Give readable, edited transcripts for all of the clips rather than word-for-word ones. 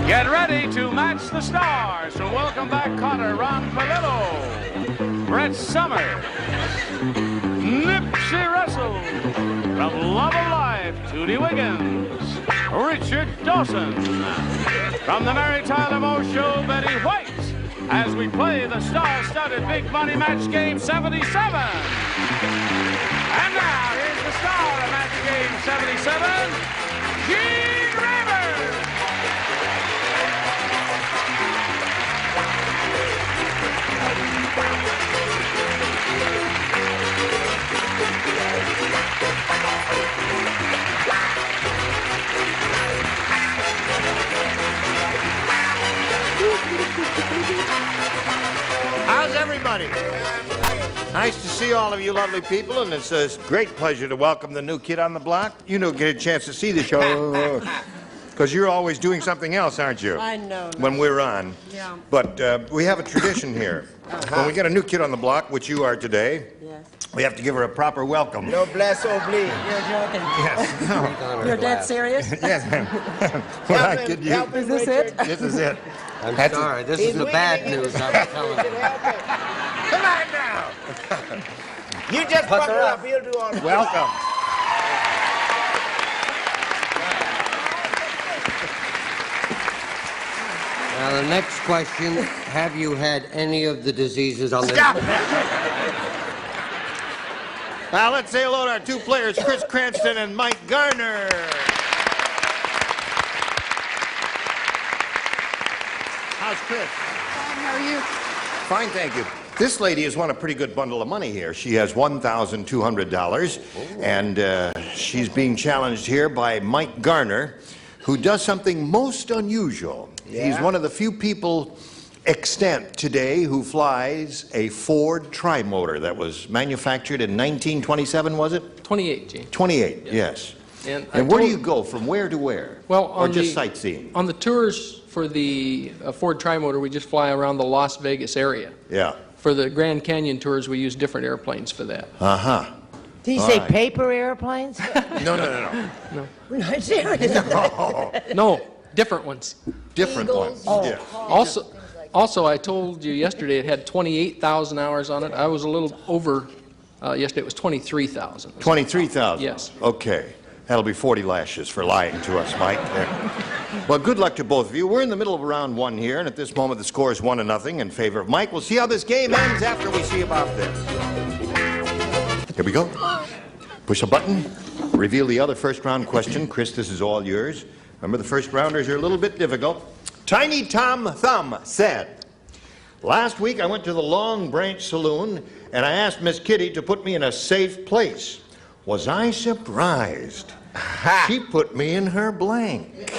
Get ready to match the stars. So welcome back Cotter, Ron Palillo, Brett Summers, Nipsey Russell, from Love of Life, Tootie Wiggins, Richard Dawson, from the Mary Tyler Moe Show, Betty White, as we play the star-studded Big Money Match Game 77. And now, here's the star of Match Game 77, Gene Raymer. How's everybody? Nice to see all of you lovely people, and it's a great pleasure to welcome the new kid on the block. You don't get a chance to see the show because you're always doing something else, aren't you? I know. When we're on. Yeah. But we have a tradition here. When we get a new kid on the block, which you are today, Yes. we have to give her a proper welcome. Noblesse oblige. You're joking. Yes. No. You're dead serious? Yes, ma'am. Well, I kid you. Is this it? This is it. I'm That's sorry, this He's is the wheezing bad in news his I'm seat. telling You should you. help him. Come on now. You just fuck her up. He'll do all the Welcome. Now, the next question, have you had any of the diseases on the... Stop! Now, let's say hello to our two players, Chris Cranston and Mike Garner. How's Chris? How are you? Fine, thank you. This lady has won a pretty good bundle of money here. She has $1,200, and she's being challenged here by Mike Garner, who does something most unusual. Yeah? He's one of the few people extant today who flies a Ford Trimotor that was manufactured in 1927, was it? 28, Gene. 28, yes. And And where do you go, from where to where? Well, or just sightseeing? On the tours for the Ford Trimotor, we just fly around the Las Vegas area. Yeah. For the Grand Canyon tours, we use different airplanes for that. Uh-huh. Did you All say right. paper airplanes? No. No, serious. Oh, No, different ones. different ones. Oh. Yeah. Also, I told you yesterday it had 28,000 hours on it. I was a little over yesterday. It was 23,000. 23,000? Yes. Okay. That'll be 40 lashes for lying to us, Mike. There. Well, good luck to both of you. We're in the middle of round one here, and at this moment the score is 1-0 in favor of Mike. We'll see how this game ends after we see about this. Here we go. Push a button. Reveal the other first round question. Chris, this is all yours. Remember, the first rounders are a little bit difficult. Tiny Tom Thumb said, "Last week I went to the Long Branch Saloon and I asked Miss Kitty to put me in a safe place. Was I surprised? She put me in her blank."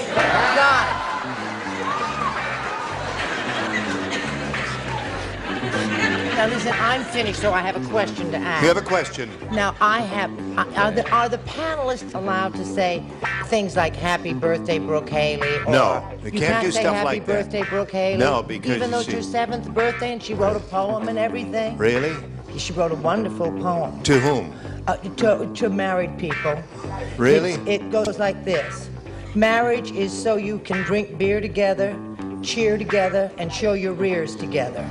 Now listen, I'm finished, so I have a question to ask. You have a question? Now I have. Are the panelists allowed to say things like "Happy Birthday, Brooke Haley"? Or No, they you can't do say stuff "Happy like that. Birthday, Brooke Haley"? No, because even you though it's see- your 7th birthday and she wrote a poem and everything. Really? She wrote a wonderful poem To whom? to married people. Really? It goes like this: marriage is so you can drink beer together, cheer together, and show your rears together.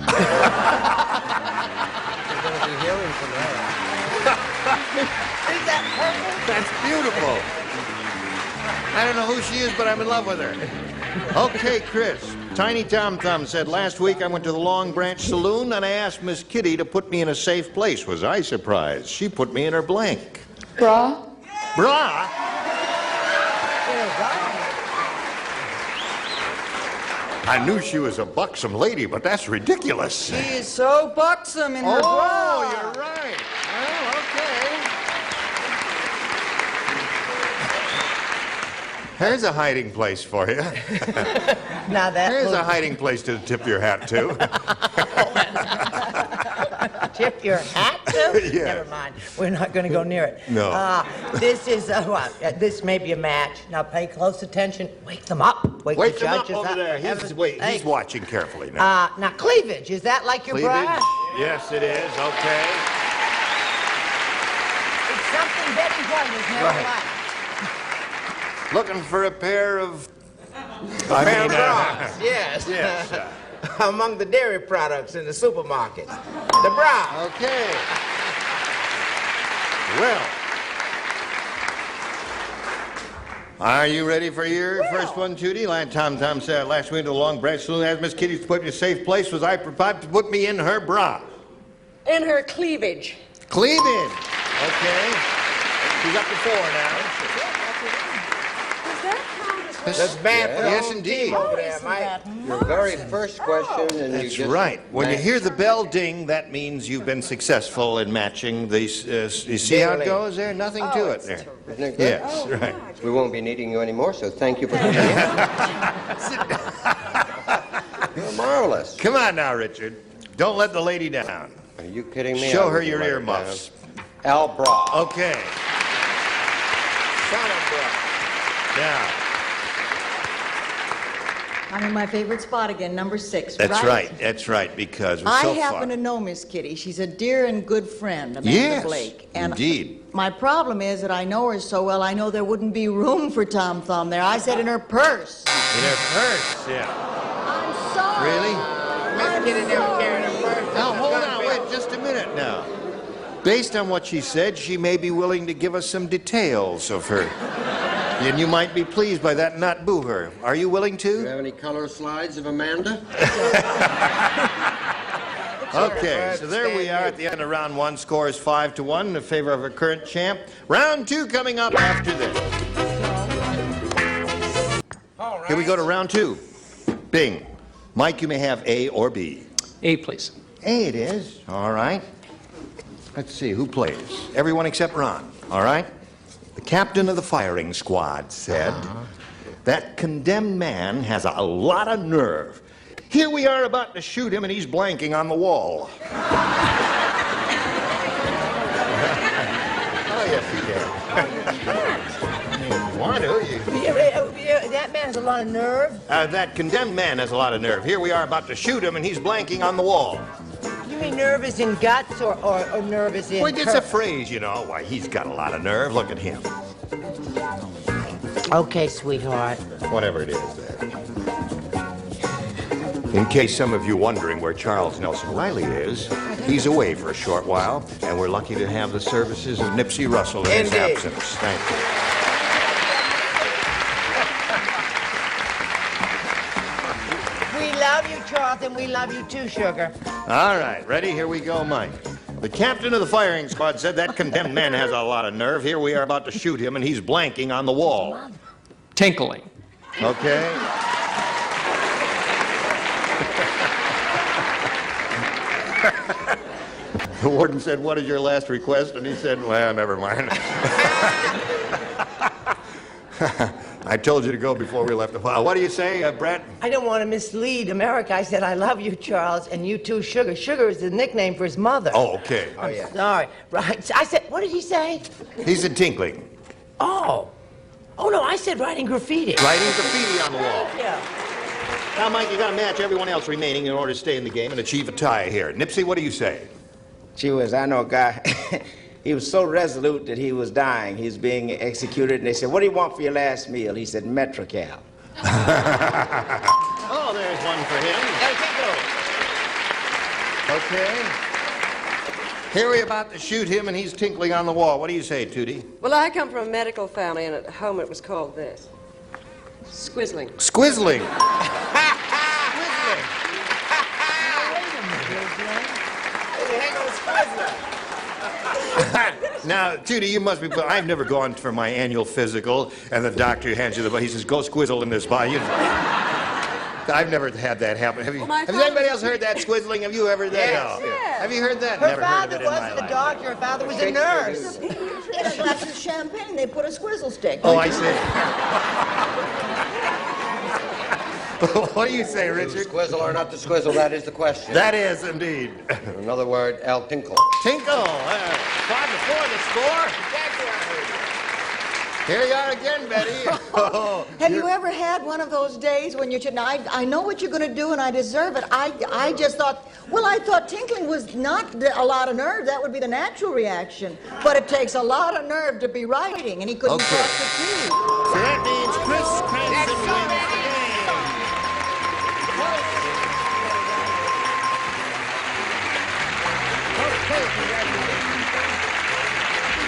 That's beautiful. I don't know who she is, but I'm in love with her. Okay, Chris. Tiny Tom Thumb said, "Last week I went to the Long Branch Saloon and I asked Miss Kitty to put me in a safe place. Was I surprised? She put me in her blank." Bra? Bra? I knew she was a buxom lady, but that's ridiculous. She is so buxom in her bra. Oh, you're right. Well, okay. There's a hiding place for you. Now that There's will a hiding place to tip your hat to. tip your hat to? Yes. Never mind. We're not going to go near it. No. This is this may be a match. Now pay close attention. Wake them up. Wait the him up judges over there. Heavens- He's Hey. watching carefully now. Now cleavage. Is that like your Cleavage? bra? Yes, it is. Okay. It's something Betty White has never Right. liked. Looking for a pair of Bras, yes. yes. Among the dairy products in the supermarket. The bra. Okay. Well, are you ready for your first one, Judy? Like Tom said last week, the long branch saloon asked Miss Kitty to put me in a safe place. Was I prepared to put me in her bra? In her cleavage. Cleavage. Okay. She's up to 4 now. That's bad for the Yes, whole indeed. team over there, Mike. Your very first question, and you That's just... right. When you hear the bell ding, that means you've been successful in matching these. You see how it goes there? Nothing to it there. Isn't it good? Yes, right. We won't be needing you anymore, so thank you for coming in. You're marvelous. Come on now, Richard. Don't let the lady down. Are you kidding me? Show I her wouldn't your let earmuffs. down. Al Bra. Okay. Son of a- Now, I'm in my favorite spot again, number 6. that's right. That's right, because it was I so happen fun. to know Miss Kitty. She's a dear and good friend, Amanda Yes, Blake. indeed. My problem is that I know her so well, I know there wouldn't be room for Tom Thumb there. I said in her purse. In her purse, yeah. I'm sorry. Really? Miss Kitty never carried a purse. Now, hold on, wait just a minute now. Based on what she said, she may be willing to give us some details of her. And you might be pleased by that and not boo her. Are you willing Do you to? have any color slides of Amanda? Okay, so there we are at the end of round 1. Score is 5-1 in favor of our current champ. Round 2 coming up after this. All right. Here we go to round 2. Bing. Mike, you may have A or B. A, please. A it is. All right. Let's see, who plays? Everyone except Ron. All right? The captain of the firing squad said, that condemned man has a lot of nerve. Here we are about to shoot him and he's blanking on the wall. Oh, yes, he did. Want to? That man has a lot of nerve. That condemned man has a lot of nerve. Here we are about to shoot him and he's blanking on the wall. You mean nerve is in guts or nerve is in... Well, it's a phrase, you know. Why, he's got a lot of nerve. Look at him. Okay, sweetheart. Whatever it is there. In case some of you wondering where Charles Nelson Riley is, he's away for a short while, and we're lucky to have the services of Nipsey Russell in his Indeed. absence. Thank you. We love you, Charles, and we love you too, sugar. All right, ready? Here we go, Mike. The captain of the firing squad said that condemned man has a lot of nerve. Here we are about to shoot him, and he's blanking on the wall. Tinkling. Okay? The warden said, what is your last request? And he said, well, never mind. I told you to go before we left the file. What do you say, Brett? I don't want to mislead America. I said, I love you, Charles, and you too, Sugar. Sugar is the nickname for his mother. Oh, okay. Oh, yeah. Sorry. Right. I said, what did he say? He said tinkling. Oh. Oh, no, I said writing graffiti. Writing graffiti on the wall. Yeah. Now, Mike, you got to match everyone else remaining in order to stay in the game and achieve a tie here. Nipsey, what do you say? Gee whiz, I know a guy. He was so resolute that he was dying. He was being executed, and they said, what do you want for your last meal? He said, Metrocal. Oh, there's one for him. Okay. Here we're about to shoot him, and he's tinkling on the wall. What do you say, Tootie? Well, I come from a medical family, and at home it was called this. Squizzling. Squizzling. Now, Tootie, you must be. I've never gone for my annual physical, and the doctor hands you the. He says, "Go squizzle in this body." I've never had that happen. Have you? Well, my Has father anybody was- else heard that squizzling? Have you ever heard that? Yes. No. Yes. Have you heard that? Her Never heard of father it in my wasn't a life. doctor, her father was a nurse. In a glass of champagne, they put a squizzle stick. Oh, I see. What do you say, Richard? Squizzle or not to squizzle, that is the question. That is indeed. In another word, Al Tinkle. Tinkle. 5-4 the score. Here you are again, Betty. Have you ever had one of those days when you should, I know what you're going to do and I deserve it. I just thought, well, I thought tinkling was not a lot of nerve. That would be the natural reaction. But it takes a lot of nerve to be writing, and he couldn't Okay. cross the key. So that means Chris Cranston wins the game.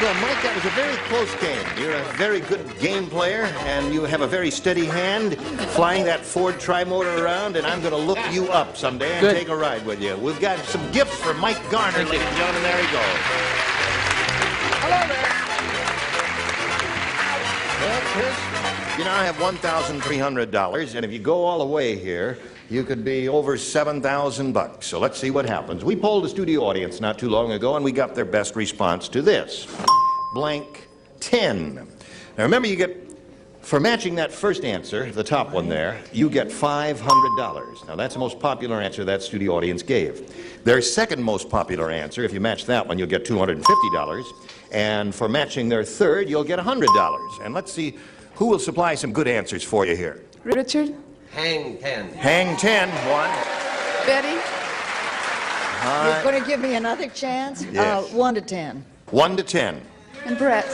Well, Mike, that was a very close game. You're a very good game player, and you have a very steady hand flying that Ford Tri-Motor around, and I'm going to look you up someday and take a ride with you. We've got some gifts for Mike Garner, ladies and gentlemen. There he goes. Hello there. Well, Chris, you now have $1,300, and if you go all the way here, you could be over $7,000. So let's see what happens. We polled the studio audience not too long ago, and we got their best response to this. Blank 10. Now remember, you get, for matching that first answer, the top one there, you get $500. Now that's the most popular answer that studio audience gave. Their second most popular answer, if you match that one, you'll get $250. And for matching their third, you'll get $100. And let's see who will supply some good answers for you here. Richard? Hang 10. Hang 10, one. Betty? You're going to give me another chance? Yes. 1 to 10. 1 to 10. And Brett?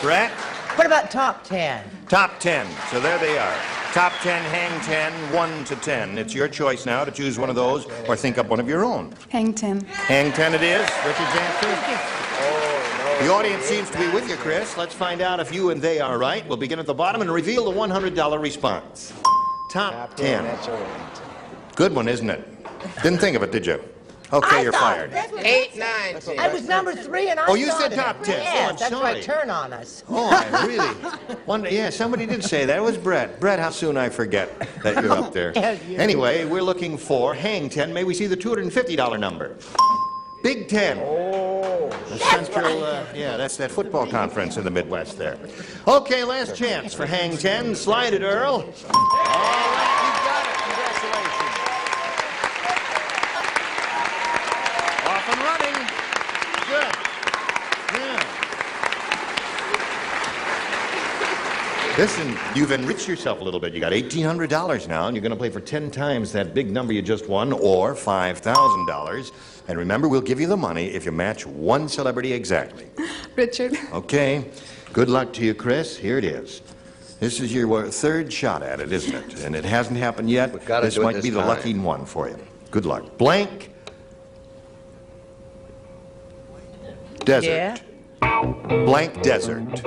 Brett? What about top 10? Top 10. So there they are. Top 10, hang 10, 1 to 10. It's your choice now to choose one of those or think up one of your own. Hang 10. Hang 10 it is. Richard's answer. The audience seems to be with you, Chris. Let's find out if you and they are right. We'll begin at the bottom and reveal the $100 response. Top 10. Good one, isn't it? Didn't think of it, did you? Okay, you're fired. 8, 9, 10. I was number 3 and I Oh, you thought said of top it. 10. Yes, Oh, I'm that's sorry. why turn on us. Oh, I really wonder. Yeah, somebody did say that. It was Brett. Brett, how soon I forget that you're up there. Anyway, we're looking for hang 10. May we see the $250 number? Big 10. Oh, the Central, yeah, that's that football conference in the Midwest there. Okay, last chance for hang 10. Slide it, Earl. All right, you've got it. Congratulations. Off and running. Good. Yeah. Listen, you've enriched yourself a little bit. You got $1,800 now, and you're going to play for 10 times that big number you just won, or $5,000. And remember, we'll give you the money if you match one celebrity exactly. Richard? Okay. Good luck to you, Chris. Here it is. This is your third shot at it, isn't it? And it hasn't happened yet. This might be the lucky one for you. Good luck. Blank. Desert. Yeah? Blank desert.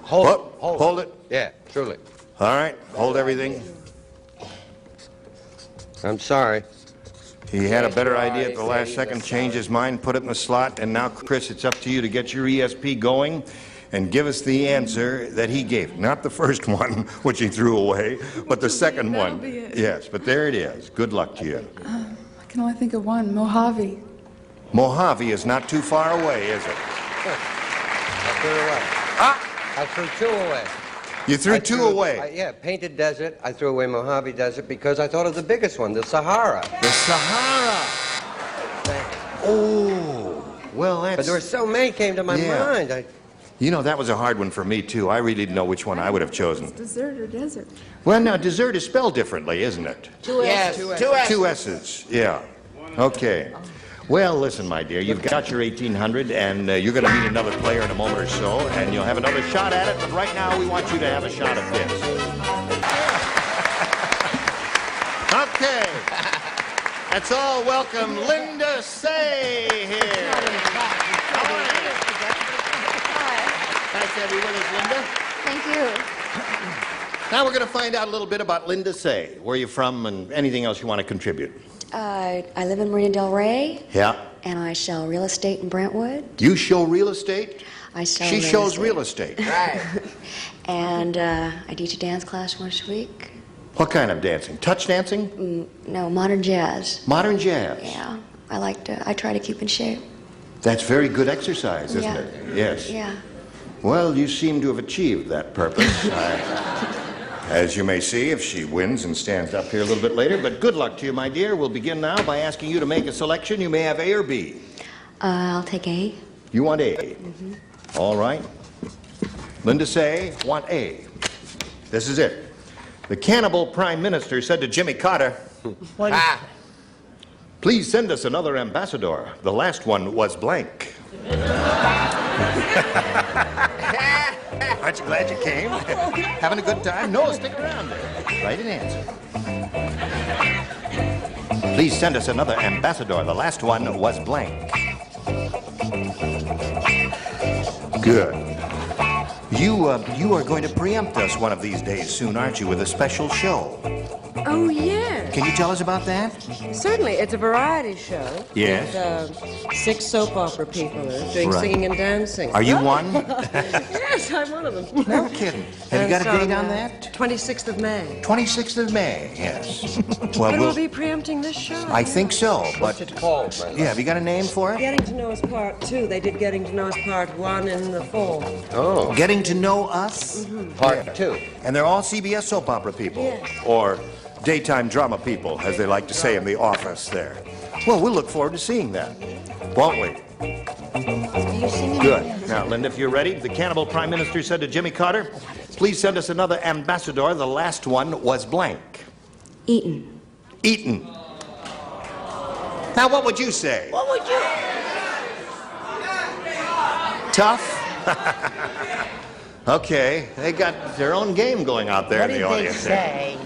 Hold it. Yeah, truly. All right. Hold everything. I'm sorry. He had a better idea at the last second, changed his mind, put it in the slot, and now, Chris, it's up to you to get your ESP going and give us the answer that he gave. Not the first one, which he threw away, but the second one. That'll be it. Yes, but there it is. Good luck to you. I can only think of one. Mojave. Mojave is not too far away, is it? I threw away. I threw 2 away. You threw 2 away. Yeah, Painted Desert. I threw away Mojave Desert because I thought of the biggest one, the Sahara. The Sahara. Oh, well, that's... But there were so many came to my mind. You know, that was a hard one for me, too. I really didn't know which one I would have chosen. Dessert or desert? Well, now, dessert is spelled differently, isn't it? 2 Yes, S's. 2 S's. 2 S's, yeah. Okay. Well, listen, my dear, you've got your 1,800, and you're going to meet another player in a moment or so, and you'll have another shot at it, but right now we want you to have a shot at this. Okay. Let's all welcome Linda Say here. Nice to have you with us, Linda. Thank you. Now we're going to find out a little bit about Linda Say. Where are you from and anything else you want to contribute? I live in Marina Del Rey, Yeah. and I sell real estate in Brentwood. You show real estate? I sell She shows real estate. Right. And I teach a dance class once a week. What kind of dancing? Touch dancing? No, modern jazz. Modern jazz? Yeah, I try to keep in shape. That's very good exercise, isn't Yeah. it? Yes. Yeah. Well, you seem to have achieved that purpose. As you may see, if she wins and stands up here a little bit later. But good luck to you, my dear. We'll begin now by asking you to make a selection. You may have A or B. I'll take A. You want A? Mm-hmm. All right. Linda Say, want A. This is it. The cannibal prime minister said to Jimmy Carter, please send us another ambassador. The last one was blank. Aren't you glad you came? Having a good time? No, stick around there. Write an answer. Please send us another ambassador. The last one was blank. Good. You are going to preempt us one of these days soon, aren't you, with a special show? Oh, yes. Can you tell us about that? Certainly. It's a variety show. Yes. With 6 soap opera people doing Right. singing and dancing. Are you one? Yes, I'm one of them. No kidding. Have you got a date on that? 26th of May. 26th of May, yes. Well, But we'll be preempting this show. I think so, but... What's it called, my love? Yeah, have you got a name for it? Getting to Know Us Part 2. They did Getting to Know Us Part 1 in the fall. Oh, Getting to Know Us? part 2. And they're all CBS soap opera people. Yes. Or daytime drama people, as they like to say in the office there. Well, we'll look forward to seeing that, won't we? Good. Now, Linda, if you're ready, the cannibal prime minister said to Jimmy Carter, please send us another ambassador. The last one was blank. Eaton. Eaton. Now, what would you say? What would you? Tough? Okay, they got their own game going out there What in the did they audience. there. say?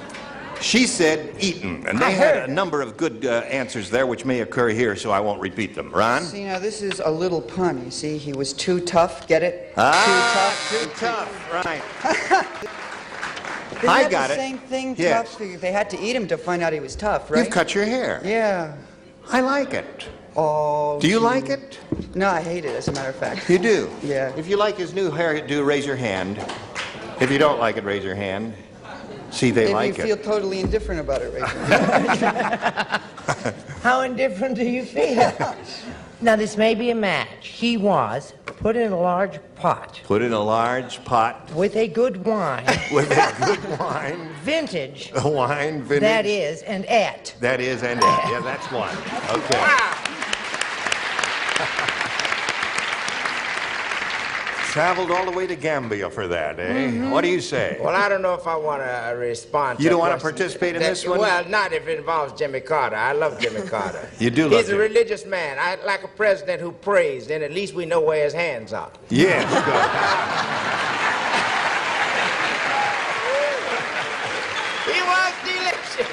She said Eaton, and I they had heard a number of good answers there, which may occur here, so I won't repeat them. Ron? See, now this is a little pun, you see. He was too tough, get it? Too tough, right. They I had got the it. same thing, Yes. tough. They had to eat him to find out he was tough, right? You've cut your hair. Yeah. I like it. Oh. Do you gee. like it? No, I hate it, as a matter of fact. You do? Yeah. If you like his new hairdo, raise your hand. If you don't like it, raise your hand. See, they Maybe like you it. feel totally indifferent about it, right? How indifferent do you feel? Now, this may be a match. He was put in a large pot Put in a large pot with a good wine, with a good wine. vintage, A wine vintage. that is, and at. That is, and yeah, that's one. Okay. Traveled all the way to Gambia for that, eh? What do you say? Well, I don't know if I want to respond to You don't that want to question. participate in this one? Well, not if it involves Jimmy Carter. I love Jimmy Carter. You do love He's a him. religious man. I like a president who prays, then at least we know where his hands are. Yes, He was delicious.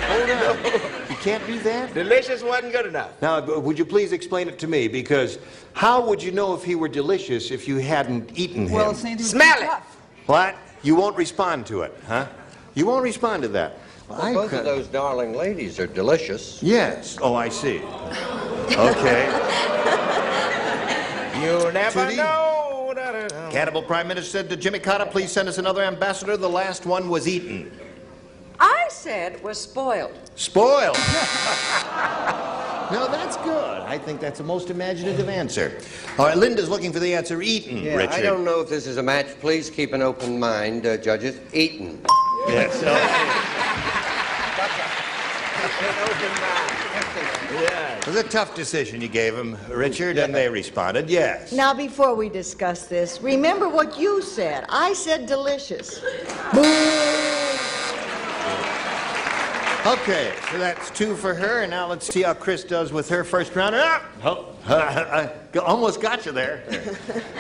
Hold on. You can't do that? Delicious wasn't good enough. Now, would you please explain it to me? Because how would you know if he were delicious if you hadn't eaten him? Well, it's saying he was Smell too it. tough. What? You won't respond to it, huh? You won't respond to that. Well, both of those darling ladies are delicious. Yes. Oh, I see. Okay. You'll never Tootie? know. Cannibal Prime Minister said to Jimmy Carter, please send us another ambassador. The last one was eaten. I said was spoiled. Spoiled. No, that's good. I think that's the most imaginative answer. All right, Linda's looking for the answer. Eaten, Yeah, Richard. I don't know if this is a match. Please keep an open mind, judges. Eaton. Yes. It was a tough decision you gave him, Richard, and they responded yes. Now, before we discuss this, remember what you said. I said delicious. Okay, so that's 2 for her, and now let's see how Chris does with her first rounder. I almost got you there.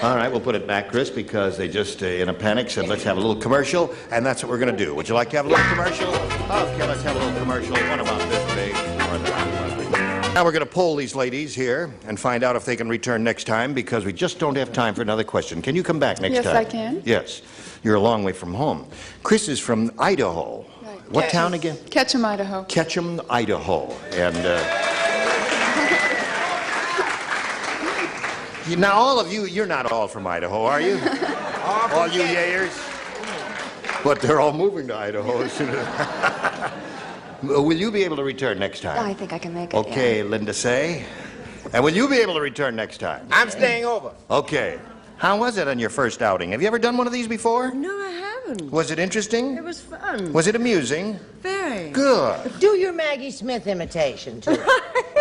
All right, we'll put it back, Chris, because they just, in a panic, said let's have a little commercial, and that's what we're going to do. Would you like to have a little commercial? Okay, let's have a little commercial. One about this big or that. Now we're going to poll these ladies here and find out if they can return next time, because we just don't have time for another question. Can you come back next Yes, time? I can. Yes. You're a long way from home. Chris is from Idaho. Right. What town again? Ketchum, Idaho. Ketchum, Idaho. And now all of you, you're not all from Idaho, are you? All you yayers? But they're all moving to Idaho as soon as... Will you be able to return next time? I think I can make it. Okay, yeah. Linda say. And will you be able to return next time? I'm staying over. Okay. How was it on your first outing? Have you ever done one of these before? No, I haven't. Was it interesting? It was fun. Was it amusing? Very. Good. Do your Maggie Smith imitation, too.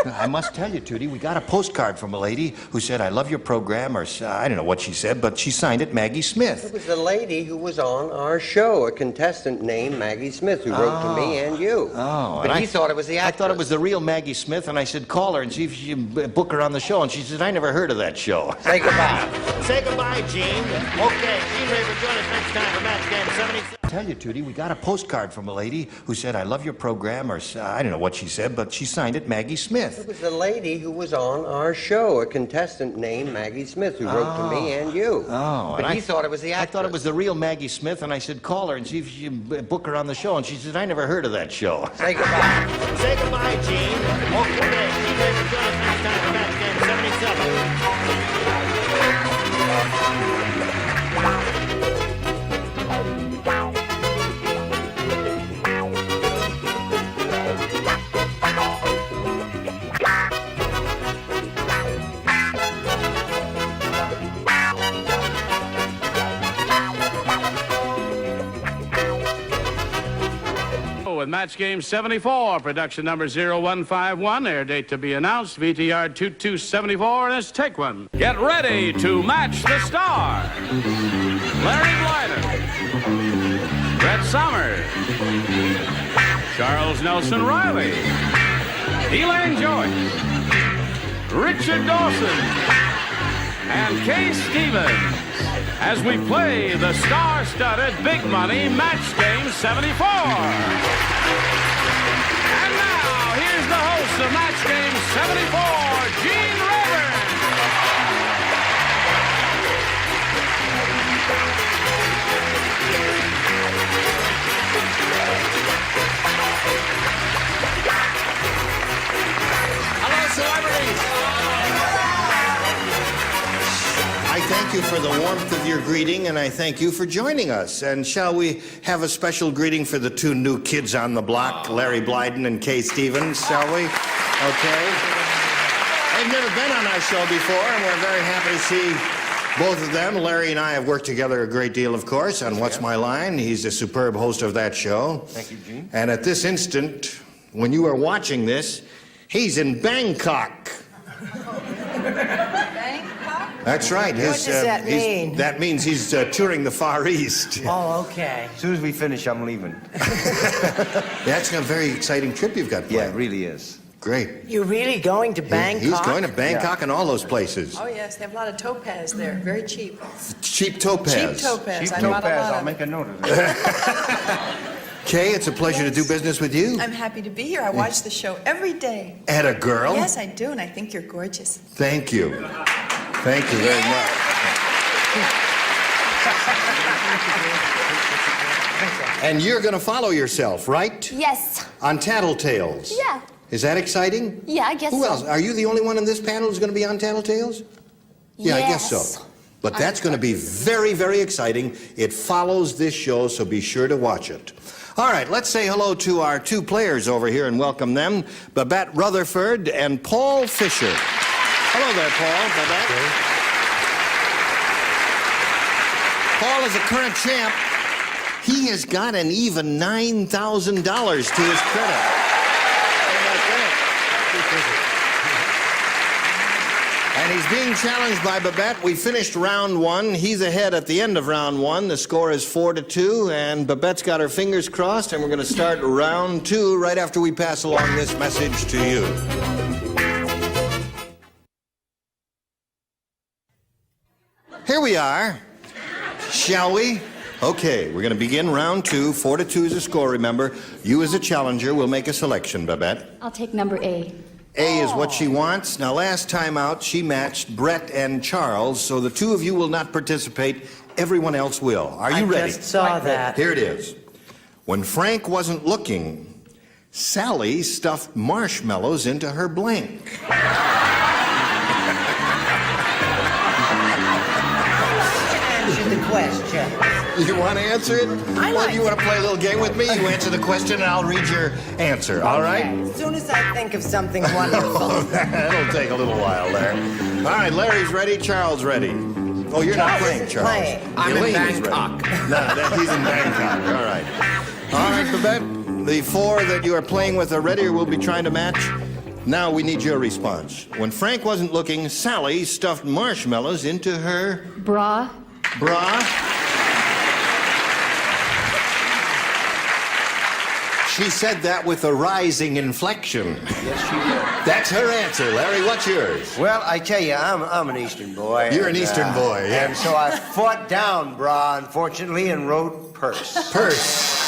I must tell you, Tootie, we got a postcard from a lady who said, I love your program, or I don't know what she said, but she signed it Maggie Smith. It was the lady who was on our show, a contestant named Maggie Smith, who wrote to me and you. Oh, but he thought it was the actress. I thought it was the real Maggie Smith, and I said, call her and see if she can book her on the show. And she said, I never heard of that show. Say goodbye. Say goodbye, Gene. Okay, Gene Raver, join us next time for Match Game 77. I tell you, Tootie, we got a postcard from a lady who said, I love your program, or I don't know what she said, but she signed it Maggie Smith. It was the lady who was on our show, a contestant named Maggie Smith, who wrote to me and you. Oh, but he thought it was the actress. I thought it was the real Maggie Smith, and I said, call her and see if she can book her on the show. And she said, I never heard of that show. Say goodbye. Say goodbye, Gene. Okay, Gene Raver, join us next time for Match Game 77. With Match Game 74, production number 0151, air date to be announced, VTR 2274, and let's take one. Get ready to match the star. Larry Blyden, Brett Somers, Charles Nelson Riley, Elaine Joyce, Richard Dawson, and Kay Stevens, as we play the star-studded Big Money Match Game 74. And now, here's the host of Match Game 74, Gene Raver. Hello, celebrities. I thank you for the warmth of your greeting, and I thank you for joining us. And shall we have a special greeting for the two new kids on the block, Larry Blyden and Kay Stevens, shall we? Okay. They've never been on our show before, and we're very happy to see both of them. Larry and I have worked together a great deal, of course, on What's My Line. He's a superb host of that show. Thank you, Gene. And at this instant, when you are watching this, he's in Bangkok. That's right. What does that mean? That means he's touring the Far East. Oh, okay. As soon as we finish, I'm leaving. That's a very exciting trip you've got planned. Yeah, it really is. Great. You're really going to Bangkok? He's going to Bangkok and all those places. Oh, yes, they have a lot of topaz there. Very cheap. Cheap topaz. Cheap topaz. Cheap I bought a topaz, lot I'll of make a note of that. Kay, it's a pleasure to do business with you. I'm happy to be here. I watch the show every day. And a girl? Yes, I do, and I think you're gorgeous. Thank you. Thank you very much. And you're going to follow yourself, right? Yes. On Tattletales. Yeah. Is that exciting? Yeah, I guess Who so. else? Are you the only one in this panel who's going to be on Tattletales? Yeah, I guess Yes. so. But that's going to be very, very exciting. It follows this show, so be sure to watch it. All right, let's say hello to our two players over here and welcome them, Babette Rutherford and Paul Fisher. Hello there, Paul. Babette. Paul is a current champ. He has got an even $9,000 to his credit. And he's being challenged by Babette. We finished round one. He's ahead at the end of round one. The score is 4-2, and Babette's got her fingers crossed, and we're going to start round two right after we pass along this message to you. Here we are. Shall we? Okay, we're going to begin round two. 4-2 is the score, remember. You as a challenger will make a selection, Babette. I'll take number A. A is what she wants. Now, last time out, she matched Brett and Charles, so the two of you will not participate. Everyone else will. Are you ready? I just saw that. Here it is. When Frank wasn't looking, Sally stuffed marshmallows into her blank. Answer the question. You want to answer it? I Well, like you want to play a little game with me? You answer the question, and I'll read your answer, all right? As soon as I think of something wonderful. That'll take a little while there. All right, Larry's ready, Charles ready. Oh, you're not playing, Charles. Playing. I'm in Elaine is Bangkok. ready. No, he's in Bangkok. All right. All right, Babette, the four that you are playing with are ready, or we'll be trying to match. Now we need your response. When Frank wasn't looking, Sally stuffed marshmallows into her... Bra. Bra? She said that with a rising inflection. Yes, she did. That's her answer. Larry, what's yours? Well, I tell you, I'm an Eastern boy. You're an Eastern boy, yeah. And so I fought down bra, unfortunately, and wrote purse. Purse.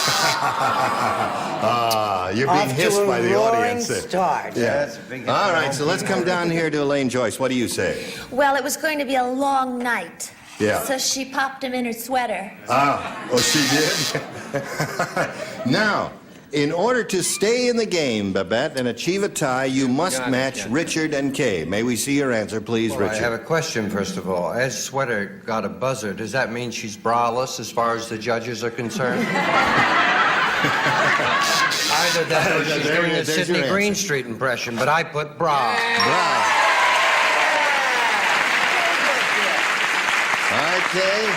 You're being hissed by the audience. Start. Yeah. That's a big All right, so let's come down here to Elaine Joyce. What do you say? Well, it was going to be a long night. Yeah. So she popped him in her sweater. Oh, she did? Now, in order to stay in the game, Babette, and achieve a tie, you must match Richard and Kay. May we see your answer, please, Well, Richard? I have a question, first of all. As Sweater got a buzzer, does that mean she's braless as far as the judges are concerned? Either that or she's doing a Sidney Greenstreet impression, but I put bra. Bra. Okay.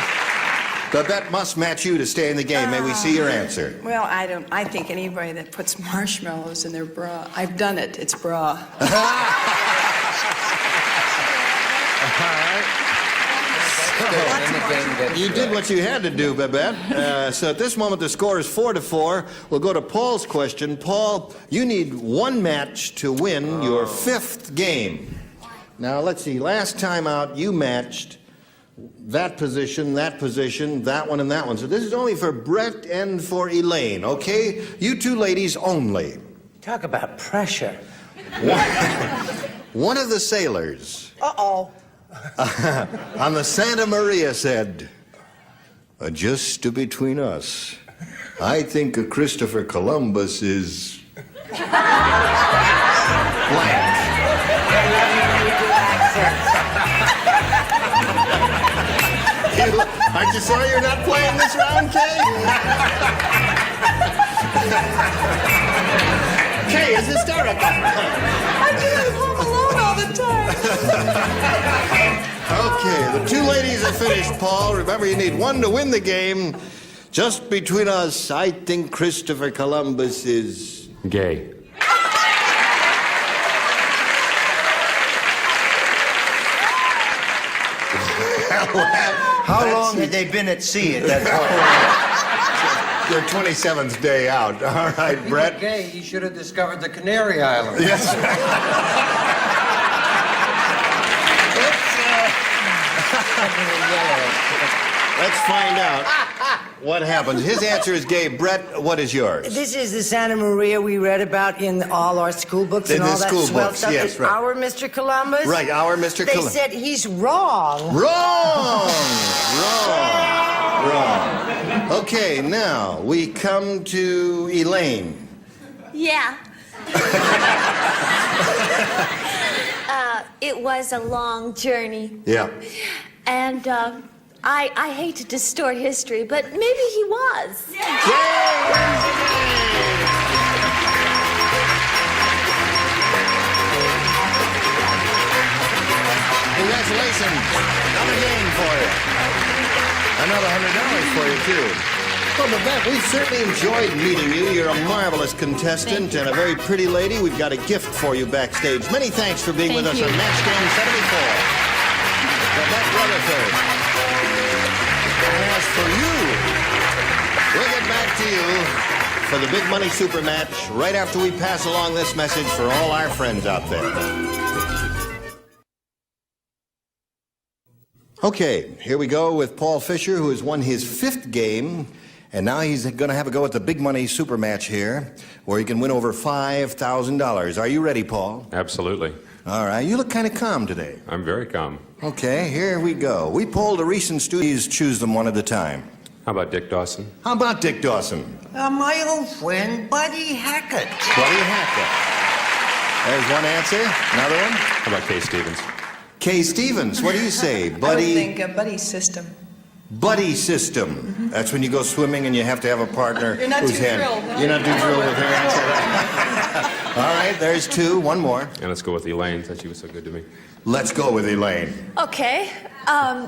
Babette must match you to stay in the game. May we see your answer? Well, I think anybody that puts marshmallows in their bra, I've done it, it's bra. You did what you had to do, Babette. So at this moment, the score is 4-4. We'll go to Paul's question. Paul, you need one match to win your 5th game. Now, let's see. Last time out, you matched that position, that one, and that one. So this is only for Brett and for Elaine, okay? You two ladies only. Talk about pressure. One of the sailors Uh-oh. on the Santa Maria said, just between us, I think Christopher Columbus is blank. Aren't you sorry you're not playing this round, Kay? Kay is hysterical. I do it home alone all the time. Okay, the two ladies are finished, Paul. Remember, you need one to win the game. Just between us, I think Christopher Columbus is... gay. How long had they been at sea at that point? Their 27th day out. All right, Brett. Okay, you should have discovered the Canary Islands. Yes. Let's find out what happens. His answer is gay. Brett, what is yours? This is the Santa Maria we read about in all our school books In and the all that school swell books, stuff. yes, It's right. Our Mr. Columbus? Right, our Mr. They Columbus. said he's wrong. Wrong! Okay, now we come to Elaine. Yeah. It was a long journey. Yeah. And I hate to distort history, but maybe he was. Congratulations. Another game for you. Another $100 for you, too. Well, Babette, we've certainly enjoyed meeting you. You're a marvelous contestant and a very pretty lady. We've got a gift for you backstage. Many thanks for being with us on Match Game 74. Babette Rutherford. And as for you, we'll get back to you for the Big Money Super Match right after we pass along this message for all our friends out there. Okay, here we go with Paul Fisher, who has won his 5th game, and now he's going to have a go at the Big Money Super Match here, where he can win over $5,000. Are you ready, Paul? Absolutely. All right, you look kind of calm today. I'm very calm. Okay, here we go. We polled a recent studies, choose them one at a time. How about Dick Dawson? How about Dick Dawson? My old friend, Buddy Hackett. Buddy Hackett. There's one answer. Another one? How about Kay Stevens? Kay Stevens, what do you say? I would Buddy? think a buddy system. Buddy system. That's when you go swimming and you have to have a partner. You're not whose too hand. thrilled, huh? You're not too thrilled with her answer. All right, there's 2. One more. And let's go with Elaine, since she was so good to me. Let's go with Elaine. Okay.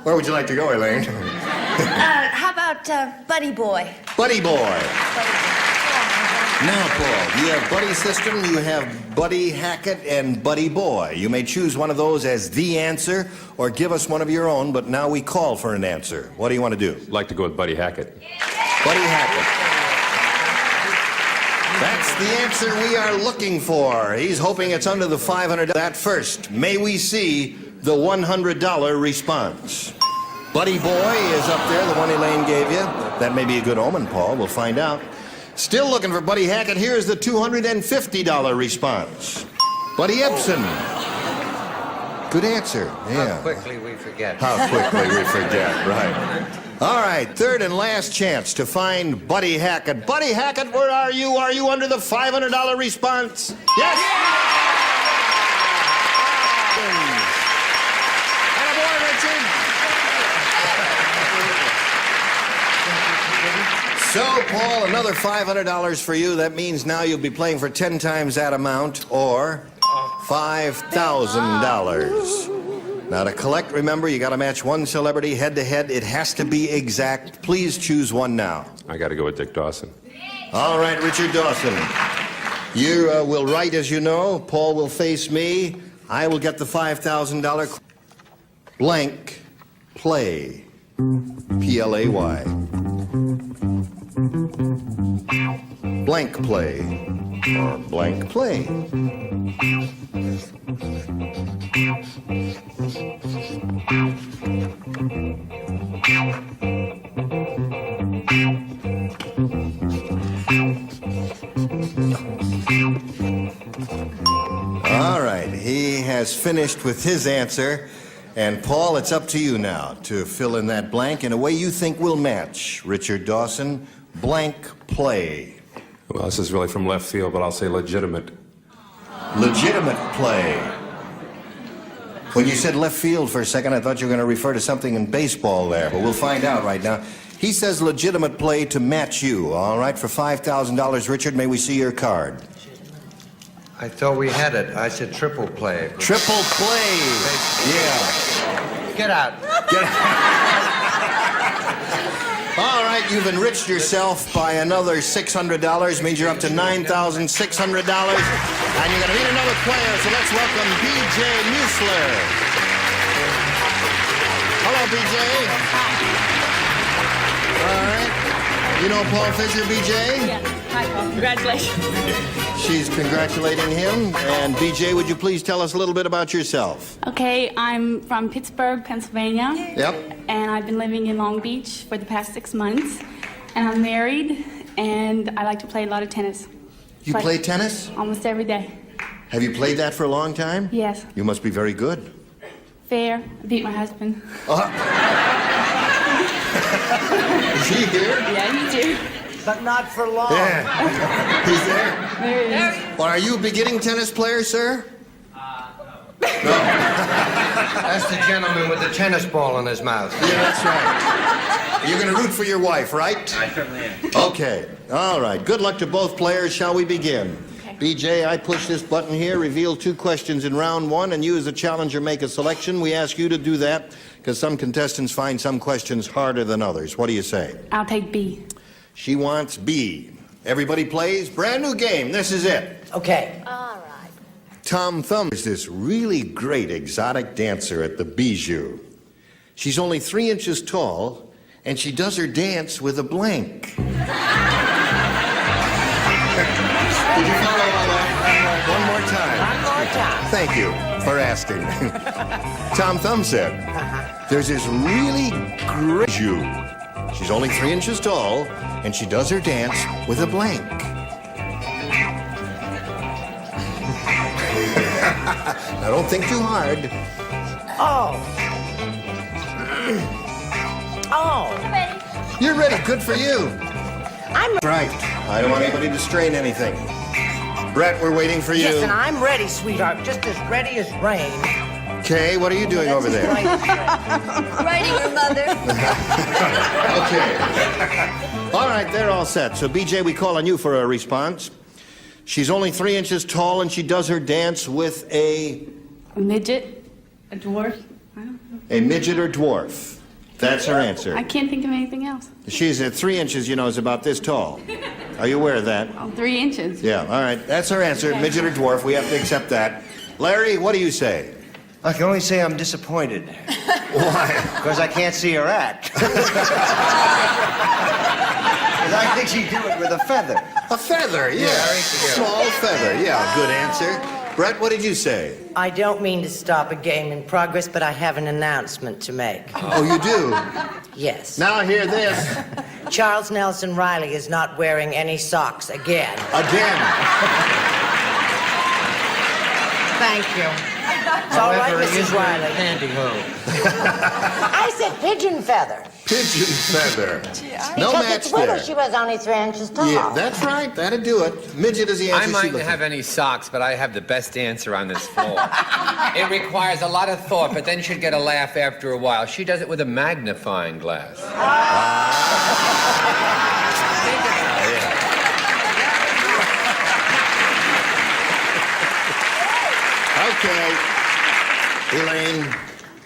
Where would you like to go, Elaine? How about Buddy Boy? Buddy Boy. Buddy Boy. Now, Paul, you have Buddy System, you have Buddy Hackett, and Buddy Boy. You may choose one of those as the answer or give us one of your own, but now we call for an answer. What do you want to do? I'd like to go with Buddy Hackett. Buddy Hackett. That's the answer we are looking for. He's hoping it's under the $500. That first, may we see the $100 response. Buddy Boy is up there, the one Elaine gave you. That may be a good omen, Paul. We'll find out. Still looking for Buddy Hackett. Here's the $250 response. Buddy Ebsen. Good answer. Yeah. How quickly we forget. How quickly we forget, right. All right, third and last chance to find Buddy Hackett. Buddy Hackett, where are you? Are you under the $500 response? Yes! Attaboy, Richard! So, Paul, another $500 for you. That means now you'll be playing for 10 times that amount, or $5,000. Now, to collect, remember, you got to match one celebrity head-to-head. It has to be exact. Please choose one now. I got to go with Dick Dawson. All right, Richard Dawson. You will write, as you know. Paul will face me. I will get the $5,000. Blank play. P-L-A-Y. Blank play. Or blank play. All right, he has finished with his answer. And Paul, it's up to you now to fill in that blank in a way you think will match. Richard Dawson, blank play. Well, this is really from left field, but I'll say legitimate. Legitimate play. When you said left field for a second, I thought you were going to refer to something in baseball there, but we'll find out right now. He says legitimate play to match you. All right, for $5,000, Richard, may we see your card? I thought we had it. I said triple play. Triple play. Yeah. Get out. Get out. All right, you've enriched yourself by another $600. Means you're up to $9,600. And you're going to need another player, so let's welcome B.J. Muesler. Hello, B.J. All right. You know Paul Fisher, B.J.? Yeah. Hi, Paul. Congratulations. She's congratulating him. And B.J., would you please tell us a little bit about yourself? Okay, I'm from Pittsburgh, Pennsylvania. Yep. And I've been living in Long Beach for the past 6 months. And I'm married, and I like to play a lot of tennis. You play tennis? Almost every day. Have you played that for a long time? Yes. You must be very good. Fair. I beat my husband. Is he here? Yeah, he's here. But not for long. Yeah. He's there? There he is. Well, are you a beginning tennis player, sir? No. That's the gentleman with the tennis ball in his mouth. Yeah, that's right. You're going to root for your wife, right? I certainly am. Okay. All right. Good luck to both players. Shall we begin? Okay. BJ, I push this button here, reveal 2 questions in round 1, and you as a challenger make a selection. We ask you to do that because some contestants find some questions harder than others. What do you say? I'll take B. She wants B. Everybody plays. Brand new game. This is it. Okay. All right. Tom Thumb is this really great exotic dancer at the Bijou. She's only 3 inches tall, and she does her dance with a blank. Did you follow all that? One more time. One more time. Thank you for asking. Tom Thumb said, there's this really great Jew. She's only 3 inches tall, and she does her dance with a blank. Now, don't think too hard. Oh. Oh. You're ready. Good for you. I'm Right. I don't want anybody to strain anything. Brett, we're waiting for you. Yes, and I'm ready, sweetheart. Just as ready as rain. Kay, what are you doing over there? Writing your mother. Okay. All right, they're all set. So, BJ, we call on you for a response. She's only 3 inches tall, and she does her dance with A midget? A dwarf? I don't know. a midget or dwarf. That's her answer. I can't think of anything else. She's at 3 inches, you know, is about this tall. Are you aware of that? Oh, 3 inches. Yeah, all right. That's her answer. Okay. Midget or dwarf. We have to accept that. Larry, what do you say? I can only say I'm disappointed. Why? Because I can't see her act. I think she'd do it with a feather. A feather, yeah. Small feather, yeah. Good answer. Brett, what did you say? I don't mean to stop a game in progress, but I have an announcement to make. Oh, you do? Yes. Now hear this. Charles Nelson Riley is not wearing any socks again. Again. Thank you. It's all right, Mrs. Riley. Pantyhose. I said pigeon feather. Pigeon feather. No Because match it's little, there. she was only 3 inches tall. Yeah, that's right. That'd do it. Midget is the answer. I she mightn't looked have for. any socks, but I have the best answer on this floor. It requires a lot of thought, but then she'd get a laugh after a while. She does it with a magnifying glass. Okay. Elaine,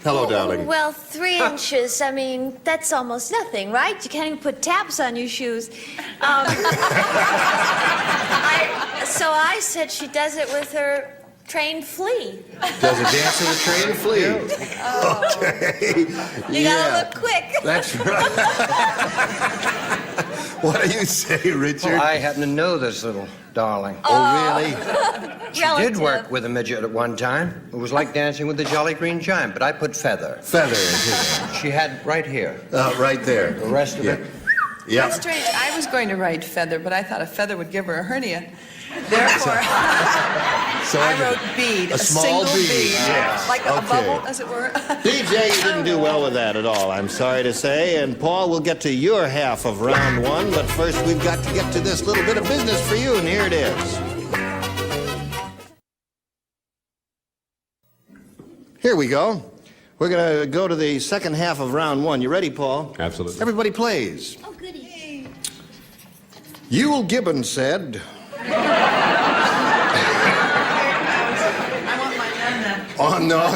hello, darling. Well, 3 inches, I mean, that's almost nothing, right? You can't even put taps on your shoes. So I said she does it with her trained flea. Does a dance with a trained flea. Okay. You gotta look quick. That's right. What do you say, Richard? Well, I happen to know this little darling. Oh, really? She did work with a midget at one time. It was like dancing with the Jolly Green Giant, but I put feather. Feather is his. She had right here. Right there. The rest of it. Yeah. That's strange. I was going to write feather, but I thought a feather would give her a hernia. Therefore, So I wrote bead, a small single bead. Yes. like a Okay. bubble, as it were. DJ, you didn't do well with that at all, I'm sorry to say. And Paul, we'll get to your half of round one, but first we've got to get to this little bit of business for you, and here it is. Here we go. We're going to go to the second half of round one. You ready, Paul? Absolutely. Everybody plays. Oh, goody. Yule Gibbons said... Oh, no,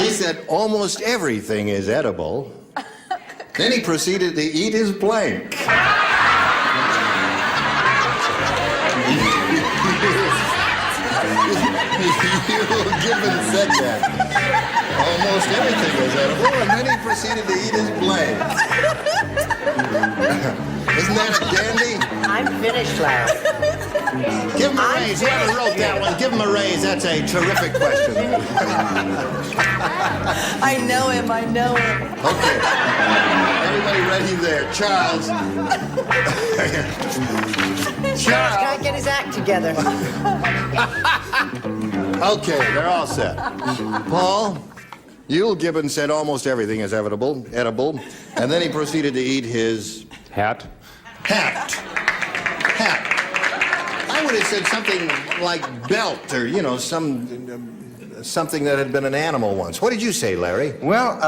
he said almost everything is edible. Then he proceeded to eat his blank. Yule Gibbons said that. Almost everything is edible, and then he proceeded to eat his blank. Isn't that a dandy? I'm finished, Larry. Give him a raise. Whoever wrote that one, give him a raise. That's a terrific question. I know him. Okay. Everybody ready there? Charles. Charles can't get his act together. Okay, they're all set. Paul, Yule Gibbons said almost everything is edible, and then he proceeded to eat his... Hat. Hat. I would have said something like belt or, you know, something that had been an animal once. What did you say, Larry? Well,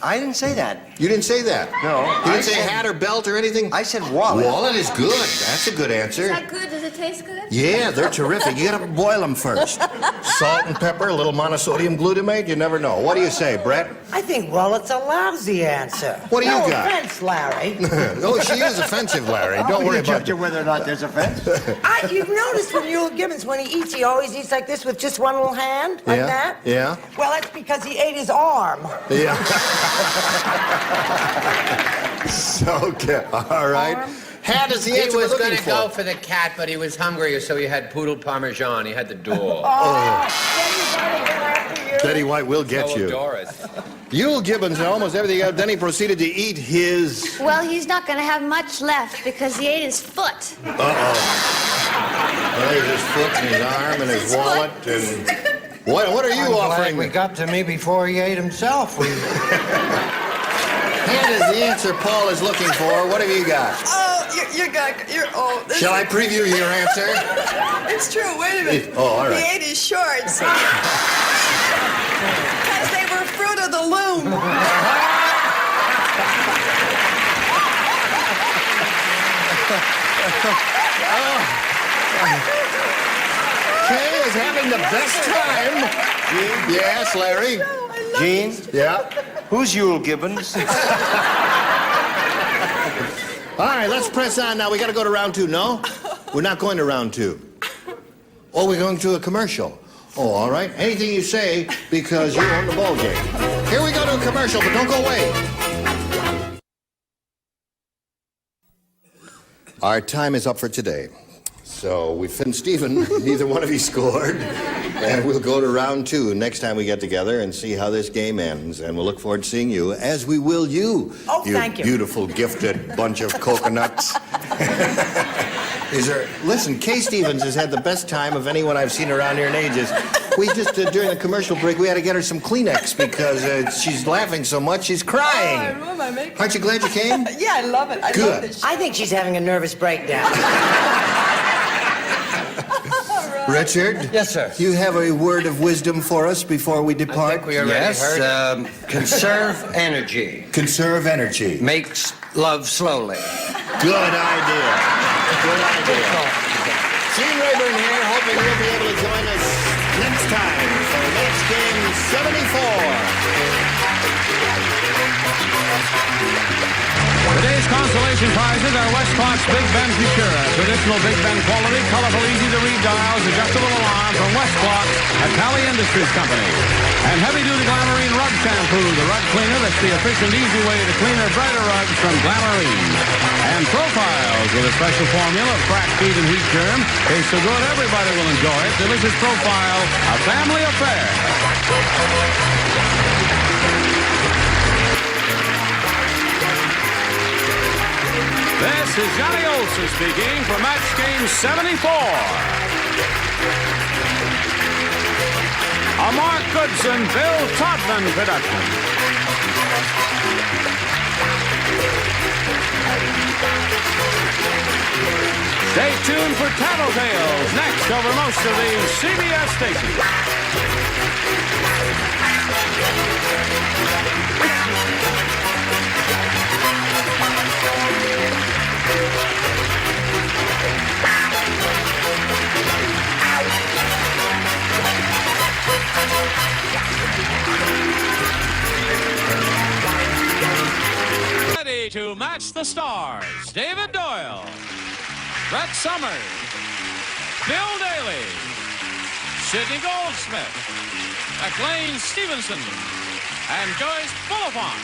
I didn't say that. You didn't say that? No. You didn't say hat or belt or anything? I said wallet. Wallet is good. That's a good answer. Is that good? Does it taste good? Yeah, they're terrific. You gotta boil them first. Salt and pepper, a little monosodium glutamate, you never know. What do you say, Brett? I think wallet's a lousy answer. What do you got? No offense, Larry. Oh, she is offensive, Larry. Don't worry about it. whether or not there's offense. You've noticed from Yule Gibbons, when he eats, he always eats like this with just one little hand, like that? Yeah. Well, that's because he ate his arm. Yeah. Okay, all right. Hat is the He answer was we're going looking to go for. for the cat, but he was hungry, so he had poodle parmesan. He had the door. Betty White will get So you. Doris. Yule Gibbons and almost everything else. Then he proceeded to eat his... Well, he's not going to have much left because he ate his foot. Well, his foot and his arm and his wallet and... What are you offering We me? got to me before he ate himself. Hat is the answer Paul is looking for. What have you got? Oh, this Shall I preview your answer? It's true. Wait a minute. Oh, all right. He ate his shorts. Because they were fruit of the loom. Kay is having the best time. Yes, Larry. Gene, Yeah. who's Yule Gibbons? All right, let's press on now. We got to go to round 2. No? We're not going to round 2. Oh, we're going to a commercial. Oh, all right. Anything you say, because you own the ball game. Here we go to a commercial, but don't go away. Our time is up for today. So we finished Stephen. Neither one of you scored. And we'll go to round 2 next time we get together and see how this game ends. And we'll look forward to seeing you, as we will you. Oh, thank you. Beautiful, gifted bunch of coconuts. Listen, Kay Stevens has had the best time of anyone I've seen around here in ages. We just, during the commercial break, we had to get her some Kleenex because she's laughing so much, she's crying. Oh, I ruined my makeup. Aren't you glad you came? Yeah, I love it. I Good. love this. I think she's having a nervous breakdown. Richard? Yes, sir. You have a word of wisdom for us before we depart? I think we already heard it. Conserve energy. Conserve energy. Makes love slowly. Good idea. Good idea. Gene Rayburn here, hoping you'll be able to join us next time for Match Game 74. Today's consolation prizes are Westclock's Big Ben Futura, traditional Big Ben quality, colorful, easy-to-read dials, adjustable alarm from Westclock, a Tally Industries company. And heavy-duty Glamourine Rug Shampoo, the rug cleaner that's the efficient, easy way to clean or brighter rugs from Glamourine. And Profiles with a special formula of crack, feed, and heat germ. Tastes so good, everybody will enjoy it. Delicious Profile, a family affair. This is Johnny Olson speaking for Match Game 74. A Mark Goodson, Bill Todman production. Stay tuned for Tattletales next over most of these CBS stations. Ready to match the stars. David Doyle, Brett Summers, Bill Daly, Sidney Goldsmith, McLean Stevenson, and Joyce Bulifant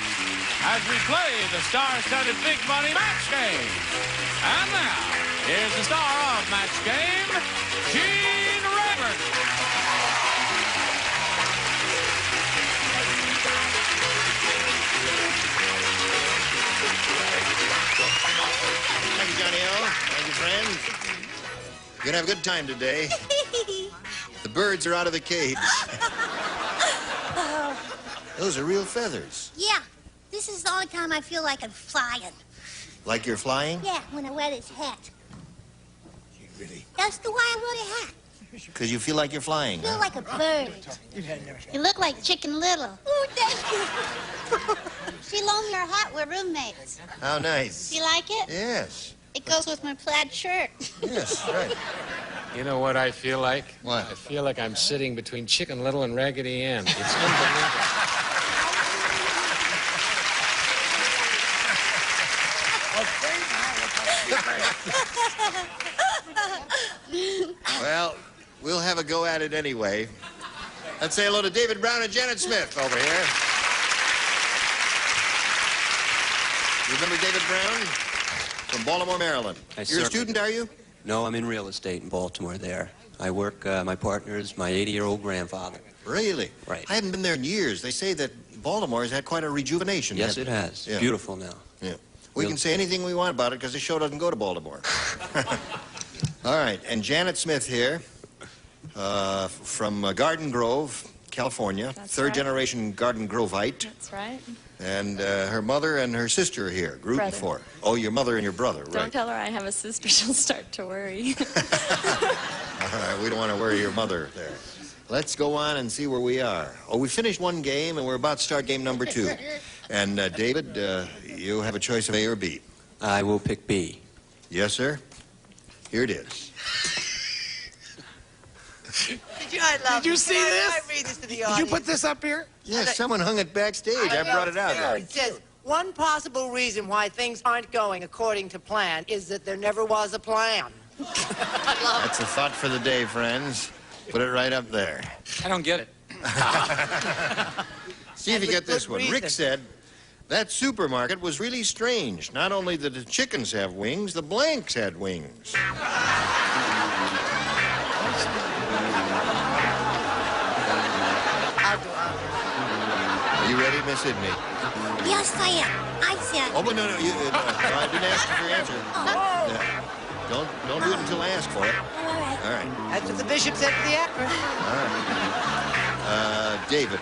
as we play the star-studded Big Money Match Game. And now, here's the star of Match Game, Gene Rayburn. Thank you, Johnny O. Thank you, friends. You're gonna have a good time today. The birds are out of the cage. Those are real feathers. Yeah, this is the only time I feel like I'm flying. Like you're flying? Yeah, when I wear this hat. Really? That's the why I wore the hat. Because you feel like you're flying, I feel huh? like a bird. You look like Chicken Little. Oh, thank you. She loaned me her hat. We're roommates. How nice. Do you like it? Yes. It goes with my plaid shirt. Yes, right. You know what I feel like? What? I feel like I'm sitting between Chicken Little and Raggedy Ann. It's unbelievable. Well, we'll have a go at it anyway. Let's say hello to David Brown and Janet Smith over here. You remember David Brown? From Baltimore, Maryland. You're a student, are you? No, I'm in real estate in Baltimore there. I work, my partner is my 80-year-old grandfather. Really? Right. I haven't been there in years. They say that Baltimore has had quite a rejuvenation. Yes, it has. Yeah. Beautiful now. Yeah. We can say anything we want about it because the show doesn't go to Baltimore. All right, and Janet Smith here from Garden Grove, California. That's Third-generation Garden Grovite. That's right. And her mother and her sister are here, rooting Brother. for her. Oh, your mother and your brother, Don't right. tell her I have a sister. She'll start to worry. All right, we don't want to worry your mother there. Let's go on and see where we are. Oh, we finished one game, and we're about to start game number 2. And, David, you have a choice of A or B. I will pick B. Yes, sir. Here it is. Did you see this? Did you put this up here? Yes, someone hung it backstage. I brought it out. It says, One possible reason why things aren't going according to plan is that there never was a plan. That's a thought for the day, friends. Put it right up there. I don't get it. See if you get this one. Rick said, that supermarket was really strange. Not only did the chickens have wings, the blanks had wings. Are you ready, Miss Sidney? Yes, I am. I said. Oh, but no, I didn't ask you for your answer. Don't do it until I ask for it. All right. That's what the bishop said to the actress. All right. David,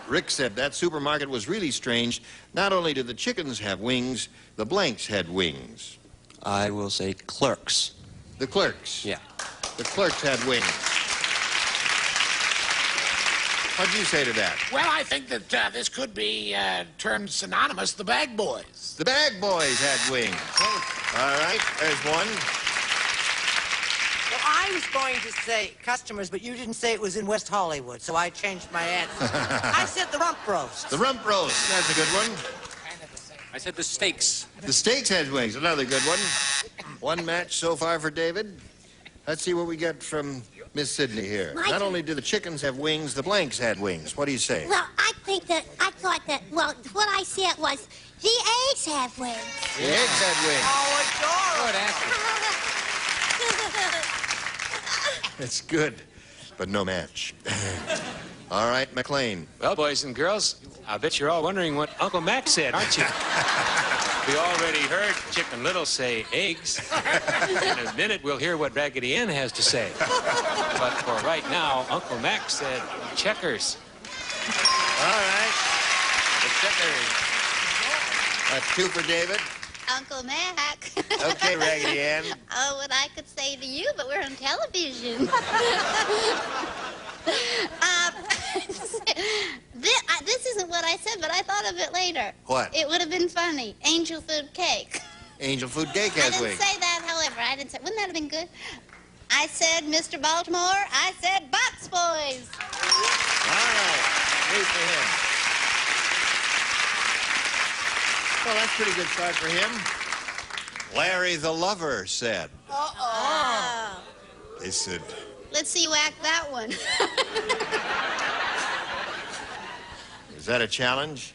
Rick said that supermarket was really strange. Not only did the chickens have wings, the blanks had wings. I will say clerks. The clerks? Yeah. The clerks had wings. What'd you say to that? Well, I think that this could be termed synonymous, the bag boys. The bag boys had wings. All right, there's one. Well, I was going to say customers, but you didn't say it was in West Hollywood, so I changed my answer. I said the rump roast. The rump roast, that's a good one. I said the steaks. The steaks had wings, another good one. One match so far for David. Let's see what we get from Miss Sidney here. Not only did the chickens have wings, the blanks had wings. What do you say? Well, I thought that, well, what I said was the eggs have wings. The eggs had wings. Oh, adorable. It's good, but no match. All right, McLean. Well, boys and girls, I bet you're all wondering what Uncle Mac said, aren't you? We already heard Chicken Little say eggs. In a minute, we'll hear what Raggedy Ann has to say. But for right now, Uncle Mac said checkers. All right. The checkers. That's two for David. Uncle Mac. Okay, Raggedy Ann. Oh, what I could say to you, but we're on television. This isn't what I said, but I thought of it later. What? It would have been funny. Angel food cake. Angel food cake I has didn't wings. say that, however. I didn't say. Wouldn't that have been good? I said Mr. Baltimore. I said Box Boys. All right. Wait for him. Well, that's a pretty good start for him. Larry the Lover said. Uh-oh. They said. Let's see you act that one. Is that a challenge?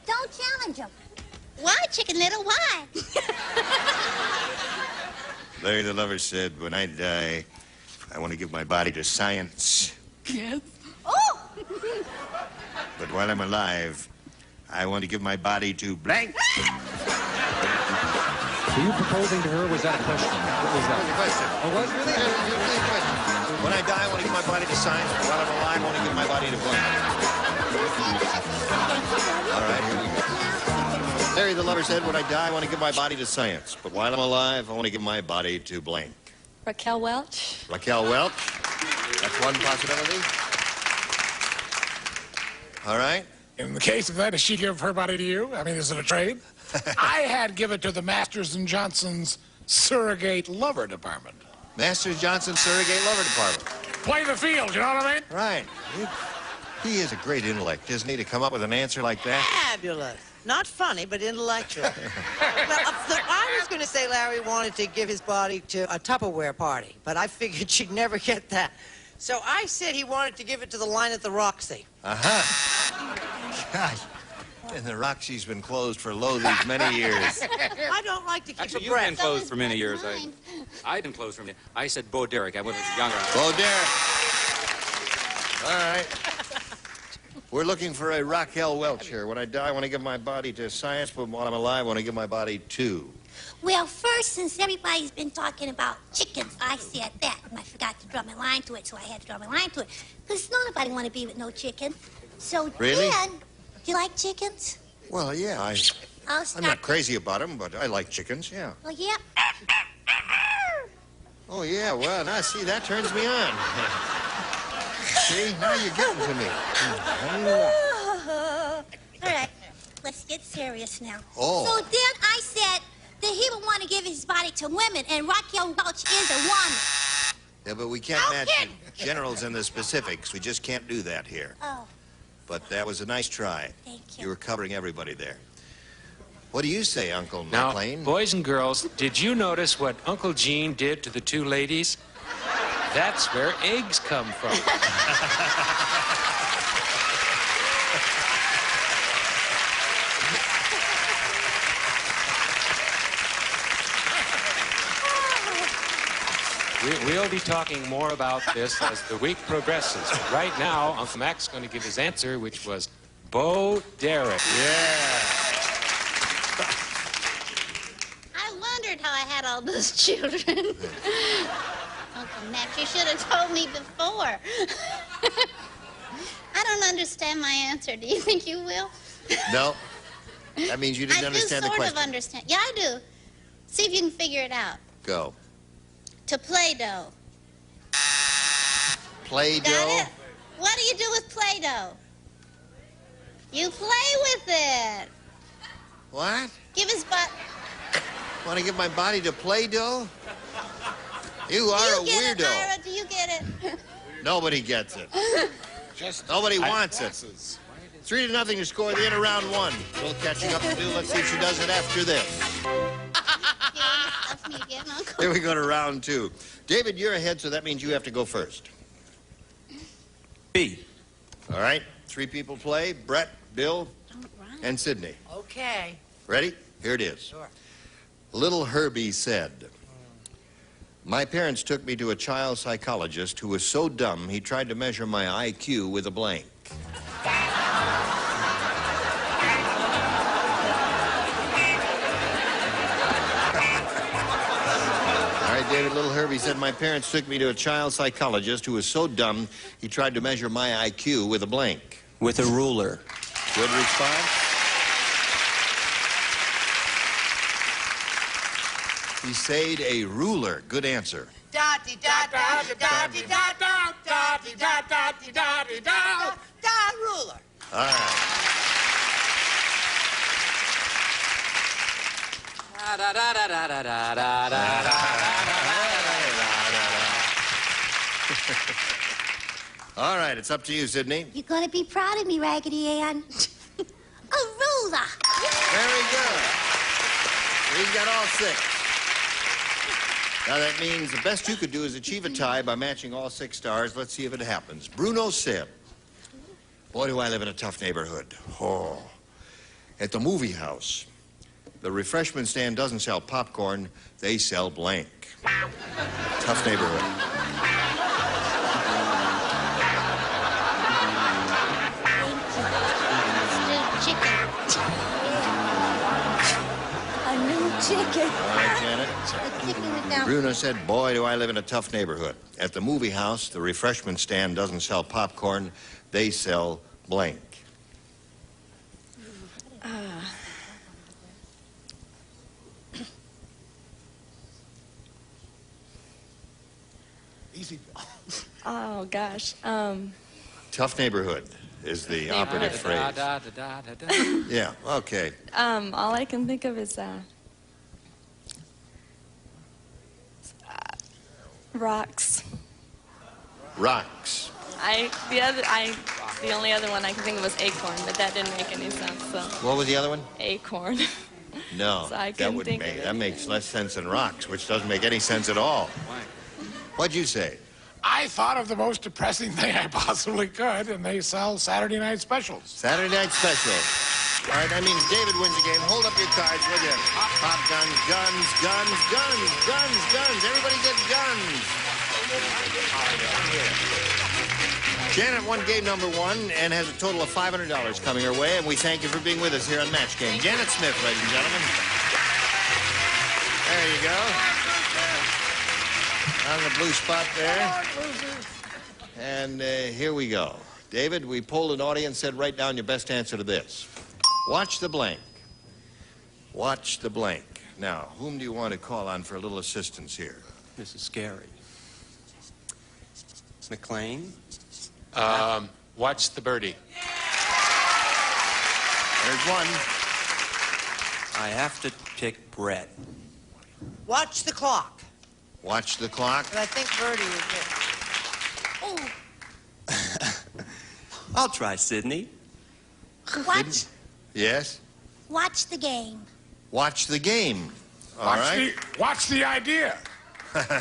Don't challenge him. Why, Chicken Little? Why? Larry the Lover said, when I die, I want to give my body to science. Yes. Oh! But while I'm alive, I want to give my body to blank. Were you proposing to her, or was that a question? What was that? That was a question. Oh, was really? That was really a question. When I die, I want to give my body to science. But while I'm alive, I want to give my body to blank. All right, here we go. Larry the Lover said, when I die, I want to give my body to science. But while I'm alive, I want to give my body to blank. Raquel Welch. Raquel Welch. That's one possibility. All right. In the case of that, does she give her body to you? I mean, is it a trade? I had give it to the Masters and Johnson's surrogate lover department. Masters Johnson Surrogate Lover Department. Play the field, you know what I mean? Right. He is a great intellect, isn't he, to come up with an answer like that? Fabulous. Not funny, but intellectual. Well, I was going to say Larry wanted to give his body to a Tupperware party, but I figured she'd never get that. So I said he wanted to give it to the line at the Roxy. Uh-huh. Gosh. And the Roxy's been closed for these many years. I don't like to keep Actually, a you've breath. been closed for many years. I've been closed for many. I said Bo Derek. I was younger. Bo Derek. All right. We're looking for a Raquel Welch here. When I die, I want to give my body to science, but while I'm alive, I want to give my body to. Well, first, since everybody's been talking about chickens, I said that, and I forgot to draw my line to it, so I had to draw my line to it. Because nobody want to be with no chicken. So Really? then, do you like chickens? Well, yeah, I'll I'm start. not crazy about them, but I like chickens, yeah. Well, yeah. Oh, yeah, well, now, see, that turns me on. See, now you're getting to me. All right, let's get serious now. Oh. So then I said that he would want to give his body to women, and Raquel Welch is a woman. Yeah, but we can't match the generals and the specifics. We just can't do that here. Oh, But that was a nice try. thank you. You were covering everybody there. What do you say, Uncle Now, McLean? boys and girls, did you notice what Uncle Gene did to the two ladies? That's where eggs come from. We'll be talking more about this as the week progresses. Right now, Uncle Mac's going to give his answer, which was Bo Derek. Yeah. I wondered how I had all those children. Uncle Mac, you should have told me before. I don't understand my answer. Do you think you will? No. That means you didn't understand the I do question. sort of understand. Yeah, I do. See if you can figure it out. Go. To Play-Doh. Play-Doh? Got it? What do you do with Play-Doh? You play with it. What? Give his butt. Want to give my body to Play-Doh? You are a Get it, weirdo. Ira? Do you get it? Nobody gets it. Nobody wants it. 3-0 to score the end of round one. A little catching up to do. Let's see if she does it after this. Here we go to round two. David, you're ahead, so that means you have to go first. B. All right. 3 people play. Brett, Bill, and Sydney. Okay. Ready? Here it is. Sure. Little Herbie said, my parents took me to a child psychologist who was so dumb he tried to measure my IQ with a blank. David, Little Herbie said, my parents took me to a child psychologist who was so dumb he tried to measure my IQ with a blank. With a ruler. Good response. He said a ruler. Good answer. Ruler. All right. All right, it's up to you, Sydney. You're going to be proud of me, Raggedy Ann. A ruler. Very good. He's got all 6. Now, that means the best you could do is achieve a tie by matching all 6 stars. Let's see if it happens. Bruno said, boy, do I live in a tough neighborhood. Oh. At the movie house, the refreshment stand doesn't sell popcorn. They sell blank. Tough neighborhood. A new chicken. All right, Janet. The chicken without... Bruno said, boy, do I live in a tough neighborhood. At the movie house, the refreshment stand doesn't sell popcorn. They sell blank. Easy. Oh, gosh. Tough neighborhood is the operative phrase. Yeah, okay. All I can think of is rocks. Rocks. The only other one I can think of was acorn, but that didn't make any sense. So What was the other one? acorn. No, So I that couldn't wouldn't think of make. it. That makes less sense than rocks, which doesn't make any sense at all. What'd you say? I thought of the most depressing thing I possibly could, and they sell Saturday night specials. Saturday night special. All right, that means David wins the game. Hold up your cards, will you? Pop guns, guns, guns, guns, guns, guns. Everybody get guns. Janet won game number 1 and has a total of $500 coming her way, and we thank you for being with us here on Match Game. Janet Smith, ladies and gentlemen. There you go. On the blue spot there. And here we go. David, we polled an audience, said write down your best answer to this. Watch the blank. Watch the blank. Now, whom do you want to call on for a little assistance here? This is scary. McLean? Watch the birdie. There's one. I have to pick Brett. Watch the clock. Watch the clock. But I think Birdie would get. I'll try Sydney. Watch, Yes? watch the game. Watch the game. All right? Watch the idea. That's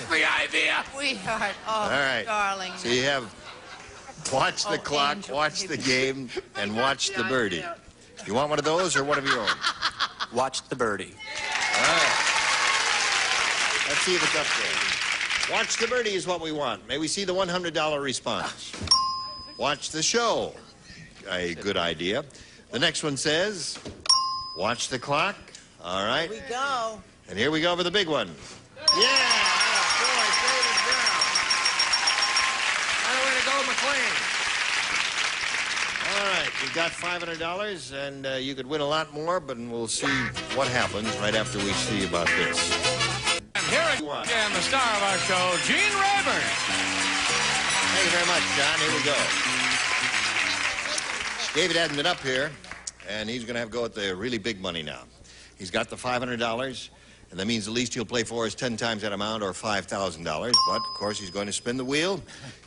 the idea. Sweetheart. Oh, All right. darling. So you have watch the clock, angel. watch the game, and watch the birdie. You want one of those or one of your own? Watch the birdie. All right. Let's see if it's up there. Watch the birdie is what we want. May we see the $100 response? Watch the show. A good idea. The next one says, watch the clock. All right. Here we go. And here we go for the big one. Yeah! Boy, David Brown. By the way to go, McLean. All right, you've got $500, and you could win a lot more, but we'll see what happens right after we see about this. And here again, the star of our show, Gene Rayburn. Thank you very much, John. Here we go. David hasn't been up here, and he's going to have to go at the really big money now. He's got the $500, and that means the least he'll play for is 10 times that amount, or $5,000. But, of course, he's going to spin the wheel,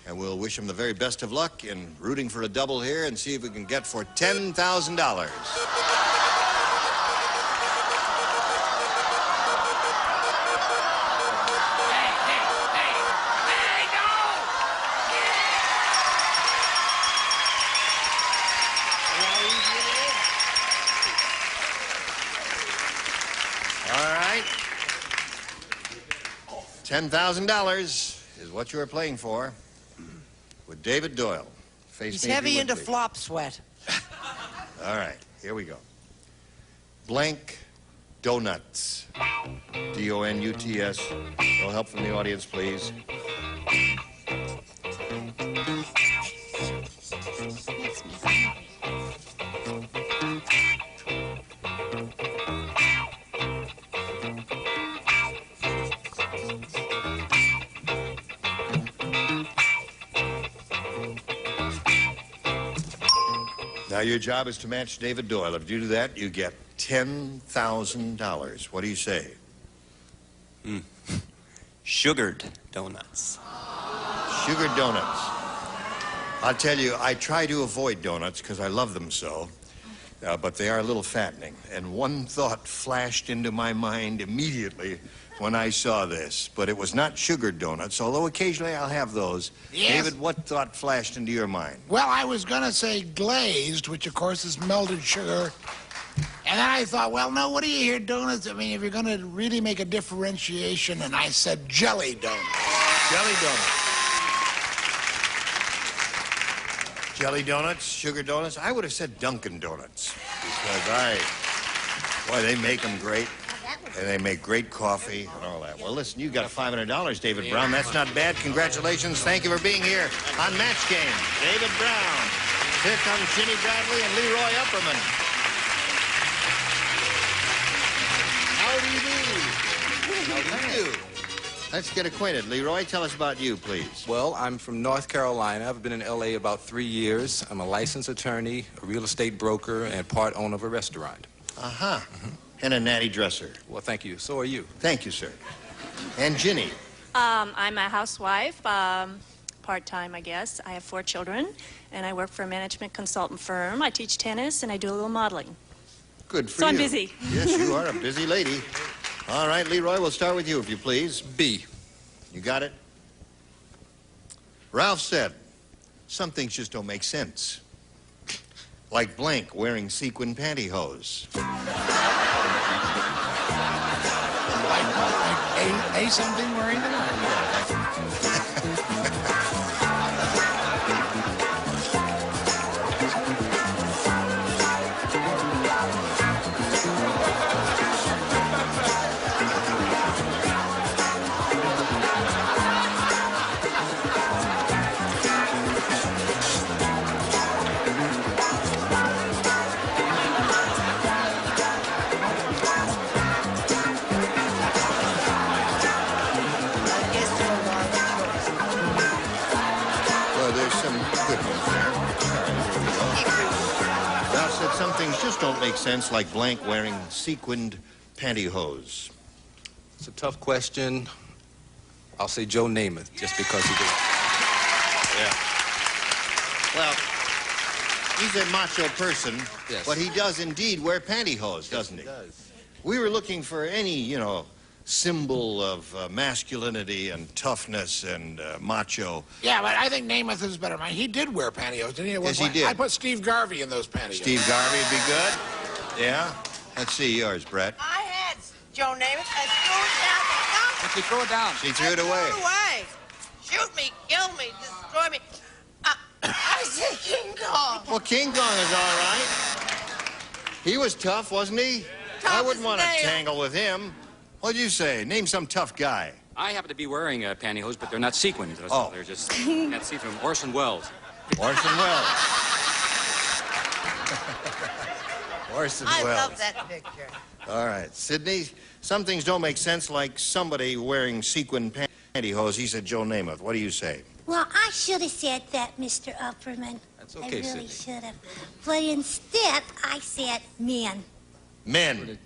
and we'll wish him the very best of luck in rooting for a double here and see if we can get for $10,000. $10,000 is what you are playing for with David Doyle. He's heavy into flop sweat. All right, here we go. Blank donuts. D-O-N-U-T-S. No help from the audience, please. Now, your job is to match David Doyle. If you do that, you get $10,000. What do you say? Sugared donuts. Sugared donuts. I'll tell you, I try to avoid donuts because I love them so, but they are a little fattening. And one thought flashed into my mind immediately when I saw this, but it was not sugared donuts, although occasionally I'll have those. Yes. David, what thought flashed into your mind? Well, I was going to say glazed, which, of course, is melted sugar. And then I thought, well, no, what do you hear, donuts? I mean, if you're going to really make a differentiation, and I said jelly donuts. Jelly donuts. Jelly donuts, sugar donuts. I would have said Dunkin' Donuts because boy, they make them great. And they make great coffee and all that. Well, listen, you got $500, David Brown. That's not bad. Congratulations. Thank you for being here on Match Game. David Brown. Here comes Ginny Bradley and Leroy Upperman. How do you do? How do you do? Let's get acquainted. Leroy, tell us about you, please. Well, I'm from North Carolina. I've been in L.A. about 3 years. I'm a licensed attorney, a real estate broker, and part owner of a restaurant. Uh-huh. And a natty dresser. Well, thank you. So are you. Thank you, sir. And Ginny. I'm a housewife, part-time, I guess. I have 4 children, and I work for a management consultant firm. I teach tennis, and I do a little modeling. Good for you. So I'm busy. Yes, you are a busy lady. All right, Leroy, we'll start with you, if you please. B. You got it? Ralph said, some things just don't make sense. Like Blank wearing sequin pantyhose. Like something wearing them? Some things just don't make sense, like Blank wearing sequined pantyhose. It's a tough question. I'll say Joe Namath, just because he did. Yeah. Well, He's a macho person, Yes. but he does indeed wear pantyhose, doesn't he? He does. We were looking for any, symbol of masculinity and toughness and macho. Yeah, but I think Namath is better. Man, he did wear pantyhose, didn't he? At one Yes, he point? did. I put Steve Garvey in those pantyhose. Steve Garvey would be good. Yeah? Let's see yours, Brett. I had Joe Namath. I threw it down the dump. If you throw it down. She threw it away. Threw it away. Shoot me, kill me, destroy me. I said King Kong. Well, King Kong is all right. He was tough, wasn't he? I wouldn't want to tangle with him. What'd you say? Name some tough guy. I happen to be wearing pantyhose, but they're not sequined. So Oh. they're just, can't see from Orson Welles. Orson Welles. Orson I Welles. love that picture. All right, Sidney, some things don't make sense, like somebody wearing sequin pantyhose. He said Joe Namath. What do you say? Well, I should have said that, Mr. Upperman. That's okay, I really Sidney. should have. But instead, I said men. Men.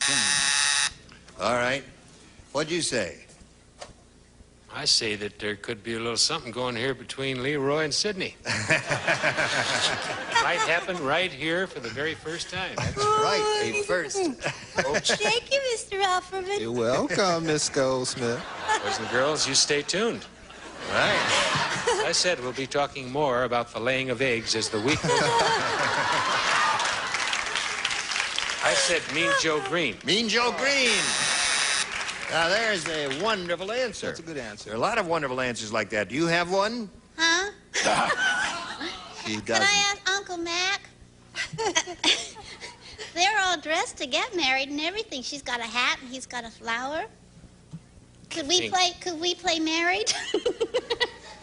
All right. What'd you say? I say that there could be a little something going here between Leroy and Sidney. Might happen right here for the very first time. That's right, a first. Thank you, Mr. Upperman. You're welcome, Miss Goldsmith. Boys and girls, you stay tuned. Right. As I said, we'll be talking more about the laying of eggs as the week goes on. I said Mean Joe Green. Mean Joe Green. Now, there's a wonderful answer. That's a good answer. There are a lot of wonderful answers like that. Do you have one? Huh? She Can doesn't. I ask Uncle Mac? They're all dressed to get married and everything. She's got a hat and he's got a flower. Could we play married?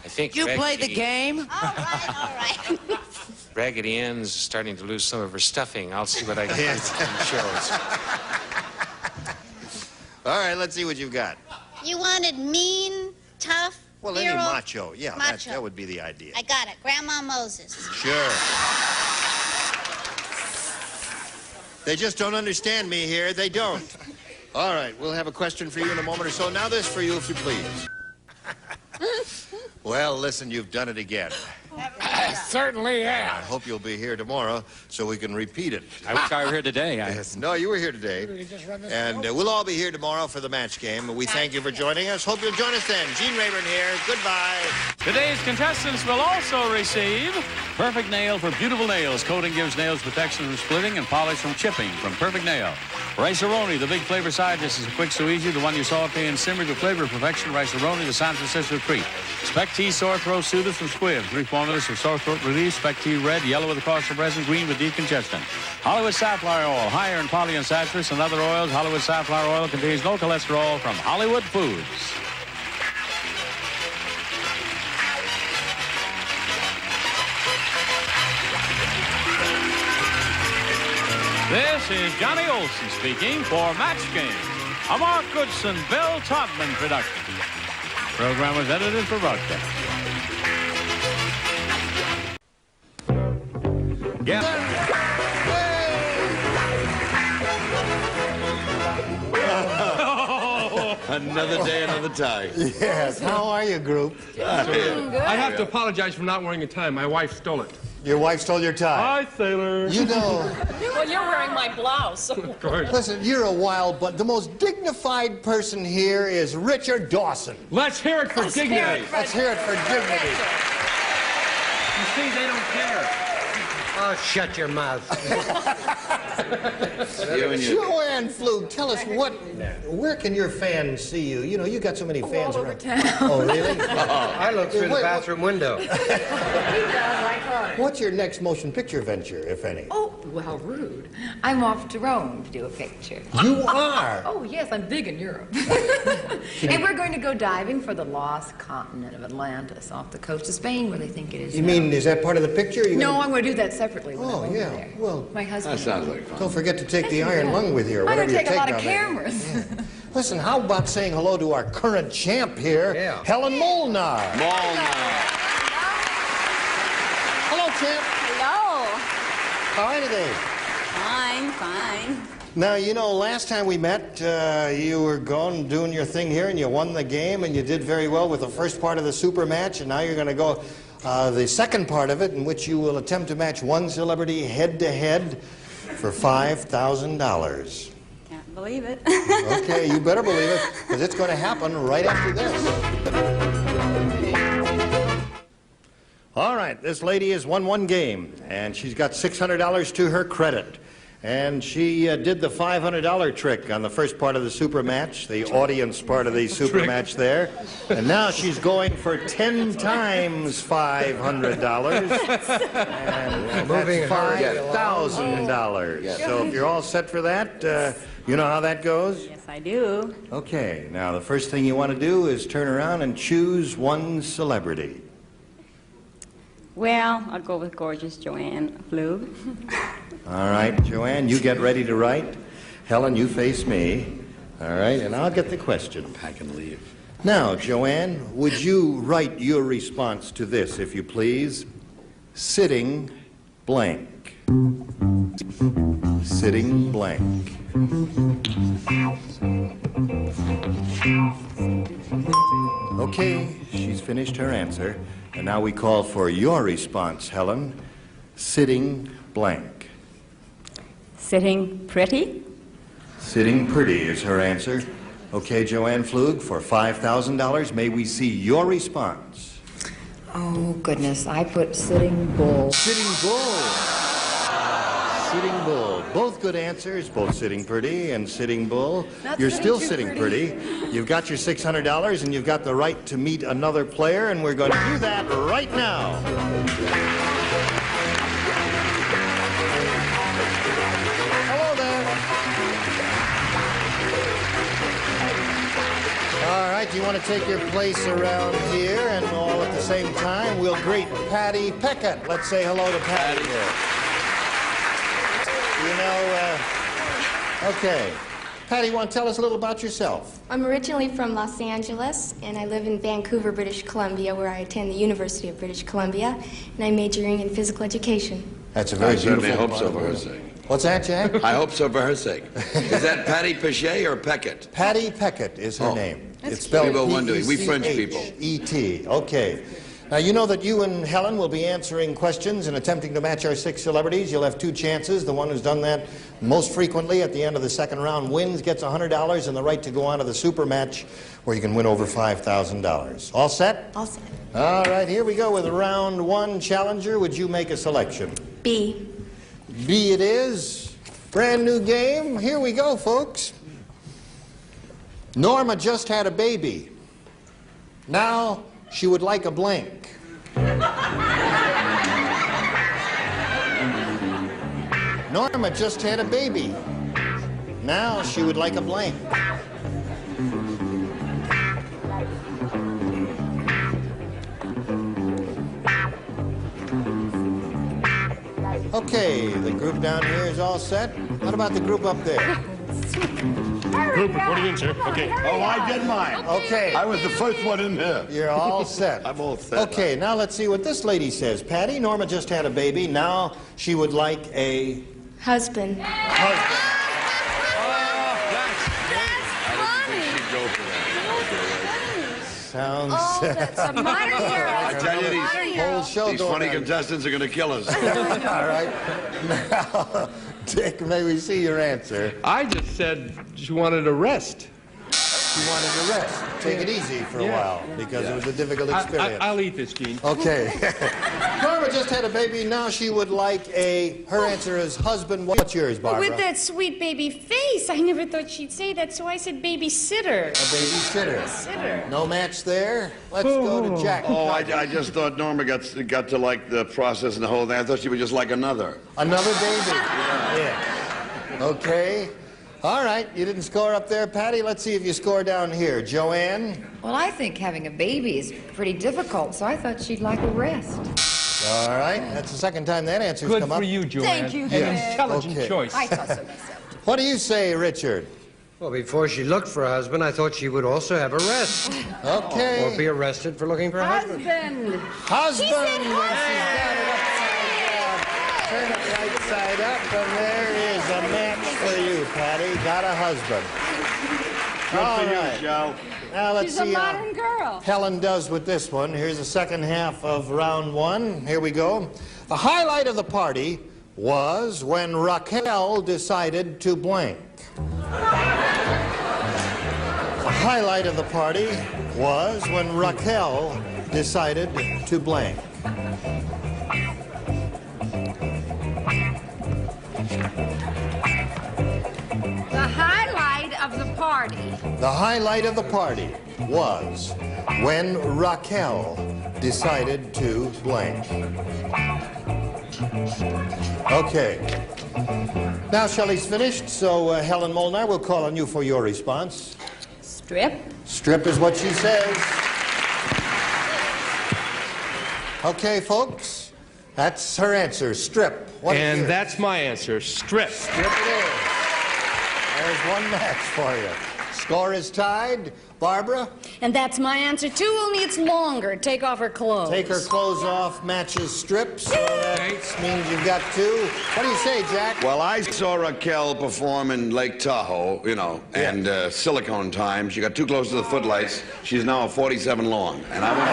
I think You play the game? All right. Raggedy Ann's starting to lose some of her stuffing. I'll see what I can do in the shows. All right, let's see what you've got. You wanted mean, tough, Well, any hero? macho. Yeah, Macho. that would be the idea. I got it. Grandma Moses. Sure. They just don't understand me here. They don't. All right, we'll have a question for you in a moment or so. Now this for you, if you please. Well, listen, you've done it again. Certainly, I yeah. hope you'll be here tomorrow so we can repeat it. I wish I were here today. Yes. No, you were here today. And we'll all be here tomorrow for the match game. We thank you for joining us. Hope you'll join us then. Gene Rayburn here. Goodbye. Today's contestants will also receive Perfect Nail for beautiful nails. Coating gives nails protection from splitting and polish from chipping from Perfect Nail. Rice-A-Roni, the big flavor side. This is a quick, so easy. The one you saute and simmer with flavor perfection. Rice-A-Roni, the San Francisco treat. Spec Tea sore throat soother from Squibb. 3 formulas for sore throat relief. Spec Tea red, yellow with a caustic resin, green with decongestant. Hollywood Safflower Oil, higher in polyunsaturates and other oils. Hollywood Safflower Oil contains no cholesterol from Hollywood Foods. This is Johnny Olson speaking for Match Game, a Mark Goodson, Bill Todman production. Program was edited for broadcast. Another day, another time. Yes. How are you, group? I have to apologize for not wearing a tie. My wife stole it. Your wife stole your tie. Hi, sailor. You know. Well, you're wearing my blouse. Of course. Listen, you're a wild, but the most dignified person here is Richard Dawson. Let's hear it for dignity. Let's hear it for dignity. You see, they don't care. Oh, shut your mouth. Joanne Flug, tell us where can your fans see you? You know, you got so many fans all over around. town. Oh, really? I look through the bathroom window. What's your next motion picture venture, if any? Oh, well, rude. I'm off to Rome to do a picture. You are? Oh, yes, I'm big in Europe. And we're going to go diving for the lost continent of Atlantis off the coast of Spain, where they think it is. You mean, is that part of the picture? No, I'm going to do that separately when I'm over yeah. there. Well, my husband. that sounds like fun. Don't forget to take the iron lung with you, or I'm whatever going you to take a lot of down there. cameras. Yeah. Listen, how about saying hello to our current champ here, Helen Molnar? Hello, champ. Hello. How are you today? Fine. Now, you know, last time we met, you were going doing your thing here, and you won the game, and you did very well with the first part of the super match, and now you're going to go The second part of it, in which you will attempt to match one celebrity head-to-head for $5,000. Can't believe it. Okay, you better believe it, because it's going to happen right after this. All right, this lady has won one game, and she's got $600 to her credit. And she did the $500 trick on the first part of the super match, the audience part of the super match there. And now she's going for 10 times $500. And Moving that's her $5,000. Yes. So if you're all set for that, you know how that goes? Yes, I do. Okay, now the first thing you want to do is turn around and choose one celebrity. Well, I'll go with gorgeous Joanne Flug. All right, Joanne, you get ready to write. Helen, you face me. All right, and I'll get the question. Pack and leave. Now, Joanne, would you write your response to this, if you please? Sitting blank. Sitting blank. Okay, she's finished her answer. And now we call for your response, Helen. Sitting blank. Sitting pretty. Sitting pretty is her answer. Okay, Joanne Flug, for $5,000, may we see your response? Oh, goodness. I put sitting bull. Sitting bull. Sitting bull. Both good answers, both sitting pretty and sitting bull. Not You're sitting still too sitting pretty. pretty. You've got your $600 and you've got the right to meet another player, and we're going to do that right now. Hello there. All right, you want to take your place around here, and all at the same time, we'll greet Patty Peckett. Let's say hello to Patty here. Okay. Patty, you want to tell us a little about yourself? I'm originally from Los Angeles, and I live in Vancouver, British Columbia, where I attend the University of British Columbia, and I'm majoring in physical education. That's a very I certainly beautiful hope so for her sake. What's that, Jack? I hope so for her sake. Is that Patty Pichet or Peckett? Patty Peckett is her name. That's It's spelled cute. We both wonder. We French people. P-E-C-H-E-T. Okay. Now, you know that you and Helen will be answering questions and attempting to match our 6 celebrities. You'll have 2 chances. The one who's done that most frequently at the end of the second round wins, gets $100 and the right to go on to the super match, where you can win over $5,000. All set? All set. All right, here we go with round 1. Challenger, would you make a selection? B. B it is. Brand new game. Here we go, folks. Norma just had a baby. Now she would like a blank. Norma just had a baby. Now she would like a blank. Okay, the group down here is all set. What about the group up there? Group reporting in, sir. Okay. Oh, I did mine. Okay. I was the first one in there. You're all set. I'm all set. Okay, now let's see what this lady says. Patty, Norma just had a baby. Now she would like a Husband. husband. Sounds That's a modern hero. I tell you, whole show these going funny on. contestants are going to kill us. All right. Now, Dick, may we see your answer? I just said she wanted a rest. She wanted to rest. Take it easy for a while, because it was a difficult experience. I'll eat this, Gene. Okay. Norma just had a baby. Now she would like her answer is husband. What's yours, Barbara? With that sweet baby face, I never thought she'd say that, so I said babysitter. A babysitter. Sitter. No match there. Let's go to Jack. Oh, I just thought Norma got to like the process and the whole thing. I thought she would just like another. Another baby. Yeah. Okay. All right. You didn't score up there, Patty. Let's see if you score down here. Joanne? Well, I think having a baby is pretty difficult, so I thought she'd like a rest. All right. That's the second time that answer's Good come up. for you, Joanne. Thank you, An Dad. intelligent Okay. choice. I thought so myself. What do you say, Richard? Well, before she looked for a husband, I thought she would also have a rest. Okay. Or be arrested for looking for a husband. Husband! And she's got it upside down. Turn it right side up, and there is a match for you, Patty. Got a husband. Good All for you, right. Joe. Now let's She's a see modern girl. how Helen does with this one. Here's the second half of round one. Here we go. The highlight of the party was when Raquel decided to blank. The highlight of the party was when Raquel decided to blank. The highlight of the party. The highlight of the party was when Raquel decided to blank. Okay. Now Shelley's finished, so Helen Molnar will call on you for your response. Strip. Strip is what she says. Okay, folks, that's her answer, strip. What is yours? that's my answer, strip. Strip it is. There's one match for you. Score is tied. Barbara? And that's my answer, too, only it's longer. Take off her clothes. Take her clothes off, matches strip, so that means you've got two. What do you say, Jack? Well, I saw Raquel perform in Lake Tahoe, you know, and Silicone Time. She got too close to the footlights. She's now a 47 long. And I went...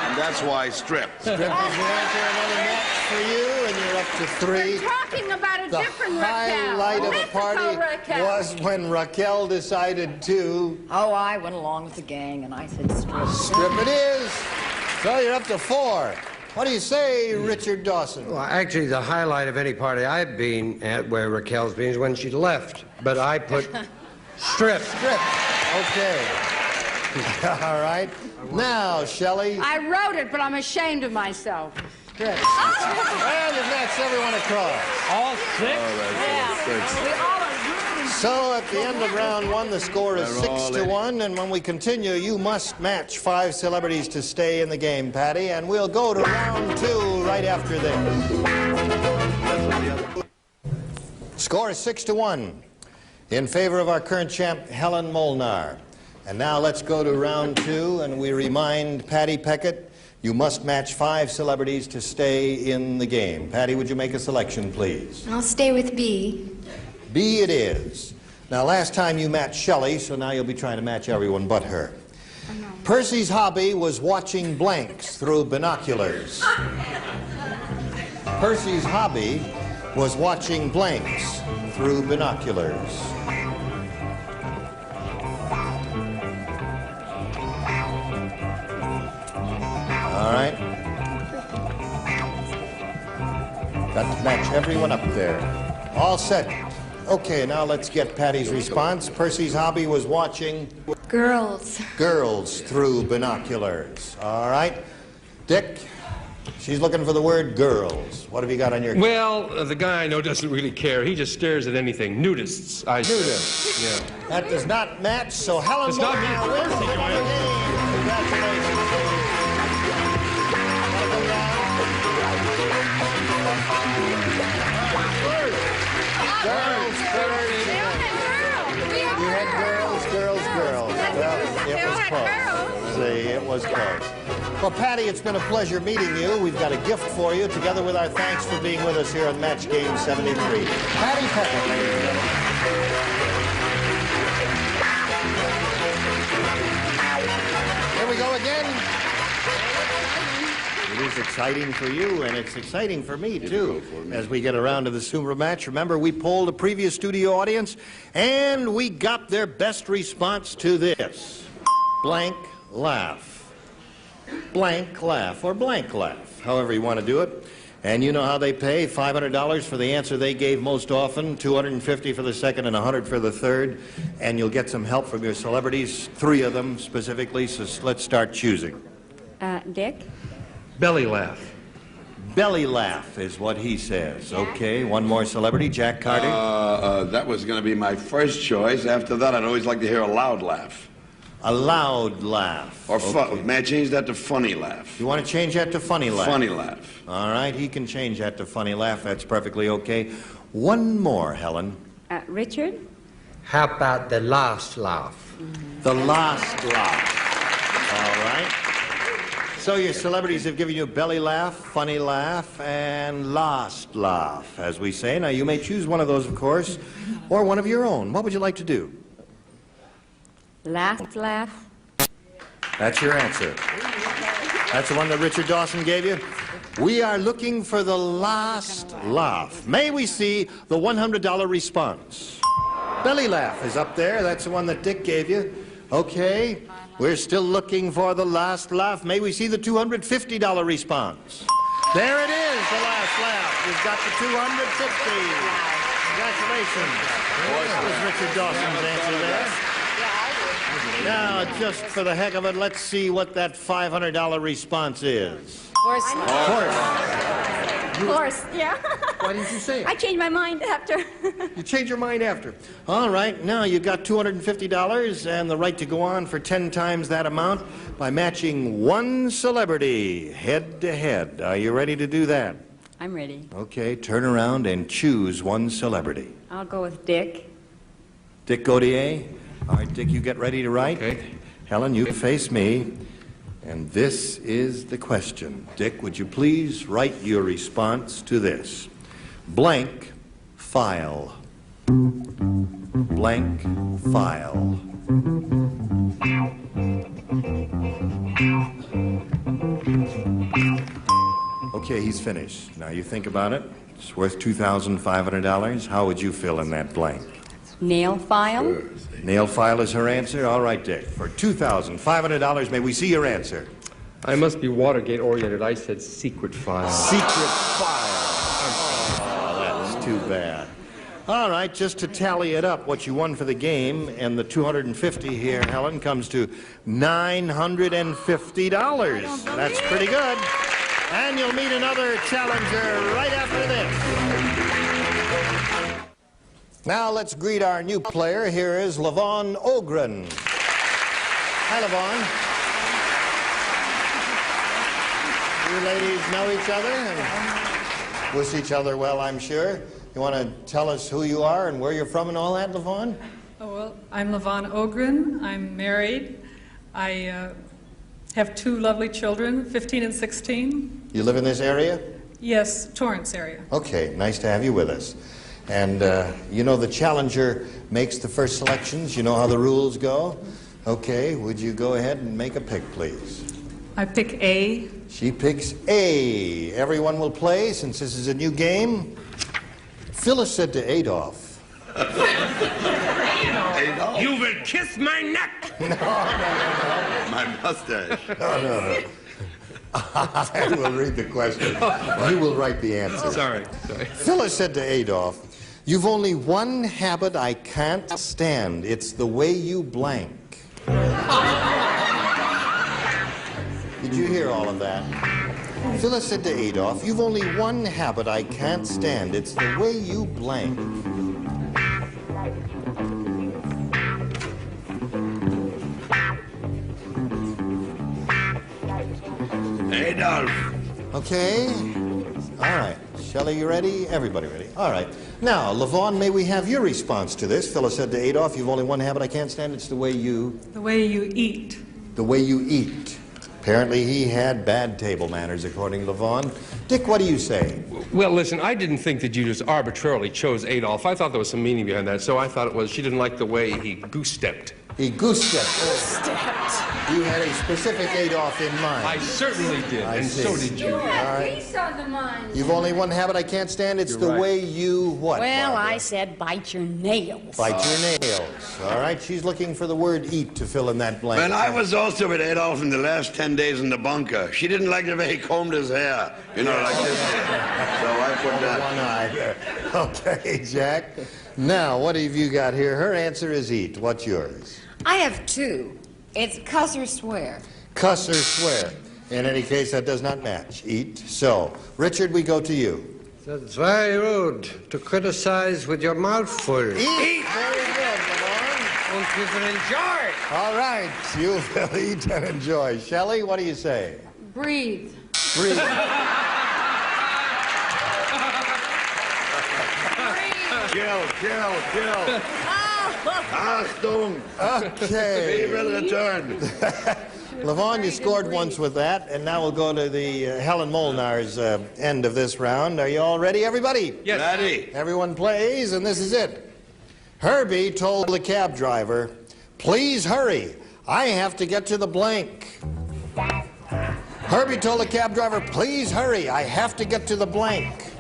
and that's why strip. Strip is your answer. Another match for you, and you're up to three. We're talking about a different Raquel. The highlight of the party was when Raquel decided to... Oh, I went along with the gang, and I said strip. Strip it is. So you're up to four. What do you say, Richard Dawson? Well, actually, the highlight of any party I've been at where Raquel's been is when she left. But I put strip. Strip. Okay. All right. Now, Shelley. I wrote it, but I'm ashamed of myself. Strip. Well, you've matched everyone across. All six? So at the end of round one, the score is 6-1, and when we continue, you must match 5 celebrities to stay in the game, Patty, and we'll go to round 2 right after this. Score is 6-1 in favor of our current champ, Helen Molnar. And now let's go to round 2, and we remind Patty Peckett, you must match 5 celebrities to stay in the game. Patty, would you make a selection, please? I'll stay with B. B it is. Now, last time you matched Shelley, so now you'll be trying to match everyone but her. Oh, no. Percy's hobby was watching blanks through binoculars. Percy's hobby was watching blanks through binoculars. All right. Got to match everyone up there. All set. Okay, now let's get Patty's response. Percy's hobby was watching... Girls. Girls through binoculars. All right. Dick, she's looking for the word girls. What have you got on your... Well, the guy I know doesn't really care. He just stares at anything. Nudists, I say. Nudists. Yeah. That does not match, so Helen It's not me, Molnar it's wins the Percy, game. Congratulations. Girls first. You had girls. Well, it was close. See, it was close. Well, Patty, it's been a pleasure meeting you. We've got a gift for you, together with our thanks for being with us here on Match Game 73. Patty Peckett, ladies and gentlemen. Here we go again. It is exciting for you, and it's exciting for me, too, as we get around to the Super Match. Remember, we polled a previous studio audience, and we got their best response to this. Blank laugh. Blank laugh, or blank laugh, however you want to do it. And you know how they pay, $500 for the answer they gave most often, $250 for the second, and $100 for the third. And you'll get some help from your celebrities, 3 of them specifically, so let's start choosing. Dick? Belly laugh. Belly laugh is what he says. Okay, one more celebrity, Jack Carter. That was going to be my first choice. After that, I'd always like to hear a loud laugh. A loud laugh. Or may I change that to funny laugh? You want to change that to funny laugh? Funny laugh. All right, he can change that to funny laugh. That's perfectly okay. One more, Helen. Richard? How about the last laugh? The last laugh. All right. So your celebrities have given you belly laugh, funny laugh, and last laugh, as we say. Now, you may choose one of those, of course, or one of your own. What would you like to do? Last laugh. That's your answer. That's the one that Richard Dawson gave you? We are looking for the last laugh. May we see the $100 response? Belly laugh is up there. That's the one that Dick gave you. Okay. We're still looking for the last laugh. May we see the $250 response? There it is, the last laugh. You've got the $250. Congratulations. That was Richard Dawson's answer there. Now, just for the heck of it, let's see what that $500 response is. Horse. Horse, yeah. Why didn't you say it? I changed my mind after. You change your mind after. All right, now you got $250 and the right to go on for 10 times that amount by matching one celebrity head to head. Are you ready to do that? I'm ready. Okay, turn around and choose one celebrity. I'll go with Dick. Dick Gautier? All right, Dick, you get ready to write. Okay. Helen, you face me. And this is the question. Dick, would you please write your response to this? Blank file. Blank file. Okay, he's finished. Now you think about it. It's worth $2,500. How would you fill in that blank? Nail file. Nail file is her answer. All right, Dick. For $2,500, may we see your answer? I must be Watergate oriented. I said secret file. Secret file. Oh, that's too bad. All right, just to tally it up, what you won for the game and the $250 here, Helen, comes to $950. That's pretty good. And you'll meet another challenger right after this. Now let's greet our new player. Here is Levon Ogren. Hi, Levon. You ladies know each other and wish each other well, I'm sure. You want to tell us who you are and where you're from and all that, Levon? Oh, well, I'm Levon Ogren. I'm married. I have two lovely children, 15 and 16. You live in this area? Yes, Torrance area. Okay, nice to have you with us. And you know the challenger makes the first selections. You know how the rules go? Okay, would you go ahead and make a pick, please? I pick A. She picks A. Everyone will play since this is a new game. Phyllis said to Adolf. Adolf? You will kiss my neck! No. My mustache. No. I will read the question. You will write the answer. Sorry. Phyllis said to Adolf, "You've only one habit I can't stand. It's the way you blank." Did you hear all of that? Phyllis said to Adolf, "You've only one habit I can't stand. It's the way you blank." Adolf. Okay. All right. Shelley, you ready? Everybody ready? All right. Now, Levon, may we have your response to this? Phyllis said to Adolf, "You've only one habit I can't stand. It's the way you..." The way you eat. The way you eat. Apparently he had bad table manners, according to Levon. Dick, what do you say? Well, listen, I didn't think that you just arbitrarily chose Adolf. I thought there was some meaning behind that, so I thought it was she didn't like the way he goose-stepped. He goose-stepped. You had a specific Adolf in mind. I certainly did, and see. so did you. All right. Peace on the mind. You've only one habit I can't stand. It's You're the right. way you what? Well, Barbara? I said bite your nails. Bite your nails. All right. She's looking for the word eat to fill in that blank. Well, I was also with Adolf in the last 10 days in the bunker. She didn't like the way he combed his hair, you know, like this. So I put that. One eye there. Okay, Jack. Now, what have you got here? Her answer is eat. What's yours? I have two. It's cuss or swear. Cuss or swear. In any case, that does not match. Eat. So, Richard, we go to you. That's very rude to criticize with your mouth full. Eat. Very good, Lamar. And you will enjoy. All right. You will eat and enjoy. Shelley, what do you say? Breathe. Breathe. Kill. Achtung. Okay. Be will return. Levon, you scored once with that, and now we'll go to the Helen Molnar's end of this round. Are you all ready, everybody? Yes. Ready. Everyone plays, and this is it. Herbie told the cab driver, Please hurry. I have to get to the blank. Herbie told the cab driver, please hurry. I have to get to the blank.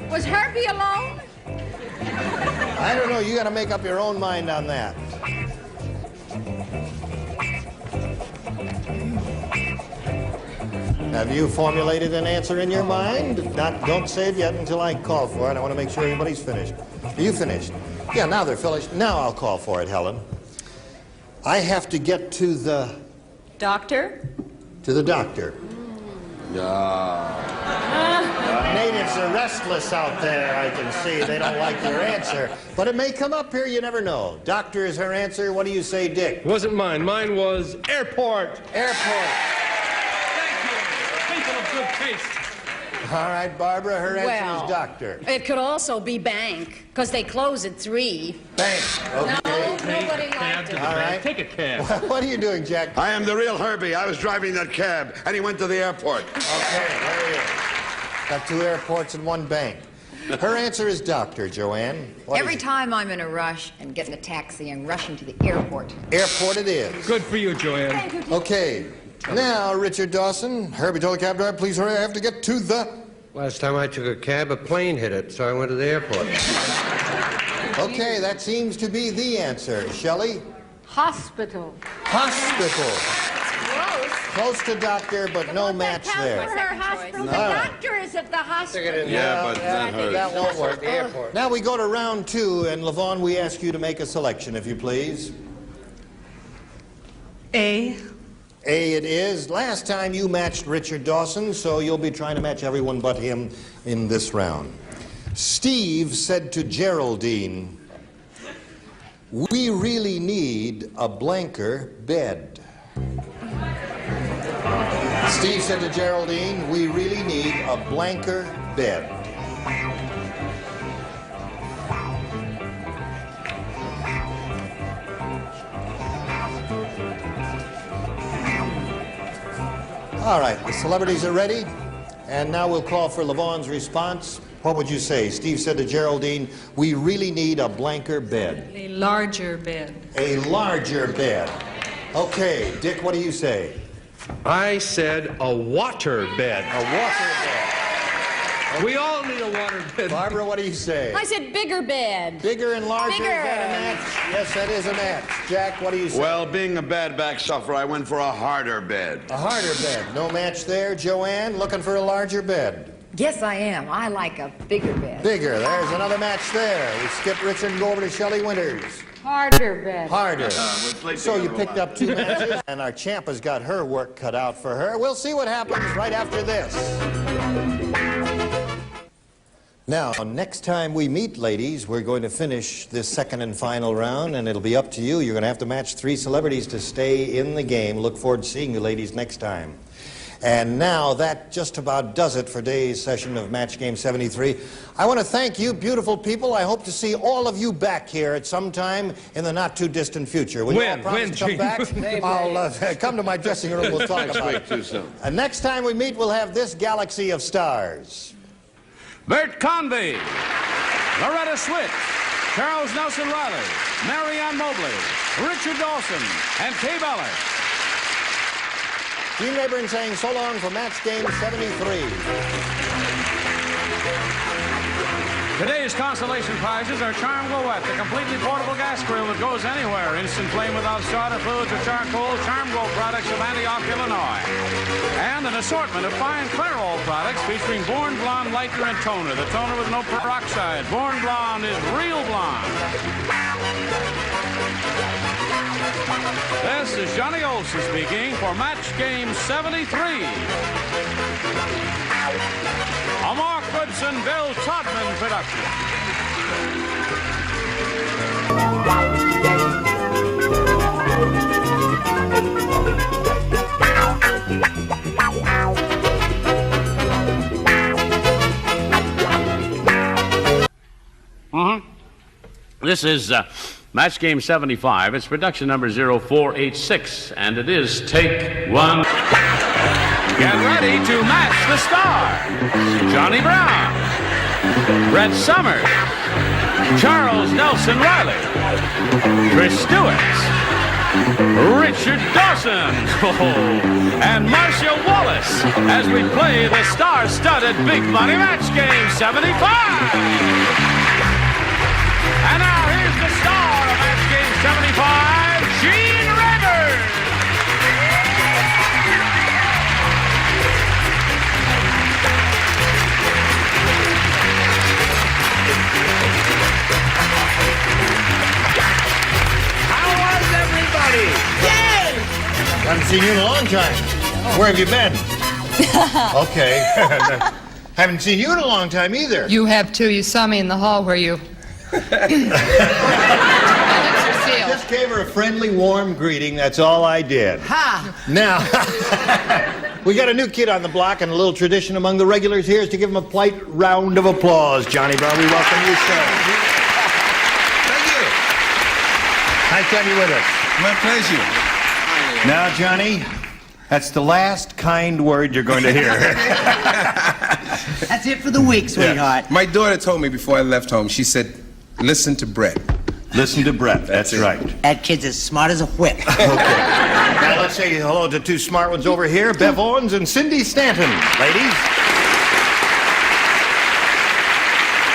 Was Herbie alone? I don't know. You got to make up your own mind on that. Have you formulated an answer in your mind? If not, don't say it yet until I call for it. I want to make sure everybody's finished. Are you finished? Yeah, now they're finished. Now I'll call for it, Helen. I have to get to the... Doctor? To the doctor. Natives are restless out there, I can see. They don't like your answer. But it may come up here, you never know. Doctor is her answer. What do you say, Dick? It wasn't mine. Mine was airport. Airport. People of good taste. All right, Barbara, her answer is doctor. It could also be bank, because they close at 3. Bank. Okay. No, nobody liked it. All right. Take a cab. What are you doing, Jack? I am the real Herbie. I was driving that cab, and he went to the airport. Okay, there he is. Got 2 airports and 1 bank. Her answer is doctor, Joanne. Every time I'm in a rush and get in a taxi and rushing to the airport. Airport it is. Good for you, Joanne. Okay. Now, Richard Dawson, Herbie told the cab driver, please hurry, I have to get to the... Last time I took a cab, a plane hit it, so I went to the airport. Okay, that seems to be the answer. Shelley? Hospital. Hospital. Close to doctor, but no match there. Her hospital. The All right. doctor is at the hospital. Yeah, but not hers. That won't work. The airport. Now we go to round 2, and Levon, we ask you to make a selection, if you please. A. A it is. Last time you matched Richard Dawson, so you'll be trying to match everyone but him in this round. Steve said to Geraldine, we really need a blanker bed. Steve said to Geraldine, we really need a blanker bed. All right, the celebrities are ready, and now we'll call for Levon's response. What would you say? Steve said to Geraldine, we really need a blanker bed. A larger bed. A larger bed. Okay, Dick, what do you say? I said a water bed. A water bed. We all need a water bed. Barbara, what do you say? I said bigger bed. Bigger and larger, Bigger. is that a match? Yes, that is a match. Jack, what do you say? Well, being a bad back sufferer, I went for a harder bed. A harder bed. No match there. Joanne, looking for a larger bed. Yes, I am. I like a bigger bed. Bigger. There's another match there. We skip Richard and go over to Shelley Winters. Harder bed. Harder. We'll So you picked up 2 matches, and our champ has got her work cut out for her. We'll see what happens right after this. Now, next time we meet, ladies, we're going to finish this second and final round, and it'll be up to you. You're going to have to match 3 celebrities to stay in the game. Look forward to seeing you ladies next time. And now that just about does it for today's session of Match Game 73. I want to thank you, beautiful people. I hope to see all of you back here at some time in the not-too-distant future. Will you all promise to come back? I'll come to my dressing room. We'll talk about it. Too soon. And next time we meet, we'll have this galaxy of stars. Bert Convy, Loretta Switch, Charles Nelson Riley, Marianne Mobley, Richard Dawson, and Kay Ballard. Gene Rayburn saying so long for Match Game 73. Today's consolation prizes are Charm Go Wet, the completely portable gas grill that goes anywhere. Instant flame without starter fluids or charcoal. Charm Go products of Antioch, Illinois. And an assortment of fine Clairol products featuring Born Blonde Lightener and Toner. The toner with no peroxide. Born Blonde is real blonde. This is Johnny Olson speaking for Match Game 73. A Mark Goodson, Bill Todman production. This is Match Game 75. It's production number 0486, and it is take 1. Get ready to match the stars. Johnny Brown, Brett Summers, Charles Nelson Riley, Trish Stewart, Richard Dawson, and Marcia Wallace as we play the star-studded Big Money Match Game 75. And now here's the star of Match Game 75, Gene Rivers. Everybody! Yay! Haven't seen you in a long time. Where have you been? Okay. Haven't seen you in a long time either. You have too. You saw me in the hall where you... Just gave her a friendly, warm greeting. That's all I did. Ha! Now, we got a new kid on the block, and a little tradition among the regulars here is to give him a polite round of applause. Johnny Brown, we welcome you, sir. Nice to have you with us. My pleasure. Now, Johnny, that's the last kind word you're going to hear. That's it for the week, sweetheart. My daughter told me before I left home, she said, listen to Brett. Listen to Brett, that's right. That kid's as smart as a whip. Okay. Now, let's say hello to two smart ones over here, Bev Owens and Cindy Stanton. Ladies.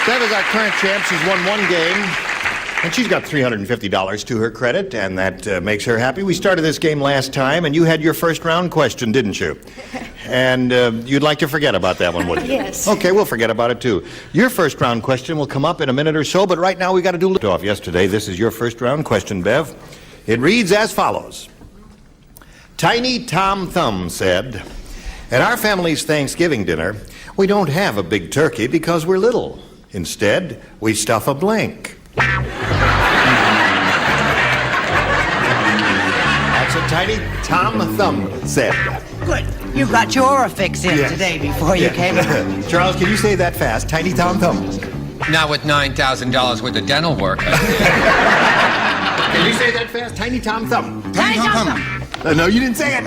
Bev is our current champ. She's won one game. And she's got $350 to her credit, and that makes her happy. We started this game last time, and you had your first round question, didn't you? And you'd like to forget about that one, wouldn't you? Yes. Okay, we'll forget about it, too. Your first round question will come up in a minute or so, but right now we got to do lift off yesterday. This is your first round question, Bev. It reads as follows. Tiny Tom Thumb said, at our family's Thanksgiving dinner, we don't have a big turkey because we're little. Instead, we stuff a blank. That's what Tiny Tom Thumb said. Good. You got your aurifix in today before you came in. Charles, can you say that fast? Tiny Tom Thumb. Not with $9,000 worth of dental work. Can you say that fast? Tiny Tom Thumb. Tiny Tom Thumb. No, you didn't say it.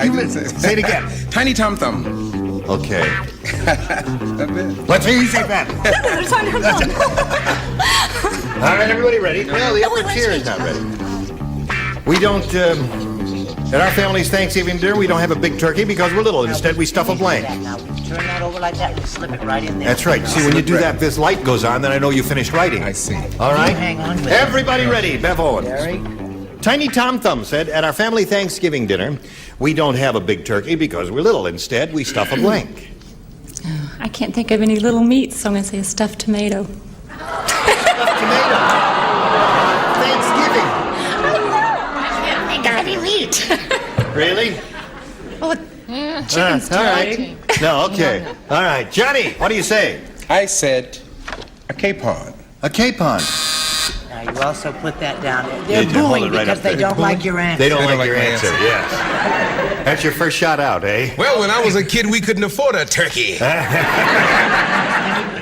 Say it again. Tiny Tom Thumb. Okay. Let's hear you say that. All right, everybody ready? Well, the upper tier is not ready. We don't, at our family's Thanksgiving dinner, we don't have a big turkey because we're little. Instead, we stuff a blank. Now, turn that over like that and slip it right in there. That's right. See, when you do that, this light goes on, then I know you finished writing. I see. All right? Hang on with it. Everybody ready? Bev Owens. Tiny Tom Thumb said, at our family Thanksgiving dinner, we don't have a big turkey because we're little. Instead, we stuff a blank. I can't think of any little meats, so I'm going to say a stuffed tomato. Thanksgiving. I can't think of any meat. Really? Well, chicken's all right. No, okay. All right. Johnny, what do you say? I said a capon. A capon. Now, you also put that down there. They're booing because they don't like your answer. They don't like your answer, yes. That's your first shot out, eh? Well, when I was a kid, we couldn't afford a turkey.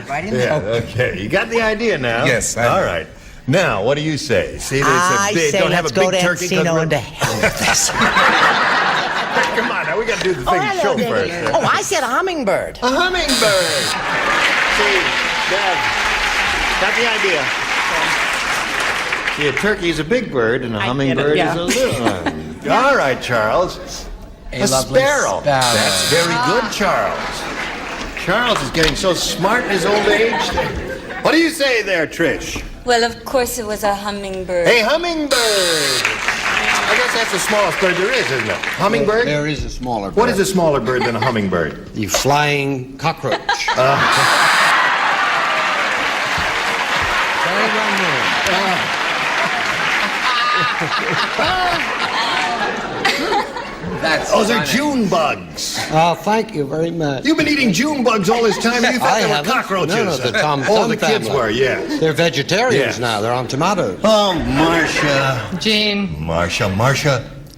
Right in there. Yeah, okay. You got the idea now. Yes. All right. Now, what do you say? See, I say don't have let's a big go to turkey. Encino and to hell with this. Come on, now we got to do the thing show first. Oh, I said a hummingbird. A hummingbird. See, Dad, got the idea. See, a turkey is a big bird, and a hummingbird is a little one. All right, Charles. A sparrow. That's very good, Charles. Charles is getting so smart in his old age. What do you say there, Trish? Well, of course it was a hummingbird. A hummingbird. I guess that's the smallest bird there is, isn't it? Hummingbird? There is a smaller bird. What is a smaller bird than a hummingbird? The flying cockroach. Very well known. Those are June bugs. Oh, thank you very much. You've been eating June bugs all this time, and you thought they were cockroaches. No, the Tom All Thumb the kids family. were, yes. They're vegetarians Yes. now. They're on tomatoes. Oh, Marcia. Gene, Marcia.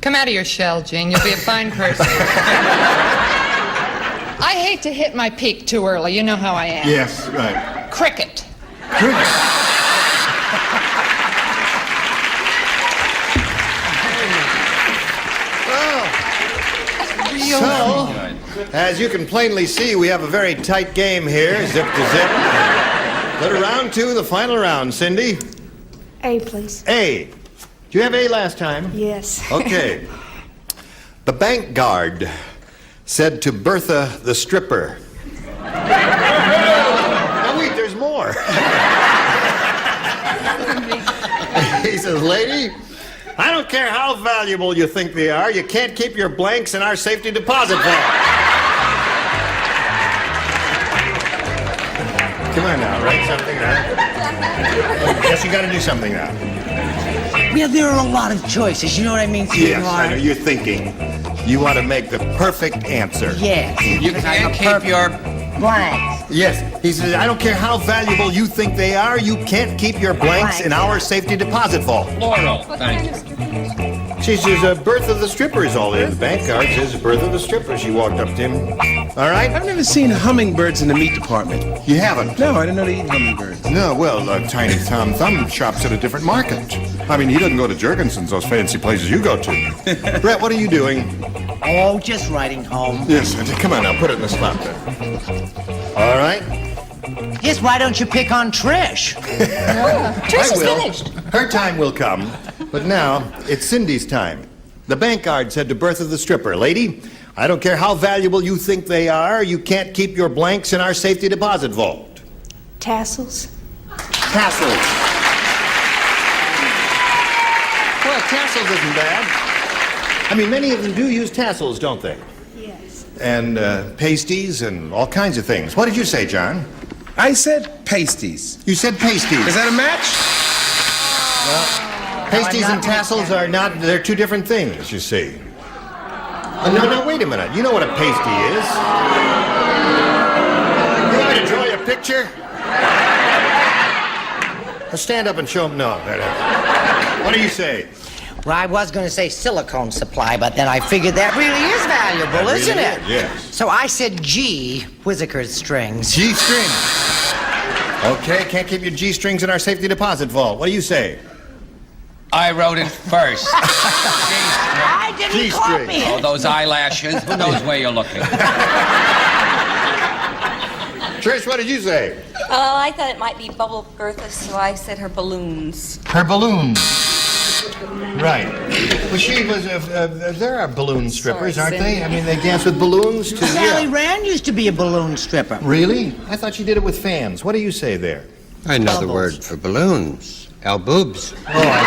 come out of your shell, Gene. You'll be a fine person. I hate to hit my peak too early. You know how I am. Yes, right. Cricket. So, as you can plainly see, we have a very tight game here, zip to zip. Go to round two, the final round. Cindy? A, please. A. Did you have A last time? Yes. Okay. The bank guard said to Bertha the stripper. Now wait, there's more. He says, lady, I don't care how valuable you think they are, you can't keep your blanks in our safety deposit vault. Come on now, write something now. Yes, you gotta do something now. Well, there are a lot of choices, you know what I mean? Yes, I know, you're thinking. You want to make the perfect answer. Yes. You can't keep your blanks. Yes. He says, I don't care how valuable you think they are, you can't keep your blanks in our safety deposit vault. Plural. Thank you. She says, Bertha the stripper is all there. The bank guard says, Bertha the stripper. She walked up to him. All right? I've never seen hummingbirds in the meat department. You haven't? No, I didn't know they eat hummingbirds. No, well, Tiny Tom Thumb shops at a different market. I mean, he doesn't go to Jurgensen's, those fancy places you go to. Brett, what are you doing? Oh, just writing home. Yes, come on now, put it in the slot there. All right? Yes, why don't you pick on Trish? Trish is finished. Her time will come, but now it's Cindy's time. The bank guard said to Bertha the stripper, lady, I don't care how valuable you think they are, you can't keep your blanks in our safety deposit vault. Tassels. Tassels. Well, tassels isn't bad. I mean, many of them do use tassels, don't they? Yes. And pasties and all kinds of things. What did you say, John? I said pasties. You said pasties. Is that a match? Well, pasties and tassels are not, they're two different things, you see. No, wait a minute. You know what a pasty is. You want me to draw you a picture? Stand up and show them. No. What do you say? Well, I was going to say silicone supply, but then I figured that really is valuable, That isn't really it? is, yes. So I said G, Whizziker strings. G strings. Okay, can't keep your G strings in our safety deposit vault. What do you say? I wrote it first. I didn't G-string. copy it. Oh, those eyelashes. Who knows where you're looking? Trish, what did you say? I thought it might be Bubble Bertha, so I said her balloons. Her balloons. Right. Well, she was, there are balloon strippers, Sorry, aren't they? Cindy. I mean, they dance with balloons, too. Sally Rand used to be a balloon stripper. Really? I thought she did it with fans. What do you say there? Another word for balloons. Boobs. Oh, I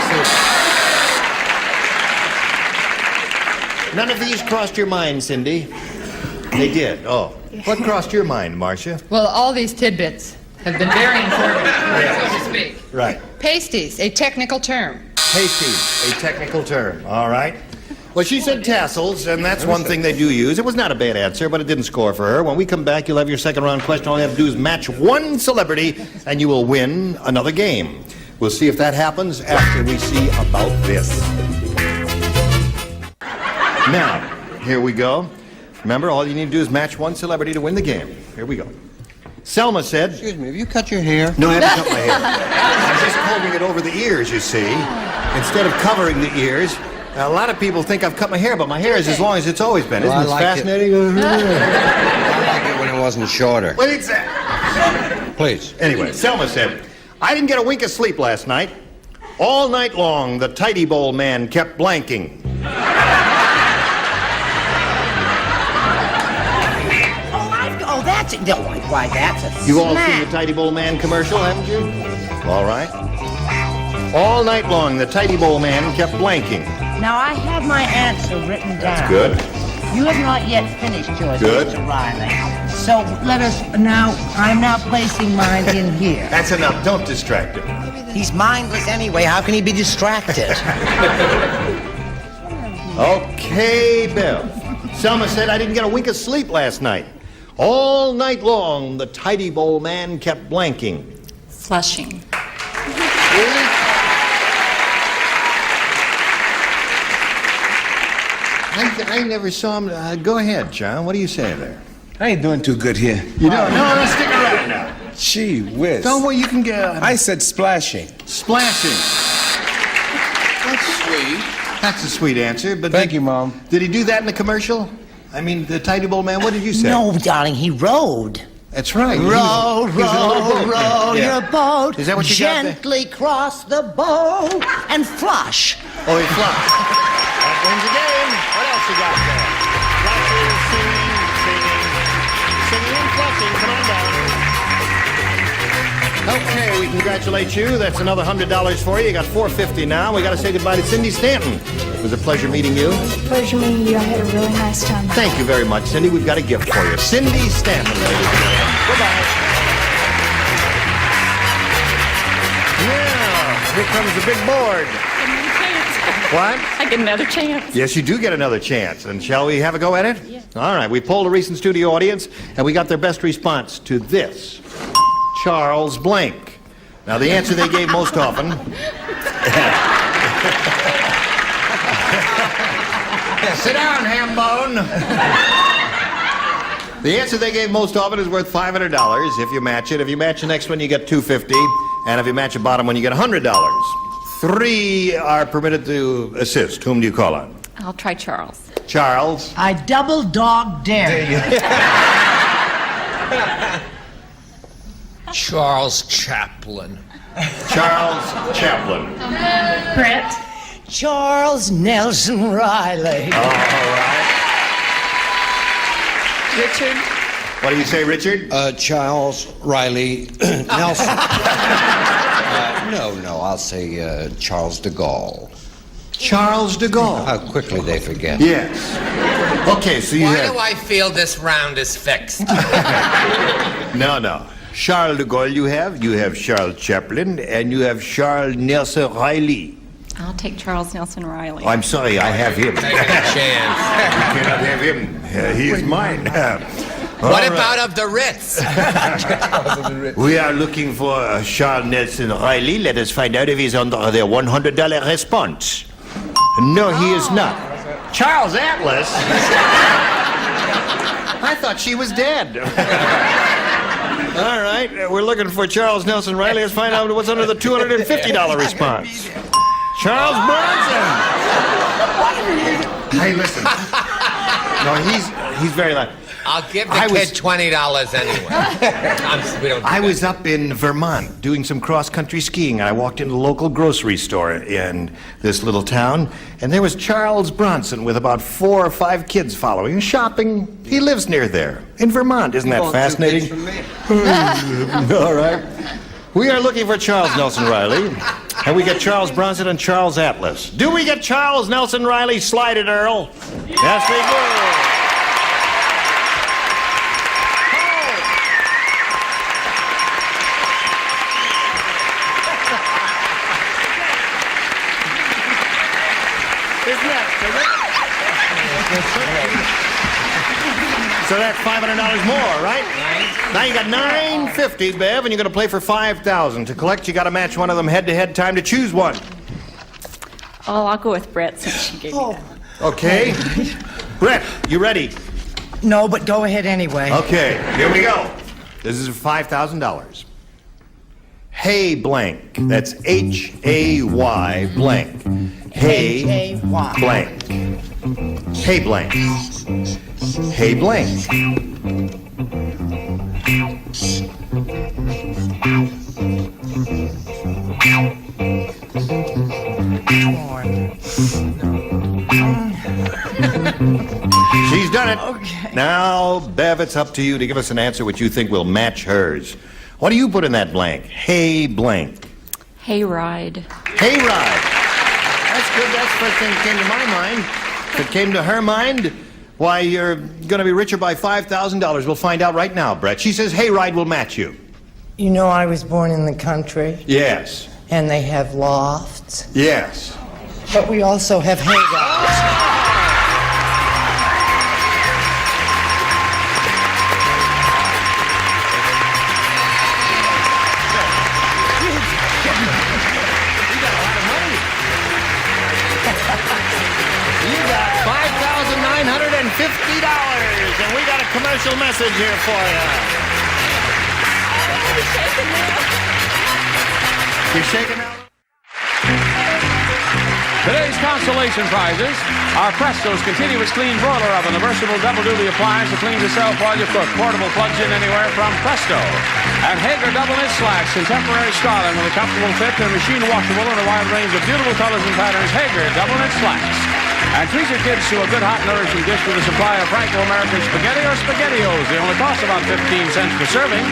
see. None of these crossed your mind, Cindy. They did. Oh. What crossed your mind, Marcia? Well, all these tidbits have been very informative, so to speak. Right. Pasties, a technical term. Pasties, a technical term. All right. Well, she said tassels, and that's one thing they do use. It was not a bad answer, but it didn't score for her. When we come back, you'll have your second round question. All you have to do is match one celebrity, and you will win another game. We'll see if that happens after we see about this. Now, here we go. Remember, all you need to do is match one celebrity to win the game. Here we go. Selma said... Excuse me, have you cut your hair? No, I haven't cut my hair. I'm just combing it over the ears, you see, instead of covering the ears. Now, a lot of people think I've cut my hair, but my hair is as long as it's always been. Isn't Well, I it like it. fascinating? I like it when it wasn't shorter. Well, exactly. Please. Anyway, Selma said, I didn't get a wink of sleep last night. All night long, the tidy bowl man kept blanking. Oh, that's it. No, why, that's a You've all smack. seen the tidy bowl man commercial, haven't you? All right. All night long, the tidy bowl man kept blanking. Now, I have my answer written down. That's good. You have not yet finished yours, Good. Mr. Riley. So let us now, I'm now placing mine in here. That's enough. Don't distract him. He's mindless anyway. How can he be distracted? Okay, Bill. Selma said I didn't get a wink of sleep last night. All night long, the tidy bowl man kept blanking. Flushing. Really? I never saw him. Go ahead, John. What do you say there? I ain't doing too good here. You don't? No, stick around now. Gee whiz. Don't worry, you can get... I said splashing. Splashing. That's sweet. That's a sweet answer, but... Thank you, Mom. Did he do that in the commercial? I mean, the tidy bowl man, what did you say? No, darling, he rowed. That's right. Row, row your boat. Is that what you got there? Gently cross the boat and flush. Oh, he flopped. That wins the game. What else you got there? Flushes, singing and flushing. Come on down. Okay, we congratulate you. That's another $100 for you. You got $450 now. We got to say goodbye to Cindy Stanton. It was a pleasure meeting you. Pleasure meeting you. I had a really nice time. Thank you very much, Cindy. We've got a gift for you. Cindy Stanton, ladies and gentlemen. Goodbye. Now, here comes the big board. What? I get another chance. Yes, you do get another chance. And shall we have a go at it? Yes. All right. We polled a recent studio audience, and we got their best response to this. Charles blank. Now, the answer they gave most often... Sit down, Hambone. The answer they gave most often is worth $500 if you match it. If you match the next one, you get $250. And if you match the bottom one, you get $100. 3 are permitted to assist. Whom do you call on? I'll try Charles. Charles. I double dog dare you. Charles Chaplin. Charles Chaplin. Brett. Charles Nelson Riley. All right. Richard. What do you say, Richard? Charles Riley Nelson. No, I'll say Charles de Gaulle. Charles de Gaulle. How quickly they forget. Yes. Okay, so you Why have... do I feel this round is fixed? No. Charles de Gaulle you have Charles Chaplin, and you have Charles Nelson Riley. I'll take Charles Nelson Riley. Oh, I'm sorry, I have him. Taking a chance. You cannot have him. He is mine. What about of the Ritz? We are looking for Charles Nelson Riley. Let us find out if he's under their $100 response. No, he is not. Charles Atlas? I thought she was dead. All right, we're looking for Charles Nelson Riley. Let's find out what's under the $250 response. Charles Bronson. Hey, listen. No, he's very loud. I'll give the kid $20 anyway. I was up in Vermont doing some cross-country skiing, and I walked into the local grocery store in this little town, and there was Charles Bronson with about 4 or 5 kids following, shopping. He lives near there, in Vermont. Isn't that fascinating? All right. We are looking for Charles Nelson Riley, and we get Charles Bronson and Charles Atlas. Do we get Charles Nelson Riley? Slide it, Earl. Yes, we do. So that's $500 more, right? Now you got $950, Bev, and you're going to play for $5,000. To collect, you got to match one of them head-to-head. Time to choose one. Oh, I'll go with Brett since she gave me that. Okay. Brett, you ready? No, but go ahead anyway. Okay, here we go. This is $5,000. Hey blank. That's H-A-Y blank. Hey blank. Hey blank. Hey blank. She's done it. Okay. Now, Bev, it's up to you to give us an answer which you think will match hers. What do you put in that blank? Hey blank. Hayride. Hayride. That's good. That's the first thing that came to my mind. If it came to her mind, why, you're going to be richer by $5,000. We'll find out right now, Brett. She says hayride will match you. You know I was born in the country. Yes. And they have lofts. Yes. But we also have hayrides. $50, and we got a commercial message here for you. You're shaking now? Today's consolation prizes are Presto's continuous clean broiler oven, the versatile double-duty appliance that cleans itself while you cook. Portable plugs in anywhere from Presto. And Hager double-knit slacks, contemporary styling with a comfortable fit. They're machine washable in a wide range of beautiful colors and patterns. Hager double-knit slacks. And treat your kids to a good, hot, nourishing dish with a supply of Franco-American spaghetti or SpaghettiOs. They only cost about 15 cents per serving.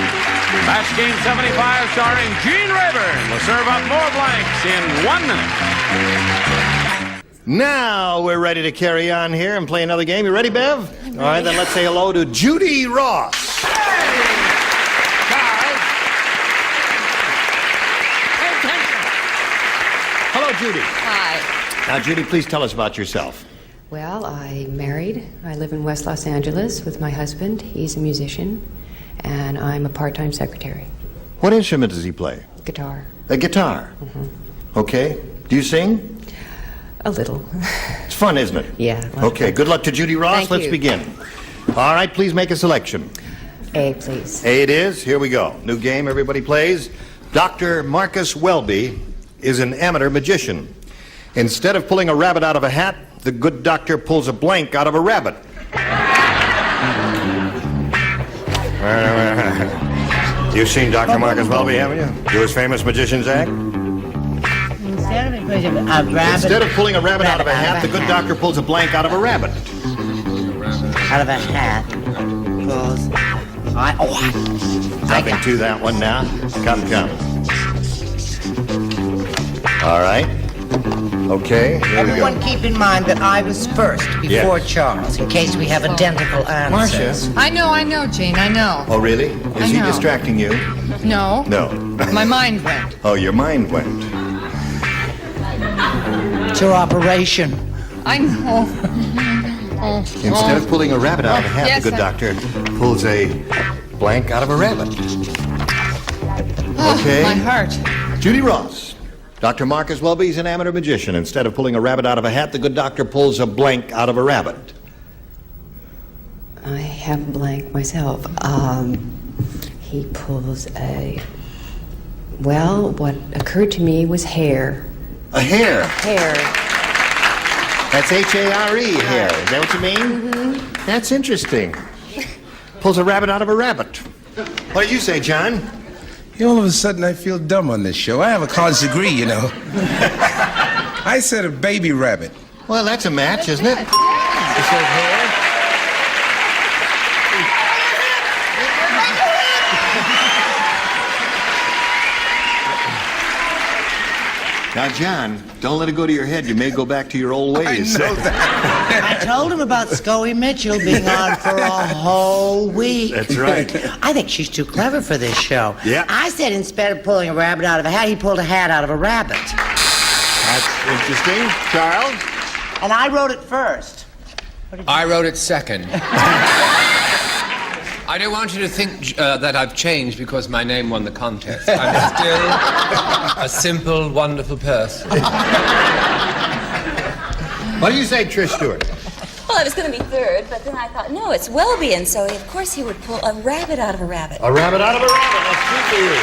Match Game 75 starring Gene Rayburn will serve up more blanks in 1 minute. Now we're ready to carry on here and play another game. You ready, Bev? All right, then let's say hello to Judy Ross. Hello, Judy. Hi. Now, Judy, please tell us about yourself. Well, I'm married. I live in West Los Angeles with my husband. He's a musician, and I'm a part-time secretary. What instrument does he play? Guitar. A guitar? Okay. Do you sing? A little. It's fun, isn't it? Yeah. Okay, good luck to Judy Ross. Thank Let's you. begin. All right, please make a selection. A, please. A it is. Here we go. New game, everybody plays. Dr. Marcus Welby is an amateur magician. Instead of pulling a rabbit out of a hat, the good doctor pulls a blank out of a rabbit. You've seen Dr. Marcus Welby, haven't you? Do his famous magician's act? Instead of pulling a rabbit out of a hat, the good doctor pulls a blank out of a rabbit. Out of a hat. Pulls. Nothing to that one now. Come. All right. Okay, here we go. Everyone keep in mind that I was first before Yes. Charles, in case we have identical answers. Marcia. I know, Gene, I know. Oh, really? Is he know. distracting you? No. No. My mind went. Oh, your mind went. It's your operation. I know. Instead of pulling a rabbit out of a hat, Yes, the good doctor pulls a blank out of a rabbit. Okay. My heart. Judy Ross. Dr. Marcus Welby is an amateur magician. Instead of pulling a rabbit out of a hat, the good doctor pulls a blank out of a rabbit. I have a blank myself. He pulls a... Well, what occurred to me was hair. A hare. Hair. That's H-A-R-E, hare. Is that what you mean? Mm-hmm. That's interesting. Pulls a rabbit out of a rabbit. What did you say, John? All of a sudden, I feel dumb on this show. I have a college degree, you know. I said a baby rabbit. Well, that's a match, isn't it? You said hare. Now, John, don't let it go to your head. You may go back to your old ways. I know that. I told him about Scully Mitchell being on for a whole week. That's right. I think she's too clever for this show. Yeah. I said instead of pulling a rabbit out of a hat, he pulled a hat out of a rabbit. That's interesting. Charles? And I wrote it first. I wrote it second. I don't want you to think that I've changed because my name won the contest. I'm still a simple, wonderful person. What do you say, Trish Stewart? Well, I was going to be third, but then I thought, no, it's Welby, and so of course he would pull a rabbit out of a rabbit. A rabbit out of a rabbit. That's true for you.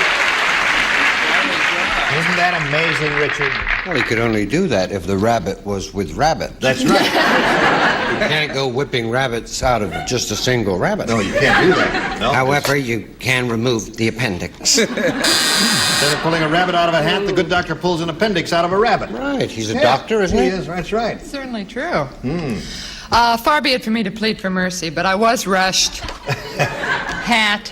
Isn't that amazing, Richard? Well, he could only do that if the rabbit was with rabbit. That's right. You can't go whipping rabbits out of just a single rabbit. No, you can't do that. No. However, you can remove the appendix. Instead of pulling a rabbit out of a hat, the good doctor pulls an appendix out of a rabbit. Right, he's a doctor, isn't he? He is, that's right. Certainly true. Hmm. Far be it for me to plead for mercy, but I was rushed. Hat.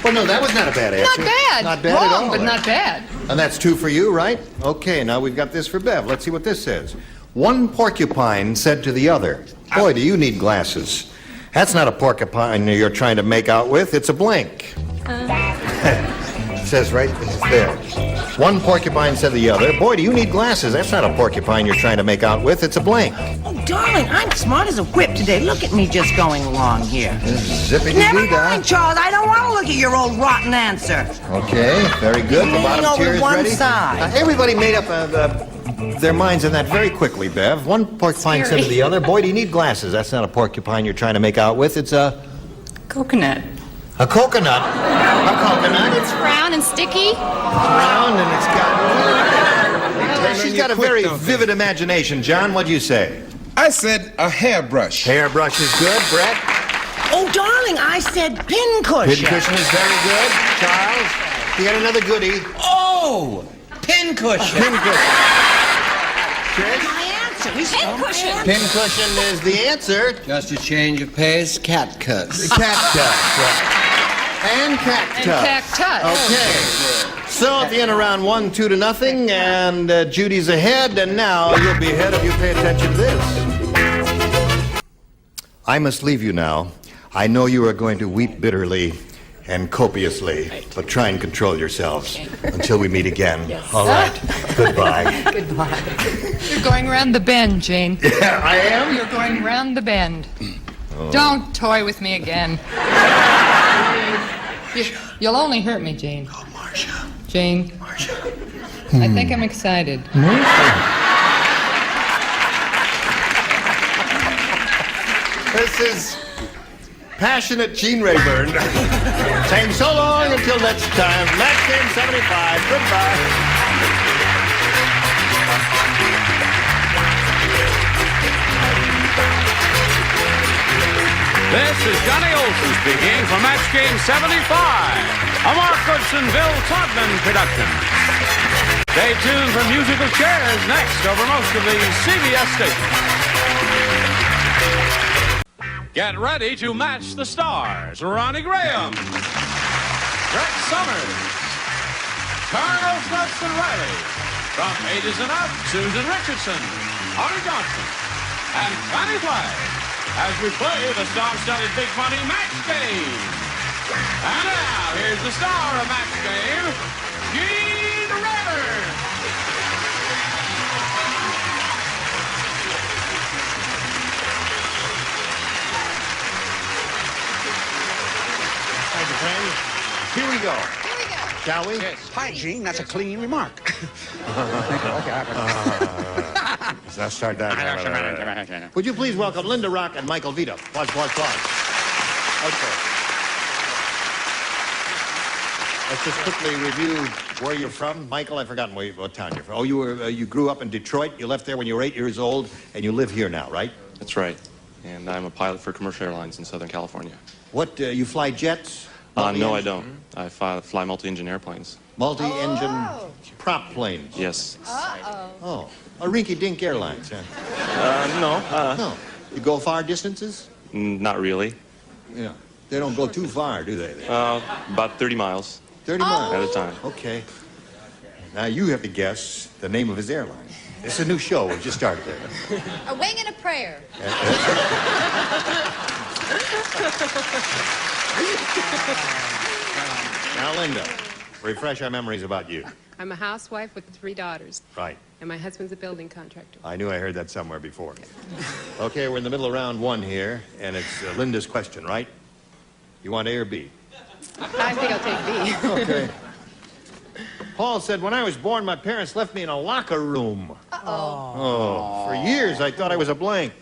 Well, no, that was not a bad answer. Not bad. Not bad Wrong, at all. but not bad. And that's two for you, right? Okay, now we've got this for Bev. Let's see what this says. One porcupine said to the other, "Boy, do you need glasses. That's not a porcupine you're trying to make out with. It's a blank." It says right there. One porcupine said to the other, "Boy, do you need glasses. That's not a porcupine you're trying to make out with. It's a blank." Oh, darling, I'm smart as a whip today. Look at me just going along here. Never Zippity-doo-dah. mind, Charles. I don't want to look at your old rotten answer. Okay, very good. The Leaning bottom over tier is one ready. side. Everybody made up their minds on that very quickly, Bev. One porcupine said to the other, "Boy, do you need glasses. That's not a porcupine you're trying to make out with. It's a..." Coconut. A coconut? A coconut? It's round and sticky. It's round and it's got... She's got a very vivid imagination. John, what'd you say? I said a hairbrush. Hairbrush is good. Brett? Oh, darling, I said pincushion. Pincushion is very good. Charles? You got another goodie. Oh, pincushion. Pincushion. Trish? My answer. Pincushion. Pincushion is the answer. Just a change of pace, cat cuts. Cat cuts. And cactus. And cactus. Okay. So at the end of round 1, 2-0, and Judy's ahead, and now you'll be ahead if you pay attention to this. I must leave you now. I know you are going to weep bitterly and copiously, but try and control yourselves until we meet again. Yes. All right. Goodbye. Goodbye. You're going round the bend, Jane. Yeah, I am? You're going round the bend. Don't toy with me again. You'll only hurt me, Jane. Oh, Marcia. Jane. Marcia. I think I'm excited. This is passionate Gene Rayburn saying so long until next time. Match game 75. Goodbye. This is Johnny Olson speaking for Match Game 75, a Mark Goodson, Bill Todman production. Stay tuned for musical chairs next over most of the CBS stations. Get ready to match the stars. Ronnie Graham, Brett Summers, Charles Dustin Riley. From Ages and Up, Susan Richardson, Artie Johnson, and Connie Fly, as we play the star-studded Big Money Match Game. And now, here's the star of Match Game, Gene Rayburn. Thank you, friends. Here we go. Shall we? Yes. Hi, Gene. That's a clean remark. Let's start that. Would you please welcome Linda Rock and Michael Vito? Applause. Okay. Let's just quickly review where you're from. Michael, I've forgotten what town you're from. Oh, you grew up in Detroit. You left there when you were 8 years old, and you live here now, right? That's right. And I'm a pilot for commercial airlines in Southern California. What, you fly jets? No, I don't. I fly multi-engine airplanes. Multi-engine prop planes? Yes. Oh, a rinky-dink airlines, huh? No. No. You go far distances? Not really. Yeah. They don't go too far, do they? About 30 miles. 30 miles? At a time. Okay. Now you have to guess the name of his airline. It's a new show. We just started there. A wing and a prayer. Now, Linda, refresh our memories about you. I'm a housewife with 3 daughters. Right. And my husband's a building contractor. I knew I heard that somewhere before. Okay, we're in the middle of round 1 here, and it's Linda's question, right? You want A or B? I think I'll take B. Okay. Paul said, when I was born, my parents left me in a locker room. Oh, for years I thought I was a blank.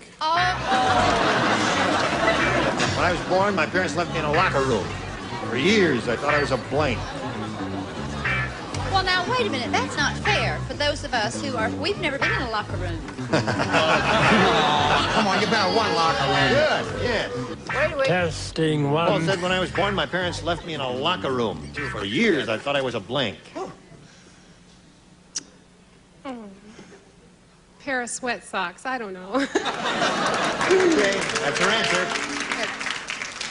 When I was born, my parents left me in a locker room. For years I thought I was a blank. Well, now, wait a minute. That's not fair for those of us we've never been in a locker room. Come on, you've been in one locker room. Good, yeah. Wait. Testing 1. Paul said, when I was born, my parents left me in a locker room. For years I thought I was a blank. Pair of sweat socks. I don't know. Okay, that's her answer.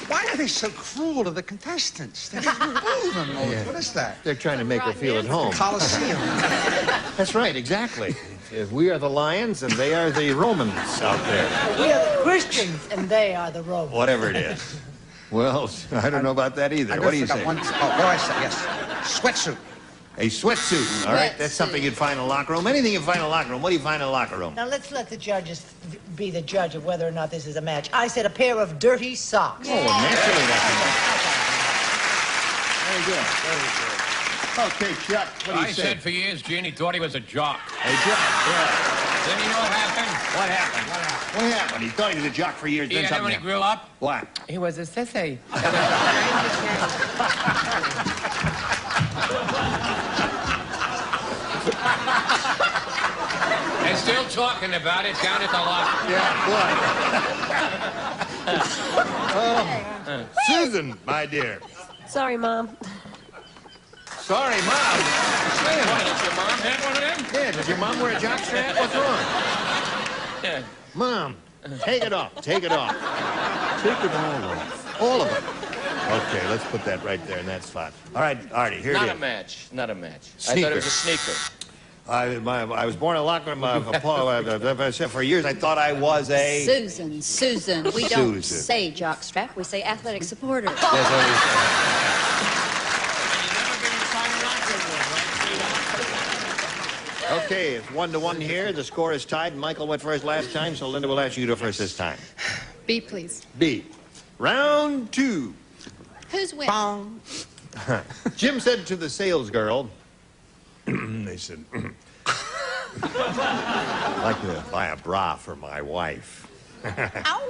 Why are they so cruel to the contestants? They just remove them. Yeah. What is that? They're trying to make her feel at home. Coliseum. That's right, exactly. If we are the lions and they are the Romans out there. We are the Christians, and they are the Romans. Whatever it is. Well, I don't know about that either. What do you say? What do I say? Yes. Sweatsuit. A sweatsuit. All right, that's something you'd find in a locker room. Anything you find in a locker room. What do you find in a locker roam? Now, let's let the judges be the judge of whether or not this is a match. I said a pair of dirty socks. Oh, naturally that's a match. Very good, very good. Okay, Chuck, what do you I say? said for years Gene, he thought he was a jock. A jock, yeah. Then you know what happened? What happened? What happened? He thought he was a jock for years. Yeah, Then then when he something grew up, What? he was a sissy. Still talking about it down at the locker. Yeah, what? Susan, my dear. Sorry, Mom. Sorry, Mom. Does your mom have one of them? Yeah, does your mom wear a jockstrap? What's wrong? Yeah. Mom, take it off. Take it off. Take it all off. All of it. Okay, let's put that right there in that spot. All right, Artie, here it is. Not a match. Not a match. I Sneaker. thought it was a sneaker. I was born in a locker room. For years, I thought I was a... Susan. We don't say jockstrap. We say athletic supporter. That's what we say. Okay, it's 1-1 here. The score is tied. Michael went first last time, so Linda will ask you to go first this time. B, please. B. Round 2. Who's winning? Jim said to the sales girl, they said, I'd like to buy a bra for my wife. I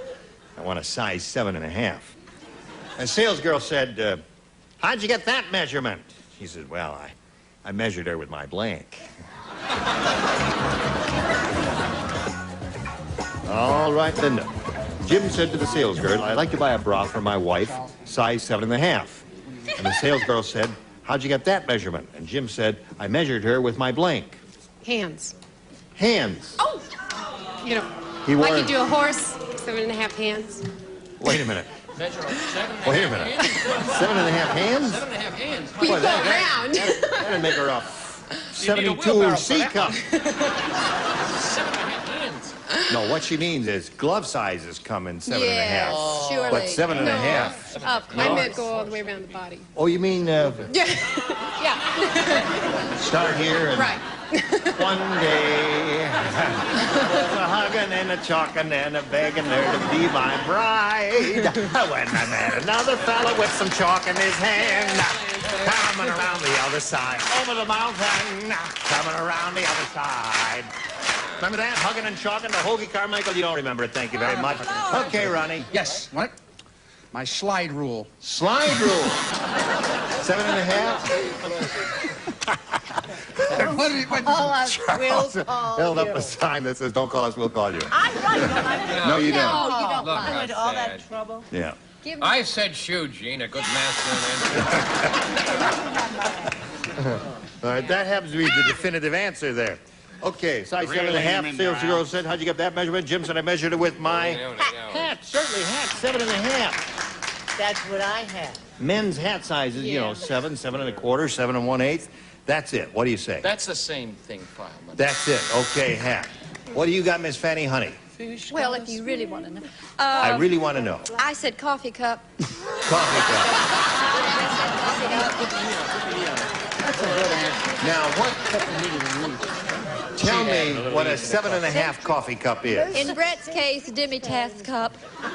want a size 7.5. And sales girl said, how'd you get that measurement? She said, well, I measured her with my blank. All right, Linda. Jim said to the sales girl, I'd like to buy a bra for my wife, size 7.5. And the sales girl said, how'd you get that measurement? And Jim said, I measured her with my blank. Hands. Hands. Oh! You know, He wore like you do a horse, 7.5 hands. Wait a minute. Measure 7.5 Wait a minute. hands. 7.5 hands? 7.5 hands. We Boy, go around. That'd make her a You need a 72 wheelbarrow C for cup. 7.5 hands. No, what she means is glove sizes come in 7.5. Yes, surely. But 7.5. I meant go all the way around the body. Oh, you mean Yeah. start here and Right. one day a hugging and a chalking and a begging her to be my bride. When I met another fella with some chalk in his hand, coming around the other side, over the mountain, coming around the other side. Remember that? Hugging and chalking, the Hoagie Carmichael? You don't remember it, thank you very much. Okay, Ronnie. Yes, what? My slide rule. Slide rule. 7.5? Charles held up a sign that says, don't call us, we'll call you. I'm right. No, you don't. No, you don't. Look, I went to all that trouble. Yeah. I said shoe, Gene. A good master. All right, that happens to be the definitive answer there. Okay, size 7.5. Sales girl said, how'd you get that measurement? Jim said, I measured it with my hat. Certainly, hat, 7.5. That's what I had. Men's hat sizes, you know, 7, 7.25, 7 1/8. That's it. What do you say? That's the same thing, Fileman. That's it. Okay, hat. What do you got, Miss Fanny Honey? Well, if you really want to know. I really want to know. I said coffee cup. Coffee cup. Now, tell me what a 7.5 coffee cup is. In Brett's case, demi-tasse cup. What?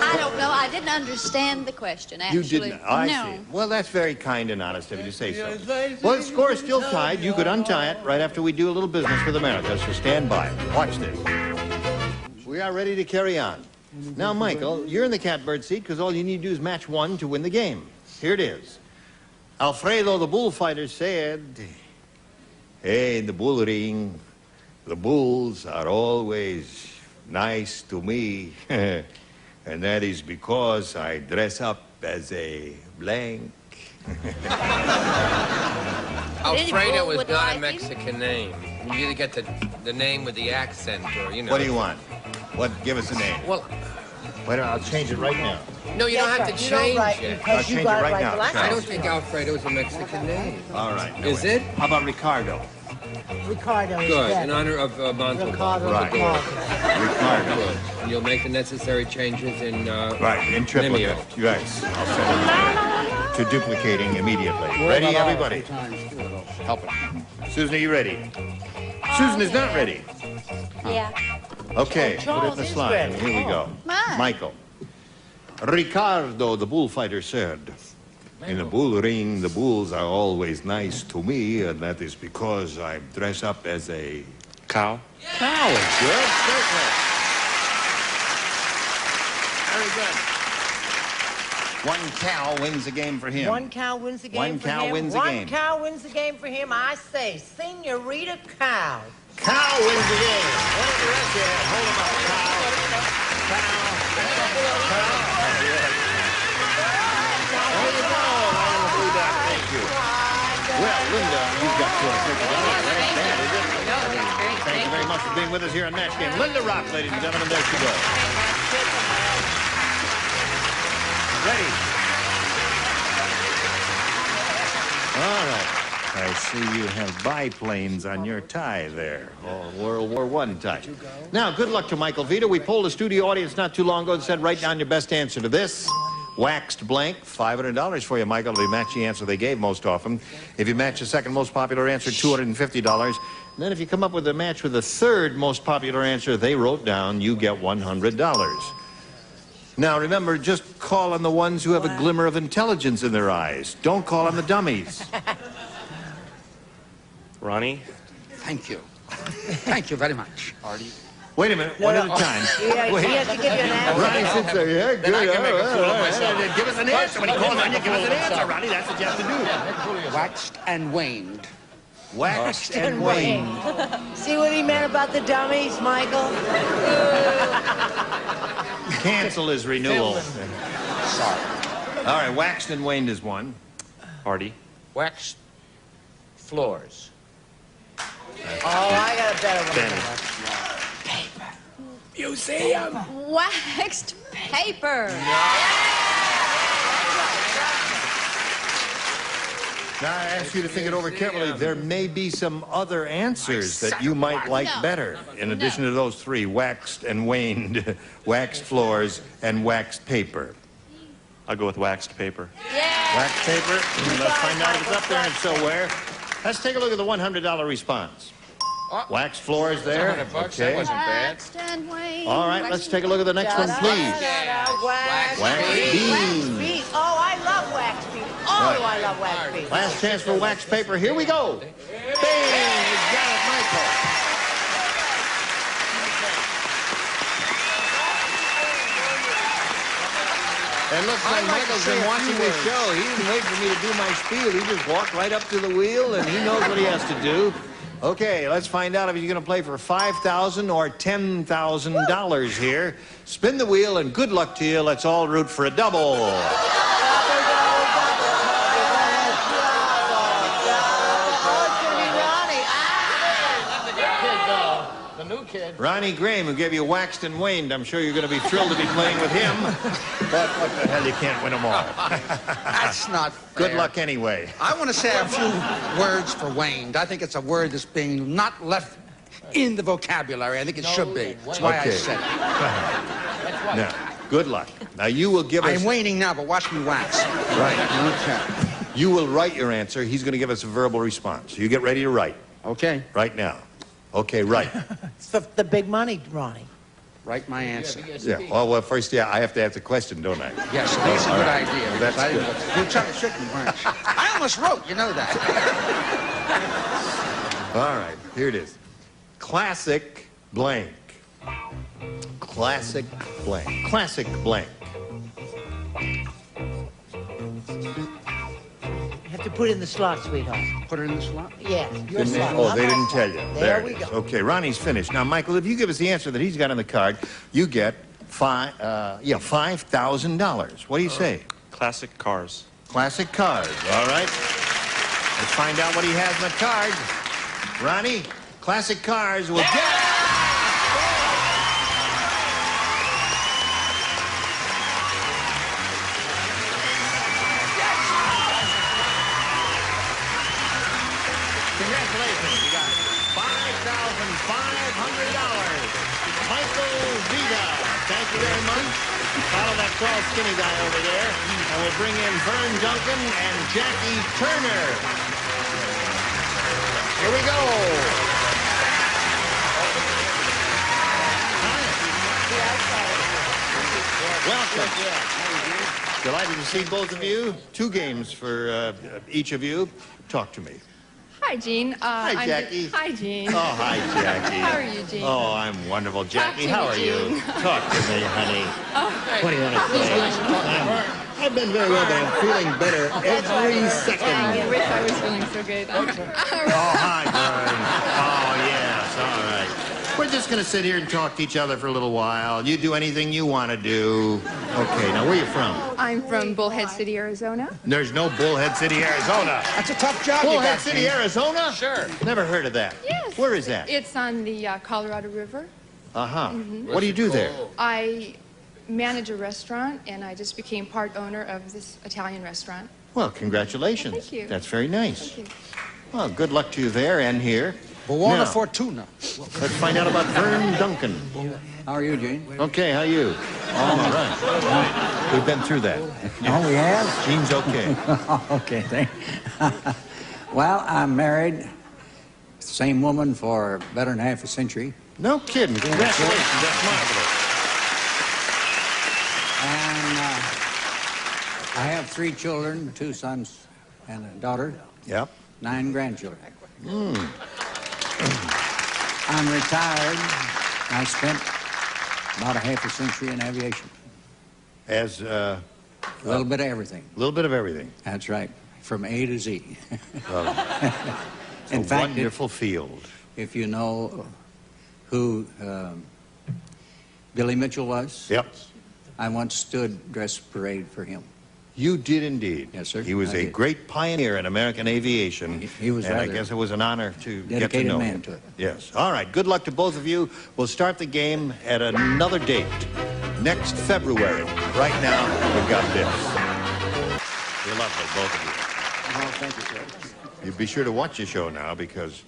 I don't know. I didn't understand the question, actually. You didn't. I see. Well, that's very kind and honest of you to say so. Well, the score is still tied. You could untie it right after we do a little business with America, so stand by. Watch this. We are ready to carry on. Now, Michael, you're in the catbird seat because all you need to do is match one to win the game. Here it is. Alfredo the bullfighter said, hey, in the bull ring, the bulls are always nice to me. And that is because I dress up as a blank. Alfredo was not a Mexican name. You either get the name with the accent or, you know. What do you want? Give us a name. Well, wait, I'll change it right now. No, you don't have to change it. I'll change it right now. I don't think Alfredo is a Mexican name. All right. Is it? How about Ricardo? Ricardo is Good, dead. in honor of Montalban. Right. Ricardo. Good. And you'll make the necessary changes in Right, in triplicate. Yes. I'll send it to duplicating immediately. Ready, everybody? Help it. Susan, are you ready? Susan is not ready. Yeah. Okay, put it in Charles the is slide. ready. Here we go. Mine. Michael. Ricardo, the bullfighter, said, in the bull ring, the bulls are always nice to me, and that is because I dress up as a... Cow? Cow is good, certainly. Very good. One cow wins the game for him. One cow wins the game One for cow him. wins the game. One cow wins the game for him. I say, Senorita Cow. Cow wins the game. What are the rest of you? Hold him up. There you go. I don't believe that. Thank you. Well, Linda, you've got $250. That ain't bad, is it? Thank you very much for being with us here on Match Game. Linda Rock, ladies and gentlemen, there she goes. Ready? All right. I see you have biplanes on your tie there. Oh, World War I tie. Now, good luck to Michael Vita. We polled a studio audience not too long ago and said, write down your best answer to this. Waxed blank, $500 for you, Michael, if you match the answer they gave most often. If you match the second most popular answer, $250. And then if you come up with a match with the third most popular answer they wrote down, you get $100. Now, remember, just call on the ones who have a glimmer of intelligence in their eyes. Don't call on the dummies. Ronnie? Thank you. Thank you very much. Artie? Wait a minute, one at a time. Yeah, Wait. he has to give you an answer. Ronnie sits there, yeah, good. Then I can make a fool of myself. Give us an answer. When he calls on you, give us an answer, Ronnie. That's what you have to do. Waxed and waned. Waxed and waned. See what he meant about the dummies, Michael? Cancel his renewal. Sorry. All right, waxed and waned is one. Artie? Waxed floors. Oh, I got a better one. Ben. Museum. Waxed paper. Now, I ask you to think it over carefully. There may be some other answers that you might like better, in addition to those three, waxed and waned, waxed floors, and waxed paper. I'll go with waxed paper. Waxed paper. Let's find out if it's up there, and if so, where. Let's take a look at the $100 response. Waxed floors there. $100. That Okay. wasn't bad. Waxed and waned. All right, let's take a look at the next one, please. Wax beans. Oh, I love wax beans. Oh, do I love wax beans. Last chance for wax paper. Here we go. Bing! You got it, Michael. And looks like Michael's been watching this show. He didn't wait for me to do my spiel. He just walked right up to the wheel, and he knows what he has to do. Okay, let's find out if he's going to play for $5,000 or $10,000 here. Spin the wheel, and good luck to you. Let's all root for a double. The new kid. Ronnie Graham, who gave you waxed and waned. I'm sure you're going to be thrilled to be playing with him. But what the hell, you can't win them all. That's not fair. Good luck anyway. I want to say a few words for waned. I think it's a word that's being not left in the vocabulary. I think it should be. That's why I said it. Now, good luck. Now, you will give us... I'm waning now, but watch me wax. Right. Okay. You will write your answer. He's going to give us a verbal response. You get ready to write. Okay. Right now. Okay, write. It's for the big money, Ronnie. Write my answer. Yeah. Well, first, I have to ask the question, don't I? Yes, that's a good right. idea. That's I good. You tried to trick me, weren't you? I almost wrote, you know that. All right, here it is. Classic blank. Classic blank. Classic blank. You have to put it in the slot, sweetheart. Put it in the slot? Yes, your Didn't they? slot. Oh, they didn't tell you. There it we is. go. Okay, Ronnie's finished. Now, Michael, if you give us the answer that he's got on the card, you get $5,000. What do you say? Classic cars. Classic cars. All right. Let's find out what he has on the card. Ronnie, classic cars will get... Congratulations. You got $5,500. Michael Vita. Thank you very much. Follow that tall, skinny guy over there. And we'll bring in Vern Duncan and Jackie Turner. Here we go. Welcome. Delighted to see both of you. 2 games for each of you. Talk to me. Hi, Gene. Hi, Jackie. Hi, Gene. Oh, hi, Jackie. How are you, Gene? Oh, I'm wonderful. Jackie, to how me, are you? Gene. Talk to me, honey. Oh, What do you want to say? I've been very well, but I'm feeling better every second. I wish I was feeling so good. Oh, hi, Vern. Oh, yes, all right. We're just going to sit here and talk to each other for a little while. You do anything you want to do. Okay, now where are you from? I'm from Bullhead City, Arizona. There's no Bullhead City, Arizona. That's a tough job. Bullhead City, Arizona? Sure. Never heard of that. Yes. Where is that? It's on the Colorado River. Uh-huh. Mhm. What do you do there? I manage a restaurant, and I just became part owner of this Italian restaurant. Well, congratulations. Thank you. That's very nice. Thank you. Well, good luck to you there and here. Buona Now, fortuna. let's find out about Vern Duncan. How are you, Gene? Okay, how you? All right. We've been through that. Oh, we have? Gene's okay. Okay, thank Well, I'm married. Same woman for better than half a century. No kidding. Congratulations. That's marvelous. And I have 3 children, 2 sons and a daughter. Yep. 9 grandchildren. I'm retired. I spent about a half a century in aviation. As a little bit of everything. A little bit of everything. That's right, from A to Z. Well, in fact, wonderful field. If you know who Billy Mitchell was, yep, I once stood dress parade for him. You did indeed. Yes, sir. He was I a did. great pioneer in American aviation. He was and I rather guess it was an honor to get to dedicated know man him. to it. Yes. All right. Good luck to both of you. We'll start the game at another date, next February. Right now, we've got this. You're lovely, both of you. Oh, thank you, sir. You be sure to watch your show now, because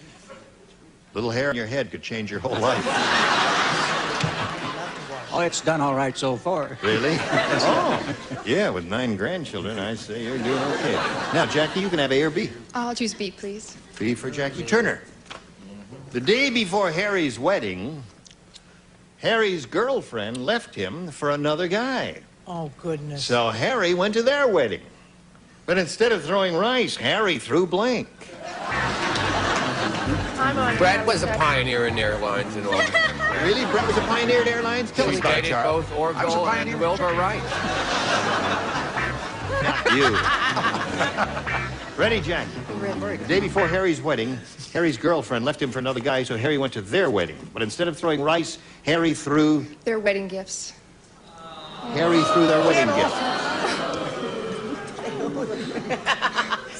little hair in your head could change your whole life. Oh, it's done all right so far. Really? Oh, yeah, with 9 grandchildren, I say you're doing okay. Now, Jackie, you can have A or B. I'll choose B, please. B for Jackie Turner. The day before Harry's wedding, Harry's girlfriend left him for another guy. Oh, goodness. So Harry went to their wedding. But instead of throwing rice, Harry threw blank. Brett was a pioneer in airlines and all. Really? Brett was a pioneer in airlines? Tell us He about it, dated Charles. both Orville and Wilbur Wright. Not you. Ready, Jack? Ready. The day before Harry's wedding, Harry's girlfriend left him for another guy, so Harry went to their wedding. But instead of throwing rice, Harry threw... Their wedding gifts. Harry threw their wedding gift.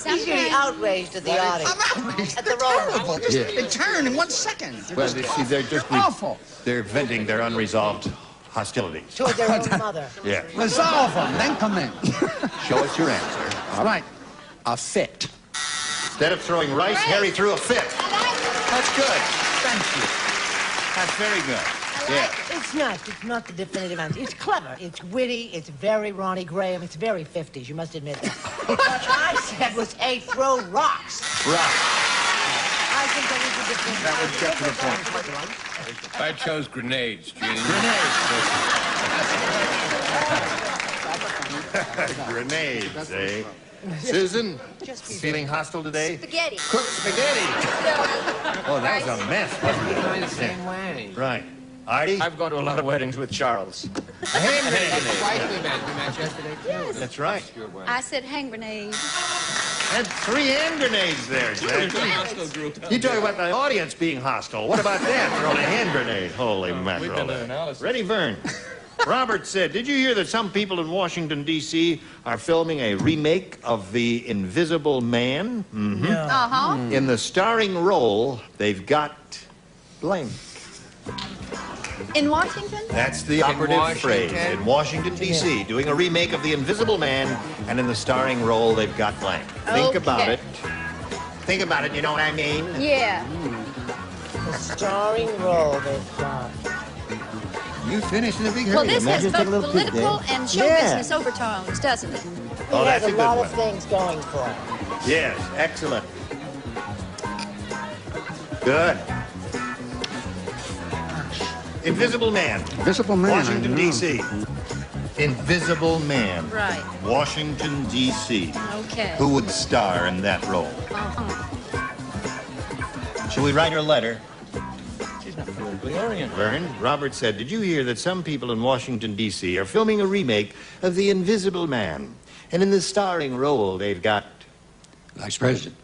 He's getting outraged at the audience. I'm outraged. At They're the wrong terrible. audience. Just, They turn in 1 second. Well, see, they're just... awful. They're venting their unresolved hostilities. Toward their own mother. Yeah. Resolve them, then come in. Show us your answer. All right. A fit. Instead of throwing rice, Harry threw a fit. That's good. Thank you. That's very good. Yeah. It's nice. It's not the definitive answer. It's clever. It's witty. It's very Ronnie Graham. It's very 50s. You must admit that. What I said was A, throw rocks. Right. I think that is a different. That would get to the point. I chose grenades, Gene. Grenades, eh? Susan, feeling hostile today? Spaghetti. Cook spaghetti. Oh, that was a mess, wasn't it? The same way. Right. Artie? I've gone to a lot of weddings with Charles. A hand grenade. Twice we met yesterday, too. That's right. I said hand grenade. Had 3 hand grenades there, Jack. You talk about the audience being hostile. What about that? Throwing a hand grenade. Holy mackerel. Ready, Vern? Robert said, did you hear that some people in Washington, D.C. are filming a remake of The Invisible Man? Mm-hmm. Uh-huh. In the starring role, they've got blank. In Washington? That's the operative phrase. In Washington, D.C., doing a remake of The Invisible Man, and in the starring role, they've got blank. Think about it. Think about it, you know what I mean? Yeah. The starring role they've got. You finished in a big hurry. Well, this has Just a both little bit political there. and show business overtones, doesn't it? Oh, that's a He good has a lot one. of things going for him. Yes, excellent. Good. Invisible Man. Invisible Man. Washington, D.C. Invisible Man. Right. Washington, D.C. Okay. Who would star in that role? Uh-huh. Shall we write her a letter? She's not politically oriented. Vern, Robert said, did you hear that some people in Washington, D.C. are filming a remake of The Invisible Man? And in the starring role, they've got... Vice President.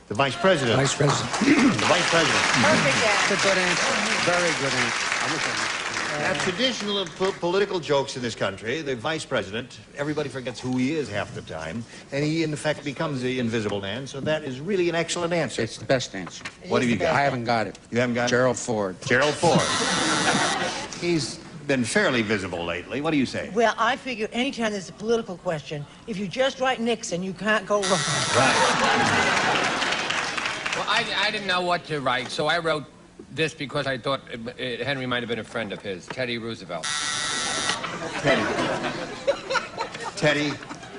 The Vice President. Vice President. The Vice President. Perfect answer. That's a good answer. Very good answer. Now, traditional political jokes in this country, the Vice President, everybody forgets who he is half the time, and he, in effect, becomes the Invisible Man, so that is really an excellent answer. It's the best answer. What have you got? I haven't got it. You haven't got it? Gerald Ford. Gerald Ford. He's been fairly visible lately. What do you say? Well, I figure anytime there's a political question, if you just write Nixon, you can't go wrong. Right. Well, I didn't know what to write, so I wrote this because I thought Henry might have been a friend of his, Teddy Roosevelt. Teddy. Teddy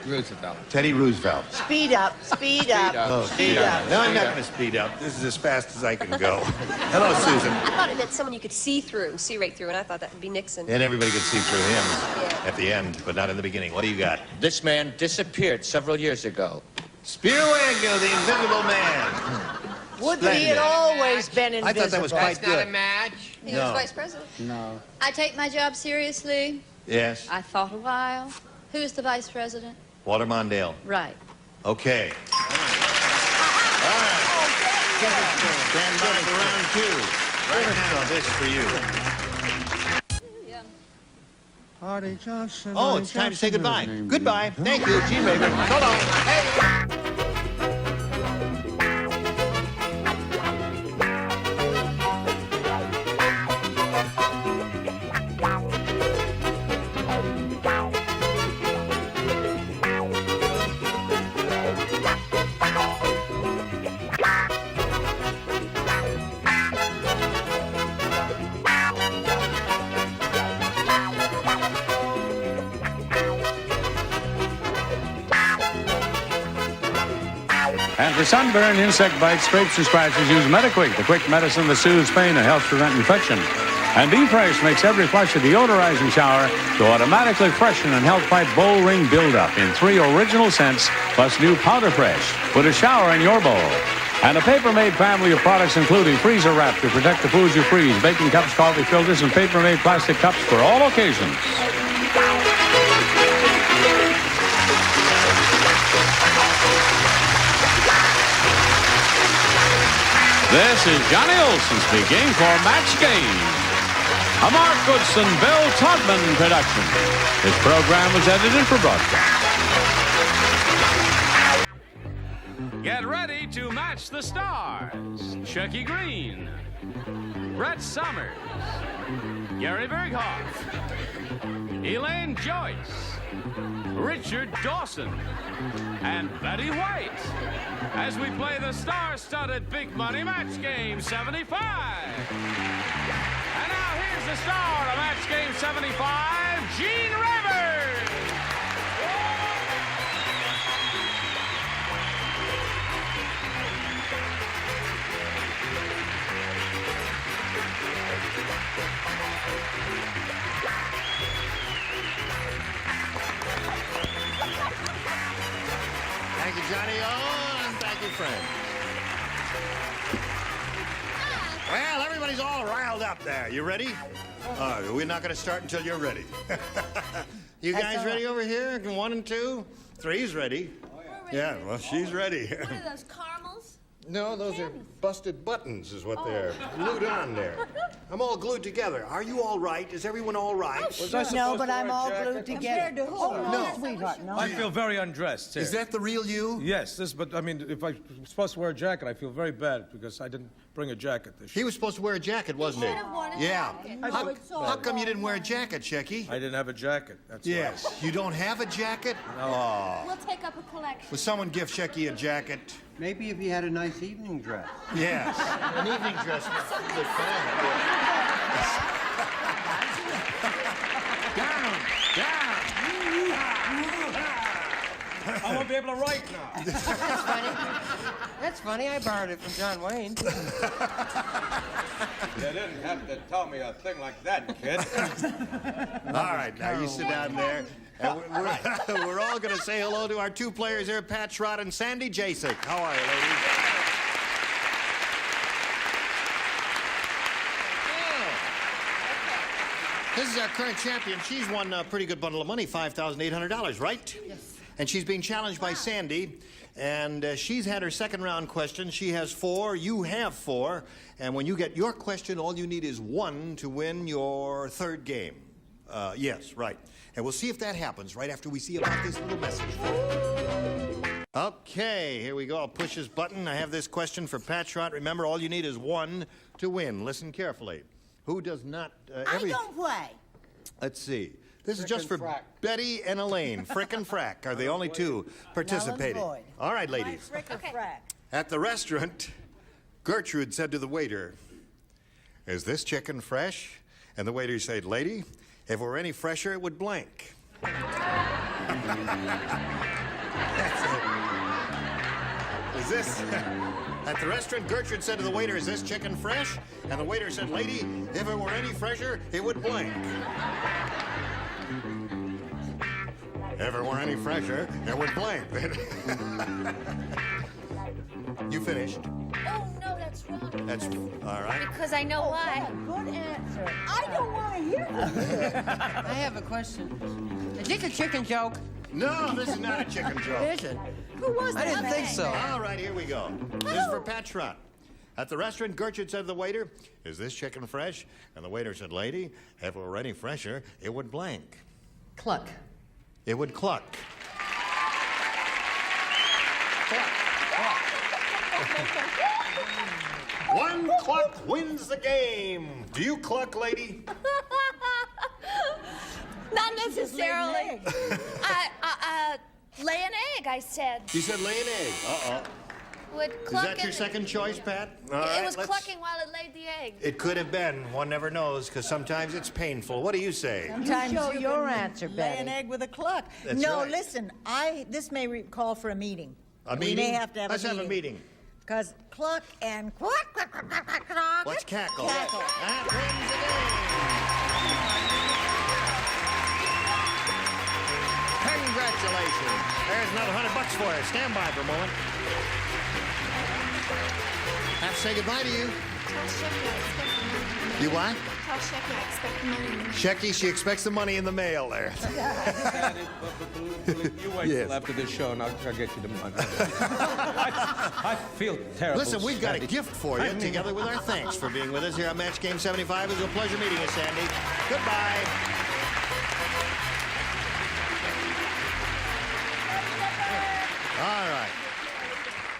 Roosevelt. Teddy Roosevelt. Speed up, speed up, Oh, speed up. No, I'm not going to speed up. This is as fast as I can go. Hello, Susan. I thought it meant someone you could see through, see right through, and I thought that would be Nixon. And everybody could see through him at the end, but not in the beginning. What do you got? This man disappeared several years ago. Spearwig, the Invisible Man. Would that he had always been invisible? I thought that was quite That's not good. a match. He was vice president. No. I take my job seriously. Yes. I thought a while. Who's the vice president? Walter Mondale. Right. Okay. All right. Stand by for round two. Right now, this for you. Oh, it's time to say goodbye. Goodbye. Thank you, G-Raven. So long. And for sunburn, insect bites, scrapes, and scratches, use Mediquick, the quick medicine that soothes pain and helps prevent infection. And B-Fresh makes every flush a deodorizing shower to automatically freshen and help fight bowl ring buildup in 3 original scents, plus new Powder Fresh. Put a shower in your bowl. And a paper-made family of products including freezer wrap to protect the foods you freeze, baking cups, coffee filters, and paper-made plastic cups for all occasions. This is Johnny Olson speaking for Match Game, a Mark Goodson, Bill Todman production. This program was edited for broadcast. Get ready to match the stars. Chucky Green, Brett Summers, Gary Berghoff, Elaine Joyce, Richard Dawson, and Betty White as we play the star-studded Big Money Match Game 75. And now here's the star of Match Game 75, Gene Rivers. Thank you, Johnny O, and thank you, friend. Well, everybody's all riled up there. You ready? We're not going to start until you're ready. You guys ready over here? 1 and 2? 3's ready. Yeah, well, she's ready. What are those, caramels? No, those are busted buttons is what they're glued on there. I'm all glued together. Are you all right? Is everyone all right? No, but I'm all glued together. No. Sweetheart, no. I feel very undressed here. Is that the real you? Yes, but I mean, if I'm supposed to wear a jacket, I feel very bad because I didn't bring a jacket this year. He was supposed to wear a jacket, wasn't he? Yeah. How come you didn't wear a jacket, Shecky? I didn't have a jacket. That's Yes. why. You don't have a jacket? No. Oh. We'll take up a collection. Will someone give Shecky a jacket? Maybe if you had a nice evening dress. Yes. An evening dress would be fine. Down. I won't be able to write now. That's funny. That's funny. I borrowed it from John Wayne. You didn't have to tell me a thing like that, kid. All right, now you sit down there. And we're all going to say hello to our 2 players here, Pat Schrott and Sandy Jasek. How are you, ladies? This is our current champion. She's won a pretty good bundle of money, $5,800, right? Yes. And she's being challenged by Sandy. And she's had her second round question. She has 4. You have 4. And when you get your question, all you need is 1 to win your third game. Yes, right. And we'll see if that happens right after we see about this little message. Okay, here we go. I'll push this button. I have this question for Pat Schrott. Remember, all you need is 1 to win. Listen carefully. Who does not... I don't play. Let's see. This is just for Betty and Elaine. Frick and Frack are the only 2 participating. All right, ladies. Frick or frack? At the restaurant, Gertrude said to the waiter, "Is this chicken fresh?" And the waiter said, "Lady, if it were any fresher, it would blank." Is this... At the restaurant, Gertrude said to the waiter, "Is this chicken fresh?" And the waiter said, "Lady, if it were any fresher, it would blank." If it were any fresher, it would blank. You finished? Oh, no, that's wrong. That's all right. Because I know why. Good answer. I don't want to hear that. I have a question. Is this a chicken joke? No, this is not a chicken joke. Is it? Who was I didn't think so. All right, here we go. This is for Pat Schrott. At the restaurant, Gertrude said to the waiter, "Is this chicken fresh?" And the waiter said, "Lady, if it were any fresher, it would blank." Cluck. It would cluck. One cluck wins the game. Do you cluck, lady? Not necessarily. Lay an egg, I said. You said lay an egg. Uh-oh. Would Is cluck that your second choice, Pat? All It right, was clucking while it laid the egg. It could have been. One never knows, because sometimes it's painful. What do you say? Sometimes Show you your can answer, lay Betty. an egg with a cluck. That's no, right. listen. This may call for a meeting. A We meeting? may have to have Let's a meeting. have a meeting. Because cluck and quack, quack, quack, quack, quack, quack. What's cackle? Cackle. That wins the game. Congratulations. There's another $100 for you. Stand by for a moment. Have to say goodbye to you. Tell Shecky I expect the money. You what? Tell Shecky I expect the money. Shecky, she expects the money in the mail there. You wait Yes. till after this show, and I'll get you the money. I feel terrible. Listen, we've got a Sandy. gift for you, together with our thanks for being with us here on Match Game 75. It was a pleasure meeting you, Sandy. Goodbye. All right.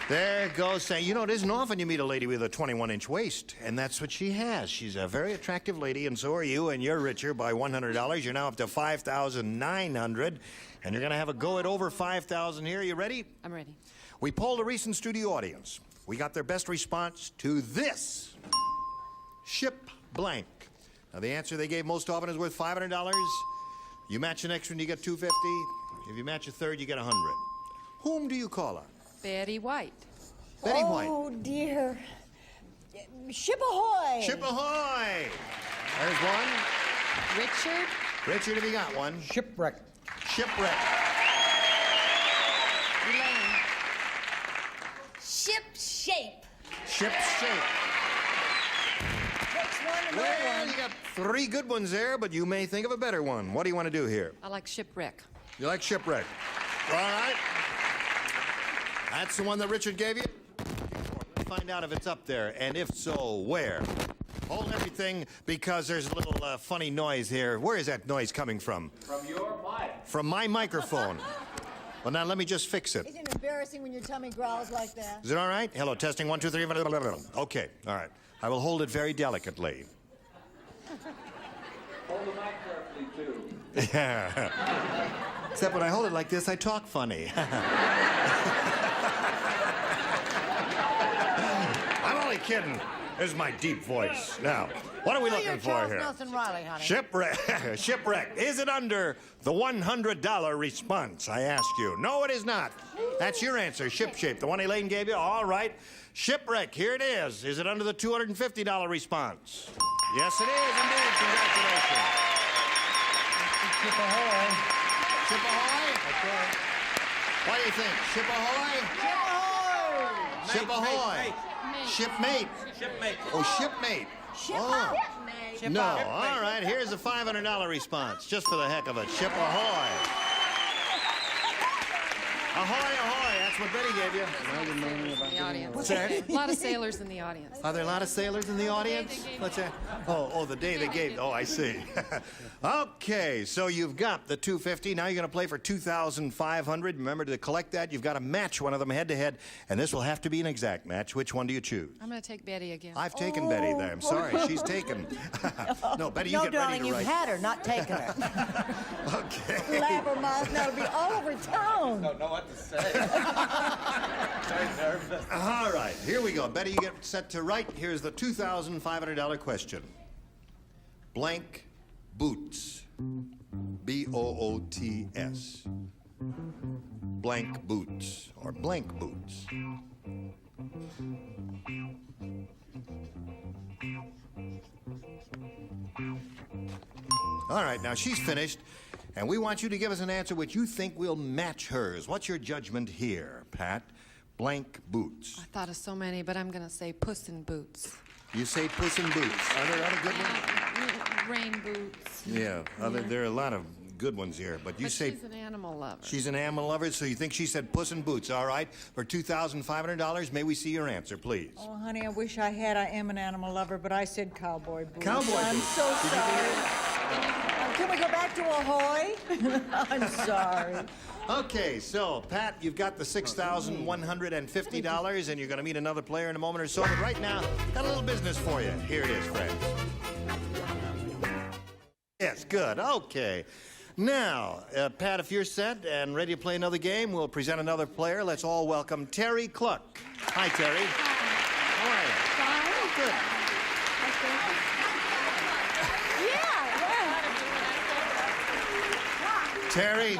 There goes Sandy. You know, it isn't often you meet a lady with a 21-inch waist, and that's what she has. She's a very attractive lady, and so are you, and you're richer by $100. You're now up to $5,900, and you're going to have a go at over $5,000 here. You ready? I'm ready. We polled a recent studio audience. We got their best response to this. Ship blank. Now, the answer they gave most often is worth $500. You match the next one, you get $250. If you match a third, you get $100. Whom do you call on? Betty White. Betty White. Oh, dear. Ship ahoy! Ship ahoy! There's one. Richard. Richard, have you got one? Shipwreck. Shipwreck. Elaine. Ship shape. Ship shape. Next one, another Well, one. you got 3 good ones there, but you may think of a better one. What do you want to do here? I like shipwreck. You like shipwreck? All right. That's the one that Richard gave you? Let's find out if it's up there, and if so, where? Hold everything, because there's a little funny noise here. Where is that noise coming from? From your mic. From my microphone. Well, now let me just fix it. Isn't it embarrassing when your tummy growls like that? Is it all right? Hello, testing 1, 2, 3. Okay, all right. I will hold it very delicately. Hold the mic carefully, too. Yeah. Except when I hold it like this, I talk funny. I'm only kidding. This is my deep voice. Now, what are we looking for Charles here? Nelson Riley, honey. Shipwreck. Shipwreck. Is it under the $100 response? I ask you. No, it is not. That's your answer. Ship shape. The one Elaine gave you. All right. Shipwreck. Here it is. Is it under the $250 response? Yes, it is indeed. Congratulations. Ship ahoy. Ship ahoy? That's right. What do you think? Ship ahoy? Ship ahoy. Shipmate. Shipmate. Oh, shipmate. Ship Oh. out. No. All right. Here's a $500 response, just for the heck of it. Ship ahoy. Ahoy, ahoy. That's what Betty gave you. In the audience. What's that? A lot of sailors in the audience. Are there a lot of sailors in the audience? What's that? Oh, the day they gave. Oh, I see. Okay, so you've got the $250. Now you're going to play for $2,500. Remember, to collect that, you've got to match one of them head-to-head, and this will have to be an exact match. Which one do you choose? I'm going to take Betty again. I've taken Betty there. I'm sorry. She's taken. No, Betty, you No, get darling, ready to you've write. had her, not taken her. Okay. Blabbermouth, now it'll be all over town. Don't know what to say. Very nervous. All right, here we go. Betty, you get set to write. Here's the $2,500 question. Blank boots. B-O-O-T-S. Blank boots, or blank boots. All right, now she's finished, and we want you to give us an answer which you think will match hers. What's your judgment here, Pat? Blank boots. I thought of so many, but I'm going to say Puss in Boots. You say Puss in Boots. Are there other good ones? Rain boots. Yeah, there are a lot of good ones here, but you say... she's an animal lover. She's an animal lover, so you think she said Puss in Boots. All right, for $2,500, may we see your answer, please? Oh, honey, I wish I had. I am an animal lover, but I said cowboy boots. Cowboy I'm boots. so sorry. Can we go back to Ahoy? I'm sorry. Okay, so, Pat, you've got the $6,150, and you're going to meet another player in a moment or so, but right now, got a little business for you. Here it is, friends. Yes, good. Okay. Now, Pat, if you're set and ready to play another game, we'll present another player. Let's all welcome Terry Cluck. Hi, Terry. How are you? Yeah, Terry,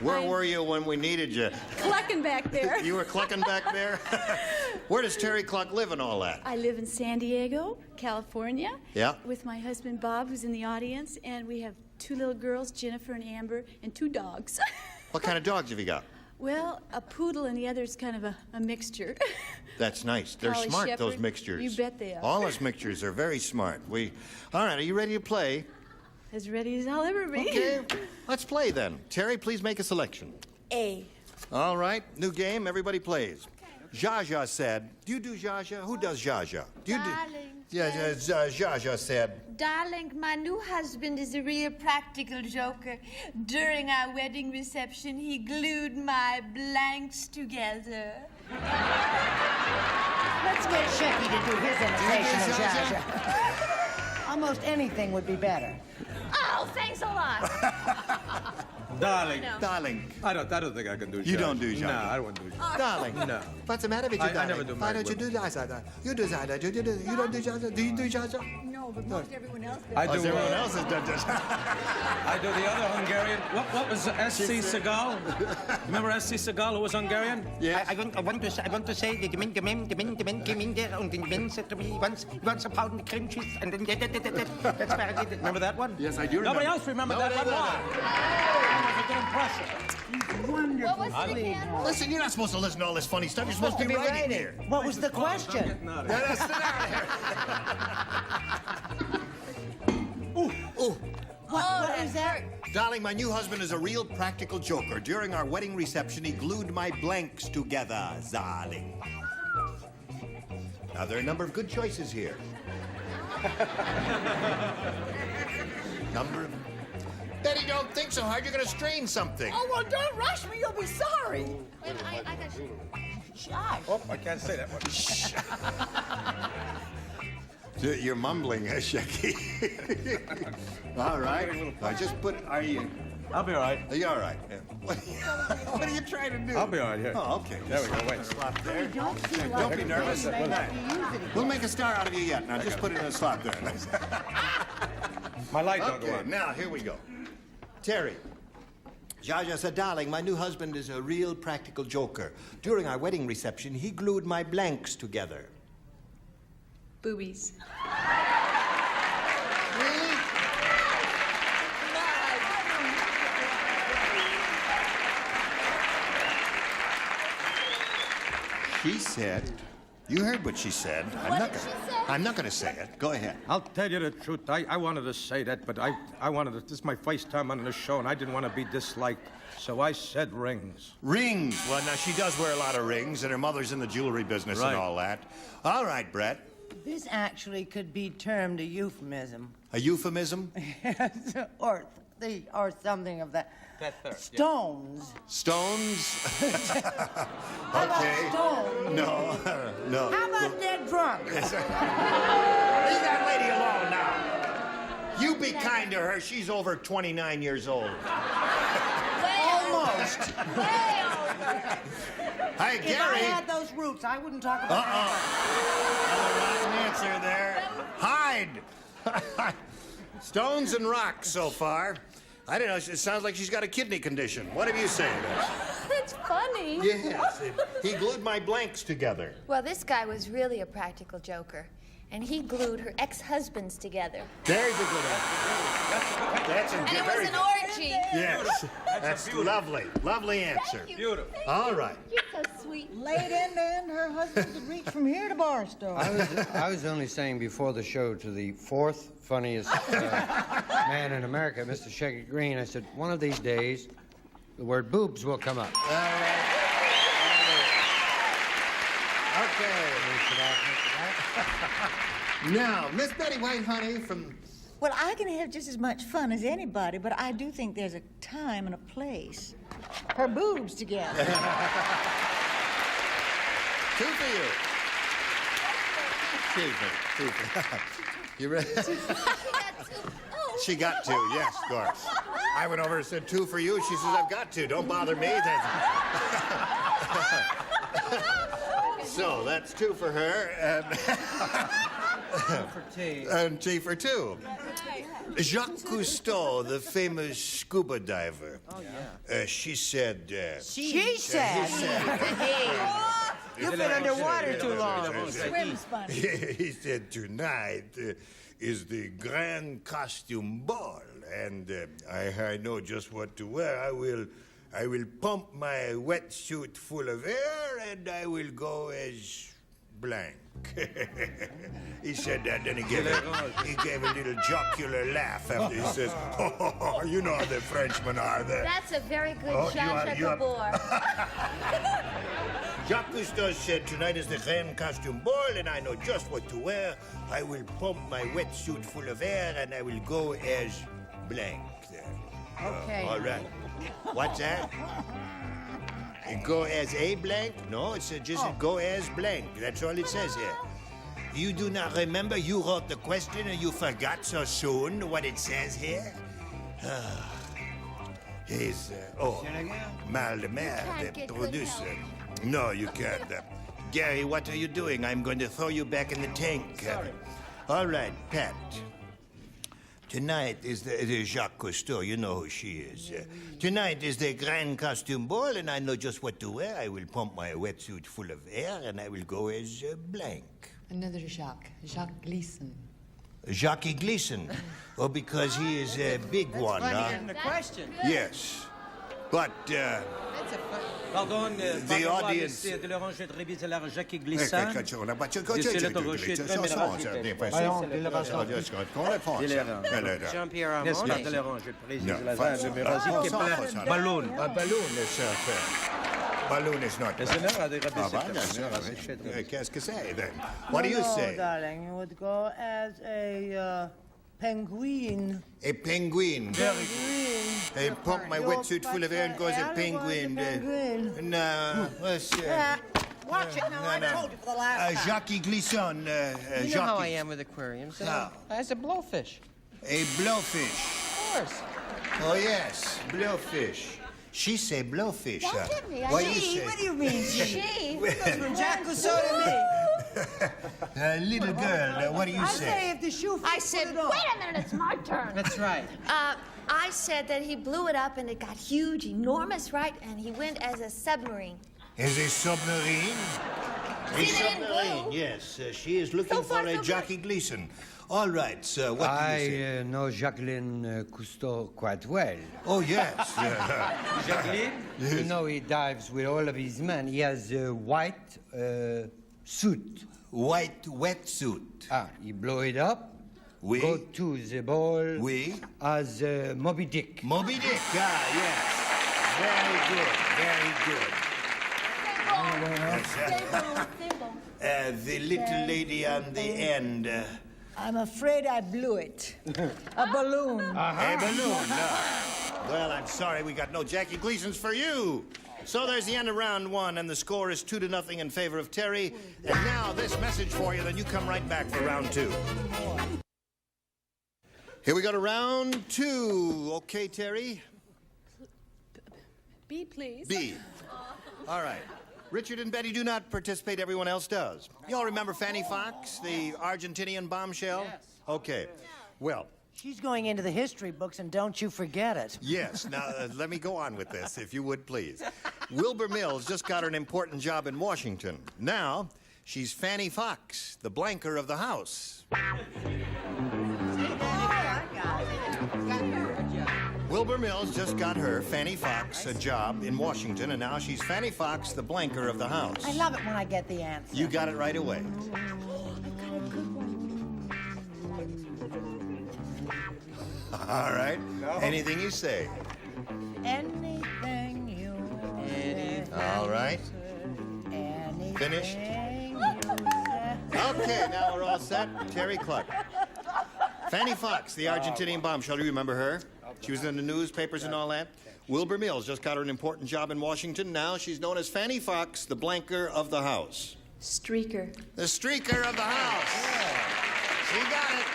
where were you when we needed you? Clucking back there. You were clucking back there? Where does Terry Cluck live and all that? I live in San Diego, California. Yeah. With my husband Bob, who's in the audience, and we have 2 little girls, Jennifer and Amber, and 2 dogs. What kind of dogs have you got? Well, a poodle and the other's kind of a mixture. That's nice. They're Collie smart, those Shepherd. mixtures. You bet they are. All those mixtures are very smart. All right, are you ready to play? As ready as I'll ever be. Okay, let's play then. Terry, please make a selection. A. All right, new game, everybody plays. Zsa said, do you do Zsa? Who does Zsa? Do you Darling. do? Yeah, Zsa said, Darling, my new husband is a real practical joker. During our wedding reception, he glued my blanks together. Let's get Shecky to do his imitation of Zsa Zsa. Almost anything would be better. Oh, thanks a lot. Darling. No. Darling. I don't think I can do Zsa. You don't do Zsa. No, I don't do Zsa. Darling. No. What's the matter with you, I darling? never do Why my don't you do Zsa? You do Zsa. You don't do Zsa? Do you do Zsa? No, but most everyone else does. I do. Everyone else has done Zsa. I do the other Hungarian. What was S.C. Segal? Remember S.C. Segal, who was Hungarian? Yes. I want to say the once upon the cringes and then that's where I did it. Remember that one? Yes, I do remember. Nobody else remembered that one. Why? It was a good impression. What was the piano? Listen, you're not supposed to listen to all this funny stuff. You're supposed to be writing here. What was the question? Sit down here. What is that? Darling, my new husband is a real practical joker. During our wedding reception, he glued my blanks together, darling. Now, there are a number of good choices here. Betty, don't think so hard. You're going to strain something. Oh, well, don't rush me. You'll be sorry. Wait, I got you. Shy. Oh, I can't say that one. You're mumbling, Shecky. All right. I just put, are you? I'll be all right. Are you all right? Yeah. What are you trying to do? I'll be all right here. Oh, okay. There we go. Wait. Slot there. Don't Don't be nervous. nervous. We'll make a star out of you yet. Now, just put it in a slot there. My light don't go Okay, on. now, here we go. Terry. Zsa said, darling, my new husband is a real practical joker. During our wedding reception, he glued my blanks together. Boobies. Really? She said, You heard what she said. I'm not gonna say it. Go ahead. I'll tell you the truth. I wanted to say that, but I wanted to. This is my first time on the show, and I didn't want to be disliked. So I said rings. Rings. Well, now, she does wear a lot of rings, and her mother's in the jewelry business and all that. All right, Brett. This actually could be termed a euphemism. A euphemism? or something of that. Stones. Stones? How about stones? No. How about dead drunk? Leave that lady alone now. You be kind to her. She's over 29 years old. Almost. Way over. Hey, If Gary. I had those roots, I wouldn't talk about Wrong answer there. Hide. Stones and rocks so far. I don't know. It sounds like she's got a kidney condition. What have you say to that? That's funny. Yes. He glued my blanks together. Well, this guy was really a practical joker, and he glued her ex-husbands together. There's a good answer. That's a And it very was an orgy. Yes. That's lovely. Lovely answer. Beautiful. All right. You're so sweet. Late end, her husband could reach from here to Barstow. I was only saying before the show to the fourth funniest man in America, Mr. Shaggy Green, I said, one of these days, the word boobs will come up. Okay. Now, Miss Betty White, honey, from... Well, I can have just as much fun as anybody, but I do think there's a time and a place. Her boobs together. Two for you. Two for you ready? She got two, yes, of course. I went over and said two for you. She says, I've got two. Don't bother me. So that's two for her. And tea for two. Jacques Cousteau, the famous scuba diver. Oh, yeah. She said... She said? You've been underwater too long. Swim's funny. He said, tonight is the grand costume ball, and I know just what to wear. I will pump my wetsuit full of air, and I will go as blank. He said that, then he gave a little jocular laugh after he says, oh, you know how the Frenchmen are there. That's a very good Jean-Jacques Gabor. Jacques Cousteau said, tonight is the grand costume ball, and I know just what to wear. I will pump my wetsuit full of air, and I will go as blank there. Okay. All right. What's that? Go as a blank? No, it's just go as blank. That's all it says here. You do not remember? You wrote the question and you forgot so soon what it says here? He's, Mal de Mer, the producer. No, you can't. Gary, what are you doing? I'm going to throw you back in the tank. All right, Pat. Tonight is the Jacques Cousteau. You know who she is. Tonight is the grand costume ball, and I know just what to wear. I will pump my wetsuit full of air, and I will go as blank. Another Jacques Gleason. Jacques Gleason. Oh, because he is a big one, huh? That's the question. Yes. But, Pardon, the audience... de l'oranger de rébis à Jacques Glissant. Jean-Pierre Armand, de l'oranger de rébis Balloon. A balloon is balloon is not. Qu'est-ce que c'est then? What do you say? Darling, you would go as a penguin. A penguin. I pump my wetsuit full of air and go as a penguin. No, let's Watch it now. I told you for the last time. Jacques Gleason. You know how I am with aquariums. As a blowfish. A blowfish. Of course. Oh, yes, blowfish. She say blowfish. Don't get me. What do you say? What do you mean, She. Goes from Jacques Cousteau to me. Little girl, what do you I say? say if the shoe fits, I said, put it on. wait a minute, it's my turn. That's right. I said that he blew it up and it got huge, enormous, right? And he went as a submarine. Is a submarine? A See, they didn't submarine, blow. yes. She is looking for a Jackie Gleason. All right, so what do you say? I know Jacqueline Cousteau quite well. Oh, yes. Jacqueline? You know, he dives with all of his men. He has white suit. White wetsuit. Ah, you blow it up. Oui. Go to the ball. Oui. As Moby Dick. Moby Dick. Ah, yes. Very good. The little lady on the end. I'm afraid I blew it. A balloon. A balloon. Well, I'm sorry we got no Jackie Gleasons for you. So there's the end of round one, and the score is 2-0 in favor of Terry. And now this message for you, then you come right back for round two. Here we go to round two. Okay, Terry? B, please. B. All right. Richard and Betty do not participate. Everyone else does. You all remember Fanny Fox, the Argentinian bombshell? Yes. Okay. Well, She's going into the history books, and don't you forget it. yes. Now, let me go on with this, if you would, please. Wilbur Mills just got her an important job in Washington. Now, she's Fanny Fox, the blanker of the house. Wilbur Mills just got her, Fanny Fox, a job in Washington, and now she's Fanny Fox, the blanker of the house. I love it when I get the answer. You got it right away. All right. Anything you say. Anything you say. All right. Anything Finished? you say. Okay, now we're all set. Terry Cluck. Fanny Fox, the Argentinian bombshell. Do you remember her? She was in the newspapers and all that. Wilbur Mills just got her an important job in Washington. Now she's known as Fanny Fox, the blanker of the house. Streaker. The streaker of the house. She got it.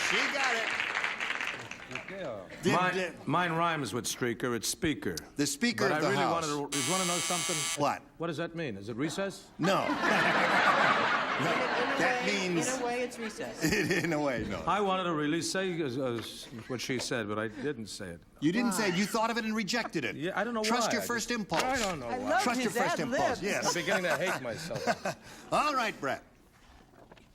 She got it. Mine rhymes with streaker. It's speaker. The speaker but of the I really house. You want to know something? What? What does that mean? Is it recess? No. No. That means... In a way, it's recess. In a way, no. I wanted to really say what she said, but I didn't say it. You didn't say it. You thought of it and rejected it. Yeah, I don't know Trust why. your first impulse. I don't know why. Trust your first impulse, yes. I'm beginning to hate myself. All right, Brett.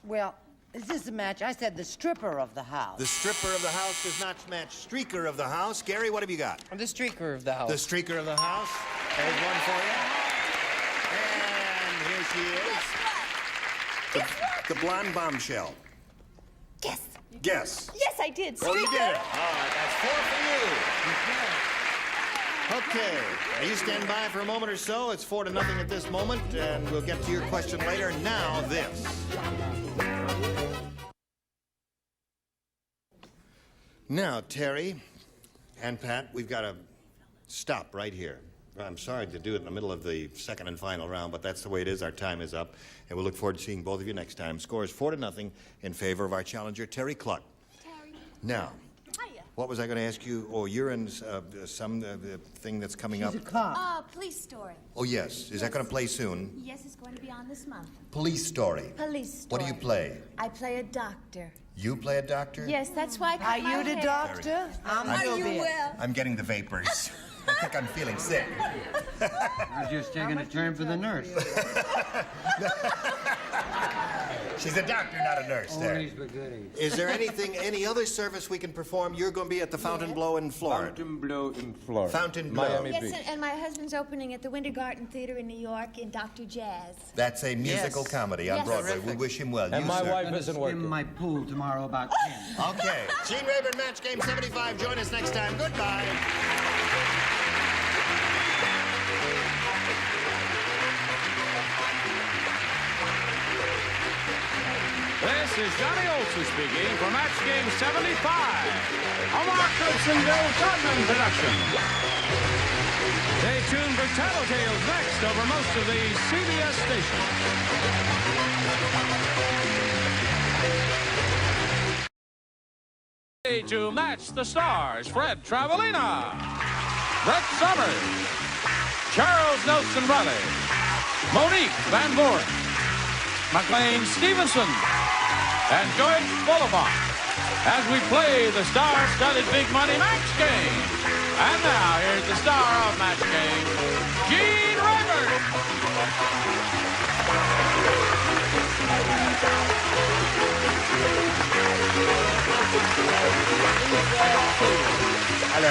Well, is this a match? I said the stripper of the house. The stripper of the house does not match streaker of the house. Gary, what have you got? The streaker of the house. The streaker of the house. There's one for you. And here she is. The blonde bombshell. Yes. Guess. Yes, I did. Oh, you Streaker. did it. All right, that's 4 for you. Okay. Now you stand by for a moment or so. It's 4-0 at this moment, and we'll get to your question later. Now this. Now, Terry and Pat, we've got to stop right here. I'm sorry to do it in the middle of the second and final round, but that's the way it is. Our time is up, and we'll look forward to seeing both of you next time. Score is 4-0 in favor of our challenger, Terry Cluck. Terry. Now, Hiya. what was I going to ask you? Oh, you're in some thing that's coming up. Police story. Oh, yes. Is that going to play soon? Yes, it's going to be on this month. Police story. Police story. What do you play? I play a doctor. You play a doctor? Yes, that's why I cut my Are you the hair. doctor? Are you well? I'm getting the vapors. I think I'm feeling sick. I was just taking a turn for the nurse. She's a doctor, not a nurse there. Always beginning. Is there any other service we can perform? You're going to be at the Fontainebleau in Florida. Fontainebleau in Florida. Fontainebleau. Miami Yes, Beach. and my husband's opening at the Winter Garden Theater in New York in Dr. Jazz. That's a musical comedy on Yes. Broadway. Terrific. We wish him well. And You, my sir. wife isn't In working. my pool tomorrow about 10. Okay. Gene Rayburn, Match Game 75. Join us next time. Goodbye. This is Johnny Olson speaking for Match Game 75, a Mark Hudsonville Tottenham production. Stay tuned for Tattletales next over most of the CBS stations. To match the stars, Fred Travelina, Brett Summers, Charles Nelson Riley, Monique Van Voren, McLean Stevenson, and Joyce Boulevard as we play the star-studded big money match game. And now, here's the star of match game, Gene Rayburn. Hello.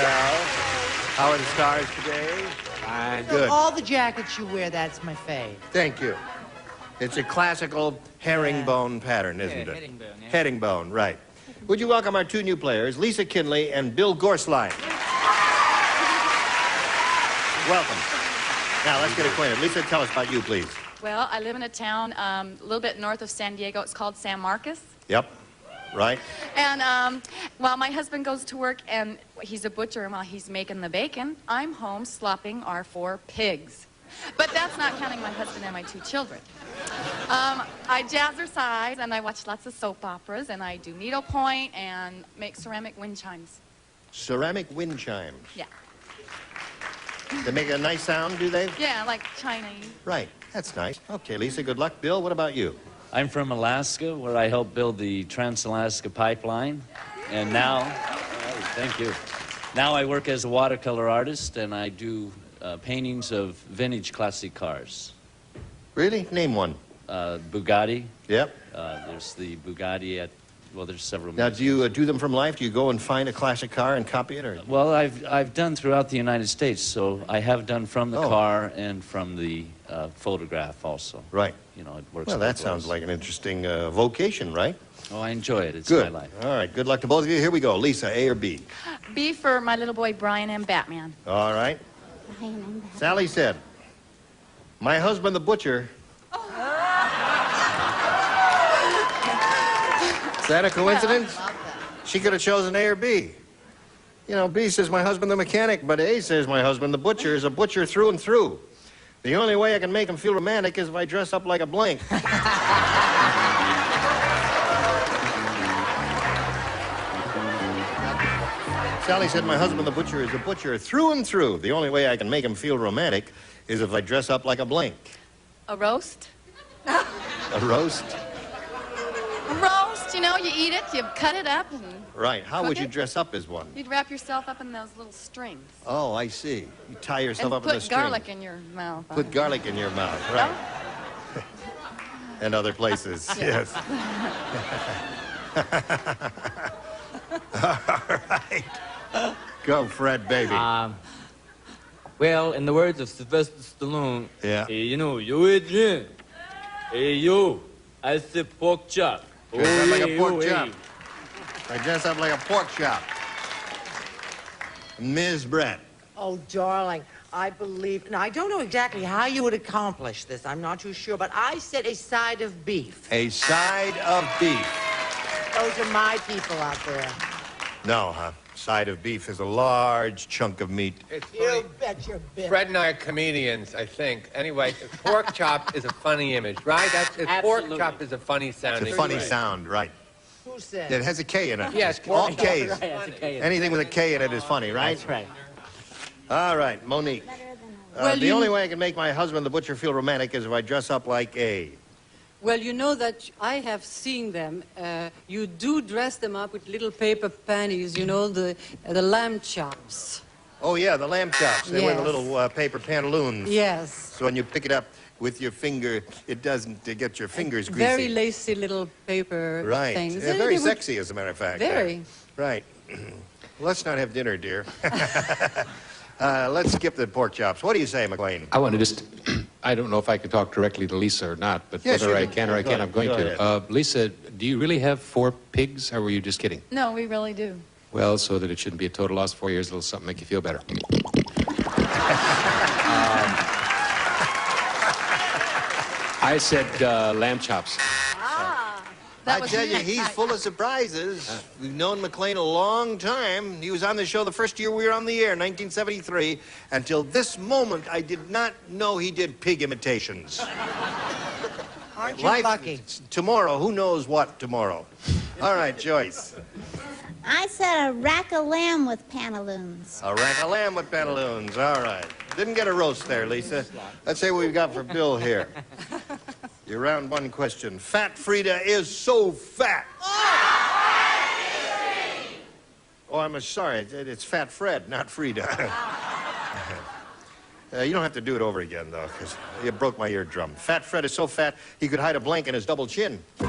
How are the stars today? Fine. Good. All the jackets you wear, that's my fave. Thank you. It's a classical herringbone pattern, isn't it? herringbone, yeah. Herringbone, right. Would you welcome our two new players, Lisa Kinley and Bill Gorsline? Welcome. Now, let's get acquainted. Lisa, tell us about you, please. Well, I live in a town a little bit north of San Diego. It's called San Marcos. Yep. Right. And while my husband goes to work and he's a butcher, and while he's making the bacon, I'm home slopping our 4 pigs. But that's not counting my husband and my 2 children. I jazzercise and I watch lots of soap operas and I do needlepoint and make ceramic wind chimes. Ceramic wind chimes. Yeah. They make a nice sound, do they? Yeah, like Chinese. Right. That's nice. Okay, Lisa, good luck. Bill, what about you? I'm from Alaska, where I helped build the Trans-Alaska Pipeline. And now, thank you. Now I work as a watercolor artist, and I do paintings of vintage classic cars. Really? Name one. Bugatti. Yep. There's the Bugatti at, well, there's several. Now, do you do them from life? Do you go and find a classic car and copy it? Or? Well, I've done throughout the United States, so I have done from the car and from the photograph also. Right. You know, it works. Well, that sounds like an interesting vocation, right? Oh, I enjoy it. It's good. my life. All right. Good luck to both of you. Here we go. Lisa, A or B? B for my little boy Brian and Batman. All right. Sally said, my husband the butcher. Is that a coincidence? She could have chosen A or B. You know, B says my husband the mechanic, but A says my husband the butcher is a butcher through and through. The only way I can make him feel romantic is if I dress up like a blank. Sally said my husband the butcher is a butcher through and through. The only way I can make him feel romantic is if I dress up like a blank. A roast? A roast? A roast, you know, you eat it, you cut it up, and Right. How would cook you it. dress up as one? You'd wrap yourself up in those little strings. Oh, I see. You tie yourself And up in the put string. garlic in your mouth. Put garlic in your mouth, right. And other places, yes. All right. Go, Fred, baby. Well, in the words of Sylvester Stallone, yeah. You know, yo, Adrian. Hey, yo, I said pork chop. Dress up like a pork hey. chop. I dress up like a pork chop. Ms. Brett. Oh, darling, I believe... Now, I don't know exactly how you would accomplish this. I'm not too sure, but I said a side of beef. A side of beef. Those are my people out there. No, huh? Side of beef is a large chunk of meat. You bet your bit. Fred and I are comedians, I think. Anyway, pork chop is a funny image, right? Pork chop is a funny sound. It's a funny sound, right. Who said? It has a K in it. Yes, all pork chop. K's. Right, has a K in it. Anything with a K in it is funny, right? That's right. All right, Monique. Well, the you- only way I can make my husband the butcher feel romantic is if I dress up like a... Well, you know that I have seen them. You do dress them up with little paper panties, you know, the lamb chops. Oh, yeah, the lamb chops. They wear the Yes. little paper pantaloons. Yes. So when you pick it up with your finger, it doesn't get your fingers greasy. Very lacy little paper Right. things. Yeah, They- very they would- sexy, as a matter of fact. Very. Right. Let's not have dinner, dear. Let's skip the pork chops. What do you say, McLean? I want to just, I don't know if I can talk directly to Lisa or not, but Yes, whether you I can. can or I Go can, ahead. I'm going Go to. ahead. Lisa, do you really have 4 pigs, or were you just kidding? No, we really do. Well, so that it shouldn't be a total loss, 4 years, a little something make you feel better. I said lamb chops. I tell you, he's full of surprises. We've known McLean a long time. He was on the show the first year we were on the air, 1973. Until this moment, I did not know he did pig imitations. Aren't you lucky? Tomorrow, who knows what tomorrow? All right, Joyce. I said a rack of lamb with pantaloons. A rack of lamb with pantaloons. All right. Didn't get a roast there, Lisa. Let's see what we've got for Bill here. Your round 1 question. Fat Frida is so fat. Oh, I'm sorry. It's Fat Fred, not Frida. You don't have to do it over again, though, because you broke my eardrum. Fat Fred is so fat, he could hide a blank in his double chin. You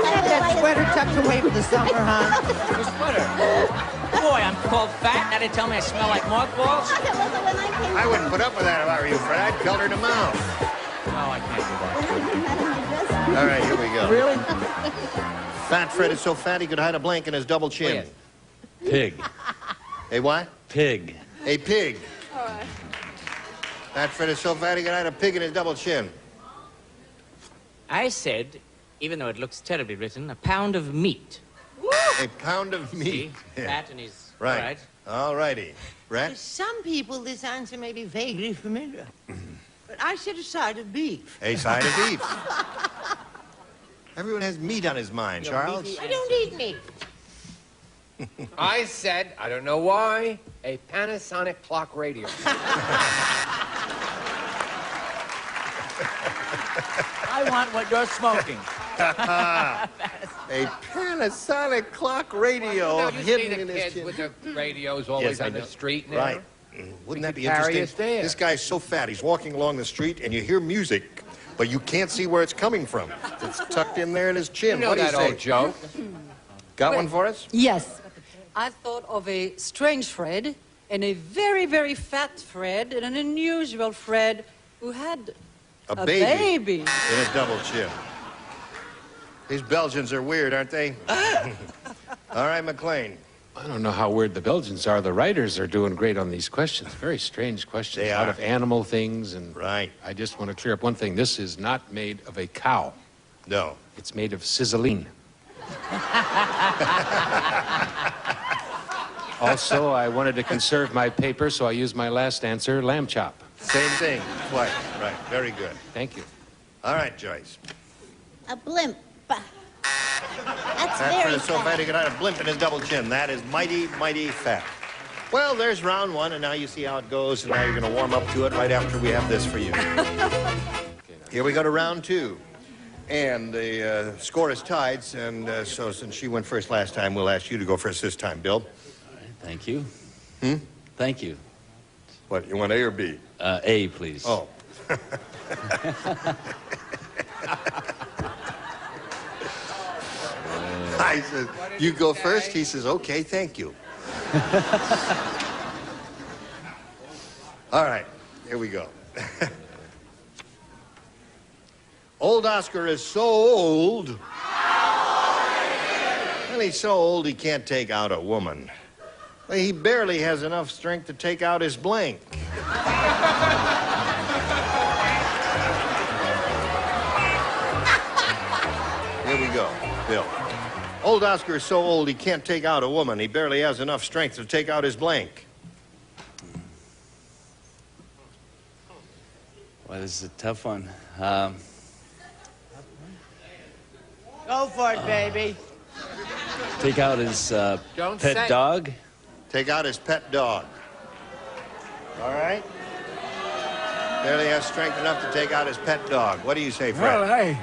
have that sweater tucked away for the summer, huh? Your sweater. Boy, I'm called fat. Now they tell me I smell like mothballs. I wouldn't put up with that if I were you, Fred. I'd pelt her to mouth. No, I can't do that. All right, here we go. Really? Fat Fred is so fat he could hide a blank in his double chin. Pig. A what? Pig. A pig. Fat Fred is so fat he could hide a pig in his double chin. I said, even though it looks terribly written, a pound of meat. A pound of meat. See? Fat and he's... Right. All right. All righty. To Brett? some people, this answer may be vaguely familiar. But I said a side of beef. A side of beef. Everyone has meat on his mind, Charles. I don't eat meat. I said, I don't know why, a Panasonic clock radio. I want what you're smoking. A Panasonic clock radio Well, you see hidden the in his kids chin. with the radios always I on the know. street now. Right. Wouldn't that be carry interesting? us there. This guy's so fat, he's walking along the street and you hear music, but you can't see where it's coming from. It's tucked in there in his chin. You know what do you that say? old joke. Got one for us? Yes. I thought of a strange Fred and a very, very fat Fred and an unusual Fred who had A baby. baby. In a double chin. These Belgians are weird, aren't they? All right, McLean. I don't know how weird the Belgians are. The writers are doing great on these questions. Very strange questions. They Out are. of animal things. And right. I just want to clear up one thing. This is not made of a cow. No. It's made of sizzling. Also, I wanted to conserve my paper, so I used my last answer, lamb chop. Same thing. Twice. Right. Very good. Thank you. All right, Joyce. A blimp. That's Fat very Fred is so fat. fat he could hide a blimp in his double chin. That is mighty, mighty fat. Well, there's round one, and now you see how it goes, and now you're going to warm up to it right after we have this for you. Here we go to round two. And the score is tied, and so since she went first last time, we'll ask you to go first this time, Bill. Thank you. Hmm? Thank you. What, you want A or B? A, please. Oh. I said, you go first? He says, okay, thank you. All right, here we go. Old Oscar is so old. Well, he's so old he can't take out a woman. Well, he barely has enough strength to take out his blank. Here we go, Bill. Old Oscar is so old he can't take out a woman. He barely has enough strength to take out his blank. Well, this is a tough one. Go for it, baby. Take out his Don't pet say- dog. Take out his pet dog. All right? Barely has strength enough to take out his pet dog. What do you say, Fred? Well,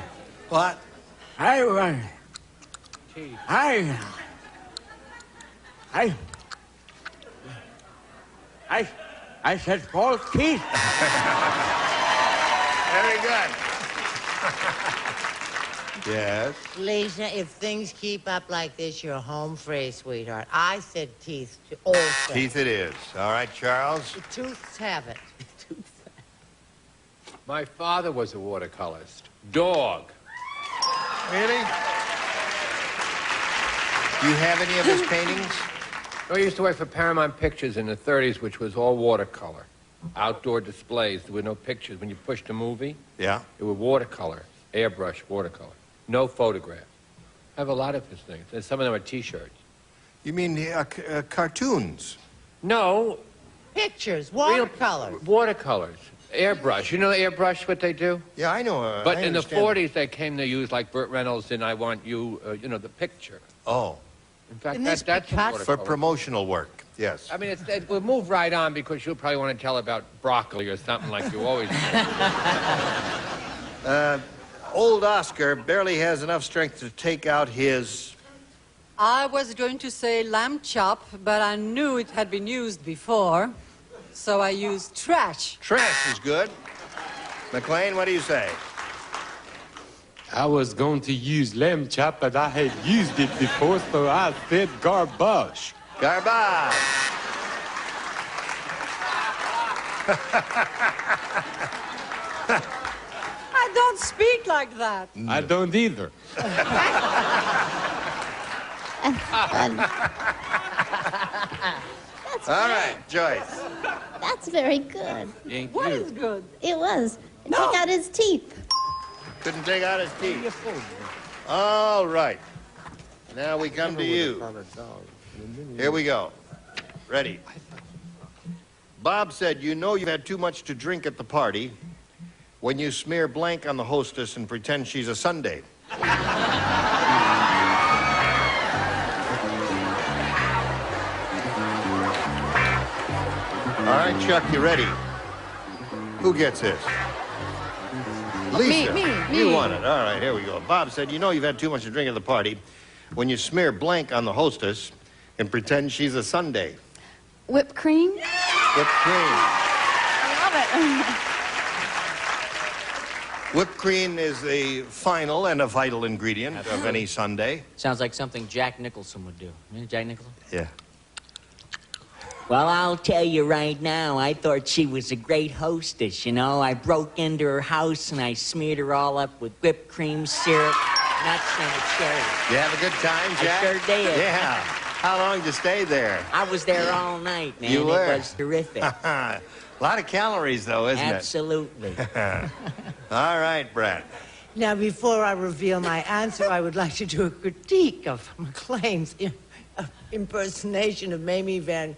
What? I said false teeth. Very good. Yes. Lisa, if things keep up like this, you're home free, sweetheart. I said teeth to all Fred. Teeth it is. All right, Charles. The tooths have it. My father was a watercolorist. Dog. Really? Do you have any of his paintings? I used to work for Paramount Pictures in the 30s, which was all watercolor. Outdoor displays. There were no pictures. When you pushed a movie, Yeah. it was watercolor, airbrush watercolor. No photograph. I have a lot of his things. And some of them are T-shirts. You mean cartoons? No. Pictures, watercolor. Watercolors. Airbrush. You know airbrush, what they do? Yeah, I know. But I in the understand. 40s, they came to use, like Burt Reynolds in I Want You, you know, the picture. Oh. In fact, And this that's Picasso- For watercolor. promotional work, yes. I mean, we'll move right on because you'll probably want to tell about broccoli or something like you always do. Old Oscar barely has enough strength to take out his... I was going to say lamb chop, but I knew it had been used before, so I used trash. Trash is good. McLean, what do you say? I was going to use lamb chop, but I had used it before, so I said garbage. Garbage. I don't speak like that. I don't either. All right, Joyce. That's very good. Thank What you. is good? It was. Take out his teeth. Couldn't take out his teeth. All right. Now we come to you. Here we go. Ready? Bob said, you know you've had too much to drink at the party when you smear blank on the hostess and pretend she's a sundae. All right, Chuck, you ready? Who gets this? Lisa. Me. You want it. All right, here we go. Bob said, you know you've had too much to drink at the party when you smear blank on the hostess and pretend she's a sundae. Whipped cream? Whipped cream. I love it. Whipped cream is a final and a vital ingredient of any sundae. Sounds like something Jack Nicholson would do. You know Jack Nicholson? Yeah. Well, I'll tell you right now, I thought she was a great hostess, you know. I broke into her house and I smeared her all up with whipped cream, syrup, nuts, and a cherry. You have a good time, Jack? I sure did. Yeah. How long did you stay there? I was there all night, man. You were? It was terrific. A lot of calories, though, isn't Absolutely. it? All right, Brett. Now, before I reveal my answer, I would like to do a critique of McLean's impersonation of Mamie Van.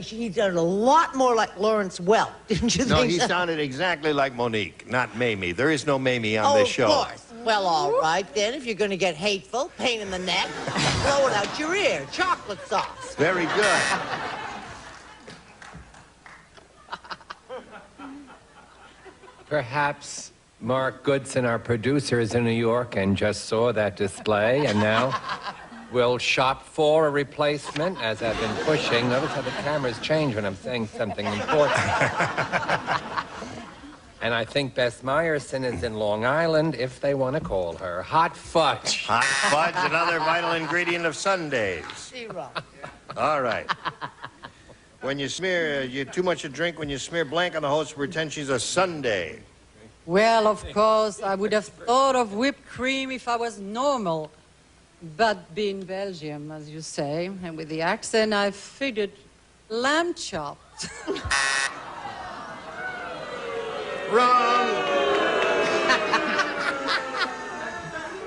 He done a lot more like Lawrence Welk, didn't you think? No, he so? sounded exactly like Monique, not Mamie. There is no Mamie on this show. Of course. Well, all right, then. If you're going to get hateful, pain in the neck, blow it out your ear. Chocolate sauce. Very good. Perhaps Mark Goodson, our producer, is in New York and just saw that display and now will shop for a replacement, as I've been pushing. Notice how the cameras change when I'm saying something important. And I think Bess Meyerson is in Long Island, if they want to call her. Hot fudge. Hot fudge, another vital ingredient of Sundays. Zero. All right. When you smear, you too much to drink when you smear blank on the host, pretend she's a sundae. Well, of course, I would have thought of whipped cream if I was normal. But being Belgium, as you say, and with the accent, I figured lamb chops. Wrong.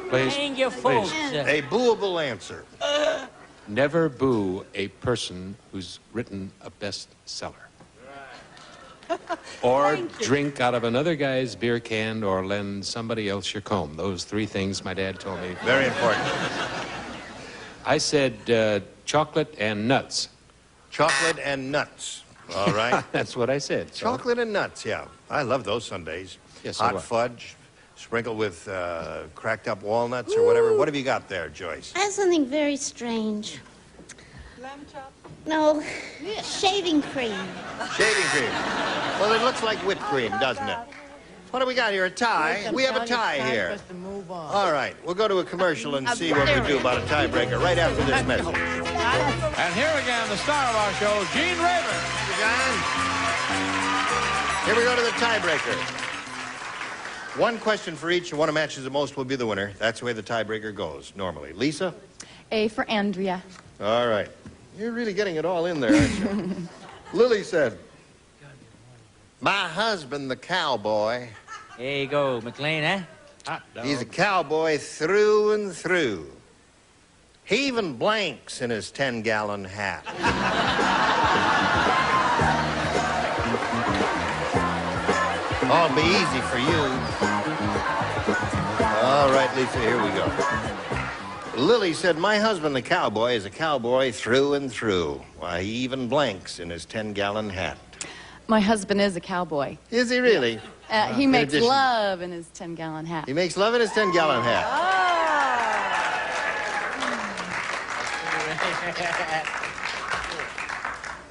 Please. Hang your folks. A booable answer. Never boo a person who's written a bestseller. Or drink out of another guy's beer can or lend somebody else your comb. Those three things my dad told me. Very important. I said chocolate and nuts. Chocolate and nuts. All right. That's what I said. So. Chocolate and nuts, yeah. I love those sundaes. Yes, so hot what? fudge, sprinkled with cracked up walnuts or whatever. What have you got there, Joyce? I have something very strange. Lamb chops? No, shaving cream. Shaving cream. Well, it looks like whipped cream, doesn't it? What do we got here? A tie? We have a tie here. All right, we'll go to a commercial and see what we do about a tiebreaker right after this message. And here again, the star of our show, Gene Raver. John. Here we go to the tiebreaker. One question for each, and one who matches the most will be the winner. That's the way the tiebreaker goes, normally. Lisa? A for Andrea. All right. You're really getting it all in there, aren't you? Lily said, my husband, the cowboy. There you go, McLean, eh? He's a cowboy through and through. He even blanks in his 10-gallon hat. All be easy for you. All right, Lisa, here we go. Lily said, my husband, the cowboy, is a cowboy through and through. Why, he even blanks in his 10-gallon hat. My husband is a cowboy. Is he really? He makes addition- love in his 10-gallon hat. He makes love in his 10-gallon hat.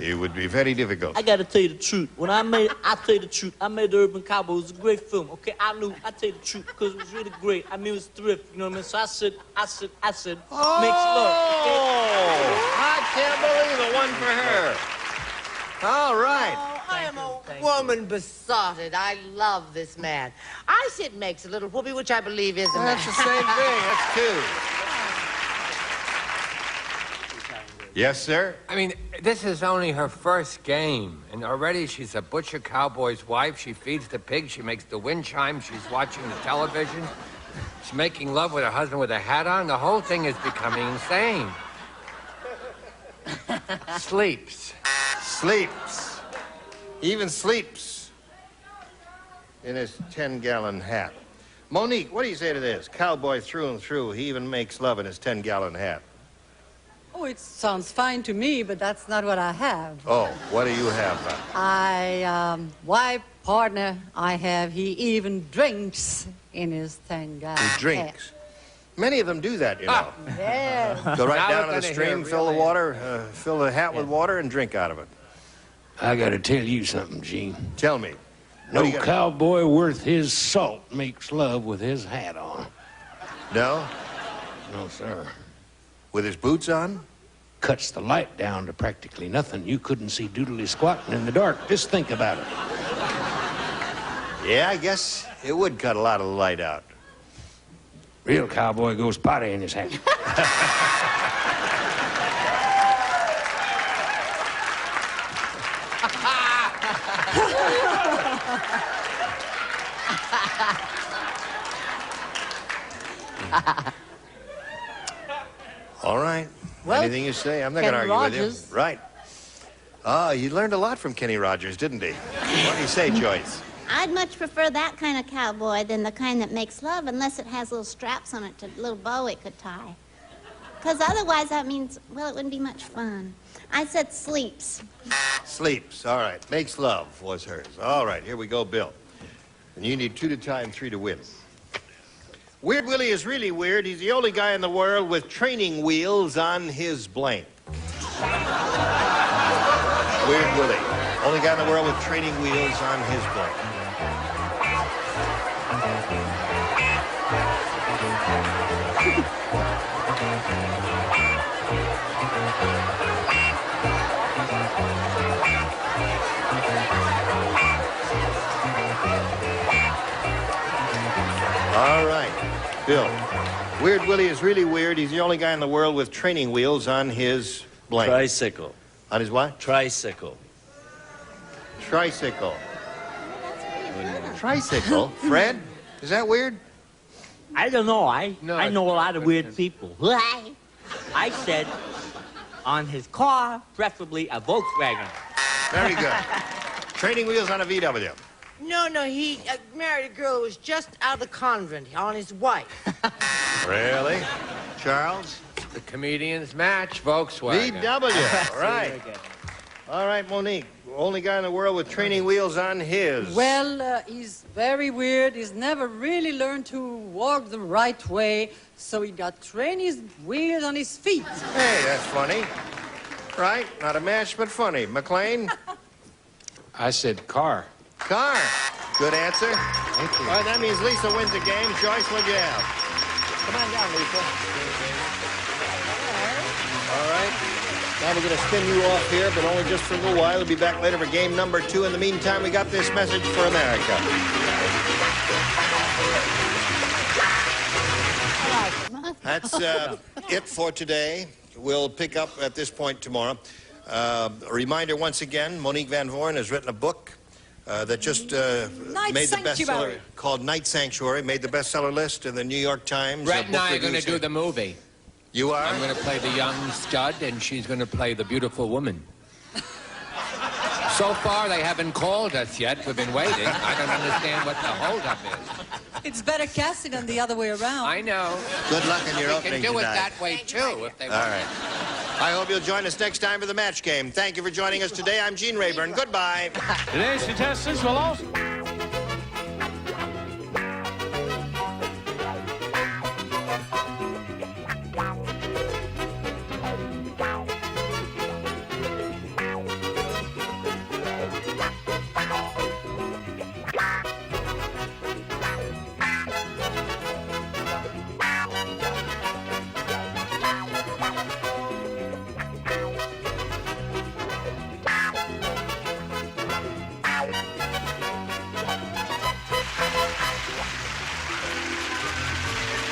It would be very difficult. I gotta tell you the truth. I tell you the truth. I made the Urban Cowboy. It was a great film. Okay, I tell you the truth because it was really great. I mean, it was terrific. You know what I mean? So I said, Oh! makes love. Okay? I can't believe it. One for her. All right. Oh, I am a woman besotted. I love this man. I said makes a little whoopee, which I believe is a man. That's the same thing. That's two. Yes, sir? I mean, this is only her first game, and already she's a butcher cowboy's wife. She feeds the pigs, she makes the wind chime, she's watching the television, she's making love with her husband with a hat on. The whole thing is becoming insane. Sleeps. Sleeps. Even sleeps in his 10-gallon hat. Monique, what do you say to this? Cowboy through and through. He even makes love in his 10-gallon hat. Oh, it sounds fine to me, but that's not what I have. Oh, what do you have? Wife, partner, I have. He even drinks in his 10-gallon He drinks. Many of them do that, you know. Yes. Go right Now down we're to the gonna stream, hear fill the really- water, fill the hat with water, and drink out of it. I gotta tell you something, Gene. Tell me. What No do you got? cowboy worth his salt makes love with his hat on. No? No, sir. With his boots on? Cuts the light down to practically nothing. You couldn't see doodly squatting in the dark. Just think about it. Yeah, I guess it would cut a lot of the light out. Real cowboy goes potty in his hat. All right. Well, Anything you say, I'm not going to Kenny argue Rogers. with you. Right. He learned a lot from Kenny Rogers, didn't he? What do you say, Joyce? I'd much prefer that kind of cowboy than the kind that makes love, unless it has little straps on it, a little bow it could tie. Because otherwise that means, well, it wouldn't be much fun. I said sleeps. Sleeps. All right. Makes love was hers. All right. Here we go, Bill. And you need 2 to tie and 3 to win. Weird Willie is really weird. He's the only guy in the world with training wheels on his blank. Weird Willie. Only guy in the world with training wheels on his blank. All right, Bill. Weird Willie is really weird. He's the only guy in the world with training wheels on his blank. Tricycle. On his what? Tricycle. Tricycle. Tricycle? Fred? Is that weird? I don't know. I know a lot of weird people. I said on his car, preferably a Volkswagen. Very good. Training wheels on a VW. No, he married a girl who was just out of the convent on his wife. Really? Charles? The comedians match Volkswagen. VW. Right. All right, Monique. Only guy in the world with training wheels on his. Well, he's very weird. He's never really learned to walk the right way, so he got training wheels on his feet. Hey, that's funny. Right? Not a match, but funny. McLean? I said car. Car. Good answer. Thank you. All right, that means Lisa wins the game. Joyce, what'd you have? Come on down, Lisa. All right. Now we're going to spin you off here, but only just for a little while. We'll be back later for game number 2. In the meantime, we got this message for America. That's it for today. We'll pick up at this point tomorrow. A reminder once again, Monique Van Voorn has written a book that just made the bestseller called Night Sanctuary, made the bestseller list in the New York Times. Brett and I are going to do the movie. You are? I'm going to play the young stud, and she's going to play the beautiful woman. So far, they haven't called us yet. We've been waiting. I don't understand what the holdup is. It's better casting than the other way around. I know. Good luck in your We opening can do it tonight. that way, too, if they All want. right. I hope you'll join us next time for the match game. Thank you for joining us today. I'm Gene Rayburn. Goodbye. Today's contestants will also...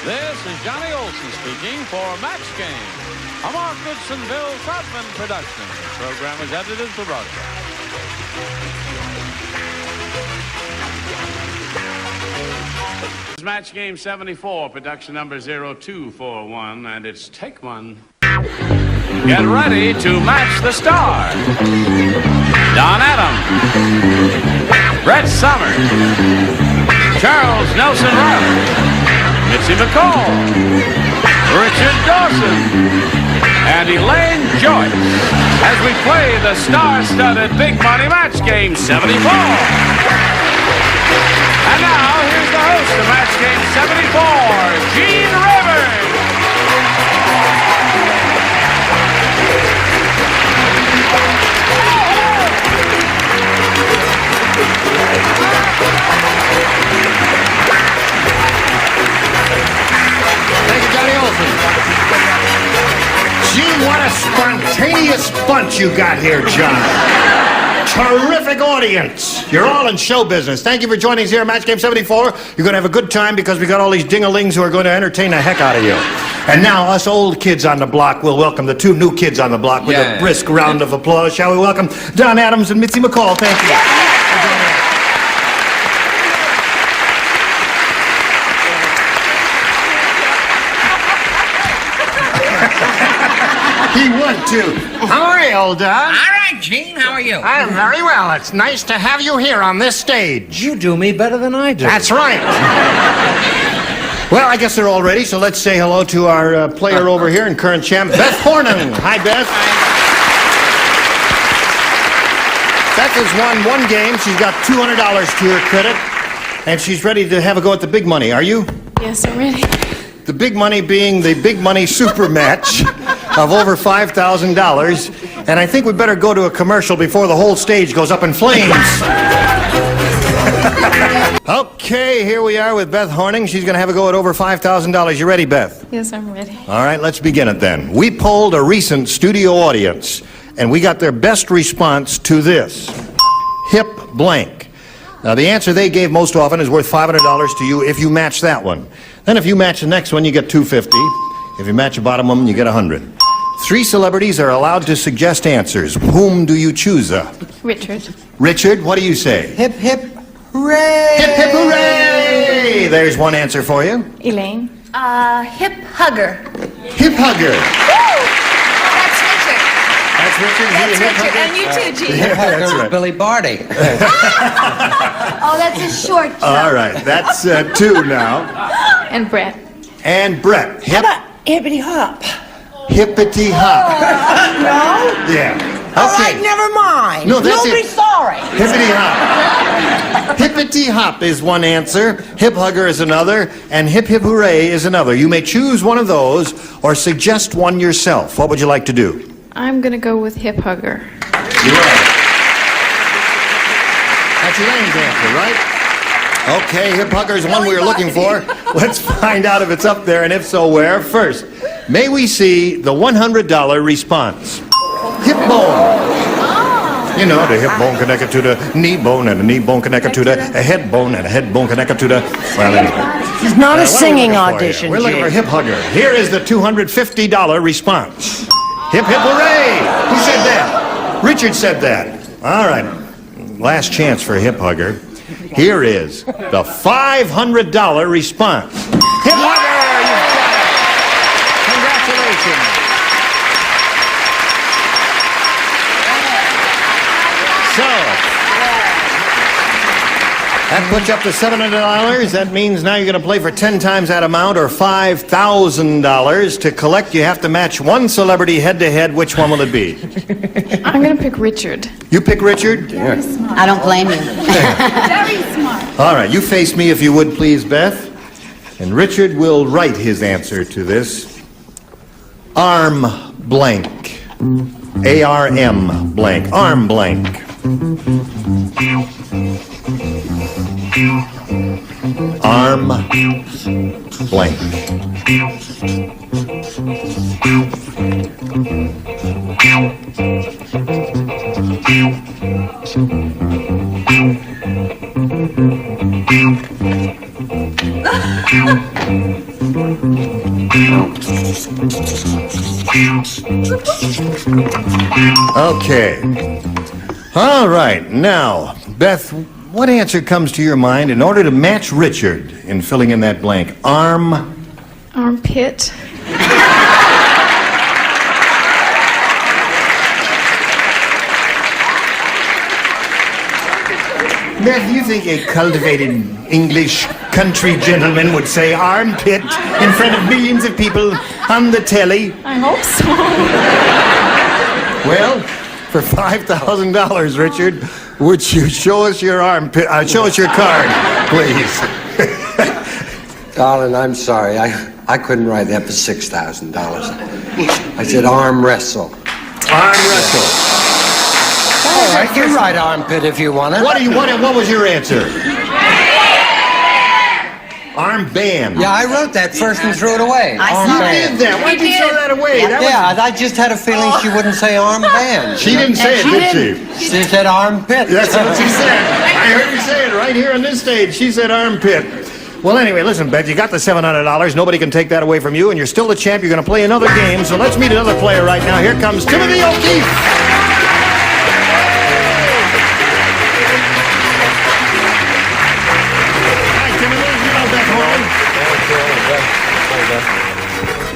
This is Johnny Olson speaking for Match Game, a Mark Goodson, Bill Troutman production. The program is edited for broadcast. This is Match Game 74, production number 0241, and it's take one. Get ready to match the star. Don Adams, Brett Summers, Charles Nelson Riley, Mitzi McCall, Richard Dawson, and Elaine Joyce as we play the star-studded Big Money Match Game 74. And now, here's the host of Match Game 74, Gene Rivers. Thank you, Johnny Olson. Gee, what a spontaneous bunch you got here, John. Terrific audience. You're all in show business. Thank you for joining us here at Match Game 74. You're going to have a good time because we got all these ding-a-lings who are going to entertain the heck out of you. And now, us old kids on the block will welcome the two new kids on the block with a brisk round of applause. Shall we welcome Don Adams and Mitzi McCall? Thank you. He would, too. How are you, old Don? All right, Gene, how are you? I'm very well. It's nice to have you here on this stage. You do me better than I do. That's right. Well, I guess they're all ready, so let's say hello to our player over here and current champ, Beth Horning. Hi, Beth. Beth has won one game. She's got $200 to her credit, and she's ready to have a go at the big money. Are you? Yes, I'm ready. The big money being the big money super match of over $5,000. And I think we better go to a commercial before the whole stage goes up in flames. Okay, here we are with Beth Horning. She's going to have a go at over $5,000. You ready, Beth? Yes, I'm ready. All right, let's begin it then. We polled a recent studio audience, and we got their best response to this. Hip blank. Now, the answer they gave most often is worth $500 to you if you match that one. Then if you match the next one, you get $250. If you match the bottom one, you get $100. 3 celebrities are allowed to suggest answers. Whom do you choose? Richard. Richard, what do you say? Hip, hip, hooray! Hip, hip, hooray! There's one answer for you. Elaine. Hip hugger. Hip hugger. That's Richard. That's Richard. That's Richard. And you too, Gene. Yeah, that's right. Billy Barty. Oh, that's a short jump. All right, that's 2 now. And Brett. And Brett. How about hippity hop? Hippity hop. No? Yeah. All Okay. right, never mind. No, that's You'll it. be sorry. Hippity hop. Hippity hop is one answer. Hip hugger is another. And hip hip hooray is another. You may choose one of those or suggest one yourself. What would you like to do? I'm going to go with hip hugger. You're right. That's Elaine's answer, right? Okay, hip hugger is one we were looking for. Let's find out if it's up there, and if so, where. First, may we see the $100 response? Hip bone. You know, the hip bone connected to the knee bone, and the knee bone connected to the head bone, and the head bone connected to the... Well, anyway. It's not a What are we singing looking for audition, here? We're looking for Gene. hip hugger. Here is the $250 response. Hip hip hooray! Who said that? Richard said that. All right. Last chance for hip hugger. Here is the $500 response. Hip hugger! You've got it. Congratulations. So, that puts you up to $700. That means now you're going to play for 10 times that amount, or $5,000. To collect, you have to match one celebrity head-to-head. Which one will it be? I'm going to pick Richard. You pick Richard? I don't blame you. Very smart. All right, you face me if you would, please, Beth. And Richard will write his answer to this. Arm blank. A-R-M blank. Arm blank. Arm blank. Okay. All right. Now, Beth, what answer comes to your mind in order to match Richard in filling in that blank? Armpit. Beth, do you think a cultivated English country gentleman would say armpit in front of millions of people on the telly? I hope so. Well, for $5,000, Richard, would you show us your armpit? Show us your card, please. Darling, I'm sorry. I couldn't write that for $6,000. I said arm wrestle. Arm wrestle. All right, you write armpit if you want it. What was your answer? Armband. Yeah, I wrote that first and threw it away. I saw it. You did that. Why did you throw that away? I just had a feeling she wouldn't say armband. She didn't say it, did she? She said armpit. That's what she said. I heard her say it right here on this stage. She said armpit. Well, anyway, listen, Beth, you got the $700. Nobody can take that away from you, and you're still the champ. You're going to play another game, so let's meet another player right now. Here comes Timothy O'Keefe.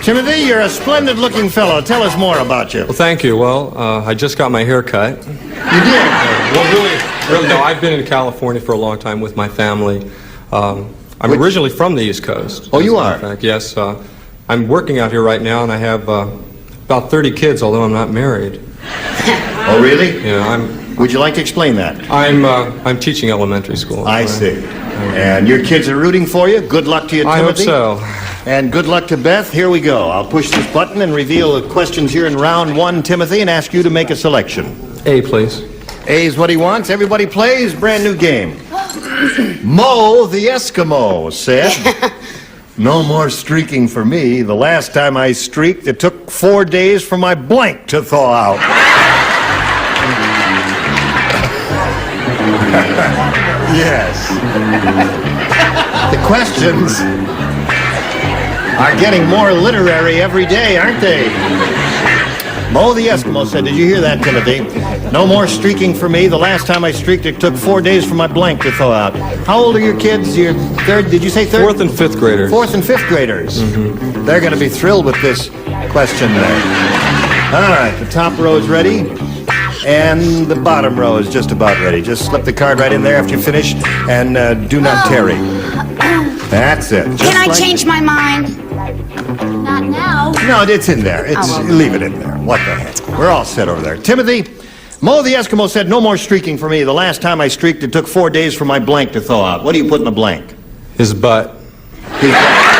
Timothy, you're a splendid-looking fellow. Tell us more about you. Well, thank you. Well, I just got my hair cut. You did? Well, really, no, I've been in California for a long time with my family. I'm originally from the East Coast. Oh, you are? In fact, yes. I'm working out here right now, and I have about 30 kids, although I'm not married. Oh, really? Yeah, Would you like to explain that? I'm teaching elementary school. I see. And your kids are rooting for you? Good luck to you, Timothy. I hope so. And good luck to Beth. Here we go. I'll push this button and reveal the questions here in round one, Timothy, and ask you to make a selection. A, please. A is what he wants. Everybody plays. Brand new game. Mo the Eskimo said, "No more streaking for me. The last time I streaked, it took 4 days for my blank to thaw out." Yes. The questions are getting more literary every day, aren't they? Mo the Eskimo said, did you hear that, Timothy? No more streaking for me. The last time I streaked, it took 4 days for my blank to thaw out. How old are your kids? Your third, did you say third? Fourth and fifth graders. Fourth and fifth graders. Mm-hmm. They're going to be thrilled with this question there. All right, the top row is ready. And the bottom row is just about ready. Just slip the card right in there after you finish, and do not tarry. That's it. Just Can I change my mind? Not now. No, it's in there. Leave it in there. What the heck? We're all set over there. Timothy, Mo the Eskimo said, no more streaking for me. The last time I streaked, it took 4 days for my blank to thaw out. What do you put in the blank? His butt. His butt.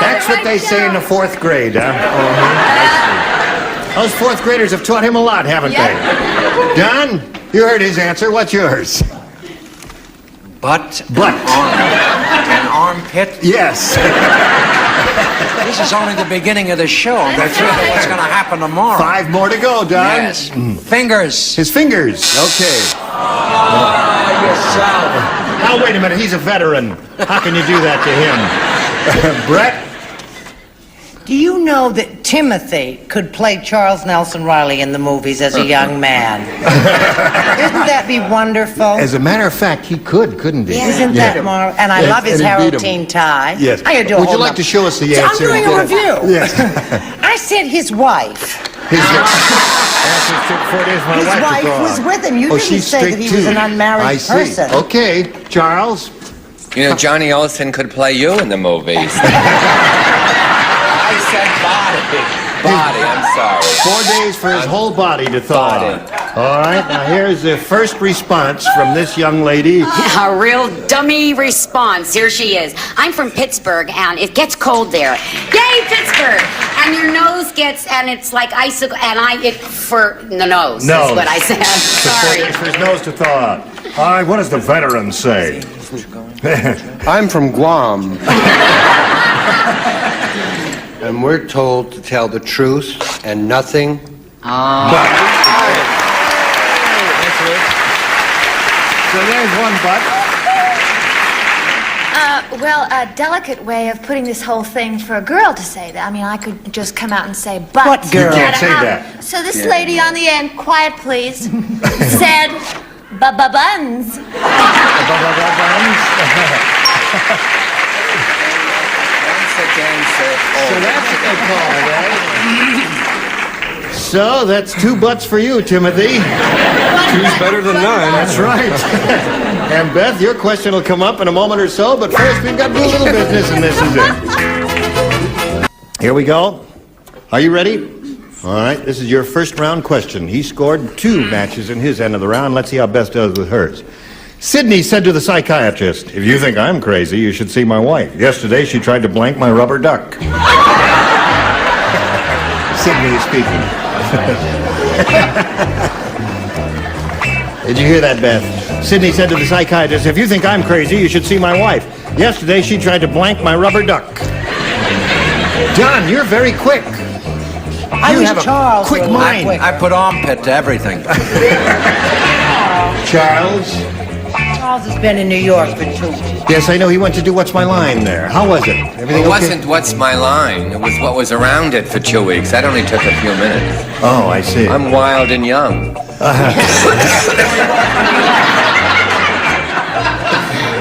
That's what they say in the fourth grade, huh? Those fourth graders have taught him a lot, haven't they? Don, you heard his answer. What's yours? Butt. An armpit? Yes. This is only the beginning of the show. That's really what's going to happen tomorrow. 5 more to go, Don. Yes. Fingers. His fingers. Okay. Yourself. Now, wait a minute. He's a veteran. How can you do that to him? Brett? Do you know that Timothy could play Charles Nelson Riley in the movies as a young man? Wouldn't that be wonderful? As a matter of fact, he could, couldn't he? Yeah. Isn't that marvelous? And I love his Harold Teen tie. Yes. Would you like to show us the answer? I'm doing a review. Yes. I said his wife. His wife was with him. You didn't say that he was an unmarried person. Okay, Charles. You know, Johnny Olsen could play you in the movies. I said body, I'm sorry. 4 days for his whole body to thaw out. All right, now here's the first response from this young lady. A real dummy response. Here she is. I'm from Pittsburgh, and it gets cold there. Yay, Pittsburgh! And your nose gets, and it's like icicle, and for the nose is what I said. Sorry. 4 days for his nose to thaw out. All right, what does the veteran say? I'm from Guam. And we're told to tell the truth and nothing but. So there's one butt. Well, a delicate way of putting this whole thing for a girl to say that. I mean, I could just come out and say, but... What girl? You can't say that. So this lady on the end, quiet please, said, buns. So that's what they call it, right? So that's 2 butts for you, Timothy. 2's better than 9. That's right. And Beth, your question will come up in a moment or so, but first we've got to do a little business, and this is it. Here we go. Are you ready? All right, this is your first round question. He scored 2 matches in his end of the round. Let's see how Beth does with hers. Sydney said to the psychiatrist, "If you think I'm crazy, you should see my wife. Yesterday, she tried to blank my rubber duck." Sydney is speaking. Did you hear that, Beth? Sydney said to the psychiatrist, "If you think I'm crazy, you should see my wife. Yesterday, she tried to blank my rubber duck." John, you're very quick. I was Charles. Quick mind. I put armpit to everything. Charles? Charles has been in New York for 2 weeks. Yes, I know. He went to do What's My Line there. How was it? Everything It okay? wasn't What's My Line. It was what was around it for 2 weeks. That only took a few minutes. Oh, I see. I'm wild and young.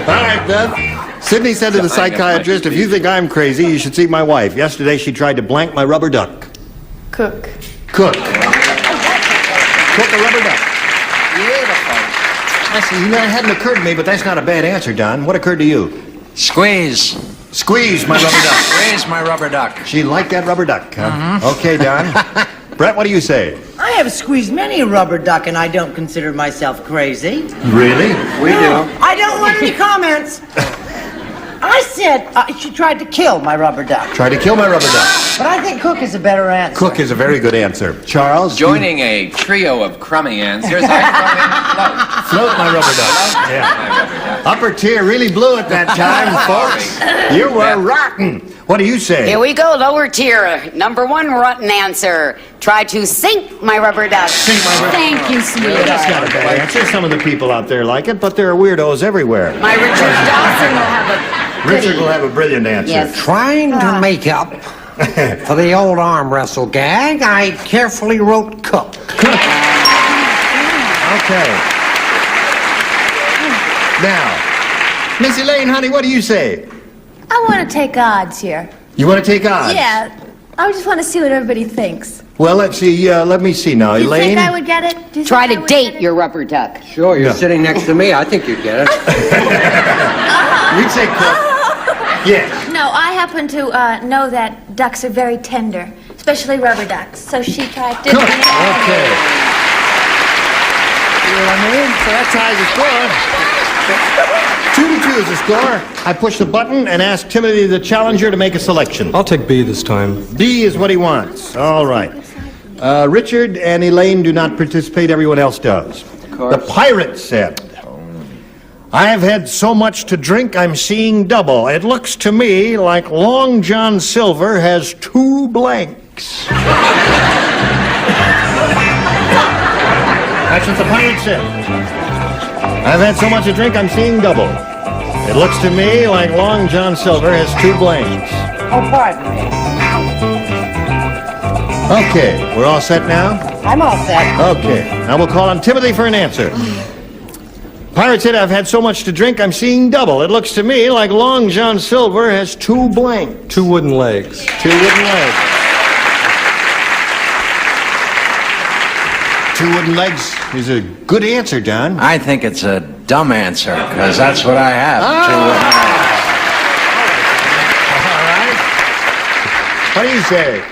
All right, Beth. Sydney said to the psychiatrist, "If you think I'm crazy, you should see my wife. Yesterday, she tried to blank my rubber duck." Cook. Cook. Cook a rubber duck. Beautiful. I see. That hadn't occurred to me, but that's not a bad answer, Don. What occurred to you? Squeeze. Squeeze my rubber duck. Squeeze my rubber duck. She liked that rubber duck, huh? Okay, Don. Brett, what do you say? I have squeezed many a rubber duck, and I don't consider myself crazy. Really? We do. I don't want any comments. I said she tried to kill my rubber duck. Tried to kill my rubber duck. But I think Cook is a better answer. Cook is a very good answer. Charles? Joining a trio of crummy answers, I Float my rubber duck. Yeah. Upper tier really blew it that time, folks. You were rotten. What do you say? Here we go, lower tier. Number 1 rotten answer. Try to sink my rubber duck. Sink my rubber duck. Thank you, sweetheart. That's not a bad answer. Some of the people out there like it, but there are weirdos everywhere. My Richard Dawson will have a Richard will have a brilliant answer. Yes. Trying to make up for the old arm wrestle gag, I carefully wrote Cook. Okay. Now, Miss Elaine, honey, what do you say? I want to take odds here. You want to take odds? Yeah. I just want to see what everybody thinks. Well, let's see. Let me see now. Do you Elaine? think I would get it? Do you Try think I to would date get it? your rubber duck. Sure, you're sitting next to me. I think you'd get it. We'd say Cook. Yes. No, I happen to know that ducks are very tender, especially rubber ducks. So she tried to... Cook. Okay. You know what I mean? So that ties the score. 2-2 is the score. I push the button and ask Timothy, the challenger, to make a selection. I'll take B this time. B is what he wants. All right. Richard and Elaine do not participate. Everyone else does. The pirate said, "I have had so much to drink, I'm seeing double. It looks to me like Long John Silver has 2 blanks." That's what the pirate said. "I've had so much to drink, I'm seeing double. It looks to me like Long John Silver has 2 blanks." Oh, pardon me. Okay, we're all set now? I'm all set. Okay, now we'll call on Timothy for an answer. Pirate said, "I've had so much to drink, I'm seeing double. It looks to me like Long John Silver has 2 blanks." 2 wooden legs. 2 wooden legs. 2 wooden legs is a good answer, Don. I think it's a dumb answer, because that's what I have. 2 wooden legs. What do you say?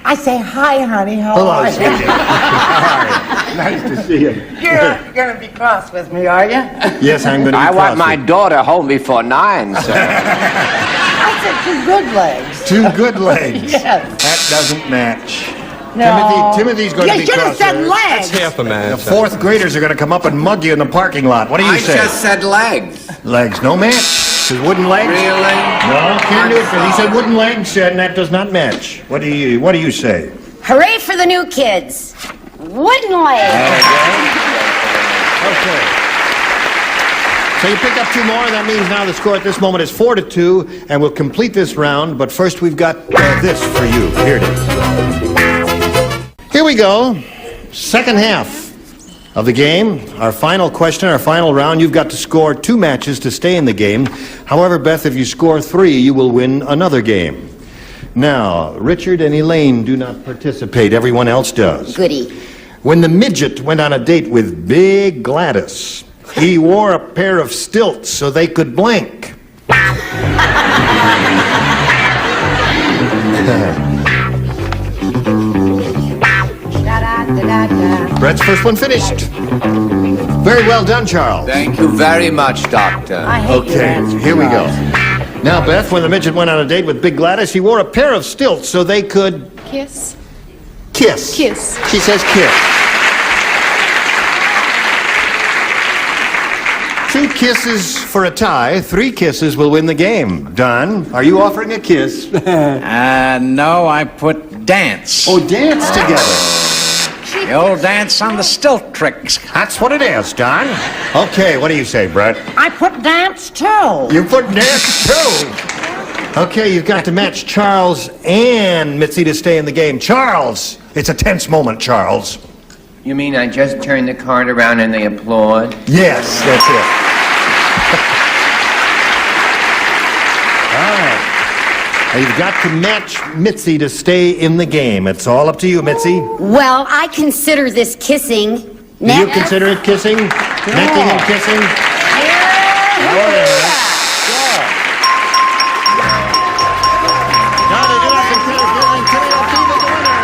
I say, hi, honey, how Hello, are you? sweetie. Hi. Nice to see you. You're going to be cross with me, are you? Yes, I'm going to be I want cross my with daughter home before 9, sir. I said 2 good legs. 2 good legs. Yes. That doesn't match. No. Timothy's going to be You should have cross said with her. legs. That's half a match. The 4th graders are going to come up and mug you in the parking lot. What do you I say? just said legs. Legs, no match. Says wooden legs. Really? No, can't do it because he said wooden legs, and that does not match. What do you say? Hooray for the new kids. Wooden legs. Okay. So you pick up 2 more. That means now the score at this moment is 4-2, and we'll complete this round. But first, we've got this for you. Here it is. Here we go. Second half of the game. Our final question, our final round. You've got to score 2 matches to stay in the game. However, Beth, if you score 3, you will win another game. Now, Richard and Elaine do not participate. Everyone else does. Goody. When the midget went on a date with Big Gladys, he wore a pair of stilts so they could blink. Brett's first one finished. Very well done, Charles. Thank you very much, Doctor. Okay, here we go. Now, Beth, when the midget went on a date with Big Gladys, he wore a pair of stilts so they could... Kiss. Kiss. Kiss. She says kiss. 2 kisses for a tie. 3 kisses will win the game. Don, are you offering a kiss? No, I put dance. Oh, dance together. The old dance on the stilt tricks. That's what it is, Don. Okay, what do you say, Brett? I put dance too. You put dance too. Okay, you've got to match Charles and Mitzi to stay in the game. Charles, it's a tense moment, Charles. You mean I just turn the card around and they applaud? Yes, that's it. All right. Now you've got to match Mitzi to stay in the game. It's all up to you, Mitzi. Well, I consider this kissing. Do you consider it kissing? Necking and kissing? Whatever. Now they do not consider giving Kirill Peavy the winner.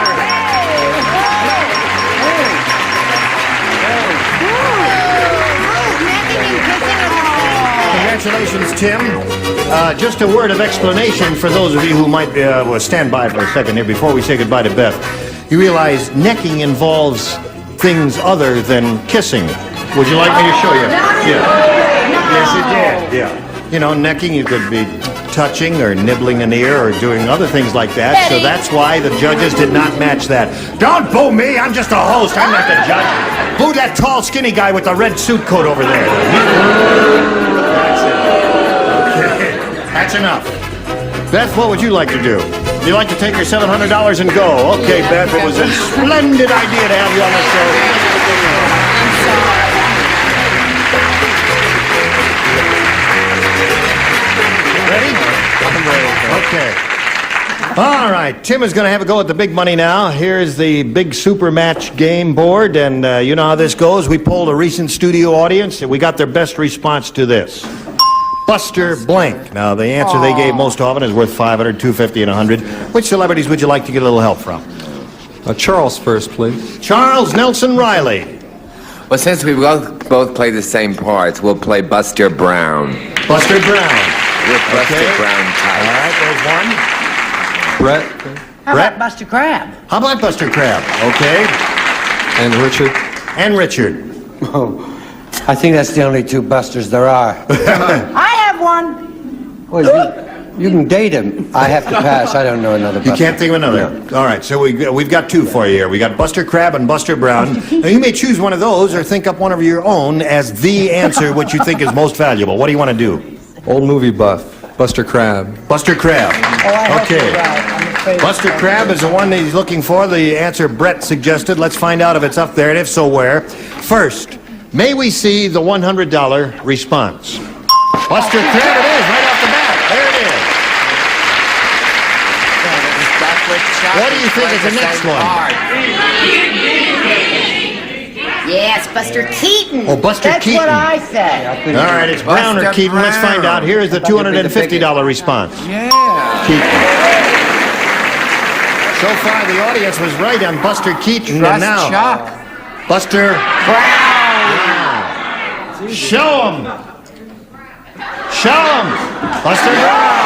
Congratulations, Tim. Just a word of explanation for those of you who might stand by for a second here before we say goodbye to Beth. You realize necking involves things other than kissing. Would you like me to show you? Yeah. Yes, it did. Yeah. You know, necking, you could be touching or nibbling an ear or doing other things like that. So that's why the judges did not match that. Don't boo me. I'm just a host. I'm not the judge. Boo that tall, skinny guy with the red suit coat over there. That's it. Okay. That's enough. Beth, what would you like to do? Would you like to take your $700 and go? Okay, Beth, it was a splendid idea to have you on the show. Ready? I'm ready. Okay. All right, Tim is going to have a go at the big money now. Here's the big super match game board, and you know how this goes. We polled a recent studio audience, and we got their best response to this. Buster blank. Now, the answer they gave most often is worth $500, $250, and $100. Which celebrities would you like to get a little help from? Charles first, please. Charles Nelson Riley. Well, since we both play the same parts, we'll play Buster Brown. Buster Brown. With Buster Brown type. All right, there's one. Brett. How about Buster Crab? How about Buster Crab? Okay. And Richard. And Richard. Oh, I think that's the only 2 Busters there are. I have one. Well, you can date him. I have to pass. I don't know another Buster. You can't think of another? No. All right, so we've got 2 for you here. We got Buster Crab and Buster Brown. Now, you may choose one of those or think up one of your own as the answer which you think is most valuable. What do you want to do? Old movie buff. Buster Crab. Buster Crab. Okay. Buster Crab is the one that he's looking for. The answer Brett suggested. Let's find out if it's up there, and if so, where. First, may we see the $100 response? Buster Crab it is, right off the bat. There it is. What do you think is the next one? Yes, Buster Keaton. Oh, Buster Keaton. That's what I said. All right, it's Brown or Keaton. Let's find out. Here is the $250 response. Yeah. Keaton. So far, the audience was right on Buster Keaton, and now Buster Brown. Show him. Show him. Buster Brown.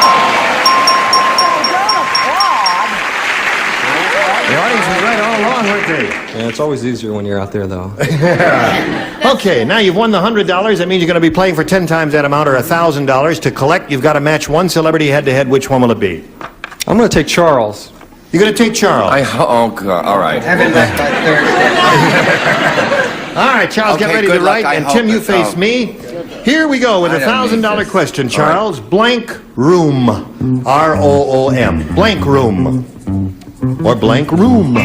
The audience was right all along, weren't they? Yeah, it's always easier when you're out there, though. Okay, now you've won the $100. That means you're going to be playing for 10 times that amount, or $1,000. To collect, you've got to match one celebrity head-to-head. Which one will it be? I'm going to take Charles. You're going to take Charles? Oh, God. All right. All right, Charles, get Okay, ready good to luck. write. I And hope Tim, you it- face oh. me. Here we go with I a don't need $1,000 this. question, All right. Charles. Blank room. R-O-O-M. Blank room. Or blank room.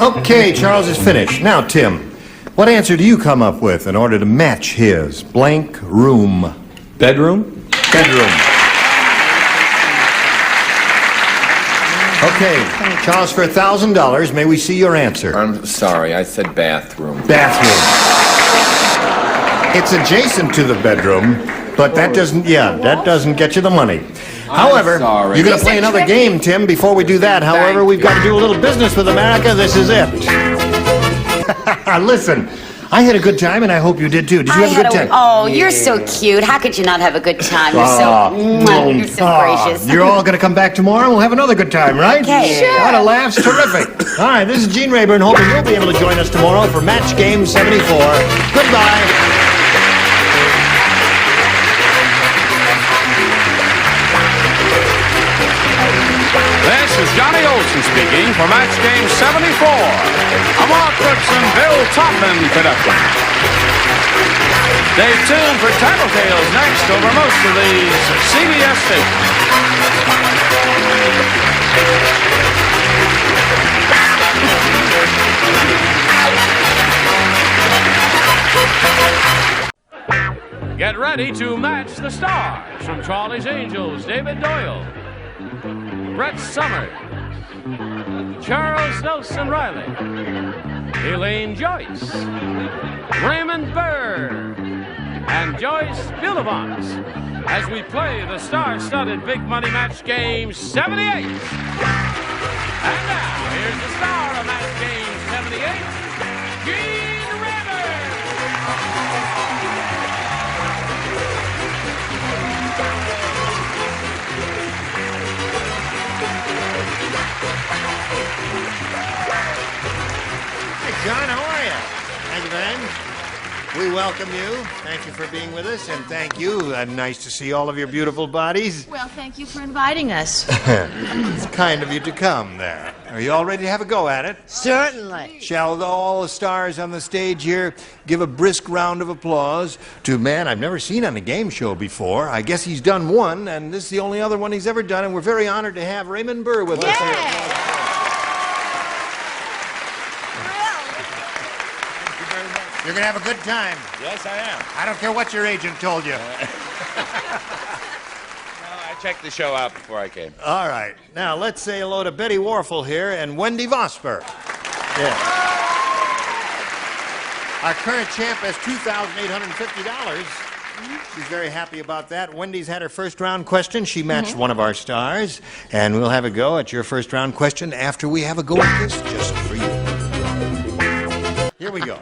Okay, Charles is finished. Now, Tim, what answer do you come up with in order to match his blank room? Bedroom? Bedroom. Okay, Charles, for $1,000, may we see your answer? I'm sorry, I said bathroom. Bathroom. It's adjacent to the bedroom, but that doesn't get you the money. However, sorry. you're going to play another game, Tim. Before we do that, however, we've got to do a little business with America. This is it. Listen, I had a good time, and I hope you did too. Did you have a good time? Oh, you're so cute. How could you not have a good time? You're so gracious. You're all going to come back tomorrow, and we'll have another good time, right? Okay. Sure. A lot of laughs. Terrific. All right, this is Gene Rayburn, hoping you'll be able to join us tomorrow for Match Game 74. Goodbye. This is Johnny Olson speaking for Match Game 74, a Mark Brooks and Bill Topman production. Stay tuned for Tattletales next over most of these CBS stations. Get ready to match the stars from Charlie's Angels, David Doyle, Brett Summers, Charles Nelson Riley, Elaine Joyce, Raymond Burr, and Joyce Billivant as we play the star-studded Big Money Match Game 78. And now, here's the star of Match Game 78, Gene Rayburn. Hey, John, how are you? Thank you, man. We welcome you. Thank you for being with us, and thank you. Nice to see all of your beautiful bodies. Well, thank you for inviting us. It's kind of you to come there. Are you all ready to have a go at it? Certainly. Shall all the stars on the stage here give a brisk round of applause to a man I've never seen on a game show before. I guess he's done one, and this is the only other one he's ever done, and we're very honored to have Raymond Burr with us here. You're going to have a good time. Yes, I am. I don't care what your agent told you. No, I checked the show out before I came. All right. Now, let's say hello to Betty Warfel here and Wendy Vosper. Yeah. Our current champ has $2,850. She's very happy about that. Wendy's had her first round question. She matched one of our stars. And we'll have a go at your first round question after we have a go at this just for you. Here we go.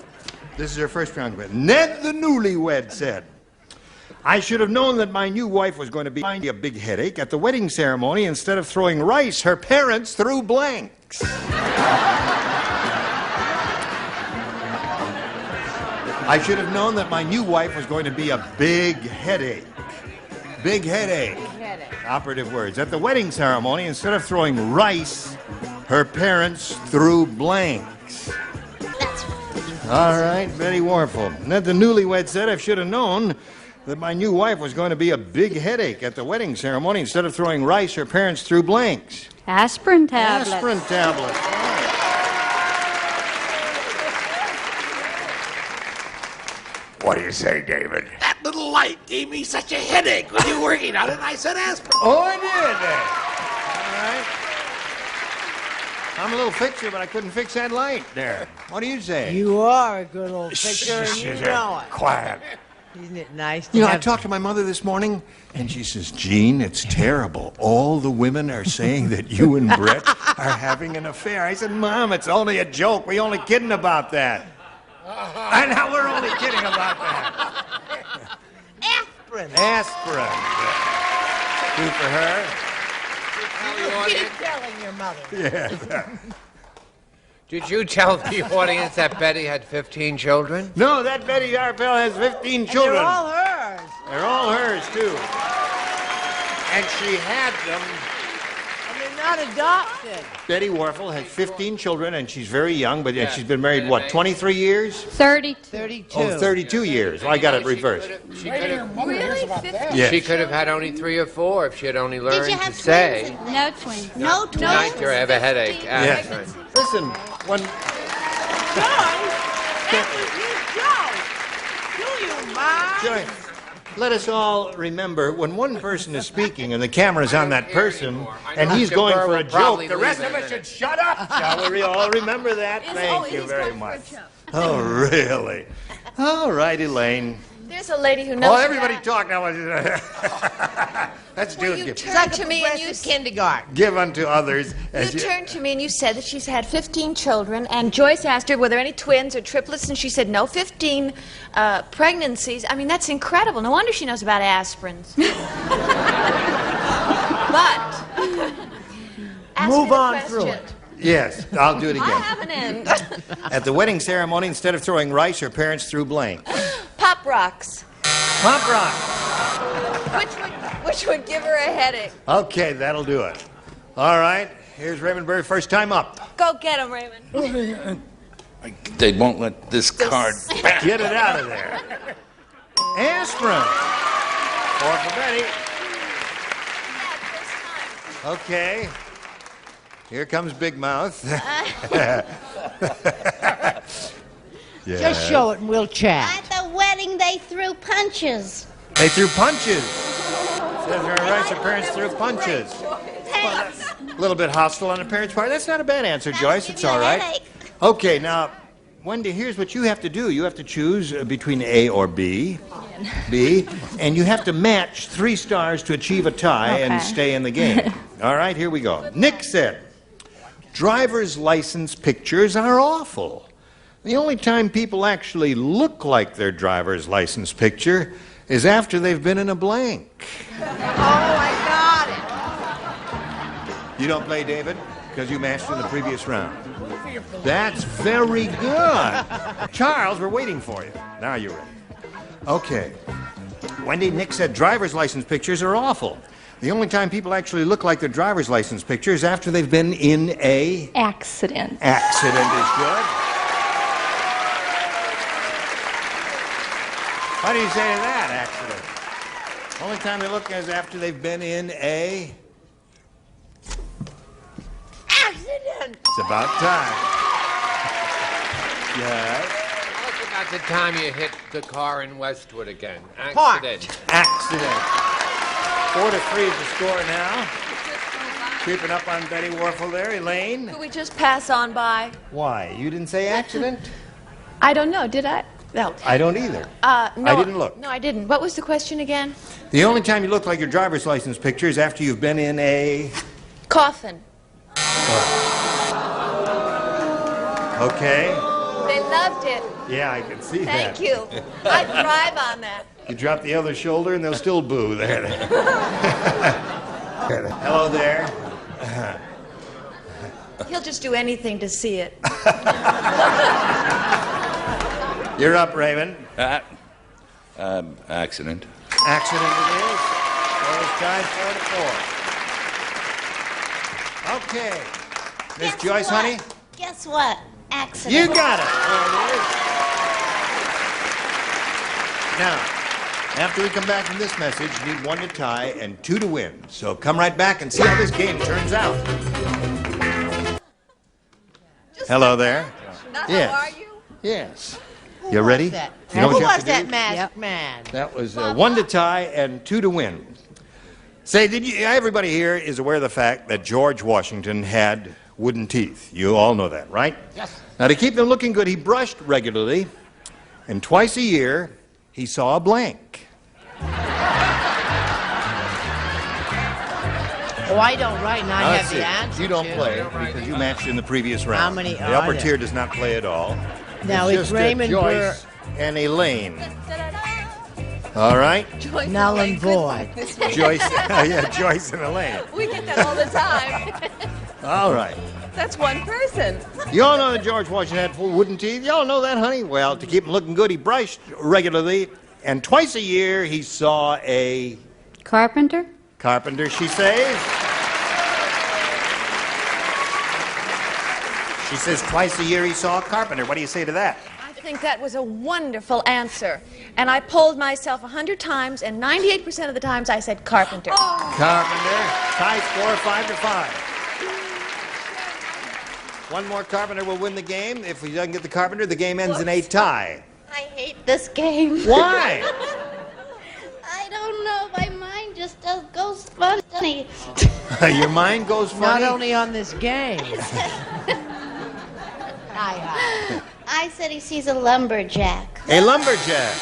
This is her first round question. Ned the newlywed said, I should have known that my new wife was going to be a big headache at the wedding ceremony. Instead of throwing rice, her parents threw blanks. I should have known that my new wife was going to be a big headache. Big headache. Operative words. At the wedding ceremony, instead of throwing rice, her parents threw blanks. All right, Betty Warfel. Ned the newlywed said, I should have known that my new wife was going to be a big headache at the wedding ceremony. Instead of throwing rice, her parents threw blanks. Aspirin tablets. Aspirin tablets. What do you say, David? That little light gave me such a headache when you were working on it, and I said aspirin. Oh, I did. All right. I'm a little fixer, but I couldn't fix that light there. What do you say? You are a good old fixer, and you know it. Quiet. Isn't it nice to You know, I have... talked to my mother this morning, and she says, Gene, it's terrible. All the women are saying that you and Brett are having an affair. I said, Mom, it's only a joke. We're only kidding about that. And now we're only kidding about that. Aspirin. Aspirin. Two for her. Keep telling your mother. Yeah. Did you tell the audience that Betty had 15 children? No, that Betty Arpel has 15 children. They're all hers. They're all hers, too. And she had them. And they're not adopted. Betty Warfel has 15 children, and she's very young, but she's been married, what, 23 years? 32. Oh, 32 years. Well, I got it reversed. She could have. Really? Yes. She could have had only 3 or 4 if she had only learned Did you to have say. twins? No twins. No twins. Tonight I have a headache. Yes. Listen, when... Joy, let us all remember, when one person is speaking and the camera's on that person, and he's going for a joke, the rest of us should shut up. Shall we all remember that? Thank you very much. Oh, really? All right, Elaine. There's a lady who knows. Oh, everybody talk now. Let's do it. You turned to me and you kindergarten. Give unto others. You turned to me and you said that she's had 15 children, and Joyce asked her were there any twins or triplets, and she said no, 15 pregnancies. I mean, that's incredible. No wonder she knows about aspirins. But Move on through it. Yes, I'll do it again. I have an end. At the wedding ceremony, instead of throwing rice, her parents threw blank. Pop rocks, Pop rock. which would give her a headache. Okay, that'll do it. All right, here's Raymond Berry, first time up. Go get him, Raymond. They won't let this card back. Get it out of there. Aspirin. 4 for Betty. Okay. Here comes Big Mouth. Just show it and we'll chat. At the wedding, they threw punches. They threw punches. Says her rights, her parents threw punches. Thanks. A little bit hostile on the parents' part. That's not a bad answer, Joyce. It's give you all a right. headache. Okay, now, Wendy, here's what you have to do. You have to choose between A or B. B. And you have to match 3 stars to achieve a tie and stay in the game. All right, here we go. Nick said, driver's license pictures are awful. The only time people actually look like their driver's license picture is after they've been in a blank. Oh, I got You don't play, David, because you matched in the previous round. That's very good. Charles, we're waiting for you. Now you're ready. Okay. Wendy, Nick said driver's license pictures are awful. The only time people actually look like their driver's license picture is after they've been in a... Accident. Accident is good. How do you say to that, accident? Only time they look is after they've been in a... Accident. It's about time. Yes. What's about the time you hit the car in Westwood again? Parked. Accident. 4-3 is the score now. Creeping up on Betty Warfel there. Elaine? Could we just pass on by? Why? You didn't say accident? I don't know, did I? No. I don't either. No, I didn't look. No, I didn't. What was the question again? The only time you look like your driver's license picture is after you've been in a... Coffin. Okay. They loved it. Yeah, I can see Thank that. you. I thrive on that. You drop the other shoulder and they'll still boo. There. Hello there. He'll just do anything to see it. You're up, Raymond. Accident. Accident it is. So it's tied 4-4. Okay. Miss Guess Joyce, what? honey? Guess what? Accident. You got it. There it is. Now, after we come back from this message, you need 1 to tie and 2 to win. So come right back and see how this game turns out. Hello there. Yes. How are you? Yes. You ready? That? You know what Who you have was to do? that masked man? That was 1 to tie and 2 to win. Say, everybody here is aware of the fact that George Washington had wooden teeth. You all know that, right? Yes. Now, to keep them looking good, he brushed regularly, and twice a year, he saw a blank. Oh, I don't write, and I Now, have let's the see. answer. You don't to. play because you matched in the previous round. How many The are upper there? tier does not play at all. Now, it's it's just Raymond Joyce and Elaine. All right? Joyce Null and Elaine, void. this week. Joyce, yeah, Joyce and Elaine. We get that all the time. All right. That's one person. You all know that George Washington had full wooden teeth? You all know that, honey? Well, to keep him looking good, he brushed regularly And twice a year he saw a... Carpenter? Carpenter, she says. She says twice a year he saw a carpenter. What do you say to that? I think that was a wonderful answer. And I polled myself 100 times, and 98% of the times I said carpenter. Carpenter. Tie score 5-5. One more carpenter will win the game. If he doesn't get the carpenter, the game ends in a tie. I hate this game. Why? I don't know. My mind just goes funny. Your mind goes funny? Not only on this game. I said he sees a lumberjack. A lumberjack.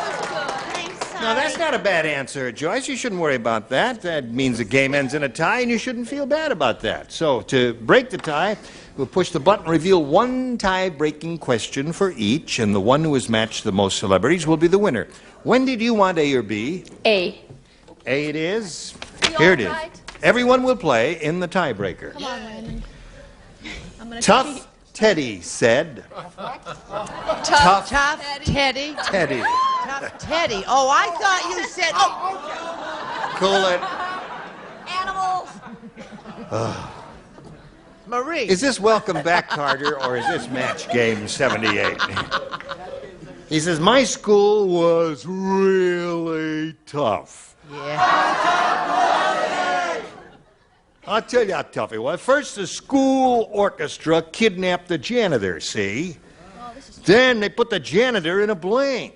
I'm sorry. No, that's not a bad answer, Joyce. You shouldn't worry about that. That means the game ends in a tie, and you shouldn't feel bad about that. So, to break the tie, we'll push the button, reveal one tie-breaking question for each, and the one who has matched the most celebrities will be the winner. When did you want A or B? A. A it is. Here it is. Everyone will play in the tiebreaker. Come on, Raymond. I'm gonna Tough cheat. Teddy said. Tough Teddy. Teddy. Tough Teddy. Oh, I thought you said. Cool it. Animals. Marie. Is this Welcome Back, Carter, or is this Match Game 78? He says, my school was really tough. Yeah. I'll tell you how tough it was. First, the school orchestra kidnapped the janitor, see? Then they put the janitor in a blank.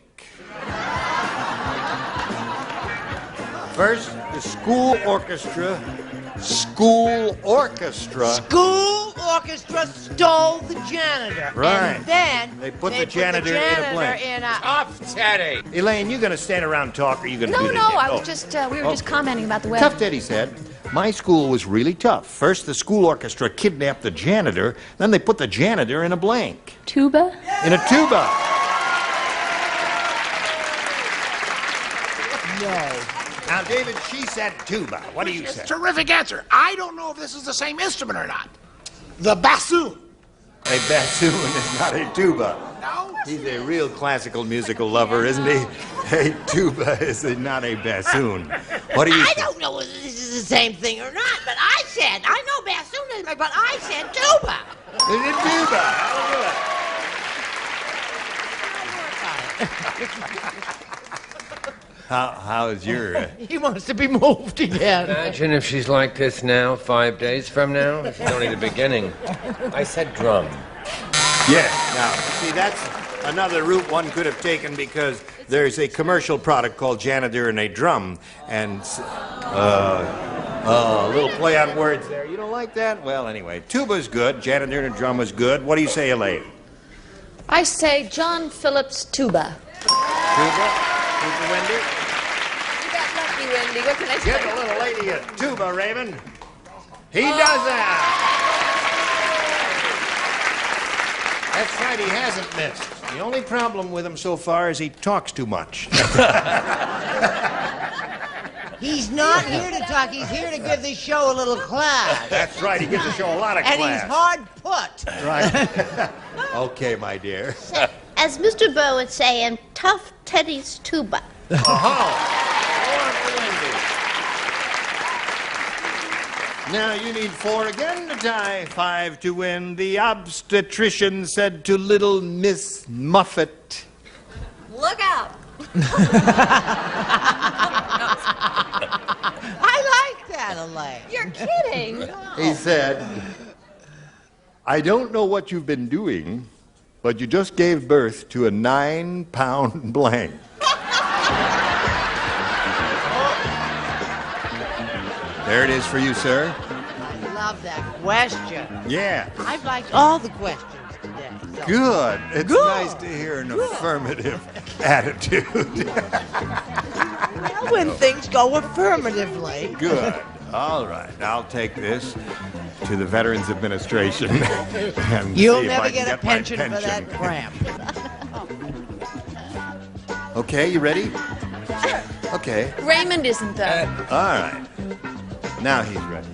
First, the school orchestra stole the janitor. Right. And then They put the janitor in a blank. Tough Teddy. Elaine, you going to stand around and talk, or are you going to do this? No, I again? was just, we were just commenting about the weather. Tough Teddy said, my school was really tough. First, the school orchestra kidnapped the janitor, then they put the janitor in a blank. Tuba? In a tuba. No. Now, David, she said tuba. What do you say? Terrific answer. I don't know if this is the same instrument or not. The bassoon. A bassoon is not a tuba. No? He's a real classical musical lover, isn't he? A tuba is not a bassoon. What do you I say? don't know whether this is the same thing or not, but I know bassoon is, but I said tuba. Is it tuba? How is your... He wants to be moved again. Imagine if she's like this now, 5 days from now. This is only the beginning. I said drum. Yes. Now, see, that's another route one could have taken because there's a commercial product called Janitor and a Drum, and a little play on words there. You don't like that? Well, anyway, tuba's good. Janitor and a Drum is good. What do you say, Elaine? I say John Phillips Tuba. Tuba? Tuba, Wendy? You got lucky, Wendy. What can I say? Get the little lady a tuba, Raymond. He does that. That's right, he hasn't missed. The only problem with him so far is he talks too much. He's not here to talk. He's here to give this show a little class. That's right, he gives the show a lot of class. And he's hard put. Right. Okay, my dear. As Mr. Burr would say, in Tough Teddy's tuba. Now you need 4 again to tie, 5 to win. The obstetrician said to little Miss Muffet. Look out. I like that, Elaine. You're kidding. He said, I don't know what you've been doing, but you just gave birth to a 9-pound blank. There it is for you, sir. I love that question. Yeah. I've liked all the questions today. So. Good. It's Good. nice to hear an affirmative attitude. Well, when things go affirmatively. Good. All right. I'll take this to the Veterans Administration. And You'll see if never I can get a my pension for that cramp. Okay, you ready? Okay. Raymond isn't, though. All right. Now he's ready.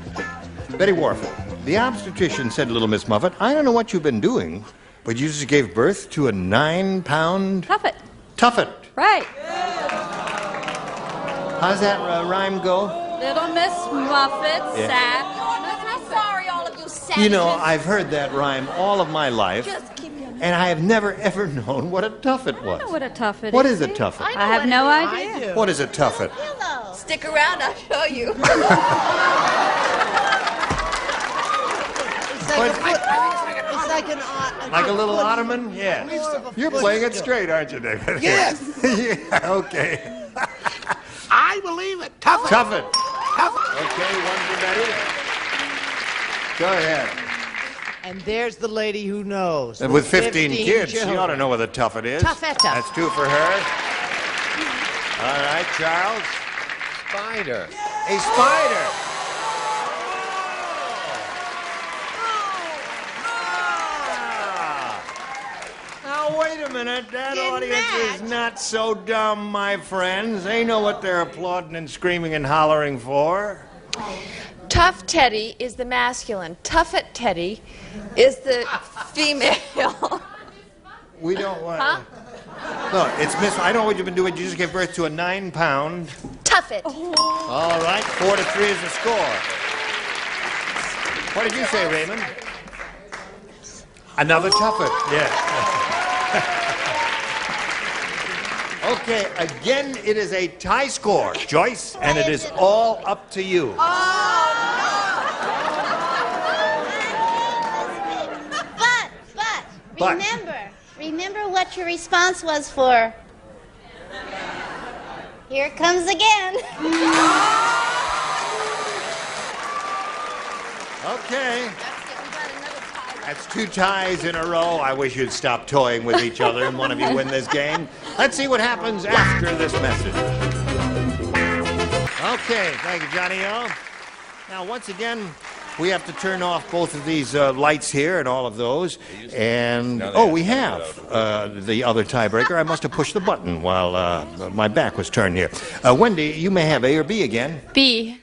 Betty Warfel, the obstetrician said to little Miss Muffet, I don't know what you've been doing, but you just gave birth to a 9-pound... Tuffet. Tuffet. Right. How's that rhyme go? Little Miss Muffet Yeah. sat on a... I'm sorry, all of you savages. You know, I've heard that rhyme all of my life, Just keep your... and I have never ever known what a tuffet was. I know what a tuffet What is. is a tuffet? I have no idea. What is a tuffet? Stick around, I'll show you. Like a little ottoman? Yeah. You're playing it straight, aren't you, David? Yes. Yeah, okay. I believe it. Tuffet. Tuffet. Tuffet. Okay, one for Betty. Go ahead. And there's the lady who knows. And with 15 kids, children. she ought to know what a tuffet is. Tuffeta. That's 2 for her. All right, Charles. Spider. A spider. Now, wait a minute. That audience is not so dumb, my friends. They know what they're applauding and screaming and hollering for. Tough Teddy is the masculine. Tuffet Teddy is the female. We don't want... Huh? No, it's Miss... I don't know what you've been doing. You just gave birth to a 9-pound... Tuffet. All right, 4-3 is the score. What did you say, Raymond? Another tuffet, yeah. Okay, again, it is a tie score, Joyce, and it is all up to you. But, remember what your response was for. Here it comes again. Okay. That's 2 ties in a row. I wish you'd stop toying with each other and one of you win this game. Let's see what happens after this message. Okay, thank you, Johnny O. Now, once again, we have to turn off both of these lights here and all of those. And, we have the other tiebreaker. I must have pushed the button while my back was turned here. Wendy, you may have A or B again. B.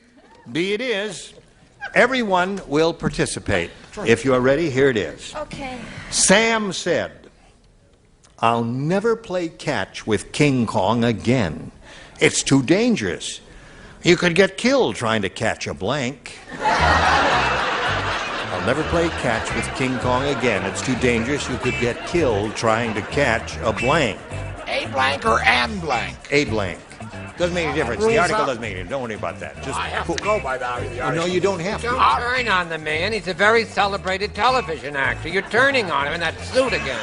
B it is. Everyone will participate. If you are ready, here it is. Okay. Sam said, "I'll never play catch with King Kong again. It's too dangerous. You could get killed trying to catch a blank." I'll never play catch with King Kong again. It's too dangerous. You could get killed trying to catch a blank. A blank or an blank? A blank. Doesn't make any difference. The article doesn't make any difference. Don't worry about that. Just I have to go by the article. Oh, no, you don't have to. Don't turn on the man. He's a very celebrated television actor. You're turning on him in that suit again.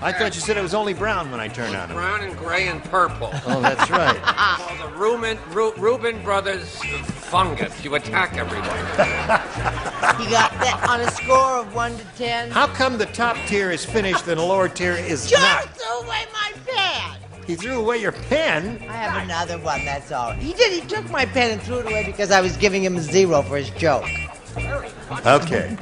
I thought you said it was only brown when I turned on him. Brown and gray and purple. Oh, that's right. Called the Reuben Brothers fungus. You attack everyone. He got that on a score of 1 to 10. How come the top tier is finished and the lower tier is George not? threw away my pen. He threw away your pen? I have another one, that's all. He did. He took my pen and threw it away because I was giving him a 0 for his joke. Okay.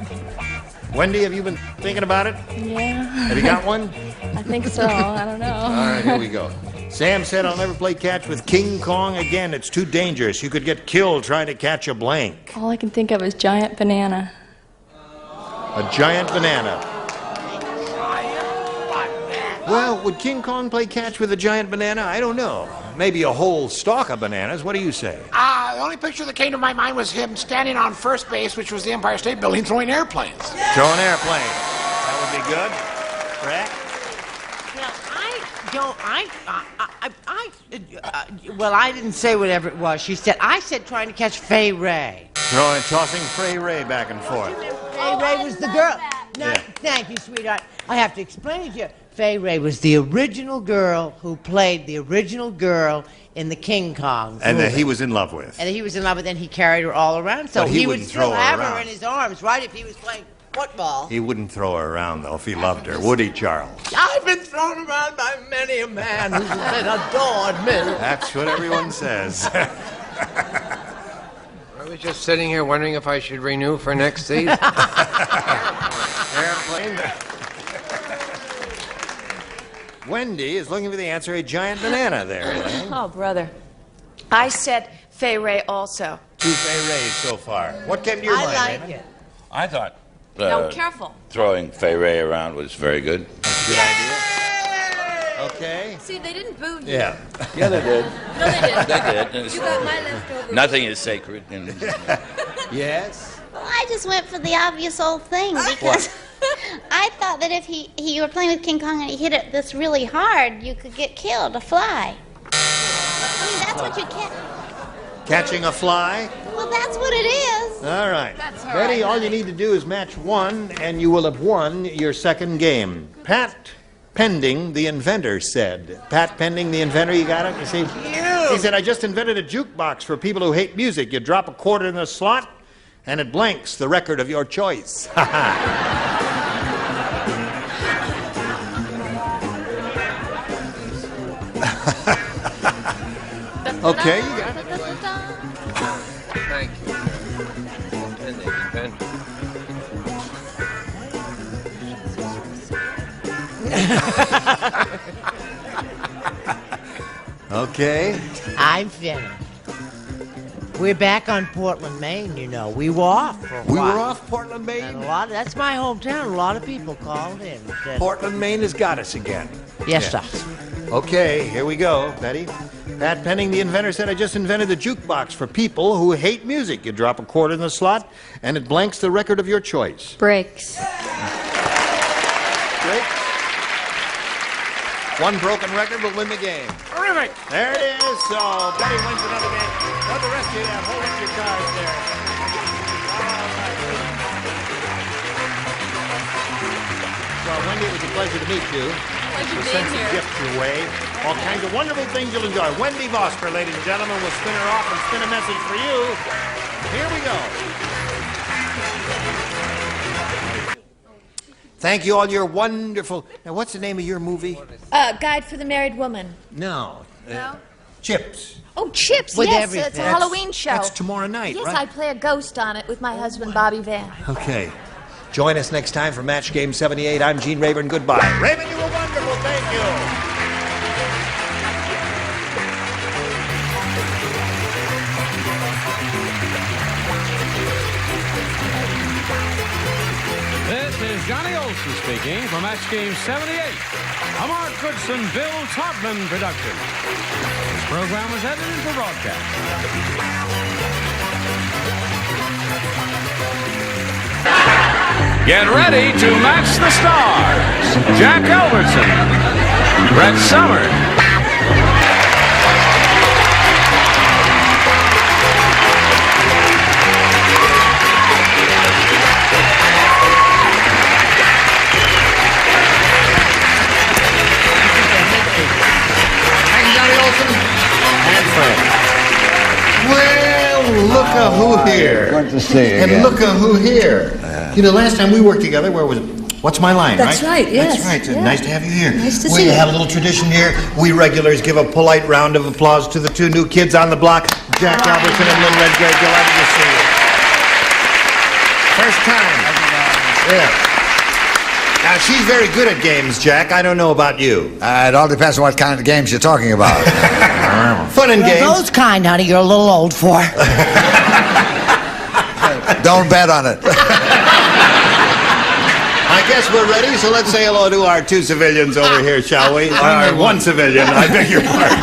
Wendy, have you been thinking about it? Yeah. Have you got one? I think so. I don't know. All right, here we go. Sam said, "I'll never play catch with King Kong again. It's too dangerous. You could get killed trying to catch a blank." All I can think of is giant banana. A giant banana. Well, would King Kong play catch with a giant banana? I don't know. Maybe a whole stalk of bananas. What do you say? The only picture that came to my mind was him standing on first base, which was the Empire State Building, throwing airplanes. Throwing airplanes. That would be good. Correct? Well, I didn't say whatever it was. I said trying to catch Fay Ray. Tossing Fay Ray back and forth. Fay Ray was the girl. No, Yeah. Thank you, sweetheart. I have to explain it to you. Fay Ray was the original girl who played the original girl in the King Kong And that movie. he was in love with. And he was in love with her, and he carried her all around. So But he would wouldn't still throw her have her around. in his arms, right, if he was playing football. He wouldn't throw her around, though, if he loved her. Would he, Charles? I've been thrown around by many a man who's been adored me. That's what everyone says. I was just sitting here wondering if I should renew for next season. Airplane. Wendy is looking for the answer, a giant banana there. Elaine. Oh, brother. I said Fay Ray also. 2 Fay Rays so far. What came to your mind, like Raymond? it. I thought No, careful. throwing Fay Ray around was very good. Good idea. Okay. See, they didn't boo you. Yeah. Yeah, they did. No, they didn't. They did. You got my leftover. Nothing is sacred. Yes? Well, I just went for the obvious old thing because I thought that if you were playing with King Kong and he hit it this really hard, you could get killed, a fly. I mean, that's what you can. Catching a fly? Well, that's what it is. All right. That's all Betty, right. all you need to do is match one, and you will have won your second game. Pat Pending, the inventor, said. Pat Pending, the inventor, you got it? You see? He said, I just invented a jukebox for people who hate music. You drop a quarter in the slot, and it blanks the record of your choice. Okay, you got it. Thank you. Okay. I'm finished. We're back on Portland, Maine, you know. We were off for a while. We were off Portland, Maine? And that's my hometown. A lot of people called in. Portland, Maine has got us again. Yes, sir. Okay, here we go, Betty. Pat Penning, the inventor, said, I just invented a jukebox for people who hate music. You drop a quarter in the slot, and it blanks the record of your choice. Breaks. Great. One broken record will win the game. Terrific. There it is. So Betty wins another game. What the rest of you have? Hold up your cards there. Well, Wendy, it was a pleasure to meet you. Pleasure We'll being send some here. gifts your way. All kinds of wonderful things you'll enjoy. Wendy Vosper, ladies and gentlemen, will spin her off and spin a message for you. Here we go. Thank you all. You're wonderful. Now, what's the name of your movie? Guide for the Married Woman. No. No? Chips. Oh, Chips, With yes. everything. It's a Halloween show. That's tomorrow night, Yes, right? I play a ghost on it with my husband, Bobby Van. Okay. Join us next time for Match Game 78. I'm Gene Rayburn. Goodbye. Raven, you were wonderful. Thank you. This is Johnny Olson speaking for Match Game 78, a Mark Goodson, Bill Todman production. This program was edited for broadcast. Get ready to match the stars. Jack Albertson, Brett Summers, Well, look at who here. Good to see you And again. look at who here. You know, last time we worked together, where was it? What's my line, That's right, yes, That's right. yeah. Nice to have you here. Nice to we see you. have a little tradition here. We regulars give a polite round of applause to the two new kids on the block, Jack Albertson and Little Red Gray. Delighted to see you. First time. Yeah. Now, she's very good at games, Jack. I don't know about you. It all depends on what kind of games you're talking about. Fun and games. Those kind, honey, you're a little old for. Don't bet on it. I guess we're ready, so let's say hello to our two civilians over here, shall we? One civilian, I beg your pardon.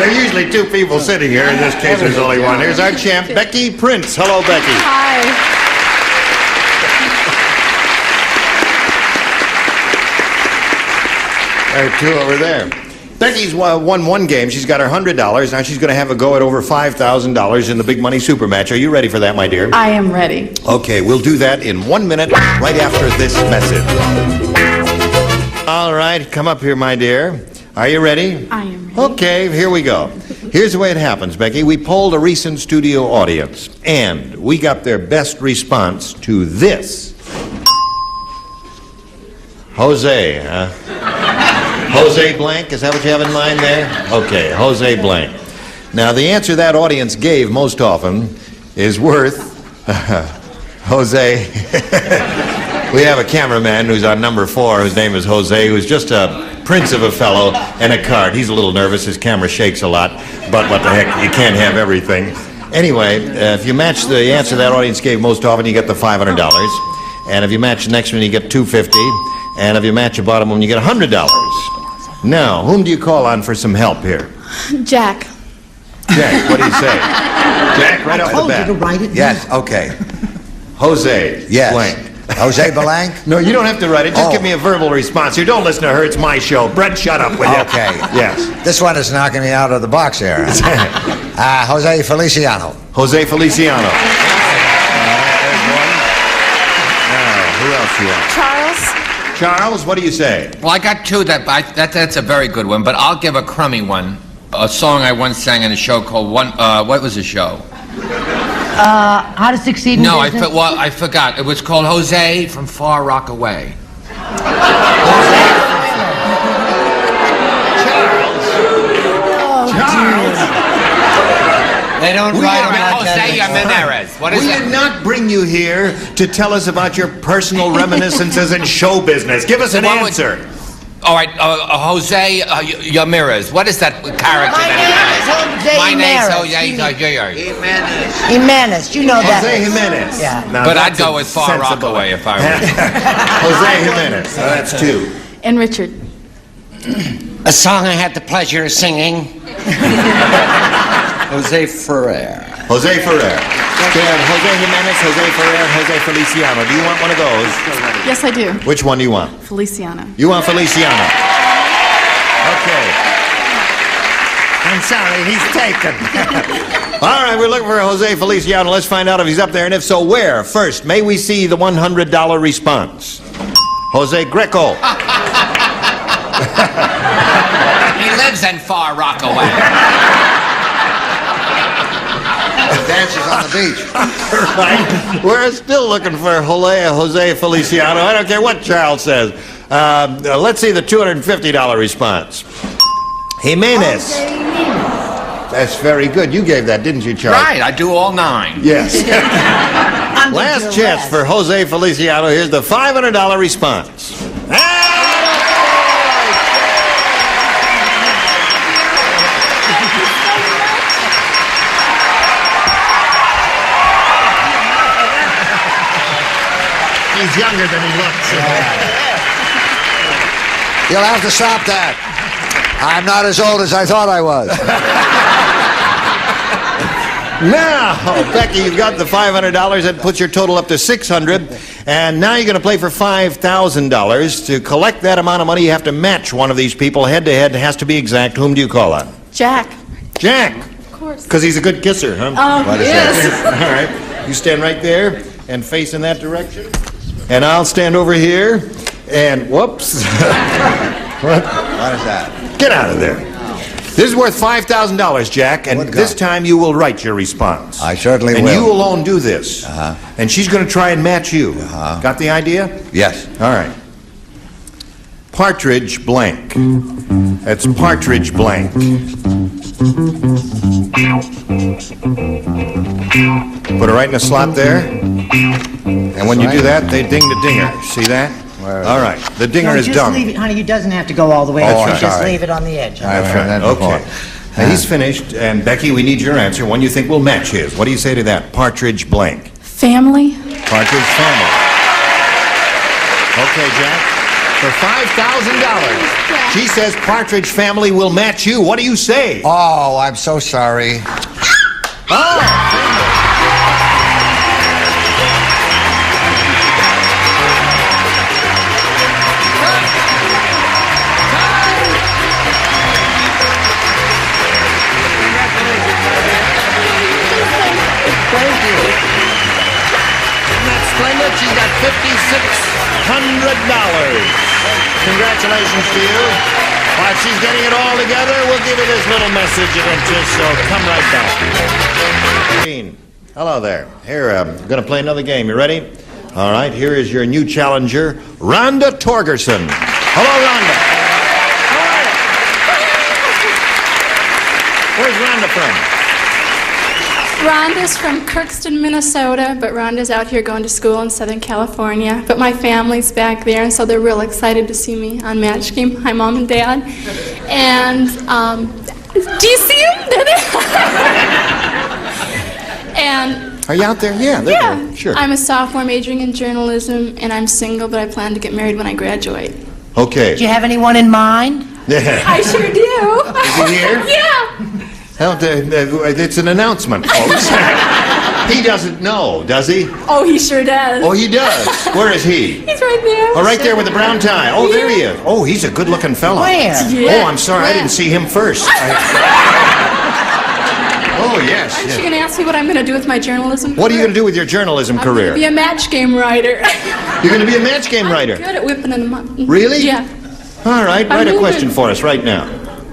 There are usually two people sitting here. In this case, there's only one. Here's our champ, Becky Prince. Hello, Becky. Hi. There are two over there. Becky's won one game. She's got her $100. Now she's going to have a go at over $5,000 in the big money super match. Are you ready for that, my dear? I am ready. Okay, we'll do that in 1 minute, right after this message. All right, come up here, my dear. Are you ready? I am ready. Okay, here we go. Here's the way it happens, Becky. We polled a recent studio audience, and we got their best response to this. Jose, huh? Jose Blank, is that what you have in mind there? Okay, Jose Blank. Now, the answer that audience gave most often is worth Jose. We have a cameraman who's on number 4, whose name is Jose, who's just a prince of a fellow and a card. He's a little nervous, his camera shakes a lot, but what the heck, you can't have everything. Anyway, if you match the answer that audience gave most often, you get the $500. And if you match the next one, you get $250. And if you match the bottom one, you get $100. Now, whom do you call on for some help here? Jack. Jack, what do you say? Jack, right off the Told you bat. to write it. Yes, okay. Jose. Yes. Blank. Jose Blank? No, you don't have to write it. Just Oh. give me a verbal response here. Don't listen to her. It's my show. Brett, shut up with you. Okay. Yes. This one is knocking me out of the box here. Jose Feliciano. Jose Feliciano. There's one. Now, who else you want? Charles. Charles, what do you say? Well, I got two that's a very good one, but I'll give a crummy one. A song I once sang in a show called what was the show? How to Succeed in No, Business? I forgot. It was called Jose from Far Rockaway. They don't write them like that. Jose Jimenez. What is We it? did not bring you here to tell us about your personal reminiscences in show business. Give us an What would- answer. All right, Jose Ramirez. What is that character My that name he is has? Jose My name's Jimenez. Jose. Jimenez, you know that. Jose Jimenez. Yeah. Now, But I'd that's go a with Far sensible- Rockaway if I were. Jose Jimenez. So that's two. And Richard. A song I had the pleasure of singing. Jose Ferrer. Jose Ferrer. Jose Jimenez, Jose Ferrer, Jose Feliciano. Do you want one of those? Yes, I do. Which one do you want? Feliciano. You want Feliciano. Okay. I'm sorry, he's taken. All right, we're looking for Jose Feliciano. Let's find out if he's up there, and if so, where. First, may we see the $100 response? Jose Greco. He lives in Far Rockaway. Dances on the beach. Right. We're still looking for Jose Feliciano. I don't care what Charles says. Let's see the $250 response. Jimenez. That's very good. You gave that, didn't you, Charles? Right, I do all 9. Yes. Last chance for Jose Feliciano. Here's the $500 response. He's younger than he looks. You'll have to stop that. I'm not as old as I thought I was. Now, Becky, you've got the $500. That puts your total up to $600. And now you're going to play for $5,000. To collect that amount of money, you have to match one of these people head-to-head. It has to be exact. Whom do you call on? Jack. Jack. Of course. Because he's a good kisser, huh? Oh, yes. All right. You stand right there and face in that direction. And I'll stand over here. And whoops. What is that? Get out of there. This is worth $5,000, Jack, and this time you will write your response. I certainly will. And you alone do this. And she's going to try and match you. Got the idea? Yes. All right. Partridge blank. That's partridge blank. Put it right in the slot there. And when you do that, they ding the dinger. See that? All right. The dinger No, is just done. leave it, honey. He doesn't have to go all the way. Oh, I'm Just sorry. leave it on the edge. All right. Okay. Now, he's finished, and Becky, we need your answer. One you think will match his. What do you say to that? Partridge blank. Family. Partridge family. Okay, Jack. For $5,000. She says Partridge family will match you. What do you say? Oh, I'm so sorry. Oh! Thank you. Isn't that splendid? She's got $5,600. Congratulations to you. While she's getting it all together, we'll give you this little message of interest, so come right back. Hello there. Here, I'm going to play another game. You ready? All right, here is your new challenger, Rhonda Torgerson. Hello, Rhonda. Where's Rhonda from? Rhonda's from Kirkston, Minnesota, but Rhonda's out here going to school in Southern California. But my family's back there, and so they're real excited to see me on Match Game. Hi, Mom and Dad. And do you see them? They're there. And are you out there? Yeah, there. Sure. I'm a sophomore majoring in journalism, and I'm single, but I plan to get married when I graduate. Okay. Do you have anyone in mind? Yeah. I sure do. Is he here? Yeah. Well, it's an announcement, folks. He doesn't know, does he? Oh, he sure does. Oh, he does. Where is he? He's right there. Oh, right there with the brown tie. Oh, there he is. Oh, he's a good-looking fella. Where? Oh, I'm sorry. I didn't see him first. Oh, yes. Aren't yes. you going to ask me what I'm going to do with my journalism career? What are you going to do with your journalism I'm career? going to be a match game writer. You're going to be a match game writer? I'm good at whipping them up. Really? Yeah. All right, I'm write a moving. question for us right now.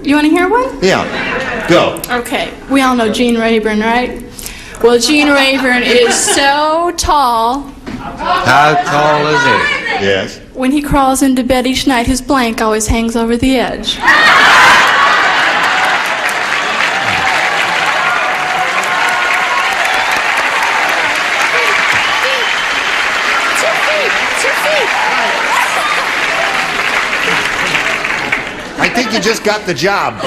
You want to hear one? Yeah. Go. Okay. We all know Gene Rayburn, right? Well, Gene Rayburn is so tall. How tall is he? Yes. When he crawls into bed each night, his blank always hangs over the edge. I think you just got the job.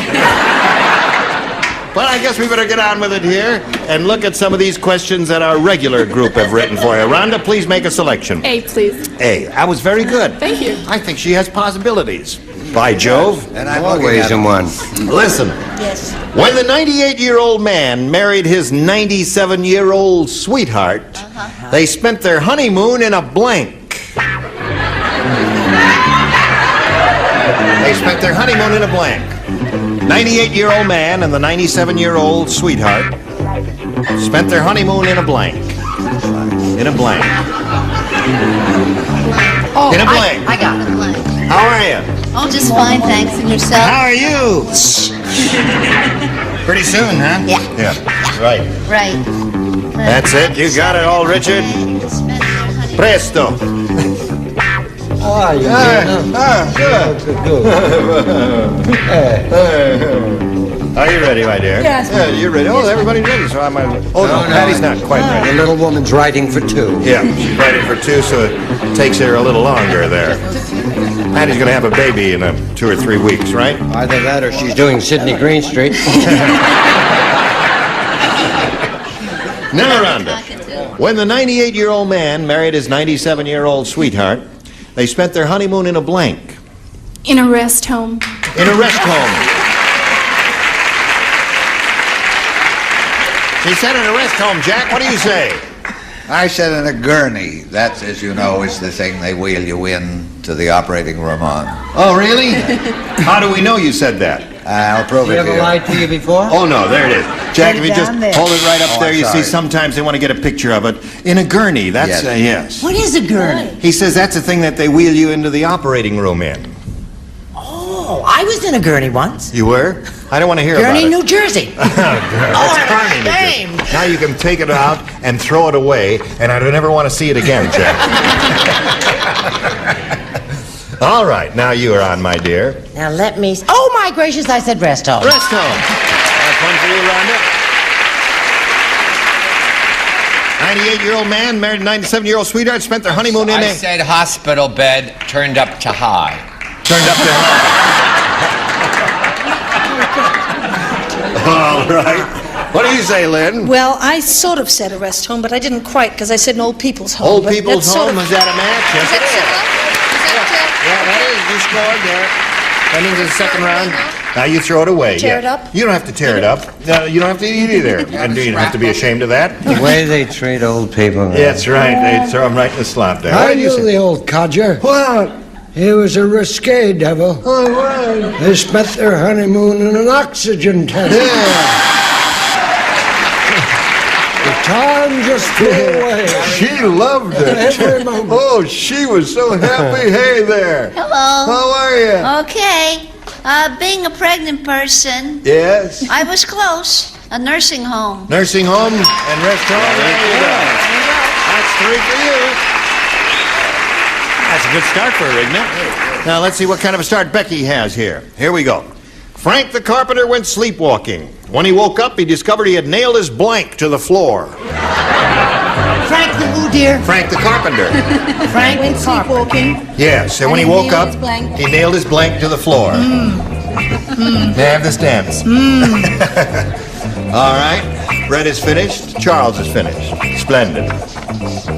Well, I guess we better get on with it here and look at some of these questions that our regular group have written for you. Rhonda, please make a selection. A, please. A. That was very good. Thank you. I think she has possibilities. By Jove. And I'm always in one. Listen. Yes. When the 98-year-old man married his 97-year-old sweetheart, they spent their honeymoon in a blank. They spent their honeymoon in a blank. 98-year-old man and the 97-year-old sweetheart spent their honeymoon in a blank. In a blank. Oh, In a blank. I got it. How are you? Oh, just fine, thanks. And yourself? How are you? Pretty soon, huh? Yeah. Yeah. Right. Right. That's it. You got it all, Richard. Presto. Oh, you Are you ready, my dear? Yes. Yeah, you're ready. Oh, everybody's ready, so I might... Oh, no, Patty's not quite ready. The little woman's writing for two. Yeah, she's writing for two, so it takes her a little longer there. Patty's going to have a baby in 2 or 3 weeks, right? Either that or she's doing Sidney Greenstreet. Now, Rhonda, when the 98-year-old man married his 97-year-old sweetheart, they spent their honeymoon in a blank. In a rest home. In a rest home. He said in a rest home, Jack. What do you say? I said in a gurney. That, as you know, is the thing they wheel you in to the operating room on. Oh, really? How do we know you said that? I'll prove it to you. Lied to you before? Oh, no, there it is. Jack, if you just down there. hold it right up Oh, there, I'm you see sorry. sometimes they want to get a picture of it. In a gurney, that's, Yes. yes. What is a gurney? He says that's the thing that they wheel you into the operating room in. Oh, I was in a gurney once. You were? I don't want to hear Gurney, about it. New Jersey. That's Kearney, New Jersey. shame. Now you can take it out and throw it away, and I don't ever want to see it again, Jack. All right, now you are on, my dear. Now let me... Oh, my gracious, I said rest home. Rest home. That's one for you, Rhonda. 98-year-old man married a 97-year-old sweetheart, spent their honeymoon in I a... said hospital bed turned up to high. Turned up to high. All right. What do you say, Lynn? Well, I sort of said a rest home, but I didn't quite because I said an old people's home. Old but people's that's sort home, of- is that a match? Yes, it is. Yeah, that is. You scored there. That means it's the second round. Now you throw it away. Tear yeah. it up? You don't have to tear it up. No, you don't have to eat either. And you don't have to be ashamed of that. The way they treat old people. Yeah, that's right. They throw them right in the slot there. I What did you knew say? the old codger. What? He was a risque devil. Oh, what? They spent their honeymoon in an oxygen tank. The time just flew away. She loved it. Every moment. Oh, she was so happy. Hey there. Hello. How are you? Okay. Being a pregnant person, Yes. I was close. A nursing home. Nursing home and rest home. There you go. That's 3 for you. That's a good start for her, isn't it? Now, let's see what kind of a start Becky has here. Here we go. Frank the carpenter went sleepwalking. When he woke up, he discovered he had nailed his blank to the floor. Frank the who, dear? Frank the carpenter. Frank Went sleepwalking. Yes, and when he And he woke nailed up, his blank. he nailed his blank to the floor. May I have this dance? All right. Brett is finished. Charles is finished. Splendid.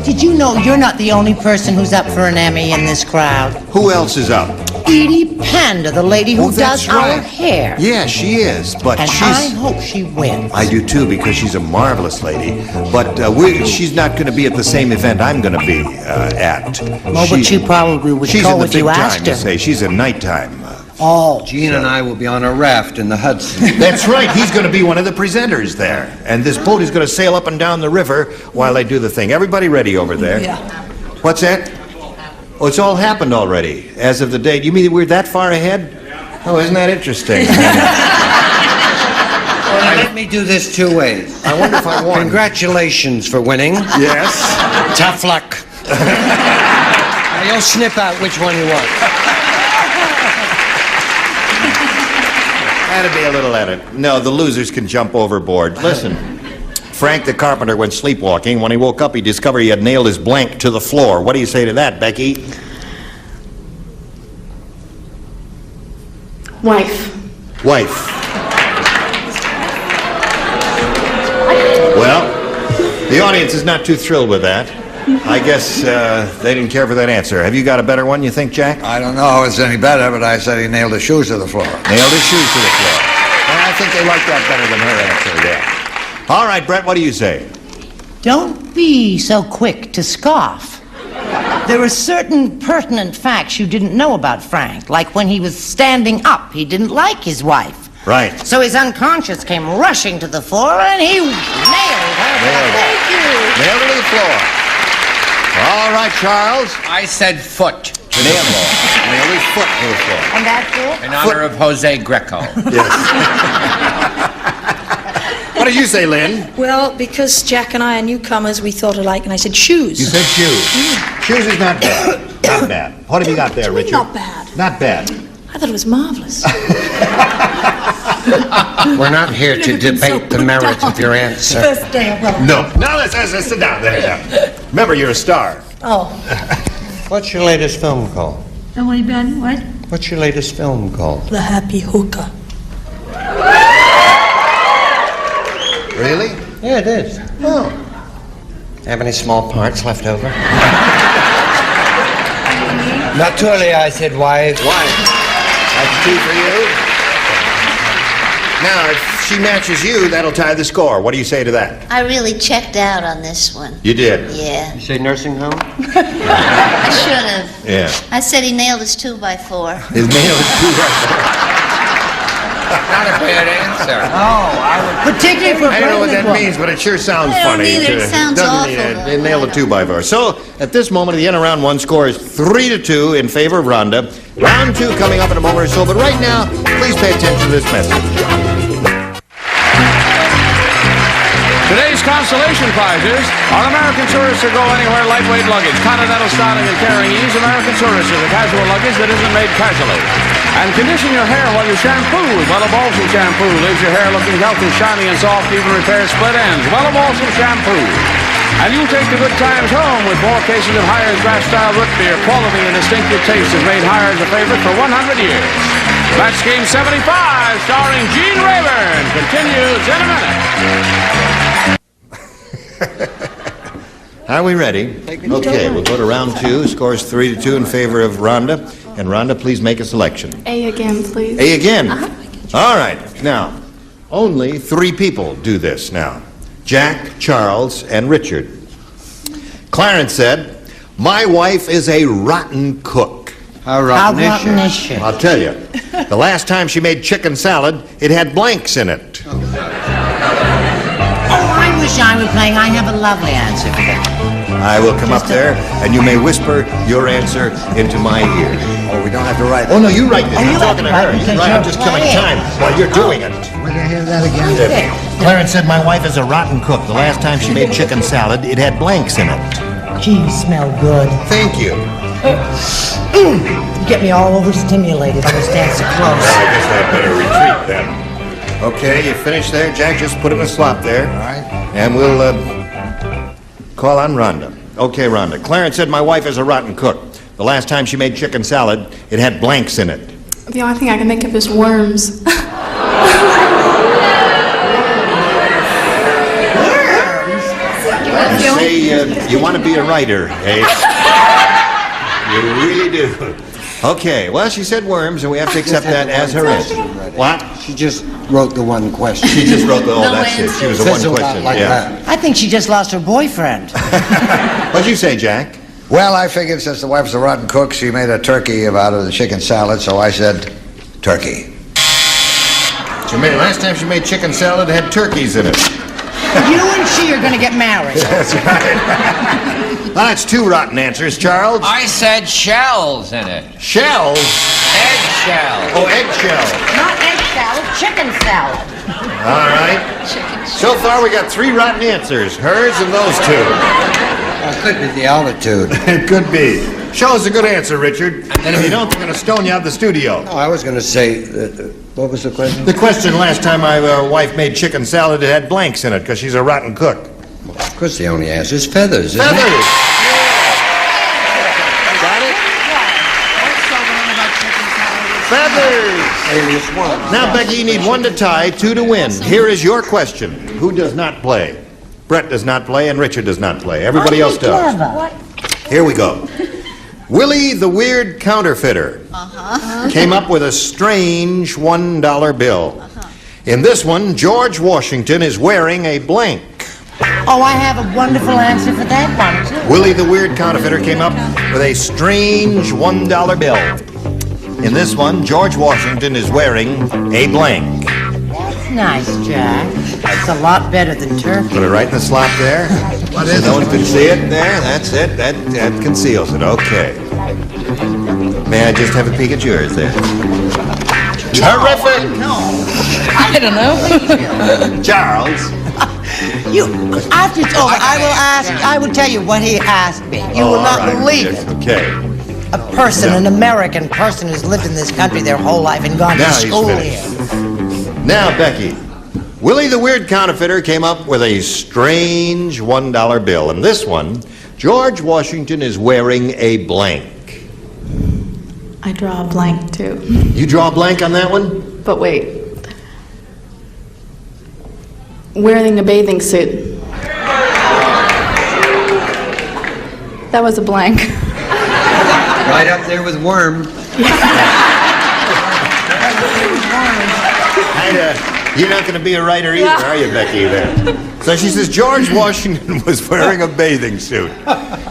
Did you know you're not the only person who's up for an Emmy in this crowd? Who else is up? Edie Panda, the lady who does our hair. Yeah, she is, but And she's... I hope she wins. I do too, because she's a marvelous lady. But she's not going to be at the same event I'm going to be at. Well, but she probably would she's go in the if big you time, asked you her. say. She's in nighttime. Oh. Gene and I will be on a raft in the Hudson. That's right. He's going to be one of the presenters there. And this boat is going to sail up and down the river while they do the thing. Everybody ready over there? Yeah. What's that? Oh, it's all happened already, as of the date. You mean we're that far ahead? Oh, isn't that interesting? Well, let me do this two ways. I wonder if I won. Congratulations for winning. Yes. Tough luck. Now you'll snip out which one you want. That'd be a little edit. No, the losers can jump overboard. Listen, Frank the carpenter went sleepwalking. When he woke up, he discovered he had nailed his blank to the floor. What do you say to that, Becky? Wife. Wife. Well, the audience is not too thrilled with that. I guess they didn't care for that answer. Have you got a better one, you think, Jack? I don't know if it's any better, but I said he nailed his shoes to the floor. Nailed his shoes to the floor. Well, I think they like that better than her answer, yeah. All right, Brett, what do you say? Don't be so quick to scoff. There were certain pertinent facts you didn't know about Frank, like when he was standing up, he didn't like his wife. Right. So his unconscious came rushing to the floor and he nailed her. Thank you. Nailed her to the floor. All right, Charles. I said foot. Nailed his foot to the floor. And that's it? In honor of Jose Greco. Yes. What did you say, Lynn? Well, because Jack and I are newcomers, we thought alike, and I said shoes. You said shoes. Shoes is not bad. Not bad. What have you got there, Richard? Not bad. Not bad. I thought it was marvelous. We're not here to debate the merits of your answer. First day of welcome. No. No, let's sit down there now. Remember, you're a star. Oh. What's your latest film called? Don't worry about it. What? What's your latest film called? The Happy Hooker. Really? Yeah, it is. Oh. Have any small parts left over? Naturally, I said wife. Wife. That's 2 for you. Now, if she matches you, that'll tie the score. What do you say to that? I really checked out on this one. You did? Yeah. You say nursing home? I should have. Yeah. I said he nailed his 2x4. His nail is 2 Not a bad answer. Particularly for I don't know what that pregnant means, but it sure sounds I don't funny. either. It sounds Doesn't awful, They nailed a 2x4. So, at this moment, the end of round 1 score is 3-2 in favor of Rhonda. Round 2 coming up in a moment or so, but right now, please pay attention to this message. Today's consolation prizes are American Tourister Go Anywhere lightweight luggage, continental styling and carrying ease. American Tourister, the casual luggage that isn't made casually. And condition your hair while you shampoo with Well Balsam Shampoo. Leaves your hair looking healthy, shiny, and soft, even repairs split ends. Well Balsam Shampoo. And you take the good times home with more cases of Hires draft style root beer. Quality and distinctive taste has made Hires a favorite for 100 years. Match Game 75, starring Gene Rayburn, continues in a minute. Are we ready? Okay, we'll go to round 2. Scores 3-2 in favor of Rhonda. And Rhonda, please make a selection. A again, please. A again. All right. Now, only 3 people do this now. Jack, Charles, and Richard. Clarence said, "My wife is a rotten cook." How rotten is she? I'll tell you. The last time she made chicken salad, it had blanks in it. Oh, I wish I were playing. I have a lovely answer for that. I will come up there, and you may whisper your answer into my ear. Oh, we don't have to write it. Oh, no, you write this. Oh, I'm you talking to have her. to write Right, I'm just killing time while you're doing it. Will you hear that again? Clarence said my wife is a rotten cook. The last time she made chicken salad, it had blanks in it. Gee, you smell good. Thank you. You get me all overstimulated. I stand so close. Well, I guess I'd better retreat then. Okay, you finished there, Jack? Just put it in a slot there. All right. And we'll call on Rhonda. Okay, Rhonda. Clarence said my wife is a rotten cook. The last time she made chicken salad, it had blanks in it. The only thing I can think of is worms. I say you want to be a writer, eh? You really do. Okay, well, she said worms, and we have to accept that as her answer. What? She just wrote the one question. She just wrote the, oh, that's it. She was the one question. Yeah. I think she just lost her boyfriend. What'd you say, Jack? Well, I figured since the wife's a rotten cook, she made a turkey out of the chicken salad, so I said turkey. Last time she made chicken salad, it had turkeys in it. You and she are going to get married. That's right. Well, that's two rotten answers, Charles. I said shells in it. Shells? Eggshells. Oh, eggshells. Not egg salad, chicken salad. All right. So far, we got three rotten answers. Hers and those two. Well, it could be the altitude. It could be. Show us a good answer, Richard. And if you don't, we're going to stone you out of the studio. No, I was going to say, what was the question? The question last time my wife made chicken salad, it had blanks in it because she's a rotten cook. Well, of course, the only answer is feathers. Isn't Feathers! it? Got it? Feathers! Alias one. Now, Becky, you need one to tie, two to win. Here is your question. Who does not play? Brett does not play, and Richard does not play. Everybody else does. Here we go. Willie the Weird Counterfeiter came up with a strange $1 bill. In this one, George Washington is wearing a blank. Oh, I have a wonderful answer for that one, too. Willie the Weird Counterfeiter came up with a strange $1 bill. In this one, George Washington is wearing a blank. That's nice, Jack. That's a lot better than turkey. Put it right in the slot there. What is it? No one can see it there. That's it. That conceals it. Okay. May I just have a peek at yours there? Terrific! I don't know. Charles. After it's over, I will tell you what he asked me. You will not believe it. Okay. A person, an American person who's lived in this country their whole life and gone to school here. Now, Becky, Willie the Weird Counterfeiter came up with a strange $1 bill. In this one, George Washington is wearing a blank. I draw a blank, too. You draw a blank on that one? But wait. Wearing a bathing suit. That was a blank. Right up there with worm. You're not going to be a writer either, are you, Becky, then? So she says George Washington was wearing a bathing suit,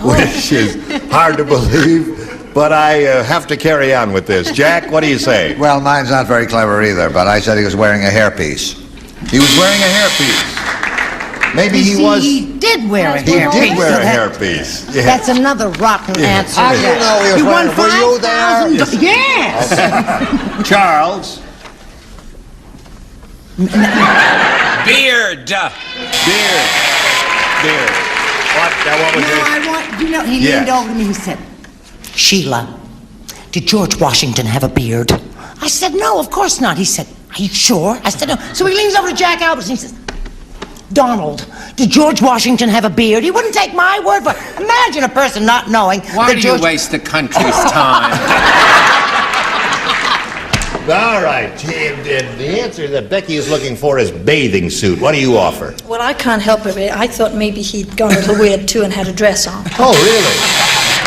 which is hard to believe, but I have to carry on with this. Jack, what do you say? Well, mine's not very clever either, but I said he was wearing a hairpiece. He was wearing a hairpiece.Maybe he was... He did wear a hairpiece. He did wear a hairpiece. Yeah. That's another rotten answer. I didn't know he was won wearing... Were you there? $5,000. Yes. Okay. Charles. Beard. Beard. What was it? He leaned over to me and said, Sheila, did George Washington have a beard? I said, no, of course not. He said, are you sure? I said, no. So he leans over to Jack Albert and he says, Donald, did George Washington have a beard? He wouldn't take my word for it. Imagine a person not knowing. Why do you waste the country's time? All right. The answer that Becky is looking for is bathing suit. What do you offer? Well, I can't help it. I thought maybe he'd gone a little weird, too, and had a dress on. Oh, really?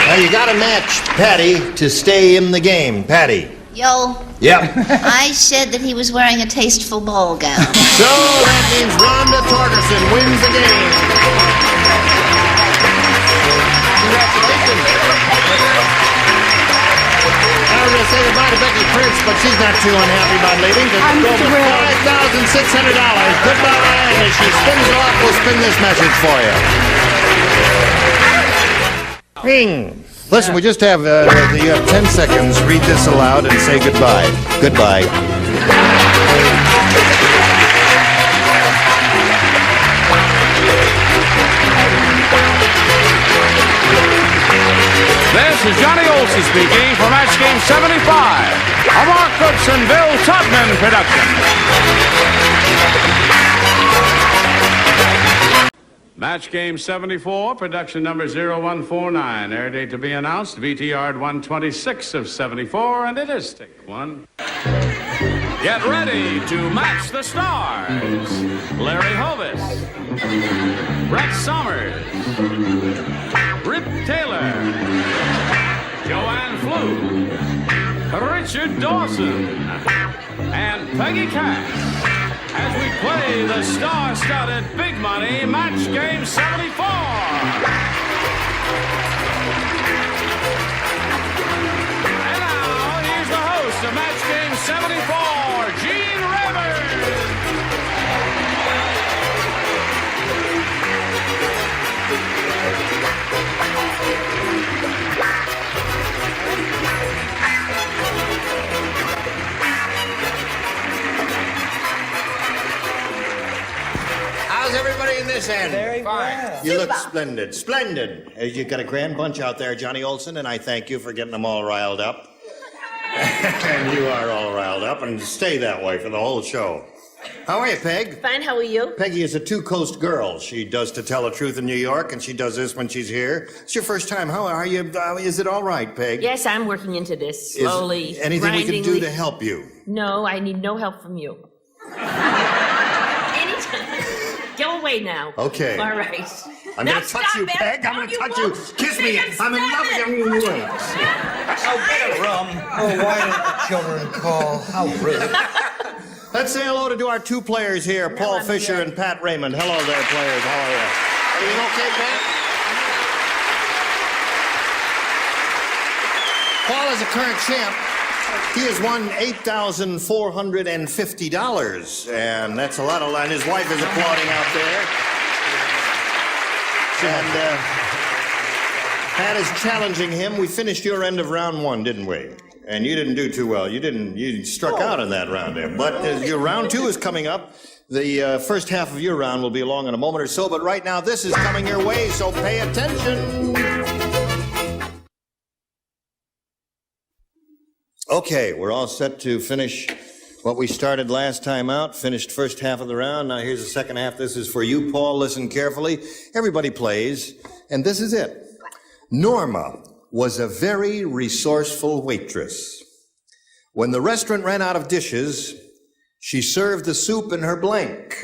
Now, you got to match Patty to stay in the game. Patty. Yo. Yep. I said that he was wearing a tasteful ball gown. So that means Rhonda Torgerson wins the game. Congratulations. I was going to say goodbye to Becky Prince, but she's not too unhappy about leaving. I'm thrilled. $5,600. Goodbye, and as she spins it off, we'll spin this message for you. Ring. Listen, we just have, you have 10 seconds. Read this aloud and say goodbye. Goodbye. This is Johnny Olson speaking for Match Game 75, a Mark Goodson, Bill Tubman production. Match Game 74, production number 0149. Air date to be announced, VTR 126 of 74, and it is take one. Get ready to match the stars. Larry Hovis, Brett Somers, Rip Taylor, Joanne Flew, Richard Dawson, and Peggy Cash as we play the star-studded Big Money Match Game 74. And now, here's the host of Match Game 74, Gene Rivers. How's everybody in this end? Very fine. You look splendid, splendid. You got a grand bunch out there, Johnny Olson, and I thank you for getting them all riled up. And you are all riled up, and stay that way for the whole show. How are you, Peg? Fine, how are you? Peggy is a two-coast girl. She does To Tell the Truth in New York, and she does this when she's here. It's your first time. How are you? Is it all right, Peg? Yes, I'm working into this slowly. Is anything we can do to help you? No, I need no help from you. Anytime. Go away now. Okay. All right. I'm Now going to touch stop you, it. Peg. I'm No, going to you touch you. won't. Kiss me. Stop I'm in love it. with you. Oh, get a room. Oh, why did the children call? How rude. Let's say hello to our two players here, Paul Fisher and Pat Raymond. Hello there, players. How are you? Everything okay, Pat? Paul is a current champ. He has won $8,450, and that's a lot of and his wife is applauding out there. And Pat is challenging him. We finished your end of round one, didn't we? And you didn't do too well. You struck out in that round there. But your round two is coming up. The first half of your round will be along in a moment or so, but right now this is coming your way, so pay attention. Okay, we're all set to finish what we started last time out, finished first half of the round. Now here's the second half. This is for you, Paul. Listen carefully. Everybody plays, and this is it. Norma was a very resourceful waitress. When the restaurant ran out of dishes, she served the soup in her blank.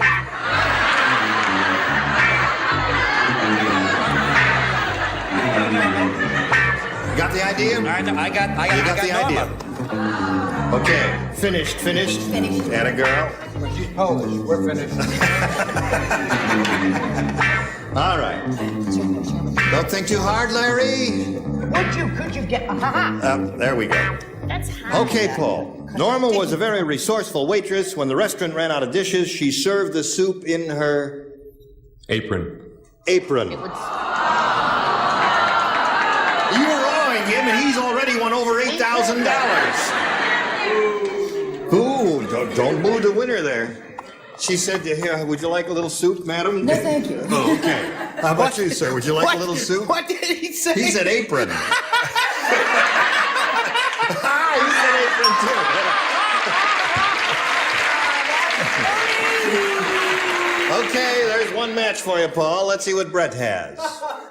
Got the idea? I got the idea. Okay, finished. And a girl. Well, she's Polish. We're finished. All right. Don't think too hard, Larry. Could you get... There we go. That's hard. Okay, Paul. Norma was a very resourceful waitress. When the restaurant ran out of dishes, she served the soup in her... Apron. Apron. You were wrong him, and he's already won over $8,000. Ooh, don't boo the winner there. She said, "Here, would you like a little soup, madam?" No, thank you. Oh, okay. How about you, sir? Would you like a little soup? What did he say? He said apron. He said apron, too. Okay, there's one match for you, Paul. Let's see what Brett has.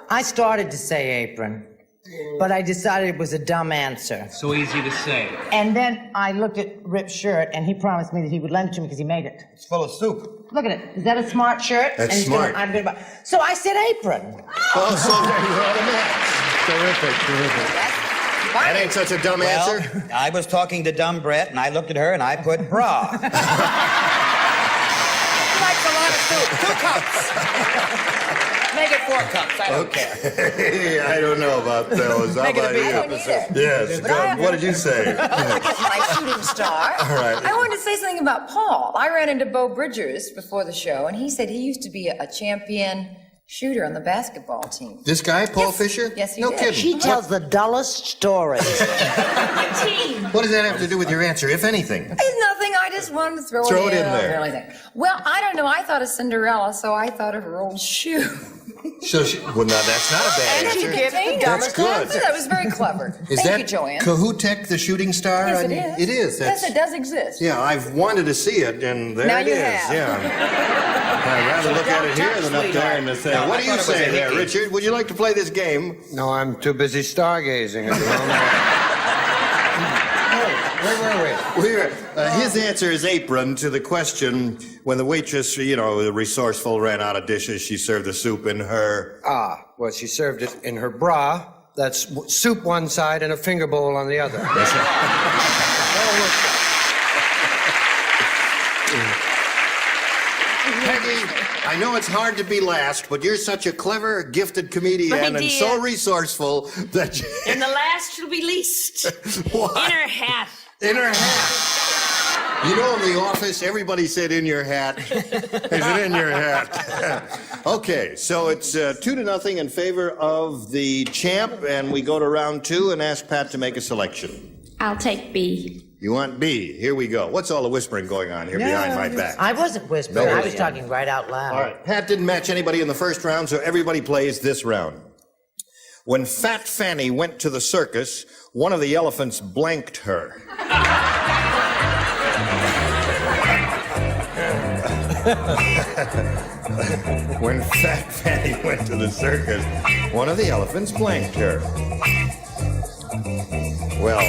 I started to say apron, but I decided it was a dumb answer. So easy to say. And then I looked at Rip's shirt, and he promised me that he would lend it to me because he made it. It's full of soup. Look at it. Is that a smart shirt? That's and he's smart. I'm gonna buy. So I said apron. Oh, so there you are, the match. Terrific. That ain't such a dumb answer. I was talking to dumb Brett, and I looked at her, and I put bra. She likes a lot of soup. 2 cups. Make it 4 cups. I don't care. I don't know about those. How Make it a about big you? cup. Yes. Good. What did you say? My shooting star. All right. I wanted to say something about Paul. I ran into Bo Bridgers before the show, and he said he used to be a champion shooter on the basketball team. This guy, Paul Fisher? Yes, he no did. kidding. She tells the dullest stories. Team. What does that have to do with your answer, if anything? It's nothing. I just wanted to throw it in there. Really. Well, I don't know. I thought of Cinderella, so I thought of her old shoe. So well, no, that's not a bad And answer. you gave it the That's dumbest good. answer. That was very clever. Is Thank that you, Joanne. Cahutek, the shooting star? Yes, I it mean, is. It is. Yes, it does exist. Yeah, I've wanted to see it, and there Now it you is. have. Yeah. I'd rather look at it here than up there in the thing. No, What I do you thought it was say a there, hickey. Richard? Would you like to play this game? No, I'm too busy stargazing at the moment. Where were we? His answer is apron to the question, when the waitress, the resourceful, ran out of dishes, she served the soup in her... Well, she served it in her bra. That's soup one side and a finger bowl on the other. Peggy, I know it's hard to be last, but you're such a clever, gifted comedian My and dear. so resourceful that you... And the last shall be least. Why? In her hat. In her hat. You know, in the office, everybody said in your hat. Is it in your hat? Okay, so it's 2-0 in favor of the champ, and we go to round 2 and ask Pat to make a selection. I'll take B. You want B? Here we go. What's all the whispering going on here behind my back? I wasn't whispering. No, I was talking right out loud. All right, Pat didn't match anybody in the first round, so everybody plays this round. When Fat Fanny went to the circus, one of the elephants blanked her. When Fat Fanny went to the circus, one of the elephants blanked her. Well,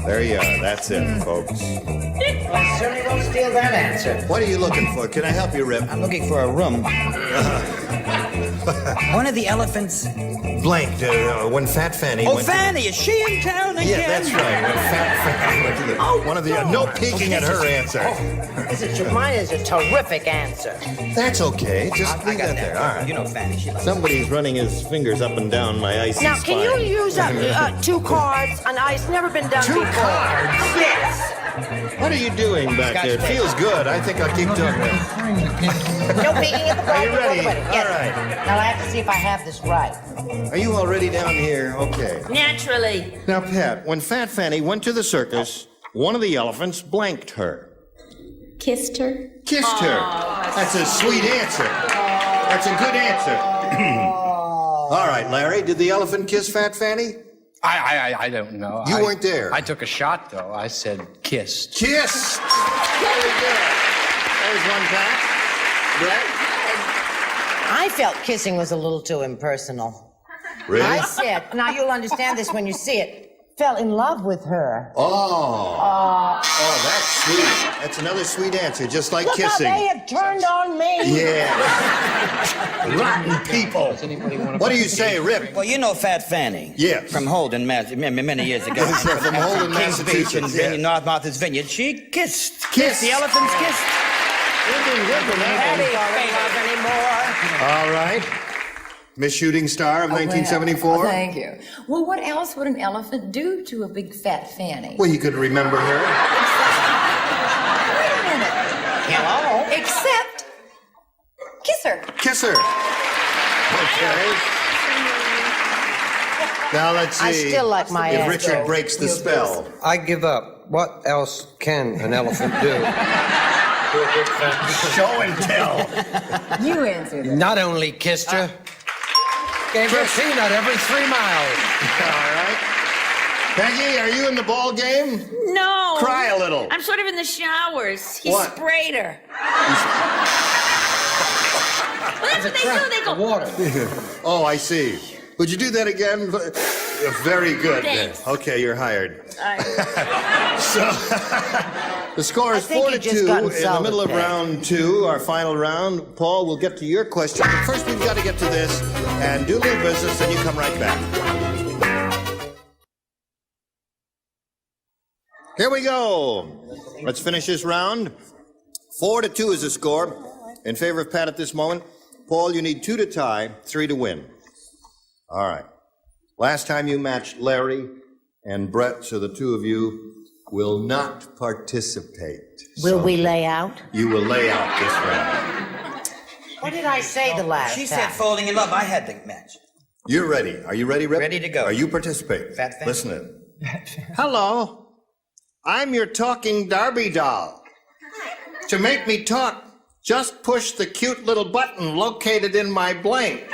there you are. That's it, folks. I certainly won't steal that answer. What are you looking for? Can I help you, Rip? I'm looking for a room. One of the elephants... Blanked when Fat Fanny went Fanny, is she in town again? Yeah, that's right. When Fat Fanny went to the... one of the... no peeking at her answer. Mine is a terrific answer. That's okay. Just leave that there. All right. You know Fanny, she likes... Somebody's running his fingers up and down my icy Now, spine. can you use up 2 cards? And it's never been done 2 before. cards? Yes. What are you doing back there? It feels good. I think I'll keep talking. No peeking at the Are you bride ready? before the wedding. Yes. All right. Now I have to see if I have this right. Are you already down here? Okay. Naturally. Now, Pat, when Fat Fanny went to the circus, one of the elephants blanked her. Kissed her. Kissed her. That's a sweet answer. That's a good answer. All right, Larry, did the elephant kiss Fat Fanny? I don't know. You weren't there. I took a shot, though. I said kissed. Kissed. Very good. There's one, Pat. Brett? I felt kissing was a little too impersonal. Really? I said, now you'll understand this when you see it, fell in love with her. Oh, that's sweet. That's another sweet answer, just like Look kissing. how they have turned on me. Yeah. Rotten people. What do you say, Rip? Well, you know Fat Fanny. Yes. From Holden, many years ago. From Holden, Kings Beach Massachusetts. and Yeah. North Martha's Vineyard. She kissed. Kissed. The elephants kissed. All right. Miss Shooting Star of 1974. Thank you. Well, what else would an elephant do to a big fat fanny? Well, you could remember her. Wait a minute. Hello? Except kiss her. Kiss her. Okay. Now let's see. I still like my if answer. Richard breaks the spell. I give up. What else can an elephant do? Show and tell. You answered it. Not only kissed her, gave her a peanut every 3 miles. All right. Peggy, are you in the ball game? No. Cry a little. I'm sort of in the showers. He What? sprayed her. Well, that's what they do. They go. Water. Oh, I see. Would you do that again? Very good. Thanks. Okay, you're hired. All right. So, the score is I think 4-2 you just got in the insulted, middle of Peg. round 2, our final round. Paul, we'll get to your question, but first we've got to get to this and do a little business, and you come right back. Here we go. Let's finish this round. 4-2 is the score in favor of Pat at this moment. Paul, you need 2 to tie, 3 to win. All right. Last time you matched Larry and Brett, so the two of you will not participate. Will So we lay out? You will lay out this round. What did I say the last She time? said falling in love. I had the match. You're ready. Are you ready, Rip? Ready to go. Are you participating? Fat fan. Listen in. Hello. I'm your talking Darby doll. To make me talk, just push the cute little button located in my blank.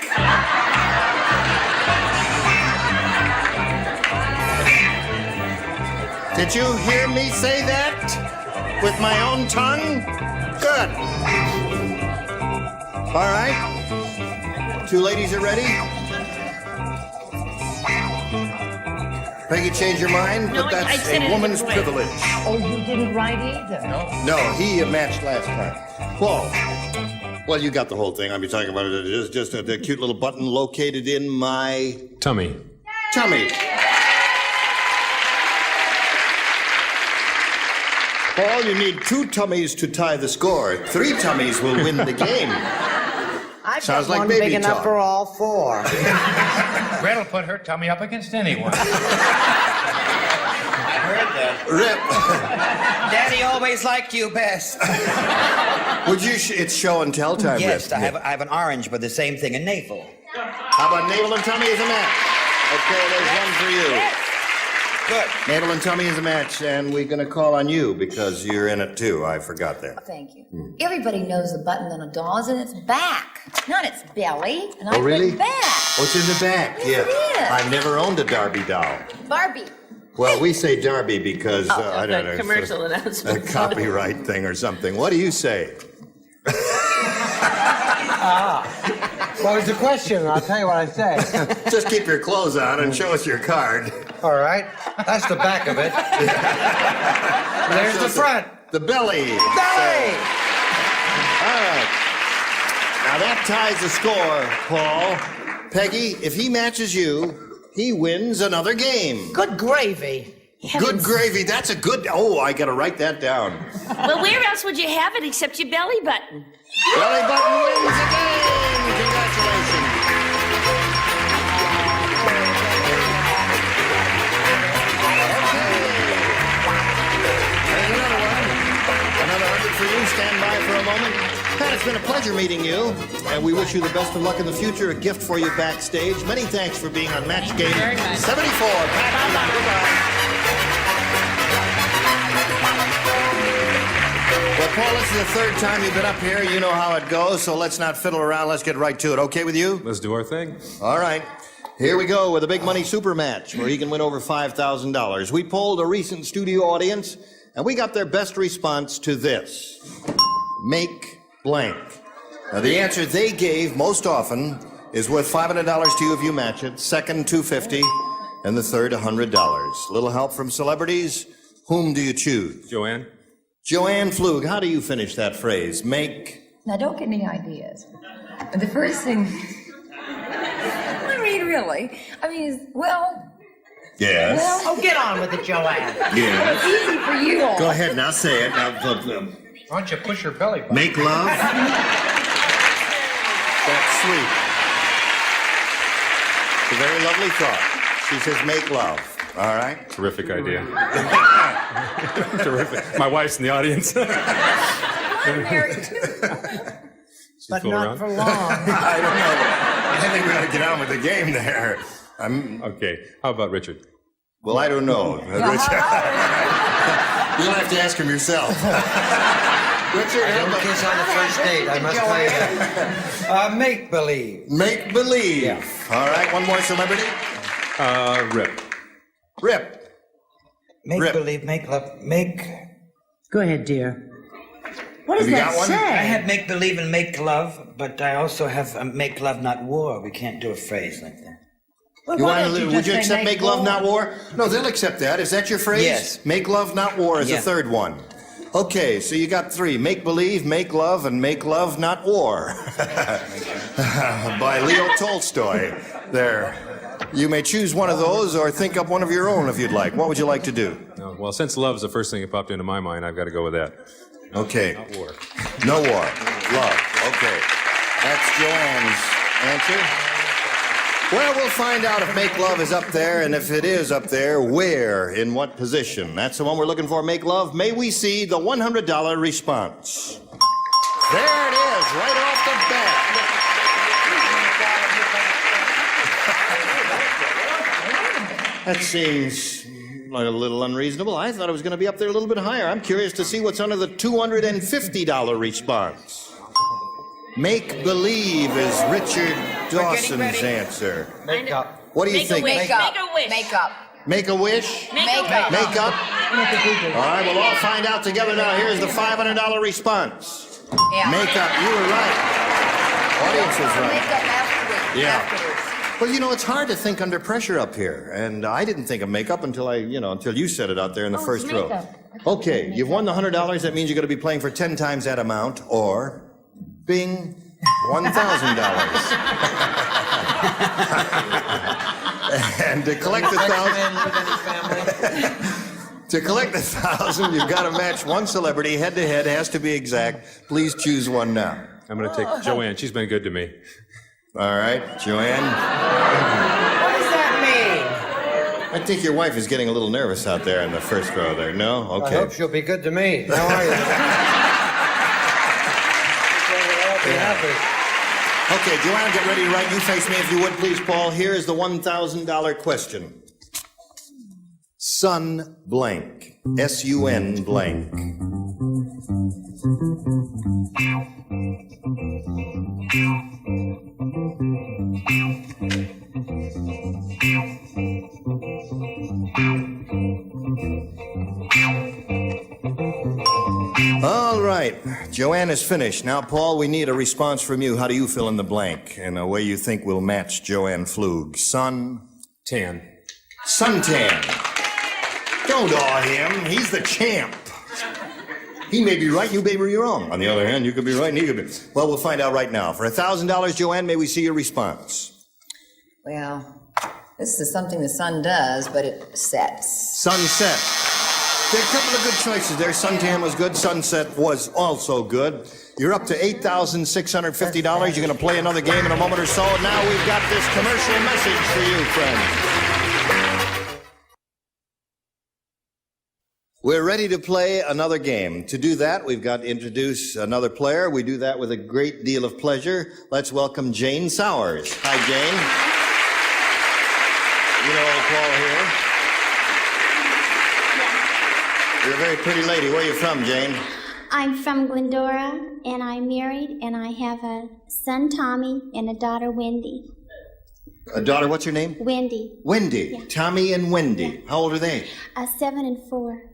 Did you hear me say that? With my own tongue? Good. All right. 2 ladies are ready? Peggy, change your mind, No, but I that's said it a in a woman's different way. privilege. Oh, you didn't write either. No, he matched last time. Whoa. Well, you got the whole thing. I'm talking about it. It's just a cute little button located in my Tummy. tummy. Paul, you need 2 tummies to tie the score. 3 tummies will win the game. I've Sounds got like one baby big enough talk. for all 4. Gretel put her tummy up against anyone. Rip. Daddy always liked you best. Would you? It's show and tell time. Yes, Rip. I have an orange, but the same thing, a navel. How about navel and tummy as a match? Okay, there's one for you. Good. Navel and tummy is a match, and we're going to call on you because you're in it too. I forgot that. Thank you. Everybody knows the button on a doll is in its back, not its belly. And Oh, really? Back. Oh, it's in the back. Yes, it is. I've never owned a Darby doll. Barbie. Well, we say Darby because I don't know. commercial it's announcement. a copyright thing or something. What do you say? What was the question? I'll tell you what I say. Just keep your clothes on and show us your card. All right. That's the back of it. There's the front. The belly. Belly! All right. Now that ties the score, Paul. Peggy, if he matches you, he wins another game. Good gravy. Good gravy. That's a good. Oh, I got to write that down. Well, where else would you have it except your belly button? Belly button wins the game. Congratulations. There's another one. Another 100 for you. Stand by for a moment. Pat, it's been a pleasure meeting you, and we wish you the best of luck in the future. A gift for you backstage. Many thanks for being on Match Game 74. Pat, goodbye. Well, Paul, this is the 3rd time you've been up here. You know how it goes, so let's not fiddle around. Let's get right to it. Okay with you? Let's do our thing. All right. Here we go with a big money super match where he can win over $5,000. We polled a recent studio audience, and we got their best response to this. Make blank. Now, the answer they gave most often is worth $500 to you if you match it, second $250, and the third $100. Little help from celebrities. Whom do you choose? Joanne? Joanne Flug, how do you finish that phrase? Make. Now, don't get any ideas. But the first thing, I mean, really, well, Yes. well, Oh, get on with it, Joanne. Yes. it's easy for you all. Go ahead, now say it. Now, Why don't you push her belly button? make love? That's sweet. It's a very lovely thought. She says make love. All right? Terrific idea. Terrific. My wife's in the audience. I'm married too. But still not around? for long. I don't know. I think we got to get on with the game there. Okay. How about Richard? Well, I don't know. Richard. You'll have to ask him yourself. Richard, I didn't kiss on the first date, I must tell you that. Make believe. Make believe. Yeah. All right, one more celebrity. Rip. Rip. Make Rip. believe, make love, make. Go ahead, dear. What does Have you that got one? say? I have make believe and make love, but I also have make love, not war. We can't do a phrase like that. Well, You why want don't to, you would just you say accept make love, war? not war? No, they'll accept that. Is that your phrase? Yes. Make love, not war is Yeah. the third one. Okay, so you got 3. Make believe, make love, and make love, not war. By Leo Tolstoy. There. You may choose one of those or think up one of your own if you'd like. What would you like to do? No, well, since love's the first thing that popped into my mind, I've got to go with that. Okay. Not war. No war. Love. Okay. That's Joanne's answer. Well, we'll find out if make love is up there, and if it is up there, where, in what position. That's the one we're looking for, make love. May we see the $100 response? There it is, right off the bat. That seems like a little unreasonable. I thought it was going to be up there a little bit higher. I'm curious to see what's under the $250 response. Make believe is Richard Dawson's answer. Make up. What do you think? Make a wish. Make up. Make a wish? Make a wish. Make up? All right, we'll all find out together now. Here's the $500 response. Yeah. Make up. You were right. Audience was right. Make up afterwards. Yeah. Afterwards. Well, you know, it's hard to think under pressure up here, and I didn't think of makeup until until you said it out there in the first row. Okay, you've won the $100. That means you're going to be playing for 10 times that amount, or bing, $1,000. And to collect the $1,000. To collect the 1,000, you've got to match one celebrity head-to-head. Has to be exact. Please choose one now. I'm going to take Joanne. She's been good to me. All right, Joanne. What does that I think your wife is getting a little nervous out there in the first row there. No? Okay. I hope she'll be good to me. How are you? Okay, Joanne, get ready to write. You face me if you would, please, Paul. Here is the $1,000 question. Sun blank. S-U-N blank. All right, Joanne is finished. Now, Paul, we need a response from you. How do you fill in the blank in a way you think will match Joanne Flug? Sun? Tan. Suntan. Don't awe him. He's the champ. He may be right, you may be wrong. On the other hand, you could be right and he could be. Well, we'll find out right now. For $1,000, Joanne, may we see your response? Well, this is something the sun does, but it sets. Sunset. There are a couple of good choices there. Suntan was good. Sunset was also good. You're up to $8,650. You're going to play another game in a moment or so. Now we've got this commercial message for you, friends. We're ready to play another game. To do that, we've got to introduce another player. We do that with a great deal of pleasure. Let's welcome Jane Sowers. Hi, Jane. You know old Paul here? You're a very pretty lady. Where are you from, Jane? I'm from Glendora, and I'm married, and I have a son, Tommy, and a daughter, Wendy. A daughter, what's her name? Wendy. Wendy. Yeah. Tommy and Wendy. How old are they? 7 and 4.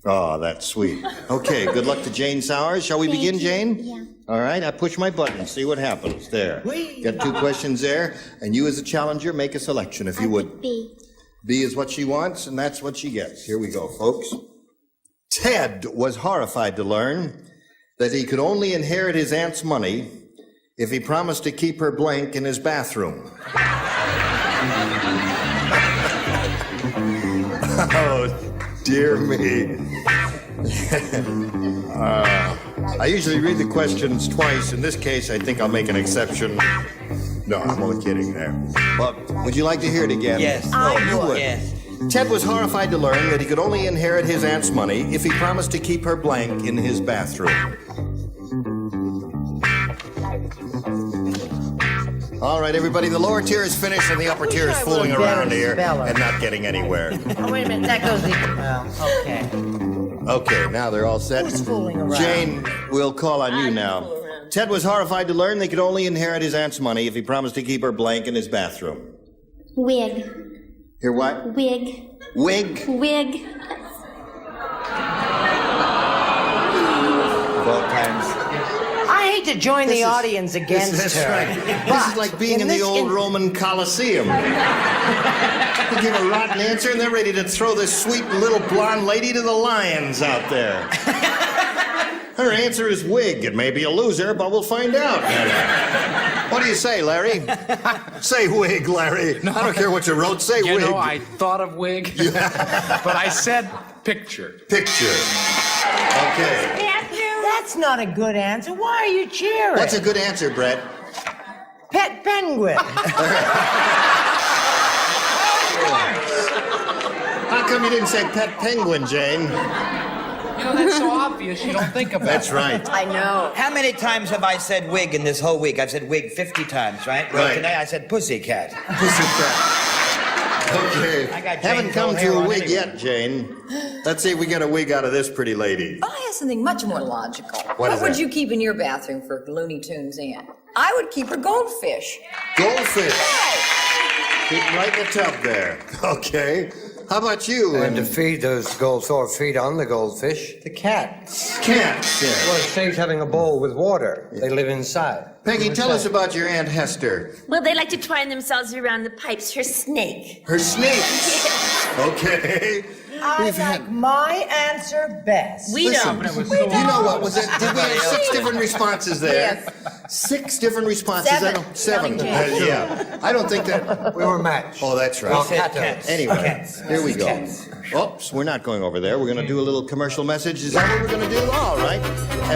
Oh, that's sweet. Okay, good luck to Jane Sowers. Shall we begin, Jane? Yeah. All right, I push my button. See what happens. There. Got 2 questions there. And you as a challenger, make a selection if you would. B. B is what she wants, and that's what she gets. Here we go, folks. Ted was horrified to learn that he could only inherit his aunt's money if he promised to keep her blank in his bathroom. Oh, dear me. I usually read the questions twice. In this case, I think I'll make an exception. No, I'm only kidding there. Well, would you like to hear it again? Yes. Oh, you would. Yes. Ted was horrified to learn that he could only inherit his aunt's money if he promised to keep her blank in his bathroom. All right, everybody, the lower tier is finished and the upper tier is fooling around here and not getting anywhere. Oh, wait a minute, that goes the... Well, okay. Okay, now they're all set. Who's fooling around? Jane, we'll call on you now. Ted was horrified to learn they could only inherit his aunt's money if he promised to keep her blank in his bathroom. Wig. Hear what? Wig. Wig? Wig. 12 times. I hate to join the audience against That's her. right. This is like being in the old Roman Colosseum. They give a rotten answer and they're ready to throw this sweet little blonde lady to the lions out there. Her answer is wig. It may be a loser, but we'll find out. What do you say, Larry? Say wig, Larry. No, I don't care what you wrote. Say wig. You know, I thought of wig, but I said picture. Picture. Okay. That's not a good answer. Why are you cheering? What's a good answer, Brett? Pet penguin. How come you didn't say pet penguin, Jane? You know, that's so obvious you don't think about it. That's right. I know. How many times have I said wig in this whole week? I've said wig 50 times, right? Well, Right. today I said pussycat. Okay. I got Haven't Jane come full hair to a on wig anyway. yet, Jane. Let's see if we get a wig out of this pretty lady. I have something much more logical. What is would that? you keep in your bathroom for Looney Tunes Aunt? I would keep her goldfish. Goldfish. Keep right in the tub there. Okay. How about you? And to feed those goldfish, or feed on the goldfish, the cats. Cats, yeah. Well, it saves having a bowl with water. They live inside. Peggy, tell us about your Aunt Hester. Well, they like to twine themselves around the pipes. Her snake. Her snake. Okay. I like my answer best. We don't. You know what was it? Did we have 6 different responses there? Yes. 6 different responses. I don't. 7. Yeah. I don't think that. We were matched. Oh, that's right. Cats. Anyway, Cats. here we go. Cats. Oops, we're not going over there. We're going to do a little commercial message. Is that what we're going to do? All right.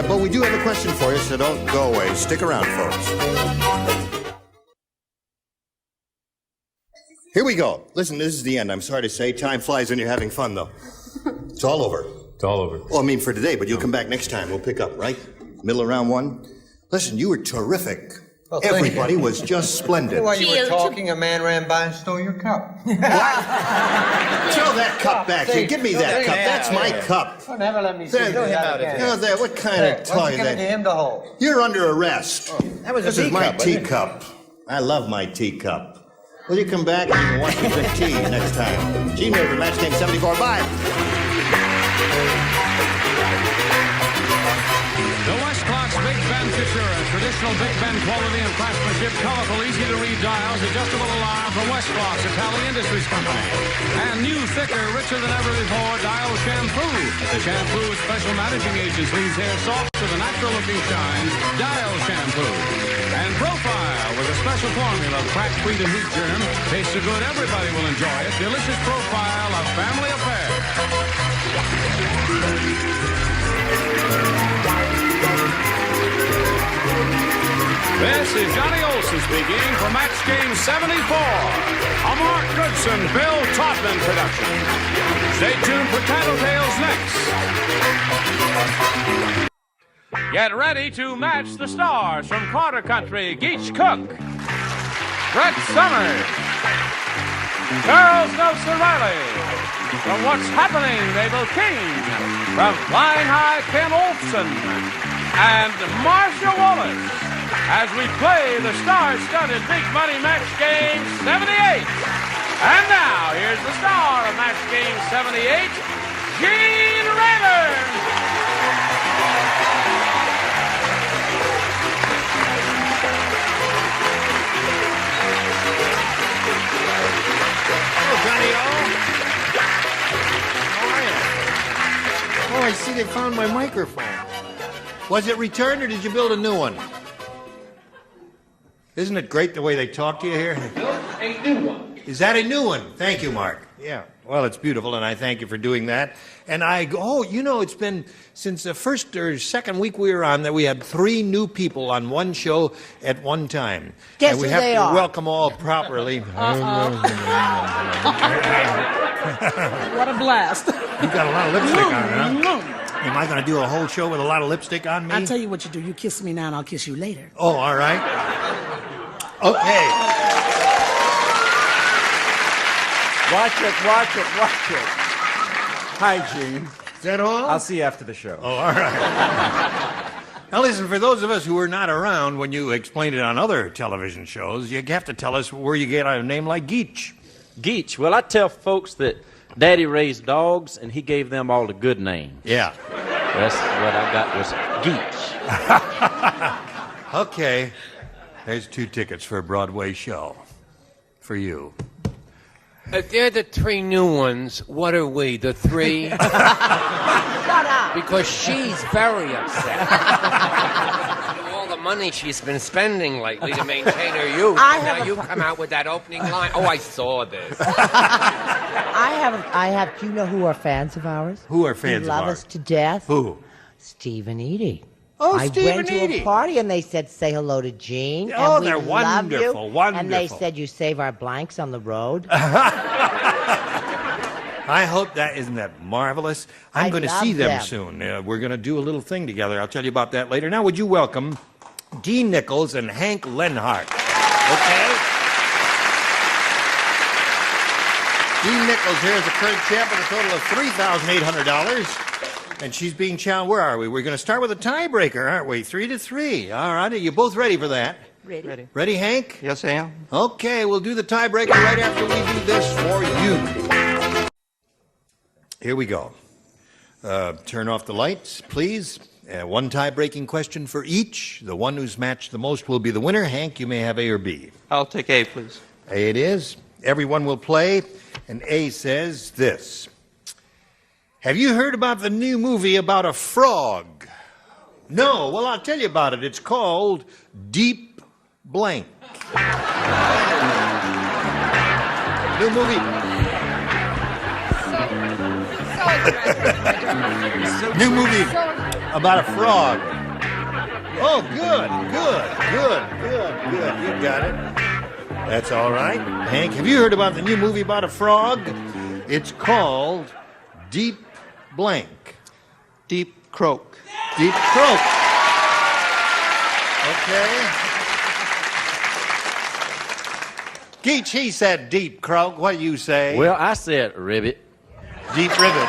But we do have a question for you, so don't go away. Stick around, folks. Here we go. Listen, this is the end. I'm sorry to say. Time flies when you're having fun, though. It's all over. It's all over. Well, I mean, for today, but you'll come back next time. We'll pick up, right? Middle of round 1. Listen, you were terrific. Well, thank Everybody you. was just splendid. While you were talking, a man ran by and stole your cup. Throw that cup back here. Give me that cup. That's my cup. Oh, never let me see There, you out again. you know that. What kind of toy What's he gonna that? do him to hold? You're under arrest. That was a This is my teacup, wasn't it? teacup. I love my teacup. Will you come back and watch me drink tea next time? Gene Miller, Match Game 74. Bye. The West Clock's Big Ben Insurance. Traditional Big Ben quality and craftsmanship. Colorful, easy-to-read dials. Adjustable alarm from West Clock's Italian Industries Company. And new, thicker, richer than ever before, Dial Shampoo. The shampoo with special managing agents leaves hair soft with a natural-looking shine. Dial Shampoo. And Profile with a special formula of crack-free to heat germ. Tastes so good everybody will enjoy it. Delicious Profile of Family Affair. This is Johnny Olson speaking for Match Game 74, a Mark Goodson, Bill Taubman production. Stay tuned for Tattletales next. Get ready to match the stars from Quarter Country. Geach Cook, Brett Summers, Charles Nelson Riley. From What's Happening, Mabel King. From Flying High, Ken Olson. And Marcia Wallace. As we play the star-studded Big Money Match Game 78. And now, here's the star of Match Game 78, Gene Rayburn. Hello, Johnny O. How are you? Oh, I see they found my microphone. Was it returned or did you build a new one? Isn't it great the way they talk to you here? A new one. Is that a new one? Thank you, Mark. Yeah. Well, it's beautiful, and I thank you for doing that. And it's been since the first or second week we were on that we had 3 new people on one show at one time. Guess and we who have they to are? welcome all properly. What a blast. You got a lot of lipstick on, huh? Am I going to do a whole show with a lot of lipstick on me? I'll tell you what you do. You kiss me now and I'll kiss you later. Oh, all right. Okay. Watch it. Hi, Gene. Is that all? I'll see you after the show. Oh, all right. Now, listen, for those of us who were not around when you explained it on other television shows, you have to tell us where you get a name like Geach. Geach. Well, I tell folks that Daddy raised dogs, and he gave them all the good names. Yeah. That's what I got was Geach. Okay. There's 2 tickets for a Broadway show. For you. They're the 3 new ones. What are we, the 3? Shut up. Because she's very upset. All the money she's been spending lately to maintain her youth. Now you come out with that opening line. Oh, I saw this. I have. Do you know who are fans of ours? Who are fans who love of ours? us to death? Who? Steve and Edie. Oh, I Steve went and to Edie. a party and they said, say hello to Gene. Oh, and we they're love you. wonderful, And they wonderful. said, you save our blanks on the road. I hope that isn't that marvelous. I'm I going to love see them them. soon. We're going to do a little thing together. I'll tell you about that later. Now, would you welcome Dean Nichols and Hank Lenhart? Okay? Dean Nichols here is the current champ with a total of $3,800. And she's being challenged. Where are we? We're going to start with a tiebreaker, aren't we? 3-3. All right. Are you both ready for that? Ready. Ready, Hank? Yes, I am. Okay, we'll do the tiebreaker right after we do this for you. Here we go. Turn off the lights, please. 1 tie-breaking question for each. The one who's matched the most will be the winner. Hank, you may have A or B. I'll take A, please. A it is. Everyone will play, and A says this. Have you heard about the new movie about a frog? No? Well, I'll tell you about it. It's called Deep Blank. New movie. New movie about a frog. Oh, good. You got it. That's all right. Hank, have you heard about the new movie about a frog? It's called Deep Blank. Deep Croak. Deep Croak. Okay. Geach, he said Deep Croak. What do you say? Well, I said ribbit. Deep Ribbit.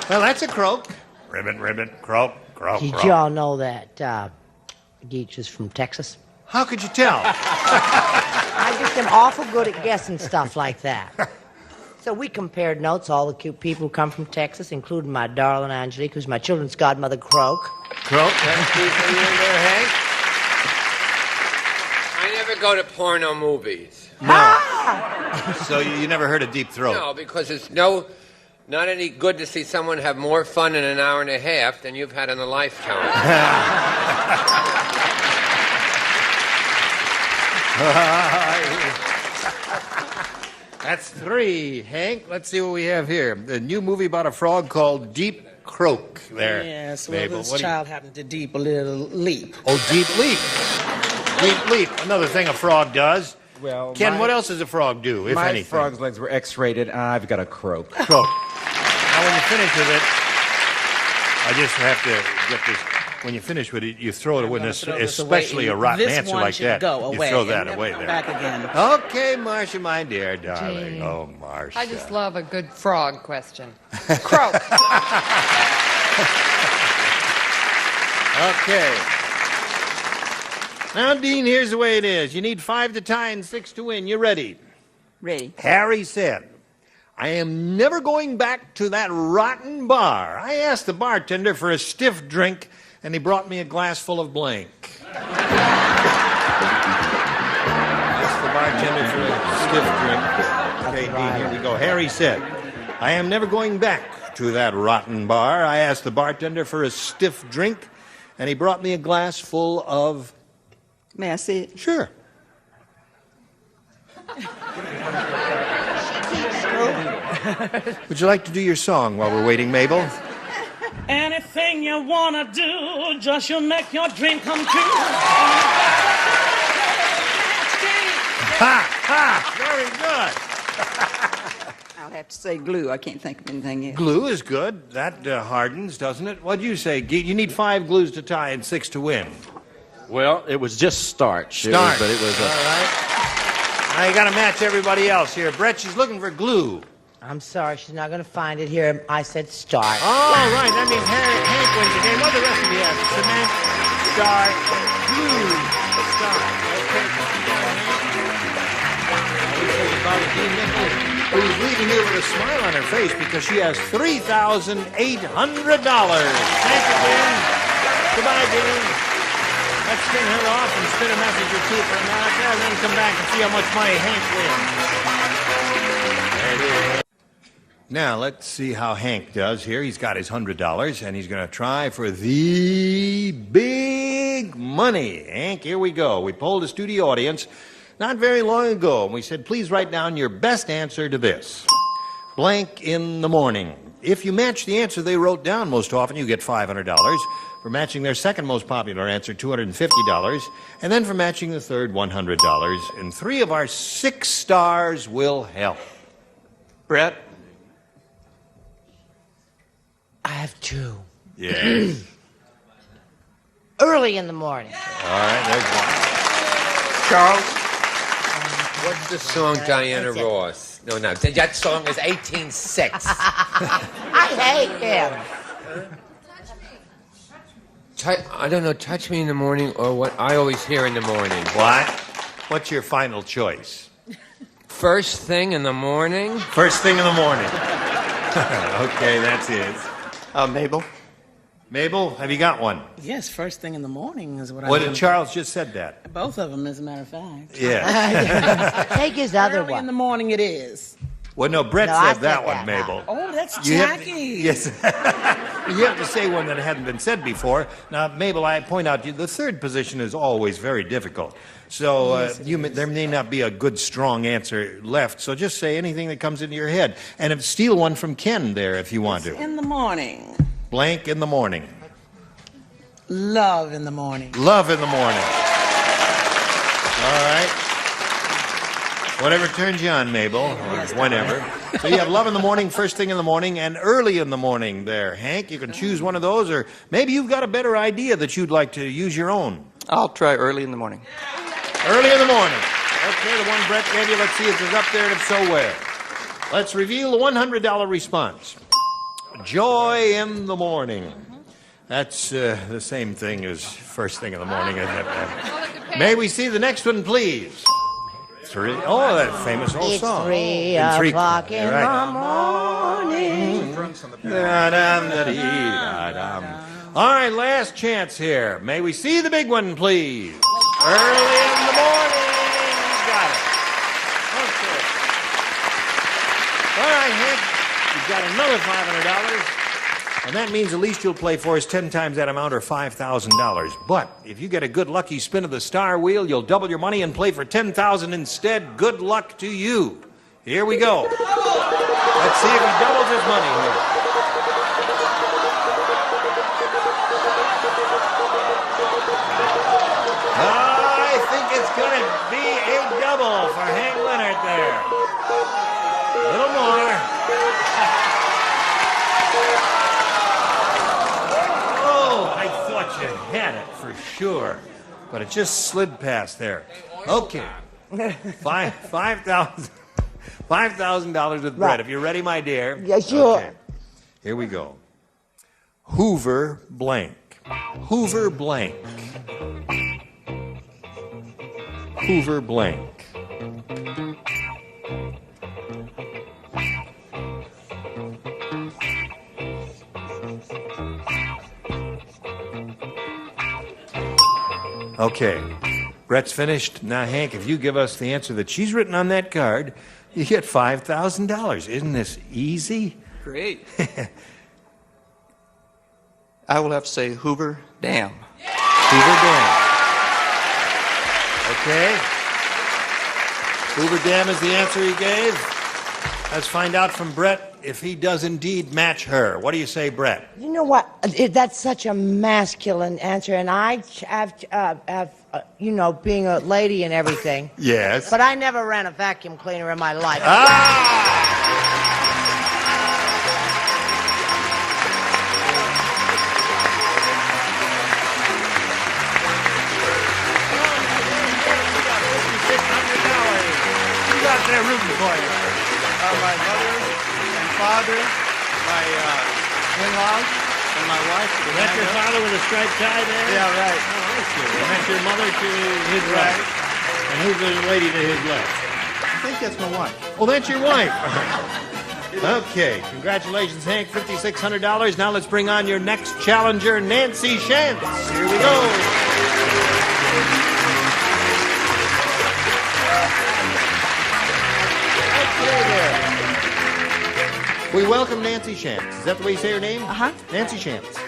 Well, that's a croak. Ribbit, croak. Did you all know that Geach is from Texas? How could you tell? I just am awful good at guessing stuff like that. So we compared notes, all the cute people who come from Texas, including my darling Angelique, who's my children's godmother, Croak. Croak, that's cute for you there, Hank. I never go to porno movies. No. So you never heard of Deep Throat? No, because it's not any good to see someone have more fun in an hour and a half than you've had in a lifetime. That's 3, Hank. Let's see what we have here. The new movie about a frog called Deep Croak. There. Yes, well, Mabel. this child happened to deep a little leap. Oh, Deep Leap. Deep Leap. Another thing a frog does. Well, Ken, what else does a frog do, if my anything? frog's legs were X-rated. I've got a croak. Croak. Now, when you finish with it, I just have to get this. When you finish with it, you throw it away, especially a rotten answer like that. You throw that away there. Back again. Okay, Marcia, my dear darling. Gee. Oh, Marcia. I just love a good frog question. Croak. Okay. Now, Dean, here's the way it is. You need 5 to tie and 6 to win. You ready? Ready. Harry said, I am never going back to that rotten bar. I asked the bartender for a stiff drink, and he brought me a glass full of blank. Asked the bartender for a stiff drink. Okay, Dean, here we go. Harry said, I am never going back to that rotten bar. I asked the bartender for a stiff drink, and he brought me a glass full of... May I see it? Sure. Would you like to do your song while we're waiting, Mabel? Anything you wanna do, just you'll make your dream come true. Very good. I'll have to say glue. I can't think of anything else. Glue is good. That hardens, doesn't it? What'd you say? You need 5 glues to tie and 6 to win. Well, it was just starch. Starch. But it was all right. Now you got to match everybody else here. Brett, she's looking for glue. I'm sorry, she's not going to find it here. I said start. Oh, right. That means Hank wins the game. What the rest of you have? Cement, start, glue, start. Okay. Who's leaving here with a smile on her face because she has $3,800. Thank you, Dean. Goodbye, Dean. Let's spin her off and spin a message or two for America, and then come back and see how much money Hank wins. There it is. Now, let's see how Hank does here. He's got his $100, and he's going to try for the big money. Hank, here we go. We polled a studio audience not very long ago, and we said, please write down your best answer to this. Blank in the morning. If you match the answer they wrote down most often, you get $500. For matching their second most popular answer, $250. And then for matching the third, $100. And 3 of our 6 stars will help. Brett? I have 2. Yes. Early in the morning. All right, there's one. Charles? What's the song Diana Ross? No, that song is 18/6. I hate him. I don't know, touch me in the morning or what I always hear in the morning. What? What's your final choice? First thing in the morning? First thing in the morning. Okay, that's it. Mabel? Mabel, have you got one? Yes, first thing in the morning is what I What do. did Charles just said that? Both of them, as a matter of fact. Yeah. Take his other Early in one. the morning it is. Well, no, Brett No, I said that said one, that, Mabel. Oh, that's You have to- tacky. yes. You have to say one that hadn't been said before. Now, Mabel, I point out to you, the third position is always very difficult. So there may not be a good, strong answer left. So just say anything that comes into your head. And steal one from Ken there if you want to. In the morning. Blank in the morning. Love in the morning. Love in the morning. All right. Whatever turns you on, Mabel, or whenever. So you have love in the morning, first thing in the morning, and early in the morning there. Hank, you can choose one of those, or maybe you've got a better idea that you'd like to use your own. I'll try early in the morning. Early in the morning. Okay, the one Brett gave you, let's see if it's up there, and if so, where. Let's reveal the $100 response. Joy in the morning. That's the same thing as first thing in the morning, isn't it? May we see the next one, please? Oh, that famous old song. It's 3 o'clock in the morning. All right, last chance here. May we see the big one, please? Early in the morning. Got it. Okay. All right, Hank, you've got another $500. And that means at least you'll play for us 10 times that amount, or $5,000. But if you get a good lucky spin of the star wheel, you'll double your money and play for $10,000 instead. Good luck to you. Here we go. Let's see if he doubles his money here. I think it's going to be a double for Hank Leonard there. A little more. You had it for sure, but it just slid past there. Okay, $5,000 with Brett. If you're ready, my dear. Yeah, sure. Okay. Here we go. Hoover blank. Hoover blank. Hoover blank. Okay, Brett's finished. Now, Hank, if you give us the answer that she's written on that card, you get $5,000. Isn't this easy? Great. I will have to say Hoover Dam. Hoover Dam. Okay. Hoover Dam is the answer he gave. Let's find out from Brett if he does indeed match her. What do you say, Brett? You know what? That's such a masculine answer, and I have being a lady and everything. Yes. But I never ran a vacuum cleaner in my life. Who's out there rooting for you? My mother and father, my in-laws, and my wife. That's your father with a striped tie there? Yeah, right. Oh, that's good. And that's your mother to his right. And who's the lady to his left? I think that's my wife. Oh, that's your wife. Okay, congratulations, Hank. $5,600. Now let's bring on your next challenger, Nancy Shantz. Here we go. We welcome Nancy Shantz. Is that the way you say her name? Uh-huh. Nancy Shantz.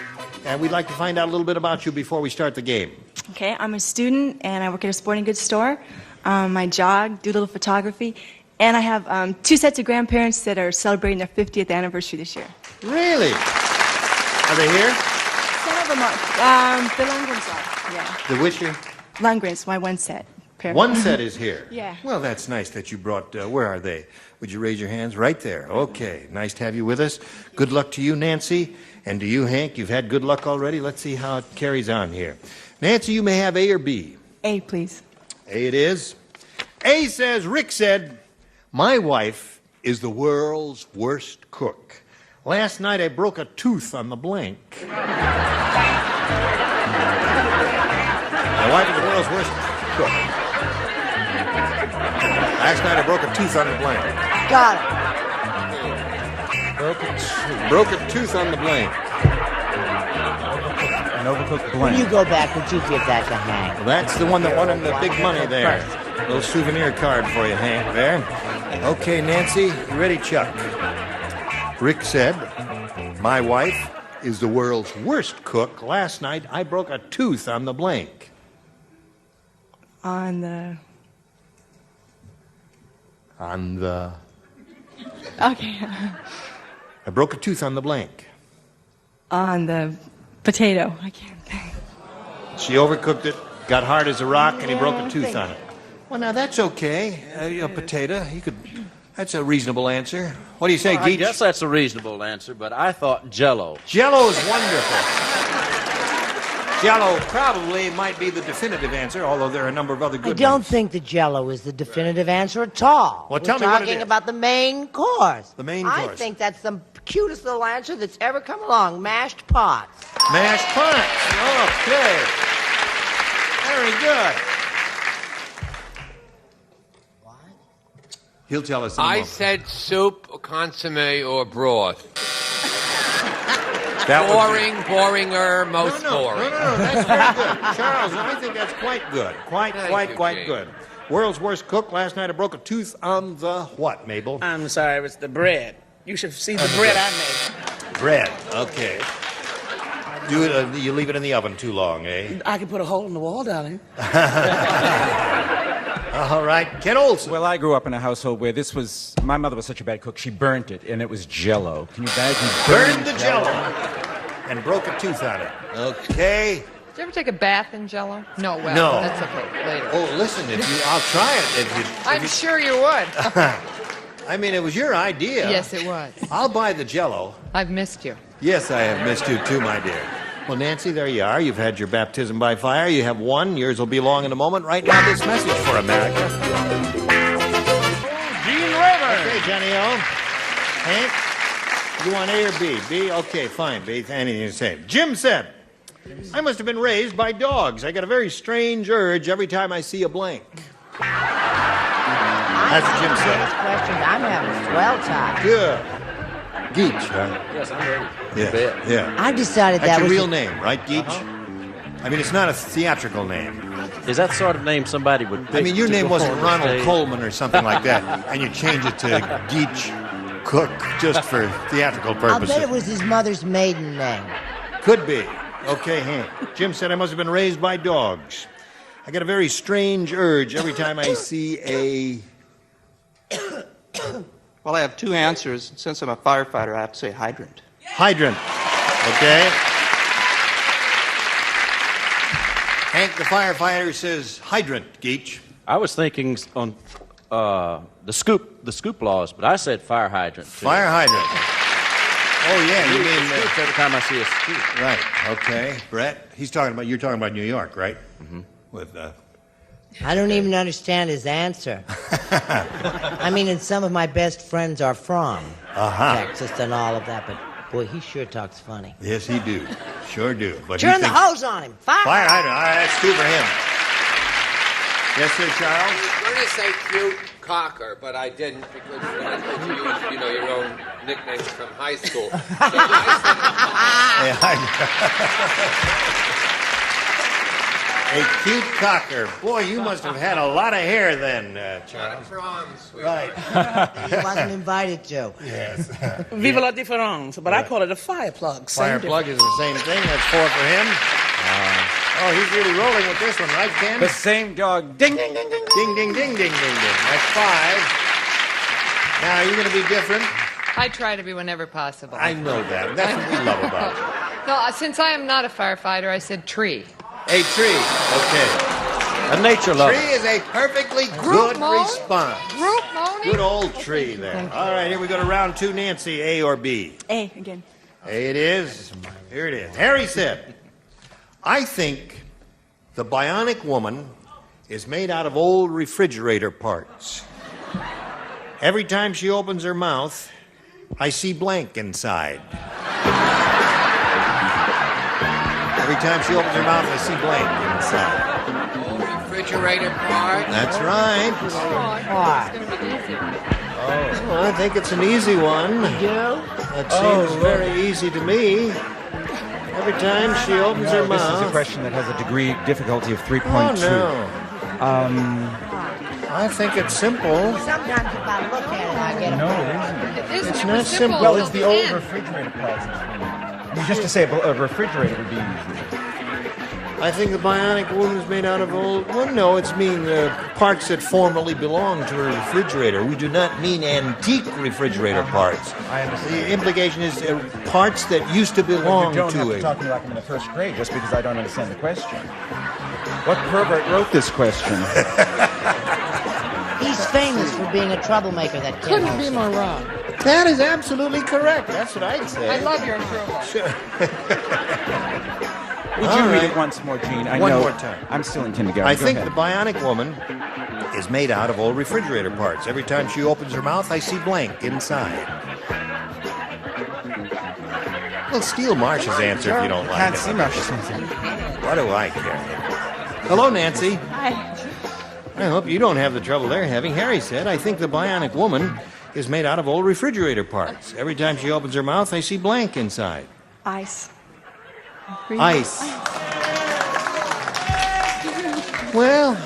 And we'd like to find out a little bit about you before we start the game. Okay, I'm a student, and I work at a sporting goods store. I jog, do a little photography, and I have 2 sets of grandparents that are celebrating their 50th anniversary this year. Really? Are they here? Some of them are. The Lundgrens are, yeah. The which year? Lundgrens, my one set. One set is here. Yeah. Well, that's nice that you brought, where are they? Would you raise your hands? Right there. Okay. Nice to have you with us. Good luck to you, Nancy. And to you, Hank. You've had good luck already. Let's see how it carries on here. Nancy, you may have A or B. A, please. A it is. A says, Rick said, my wife is the world's worst cook. Last night I broke a tooth on the blank. My wife is the world's worst cook. Last night I broke a tooth on the blank. Got it. Broke a tooth on the blank. An overcooked When blank. you go back, would you give that to Hank? Well, that's the one that won him the big money there. Little souvenir card for you, Hank, there. Okay, Nancy, you ready, Chuck? Rick said, my wife is the world's worst cook. Last night, I broke a tooth on the blank. On the... Okay. I broke a tooth on the blank. On the potato. I can't think. She overcooked it, got hard as a rock, and he broke a tooth on it. Well, now, that's okay. A potato, that's a reasonable answer. What do you say, Well, I Geach? guess that's a reasonable answer, but I thought Jell-O. Jell-O's wonderful. Jell-O probably might be the definitive answer, although there are a number of other I good don't ones. think the Jell-O is the definitive answer at all. Well, tell We're me what it talking is. about the main course. The main I course. think that's the cutest little answer that's ever come along. Mashed pots. Mashed pots. Okay. Very good. What? He'll tell us in a I moment. said soup, consomme, or broth. That was Boring, boringer, most boring. No, that's very good. Charles, I think that's quite good. Quite good. World's worst cook. Last night I broke a tooth on the what, Mabel? I'm sorry, it's the bread. You should see the bread I made. Bread. Okay. Do it. You leave it in the oven too long, eh? I can put a hole in the wall, darling. All right, Ken Olson. Well, I grew up in a household where my mother was such a bad cook, she burnt it, and it was Jell-O. Can you imagine? Burned the Jell-O and broke a tooth on it. Okay. Did you ever take a bath in Jell-O? No, well, No. that's okay. Later. Oh, listen, I'll try it. I'm sure you would. I mean, it was your idea. Yes, it was. I'll buy the Jell-O. I've missed you. Yes, I have missed you too, my dear. Well, Nancy, there you are. You've had your baptism by fire. You have one. Yours will be along in a moment. Right now, this message for America. Gene Rayburn. Okay, Johnny O. Hank, you want A or B? B? Okay, fine. B, anything the same. Jim said, I must have been raised by dogs. I get a very strange urge every time I see a blank. That's what Jim said. Questions. I'm having a swell time. Good. Geach, huh? Yes, I'm ready. Yeah, yeah. I decided That's that your was real name, right, Geach? I mean, it's not a theatrical name. Is that the sort of name somebody would pick? I mean, your to name go wasn't on the Ronald stage? Coleman or something like that, and you change it to Geach Cook just for theatrical I'll purposes. bet it was his mother's maiden name. Could be. Okay, Hank. Jim said I must have been raised by dogs. I get a very strange urge every time I see a... Well, I have two answers. Since I'm a firefighter, I have to say hydrant. Hydrant. Okay. Hank, the firefighter, says hydrant, Geach. I was thinking on the scoop laws, but I said fire hydrant. Too. Fire hydrant. Oh, yeah, you mean... every time I see a scoop. Right, okay. Brett, you're talking about New York, right? Mm-hmm. With, I don't even understand his answer. I mean, and some of my best friends are from Texas and all of that, but boy, he sure talks funny. Yes, he do. Sure do. But Turn the hose on him. Fire hydrant. All right, that's two for him. Yes, sir, Charles? I was going to say cute cocker, but I didn't because you wanted to use, your own nicknames from high school. So A cute cocker. Boy, you must have had a lot of hair then, Charles. Right. He wasn't invited to. Yes. Viva la difference, but I call it a fire plug. Fire plug is the same thing. That's four for him. Oh, he's really rolling with this one, right, Ken? The same dog. Ding, ding, ding, ding. Ding, ding, ding, ding, ding, ding. That's five. Now, are you going to be different? I try to be whenever possible. I know that. That's what we love about you. No, since I am not a firefighter, I said tree. A tree. Okay. A nature lover. Tree is a perfectly good moan? response. Group moaning? Good old tree there. All right, here we go to round two. Nancy, A or B? A again. A it is. Here it is. Harry said, I think the bionic woman is made out of old refrigerator parts. Every time she opens her mouth, I see blank inside. Every time she opens her mouth, I see blank inside. refrigerator part. That's right. Oh, I think it's an easy one. That seems very easy to me. Every time she opens her mouth. This is a question that has a degree difficulty of 3.2. Oh, no. I think it's simple. Sometimes if I look at it, I get a No, it isn't. It's not simple. Well, it's the old refrigerator parts. I mean, just to say a refrigerator would be easy. I think the bionic woman is made out of old... Well, no, it's parts that formerly belonged to a refrigerator. We do not mean antique refrigerator parts. I understand. The implication is parts that used to belong You don't to have to talk to me like I'm in the first grade just because I don't understand the question. What pervert wrote this question? He's famous for being a troublemaker, that kid. Couldn't be more wrong. That is absolutely correct. That's what I'd say. I love your approval. Sure. Would you read it once more, Gene? One more time. I'm still in kindergarten. I Go think ahead. the bionic woman is made out of old refrigerator parts. Every time she opens her mouth, I see blank inside. Well, steal Marsh's answer if you don't like Can't it. see Marsh's answer. What do I care? Hello, Nancy. Hi. I hope you don't have the trouble they're having. Harry said, I think the bionic woman is made out of old refrigerator parts. Every time she opens her mouth, I see blank inside. Ice. Ice. Well,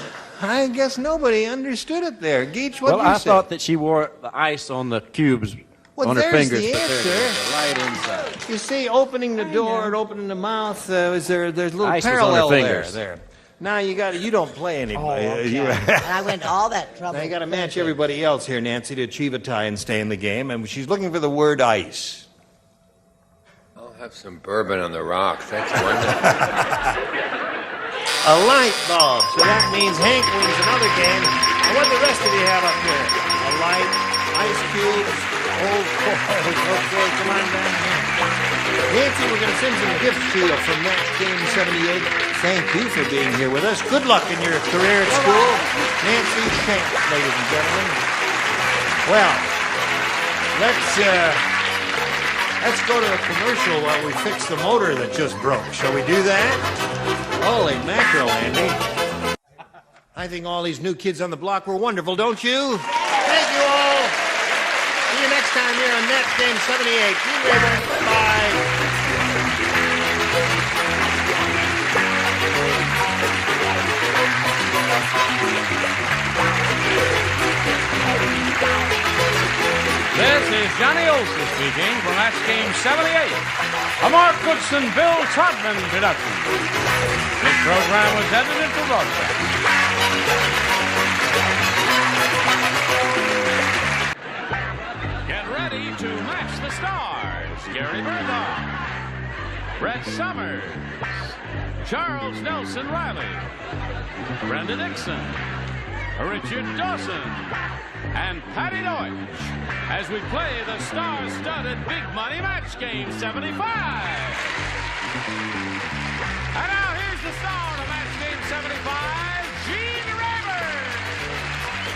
I guess nobody understood it there. Geach, what Well, you I say? thought that she wore the ice on the cubes Well, on her there's fingers. the but there it answer. is, right inside. You see, opening the door and opening the mouth, there's a little Ice was on her parallel there. fingers. There. Now you don't play anybody. And I went to all that trouble. Now you got to match everybody else here, Nancy, to achieve a tie and stay in the game. And she's looking for the word ice. I'll have some bourbon on the rocks. That's wonderful. A light bulb. So that means Hank wins another game. And what do the rest of you have up here? A light, ice cubes, old toys. Okay, come on down here. Nancy, we're going to send some gifts to you from Match Game 78. Thank you for being here with us. Good luck in your career at school. Nancy Shank, ladies and gentlemen. Well, let's go to a commercial while we fix the motor that just broke. Shall we do that? Holy mackerel, Andy. I think all these new kids on the block were wonderful, don't you? Thank you all. See you next time here on Match Game 78. Gene Rayburn. Bye. This is Johnny Olson speaking from Match Game 78, a Mark Goodson, Bill Trotman production. This program was edited for broadcast. Get ready to match the stars. Gary Berghoff, Brett Summers, Charles Nelson Riley, Brenda Dixon, Richard Dawson, and Patty Deutsch as we play the star-studded Big Money Match Game 75. And now here's the star of Match Game 75, Gene Rayburn.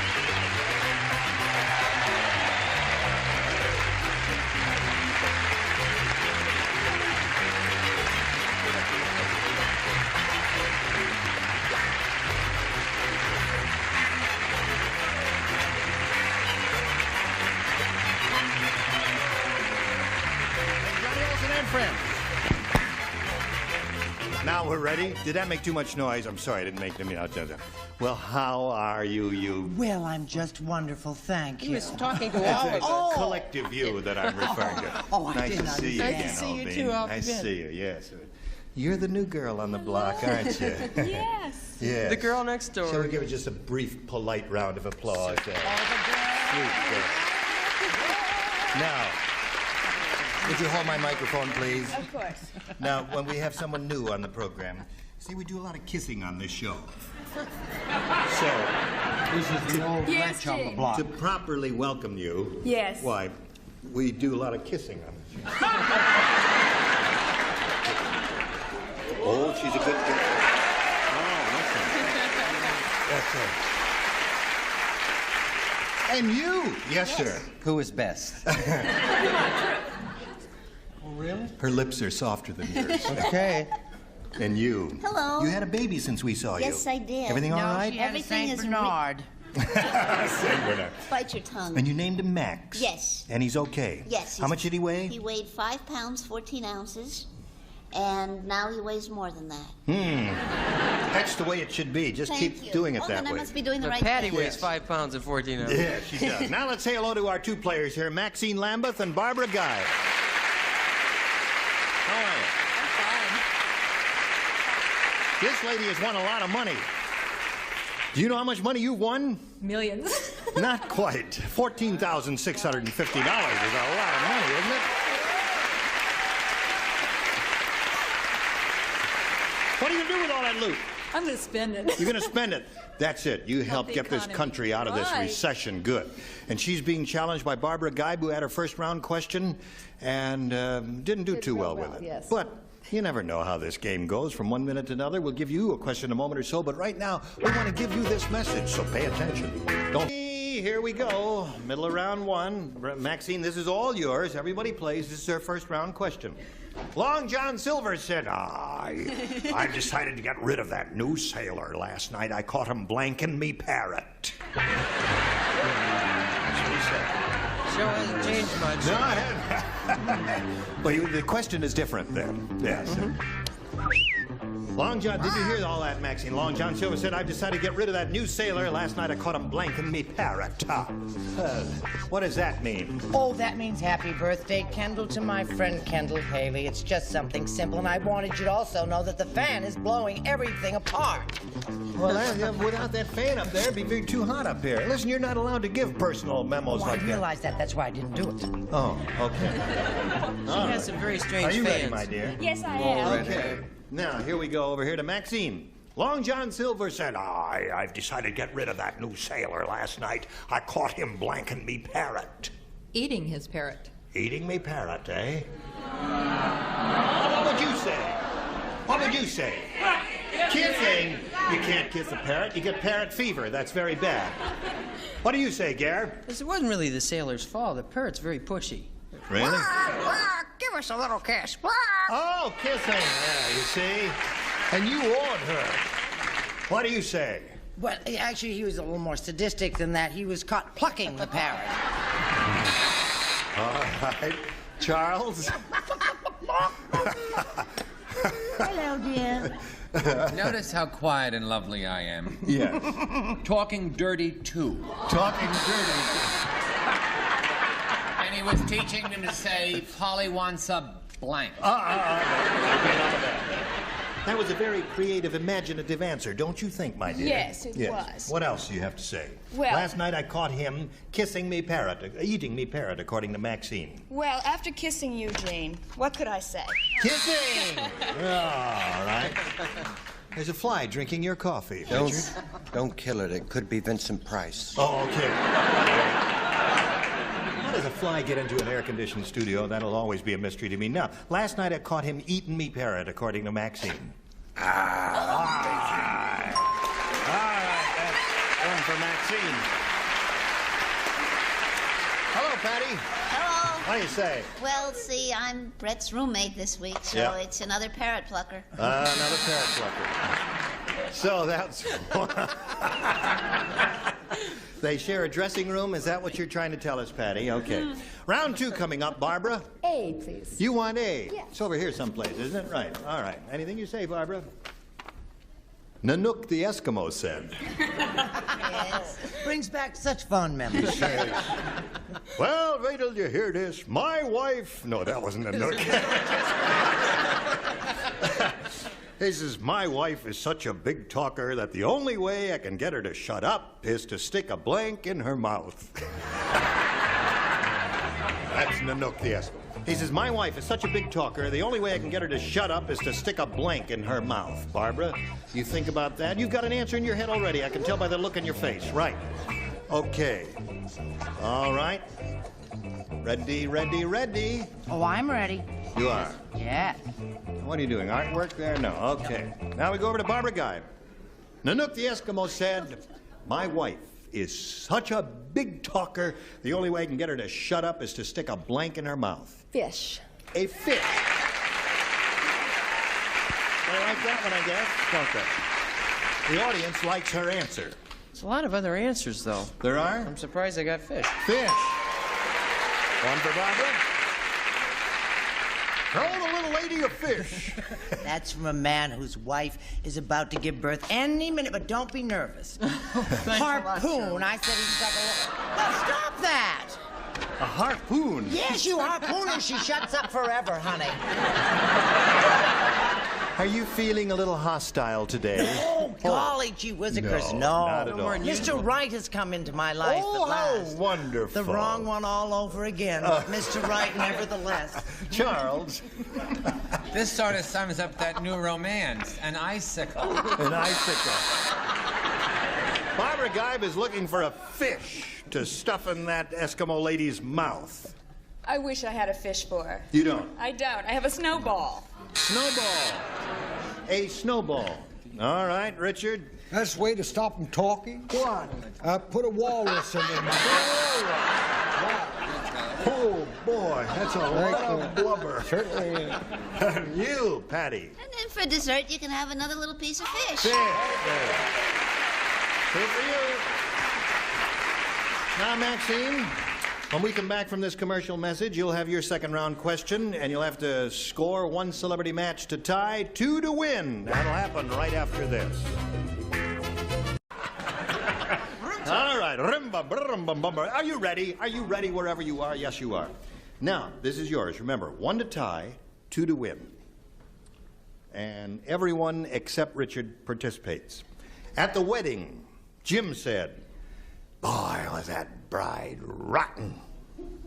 Friends. Now we're ready. Did that make too much noise? I'm sorry, I didn't make them. Well, how are you? Well, I'm just wonderful, thank you. He was talking to all of It's us. a collective you that I'm referring to. Oh, I nice didn't to see you understand. again, Nice to see you Alvin. too, Alvin. Nice to see you, yes. You're the new girl on the block, aren't you? Yes. Yes. The girl next door. Shall we give it just a brief, polite round of applause? Sweet girl. Now, would you hold my microphone, please? Of course. Now, when we have someone new on the program, see, we do a lot of kissing on this show. So, This is the old Yes, wretch on the Gene. block. to properly welcome you, Yes. why, we do a lot of kissing on this show. Oh, she's a good girl. Oh, that's it. And you? Yes, sir. Who is best? Oh, really? Her lips are softer than yours. Okay. And you? Hello. You had a baby since we saw you. Yes, I did. Everything all right? Everything is Bernard. Saint Bernard. Bite your tongue. And you named him Max? Yes. And he's okay? Yes. How much did he weigh? He weighed 5 pounds, 14 ounces. And now he weighs more than that. That's the way it should be. Just keep doing it that then way. I must be doing the right Patty thing. weighs 5 pounds and 14 ounces. Yeah, she does. Now let's say hello to our two players here, Maxine Lambeth and Barbara Guy. How are you? I'm fine. This lady has won a lot of money. Do you know how much money you won? Millions. Not quite. $14,650 is a lot of money, isn't it? What are you going to do with all that loot? I'm going to spend it. You're going to spend it. That's it. You helped the get this economy. country out of this Right. recession. Good. And she's being challenged by Barbara Guy, who had her first round question and didn't do too well with it. Yes. But you never know how this game goes from one minute to another. We'll give you a question in a moment or so, but right now we want to give you this message, so pay attention. Don't. Here we go. Middle of round one. Maxine, this is all yours. Everybody plays. This is her first round question. Long John Silver said, I've decided to get rid of that new sailor. Last night I caught him blanking me parrot. That's what he said. Show hasn't changed much. No, well, the question is different then. Yes. Long John, did you hear all that, Maxine? Long John Silver said, I've decided to get rid of that new sailor. Last night I caught him blanking me parrot. What does that mean? Oh, that means happy birthday, Kendall, to my friend Kendall Haley. It's just something simple, and I wanted you to also know that the fan is blowing everything apart. Well, without that fan up there, it'd be very too hot up here. Listen, you're not allowed to give personal memos Oh, like I that. realized that. That's why I didn't do it. Oh, okay. She has some very strange Are you fans. ready, my dear? Yes, I am. Okay. Now, here we go over here to Maxine. Long John Silver said, I've decided to get rid of that new sailor. Last night I caught him blanking me parrot. Eating his parrot. Eating me parrot, eh? What would you say? What would you say? Kissing? You can't kiss a parrot. You get parrot fever. That's very bad. What do you say, Gare? It wasn't really the sailor's fault. The parrot's very pushy. Really? Give us a little kiss. Oh, kissing. Yeah, you see? And you warned her. What do you say? Well, actually, he was a little more sadistic than that. He was caught plucking the parrot. All right. Charles? Hello, dear. Notice how quiet and lovely I am. Yes. Talking dirty, too. Talking dirty. And he was teaching them to say, Polly wants a blank. That was a very creative, imaginative answer, don't you think, my dear? Yes, it was. What else do you have to say? Well- Last night I caught him kissing me parrot, eating me parrot, according to Maxine. Well, after kissing you, Jane, what could I say? Kissing! All right. There's a fly drinking your coffee, Richard. Don't kill it. It could be Vincent Price. Oh, okay. How does a fly get into an air-conditioned studio? That'll always be a mystery to me. Now, last night I caught him eating me parrot, according to Maxine. All right, that's one for Maxine. Hello, Patty. Hello. What do you say? Well, see, I'm Brett's roommate this week, so Yeah. it's another parrot plucker. Another parrot plucker. So that's... They share a dressing room? Is that what you're trying to tell us, Patty? Okay. Round two coming up, Barbara. A, please. You want A? Yes. It's over here someplace, isn't it? Right. All right. Anything you say, Barbara? Nanook the Eskimo said. Yes. Brings back such fond memories. Well, wait till you hear this. My wife... No, that wasn't Nanook. He says, my wife is such a big talker that the only way I can get her to shut up is to stick a blank in her mouth. That's Nanook the Eskimo. He says, my wife is such a big talker, the only way I can get her to shut up is to stick a blank in her mouth. Barbara, you think about that? You've got an answer in your head already. I can tell by the look in your face. Right. Okay. All right. Ready, ready, ready. Oh, I'm ready. You are. Yeah. What are you doing? Artwork there? No. Okay. Now we go over to Barbara Guy. Nanook the Eskimo said, my wife is such a big talker, the only way I can get her to shut up is to stick a blank in her mouth. Fish. A fish. They like that one, I guess, don't they? The audience likes her answer. There's a lot of other answers, though. There are? I'm surprised I got fish. Fish. One for Barbara. Oh, the little lady a fish? That's from a man whose wife is about to give birth any minute, but don't be nervous. Harpoon. I said he's like a little... Oh, stop that! A harpoon? Yes, you harpoon her. She shuts up forever, honey. Are you feeling a little hostile today? Oh, golly gee whizzikers, no. Not at all. Mr. Wright has come into my life Oh, at last. how wonderful. The wrong one all over again, but Mr. Wright nevertheless. Charles. This sort of sums up that new romance, an icicle. An icicle. Barbara Geib is looking for a fish to stuff in that Eskimo lady's mouth. I wish I had a fish for her. You don't? I don't. I have a snowball. Snowball. A snowball. All right, Richard. Best way to stop them talking? What? Put a walrus in their mouth. Oh, boy, that's a lot of blubber. Certainly is. You, Patty. And then for dessert, you can have another little piece of fish. Fish. There. Good for you. Now, Maxine, when we come back from this commercial message, you'll have your second round question, and you'll have to score one celebrity match to tie, 2 to win. That'll happen right after this. All right. Are you ready? Are you ready wherever you are? Yes, you are. Now, this is yours. Remember, 1 to tie, 2 to win. And everyone except Richard participates. At the wedding, Jim said, "Boy, was that bride rotten.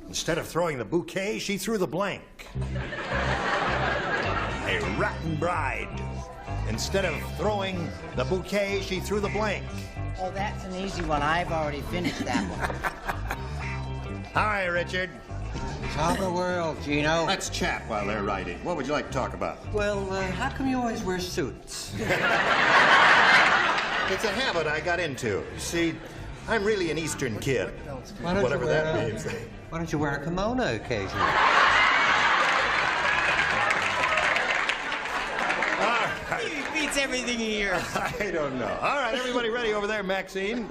Instead of throwing the bouquet, she threw the blank." A rotten bride. Instead of throwing the bouquet, she threw the blank. Oh, that's an easy one. I've already finished that one. All right, Richard. Top of the world, Gino. Let's chat while they're writing. What would you like to talk about? Well, how come you always wear suits? It's a habit I got into. You see, I'm really an Eastern kid. Whatever that means. Why don't you wear a kimono occasionally? All right. He beats everything here. I don't know. All right, everybody ready over there, Maxine?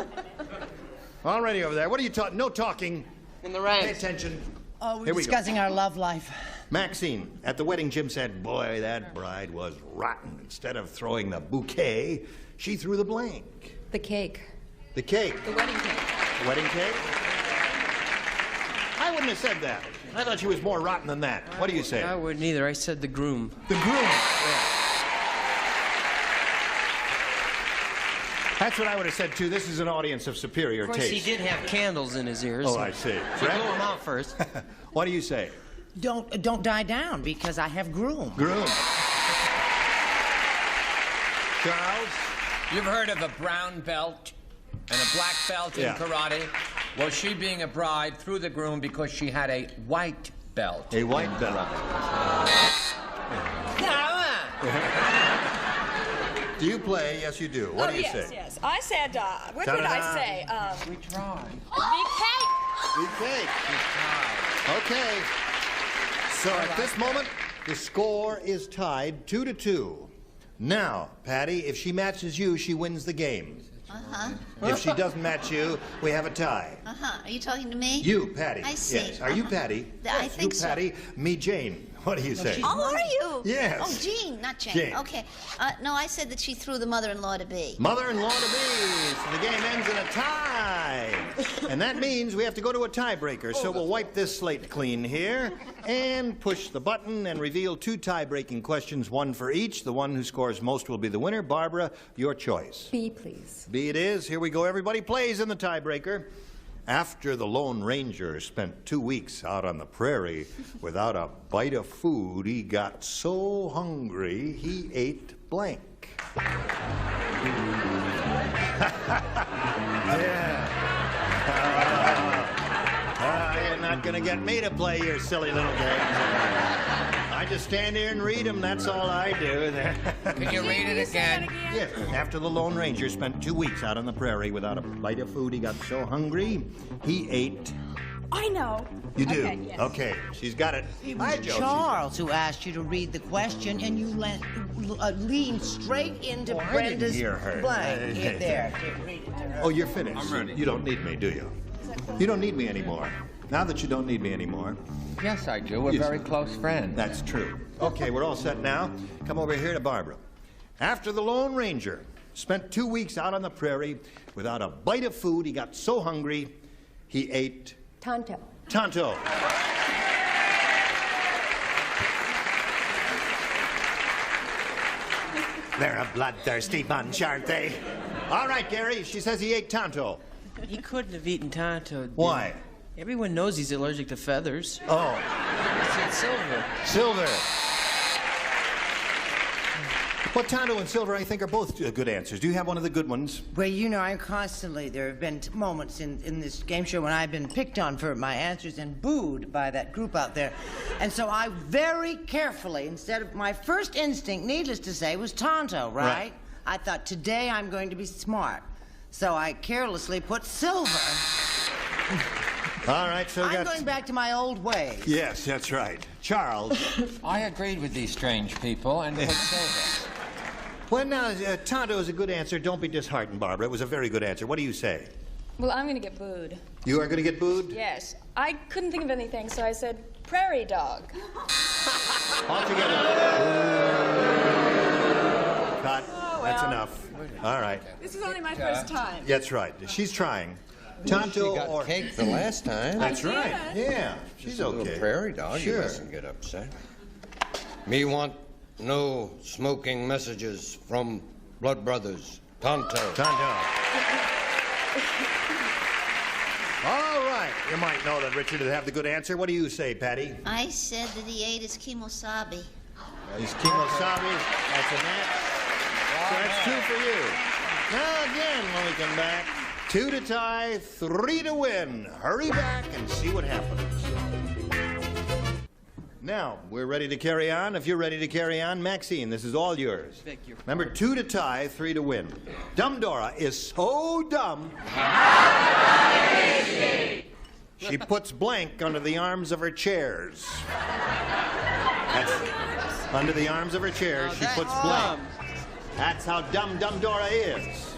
All ready over there. What are you talking? No talking. In the ranks. Pay attention. Oh, we're Here we go. discussing our love life. Maxine, at the wedding, Jim said, "Boy, that bride was rotten. Instead of throwing the bouquet, she threw the blank." The cake. The cake. The wedding cake. The wedding cake? I wouldn't have said that. I thought she was more rotten than that. What do you say? I wouldn't either. I said the groom. The groom. Yeah. That's what I would have said, too. This is an audience of superior Of course, taste. he did have candles in his ears. Oh, I see. You Fred? blow them out first. What do you say? Don't die down because I have groom. Groom. Charles? You've heard of a brown belt and a black belt in karate? Well, she, being a bride, threw the groom because she had a white belt. A white belt. Do you play? Yes, you do. What do you say? Yes. I said, what did I say? We tried. Big cake. Big cake. Okay. So at this moment, the score is tied 2 to 2. Now, Patty, if she matches you, she wins the game. Uh-huh. If she doesn't match you, we have a tie. Uh-huh. Are you talking to me? You, Patty. I see. Yes. Are you Patty? I think you, so. Patty. Me, Jane. What do you say? Oh, are you? Yes. Oh, Jean, not Jane. Jane. Okay. No, I said that she threw the mother-in-law to be. Mother-in-law to be. So the game ends in a tie. And that means we have to go to a tiebreaker. So we'll wipe this slate clean here and push the button and reveal 2 tie-breaking questions, 1 for each. The one who scores most will be the winner. Barbara, your choice. B, please. B it is. Here we go. Everybody plays in the tiebreaker. After the Lone Ranger spent 2 weeks out on the prairie without a bite of food, he got so hungry he ate blank. You're not going to get me to play your silly little games. I just stand here and read them. That's all I do. Can you read it again? Yes. After the Lone Ranger spent 2 weeks out on the prairie without a bite of food, he got so hungry, he ate. I know. You do? Okay, yes. Okay, she's got it. It Hi, was Joe. Charles who asked you to read the question, and you leaned straight into I Brenda's didn't hear her. blank. There, read it to her. Oh, you're finished. I'm ready. You don't need me, do you? You don't need me anymore. Now that you don't need me anymore. Yes, I do. We're very close friends. That's true. Okay, we're all set now. Come over here to Barbara. After the Lone Ranger spent 2 weeks out on the prairie without a bite of food, he got so hungry, he ate... Tonto. Tonto. They're a bloodthirsty bunch, aren't they? All right, Gary, she says he ate Tonto. He couldn't have eaten Tonto. Why? Everyone knows he's allergic to feathers. Oh. I said Silver. Silver. Well, Tonto and Silver, I think, are both good answers. Do you have one of the good ones? Well, you know, there have been moments in this game show when I've been picked on for my answers and booed by that group out there. And so I very carefully, instead of my first instinct, needless to say, was Tonto, right? I thought, today I'm going to be smart. So I carelessly put Silver. All right, so I'm going back to my old ways. Yes, that's right. Charles. I agreed with these strange people and put Silver. Well, now, Tonto is a good answer. Don't be disheartened, Barbara. It was a very good answer. What do you say? Well, I'm going to get booed. You are going to get booed? Yes. I couldn't think of anything, so I said prairie dog. All together. Cut. Oh, well. That's enough. All right. This is only my first time. That's right. She's trying. Tonto She got or cake the last time. That's right. Yeah, she's Just a okay. little prairie dog. Sure. You mustn't get upset. Me want no smoking messages from blood brothers. Tonto. Tonto. All right. You might know that Richard would have the good answer. What do you say, Patty? I said that he ate his kemosabe. He's kemosabe. That's a match. So that's 2 for you. Now again, when we come back, 2 to tie, 3 to win. Hurry back and see what happens. Now, we're ready to carry on. If you're ready to carry on, Maxine, this is all yours. Thank you. Remember, 2 to tie, 3 to win. Dumb Dora is so dumb. She puts blank under the arms of her chairs. That's under the arms of her chairs. She puts blank. That's how dumb Dora is.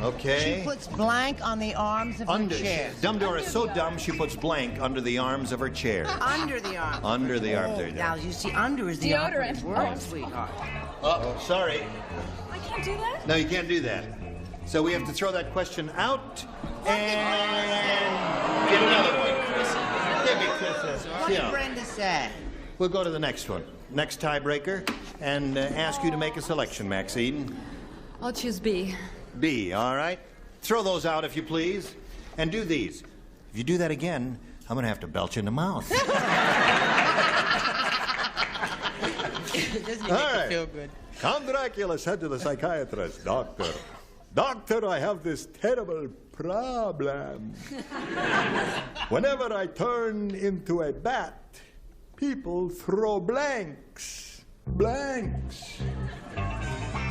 Okay. She puts blank on the arms of her chair. Dumb Dora is so dumb, she puts blank under the arms of her chair. Under the arms. Under the arms. Oh, now, you see, under is the Deodorant. word, sweetheart. Oh, sorry. I can't do that? No, you can't do that. So we have to throw that question out and get another one. Give me kisses. What did Brenda say? We'll go to the next one. Next tiebreaker, and ask you to make a selection, Maxine. I'll choose B. B, all right? Throw those out, if you please. And do these. If you do that again, I'm going to have to belch in the mouth. Doesn't All make right. you feel good? Count Dracula said to the psychiatrist, Doctor, I have this terrible problem. Whenever I turn into a bat, people throw blanks. Blanks.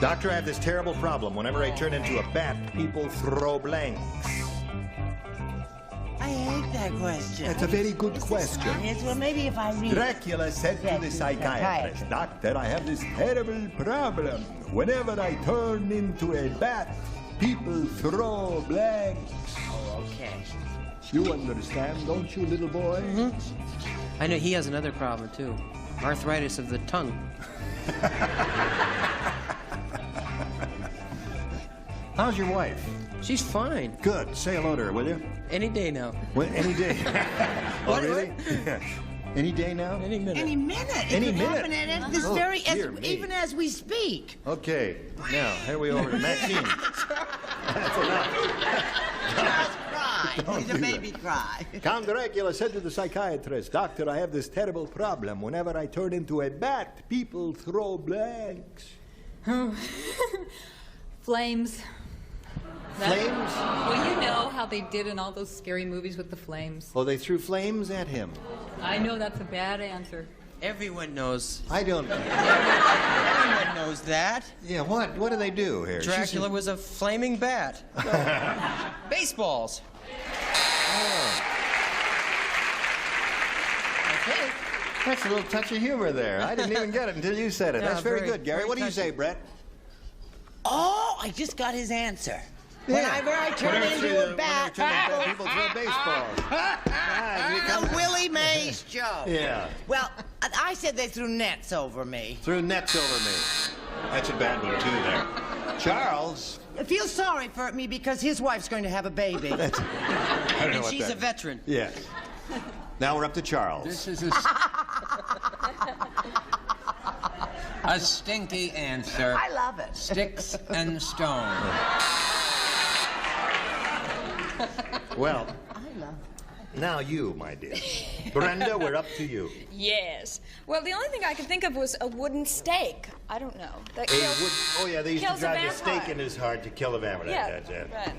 Doctor, I have this terrible problem. Whenever I turn into a bat, people throw blanks. I hate that question. That's a very good question. Yes, well, maybe if I read Dracula said to the psychiatrist, Doctor, I have this terrible problem. Whenever I turn into a bat, people throw blanks. Oh, okay. You understand, don't you, little boy? Mm-hmm. I know he has another problem, too. Arthritis of the tongue. How's your wife? She's fine. Good. Say hello to her, will you? Any day now. Well, any day. Oh, really? Any day now? Any minute. Any minute. Any It could minute. happen at this Oh, very, dear me. even as we speak. Okay. Now, here we over to Maxine. That's enough. Cry. Don't He's a do baby cry. Count Dracula said to the psychiatrist, Doctor, I have this terrible problem. Whenever I turn into a bat, people throw blanks. Flames. Flames? Well, you know how they did in all those scary movies with the flames. Oh, they threw flames at him. I know that's a bad answer. Everyone knows. I don't know. Everyone knows that. Yeah, what? What do they do here? Dracula was a flaming bat. Baseballs. Okay. That's a little touch of humor there. I didn't even get it until you said it. Yeah, That's very very- good, Gary. very What do you touching. say, Brett? Oh, I just got his answer. Whenever I turn into a bat, people throw baseballs. The Willie Mays joke. Yeah. Well, I said they threw nets over me. Threw nets over me. That's a bad one, too, there. Charles. Feel sorry for me because his wife's going to have a baby. I don't know And what she's that a veteran. Yes. Now we're up to Charles. This is a stinky answer. I love it. Sticks and stones. Well, now you, my dear. Brenda, we're up to you. Yes. Well, the only thing I could think of was a wooden stake. I don't know. That Oh, yeah, they used to kills a drive the vampire. stake in his heart to kill a vampire. Yeah, That's it. right.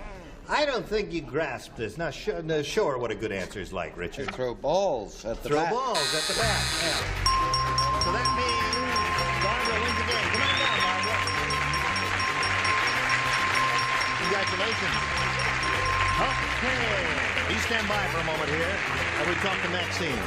I don't think you grasped this. Now, show her what a good answer is like, Richard. Throw balls at the Throw bat. balls at the bat. Yeah. So that means Barbara wins the game. Come on down, Barbara. Congratulations. Okay. You stand by for a moment here, and we talk to Maxine.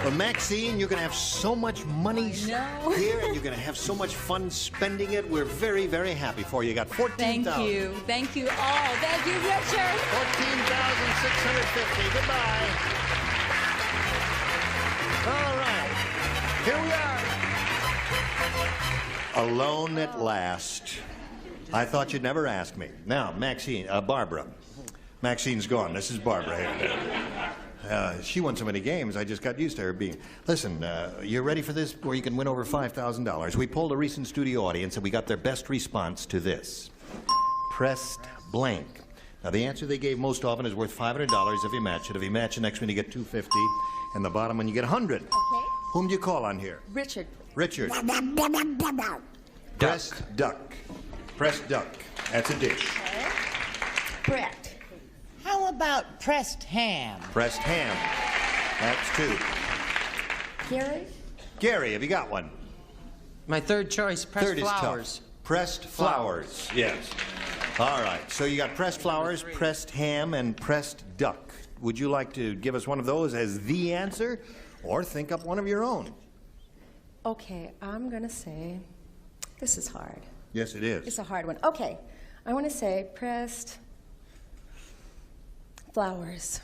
Well, Maxine, you're going to have so much money here, and you're going to have so much fun spending it. We're very, very happy for you. You got $14,000. Thank you. Thank you all. Thank you, Richard. $14,650. Goodbye. All right. Here we are. Alone at last. I thought you'd never ask me. Now, Maxine, Barbara. Maxine's gone. This is Barbara here. She won so many games, I just got used to her being... Listen, you're ready for this where you can win over $5,000? We polled a recent studio audience and we got their best response to this. Pressed blank. Now, the answer they gave most often is worth $500 if you match it. If you match the next one, you get $250, and the bottom one, you get $100. Okay. Whom do you call on here? Richard. Richard. Pressed duck. Pressed duck. That's a dish. Brett. How about pressed ham? Pressed ham. That's two. Gary? Gary, have you got one? My third choice, pressed Third is flowers. tough. Pressed flowers. Yes. All right. So you got pressed flowers, pressed ham, and pressed duck. Would you like to give us one of those as the answer, or think up one of your own? Okay, I'm going to say, this is hard. Yes, it is. It's a hard one. Okay, I want to say pressed flowers.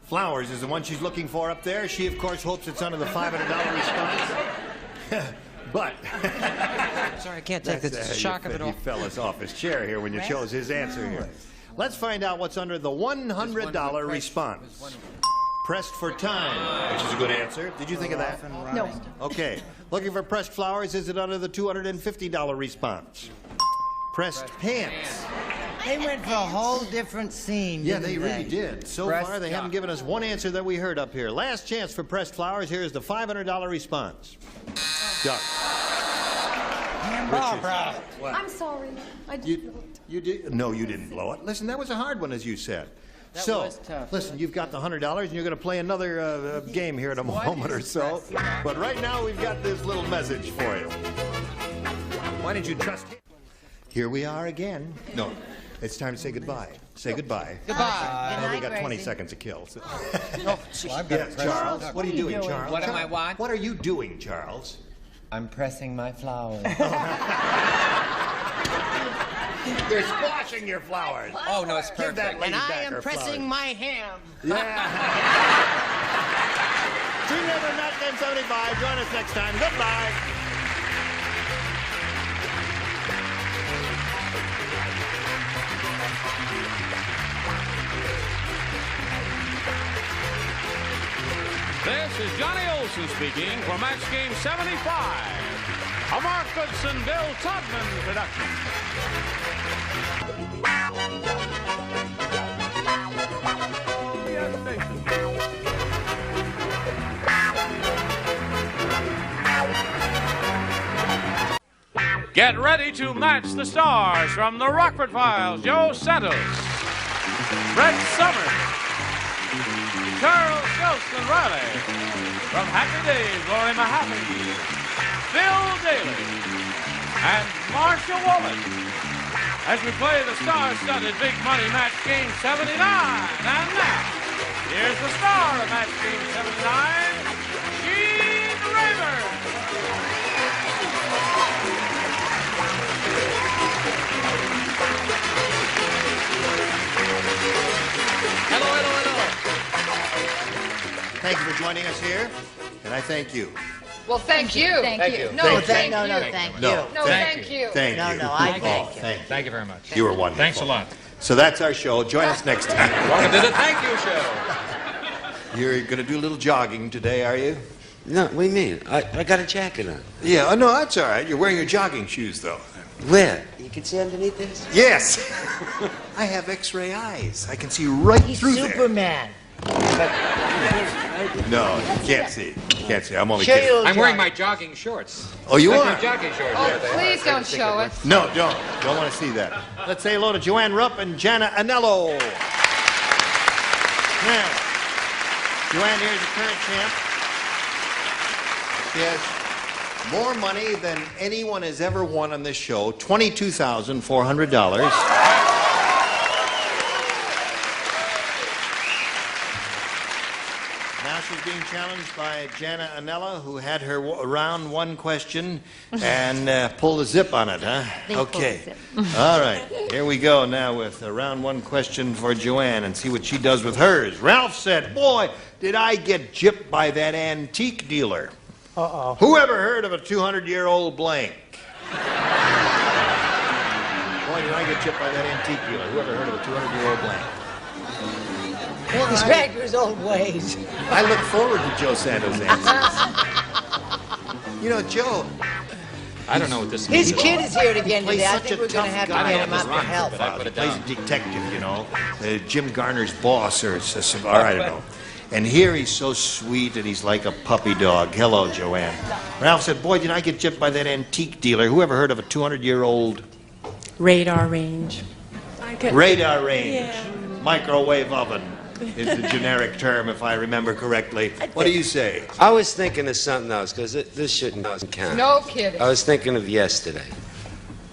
Flowers is the one she's looking for up there. She, of course, hopes it's under the $500 response. But... Sorry, I can't take the shock of it all. He fell us off his chair here when you chose his answer here. Let's find out what's under the $100 response. Pressed for time, which is a good answer. Did you think of that? No. Okay. Looking for pressed flowers, is it under the $250 response? Pressed pants. They went for a whole different scene. Yeah, they really did. So Pressed far, they duck. haven't given us one answer that we heard up here. Last chance for pressed flowers. Here's the $500 response. Duck. Barbara. I'm sorry. You did? No, you didn't blow it. Listen, that was a hard one, as you said. That so, was tough. listen, you've got the $100, and you're going to play another game here in a moment or so. But right now, we've got this little message for you. Why did you trust him? Here we are again. No, it's time to say goodbye. Say goodbye. Goodbye. Well, we got 20 seconds to kill. So. Yes, Charles. What are you doing, Charles? What am I what? What are you doing, Charles? I'm pressing my flowers. You're squashing your flowers. Oh, no, it's Give that perfect. lady And I back am her pressing flowers. my ham. Yeah. Team Never Met 1075. Join us next time. Goodbye. This is Johnny Olson speaking for Match Game 75, a Mark Goodson, Bill Todman production. Get ready to match the stars from the Rockford Files. Joe Santos, Fred Summers, Charles Gelston Riley, from Happy Days, Lori Mahaffey, Phil Daly, and Marcia Wallace, as we play the star-studded Big Money Match Game 79. And now, here's the star of Match Game 79, Gene Rayburn. thank you for joining us here, and I thank you. Well, thank you. Thank you. No, Thank thank you. you. Thank you. No, No, thank you. Thank No, you. no, I thank you. Thank you. Thank you very much. You were wonderful. Thanks a lot. So that's our show. Join us next time. Welcome to the Thank You Show. You're going to do a little jogging today, are you? No, what do you mean? I got a jacket on. Yeah, oh, no, that's all right. You're wearing your jogging shoes, though. Where? You can see underneath this? Yes. I have X-ray eyes. I can see right through there. Superman. No, you can't see. You can't see. I'm only Show kidding. you I'm wearing my jogging shorts. Oh, you Like are? my jogging shorts. Oh, please don't show us. No, don't. Don't want to see that. Let's say hello to Joanne Rupp and Jana Anello. Now, Joanne, here's the current champ. She has more money than anyone has ever won on this show, $22,400. Now she's being challenged by Jana Anella, who had her round one question and pulled a zip on it, huh? Okay. All right. Here we go now with a round one question for Joanne and see what she does with hers. Ralph said, boy, did I get gypped by that antique dealer. Uh-oh. Who ever heard of a 200-year-old blank? Boy, did I get gypped by that antique dealer. Who ever heard of a 200-year-old blank? He's back to his old ways. I look forward to Joe Santos' answers. You know, Joe, I don't know what this means. His kid is here again plays today. I such think a we're going to tough have to guy. get him out to help. But I put he it plays down. a detective, you know, Jim Garner's boss or some, all right, I don't know. And here he's so sweet and he's like a puppy dog. Hello, Joanne. Ralph said, boy, did I get gypped by that antique dealer. Who ever heard of a 200-year-old Radar range. radar range? Yeah. Microwave oven is the generic term, if I remember correctly. What do you say? I was thinking of something else, because this shouldn't count. No kidding. I was thinking of yesterday.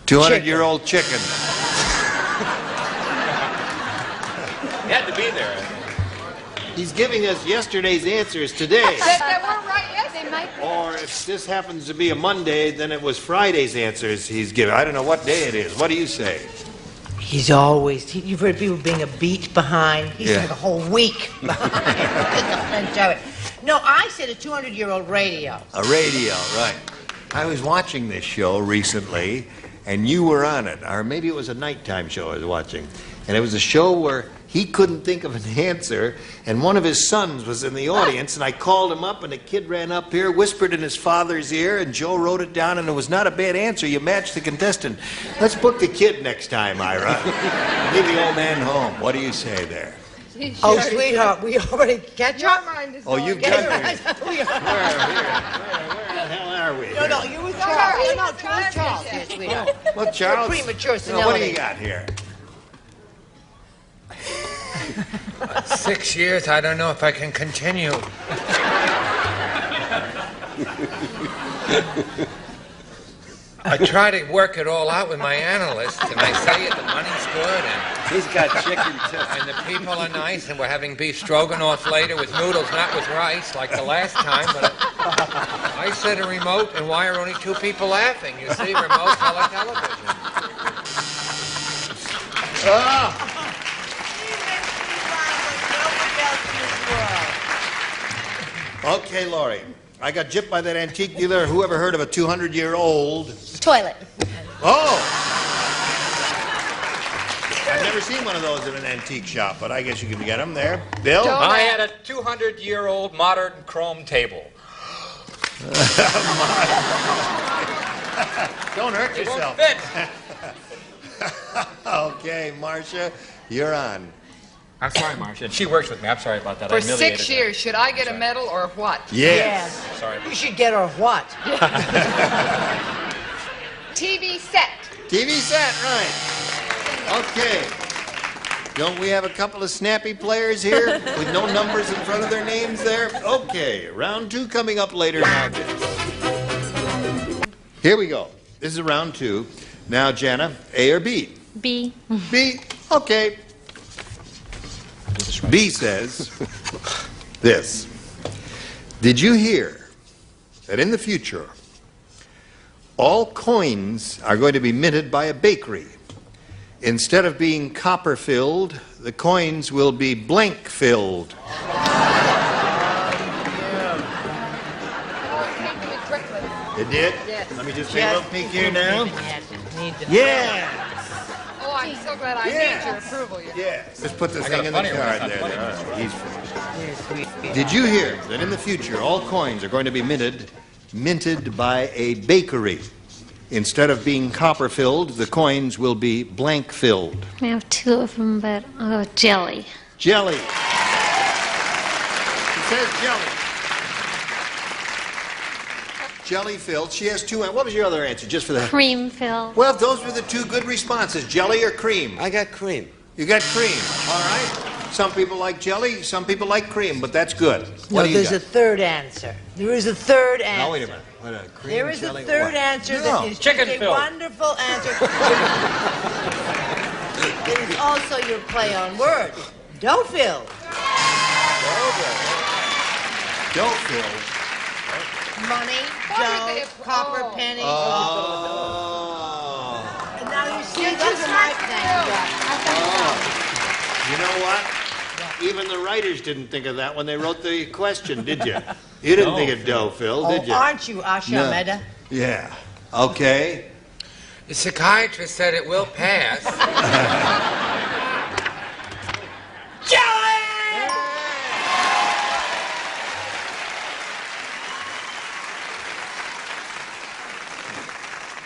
200-year-old chicken. You had to be there. He's giving us yesterday's answers today. That weren't right yesterday. Or if this happens to be a Monday, then it was Friday's answers he's giving. I don't know what day it is. What do you say? He's always, you've heard people being a beat behind. He's Yeah. like a whole week behind. No, I said a 200-year-old radio. A radio, right. I was watching this show recently, and you were on it. Or maybe it was a nighttime show I was watching. And it was a show where he couldn't think of an answer, and one of his sons was in the audience, and I called him up, and the kid ran up here, whispered in his father's ear, and Joe wrote it down, and it was not a bad answer. You matched the contestant. Let's book the kid next time, Ira. Leave the old man home. What do you say there? Oh, sweetheart, we already catch up? Oh, you've got me. Where the hell are we? No, you with Charles. No, Charles. Yes, sweetheart. Well, Charles, Premature what do senility. you got here? 6 years, I don't know if I can continue. I try to work it all out with my analyst, and I say the money's good, and he's got chicken too. And the people are nice, and we're having beef stroganoff later with noodles, not with rice, like the last time. But I said a remote, and why are only 2 people laughing? You see, remote color television. Okay, Laurie. I got gypped by that antique dealer. Who ever heard of a 200-year-old? Toilet. Oh! I've never seen one of those in an antique shop, but I guess you can get them there. Bill? I had a 200-year-old modern chrome table. Don't hurt It won't yourself. fit. Okay, Marcia, you're on. I'm sorry, Marcia. She works with me. I'm sorry about that. For I humiliated 6 her. years, should I get a medal or what? Yes. Sorry. You should get her what? TV set. TV set, right. Okay. Don't we have a couple of snappy players here with no numbers in front of their names there? Okay, round 2 coming up later now. Here we go. This is round 2. Now, Jana, A or B? B. B. Okay. B says this. Did you hear that in the future, all coins are going to be minted by a bakery? Instead of being copper-filled, the coins will be blank-filled. It did? Yes. Let me just take a little peek here now. Yeah. Yeah. Oh, I'm so glad I need your approval. Yes. Just put the thing in the card there. All right. He's finished. Did you hear that in the future all coins are going to be minted by a bakery? Instead of being copper-filled, the coins will be blank-filled. I have two of them, but I'll go with jelly. Jelly. It says jelly. Jelly-filled. She has two. What was your other answer, just for that? Cream filled. Well, those were the two good responses, jelly or cream. I got cream. You got cream. All right. Some people like jelly, some people like cream, but that's good. No, What do you there's got? a third answer. There is a third answer. Now, wait a minute. What, cream, There is jelly, a third what? answer No. that is Chicken just a filled. wonderful answer. It is also your play on words. Dough-filled. Dough-filled. Money, dough, copper, penny. And now you see, those are my things. You know what? Even the writers didn't think of that when they wrote the question, did you? You didn't think of dough-filled, did you? Aren't you, Asha Mehta? Yeah. Okay. The psychiatrist said it will pass.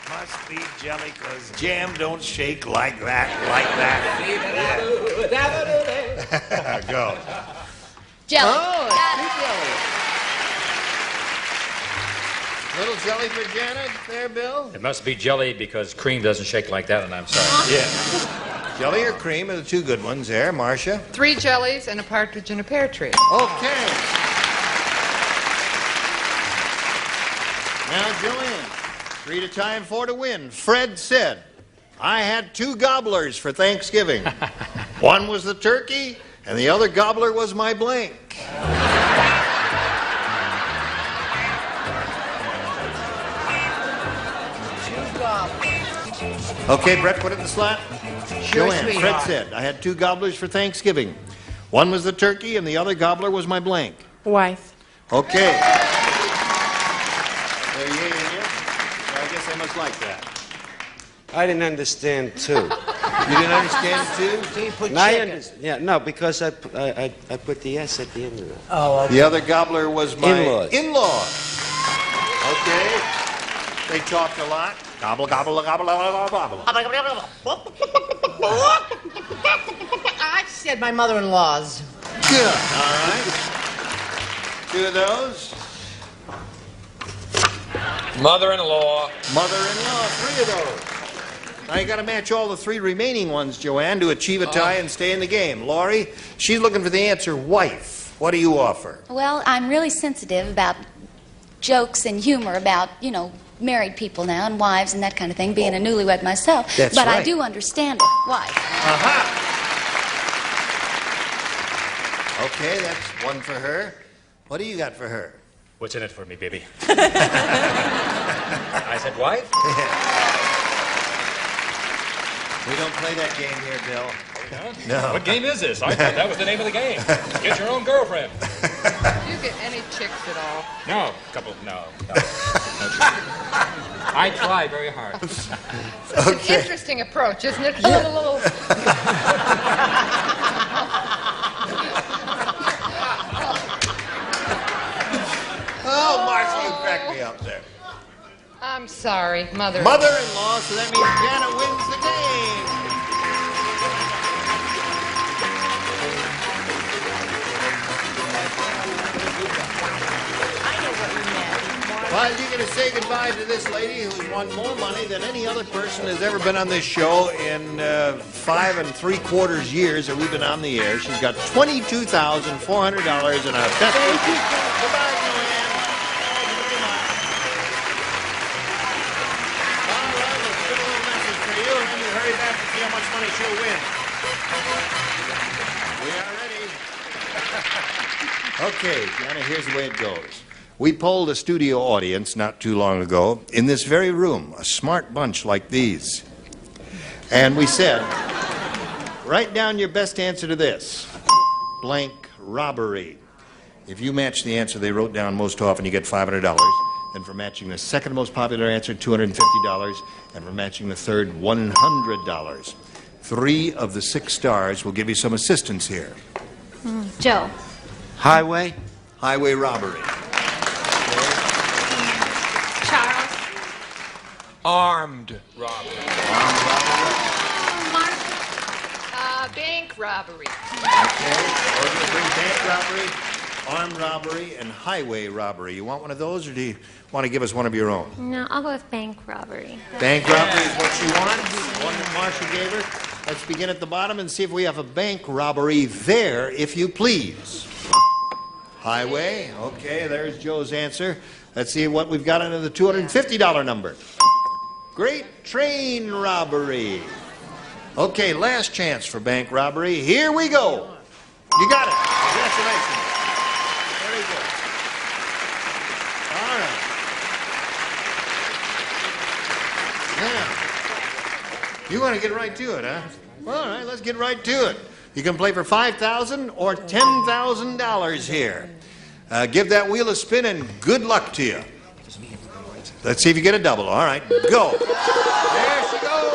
Must be jelly, because jam don't shake like that, Yeah. Go. Jelly. Oh, little jelly for Janet there, Bill? It must be jelly because cream doesn't shake like that, and I'm sorry. Yeah. Jelly or cream are the two good ones there, Marcia. 3 jellies and a partridge in a pear tree. Okay. Now, Joanne, 3 to tie and 4 to win. Fred said, I had 2 gobblers for Thanksgiving. One was the turkey, and the other gobbler was my blank. Okay, Brett, put it in the slot. Sure, Joanne, Fred sweetheart. said, I had 2 gobblers for Thanksgiving. One was the turkey, and the other gobbler was my blank. Wife. Okay. There you go. I guess I must like that. I didn't understand too. You didn't understand too? So you put No, I chicken. yeah, no, because I put the S at the end of it. Oh, okay. The other gobbler was my In-laws. in-laws. Okay. They talked a lot. Gobble, gobble, gobble, gobble, gobble. I said my mother-in-law's. Good. All right. 2 of those. Mother-in-law. Mother-in-law, 3 of those. Now you got to match all the 3 remaining ones, Joanne, to achieve a tie and stay in the game. Laurie, she's looking for the answer wife. What do you offer? Well, I'm really sensitive about jokes and humor about, married people now and wives and that kind of thing, being a newlywed myself. That's but I right. do understand it. Wife. Aha! Okay, that's 1 for her. What do you got for her? What's in it for me, baby? I said wife? We don't play that game here, Bill. No. What game is this? I thought that was the name of the game. Get your own girlfriend. Do you get any chicks at all? No. No. I try very hard. It's an interesting approach, isn't it? Oh, Marcia, you cracked me up there. I'm sorry, mother. Mother-in-law, so that means Janet wins the game. Well, you're going to say goodbye to this lady who's won more money than any other person has ever been on this show in 5 3/4 years that we've been on the air. She's got $22,400 in our best. Thank you. Goodbye, Joanne. All right, let's get a little message for you, and then you hurry back to see how much money she'll win. We are ready. Okay, Jana, here's the way it goes. We polled a studio audience not too long ago in this very room, a smart bunch like these. And we said, write down your best answer to this. Blank robbery. If you match the answer they wrote down most often, you get $500. And for matching the second most popular answer, $250. And for matching the third, $100. 3 of the 6 stars will give you some assistance here. Joe. Highway? Highway robbery. Charles. Armed robbery. Bank robbery. Okay. Bank robbery, armed robbery, and highway robbery. You want one of those, or do you want to give us one of your own? No, I'll go with bank robbery. Bank robbery is what you want? One that Marcia gave her? Let's begin at the bottom and see if we have a bank robbery there, if you please. Highway. Okay, there's Joe's answer. Let's see what we've got under the $250 number. Great train robbery. Okay, last chance for bank robbery. Here we go. You got it. Congratulations. Very good. All right. Now, you want to get right to it, huh? Well, all right, let's get right to it. You can play for $5,000 or $10,000 here. Give that wheel a spin and good luck to you. Let's see if you get a double. All right, go. There she goes.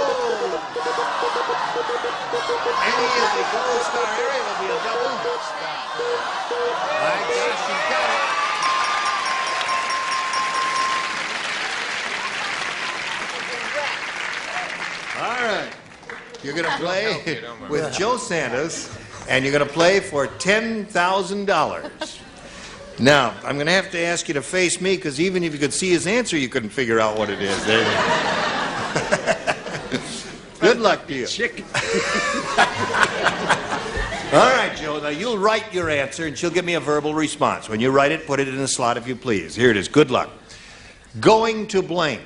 Any of the gold star area will be a double. My gosh, she got it. All right. You're going to play with Joe Santos, and you're going to play for $10,000. Now, I'm going to have to ask you to face me, because even if you could see his answer, you couldn't figure out what it is. There you go. Good luck to you. All right, Joe. Now, you'll write your answer, and she'll give me a verbal response. When you write it, put it in the slot if you please. Here it is. Good luck. Going to blank.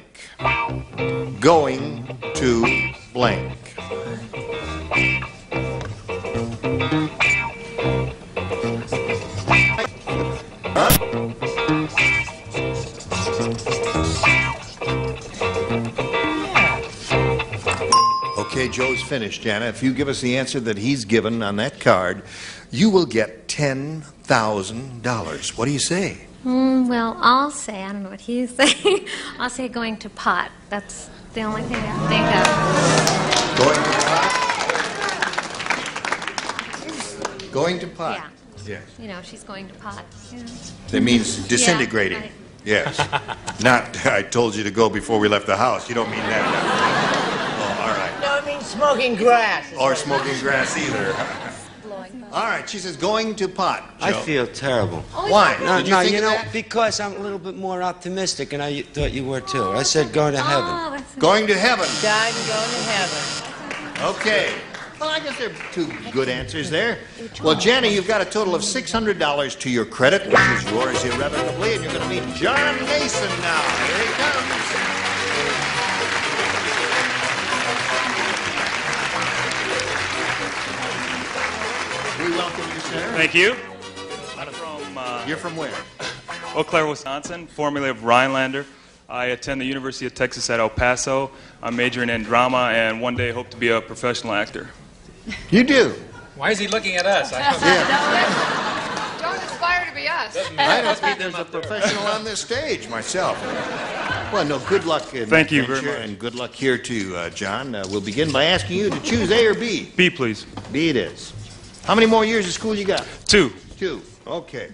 Going to blank. Okay, Joe's finished, Jana. If you give us the answer that he's given on that card, you will get $10,000. What do you say? Well, I'll say, I don't know what he's saying. I'll say going to pot. That's the only thing I can think of. Going to pot? Yeah. Yes. You know, she's going to pot. Yeah. That means disintegrating. Yeah, Yes. Not, I told you to go before we left the house. You don't mean that. Oh, all right. No, it means smoking grass. Or smoking grass either. All right, she says going to pot. Joe. I feel terrible. Why? No, Did you think of know, that? because I'm a little bit more optimistic, and I thought you were too. I said going to heaven. Going to heaven. Died and going to heaven. Okay. Well, I guess there are 2 good answers there. Well, Jana, you've got a total of $600 to your credit, which is yours irrevocably, and you're going to meet John Mason now. Here he comes. We welcome you, sir. Thank you. You're from where? Eau Claire, Wisconsin, formerly of Rhinelander. I attend the University of Texas at El Paso. I'm majoring in drama and one day hope to be a professional actor. You do? Why is he looking at us? Don't aspire to be us. I don't think there's a professional on this stage myself. Well, no, good luck in Thank you adventure, very much. and good luck here too, John. We'll begin by asking you to choose A or B. B, please. B it is. How many more years of school you got? 2. 2. Okay.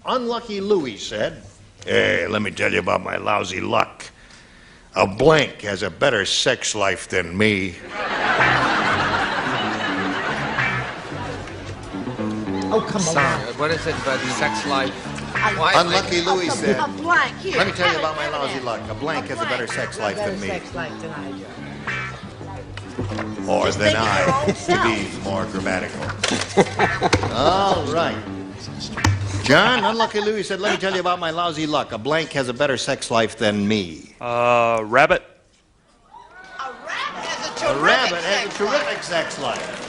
Unlucky Louie said, "Hey, let me tell you about my lousy luck. A blank has a better sex life than me." Oh, come on. What is it about sex life? Unlucky Louie said, A blank. Here, "Let me tell you have about it, my lousy luck. A blank has a better sex life than me." Sex life than I do. Or Just than think of your I, own to self. be more grammatical. All right. John, Unlucky Louie said, "Let me tell you about my lousy luck. A blank has a better sex life than me." Rabbit. A A rabbit has a terrific sex life.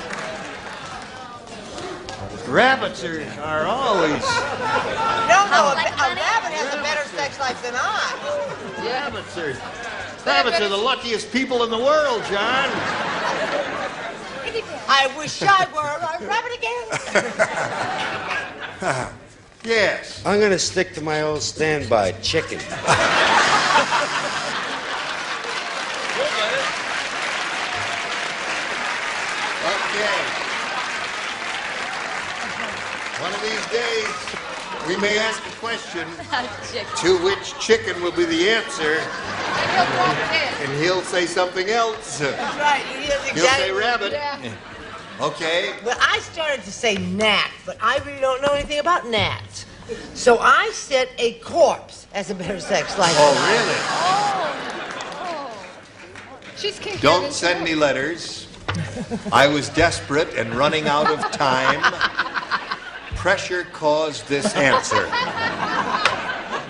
Rabbits are always... No, a rabbit has a better sex life than I. Rabbits are the luckiest people in the world, John. I wish I were a rabbit again. Yes. I'm going to stick to my old standby, chicken. Okay. One of these days, we may ask a question to which chicken will be the answer. And he'll say something else. That's right. He'll say rabbit. Yeah. Okay. Well, I started to say gnat, but I really don't know anything about gnats. So I said a corpse as a better sex life. Oh, really? She's kinky. Don't send me letters. I was desperate and running out of time. Pressure caused this answer.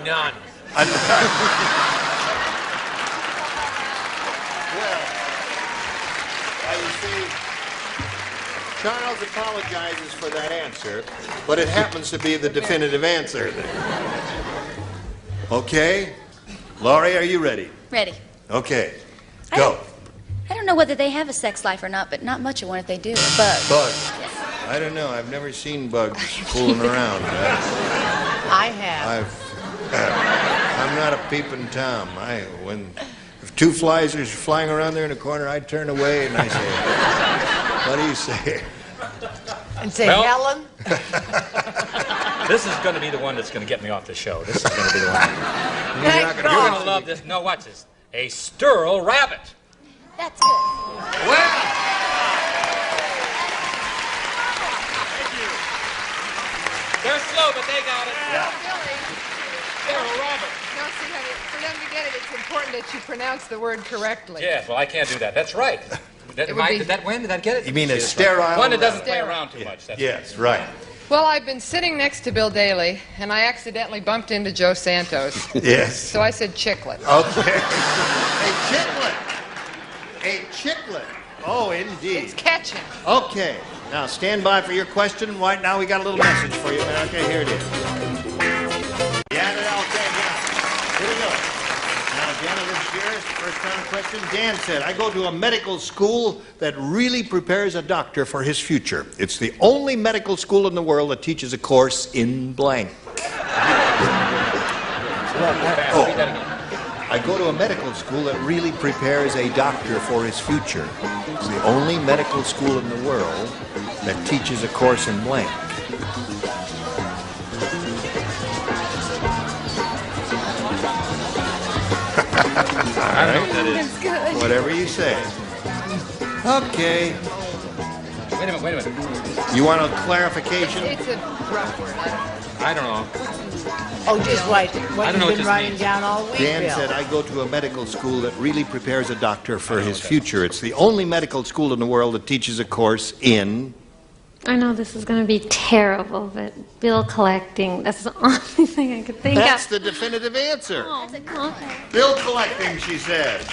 None. You see, Charles apologizes for that answer, but it happens to be the definitive answer. Okay? Laurie, are you ready? Ready. Okay. Go. I don't know whether they have a sex life or not, but not much of one if they do. A bug. Bug. I don't know. I've never seen bugs fooling around. I have. I'm not a peeping Tom. If two flies are flying around there in a corner, I turn away and I say, what do you say? And say, Helen? This is going to be the one that's going to get me off the show. This is going to be the one. You're going to love this. No, watch this. A sterile rabbit. That's good. Well. They're slow, but they got it. Yeah. Sterile rabbit. No, see, honey, for them to get it, it's important that you pronounce the word correctly. Yes, well, I can't do that. That's right. Did that win? Did I get it? You mean a sterile one that doesn't rabbit. play around too much. That's Yes, right. Well, I've been sitting next to Bill Daly, and I accidentally bumped into Joe Santos. Yes. So I said chiclet. Okay. A chiclet. A chiclet. Oh, indeed. It's catching. Okay. Now, stand by for your question. Right now, we got a little message for you, America. Here it is. Yeah, okay, yeah. Here we go. Now, Jana, this is yours. First round question. Dan said, I go to a medical school that really prepares a doctor for his future. It's the only medical school in the world that teaches a course in blank. I go to a medical school that really prepares a doctor for his future. It's the only medical school in the world that teaches a course in blank. I don't know what that is. Good. Whatever you say. Okay. Wait a minute. You want a clarification? It's a rough word. I don't know. Oh, just write I what don't know you've what been this writing means. down all week, Dan Bill. said, I go to a medical school that really prepares a doctor for his future. It's the only medical school in the world that teaches a course in... I know this is going to be terrible, but bill collecting, that's the only thing I could think That's of. the definitive answer. Oh, okay. Bill collecting, she says.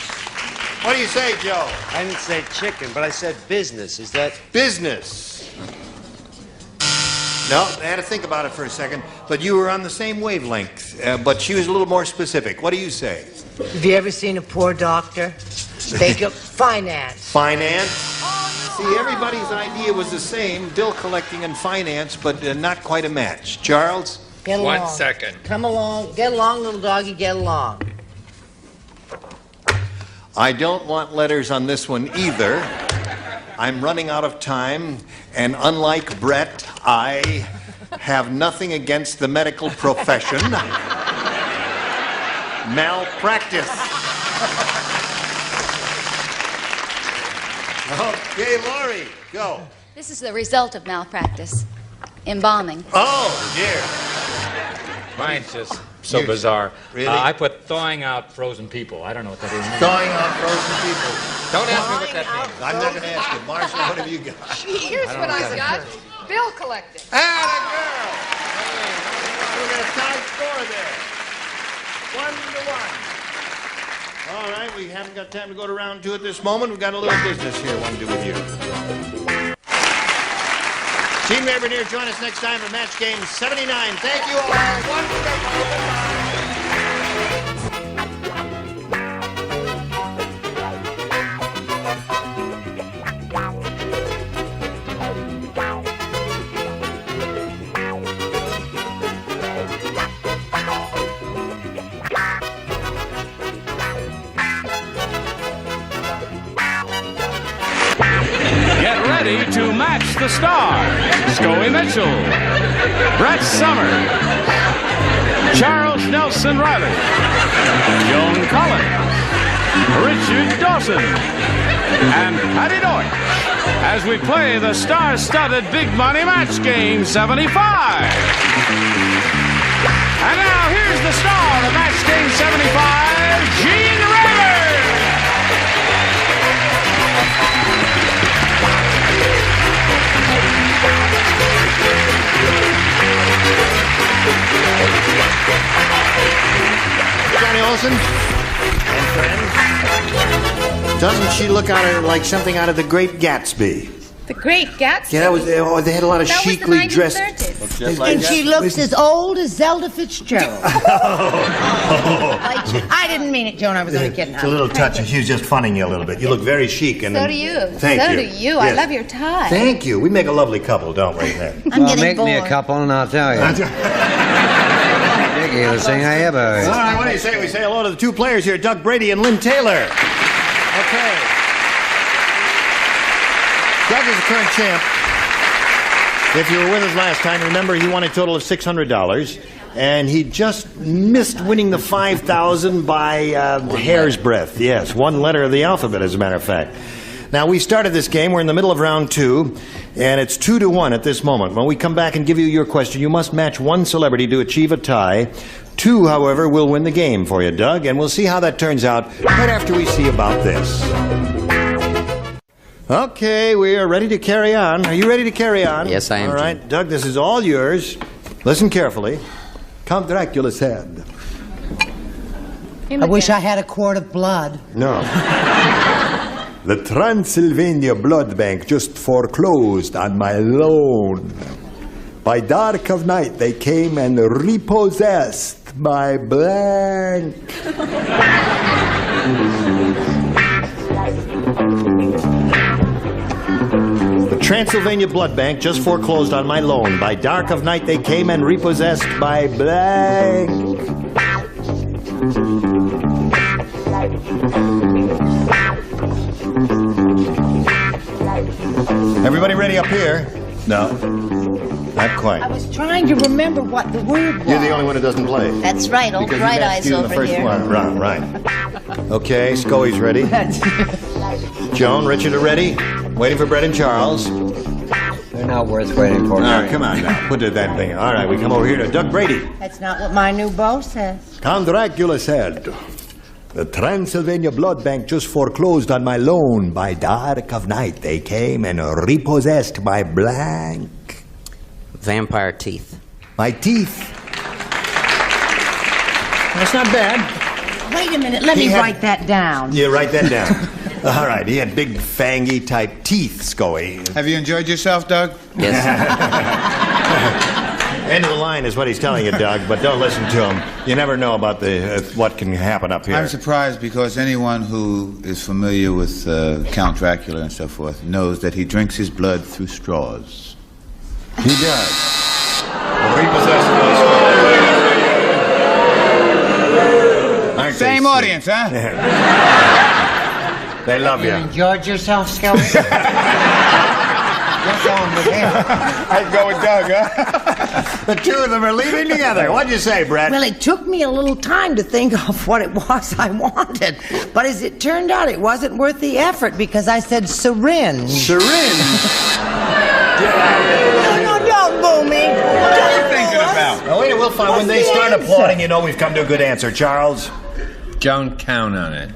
What do you say, Joe? I didn't say chicken, but I said business. Is that... Business. No, I had to think about it for a second, but you were on the same wavelength, but she was a little more specific. What do you say? Have you ever seen a poor doctor? Think of finance. Finance? See, everybody's idea was the same, bill collecting and finance, but not quite a match. Charles? Get along. 1 second. Come along. Get along, little doggy. Get along. I don't want letters on this one either. I'm running out of time, and unlike Brett, I have nothing against the medical profession. Malpractice. Okay, Laurie, go. This is the result of malpractice. Embalming. Oh, dear. Mine's just so bizarre. Really? I put thawing out frozen people. I don't know what that is. Thawing out frozen people. Don't ask me what that means. I'm not going to ask you. Marshall, what have you got? Here's what I got. Bill collecting. Atta girl! We're going to tie score there. 1-1. All right, we haven't got time to go to round 2 at this moment. We've got a little business here I want to do with you. Team Ravernier, join us next time for Match Game 79. Thank you all. ready to match the stars. Scully Mitchell, Brett Summers, Charles Nelson Riley, Joan Collins, Richard Dawson, and Patty Deutsch as we play the star-studded Big Money Match Game 75. And now here's the star of Match Game 75, Gene Raymer. Johnny Olson and friends. Doesn't she look like something out of The Great Gatsby? The Great Gatsby. Yeah, that was. Oh, they had a lot of That was the chicly dressed. 1930s. And she looks as old as Zelda Fitzgerald. I didn't mean it, Joan. I was only kidding. It's a little touch. She was just funning you a little bit. You look very chic. And So do you. Thank so you. do you. Yes. I love your tie. Thank you. We make a lovely couple, don't we? Well, make me a couple and I'll tell you. Dickie, the thing I ever heard. All right, what do you say? We say hello to the two players here, Doug Brady and Lynn Taylor. Okay. Doug is the current champ. If you were with us last time, remember he won a total of $600, and he just missed winning the $5,000 by hair's breadth. Yes, one letter of the alphabet, as a matter of fact. Now, we started this game. We're in the middle of round 2, and it's 2-1 at this moment. When we come back and give you your question, you must match one celebrity to achieve a tie. 2, however, will win the game for you, Doug, and we'll see how that turns out right after we see about this. Okay, we are ready to carry on. Are you ready to carry on? Yes, I am. All right, Doug, this is all yours. Listen carefully. Count Dracula's head. I wish I had a quart of blood. No. The Transylvania Blood Bank just foreclosed on my loan. By dark of night, they came and repossessed my blank. The Transylvania Blood Bank just foreclosed on my loan. By dark of night, they came and repossessed my blank. Everybody ready up here? No, not quite. I was trying to remember what the word was. You're the only one who doesn't play. That's right, old Because you Bright matched Eyes you in over the first here. one. Right. Okay, Scully's ready. Joan, Richard are ready. Waiting for Brett and Charles. They're not worth waiting for. All right, come on now. Put that thing. All right, we come over here to Doug Brady. That's not what my new beau says. Count Dracula said, the Transylvania Blood Bank just foreclosed on my loan. By dark of night, they came and repossessed my blank. Vampire teeth. My teeth. That's not bad. Wait a minute, let me write that down. Yeah, write that down. All right, he had big fangy type teeth, Scully. Have you enjoyed yourself, Doug? Yes. End of the line is what he's telling you, Doug, but don't listen to him. You never know about what can happen up here. I'm surprised because anyone who is familiar with Count Dracula and so forth knows that he drinks his blood through straws. He does. Same audience, huh? They love you. Enjoyed yourself, Scully? You're going with him. I'd go with Doug, huh? The two of them are leaving together. What'd you say, Brett? Well, it took me a little time to think of what it was I wanted. But as it turned out, it wasn't worth the effort because I said syringe. Syringe? No, don't boo me. What are you thinking about? Oh, wait, we'll find. When they start applauding, you know we've come to a good answer. Charles? Don't count on it.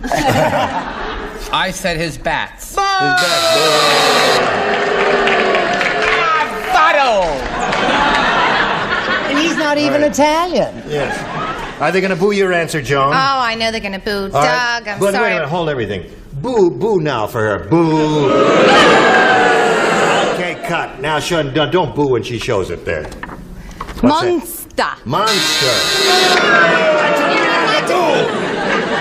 I said his bats. And he's not even Italian. Yes. Are they going to boo your answer, Joan? Oh, I know they're going to boo. All right. Doug, I'm But sorry. wait a minute, hold everything. Boo, boo now for her. Boo. Okay, cut. Now, Sean, don't boo when she shows it there. What's that? Monster.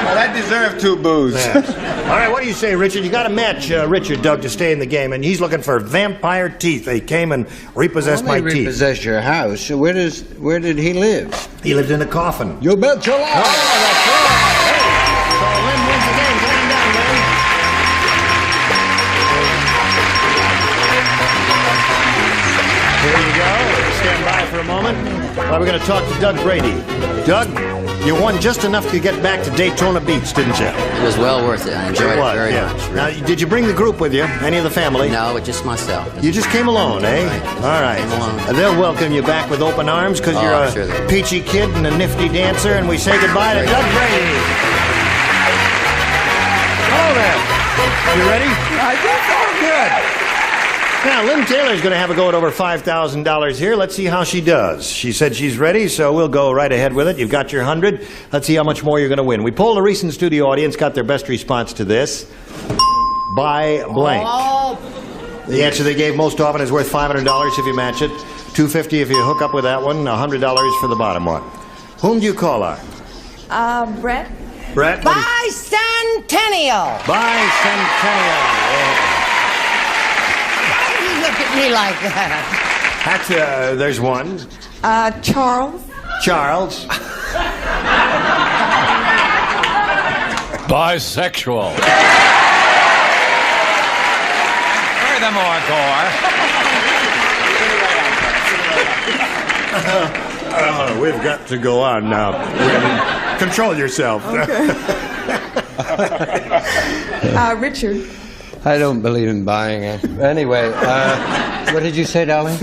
Well, that deserved 2 boos. Yes. All right, what do you say, Richard? You got to match Richard, Doug, to stay in the game, and he's looking for vampire teeth. They came and repossessed my teeth. Repossess your house. Where did he live? He lived in a coffin. You bet your life. Oh, that's right. Hey, so Lynn wins the game. Come on down, Lynn. moment. Well, we're going to talk to Doug Brady. Doug, you won just enough to get back to Daytona Beach, didn't you? It was well worth it. I enjoyed it very much. Now, did you bring the group with you? Any of the family? No, just myself. You just came alone, eh? All right. Came alone. They'll welcome you back with open arms because you're a peachy kid and a nifty dancer, and we say goodbye to Doug Brady. Hello there. You ready? I guess so. Good. Now, Lynn Taylor's going to have a go at over $5,000 here. Let's see how she does. She said she's ready, so we'll go right ahead with it. You've got your 100. Let's see how much more you're going to win. We polled a recent studio audience, got their best response to this. Buy blank. Oh. The answer they gave most often is worth $500 if you match it, $250 if you hook up with that one, $100 for the bottom one. Whom do you call on? Brett? Brett? Bicentennial. Bicentennial. Yeah. Look at me like that. That's, there's one. Charles? Charles. Bisexual. Furthermore, Gore. We've got to go on now. Control yourself. Okay. Richard? I don't believe in buying it. Anyway, what did you say, darling?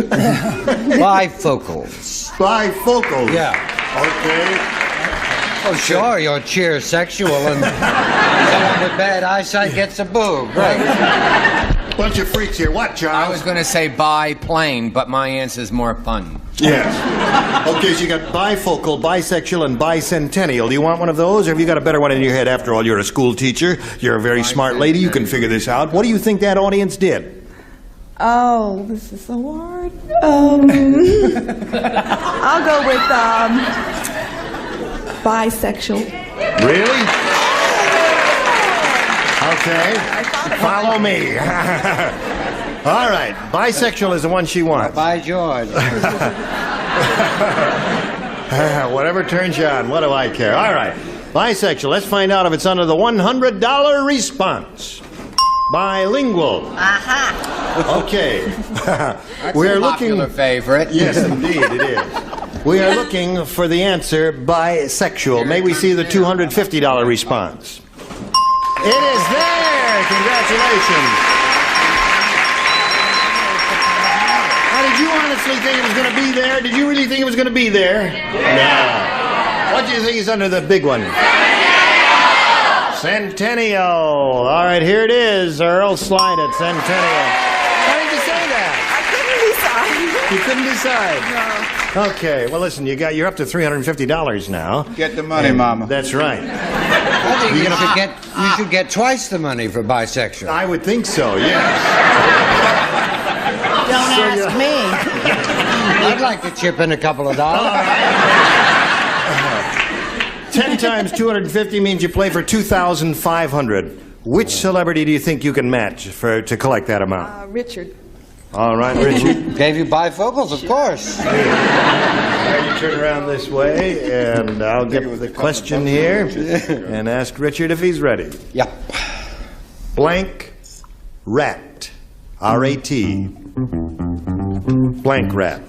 Bifocals. Bifocals? Yeah. Okay. Oh, sure, you're cheer sexual and someone with bad eyesight gets a boob. Right. Bunch of freaks here. What, Charles? I was going to say biplane, but my answer's more fun. Yes. Okay, so you got bifocal, bisexual, and bicentennial. Do you want one of those, or have you got a better one in your head? After all, you're a school teacher. You're a very smart lady. You can figure this out. What do you think that audience did? Oh, this is so hard. I'll go with bisexual. Really? Okay. Follow me. All right. Bisexual is the one she wants. By George. Whatever turns you on. What do I care? All right. Bisexual. Let's find out if it's under the $100 response. Bilingual. Aha. Okay. That's We're a popular favorite. Yes, indeed, it is. We are looking for the answer bisexual. May we see the $250 response? It is there. Congratulations. Did you honestly think it was going to be there? Did you really think it was going to be there? No. What do you think is under the big one? Centennial. All right, here it is. Earl, slide it. Centennial. Why did you say that? I couldn't decide. You couldn't decide? No. Okay. Well, listen, you're up to $350 now. Get the money, Mama. That's right. I think you should get twice the money for bisexual. I would think so. Yes. Don't ask me. I'd like to chip in a couple of dollars. 10 times 250 means you play for $2,500. Which celebrity do you think you can match to collect that amount? Richard. All right, Richard. Gave you bifocals, of course. You turn around this way, and I'll get the question here and ask Richard if he's ready. Yep. Blank rat. R-A-T. Blank rat.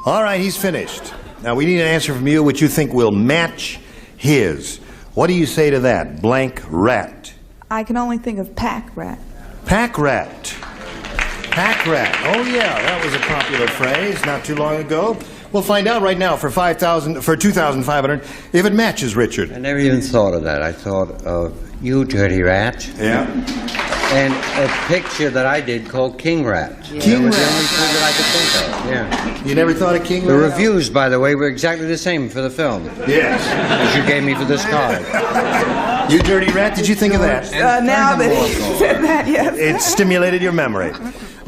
All right, he's finished. Now, we need an answer from you which you think will match his. What do you say to that? Blank rat. I can only think of pack rat. Pack rat. Pack rat. Oh, yeah, that was a popular phrase not too long ago. We'll find out right now for $2,500 if it matches, Richard. I never even thought of that. I thought of you, dirty rat. Yeah. And a picture that I did called King Rat. King That was Rat. the only thing that I could think of. Yeah. You never thought of King The Rat? reviews, by the way, were exactly the same for the film. Yes. As you gave me for this card. You dirty rat, did you think of that? Now that he said that, yes. It stimulated your memory.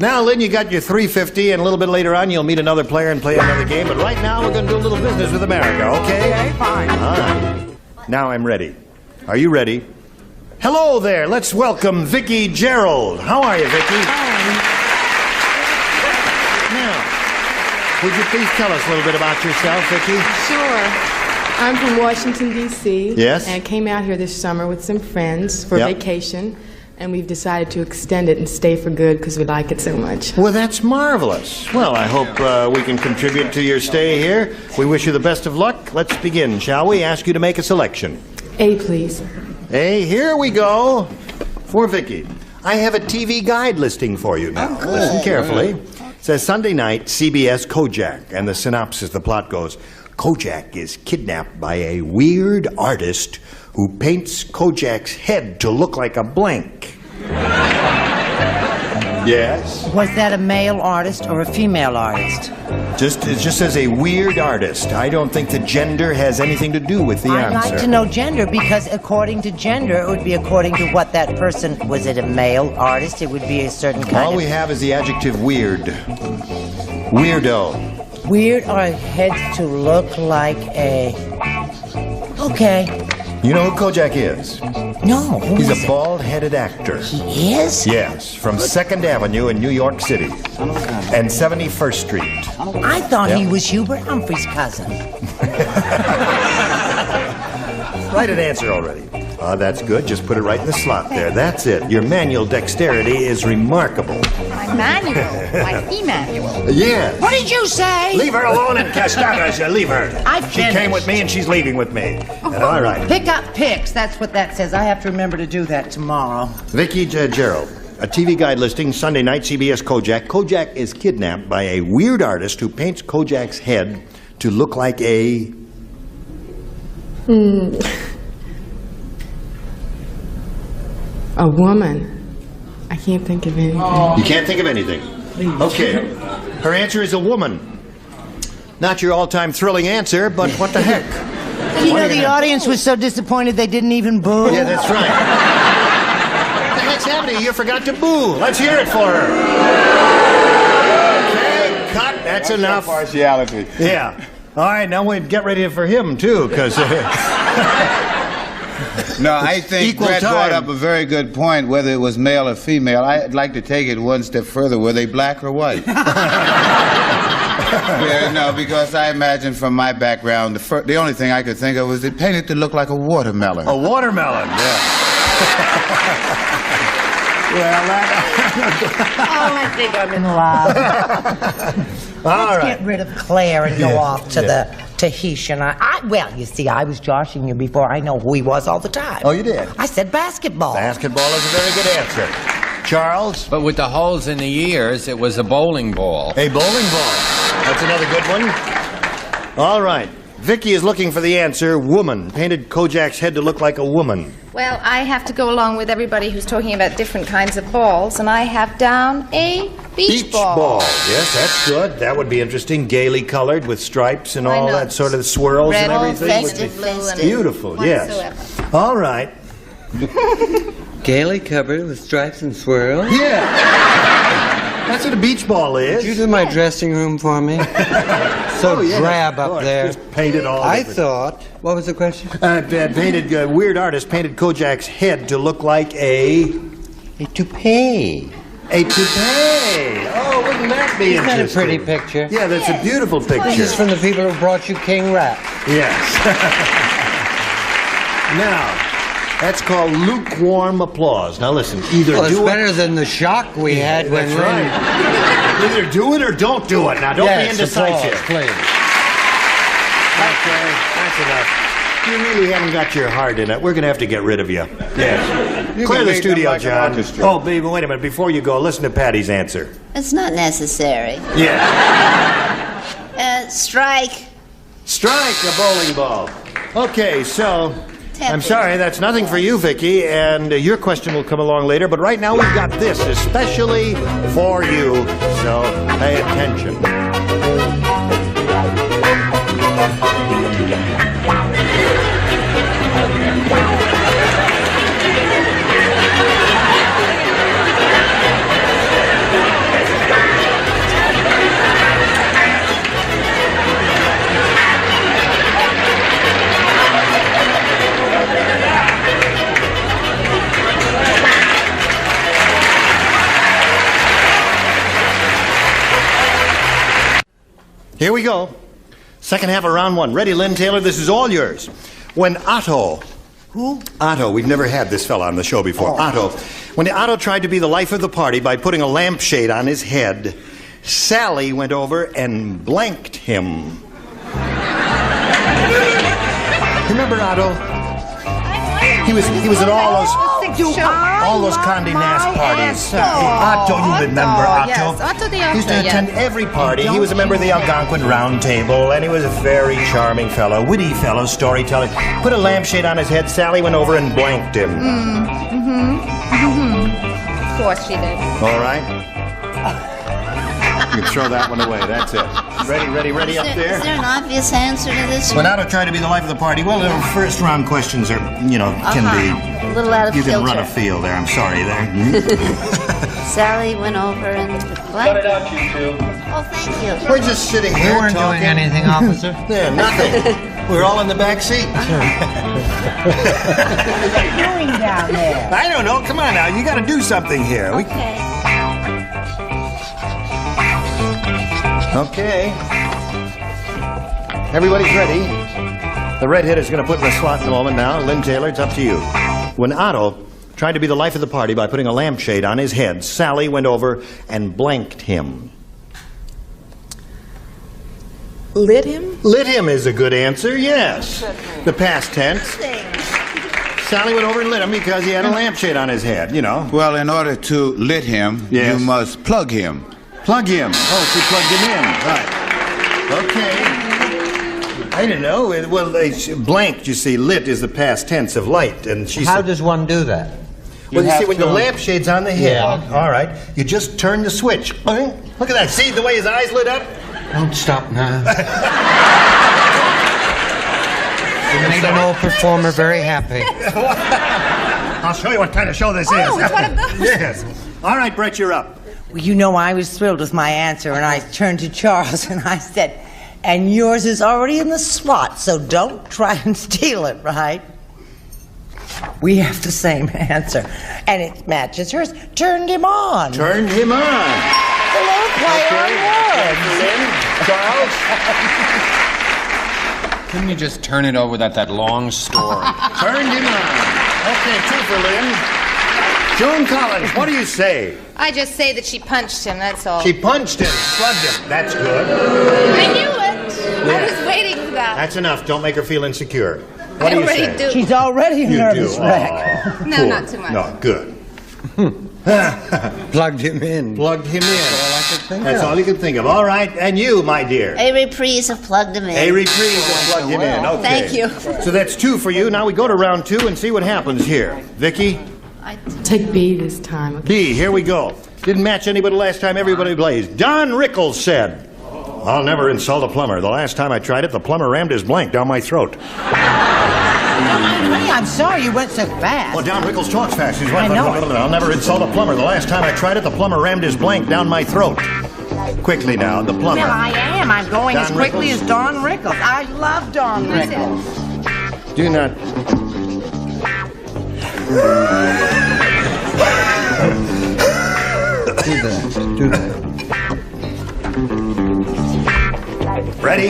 Now, Lynn, you got your $350, and a little bit later on, you'll meet another player and play another game. But right now, we're going to do a little business with America, okay? Okay, fine. All right. Now I'm ready. Are you ready? Hello there. Let's welcome Vicki Gerald. How are you, Vicki? Now, Would you please tell us a little bit about yourself, Vicki? Sure. I'm from Washington, D.C. Yes? And came out here this summer with some friends for Yep. vacation. And we've decided to extend it and stay for good because we like it so much. Well, that's marvelous. Well, I hope we can contribute to your stay here. We wish you the best of luck. Let's begin, shall we? Ask you to make a selection. A, please. A, here we go. For Vicki. I have a TV guide listing for you now. Listen carefully. It says Sunday night, CBS Kojak. And the synopsis, the plot goes, Kojak is kidnapped by a weird artist who paints Kojak's head to look like a blank. Yes? Was that a male artist or a female artist? It just says a weird artist. I don't think the gender has anything to do with the I'd answer. like to know gender because according to gender, it would be according to what that person, was it a male artist? It would be a certain kind All of... we have is the adjective weird. Weirdo. Weird or heads to look like a... Okay. You know who Kojak is? No. He's a bald-headed actor. He is? Yes, from 2nd Avenue in New York City and 71st Street. I thought Yep. he was Hubert Humphrey's cousin. Write an answer already. That's good. Just put it right in the slot there. That's it. Your manual dexterity is remarkable. My manual, my e-manual. Yeah. What did you say? Leave her alone in Castadas. Leave her. She came with me and she's leaving with me. All right. Pick up picks. That's what that says. I have to remember to do that tomorrow. Vicki Gerald. A TV guide listing, Sunday night, CBS Kojak. Kojak is kidnapped by a weird artist who paints Kojak's head to look like a... A woman. I can't think of anything. You can't think of anything. Okay. Her answer is a woman. Not your all-time thrilling answer, but what the heck? You know, the audience was so disappointed they didn't even boo. Yeah, that's right. What the heck's happening? You forgot to boo. Let's hear it for her. Okay, cut. That's enough. Partiality. Yeah. All right, now we get ready for him, too, because... No, I think Equal Brett time. brought up a very good point, whether it was male or female. I'd like to take it one step further. Were they black or white? Yeah, no, because I imagine from my background, the only thing I could think of was they painted to look like a watermelon. A watermelon, yeah. Well, Oh, I think I'm in love. Let's get rid of Claire and go off to the Tahitian. Well, you see, I was joshing you before. I know who he was all the time. Oh, you did? I said basketball. Basketball is a very good answer. Charles? But with the holes in the ears, it was a bowling ball. A bowling ball. That's another good one. All right. Vicki is looking for the answer. Woman. Painted Kojak's head to look like a woman. Well, I have to go along with everybody who's talking about different kinds of balls, and I have down a beach ball. Yes, that's good. That would be interesting. Gaily colored with stripes and all that sort of swirls Red, and everything. festive, blue, and Beautiful, yes. whatsoever. All right. Gaily covered with stripes and swirls? Yeah. That's what a beach ball is. Would you do my dressing room for me? So Oh, yeah, drab of up course. there. Just painted all I different. thought. What was the question? Weird artist painted Kojak's head to look like a toupee. A toupee. Oh, wouldn't that be Isn't that a interesting? pretty picture? Yeah, that's a beautiful picture. This is from the people who brought you King Rat. Yes. Now, that's called lukewarm applause. Now listen, either Well, it's do better than the shock we had when That's right. Either do it or don't do it. Now, don't be indecisive. Applause, please. Okay, that's enough. You really haven't got your heart in it. We're going to have to get rid of you. Yes. You Clear can the make them studio, like an John. orchestra. Oh, baby, wait a minute. Before you go, listen to Patty's answer. It's not necessary. Yeah. Strike. Strike a bowling ball. Okay, so I'm Tepid. sorry, that's nothing for you, Vicki, and your question will come along later, but right now we've got this especially for you, so pay attention. Here we go. Second half of round one. Ready, Lynn Taylor? This is all yours. When Otto... Who? Otto. We've never had this fella on the show before. Oh. Otto. When Otto tried to be the life of the party by putting a lampshade on his head, Sally went over and blanked him. Remember Otto? He was at all those Condé Nast parties. Otto, you remember Otto? Yes, Otto the He used to Otto, attend every party. He was a member of the Algonquin Round Table, and he was a very charming fellow, witty fellow, storytelling. Put a lampshade on his head. Sally went over and blanked him. Of course she did. All right. You can throw that one away. That's it. Ready up there? Is there an obvious answer to this When one? Otto tried to be the life of the party, well, the first round questions are, can be... A little out of You filter. didn't run a field there. I'm sorry there. Sally went over and Cut it out, you two. Oh, thank you. We're just sitting here You weren't talking. doing anything, officer? Yeah, nothing. We're all in the back seat. What are you doing down there? I don't know. Come on now. You got to do something here. Okay. Okay. Everybody's ready. The redhead is going to put in the slot in a moment now. Lynn Taylor, it's up to you. When Otto tried to be the life of the party by putting a lampshade on his head, Sally went over and blanked him. Lit him? Lit him is a good answer, yes. The past tense. Sally went over and lit him because he had a lampshade on his head, Well, in order to lit him, Yes. you must plug him. Plug him. Oh, she plugged him in. Right. Okay. I don't know. Well, blanked, you see, lit is the past tense of light. And she How said, does one do that? well, you see, have when the to- lampshade's on the head, Yeah. all right, you just turn the switch. Look at that. See the way his eyes lit up? Don't stop now. You made an old performer very happy. I'll show you what kind of show this is. it's one of those. Yes. All right, Brett, you're up. Well, you know, I was thrilled with my answer, and I turned to Charles and I said, and yours is already in the slot, so don't try and steal it, right? We have the same answer, and it matches hers. Turned him on. Turned him on. A little play on words. Lynn, Charles. Couldn't you just turn it over that long story? Turned him on. Okay, 2 for Lynn. Joan Collins, what do you say? I just say that she punched him, that's all. She punched him, slugged him. That's good. I knew it. I Yeah. was waiting for that. That's enough. Don't make her feel insecure. What I do you already say? do. She's already a You nervous do. wreck. Aw, No, poor. not too much. No, good. Plugged him in. Plugged him in. That's all I could think That's of. all you can think of. All right, and you, my dear. A reprise of Plugged Him In. A reprise and plugged him in. Okay. Thank you. So that's 2 for you. Now we go to round 2 and see what happens here. Vicky? Take B this time. Okay. B, here we go. Didn't match anybody last time. Everybody blazed. Don Rickles said, I'll never insult a plumber. The last time I tried it, the plumber rammed his blank down my throat. Hey, I'm sorry you went so fast. Well, Don Rickles talks fast. He's I know it. I'll never insult a plumber. The last time I tried it, the plumber rammed his blank down my throat. Quickly now, the plumber. Well, I am. I'm going Don as quickly Rickles? as Don Rickles. I love Don Rickles. Do not. Do that. Ready?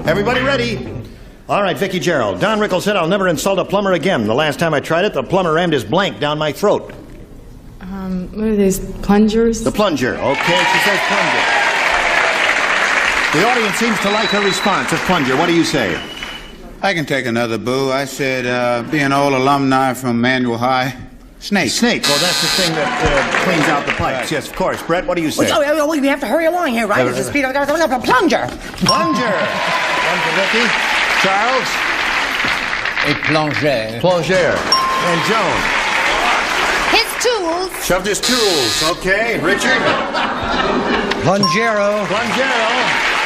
Everybody ready? All right, Vicky Gerald. Don Rickles said, I'll never insult a plumber again. The last time I tried it, the plumber rammed his blank down my throat. What are these, plungers? The plunger. Okay, she says plunger. The audience seems to like her response of plunger. What do you say? I can take another boo. I said, being an old alumni from Manual High, snake. Snake. Oh, that's the thing that cleans out the pipes. Right. Yes, of course. Brett, what do you say? Oh, we have to hurry along here, right? It's the speed of a plunger. Plunger. One for Vicky. Charles. A plongeur. Plongeur. And Joan. His tools. Shoved his tools. Okay. Richard. Plungero. Plungero.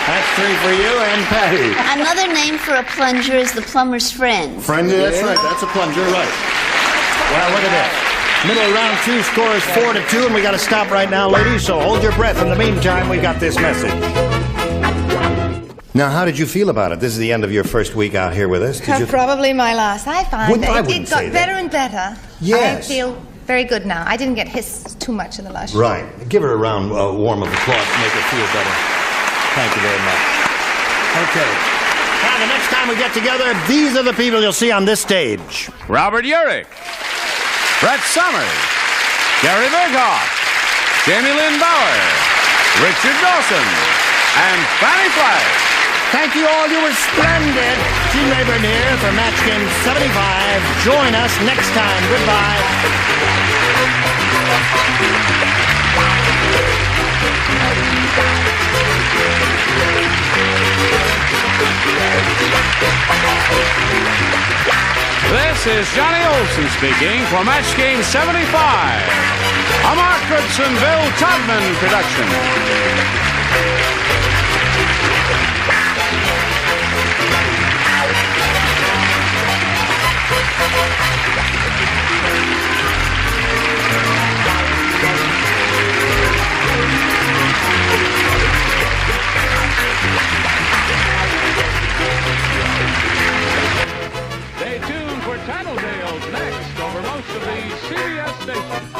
That's 3 for you and Patty. Another name for a plunger is the plumber's friend. Friend, that's right. That's a plunger, right. Well, look at that. Middle of round 2, score is 4-2, and we got to stop right now, ladies, so hold your breath. In the meantime, we got this message. Now, how did you feel about it? This is the end of your first week out here with us. Did you... Probably my last. I find Wouldn't- I that wouldn't it got say that. better and better. Yes. I feel very good now. I didn't get hissed too much in the last show. Right. Give her a round warm of applause to make her feel better. Thank you very much. Okay. Now, the next time we get together, these are the people you'll see on this stage. Robert Urich, Brett Summers, Gary Berghoff, Jamie Lynn Bauer, Richard Dawson, and Fanny Flagg. Thank you all. You were splendid. Gene Rayburn here for Match Game 75. Join us next time. Goodbye. This is Johnny Olson speaking for Match Game 75, a Mark Goodson, Bill Todman production. Stay tuned for Tattletales next over most of the CBS stations.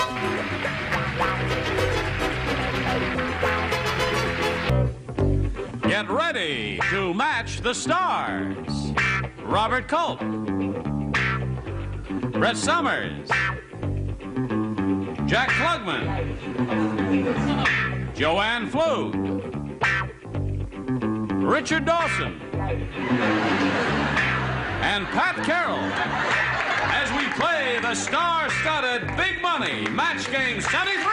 Get ready to match the stars. Robert Culp, Brett Summers, Jack Klugman, Joanne Flug, Richard Dawson, and Pat Carroll as we play the star-studded Big Money Match Game 73.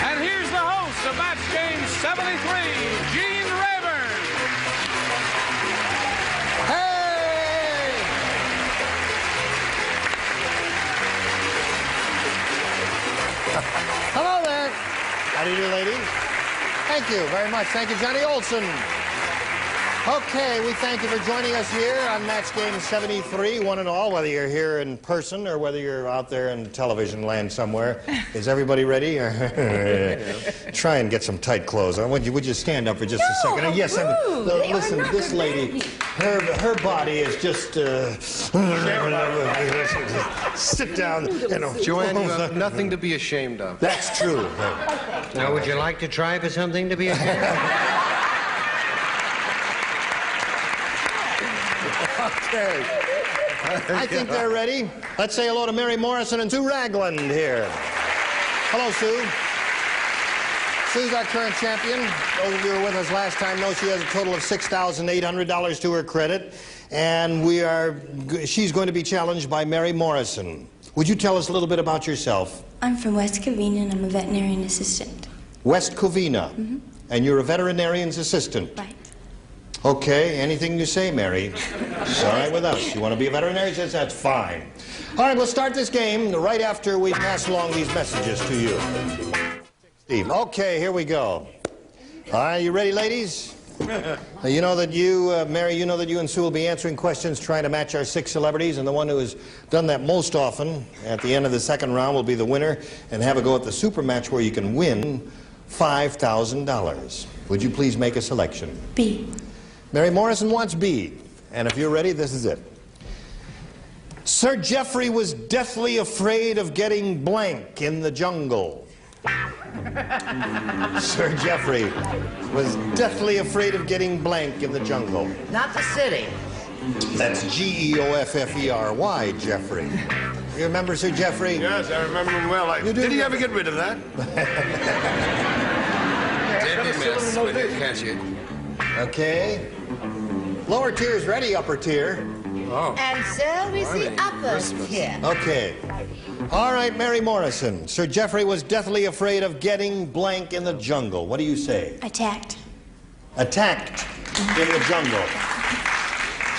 And here's the host of Match Game 73, Gene Rayburn. Hey! Hello there. How do you do, ladies? Thank you very much. Thank you, Johnny Olson. Okay, we thank you for joining us here on Match Game 73, one and all, whether you're here in person or whether you're out there in television land somewhere. Is everybody ready? Try and get some tight clothes on. Would you stand up for just a second? Yes, listen, this lady, her body is just... sit down. Joanne, you have nothing to be ashamed of. That's true. Now, would you like to try for something to be ashamed of? Okay. I think they're ready. Let's say hello to Mary Morrison and Sue Ragland here. Hello, Sue. Sue's our current champion. Those of you who were with us last time know she has a total of $6,800 to her credit, and she's going to be challenged by Mary Morrison. Would you tell us a little bit about yourself? I'm from West Covina, and I'm a veterinarian assistant. West Covina. Mm-hmm. And you're a veterinarian's assistant? Right. Okay, anything you say, Mary. It's all right with us. You want to be a veterinarian? That's fine. All right, we'll start this game right after we pass along these messages to you. Steve. Okay, here we go. All right, you ready, ladies? You know that Mary, you know that you and Sue will be answering questions trying to match our 6 celebrities, and the one who has done that most often at the end of the second round will be the winner and have a go at the super match where you can win $5,000. Would you please make a selection? B. Mary Morrison wants B, and if you're ready, this is it. Sir Geoffrey was deathly afraid of getting blank in the jungle. Sir Geoffrey was deathly afraid of getting blank in the jungle. Not the city. That's Geoffrey, Geoffrey. You remember Sir Geoffrey? Yes, I remember him well. Did he ever get rid of that? Did he miss when you catch it? Okay. Lower tier is ready, upper tier. Oh. And so is the upper tier. Okay. All right, Mary Morrison. Sir Geoffrey was deathly afraid of getting blank in the jungle. What do you say? Attacked. Attacked in the jungle.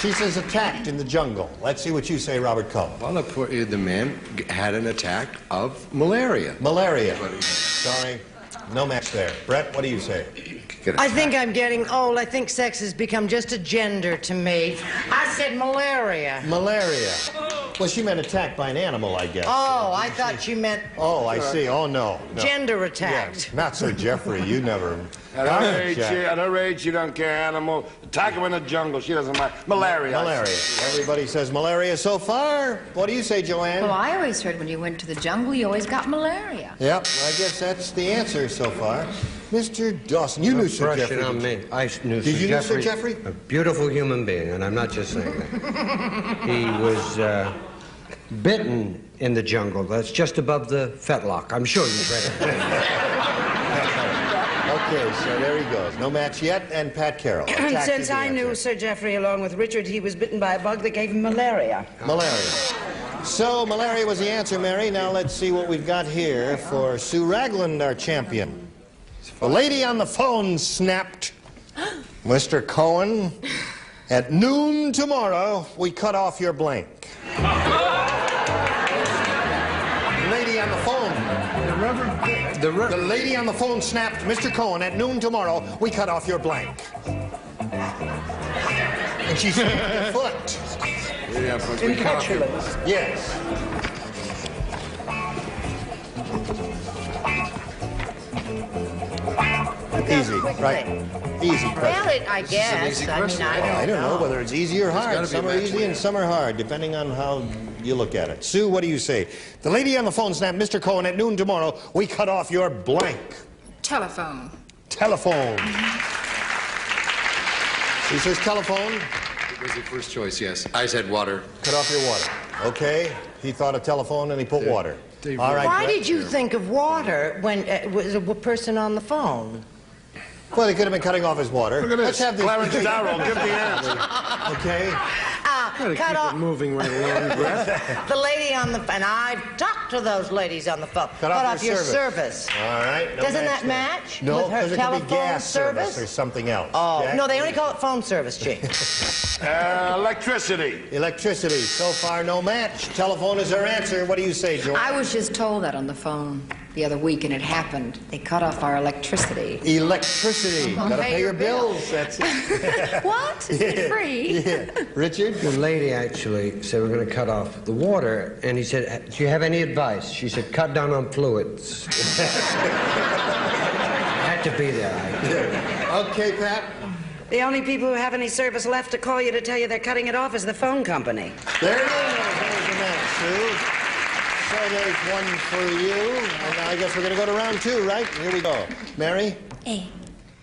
She says attacked in the jungle. Let's see what you say, Robert Culp. Well, the man had an attack of malaria. Malaria. Sorry. No match there. Brett, what do you say? I think I'm getting old. I think sex has become just a gender to me. I said malaria. Malaria. Well, she meant attacked by an animal, I guess. Oh, I thought you meant... Oh, I see. Oh, no. Gender attacked. Yeah, not Sir Geoffrey. You never... At her age, she don't care animal. Attack him in the jungle. She doesn't mind. Malaria. Malaria. Everybody says malaria so far. What do you say, Joanne? Well, I always heard when you went to the jungle, you always got malaria. Yep. I guess that's the answer so far. Mr. Dawson, you knew Sir Brushing Geoffrey. on me. I knew Did Sir you know Sir Geoffrey. Geoffrey? A beautiful human being, and I'm not just saying that. He was bitten in the jungle. That's just above the fetlock. I'm sure you've read it. Okay, so there he goes. No match yet, and Pat Carroll. Since I knew Sir Geoffrey along with Richard, he was bitten by a bug that gave him malaria. Malaria. So, malaria was the answer, Mary. Now let's see what we've got here for Sue Ragland, our champion. The lady on the phone snapped, Mr. Cohen, at noon tomorrow, we cut off your blank. The lady on the phone. The lady on the phone snapped, Mr. Cohen, at noon tomorrow, we cut off your blank. And she snapped her foot. Incredulous. Yes. Easy, right? Easy question. Well, I guess. I don't know whether it's easy or hard. Some are easy and some are hard, depending on how you look at it. Sue, what do you say? The lady on the phone snapped, Mr. Cohen, at noon tomorrow, we cut off your blank. Telephone. Telephone. He says telephone. It was the first choice, yes. I said water. Cut off your water. Okay. He thought of telephone and he put water. All right. Why did you think of water when it was a person on the phone? Well, he could have been cutting off his water. Look at this. Clarence Darrow, give the answer. Okay. Cut off. Moving right along, Brett. The lady on the phone. I've talked to those ladies on the phone. Cut off your service. All right. No Doesn't match that match No, with her because it could be telephone gas service? or something else. Oh, Jack? no, they only call it phone service, Chief. Electricity. Electricity. So far, no match. Telephone is her answer. What do you say, George? I was just told that on the phone the other week, and it happened. They cut off our electricity. Electricity. Gotta pay your bills. That's it. What? It's free. Yeah. Richard? The lady actually said we're going to cut off the water, and he said, do you have any advice? She said, cut down on fluids. Had to be there. Okay, Pat. The only people who have any service left to call you to tell you they're cutting it off is the phone company. There it is. There's the match, Sue. So there's one for you. And I guess we're going to go to round two, right? Here we go. Mary? A.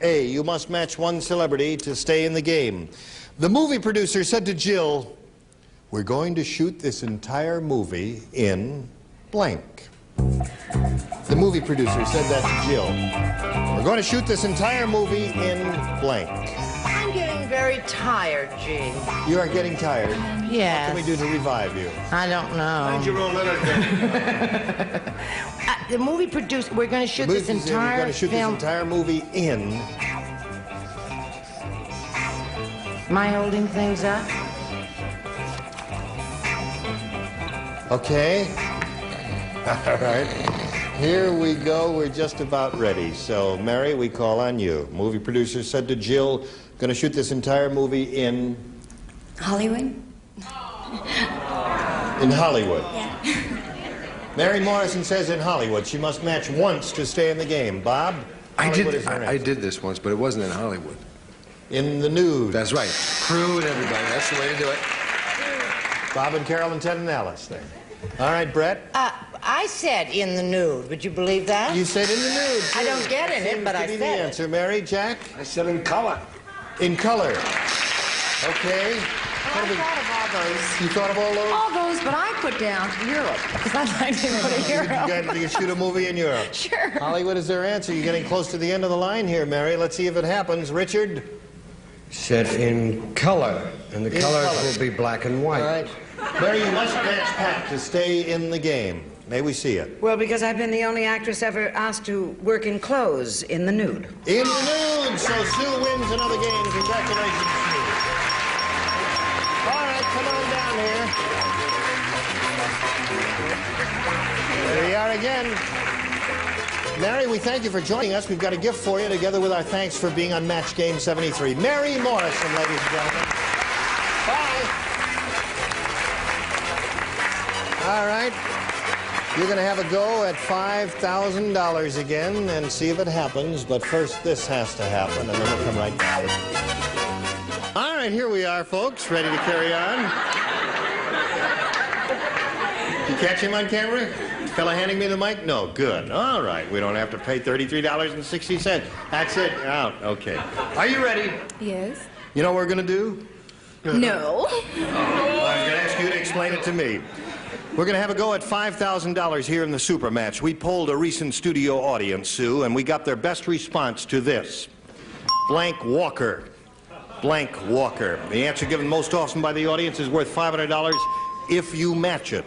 A. You must match one celebrity to stay in the game. The movie producer said to Jill, we're going to shoot this entire movie in blank. The movie producer said that to Jill. We're going to shoot this entire movie in blank. I'm getting very tired, Gene. You are getting tired. Yes. What can we do to revive you? I don't know. Find your own letter. The movie producer, we're going to shoot this entire We're going to shoot this entire movie in. Am I holding things up? Okay. All right. Here we go. We're just about ready. So, Mary, we call on you. Movie producer said to Jill, going to shoot this entire movie in... Hollywood? In Hollywood. Yeah. Mary Morrison says in Hollywood. She must match once to stay in the game. Bob? I Hollywood is her did answer. this once, but it wasn't in Hollywood. In the nude. That's right. Crew and everybody. That's the way to do it. Bob and Carol and Ted and Alice there. All right, Brett? I said in the nude. Would you believe that? You said in the nude. I don't get in it, but I Seems to be said the answer. Mary, Jack? I said in color. In color. Okay. I thought of all those. You thought of all those? All those, but I put down Europe, because I'd like to go to Europe. You can shoot a movie in Europe. Sure. Hollywood is their answer. You're getting close to the end of the line here, Mary. Let's see if it happens. Richard? Said in color, and the colors will be black and white. All right. Mary, you must match Pat to stay in the game. May we see it? Well, because I've been the only actress ever asked to work in clothes in the nude. In the nude! So Sue wins another game. Congratulations, Sue. All right, come on down here. There we are again. Mary, we thank you for joining us. We've got a gift for you, together with our thanks for being on Match Game 73. Mary Morrison, ladies and gentlemen. Bye. All right. You're going to have a go at $5,000 again and see if it happens. But first, this has to happen, and then we'll come right back. All right, here we are, folks, ready to carry on. Did you catch him on camera? Fella handing me the mic? No, good. All right, we don't have to pay $33.60. That's it. Out. Okay. Are you ready? Yes. You know what we're going to do? No. I'm going to ask you to explain it to me. We're going to have a go at $5,000 here in the Super Match. We polled a recent studio audience, Sue, and we got their best response to this. Blank Walker. Blank Walker. The answer given most often by the audience is worth $500 if you match it.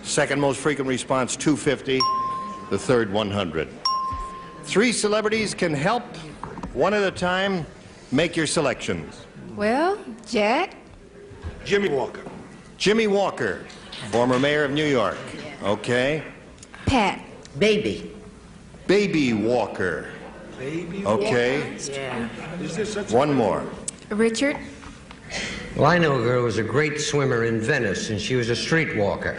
Second most frequent response, $250. The third, $100. 3 celebrities can help, one at a time, make your selections. Well, Jack? Jimmy Walker. Jimmy Walker, former mayor of New York. Okay. Pat. Baby. Baby Walker. Baby Okay. Walker? Yeah. Is there such One more. Richard? Well, I know a girl who was a great swimmer in Venice, and she was a streetwalker.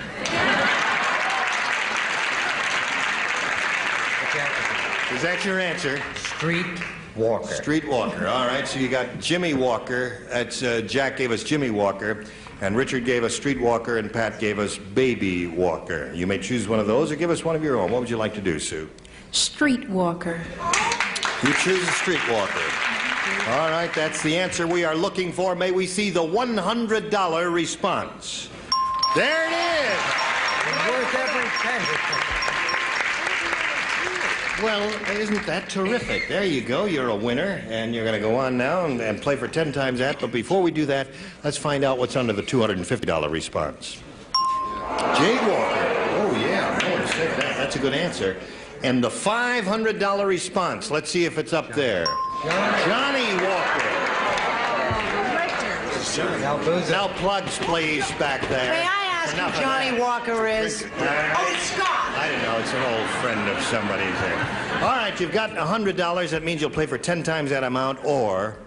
Is that your answer? Streetwalker. Streetwalker. All right, so you got Jimmy Walker. That's Jack gave us Jimmy Walker, and Richard gave us Streetwalker, and Pat gave us Baby Walker. You may choose one of those or give us one of your own. What would you like to do, Sue? Streetwalker. You choose a Streetwalker. All right, that's the answer we are looking for. May we see the $100 response? There it is. It's worth every penny. Well, isn't that terrific? There you go. You're a winner, and you're going to go on now and play for 10 times that. But before we do that, let's find out what's under the $250 response. Jade Walker. Oh, yeah. I want to say that. That's a good answer. And the $500 response. Let's see if it's up there. Johnny Walker. Now plugs, please, back there. May I ask who Johnny Walker is? Oh, it's Scott. I don't know. It's an old friend of somebody's there. All right, you've got $100. That means you'll play for 10 times that amount or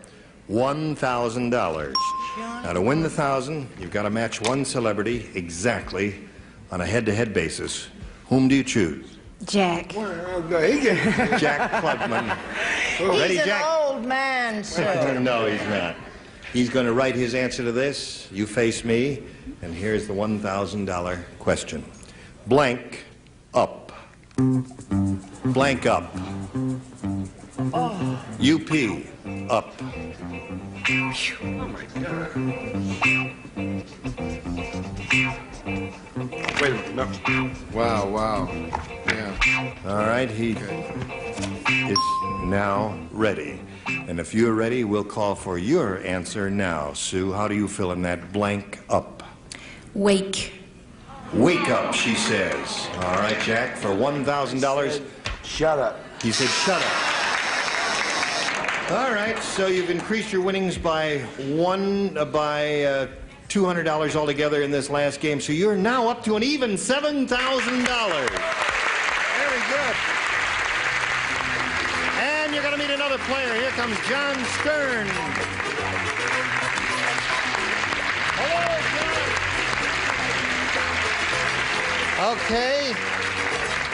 $1,000. Now, to win the 1,000, you've got to match one celebrity exactly on a head-to-head basis. Whom do you choose? Jack. Jack Klugman. Ready, He's an Jack? old man, sir. No, he's not. He's going to write his answer to this. You face me, and here's the $1,000 question. Blank up. Blank up. Oh. UP up. Oh, my God. Wait a minute. No. Wow, wow. Yeah. All right, he is now ready. And if you're ready, we'll call for your answer now. Sue, how do you fill in that blank up? Wake. Wake up, she says. All right, Jack, for $1,000. Shut up. He said, shut up. All right, so you've increased your winnings by $200 altogether in this last game. So you're now up to an even $7,000. Very good. And you're going to meet another player. Here comes John Stern. Hello, John. Okay.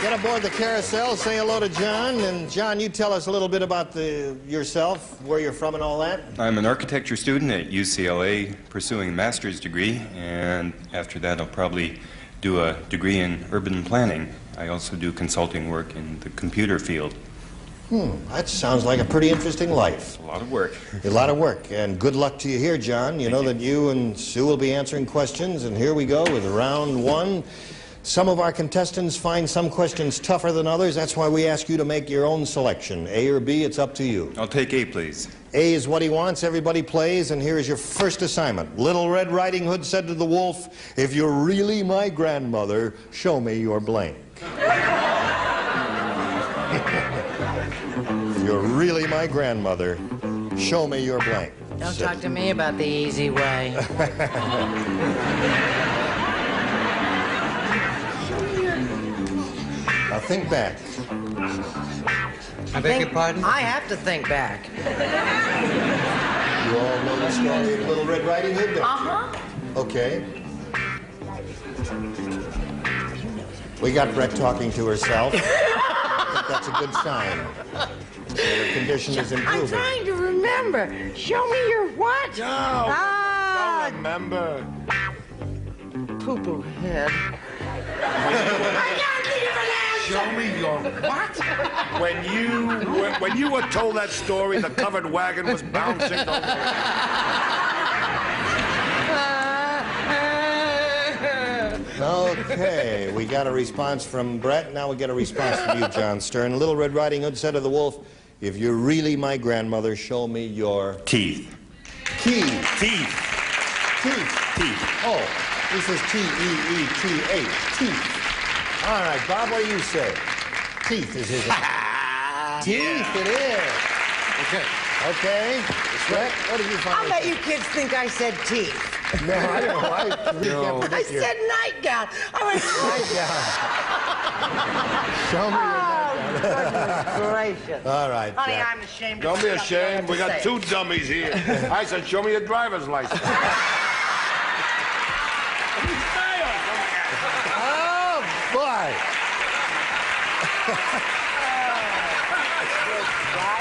Get aboard the carousel, say hello to John, and John, you tell us a little bit about yourself, where you're from and all that. I'm an architecture student at UCLA pursuing a master's degree, and after that I'll probably do a degree in urban planning. I also do consulting work in the computer field. That sounds like a pretty interesting life. A lot of work. A lot of work, and good luck to you here, John. You know that you and Sue will be answering questions, and here we go with round one. Some of our contestants find some questions tougher than others. That's why we ask you to make your own selection. A or B, it's up to you. I'll take A, please. A is what he wants. Everybody plays, and here is your first assignment. Little Red Riding Hood said to the wolf, "If you're really my grandmother, show me your blank." If you're really my grandmother, show me your blank. Don't talk to me about the easy way. Now think back. I beg your pardon? I have to think back. You all know the story of Little Red Riding Hood, don't you? Uh-huh. Okay. We got Brett talking to herself. I think that's a good sign. So her condition is I'm improving. trying to remember. Show me your what? No. Don't remember. Poo-poo head. I got the Show me your what? When you were told that story, the covered wagon was bouncing. Okay, we got a response from Brett. Now we get a response from you, John Stern. Little Red Riding Hood said to the wolf, "If you're really my grandmother, show me your teeth." Teeth. Teeth. Teeth. Oh, he says T-E-E-T-H. Teeth. All right, Bob, what do you say? Teeth is his. Teeth it is. Okay. Okay. Brett, what did you find? I'll bet you kids think I said teeth. No, I don't know. I really can't I predict your said nightgown. I went nightgown. Show me your nightgown. Goodness gracious. All right. Honey, Jack. I'm ashamed. Don't be of myself. ashamed. We I have got to two say dummies here. I said, show me your driver's license. Oh, boy.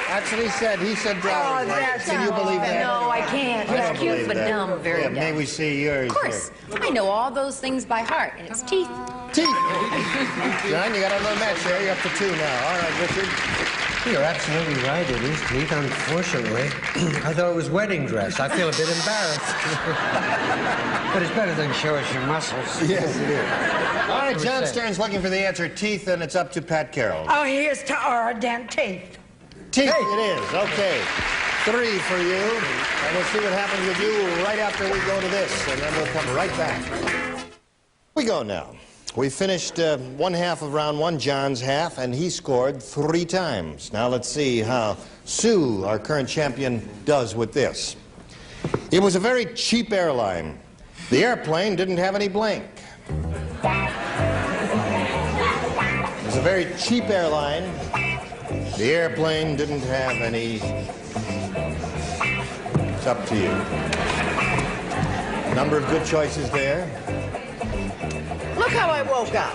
Actually, he said driver's license. Can you believe that? No, I can't. I don't It's cute believe but that. dumb, very Yeah, dumb. may we see yours? Of course. I know all those things by heart, and it's teeth. Teeth. John, you got another match there. You're up to 2 now. All right, Richard. You're absolutely right. It is teeth, unfortunately. I thought it was wedding dress. I feel a bit embarrassed. But it's better than show us your muscles. Yes, it is. All right, John Stern's looking for the answer, teeth, and it's up to Pat Carroll. Oh, here's to our damn teeth. Teeth it is. Okay. 3 for you. And we'll see what happens with you right after we go to this, and then we'll come right back. We go now. We finished one half of round 1, John's half, and he scored 3 times. Now let's see how Sue, our current champion, does with this. It was a very cheap airline. The airplane didn't have any blank. It was a very cheap airline. The airplane didn't have any. It's up to you. Number of good choices there. Look how I woke up.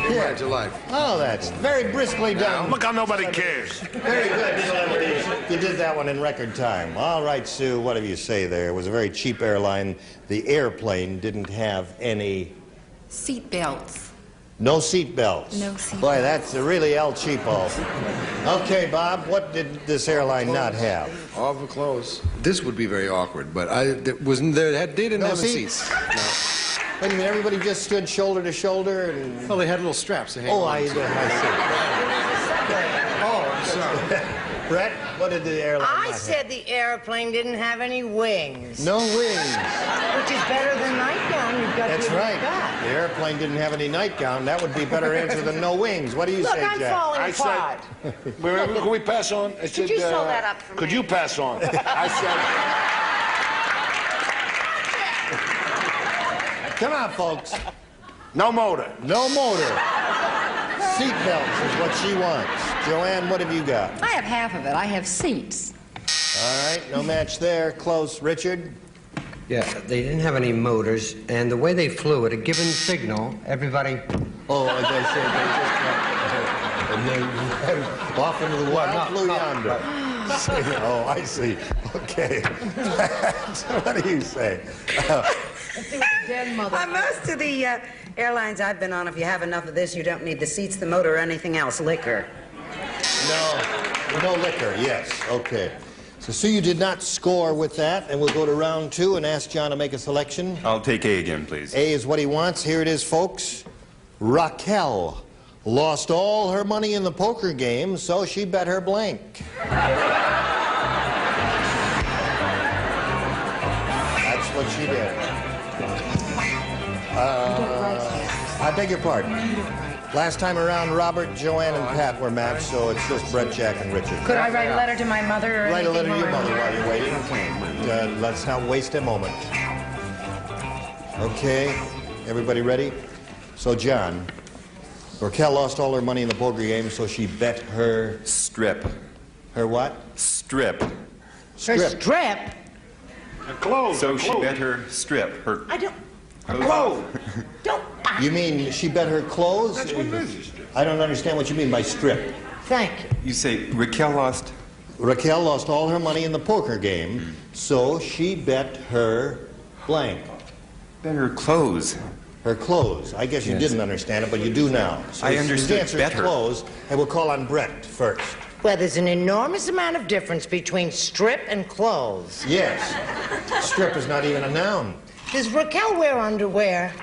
Glad you like. Oh, that's very briskly done. Look how nobody cares. Very good. You did that one in record time. All right, Sue, what do you say there? It was a very cheap airline. The airplane didn't have any. Seat belts. No seat belts. No seat Boy, that's really El Cheapo. Okay, Bob, what did this airline not have? Awful close. This would be very awkward, but they didn't No have seats? seats. Wait a minute, everybody just stood shoulder to shoulder and... Well, they had little straps to hang Oh, on I to. see. Oh, I'm sorry. Brett, what did the airline I not said the airplane didn't have any wings. have? No wings. Which is better than nightgown. You've got That's to right. admit that. The airplane didn't have any nightgown. That would be a better answer than no wings. What do you Look, say, I'm Jack? falling I apart. said, can we pass on? I said, Could you sew that up for me? Could you pass on? I said, Come on, folks. no motor. No motor. Seat belts is what she wants. Joanne, what have you got? I have half of it. I have seats. All right, no match there. Close. Richard? Yeah, they didn't have any motors, and the way they flew at a given signal, everybody... Oh, as I said, and then off into the wild blue yonder. Oh, I see. Okay. What do you say? Most of the airlines I've been on, if you have enough of this, you don't need the seats, the motor, or anything else. Liquor. No liquor, yes. Okay. So you did not score with that, and we'll go to round 2 and ask John to make a selection. I'll take A again, please. A is what he wants. Here it is, folks. Raquel lost all her money in the poker game, so she bet her blank. That's what she did. I beg your pardon. Last time around, Robert, Joanne, and Pat were matched, so it's just Brett, Jack, and Richard. Could I write a letter to my mother or Write a letter to anything your more? mother while you're waiting. Let's not waste a moment. Okay, everybody ready? So, John, Raquel lost all her money in the poker game, so she bet her... Strip. Her what? Strip. Strip. Her strip? Her clothes. So her she clothes. bet her strip. Her I don't... Her clothes. You mean she bet her clothes? That's what it is. I don't understand what you mean by strip. Thank you. You say Raquel lost? Raquel lost all her money in the poker game, so she bet her blank. Bet her clothes. Her clothes. I guess you didn't understand it, but you do now. So I understood his better. clothes, and we'll call on Brett first. Well, there's an enormous amount of difference between strip and clothes. Yes. Strip is not even a noun. Does Raquel wear underwear?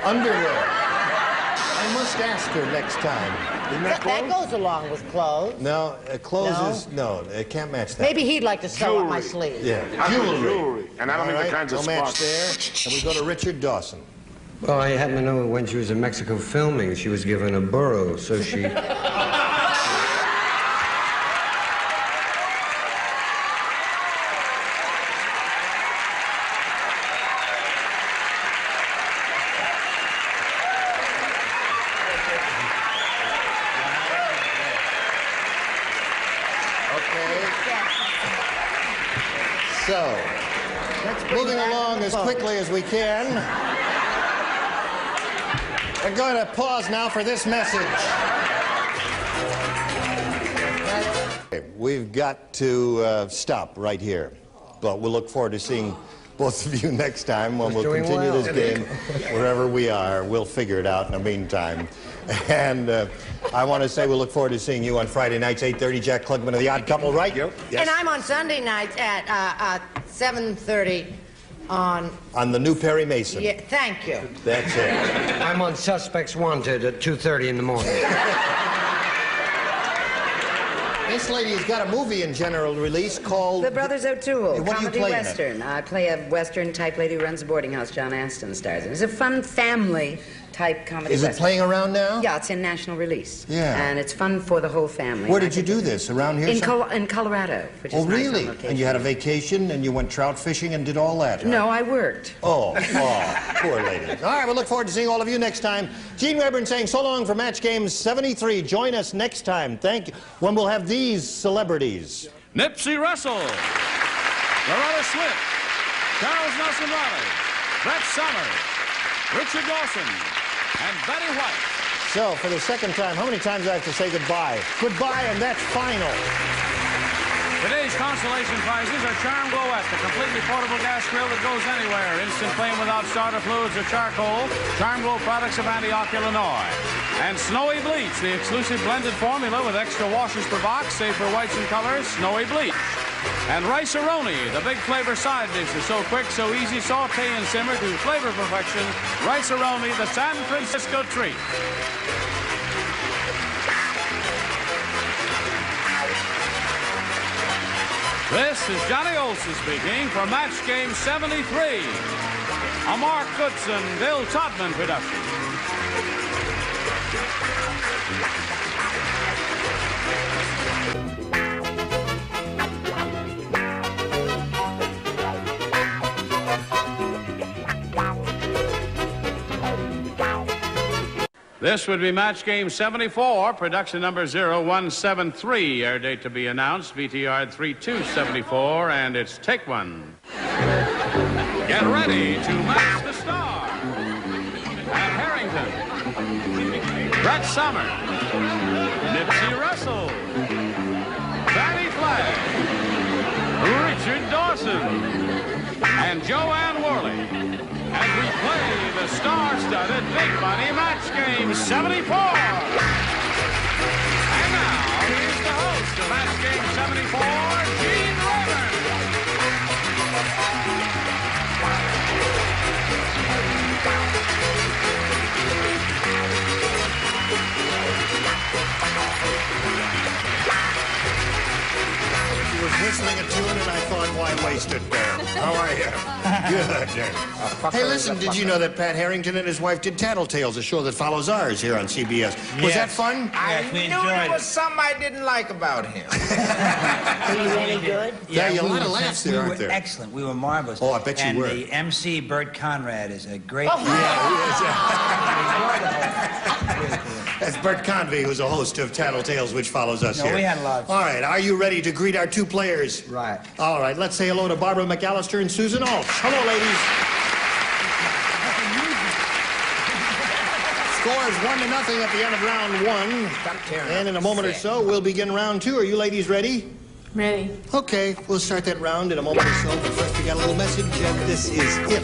Underwear. I must ask her next time. Isn't that That clothes? goes along with clothes. No, clothes No? is... No, it can't match that. Maybe he'd like to sew up my sleeve. Yeah, Jewelry. And I don't mean the kinds of no match spots. there. And we go to Richard Dawson. Well, I happen to know when she was in Mexico filming, she was given a burro, so she... So, moving along as quickly as we can. We're going to pause now for this message. Okay, we've got to stop right here. But we'll look forward to seeing both of you next time when we'll continue this game wherever we are. We'll figure it out in the meantime. And I want to say we'll look forward to seeing you on Friday nights, 8:30, Jack Klugman of The Odd Couple, right? Yep. Yes. And I'm on Sunday nights at 7:30 on... On the new Perry Mason. Yeah, thank you. That's it. I'm on Suspects Wanted at 2:30 in the morning. This lady's got a movie in general release called... The Brothers O'Toole, What do you comedy play in it? western. I play a western type lady who runs a boarding house. John Aston stars in it. It's a fun family type comedy Is it western. playing around now? Yeah, it's in national release. Yeah. And it's fun for the whole family. Where did you do this? Around here? In Colorado, which is Oh, nice on really? location. And you had a vacation and you went trout fishing and did all that? Huh? No, I worked. Oh, poor lady. All right, we'll look forward to seeing all of you next time. Gene Rayburn saying so long for Match Game 73. Join us next time. Thank you. When we'll have these celebrities. Nipsey Russell, Loretta Swit, Charles Nelson Riley, Brett Summers, Richard Dawson, and Betty White. So, for the second time, how many times do I have to say goodbye? Goodbye, and that's final. Today's consolation prizes are Charm Glowette, the completely portable gas grill that goes anywhere. Instant flame without starter fluids or charcoal. Charm Glow products of Antioch, Illinois. And Snowy Bleach, the exclusive blended formula with extra washes per box, save for whites and colors, Snowy Bleach. And Rice-A-Roni, the big flavor side dish is so quick, so easy, saute and simmer to flavor perfection. Rice-A-Roni, the San Francisco treat. This is Johnny Olson speaking for Match Game 73, a Mark Goodson, Bill Todman production. This would be Match Game 74, production number 0173, air date to be announced, VTR 3274, and it's take one. Get ready to match the star. Pat Harrington, Brett Summers, Nipsey Russell, Fannie Flagg, Richard Dawson, and Joanne Worley. As we play the star-studded Big Money Match Game 74. And now, here's the host of Match Game 74, Gene She was whistling a tune, and I thought, why waste it there? How are you? Good. Hey, listen, did you know that Pat Harrington and his wife did Tattletales, a show that follows ours here on CBS? Was that fun? I knew there was something I didn't like about him. Were you really good? Yeah, a lot of laughs there, we aren't were there? excellent. We were marvelous. Oh, I bet you and were. And the MC, Bert Conrad, is a great... Oh, That's Bert Convey, who's a host of Tattletales, which follows us No, here. we had a lot of fun. All right, are you ready to greet our two players? Right. All right, let's say hello to Barbara McAllister and Susan Alt. Hello, ladies. Score is 1-0 at the end of round 1. And in a moment or so, we'll begin round 2. Are you ladies ready? Ready. Okay, we'll start that round in a moment or so. But first, we got a little message, and this is it.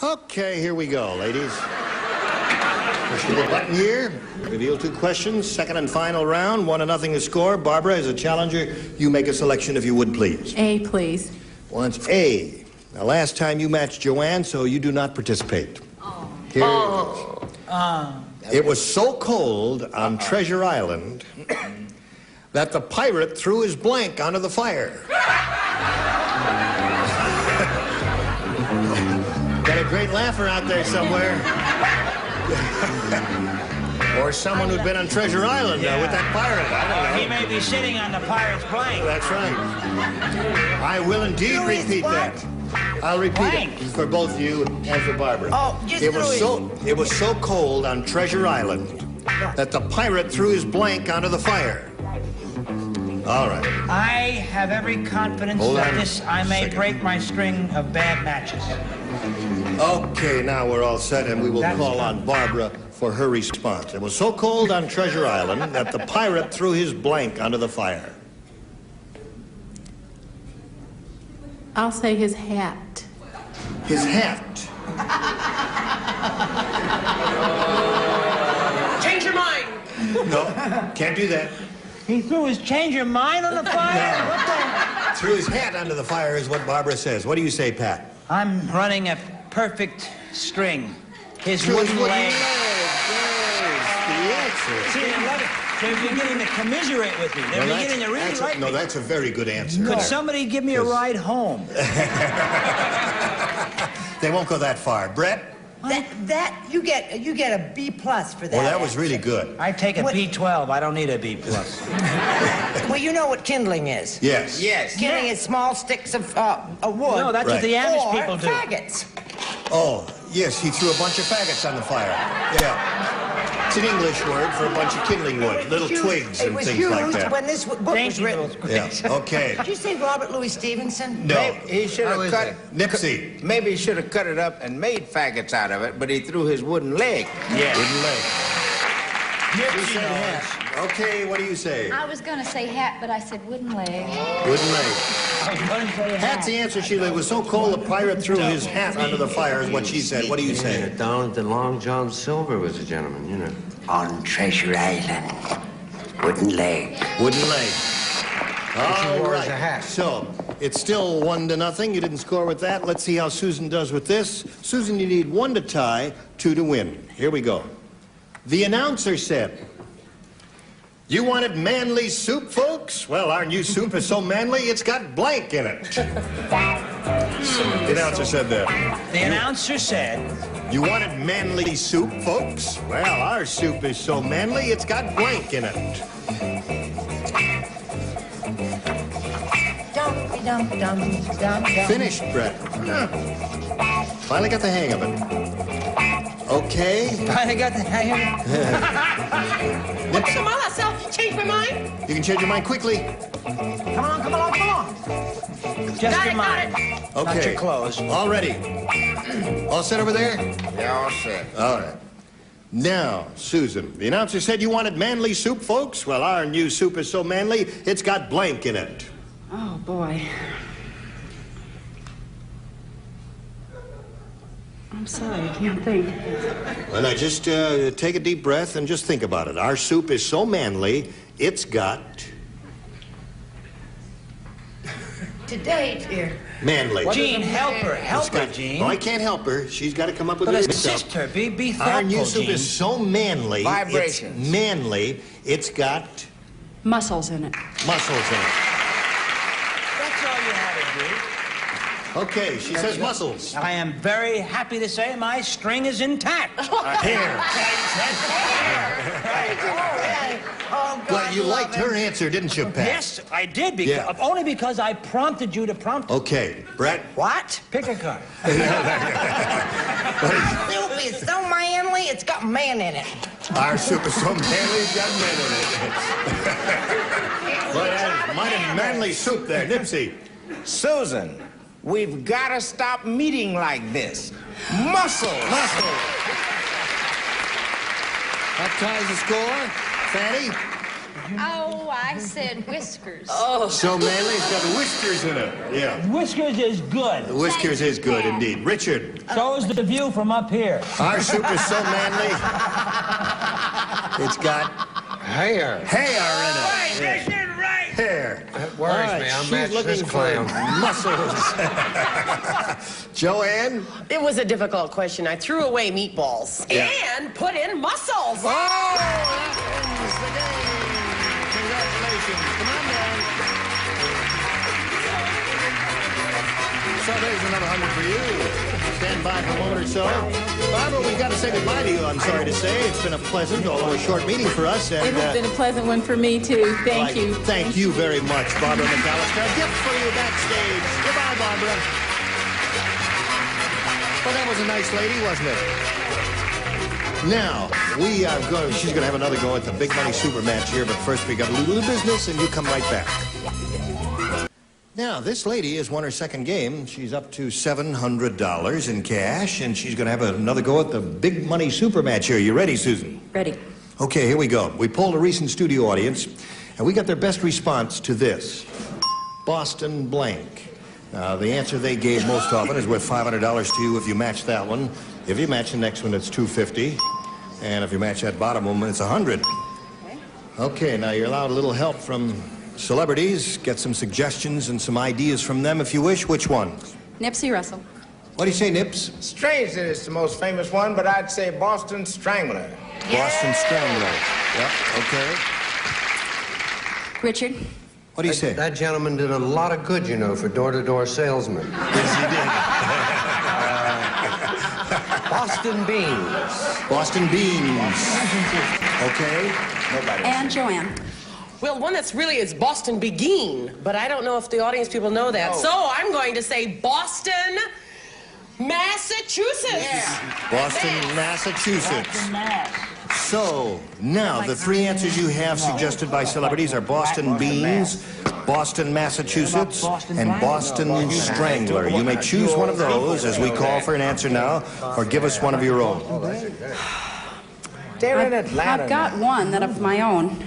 Okay, here we go, ladies. Push the little button here. Reveal 2 questions. Second and final round. 1-0 to score. Barbara, as a challenger, you make a selection if you would, please. A, please. Once A. Now, last time you matched Joanne, so you do not participate. Here it is. It was so cold on Treasure Island that the pirate threw his blank onto the fire. Got a great laugher out there somewhere. Or someone who'd been on Treasure Island with that pirate. I don't know. He may be sitting on the pirate's blank. That's right. I will indeed repeat that. I'll repeat it for both you and for Barbara. Oh, just it was so cold on Treasure Island that the pirate threw his blank onto the fire. All right. I have every confidence that I may break my string of bad matches. Okay, now we're all set, and we will call on Barbara for her response. It was so cold on Treasure Island that the pirate threw his blank onto the fire. I'll say his hat. His hat. Change your mind. No, can't do that. He threw his change your mind on the fire? No. What the? Threw his hat onto the fire is what Barbara says. What do you say, Pat? I'm running a perfect string. His wooden leg. The answer. See, they're beginning to commiserate with me. They're beginning to really like me. No, that's a very good answer. Could somebody give me a ride home? They won't go that far. Brett? You get a B+ for that. Well, that was really good. I take a B12. I don't need a B+. Well, you know what kindling is. Yes. Yes. Kindling is small sticks of wood. No, that's what the Amish people do. Faggots. Oh, yes, he threw a bunch of faggots on the fire. Yeah. It's an English word for a bunch of kindling wood, little twigs and things like that. When this book was written. Yeah, okay. Did you say Robert Louis Stevenson? No. He should have cut Nipsey. Maybe he should have cut it up and made faggots out of it, but he threw his wooden leg. Yeah. Wooden leg. Nipsey knows. Okay, what do you say? I was going to say hat, but I said wooden leg. Wooden leg. Hat's the answer, Sheila. It was so cold the pirate threw his hat onto the fire is what she said. What do you say? Down at the Long John Silver was a gentleman, you know. On Treasure Island. Wooden leg. Wooden leg. All right. So, it's still 1-0. You didn't score with that. Let's see how Susan does with this. Susan, you need 1 to tie, 2 to win. Here we go. The announcer said, "You wanted manly soup, folks? Well, our new soup is so manly, it's got blank in it." The announcer said that. The announcer said, "You wanted manly soup, folks? Well, our soup is so manly, it's got blank in it." Finished, Brett. Finally got the hang of it. Okay. Finally got the hang of it. Come on, I'll change my mind. You can change your mind quickly. Come on. Just your mind. Okay. Not your clothes. All ready. All set over there? Yeah, all set. All right. Now, Susan, the announcer said you wanted manly soup, folks. Well, our new soup is so manly, it's got blank in it. Oh, boy. I'm sorry, I can't think. Well, now, just take a deep breath and just think about it. Our soup is so manly, it's got... Today, dear. Manly. Gene, help her, Gene. No, I can't help her. She's got to come up with it herself. Assist her. Be thoughtful, Our new soup Gene. is so manly. Vibrations. It's manly. It's got Muscles in it. muscles in it. That's all you had to do. Okay, she says muscles. I am very happy to say my string is intact. Here. Oh, God, Well, you liked her answer, didn't you, Pat? Yes, I did. Yeah. Only because I prompted you to prompt. Okay, Brett. What? Pick a card. Soup is so manly, it's got man in it. Our soup is so manly, it's got men in it. But mighty manly soup there, Nipsey. Susan, we've got to stop meeting like this. Muscle. That ties the score. Fanny, Oh, I said whiskers. Oh. So manly, it's got whiskers in it. Yeah. Whiskers is good. Whiskers is good indeed. Richard. So is the view from up here. Our soup is so manly. It's got hair. Hair in it. Right, Yeah. right. Hair. That worries me. I'll She's match looking this clown. for muscles. Joanne? It was a difficult question. I threw away meatballs and put in mussels. Oh, that ends the game. Congratulations. Come on down. So there's another 100 for you. Stand by for a moment or so. Barbara, we've got to say goodbye to you, I'm sorry to say. It's been a pleasant, although a short meeting for us. And, It has been a pleasant one for me, too. Thank you. Thank you very much, Barbara McAllister. A gift for you backstage. Goodbye, Barbara. Well, that was a nice lady, wasn't it? Now, she's going to have another go at the big money super match here, but first we got a little business, and you come right back. Now, this lady has won her second game. She's up to $700 in cash, and she's going to have another go at the big money super match here. You ready, Susan? Ready. Okay, here we go. We polled a recent studio audience, and we got their best response to this. Boston blank. Now, the answer they gave most often is worth $500 to you if you match that one. If you match the next one, it's $250. And if you match that bottom one, it's $100. Okay, now you're allowed a little help from celebrities. Get some suggestions and some ideas from them if you wish. Which one? Nipsey Russell. What do you say, Nips? Strange that it's the most famous one, but I'd say Boston Strangler. Boston Strangler. Yep, okay. Richard. What do you say? That gentleman did a lot of good, you know, for door-to-door salesmen. Yes, he did. Boston beans. Boston beans. Okay. Nobody. And Joanne. Well, one that's really is Boston Begin, but I don't know if the audience people know that. Oh. So I'm going to say Boston, Massachusetts. Yeah. Boston, Massachusetts. So, now, the three answers you have suggested by celebrities are Boston Beans, Boston, Massachusetts, and Boston Strangler. You may choose one of those as we call for an answer now, or give us one of your own. They're in Atlanta. I've got one that of my own.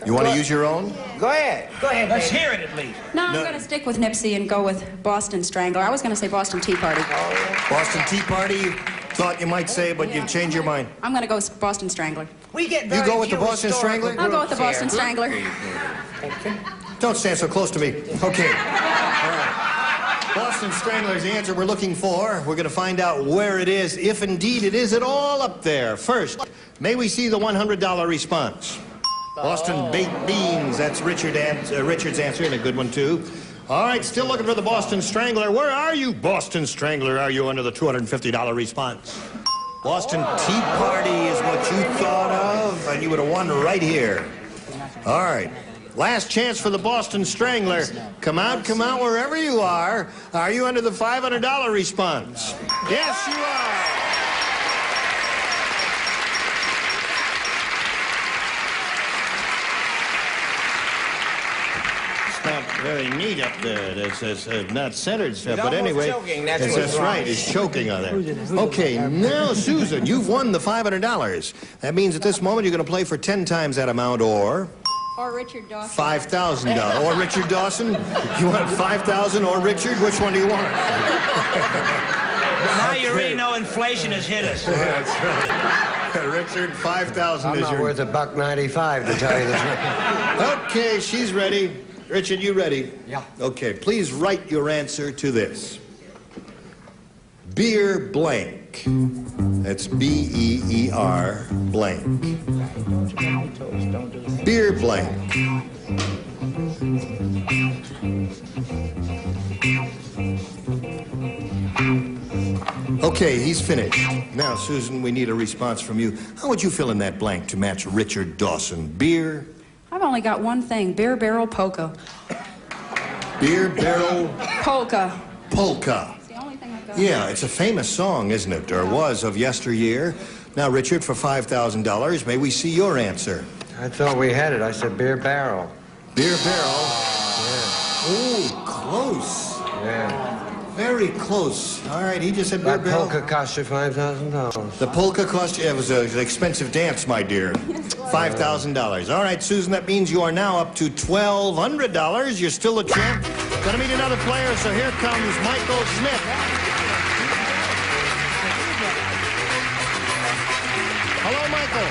You want to use your own? Go ahead. Go ahead, Let's baby. hear it at least. No, I'm going to stick with Nipsey and go with Boston Strangler. I was going to say Boston Tea Party. Boston Tea Party, you thought you might say, but you've changed your mind. I'm going to go with Boston Strangler. We get You very go with the few Boston historical Strangler? I'll go with the groups Boston here. Strangler. Don't stand so close to me. Okay. All right. Boston Strangler's the answer we're looking for. We're going to find out where it is, if indeed it is at all up there. First, may we see the $100 response? Boston baked beans. That's Richard's answer, and a good one, too. All right, still looking for the Boston Strangler. Where are you, Boston Strangler? Are you under the $250 response? Boston Tea Party is what you thought of, and you would have won right here. All right. Last chance for the Boston Strangler. Come out wherever you are. Are you under the $500 response? Yes, you are. Not very neat up there. It's not centered stuff, but anyway, choking. That's that's what's wrong. right. It's choking on there. Okay, now Susan, you've won the $500. That means at this moment you're going to play for 10 times that amount, or Or Richard Dawson. $5,000, or Richard Dawson. You want $5,000 or Richard? Which one do you want? Now you really know inflation has hit us. That's right. Richard, $5,000 I'm is not your. worth $1.95 to tell you the truth. Okay, she's ready. Richard, you ready? Yeah. Okay, please write your answer to this. Beer blank. That's B-E-E-R blank. Beer blank. Okay, he's finished. Now, Susan, we need a response from you. How would you fill in that blank to match Richard Dawson? Beer? I've only got one thing. Beer Barrel Polka. Beer barrel Polka. polka. It's the only thing I've got. Yeah, it's a famous song, isn't it? Or was of yesteryear. Now, Richard, for $5,000, may we see your answer? I thought we had it. I said beer barrel. Beer barrel. Yeah. Ooh, close. Yeah. Very close. All right, he just said beer That barrel. polka cost you $5,000. The polka cost you, it was an expensive dance, my dear. $5,000. All right, Susan, that means you are now up to $1,200. You're still a champ. Gonna meet another player, so here comes Michael Schmidt. Hello, Michael.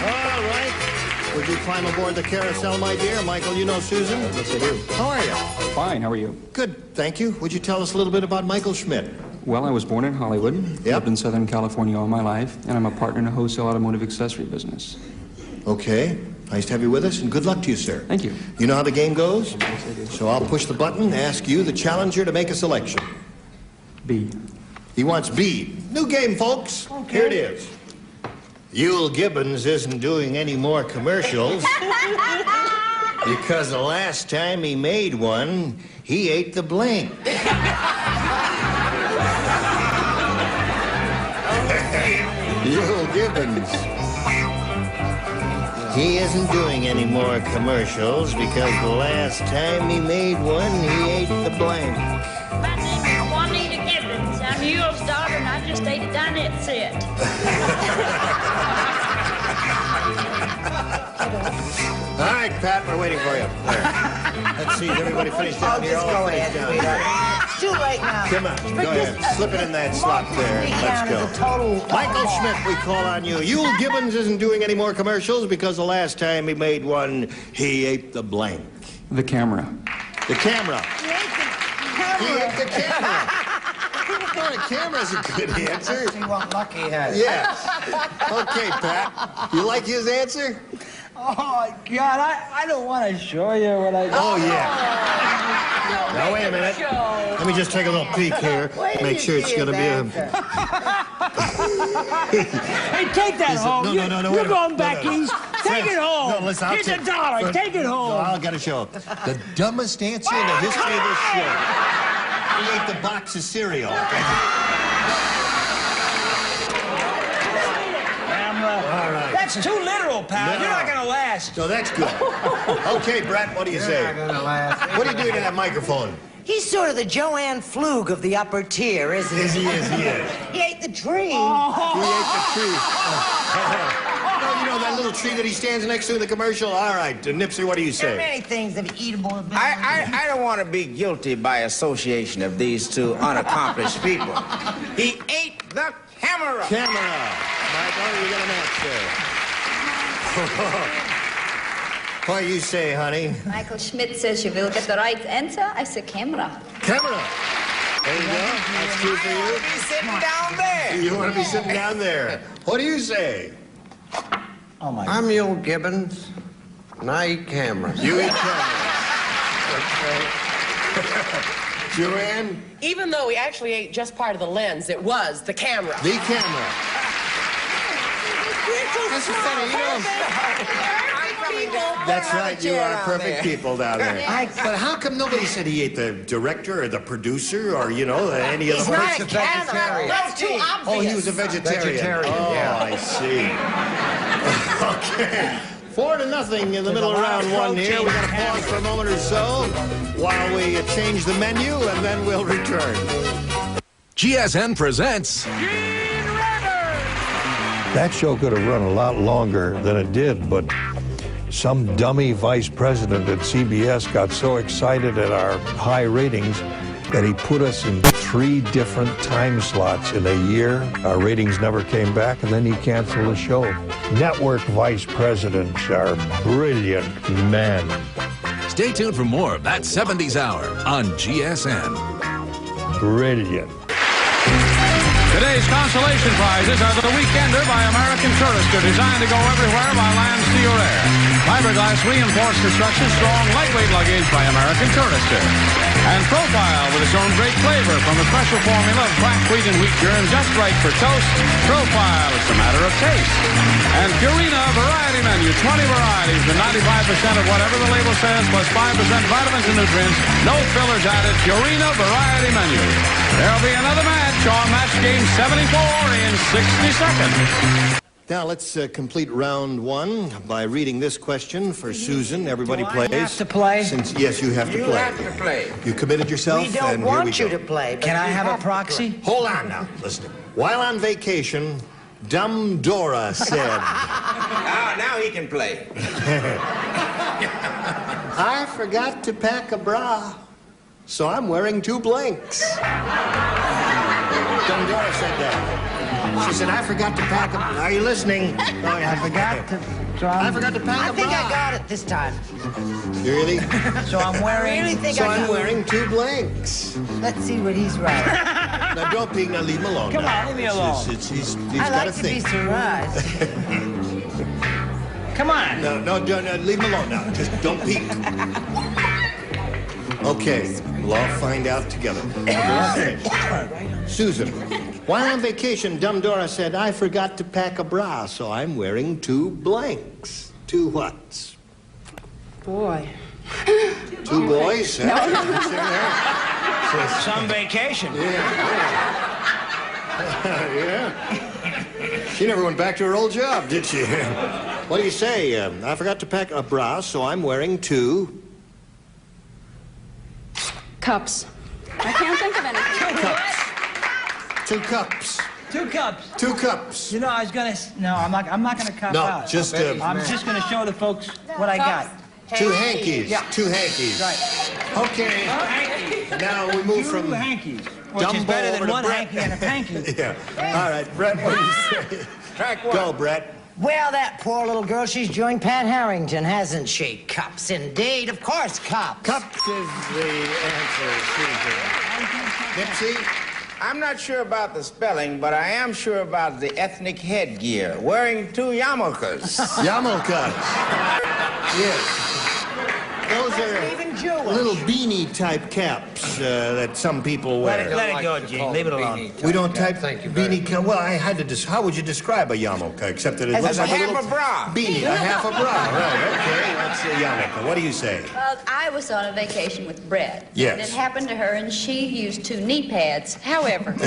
All right. Would you climb aboard the carousel, my dear? Michael, you know Susan? Yes, I do. How are you? Fine, how are you? Good, thank you. Would you tell us a little bit about Michael Schmidt? Well, I was born in Hollywood, lived in Southern California all my life, and I'm a partner in a wholesale automotive accessory business. Okay. Nice to have you with us, and good luck to you, sir. Thank you. You know how the game goes? Yes, I do. So I'll push the button, ask you, the challenger, to make a selection. B. He wants B. New game, folks. Okay. Here it is. Yule Gibbons isn't doing any more commercials because the last time he made one, he ate the blank. Yule Gibbons. He isn't doing any more commercials because the last time he made one, he ate the blank. My name is Juanita Gibbons. I'm Yule's daughter, and I just ate a dinette set. All right, Pat, we're waiting for you. There. Let's see, is everybody finished down here? Just go ahead, sweetheart. It's too late now. Come on, go ahead. Slip it in that slot there. Let's go. Michael Schmidt, we call on you. Yule Gibbons isn't doing any more commercials because the last time he made one, he ate the blank. The camera. The camera. He ate the camera. Well, the camera's a good answer. See what luck he has. Yes. Okay, Pat. You like his answer? Oh, God, I don't want to show you what I... Oh, yeah. Now, wait a minute. Let me just take a little peek here. Make sure it's going to be a... Hey, take that home. No. You're going back east. Take it home. No, listen, Here's $1. Take it home. No, I'll get a show. The dumbest answer in the history of this show. He ate the box of cereal. All right. That's too literal, pal. No. You're not going to last. No, that's good. Okay, Brett, what do you say? You're not going to last. What do you do to that microphone? He's sort of the Joanne Flug of the upper tier, isn't he? Yes, he is, he is. He ate the tree. He ate the tree. No, you know that little tree that he stands next to in the commercial? All right, Nipsey, what do you There are say? many things that are eatable. I don't want to be guilty by association of these two unaccomplished people. He ate the camera. Camera. Michael, you got a match there. What do you say, honey? Michael Schmidt says you will get the right answer. I say camera. Camera. There you go. That's two for you. Be sitting down there. You want to be sitting down there. What do you say? Oh, my I'm Yule Gibbons, and I eat cameras. You eat cameras. Joanne? Even though he actually ate just part of the lens, it was the camera. The camera. That's funny, you know. That's right, you are perfect people down there. But how come nobody said he ate the director or the producer or, you know, any of the parts of vegetarian. That's too obvious. Oh, he was a vegetarian. Oh, I see. Okay. 4-0 in the middle of round one here. We're going to pause for a moment or so while we change the menu, and then we'll return. GSN presents... That show could have run a lot longer than it did, but some dummy vice president at CBS got so excited at our high ratings that he put us in 3 different time slots in a year. Our ratings never came back, and then he canceled the show. Network vice presidents are brilliant men. Stay tuned for more of That 70s Hour on GSN. Brilliant. Today's consolation prizes are the Weekender by American Tourister, designed to go everywhere by land, sea, or air. Fiberglass reinforced construction, strong, lightweight luggage by American Tourister. And Profile with its own great flavor from the special formula of cracked wheat and wheat germ, just right for toast. Profile, it's a matter of taste. And Purina Variety Menu, 20 varieties, with 95% of whatever the label says, plus 5% vitamins and nutrients, no fillers added. Purina Variety Menu. There'll be another match on Match Game 74 in 60 seconds. Now, let's complete round one by reading this question for Susan. Everybody plays. I have to play? Yes, you have to play. You have to play. You committed yourself, We don't and here we want you go. to play. But Can I you have a to proxy? play. Hold on now. Listen. While on vacation, Dumb Dora said. Now he can play. I forgot to pack a bra, so I'm wearing 2 blanks. Dumb Dora said that. She said, I forgot to pack a... Are you listening? Oh, yeah, I forgot to... I forgot to pack a bra. I think I got it this time. You really? So I'm wearing... I really think So I I'm got wearing 2 blanks. Let's see what he's right. Now, don't peek. Now, leave him alone. Come on, leave me alone. He's I got to like to be think. surprised. Come on. No, leave him alone now. Just don't peek. Okay, we'll all find out together. Susan, while on vacation, Dumb Dora said, I forgot to pack a bra, so I'm wearing 2 blanks. 2 whats? Boy. 2 boys? No. Some vacation. Yeah. She never went back to her old job, did she? What do you say? I forgot to pack a bra, so I'm wearing 2... Cups. I can't think of anything. Cups. 2 cups. 2 cups. 2 cups. You know, I was gonna... No, I'm not gonna cop No, out. just... I'm just gonna show the folks what I got. 2 hankies. Yeah. 2 hankies. Right. Okay. Now we move from... 2 hankies. Which is Dumbo better over than to 1 Brett. hanky and a panky. Yeah. All right, Brett, what do you say? Track 1. Go, Brett. Well, that poor little girl, she's joined Pat Harrington, hasn't she? Cups, indeed. Of course, cups. Cups is the answer, Susan. Nipsey? I'm not sure about the spelling, but I am sure about the ethnic headgear. Wearing 2 yarmulkes. Yarmulkes. Yes. Those are little beanie-type caps that some people wear. Let it go, Gene. Leave it alone. We don't type beanie cap. Well, I had to. How would you describe a yarmulke? Except that it looks As a like half little a bra. beanie, a half a bra. Right? Okay, that's a yarmulke. What do you say? Well, I was on a vacation with Brett. Yes. And it happened to her, and she used 2 knee pads. However, I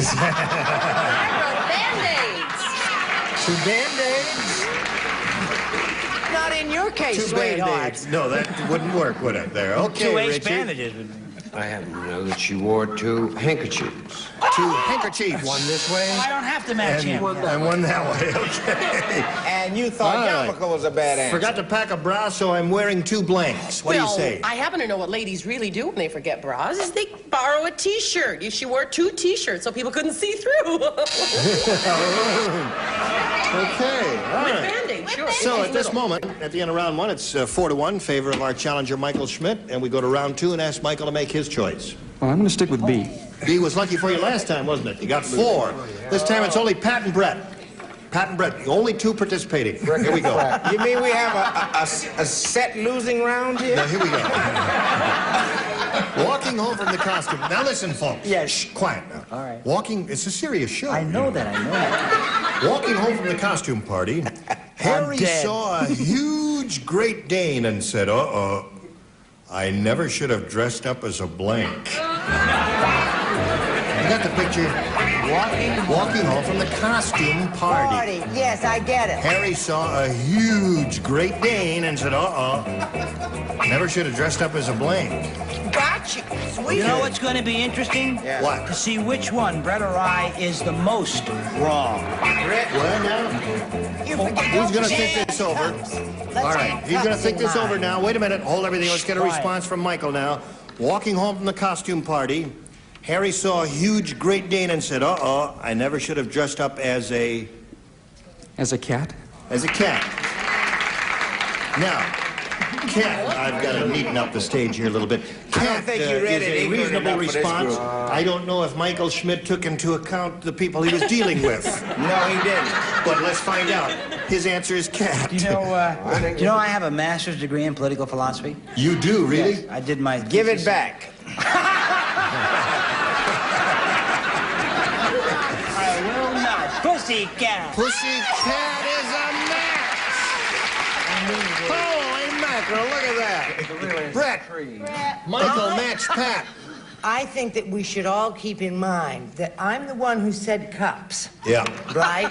wrote Band-Aids. 2 Band-Aids. Not in your case, 2 sweetheart. Band-Aids. No, that wouldn't work, would it? There. Okay, 2 Richard. bandages. I happen to know that she wore 2 handkerchiefs. 2 handkerchiefs. One this way. I don't have to match him. And one that way. Okay. And you thought yarmulke was a bad answer. Forgot to pack a bra, so I'm wearing 2 blanks. What do you say? I happen to know what ladies really do when they forget bras is they borrow a T-shirt. She wore 2 T-shirts so people couldn't see through. Okay, all right. Band-Aid, sure. So at this moment, at the end of round 1, it's 4-1 in favor of our challenger, Michael Schmidt, and we go to round 2 and ask Michael to make his choice. Well, I'm going to stick with B. B was lucky for you last time, wasn't it? You got 4. This time it's only Pat and Brett. Pat and Brett, the only 2 participating. Here we go. You mean we have a set losing round here? Now, here we go. Walking home from the costume. Now listen, folks. Yes. Shh, quiet now. All right. Walking, it's a serious show. I know that. Walking home from the costume party, Harry dead. saw a huge Great Dane and said, uh-oh, I never should have dressed up as a blank. You got the picture? Walking home from the costume party. Yes, I get it. Harry saw a huge Great Dane and said, uh-oh, never should have dressed up as a blank. Gotcha. Sweet. You know what's going to be interesting? Yeah. What? To see which one, Brett or I, is the most wrong. Brett, Well, now, who's going to think this over? All right, he's going to think this over now. Wait a minute. Hold everything. Let's get a Quiet. response from Michael now. Walking home from the costume party, Harry saw a huge Great Dane and said, uh-oh, I never should have dressed up as a... As a cat? As a cat. Now, cat, I've got to neaten up the stage here a little bit. Cat think you read is it a ignorant reasonable enough for this response. group. I don't know if Michael Schmidt took into account the people he was dealing with. no, he didn't. But let's find out. His answer is cat. Do you know I have a master's degree in political philosophy? You do, really? Yes, I did my... Give it back. I will not. Pussycat. Pussycat is a match. Holy mackerel, look at that. Brett, Michael matched Pat. I think that we should all keep in mind that I'm the one who said cups. Yeah. Right?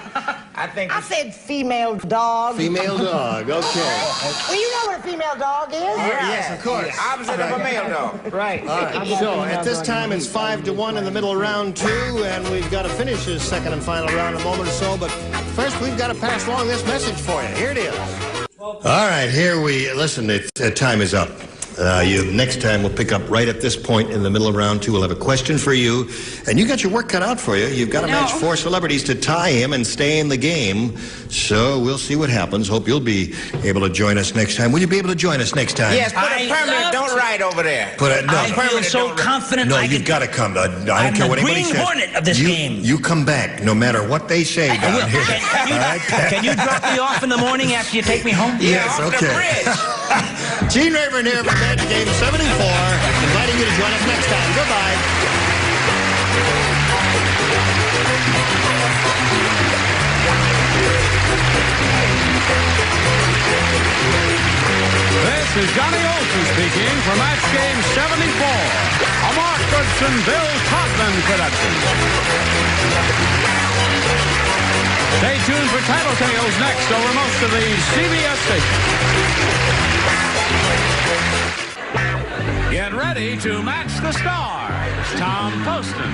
I said female dog. Female dog, okay. Well, you know what a female dog is? Yes, of course. Opposite of a male dog. Right. All right, so at this time it's 5-1 in the middle of round 2, and we've got to finish this second and final round in a moment or so, but first we've got to pass along this message for you. Here it is. All right, listen, time is up. Next time we'll pick up right at this point in the middle of round 2. We'll have a question for you, and you got your work cut out for you. You've got to match 4 celebrities to tie him and stay in the game. So we'll see what happens. Hope you'll be able to join us next time. Will you be able to join us next time? Yes, put a permanent don't write over there. I feel so confident. No, you've got to come. I don't care what anybody says. I'm the Green Hornet of this game. You come back, no matter what they say down here. Can you drop me off in the morning after you take me home? Yes, okay. Gene Rayburn here from Banter Game 74, inviting you to join us next time. Goodbye. This is Johnny Olsen speaking for Match Game 74, a Mark Goodson, Bill Todman production. Stay tuned for Tattletales next over most of the CBS stations. Get ready to match the stars. Tom Poston,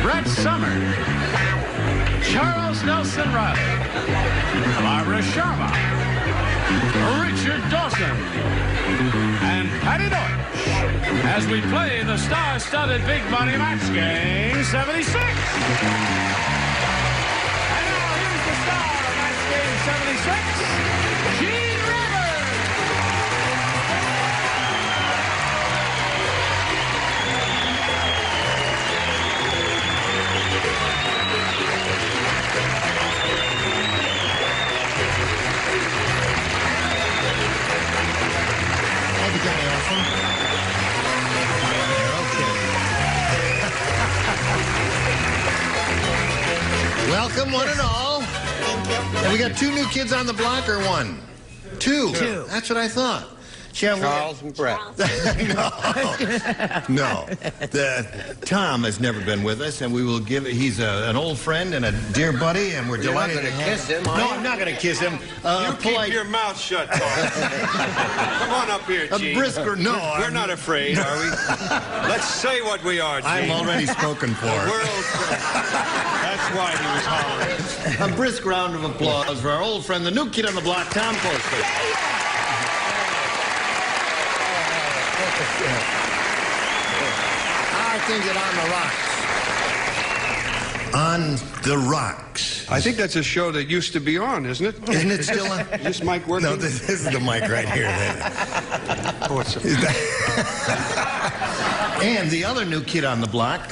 Brett Summers, Charles Nelson Riley, Barbara Sharma, Richard Dawson, and Patty Deutsch as we play the star-studded Big Money Match Game 76. And now here's the star of Match Game 76, Gene Rayburn. Welcome, one and all. And we got 2 new kids on the block, or 1? 2. That's what I thought. Charles and Brett. No. Tom has never been with us, and we will give. He's an old friend and a dear buddy, and we're delighted to kiss him. No, I'm not going to kiss him. You keep your mouth shut, Tom. Come on up here, Gene. A brisker, no. We're not afraid, are we? Let's say what we are, Gene. I'm already spoken for. That's why he was hollering. A brisk round of applause for our old friend, the new kid on the block, Tom Poston. Our thing is on the rocks. I think that's a show that used to be on, isn't it? Isn't it still on? Is this mic working? No, this is the mic right here. And the other new kid on the block,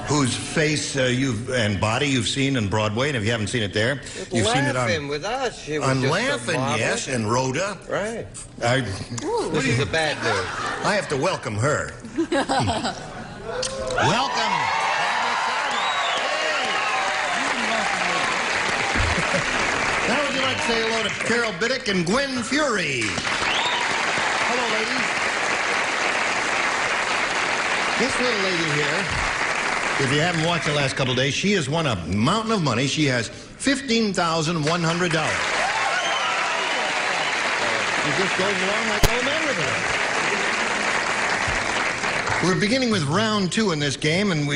whose face and body you've seen in Broadway, and if you haven't seen it there, you've seen it on with us. She was on just Laughing, yes, and Rhoda. Right. This is a bad news. I have to welcome her. Welcome. Now would you like to say hello to Carol Biddick and Gwen Fury? Hello, ladies. This little lady here, if you haven't watched the last couple of days, she has won a mountain of money. She has $15,100. It just goes along like old men with her. We're beginning with round 2 in this game, and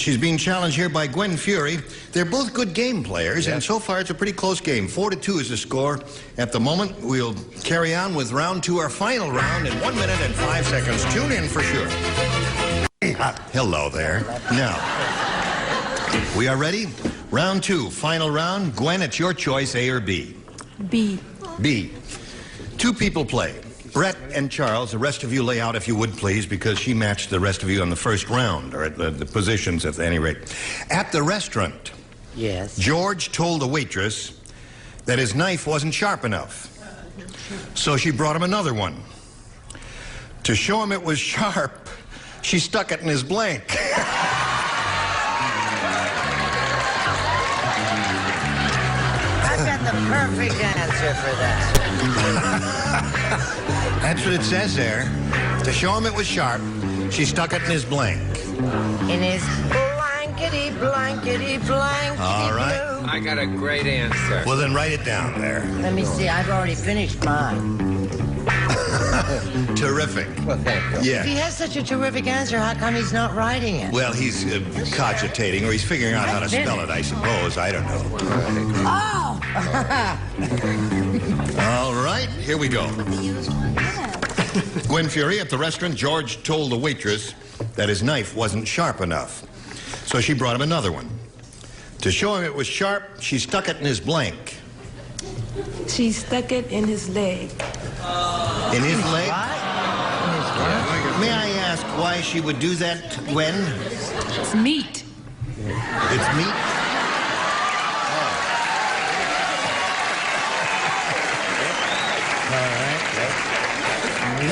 she's being challenged here by Gwen Fury. They're both good game players, and so far it's a pretty close game. 4-2 is the score. At the moment, we'll carry on with round 2, our final round, in 1 minute and 5 seconds. Tune in for sure. Hello there. Now, we are ready? Round 2, final round. Gwen, it's your choice, A or B? B. B. 2 people play. Brett and Charles, the rest of you lay out if you would, please, because she matched the rest of you on the first round, or at the positions at any rate. At the restaurant, yes, George told the waitress that his knife wasn't sharp enough. So she brought him another one. To show him it was sharp, she stuck it in his blank. I've got the perfect answer for that. That's what it says there. To show him it was sharp, She stuck it in his blank. In his blankety, blankety, blankety All right. blue. I got a great answer. Well, then write it down there. Let me see. I've already finished mine. Terrific. Well, thank you. Yeah. If he has such a terrific answer, how come he's not writing it? Well, he's cogitating, or he's figuring out how to spell it, I suppose. I don't know. Oh! All right, here we go. Gwen Fury, at the restaurant, George told the waitress that his knife wasn't sharp enough. So she brought him another one. To show him it was sharp, she stuck it in his blank. She stuck it in his leg. In his leg? May I ask why she would do that, Gwen? It's meat. It's meat?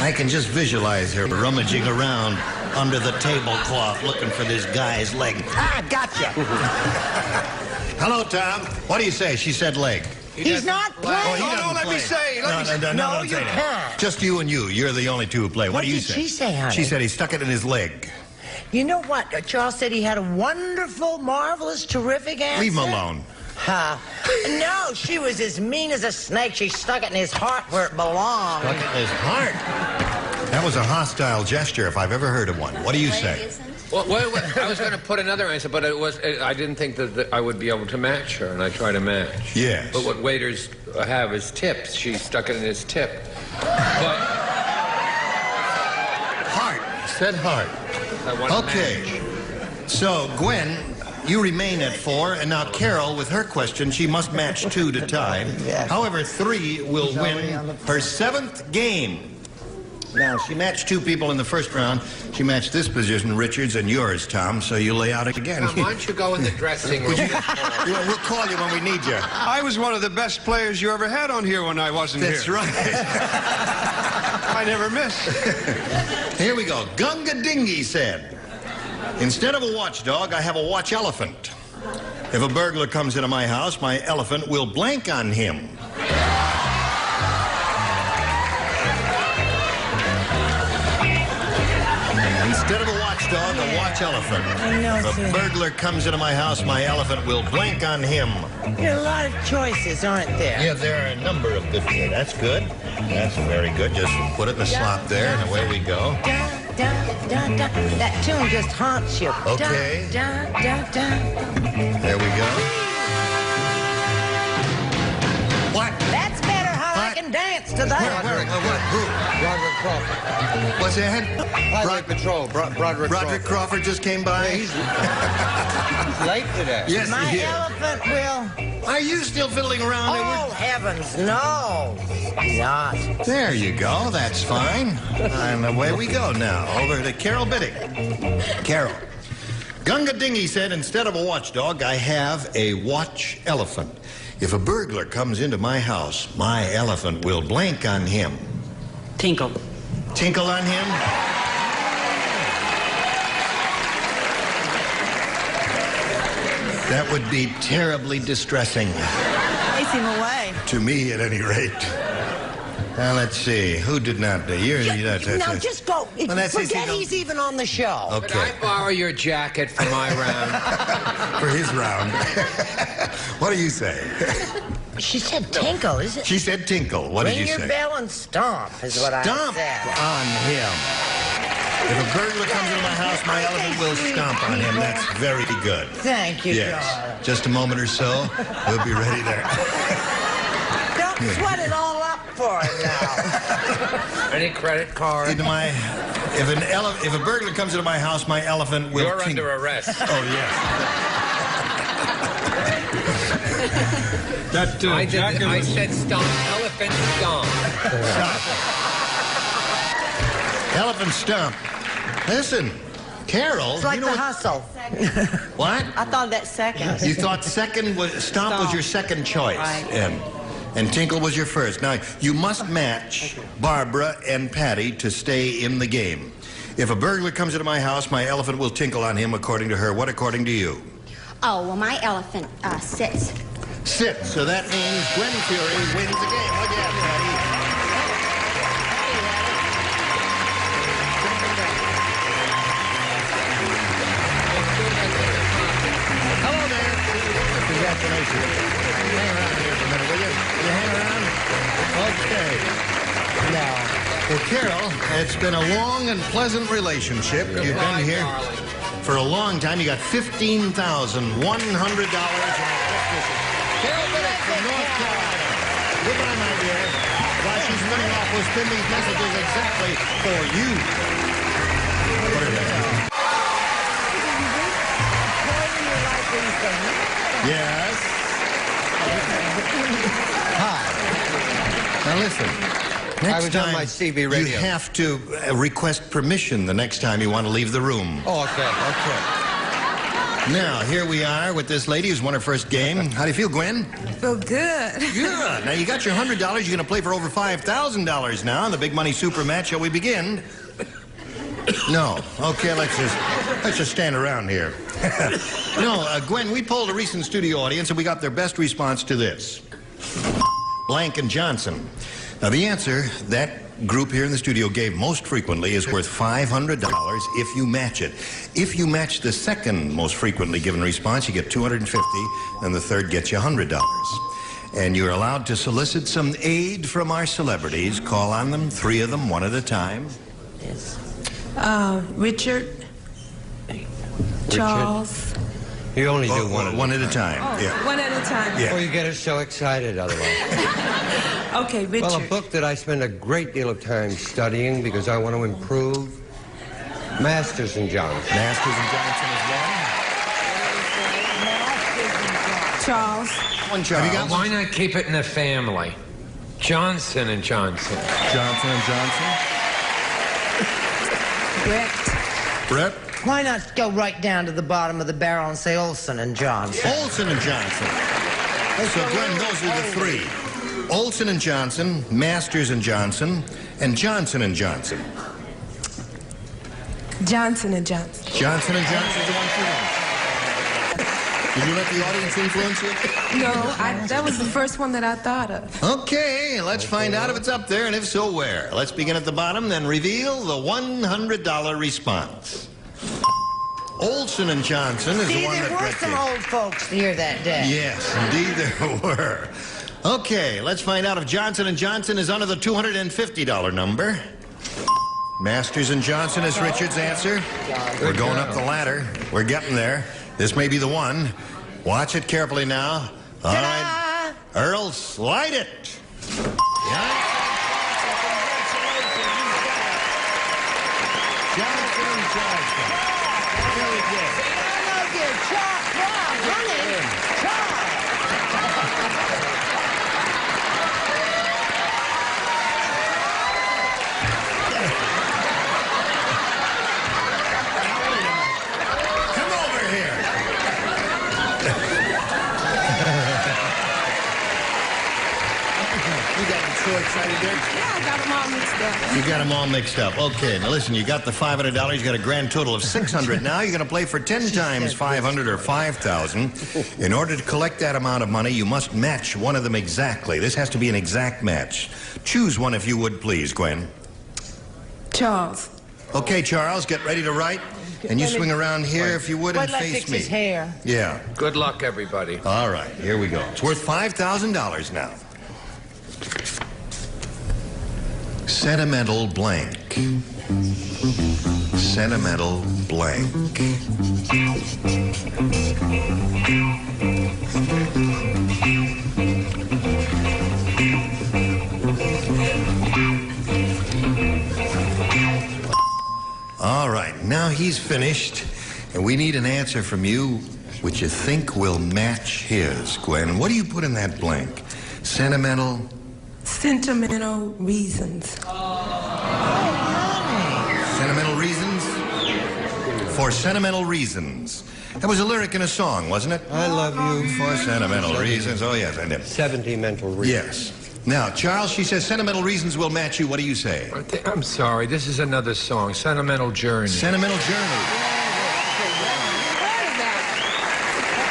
I can just visualize her rummaging around under the tablecloth looking for this guy's leg. Ah, gotcha! Hello, Tom. What do you say? She said leg. He's not playing. Oh, he No, doesn't let me play. say. No, don't you say that. can't. Just you and you. You're the only two who play. What do you did say? she say, honey? She said he stuck it in his leg. You know what? Charles said he had a wonderful, marvelous, terrific answer. Leave him alone. No, she was as mean as a snake. She stuck it in his heart where it belonged. Stuck it in his heart? That was a hostile gesture if I've ever heard of one. What do you say? Well, I was going to put another answer, but I didn't think that I would be able to match her, and I try to match. Yes. But what waiters have is tips. She stuck it in his tip. But Heart. Said heart. I want to Okay. match. So, Gwen, you remain at 4, and now Carol, with her question, she must match 2 to tie. Yes. However, 3 will win her 7th game. Now, she matched 2 people in the first round. She matched this position, Richard's, and yours, Tom, so you lay out again. Tom, why don't you go in the dressing room? We'll call you when we need you. I was one of the best players you ever had on here when I wasn't That's here. right. I never miss. Here we go. Gunga Dingy said, instead of a watchdog, I have a watch elephant. If a burglar comes into my house, my elephant will blank on him. Instead of a watchdog, a watch elephant. I know, If a sir. burglar comes into my house, my elephant will blank on him. There are a lot of choices, aren't there? Yeah, there are a number of good ones. That's good. That's very good. Just put it in the slot there, and away we go. Da, da, da, da. That tune just haunts you. Okay. Da, da, da, da. There we go. What? That's better how I can dance to that. What? Who? Broderick Crawford. What's that? Highway Patrol. Broderick Roderick Crawford just came by. He's late today. Yes, My he is. elephant will... Are you still fiddling around there? Oh, heavens, no. Not. There you go. That's fine. And away we go now. Over to Carol Bitting. Carol. Gunga Dingy said, instead of a watchdog, I have a watch elephant. If a burglar comes into my house, my elephant will blank on him. Tinkle. Tinkle on him? That would be terribly distressing. Chase him away. To me, at any rate. Now, let's see. Who did not? Now, just go. Forget he's even on the show. Okay. Could I borrow your jacket for my round? For his round. What do you say? She said tinkle, is it? She said tinkle. What did you Ring your say? bell and stomp is what I Stomp said. on him. If a burglar comes into my house, my elephant will stomp on him. That's very good. Thank you, Yes. darling. Just a moment or so. We'll be ready there. Don't sweat it all up for him now. Any credit card? If a burglar comes into my house, my elephant will. You're under arrest. Oh yes. That I said stomp. Elephant stomp. Elephant stomp. Listen, Carol. It's like you know the hustle. What? I thought that second. You thought stomp was your second choice, Right. and tinkle was your first. Now you must match Barbara and Patty to stay in the game. If a burglar comes into my house, my elephant will tinkle on him. According to her, what according to you? Oh, well, my elephant sits. Sit. So that means Gwen Fury wins the game. Look at Patty. Well, Carol, it's been a long and pleasant relationship. Goodbye, You've been here darling. for a long time. You got $15,100 Carol Bennett from North Carolina. Goodbye, my dear. While she's spinning off, we'll spin these messages exactly for you. Put her there. Yes. Hi. Now listen. Next I was time, on my CB radio. you have to request permission the next time you want to leave the room. Oh, okay. Now, here we are with this lady who's won her first game. How do you feel, Gwen? Feel good. Good. Now, you got your $100. You're going to play for over $5,000 now in the big money super match. Shall we begin? No. Okay, let's just stand around here. No, Gwen, we polled a recent studio audience, and we got their best response to this. Blank and Johnson. Now, the answer that group here in the studio gave most frequently is worth $500 if you match it. If you match the second most frequently given response, you get $250, and the third gets you $100. And you're allowed to solicit some aid from our celebrities. Call on them, 3 of them, one at a time. Yes. Richard. Charles. You only do one at a time. Oh, yeah. One at a time. Yeah. Well, you get us so excited otherwise. Okay, Richard. Well, a book that I spend a great deal of time studying because I want to improve. Masters and Johnson. Masters and Johnson is Charles. one. Charles. Why not keep it in the family? Johnson and Johnson. Johnson and Johnson. Brett. Why not go right down to the bottom of the barrel and say Olson and Johnson? Olson and Johnson. So, Glenn, those are the 3. Olson and Johnson, Masters and Johnson, and Johnson and Johnson. Johnson and Johnson. Johnson and Johnson is the one for you. Did you let the audience influence you? No, that was the first one that I thought of. Okay, let's find out if it's up there, and if so, where. Let's begin at the bottom, then reveal the $100 response. Olson and Johnson is the one that there were some old folks here that day. Yes, indeed there were. Okay, let's find out if Johnson & Johnson is under the $250 number. Masters & Johnson is Richard's answer. We're going up the ladder. We're getting there. This may be the one. Watch it carefully now. All right. Earl, slide it. Yeah. Johnson & Johnson. Very good. So excited there? Yeah, I got them all mixed up. You got them all mixed up. Okay, now listen, you got the $500. You got a grand total of $600 now. You're going to play for 10 times $500 or $5,000. In order to collect that amount of money, you must match one of them exactly. This has to be an exact match. Choose one if you would, please, Gwen. Charles. Okay, Charles, get ready to write. And you swing around here, if you would, and face fix me. His hair. Yeah. Good luck, everybody. All right, here we go. It's worth $5,000 now. Sentimental blank. Sentimental blank. All right, now he's finished, and we need an answer from you which you think will match his, Gwen. What do you put in that blank? Sentimental reasons. Sentimental reasons? For sentimental reasons. That was a lyric in a song, wasn't it? I love you. For sentimental reasons. Oh, yes, I did. 70 reasons. Yes. Now, Charles, she says sentimental reasons will match you. What do you say? I'm sorry. This is another song. Sentimental Journey. Sentimental Journey.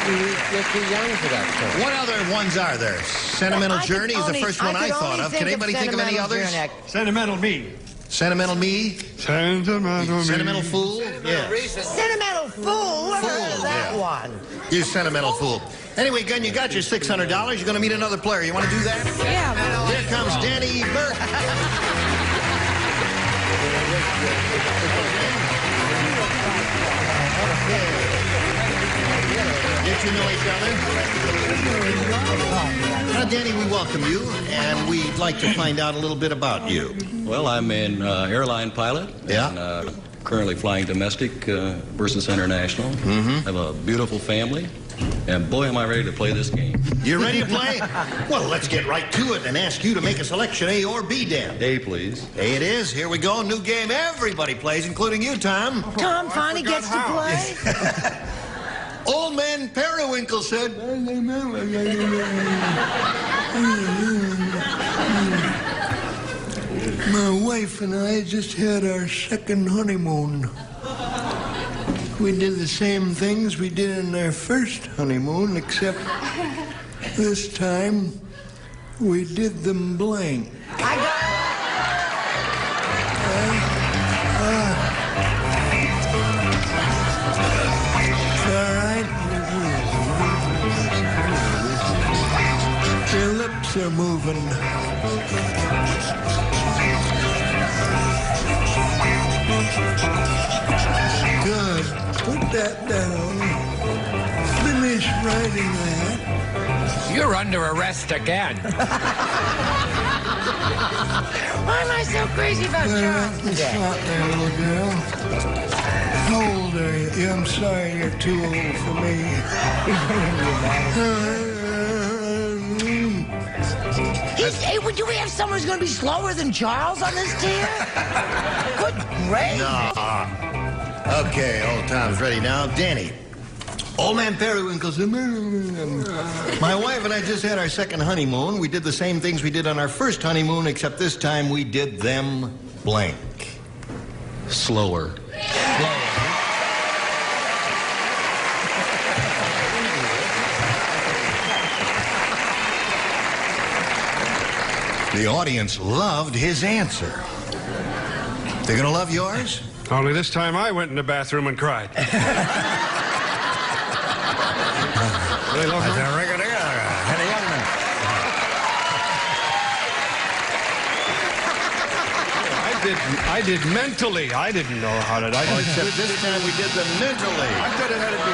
You're too young for that song. What other ones are there? Sentimental Journey is the first one I thought of. Can anybody think of any others? Sentimental Me. Sentimental Me? Sentimental Me. Sentimental Fool? Yeah. Sentimental Fool? What is that one? You Sentimental Fool. Anyway, Gun, you got your $600. You're going to meet another player. You want to do that? Yeah. Here comes Danny Burke. Get to know each other. Now, Danny, we welcome you, and we'd like to find out a little bit about you. Well, I'm an airline pilot. Yeah. And, currently flying domestic versus international. I have a beautiful family. And boy, am I ready to play this game. You ready to play? Well, let's get right to it and ask you to make a selection, A or B, Dan. A, please. A it is. Here we go. New game everybody plays, including you, Tom. Tom finally gets to play. Old man Periwinkle said... My wife and I just had our second honeymoon. We did the same things we did in our first honeymoon, except this time we did them blank. I got... All right. Your lips are moving. Good. Put that down. Finish writing that. You're under arrest again. Why am I so crazy about Charles today? Stop there, little girl. How old are you? Yeah, I'm sorry, you're too old for me. Hey, do we have someone who's going to be slower than Charles on this tier? Good gracious. No. Okay, old Tom's ready now. Danny. Old man Periwinkle said... My wife and I just had our second honeymoon. We did the same things we did on our first honeymoon, except this time we did them blank. Slower. The audience loved his answer. They're gonna love yours? Only this time I went in the bathroom and cried. They love I did mentally. I didn't know how to. Except this time we did them mentally. I thought it had to be.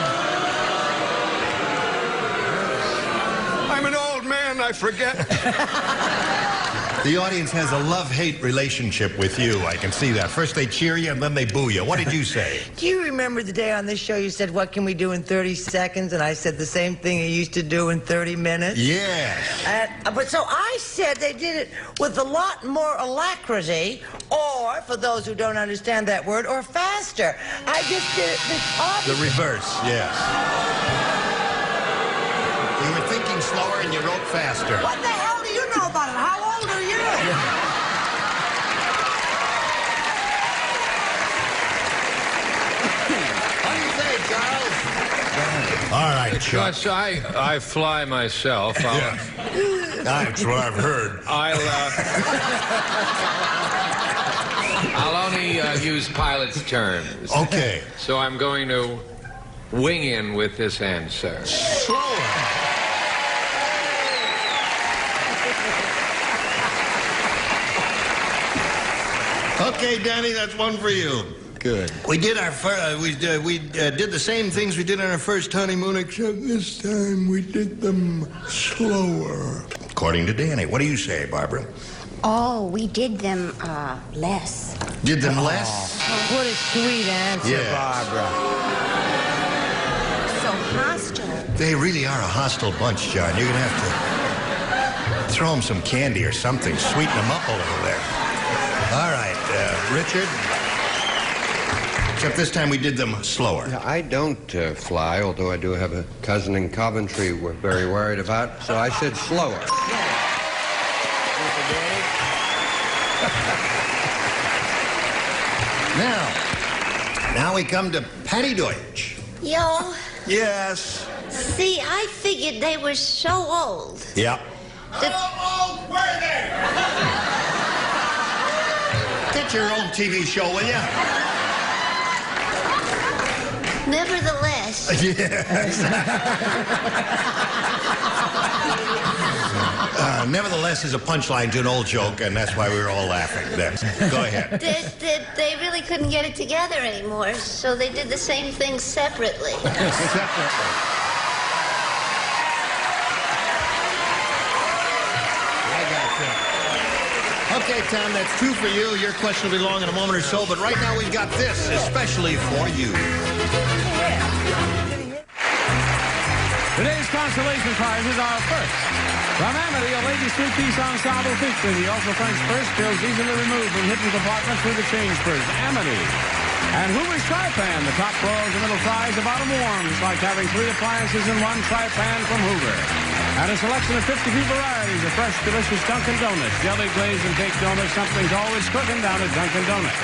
I'm an old man. I forget. The audience has a love-hate relationship with you. I can see that. First they cheer you and then they boo you. What did you say? Do you remember the day on this show you said, what can we do in 30 seconds? And I said the same thing you used to do in 30 minutes? Yes. But so I said they did it with a lot more alacrity, or, for those who don't understand that word, or faster. I just did it the reverse, yes. You were thinking slower and you wrote faster. What the hell do you know about it? How old are you? What do you say, Charles? All right, Chuck. Because I fly myself. That's what I've heard. I'll only use pilot's terms. Okay. So I'm going to wing in with this answer. Slower. Okay, Danny, that's one for you. Good. We did our did the same things we did on our first honeymoon, except this time we did them slower. According to Danny. What do you say, Barbara? Oh, we did them less. Did them less? What a sweet answer, Barbara. So hostile. They really are a hostile bunch, John. You're going to have to throw them some candy or something. Sweeten them up a little there. All right, Richard. Except this time we did them slower. Yeah, I don't fly, although I do have a cousin in Coventry we're very worried about, so I said slower. Now we come to Patty Deutsch. Yo, Yes. see, I figured they were so old. Yeah. How old were they? Get your own TV show, will you? Nevertheless. Yes. Nevertheless is a punchline to an old joke, and that's why we were all laughing. There. Go ahead. They really couldn't get it together anymore, so they did the same thing separately. Okay, Tom, that's 2 for you. Your question will be long in a moment or so, but right now we've got this, especially for you. Today's consolation prizes are first. From Amity, a ladies' two-piece ensemble featuring the ultra-French purse pills easily removed from hidden compartments through the change purse. Amity. And Hoover's Tri-Pan, the top floor is the middle fries, the bottom warms, like having 3 appliances in one Tri-Pan from Hoover. And a selection of 52 varieties of fresh, delicious Dunkin' Donuts, jelly, glazed, and baked donuts. Something's always cooking down at Dunkin' Donuts.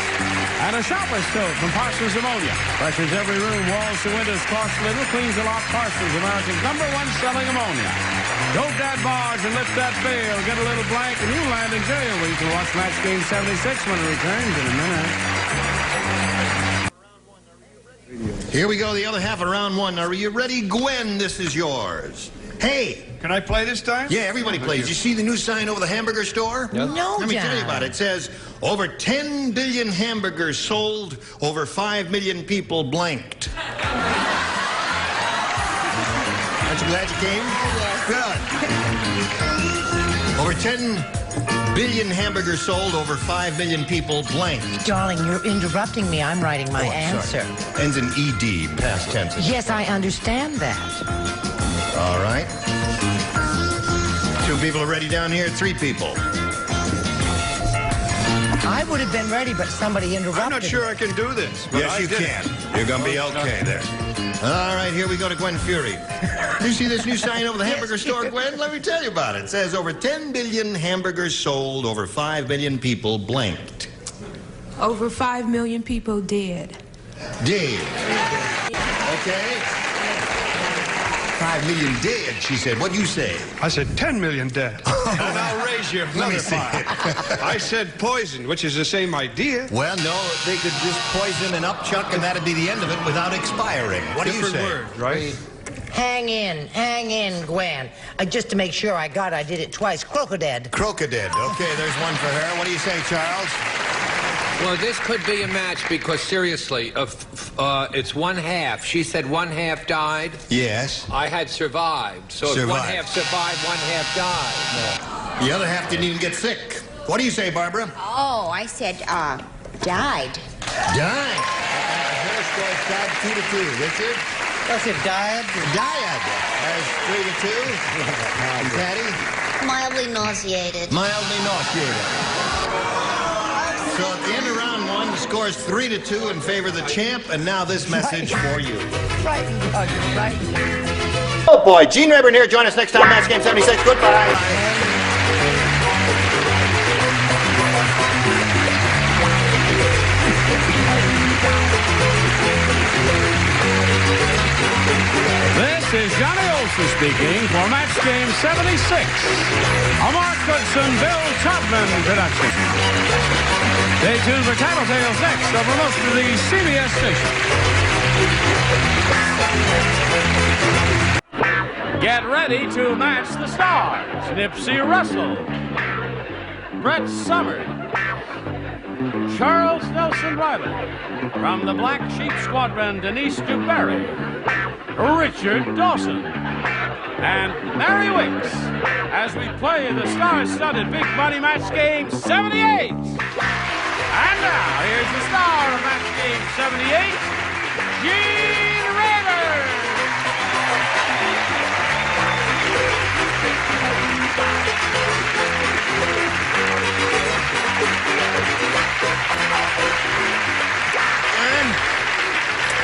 And a shower's stove from Parsons Ammonia. Pressures every room, walls to windows, costs little, cleans a lot. Parsons, America's #1 selling ammonia. Don't that barge and lift that fail. Get a little blank and you land in jail. Where you can watch Match Game 76 when it returns in a minute. Here we go, the other half of round 1. Now, are you ready, Gwen? This is yours. Hey! Can I play this time? Yeah, everybody plays. You see the new sign over the hamburger store? No, Let me John. tell you about it. It says, over 10 billion hamburgers sold, over 5 million people blanked. Aren't you glad you came? Yes. Good. Over 10 billion hamburgers sold, over 5 million people blanked. Darling, you're interrupting me. I'm writing my answer. Sorry. Ends in ED, past tense. Yes, I understand that. All right. 2 people are ready down here, 3 people. I would have been ready, but somebody interrupted. I'm not sure I can do this. But Yes, you can. You're going to be okay there. All right, here we go to Gwen Fury. You see this new sign over the hamburger store, Gwen? Let me tell you about it. It says over 10 billion hamburgers sold, over 5 million people blanked. Over 5 million people dead. Dead. Okay. 5 million dead, she said. What'd you say? I said 10 million dead. And I'll raise you another 5. I said poison, which is the same idea. Well, no, they could just poison an upchuck and that'd be the end of it without expiring. What do you say? Different word, right? Hang in, Gwen. Just to make sure I did it twice. Crocodad. Crocodad. Okay, there's one for her. What do you say, Charles? Well, this could be a match because, seriously, it's 1/2. She said 1/2 died. Yes. I had survived. So if 1/2 survived, 1/2 died. No. The other half didn't even get sick. What do you say, Barbara? Oh, I said, died. Died. Her score's tied 2-2. Richard? I said died. Died. There's 3-2. And Patty? Mildly nauseated. Mildly nauseated. So at the end of round 1, the score is 3-2 in favor of the champ, and now this message for you. Right. Oh boy, Gene Rayburn here. Join us next time, Match Game 76. Goodbye. This is Johnny Olson speaking for Match Game 76. A Mark Goodson, Bill Todman production. Stay tuned for Tattletales next over most of the CBS stations. Get ready to match the stars. Nipsey Russell, Brett Summers, Charles Nelson Riley. From the Black Sheep Squadron, Denise DuBarry, Richard Dawson, and Mary Wicks as we play the star-studded Big Money Match Game 78. And now, here's the star of Match Game 78, Gene Rayburn.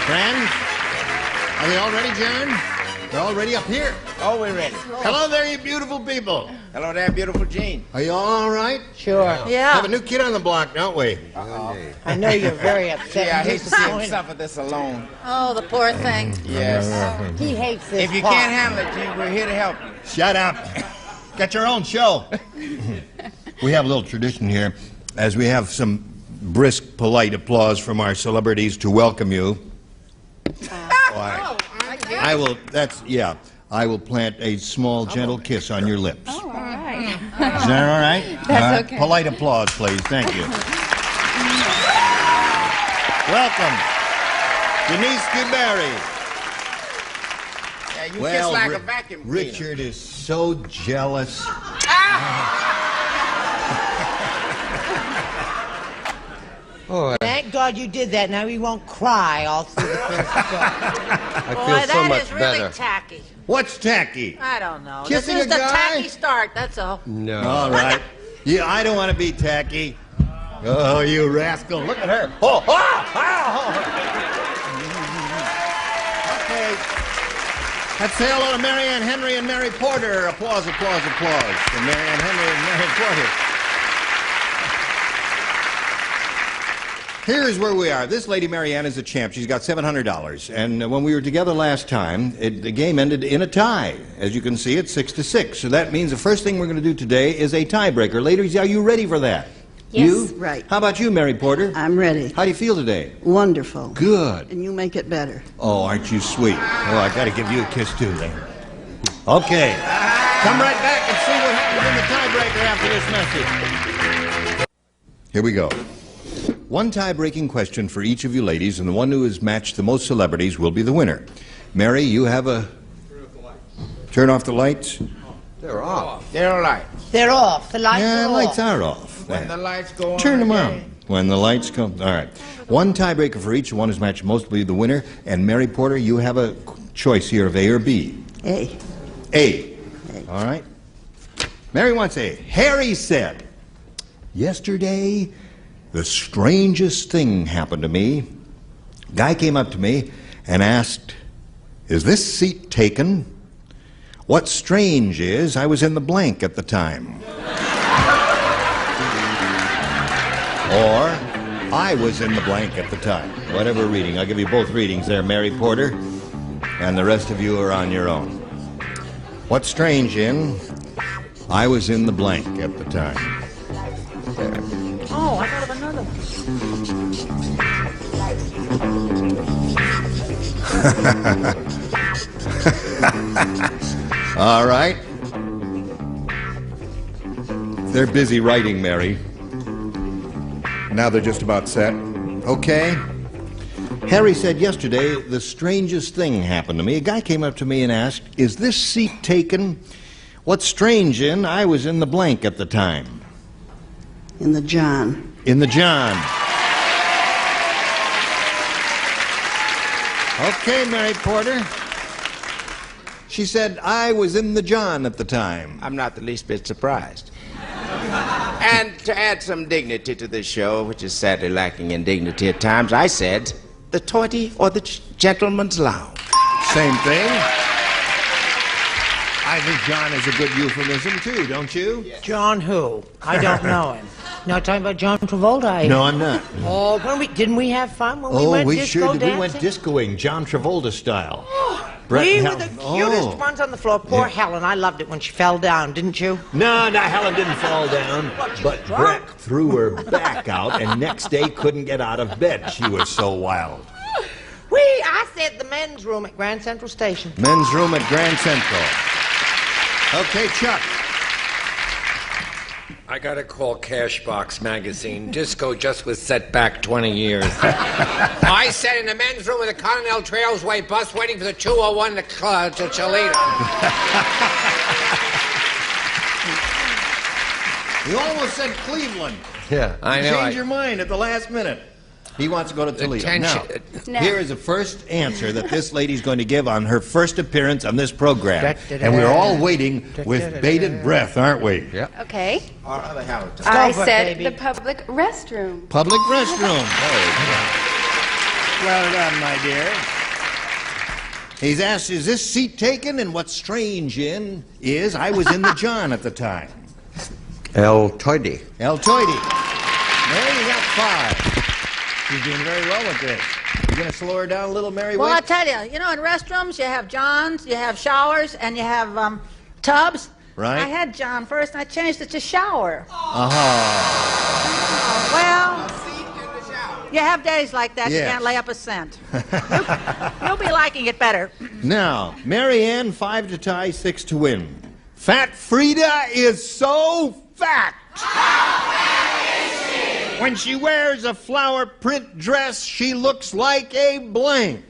Friends, are they all ready, John? They're all ready up here. Oh, we're ready. Hello there, you beautiful people. Hello there, beautiful Gene. Are you all right? Sure. Yeah. Have a new kid on the block, don't we? I know you're very upset. Yeah, I hate to see him suffer this alone. Oh, the poor thing. Yes. He hates this. If you part. can't handle it, Gene, we're here to help you. Shut up. Got your own show. We have a little tradition here, as we have some brisk, polite applause from our celebrities to welcome you. I will, I will plant a small, gentle kiss on your lips. Oh, all right. that all right? That's all right. okay. Polite applause, please. Thank you. Welcome, Denise DeBerry. Yeah, you kiss like a vacuum cleaner. Richard is so jealous. Oh, Thank God you did that. Now he won't cry all through the film. I Boy, feel so that much is really better. tacky. What's tacky? I don't know. Kissing this is a the guy? tacky start, that's all. No. All right. Yeah, I don't want to be tacky. Oh, you rascal. Look at her. Oh, Okay. Let's say hello to Marianne Henry and Mary Porter. Applause, applause, applause for Marianne Henry and Mary Porter. Here's where we are. This lady, Marianne, is a champ. She's got $700. And when we were together last time, the game ended in a tie. As you can see, it's 6-6. So that means the first thing we're going to do today is a tiebreaker. Ladies, are you ready for that? Yes. You? Right. How about you, Mary Porter? I'm ready. How do you feel today? Wonderful. Good. And you make it better. Oh, aren't you sweet? Oh, I got to give you a kiss, too, then. Okay. Come right back and see what happens in the tiebreaker after this message. Here we go. One tie-breaking question for each of you ladies, and the one who has matched the most celebrities will be the winner. Mary, you have a... Turn off the lights. They're off. They're lights. They're off. The lights Yeah, are lights off. are off. When the lights go on. Turn them again. on. When the lights come. All right. One tiebreaker for each. The one who's matched most will be the winner. And Mary Porter, you have a choice here of A or B. A. A. All right. Mary wants A. Harry said, yesterday, the strangest thing happened to me. Guy came up to me and asked, is this seat taken? What's strange is I was in the blank at the time. Or, I was in the blank at the time. Whatever reading. I'll give you both readings there, Mary Porter, and the rest of you are on your own. What's strange in, I was in the blank at the time. Oh, I thought of another one. All right. They're busy writing, Mary. Now they're just about set. Okay. Harry said yesterday, the strangest thing happened to me. A guy came up to me and asked, is this seat taken? What's strange in, I was in the blank at the time. In the John. In the John. Okay, Mary Porter. She said, I was in the John at the time. I'm not the least bit surprised. And to add some dignity to this show, which is sadly lacking in dignity at times, I said, the toity or the gentleman's lounge. Same thing. I think John is a good euphemism, too, don't you? Yes. John who? I don't know him. You're not talking about John Travolta? No, I'm not. Oh, didn't we have fun when we went disco sure did. dancing? We went discoing, John Travolta style. We were the cutest ones on the floor. Poor Yeah. Helen. I loved it when she fell down, didn't you? No, Helen didn't fall down. What, she But was drunk? Brett threw her back out, and next day couldn't get out of bed. She was so wild. I said the men's room at Grand Central Station. Men's room at Grand Central. Okay, Chuck. I gotta call Cashbox Magazine. Disco just was set back 20 years. I sat in the men's room of the Continental Trailsway bus waiting for the 201 to Cholita. You almost said Cleveland. Yeah, I know. Change your mind at the last minute. He wants to go to Toledo. Attention. Now, here is the first answer that this lady's going to give on her first appearance on this program. And we're all waiting with bated breath, aren't we? Yeah. Okay. Our other Helen. I for it, said baby. the public restroom. Public restroom. Well done, my dear. He's asked, is this seat taken? And what's strange in is I was in the John at the time. El Toity. El Toity. There you got 5. She's doing very well with this. You going to slow her down a little, Mary? Well, I Wick? tell you, in restrooms, you have Johns, you have showers, and you have tubs. Right. I had John first, and I changed it to shower. Well, you have days like that. You Yes. can't lay up a cent. You'll be liking it better. Now, Mary Ann, 5 to tie, 6 to win. Fat Frida is so fact. When she wears a flower print dress, she looks like a blank.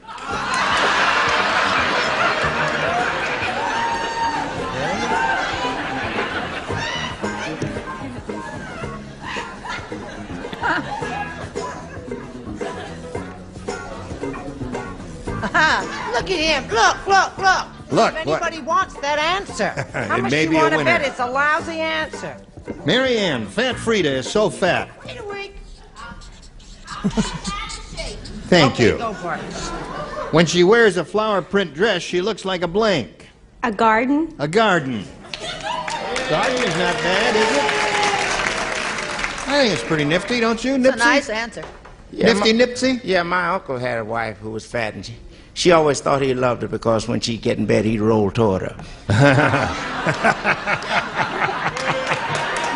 Look at him. Look, look, look. Look, if anybody wants that answer. How It much may you be a want to winner. bet it's a lousy answer? Mary Ann, Fat Frida is so fat. Wait a week. Thank you. Go for it. When she wears a flower print dress, she looks like a blank. A garden? A garden. Garden is not bad, is it? I think it's pretty nifty, don't you, Nipsey? It's a nice answer. Nifty Nipsey? Yeah, my uncle had a wife who was fat, and she always thought he loved her because when she'd get in bed, he'd roll toward her.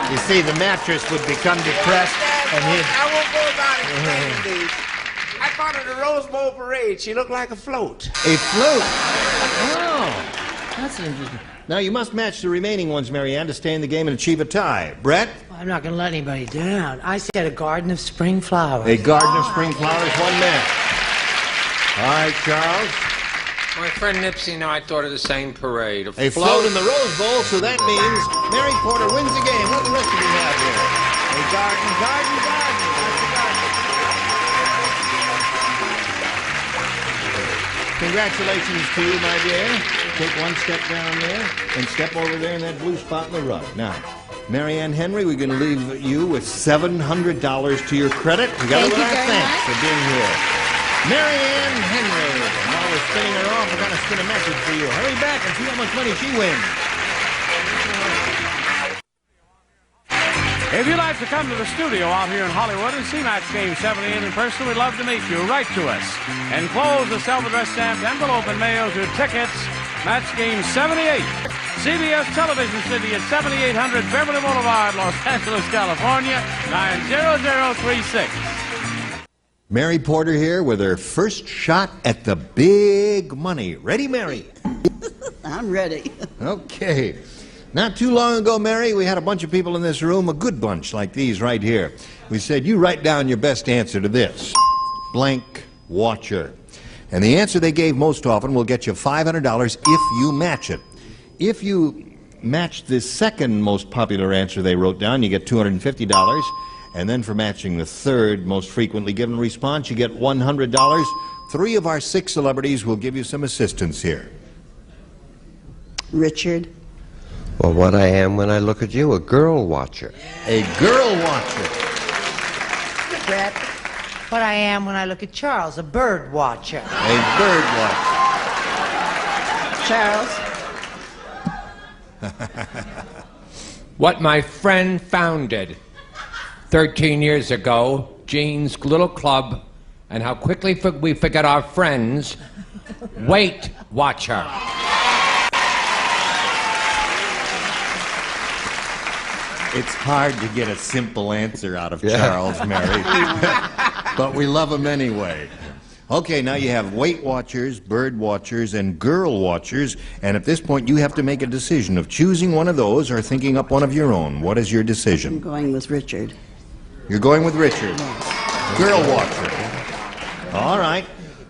You see, the mattress would become depressed, and he'd... I won't go about explaining these. I thought of the Rose Bowl parade. She looked like a float. A float? Oh, that's interesting. Now, you must match the remaining ones, Mary Ann, to stay in the game and achieve a tie. Brett? I'm not going to let anybody down. I said a garden of spring flowers. A garden of spring flowers, one match. All right, Charles. My friend Nipsey and I thought of the same parade. A float in the Rose Bowl, so that means Mary Porter wins the game. What the rest of you have here? A garden. That's the garden. Congratulations to you, my dear. Take one step down there and step over there in that blue spot in the rug. Now, Mary Ann Henry, we're going to leave you with $700 to your credit. Together with our thanks for being here. Mary Ann Henry. While we're spinning her off, we're going to spin a message for you. Hurry back and see how much money she wins. If you'd like to come to the studio out here in Hollywood and see Match Game 78 in person, we'd love to meet you. Write to us. Enclose a self-addressed stamped envelope and mail your tickets. Match Game 78. CBS Television City at 7800 Beverly Boulevard, Los Angeles, California, 90036. Mary Porter here with her first shot at the big money. Ready, Mary? I'm ready. Okay. Not too long ago, Mary, we had a bunch of people in this room, a good bunch like these right here. We said, you write down your best answer to this. Blank watcher. And the answer they gave most often will get you $500 if you match it. If you match the second most popular answer they wrote down, you get $250. And then for matching the third most frequently given response, you get $100. 3 of our 6 celebrities will give you some assistance here. Richard. Well, what I am when I look at you, a girl watcher. A girl watcher. Brett, what I am when I look at Charles, a bird watcher. A bird watcher. Charles. What my friend founded 13 years ago, Gene's little club, and how quickly we forget our friends, Weight Watcher. It's hard to get a simple answer out of Charles, Mary. But we love him anyway. Okay, now you have weight watchers, bird watchers, and girl watchers. And at this point, you have to make a decision of choosing one of those or thinking up one of your own. What is your decision? I'm going with Richard. You're going with Richard. Girl watcher. All right.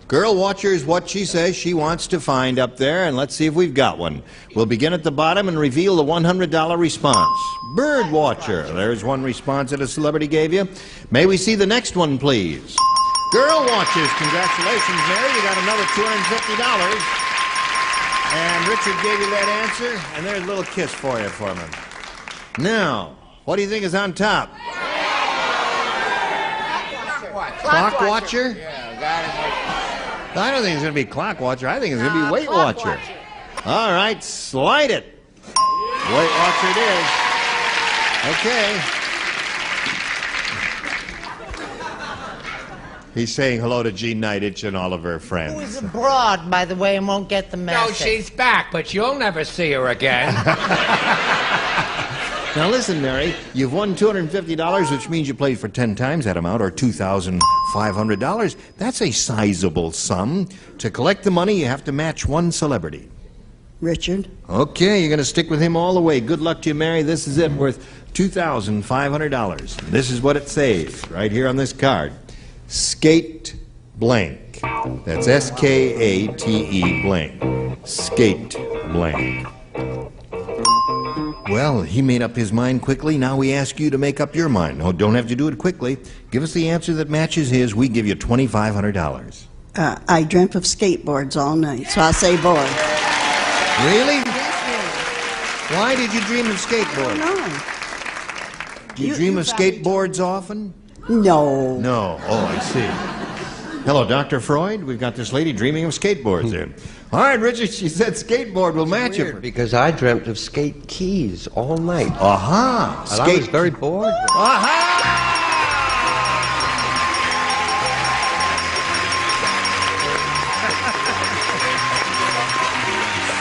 Girl watcher is what she says she wants to find up there, and let's see if we've got one. We'll begin at the bottom and reveal the $100 response. Bird watcher. There's one response that a celebrity gave you. May we see the next one, please? Girl watchers. Congratulations, Mary. You got another $250. And Richard gave you that answer, and there's a little kiss for you for me. Now, what do you think is on top? Clock watcher? I don't think it's going to be clock watcher. I think it's going to be weight watcher. All right, slide it. Weight watcher it is. Okay. He's saying hello to Gene Niditch and all of her friends. Who is abroad, by the way, and won't get the message. No, she's back, but you'll never see her again. Now listen, Mary, you've won $250, which means you played for 10 times that amount, or $2,500. That's a sizable sum. To collect the money, you have to match one celebrity. Richard. Okay, you're going to stick with him all the way. Good luck to you, Mary. This is it, worth $2,500. This is what it says right here on this card. Skate blank. That's S-K-A-T-E blank. Skate blank. Well, he made up his mind quickly. Now we ask you to make up your mind. No, don't have to do it quickly. Give us the answer that matches his. We give you $2,500. I dreamt of skateboards all night, so I'll say board. Really? Why did you dream of skateboards? No. Do you dream of skateboards often? No. No. Oh, I see. Hello, Dr. Freud. We've got this lady dreaming of skateboards here. All right, Richard, she said skateboard will match it. Because I dreamt of skate keys all night. Aha! And I was very bored. Aha!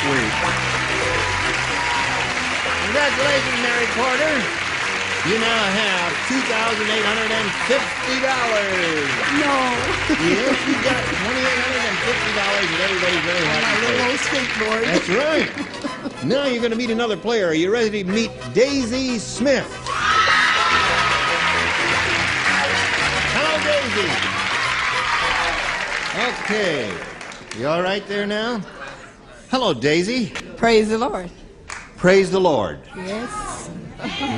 Sweet. Congratulations, Mary Porter. You now have $2,850. No. Yes, you got $2,850, and everybody's very happy. My little old skateboard. That's right. Now you're going to meet another player. Are you ready to meet Daisy Smith? Hello, Daisy. Okay. You all right there now? Hello, Daisy. Praise the Lord. Praise the Lord. Yes.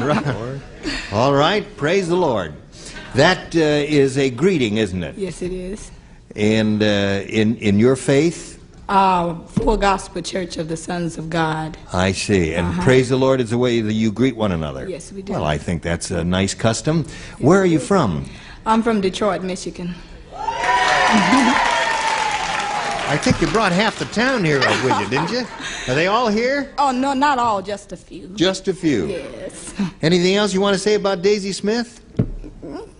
Right. All right. Praise the Lord. That is a greeting, isn't it? Yes, it is. And in your faith? Full Gospel Church of the Sons of God. I see. And praise the Lord is the way that you greet one another. Yes, we do. Well, I think that's a nice custom. Where are you from? I'm from Detroit, Michigan. I think you brought half the town here with you, didn't you? Are they all here? Oh, no, not all, just a few. Just a few. Yes. Anything else you want to say about Daisy Smith?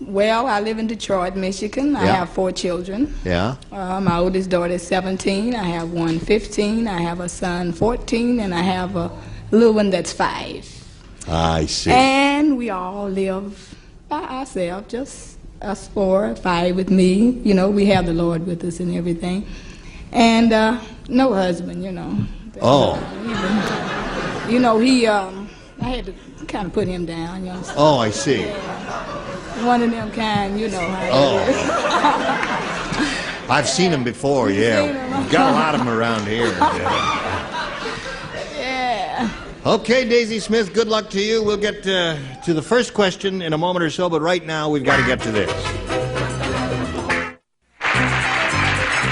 Well, I live in Detroit, Michigan. I have 4 children. Yeah. My oldest daughter is 17. I have one 15. I have a son 14, and I have a little one that's 5. I see. And we all live by ourselves, just us 4, 5 with me. You know, we have the Lord with us and everything. And no husband, you know. Oh. You know, I had to kind of put him down, you know. Oh, I see. One of them kind, you know how it is. I've seen him before, yeah. We've got a lot of them around here. Yeah. Okay, Daisy Smith, good luck to you. We'll get to the first question in a moment or so, but right now we've got to get to this.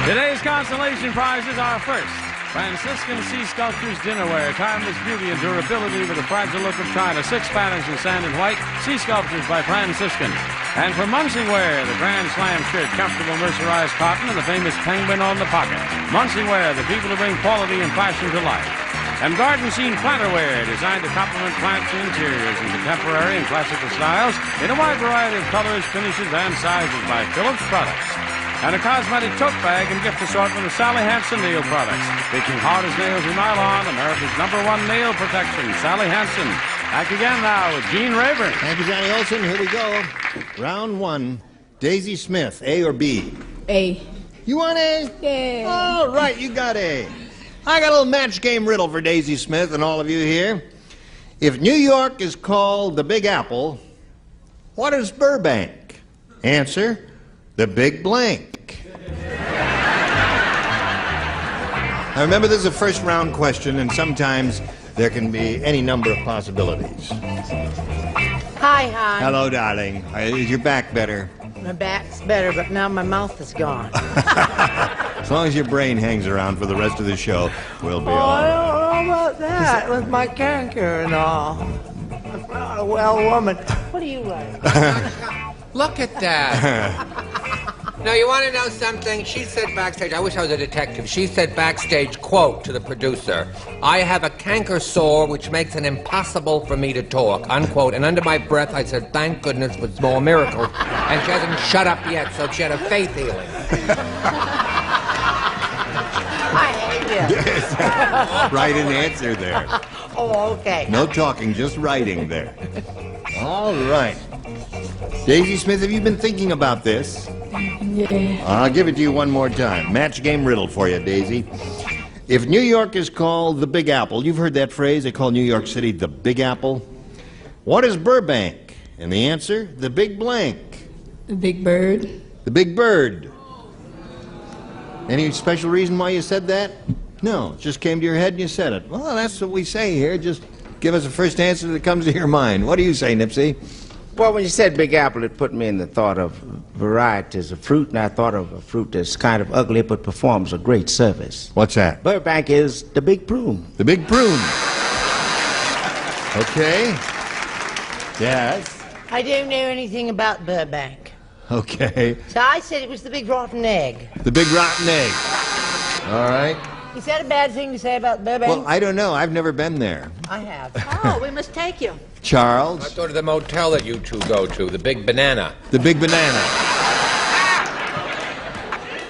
Today's consolation prizes are first, Franciscan Sea Sculptures Dinnerware, timeless beauty and durability with a fragile look of China, 6 patterns in sand and white, Sea Sculptures by Franciscan. And from Munsingwear, the Grand Slam shirt, comfortable mercerized cotton, and the famous penguin on the pocket. Munsingwear, the people who bring quality and fashion to life. And Garden Scene Planterware, designed to complement plants and interiors in contemporary and classical styles in a wide variety of colors, finishes, and sizes by Phillips Products. And a cosmetic tote bag and gift assortment of Sally Hansen nail products. Baking hard as nails with nylon, America's #1 nail protection, Sally Hansen. Back again now with Gene Rayburn. Thank you, Johnny Olson. Here we go. Round 1. Daisy Smith, A or B? A. You want A? Yeah. All right, you got A. I got a little match game riddle for Daisy Smith and all of you here. If New York is called the Big Apple, what is Burbank? Answer, the Big Blank. Now remember, this is a first round question, and sometimes there can be any number of possibilities. Hi, hon. Hello, darling. Is your back better? My back's better, but now my mouth is gone. As long as your brain hangs around for the rest of the show, we'll be all I right. don't know about that with my canker and all. I'm not a well woman. What do you like? Look at that. Now, you want to know something? She said backstage, I wish I was a detective. She said backstage, quote, to the producer, I have a canker sore which makes it impossible for me to talk, unquote. And under my breath, I said, thank goodness for small miracles. And she hasn't shut up yet, so she had a faith healing. I hate you. Right in answer there. Oh, okay. No talking, just writing there. All right. Daisy Smith, have you been thinking about this? Yeah. I'll give it to you one more time. Match game riddle for you, Daisy. If New York is called the Big Apple, you've heard that phrase, they call New York City the Big Apple. What is Burbank? And the answer, the Big Blank. The Big Bird. The Big Bird. Any special reason why you said that? No, it just came to your head and you said it. Well, that's what we say here. Just give us the first answer that comes to your mind. What do you say, Nipsey? Well, when you said Big Apple, it put me in the thought of varieties of fruit, and I thought of a fruit that's kind of ugly but performs a great service. What's that? Burbank is the Big Prune. The Big Prune. Okay. Yes. I don't know anything about Burbank. Okay. So I said it was the Big Rotten Egg. The Big Rotten Egg. All right. Is that a bad thing to say about Burbank? Well, I don't know. I've never been there. I have. Oh, we must take you. Charles? Let's go to the motel that you two go to, the Big Banana. The Big Banana.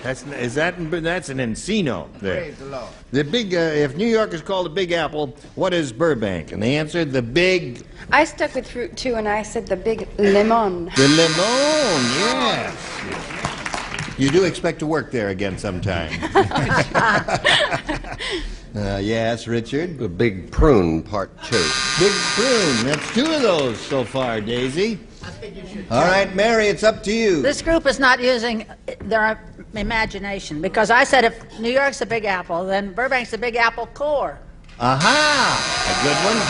That's an Encino there. Praise the Lord. The big, if New York is called the Big Apple, what is Burbank? And the answer, the Big... I stuck with fruit too, and I said the Big Lemon. The Lemon, yes. You do expect to work there again sometime. Yes, Richard? The Big Prune, Part 2. Big Prune. That's 2 of those so far, Daisy. All right, Mary, it's up to you. This group is not using their imagination, because I said if New York's the Big Apple, then Burbank's the Big Apple core. Aha! A good one.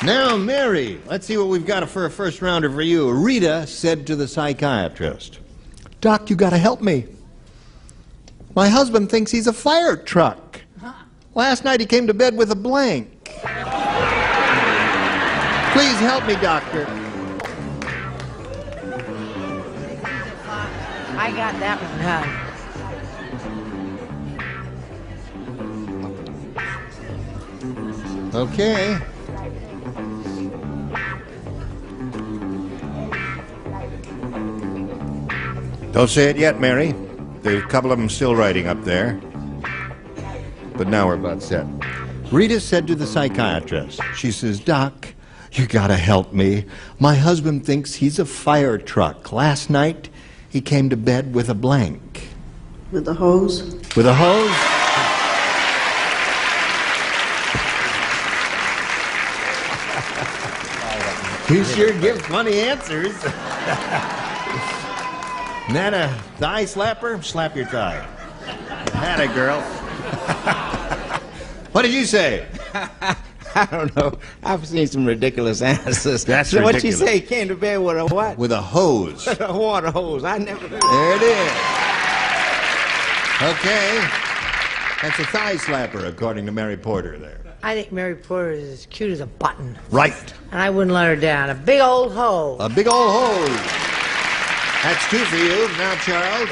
Now, Mary, let's see what we've got for a first rounder for you. Rita said to the psychiatrist, "Doc, you gotta help me. My husband thinks he's a fire truck. Last night he came to bed with a blank. Please help me, doctor." I got that one, huh? Okay. Don't say it yet, Mary. There's a couple of them still writing up there. But now we're about set. Rita said to the psychiatrist, she says, "Doc, you gotta help me. My husband thinks he's a fire truck. Last night, he came to bed with a blank." With a hose? With a hose? You sure give funny answers. Nana, thigh slapper? Slap your thigh. Atta girl. What did you say? I don't know. I've seen some ridiculous answers. That's so ridiculous. What you say? Came to bed with a what? With a hose. A water hose. I never heard of There it is. Okay. That's a thigh slapper, according to Mary Porter there. I think Mary Porter is as cute as a button. Right. And I wouldn't let her down. A big old hole. A big old hose. That's 2 for you. Now, Charles.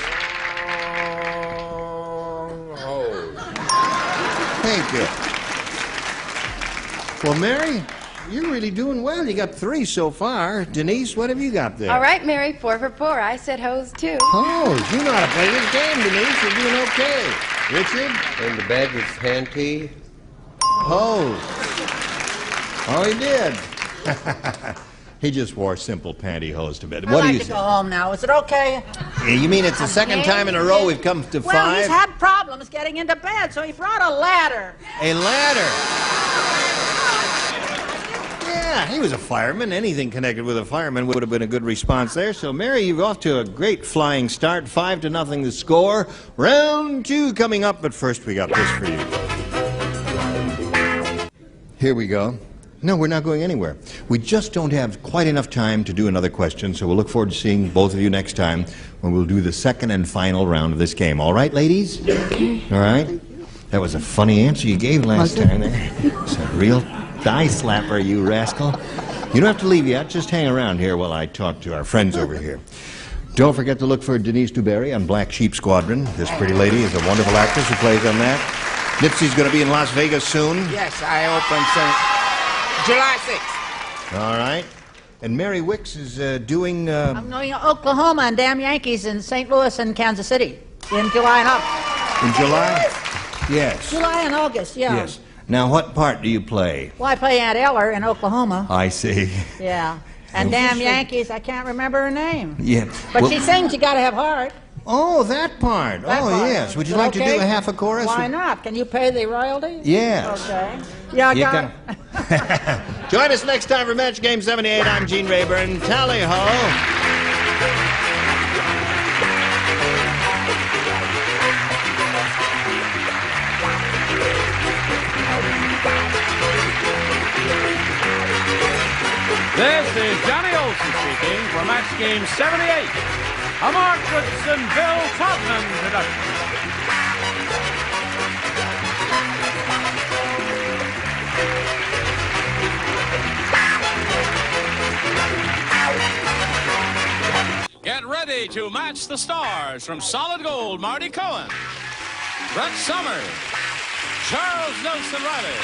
Thank you. Well, Mary, you're really doing well. You got 3 so far. Denise, what have you got there? All right, Mary, 4 for 4. I said hose too. Hose. You know how to play this game, Denise. You're doing okay. Richard? In the bed with panty. Hose. Oh, he did. He just wore simple pantyhose to bed. I'd What do like you to say? go home now. Is it okay? You mean it's the second time in a row we've come to Well, 5? he's had problems getting into bed, so he brought a ladder. A ladder. Yeah, he was a fireman. Anything connected with a fireman would have been a good response there. So, Mary, you're off to a great flying start. 5-0 the score. Round 2 coming up, but first we got this for you. Here we go. No, we're not going anywhere. We just don't have quite enough time to do another question, so we'll look forward to seeing both of you next time when we'll do the second and final round of this game. All right, ladies? Okay. All right? That was a funny answer you gave last time there. It's a real thigh slapper, you rascal. You don't have to leave yet. Just hang around here while I talk to our friends over here. Don't forget to look for Denise Dewberry on Black Sheep Squadron. This pretty lady is a wonderful actress who plays on that. Nipsey's going to be in Las Vegas soon. Yes, I open July 6th. All right. And Mary Wicks is doing... I'm going to Oklahoma and damn Yankees in St. Louis and Kansas City in July and August. In July? Yes. July and August, yeah. Yes. Now, what part do you play? Well, I play Aunt Eller in Oklahoma. I see. Yeah. And damn Yankees, I can't remember her name. Yeah. But well, she sings You Gotta Have Heart. Oh, that part. That oh, part. yes. Would you Is it like to do okay? a half a chorus? Why not? Can you pay the royalties? Yes. Okay. Yeah, You got can- Join us next time for Match Game 78. I'm Gene Rayburn. Tally-ho. This is Johnny Olson speaking for Match Game 78, a Mark Goodson, Bill Todman production. Get ready to match the stars from Solid Gold, Marty Cohen, Brett Summers, Charles Nelson Riley,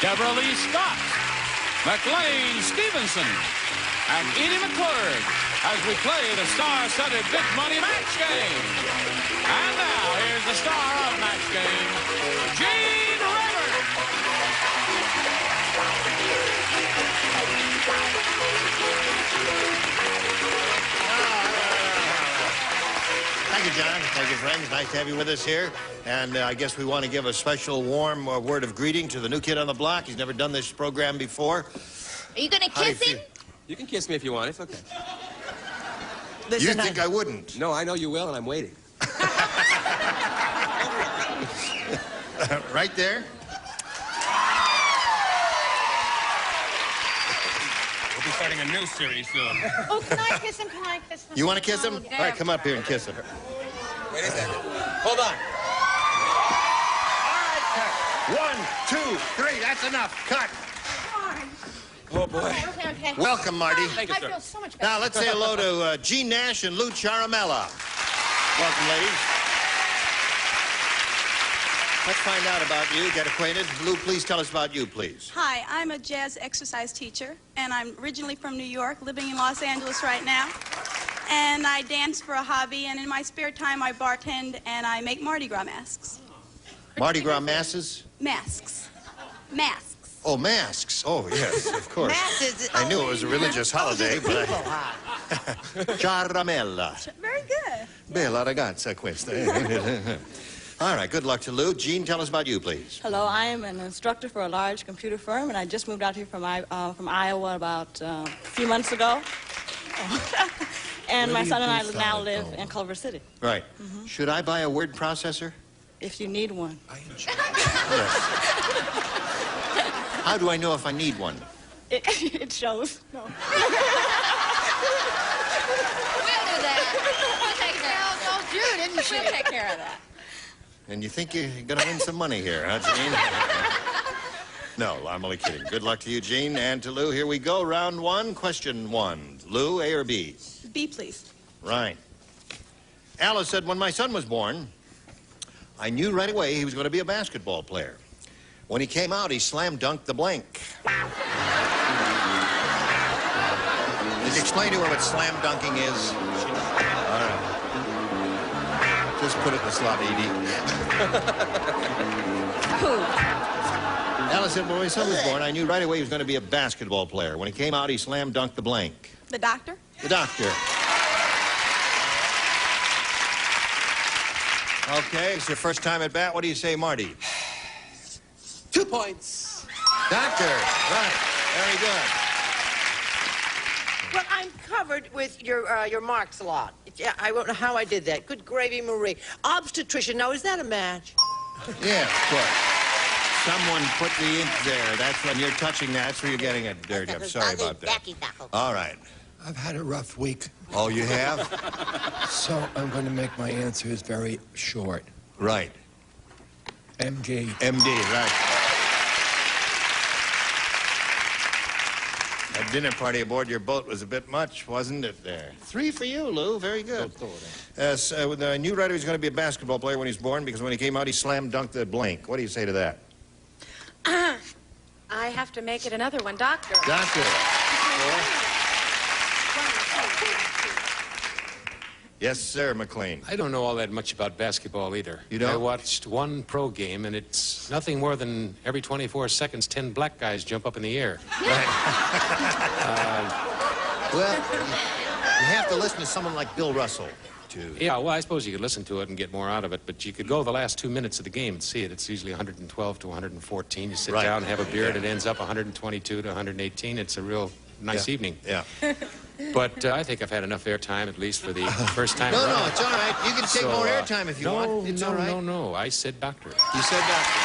Deborah Lee Scott, McLean Stevenson, and Edie McClurg as we play the star-studded Big Money Match Game. And now, here's the star of Match Game, Gene Rayburn. Thank you, John. Thank you, friends. Nice to have you with us here. And I guess we want to give a special warm word of greeting to the new kid on the block. He's never done this program before. Are you going to kiss him? You can kiss me if you want. It's okay. You think I wouldn't? No, I know you will, and I'm waiting. Right there. We'll be starting a new series soon. Oh, can I kiss him? Can I kiss him? You want to kiss him? Oh, All right, come up here and kiss him. Wait a second. Hold on. All right, cut. 1, 2, 3. That's enough. Cut. Oh, boy. Okay. Welcome, Marty. Thank you, sir. I feel so much better. Now, let's say hello to Gene Nash and Lou Charamella. Welcome, ladies. Let's find out about you, get acquainted. Lou, please tell us about you, please. Hi, I'm a jazz exercise teacher, and I'm originally from New York, living in Los Angeles right now. And I dance for a hobby, and in my spare time I bartend and I make Mardi Gras masks. Mardi Gras masses? Masks. Masks. Oh, masks. Oh, yes, of course. I knew it was a religious holiday, but Charamella. Very good. Bella ragazza questa. All right, good luck to Lou. Gene, tell us about you, please. Hello, I am an instructor for a large computer firm, and I just moved out here from Iowa about a few months ago. And my son and I now live in Culver City. Right. Should I buy a word processor? If you need one. Yes. How do I know if I need one? It shows. No. We'll do that. We'll take care of that. So you, didn't she? We'll take care of that. And you think you're going to win some money here, huh, Gene? No, I'm only kidding. Good luck to you, Gene, and to Lou. Here we go. Round 1, question 1. Lou, A or B? B, please. Right. Alice said, when my son was born, I knew right away he was going to be a basketball player. When he came out, he slam dunked the blank. Did you explain to her what slam dunking is? All right. Just put it in the slot, Edie. Alice said, when my son was born, I knew right away he was going to be a basketball player. When he came out, he slam dunked the blank. The doctor? The doctor. Okay, it's your first time at bat. What do you say, Marty? 2 points. Doctor, right. Very good. Well, I'm covered with your marks a lot. Yeah, I don't know how I did that. Good gravy, Marie. Obstetrician. Now, is that a match? Yeah, of course. Someone put the ink there. That's when you're touching that, so you're getting it dirty. I'm sorry about that. All right. I've had a rough week. Oh, you have? So I'm going to make my answers very short. Right. MD. MD, right. That dinner party aboard your boat was a bit much, wasn't it there? 3 for you, Lou. Very good. The new writer is going to be a basketball player when he's born because when he came out, he slam dunked the blank. What do you say to that? I have to make it another one, Doctor. Doctor. Yes, sir, McLean. I don't know all that much about basketball either. You don't? I watched one pro game, and it's nothing more than every 24 seconds, 10 black guys jump up in the air. Right. Well, you have to listen to someone like Bill Russell. to. Yeah, well, I suppose you could listen to it and get more out of it, but you could go the last 2 minutes of the game and see it. It's usually 112 to 114. You sit Right. down and have a beer, and it ends up 122 to 118. It's a real nice evening. Yeah. But I think I've had enough airtime, at least for the first time. No, around. no, it's all right. You can take more airtime if you want. It's all right. No. I said doctor. You said doctor.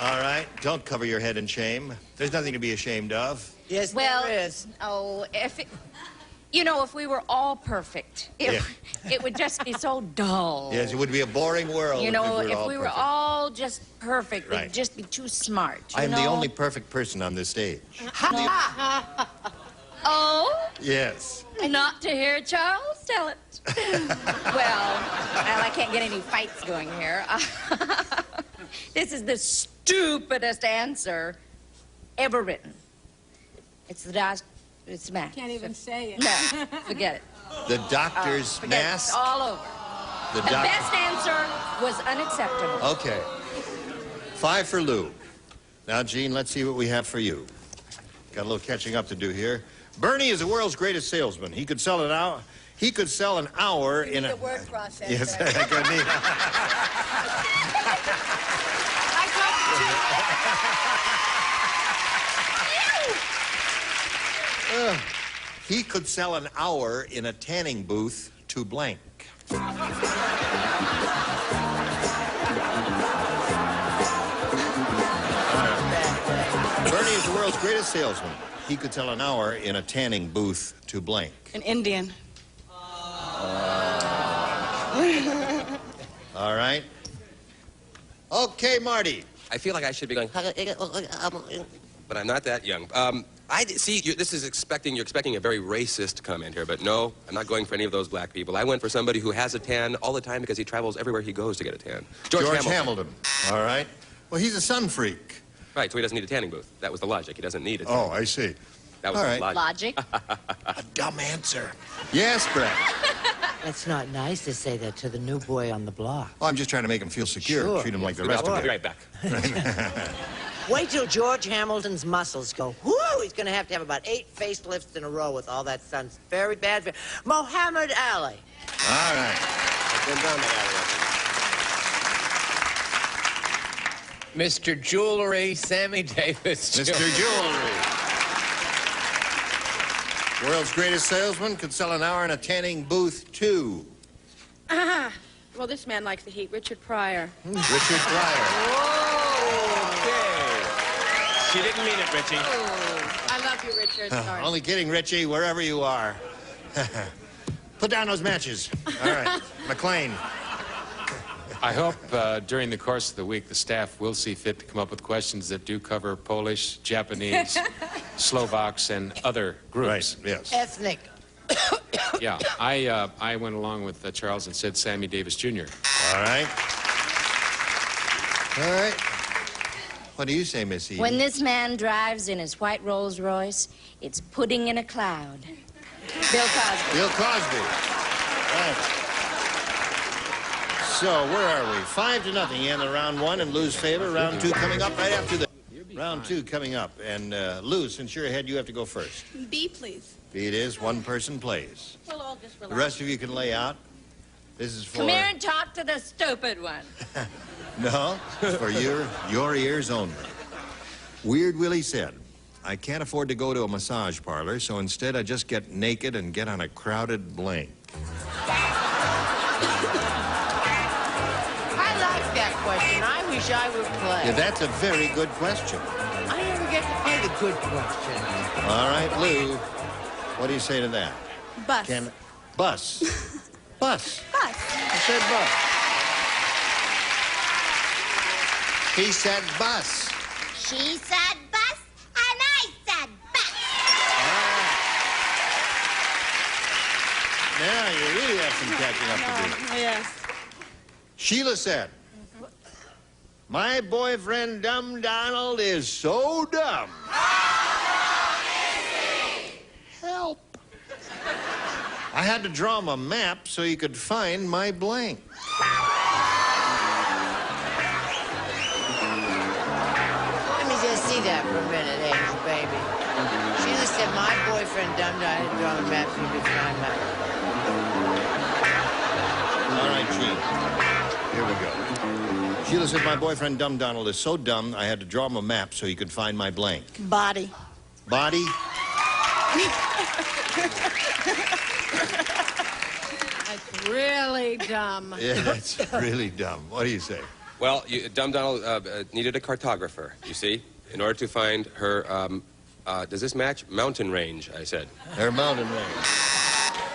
All right. Don't cover your head in shame. There's nothing to be ashamed of. Yes, Well, there is. if we were all perfect, it would just be so dull. Yes, it would be a boring world. You know, if we were perfect. all just perfect, Right. we'd just be too smart. I'm you the know? only perfect person on this stage. Oh? Yes. Not to hear Charles tell it. well, I can't get any fights going here. This is the stupidest answer ever written. It's the mask. Can't even say it. No, forget it. The doctor's Forget it. mask. It's all over. The The best answer was unacceptable. Okay. 5 for Lou. Now, Gene, let's see what we have for you. Got a little catching up to do here. Bernie is the world's greatest salesman. He could sell an hour. He could sell an hour in a. The word process. Yes, I could need. He could sell an hour in a tanning booth to blank. Bernie is the world's greatest salesman. He could sell an hour in a tanning booth to blank. An Indian. All right. Okay, Marty. I feel like I should be going, but I'm not that young. I see. You're expecting a very racist comment here, but no, I'm not going for any of those black people. I went for somebody who has a tan all the time because he travels everywhere he goes to get a tan. George Hamilton. All right. Well, he's a sun freak. Right, so he doesn't need a tanning booth. That was the logic. He doesn't need it. Oh, I see. That was all the right. logic. A dumb answer. Yes, Brett. That's not nice to say that to the new boy on the block. Oh, I'm just trying to make him feel secure. Sure. Treat him like the rest of I'll them. be right back. Wait till George Hamilton's muscles go, whoo! He's going to have about 8 facelifts in a row with all that sun. It's very bad for Muhammad Ali. All right. Mr. Jewelry, Sammy Davis. Mr. Jewelry. World's greatest salesman could sell an hour in a tanning booth, too. Well, this man likes the heat. Richard Pryor. Richard Pryor. She didn't mean it, Richie. Oh, I love you, Richard. Sorry. Only kidding, Richie, wherever you are. Put down those matches. All right. McLean. I hope during the course of the week the staff will see fit to come up with questions that do cover Polish, Japanese, Slovaks, and other groups. Right, yes. Ethnic. Yeah, I went along with Charles and said Sammy Davis Jr. All right. All right. What do you say, Miss Edie? When this man drives in his white Rolls Royce, it's pudding in a cloud. Bill Cosby. Bill Cosby. Right. So, where are we? 5-0 in the round 1 in Lou's favor. Round 2 coming up right after the... Round 2 coming up. And, Lou, since you're ahead, you have to go first. B, please. B it is. One person plays. We'll all just The relax. rest of you can lay out. This is for... Come here and talk to the stupid one. No, it's for your ears only. Weird Willie said, I can't afford to go to a massage parlor, so instead I just get naked and get on a crowded blank. I like that question. I wish I would play. Yeah, that's a very good question. I never get to play the good question. All right, Lou, what do you say to that? Bus. Bus. Bus. Bus. I said bus. He said bus. She said bus, and I said bus. Now you really have some catching up to do. Yes. Sheila said, my boyfriend, Dumb Donald, is so dumb. Help. I had to draw him a map so he could find my blank. Let me just see see that for a minute, Angel, baby. Sheila said my boyfriend dumbed I had drawn a map so you could find my... All right, Gene. Here we go. Sheila said my boyfriend Dumb Donald is so dumb I had to draw him a map so he could find my blank. Body. Body? That's really dumb. Yeah, that's really dumb. What do you say? Well, Dumb Donald needed a cartographer, you see, in order to find her, does this match? Mountain range, I said. Her mountain range.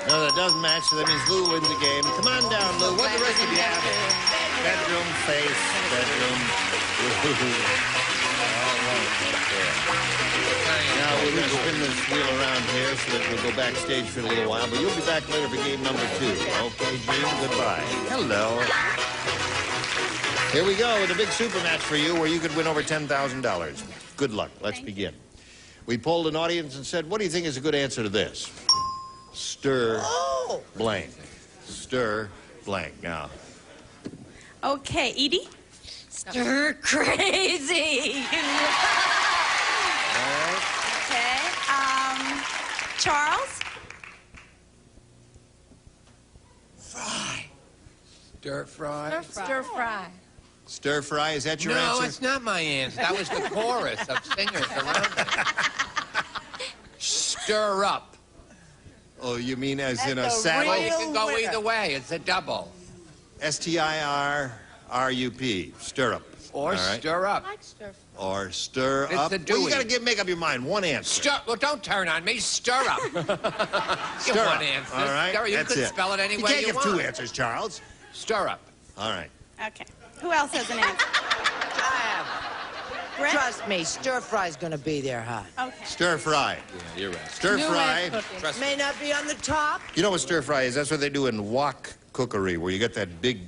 No, that doesn't match, so that means Lou wins the game. Come on down, Lou. What the rest of you have? Bedroom, face, bedroom. All right. Now, we're going to spin this wheel around here so that we'll go backstage for a little while, but you'll be back later for game number 2. Okay, Gene, goodbye. Hello. Here we go with a big super match for you where you could win over $10,000. Good luck. Let's begin. We polled an audience and said, what do you think is a good answer to this? Stir blank. Stir blank. Now. Okay, Edie? Stir crazy. Okay, Charles? Stir fry. Stir fry. Stir fry, is that your No, answer? it's not my answer. That was the chorus of singers around me. Stir up. Oh, you mean as in a Well, saddle? you can go either way. It's a double. S-T-I-R-R-U-P. Stir up. Or All right. stir up. Or stir It's up. the Well, you Dewey. got to make up your mind. One answer. Stir. Well, don't turn on me. Stir up. Stir Give up. one answer. All right. Stir. You That's can it. spell it any You way can't you give want. 2 answers, Charles. Stir up. All right. Okay. Who else has an answer? Brett? Trust me, stir fry's gonna be there, hon. Okay. Stir fry. Yeah, you're right. Stir fry. May not be on the top. You know what stir fry is? That's what they do in wok cookery, where you get that big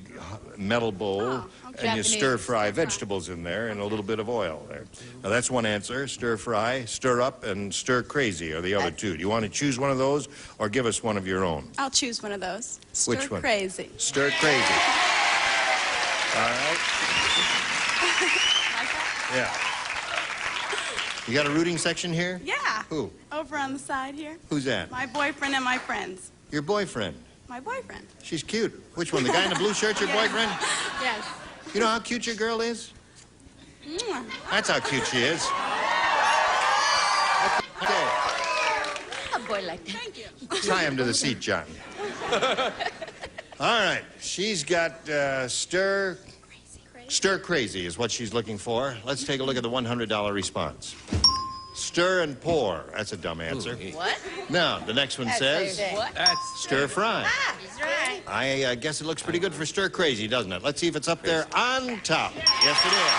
metal bowl and you stir fry vegetables in there and a little bit of oil there. Now, that's one answer. Stir fry, stir up, and stir crazy are the other two. Do you want to choose one of those or give us one of your own? I'll choose one of those. Which one? Crazy. Stir crazy. All right. Yeah. You got a rooting section here? Yeah. Who? Over on the side here. Who's that? My boyfriend and my friends. Your boyfriend. My boyfriend. She's cute. Which one? The guy in the blue shirt, your boyfriend? Yes. You know how cute your girl is? Mwah. That's how cute she is. Okay. A boy like that. Thank you. Tie him to the seat, John. All right. She's got stir crazy is what she's looking for. Let's take a look at the $100 response. Stir and pour. That's a dumb answer. What? Now, the next one says What? That's stir fry. Ah, he's right. I guess it looks pretty good for stir crazy, doesn't it? Let's see if it's up there on top. Yes, it is.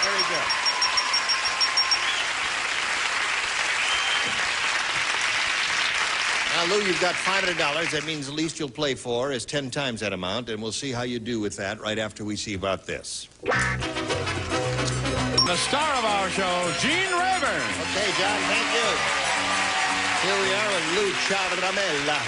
Very good. Now, Lou, you've got $500. That means the least you'll play for is 10 times that amount, and we'll see how you do with that right after we see about this. The star of our show, Gene Rayburn. Okay, John, thank you. Here we are with Lou Chavramella.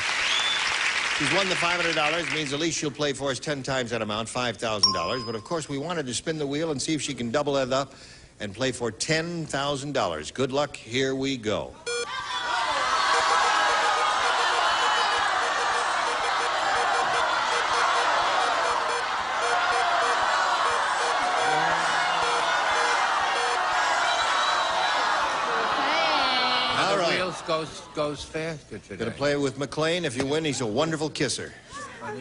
She's won the $500. Means the least she'll play for is 10 times that amount, $5,000. But, of course, we wanted to spin the wheel and see if she can double that up and play for $10,000. Good luck. Here we go. Now the wheels goes faster today. Gonna play with McLean. If you win, he's a wonderful kisser. All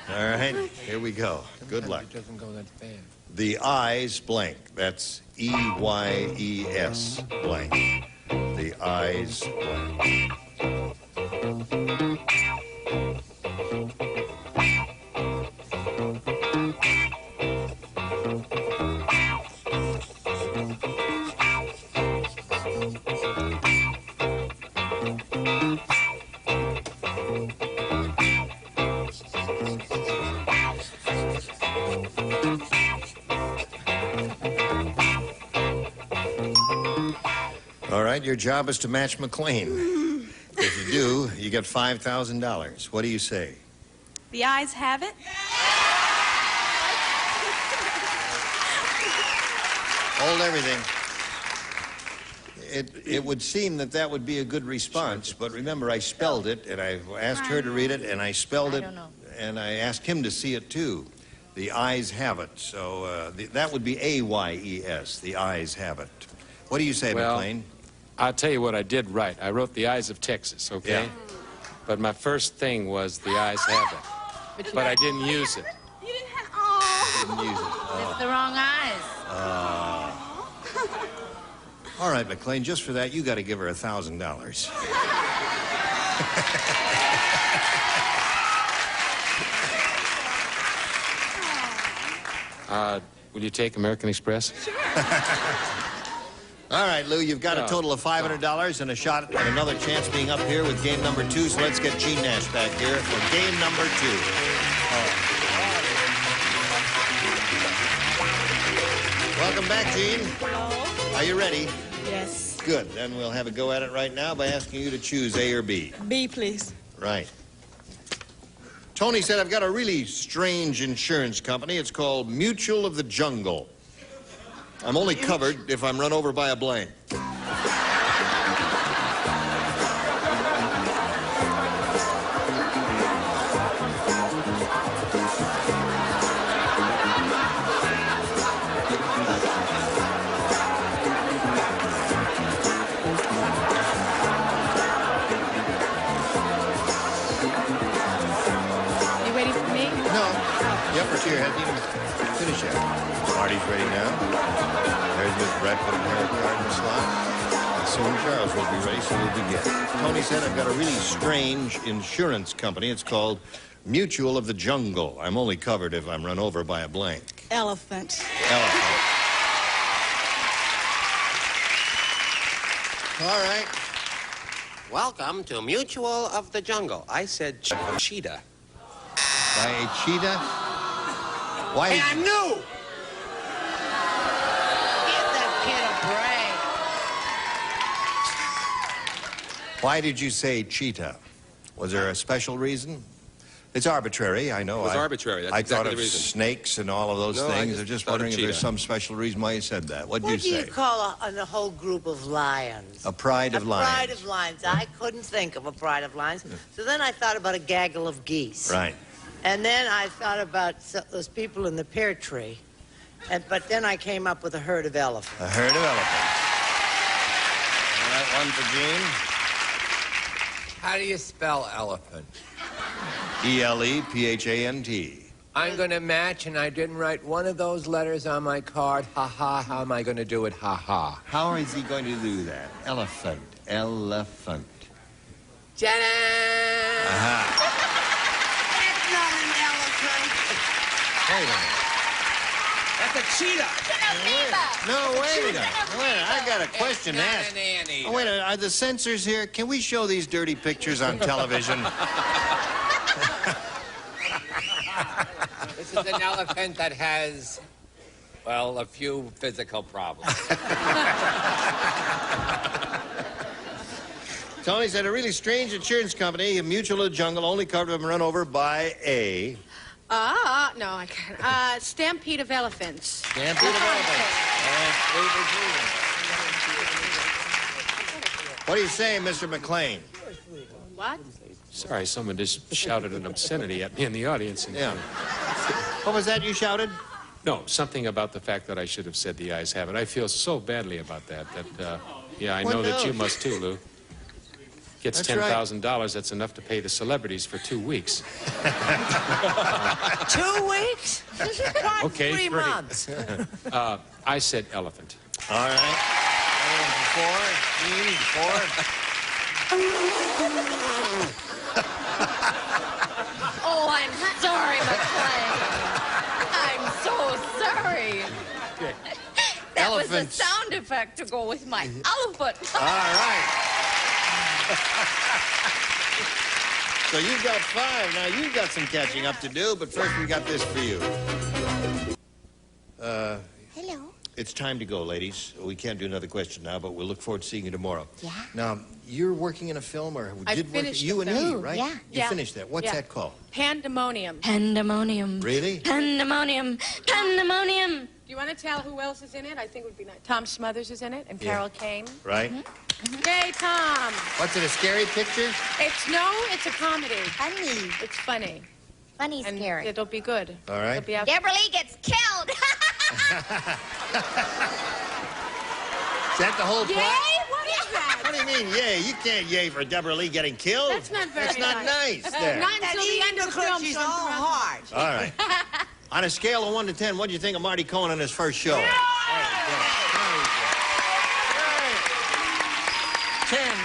right, here we go. Good luck. It doesn't go that fast. The eyes blank. That's E-Y-E-S blank. The eyes blank. All right, your job is to match McLean. If you do, you get $5,000. What do you say? The eyes have it. Hold everything. it would seem that that would be a good response, but remember, I spelled it, and I asked her to read it, and I spelled it, and I asked him to see it, too. The eyes have it, so that would be A-Y-E-S, the eyes have it. What do you say, McLean? I'll tell you what I did right. I wrote the eyes of Texas, okay? Yeah. But my first thing was the eyes have it. But I didn't use it. You didn't have. Oh. Didn't use it. It's the wrong eyes. All right, McLean, just for that, you got to give her $1,000. Will you take American Express? Sure. All right, Lou, you've got a total of $500 and a shot at another chance being up here with game number 2, so let's get Gene Nash back here for game number 2. Welcome back, Gene. Hello? Are you ready? Yes. Good. Then we'll have a go at it right now by asking you to choose A or B. B, please. Right. Tony said, I've got a really strange insurance company. It's called Mutual of the Jungle. I'm only covered if I'm run over by a plane. You waiting for me? No. The upper tier hasn't even finished yet. Marty's ready now. There's Miss Brett putting her card in the slot. And soon Charles will be ready, so we'll begin. Tony said, I've got a really strange insurance company. It's called Mutual of the Jungle. I'm only covered if I'm run over by a blank. Elephant. Elephant. All right. Welcome to Mutual of the Jungle. I said cheetah. By a cheetah? Why? Hey, I knew! Give that kid a break. Why did you say cheetah? Was there a special reason? It's arbitrary, I know. It was arbitrary. That's I exactly thought of the reason. snakes and all of those No, I things. just I'm just thought of wondering if there's cheetah. some special reason why you said that. What What did do you you say? call a whole group of lions? A pride of A lions. pride of lions. I couldn't think of a pride of lions. So then I thought about a gaggle of geese. Right. And then I thought about those people in the pear tree. But then I came up with a herd of elephants. A herd of elephants. All right, one for Gene. How do you spell elephant? E-L-E-P-H-A-N-T. I'm going to match, and I didn't write one of those letters on my card. Ha ha. How am I going to do it? Ha ha. How is he going to do that? Elephant. Elephant. Jenna! Aha. That's not an elephant. Wait a minute. That's a cheetah. No, wait a minute. Wait, I got a question to ask. An anteater. Oh, wait a minute. Are the censors here? Can we show these dirty pictures on television? This is an elephant that has, well, a few physical problems. Tony said a really strange insurance company, Mutual of the Jungle, only covered them run over by a No, I can't. Stampede of elephants. stampede of elephants. What do you say, Mr. McLean? What? Sorry, someone just shouted an obscenity at me in the audience. Yeah. What was that you shouted? No, something about the fact that I should have said the eyes have it. I feel so badly about that. Yeah, I know that you must too, Lou. Gets That's right. $10,000. That's enough to pay the celebrities for 2 weeks. 2 weeks? Why Okay, 3 pretty. months? I said elephant. All right. Everyone for 4. Gene, 4. Oh, I'm sorry, McLean. I'm so sorry. That was Elephants. a sound effect to go with my elephant. All right. So you've got 5. Now you've got some catching up to do, but first we got this for you. Hello. It's time to go, ladies. We can't do another question now, but we'll look forward to seeing you tomorrow. Yeah. Now, you're working in a film, or I did work? finished You the and me, film. right? Yeah. You Yeah. finished that. What's Yeah. that called? Pandemonium. Pandemonium. Really? Pandemonium. Pandemonium. Do you want to tell who else is in it? I think it would be nice. Tom Smothers is in it, and Carol Kane. Right? Yay, Tom! What's it, a scary picture? It's a comedy. Funny. It's funny. Funny, And scary. it'll be good. All right. It'll be out. Deborah Lee gets killed. Is that the whole Yay? plot? What is that? What do you mean, yay? You can't yay for Deborah Lee getting killed. That's not very That's not nice there. Not until the end of the film. She's so I'm all surprised. hard. All right. On a scale of 1 to 10, what do you think of Marty Cohen on his first show? 10,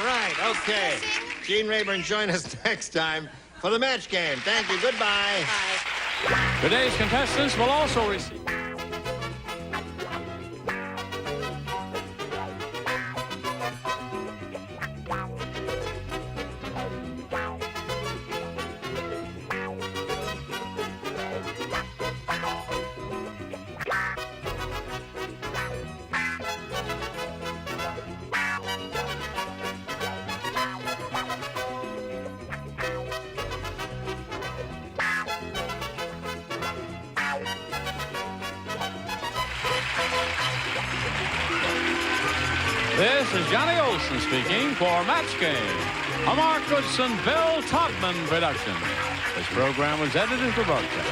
right, okay. Gene Rayburn, join us next time for the match game. Thank you, goodbye. Today's contestants will also receive... This is Johnny Olson speaking for Match Game, a Mark Goodson, Bill Todman production. This program was edited for broadcast.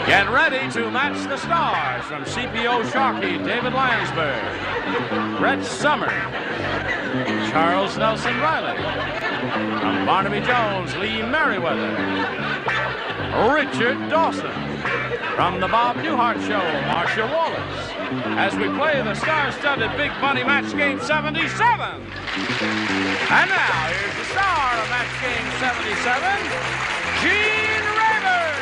Get ready to match the stars from CPO Sharkey, David Lansbury, Brett Summer, Charles Nelson Riley, from Barnaby Jones, Lee Merriweather, Richard Dawson, from the Bob Newhart Show, Marcia Wallace, as we play the star-studded Big Money Match Game 77. And now, here's the star of Match Game 77, Gene Rayburn.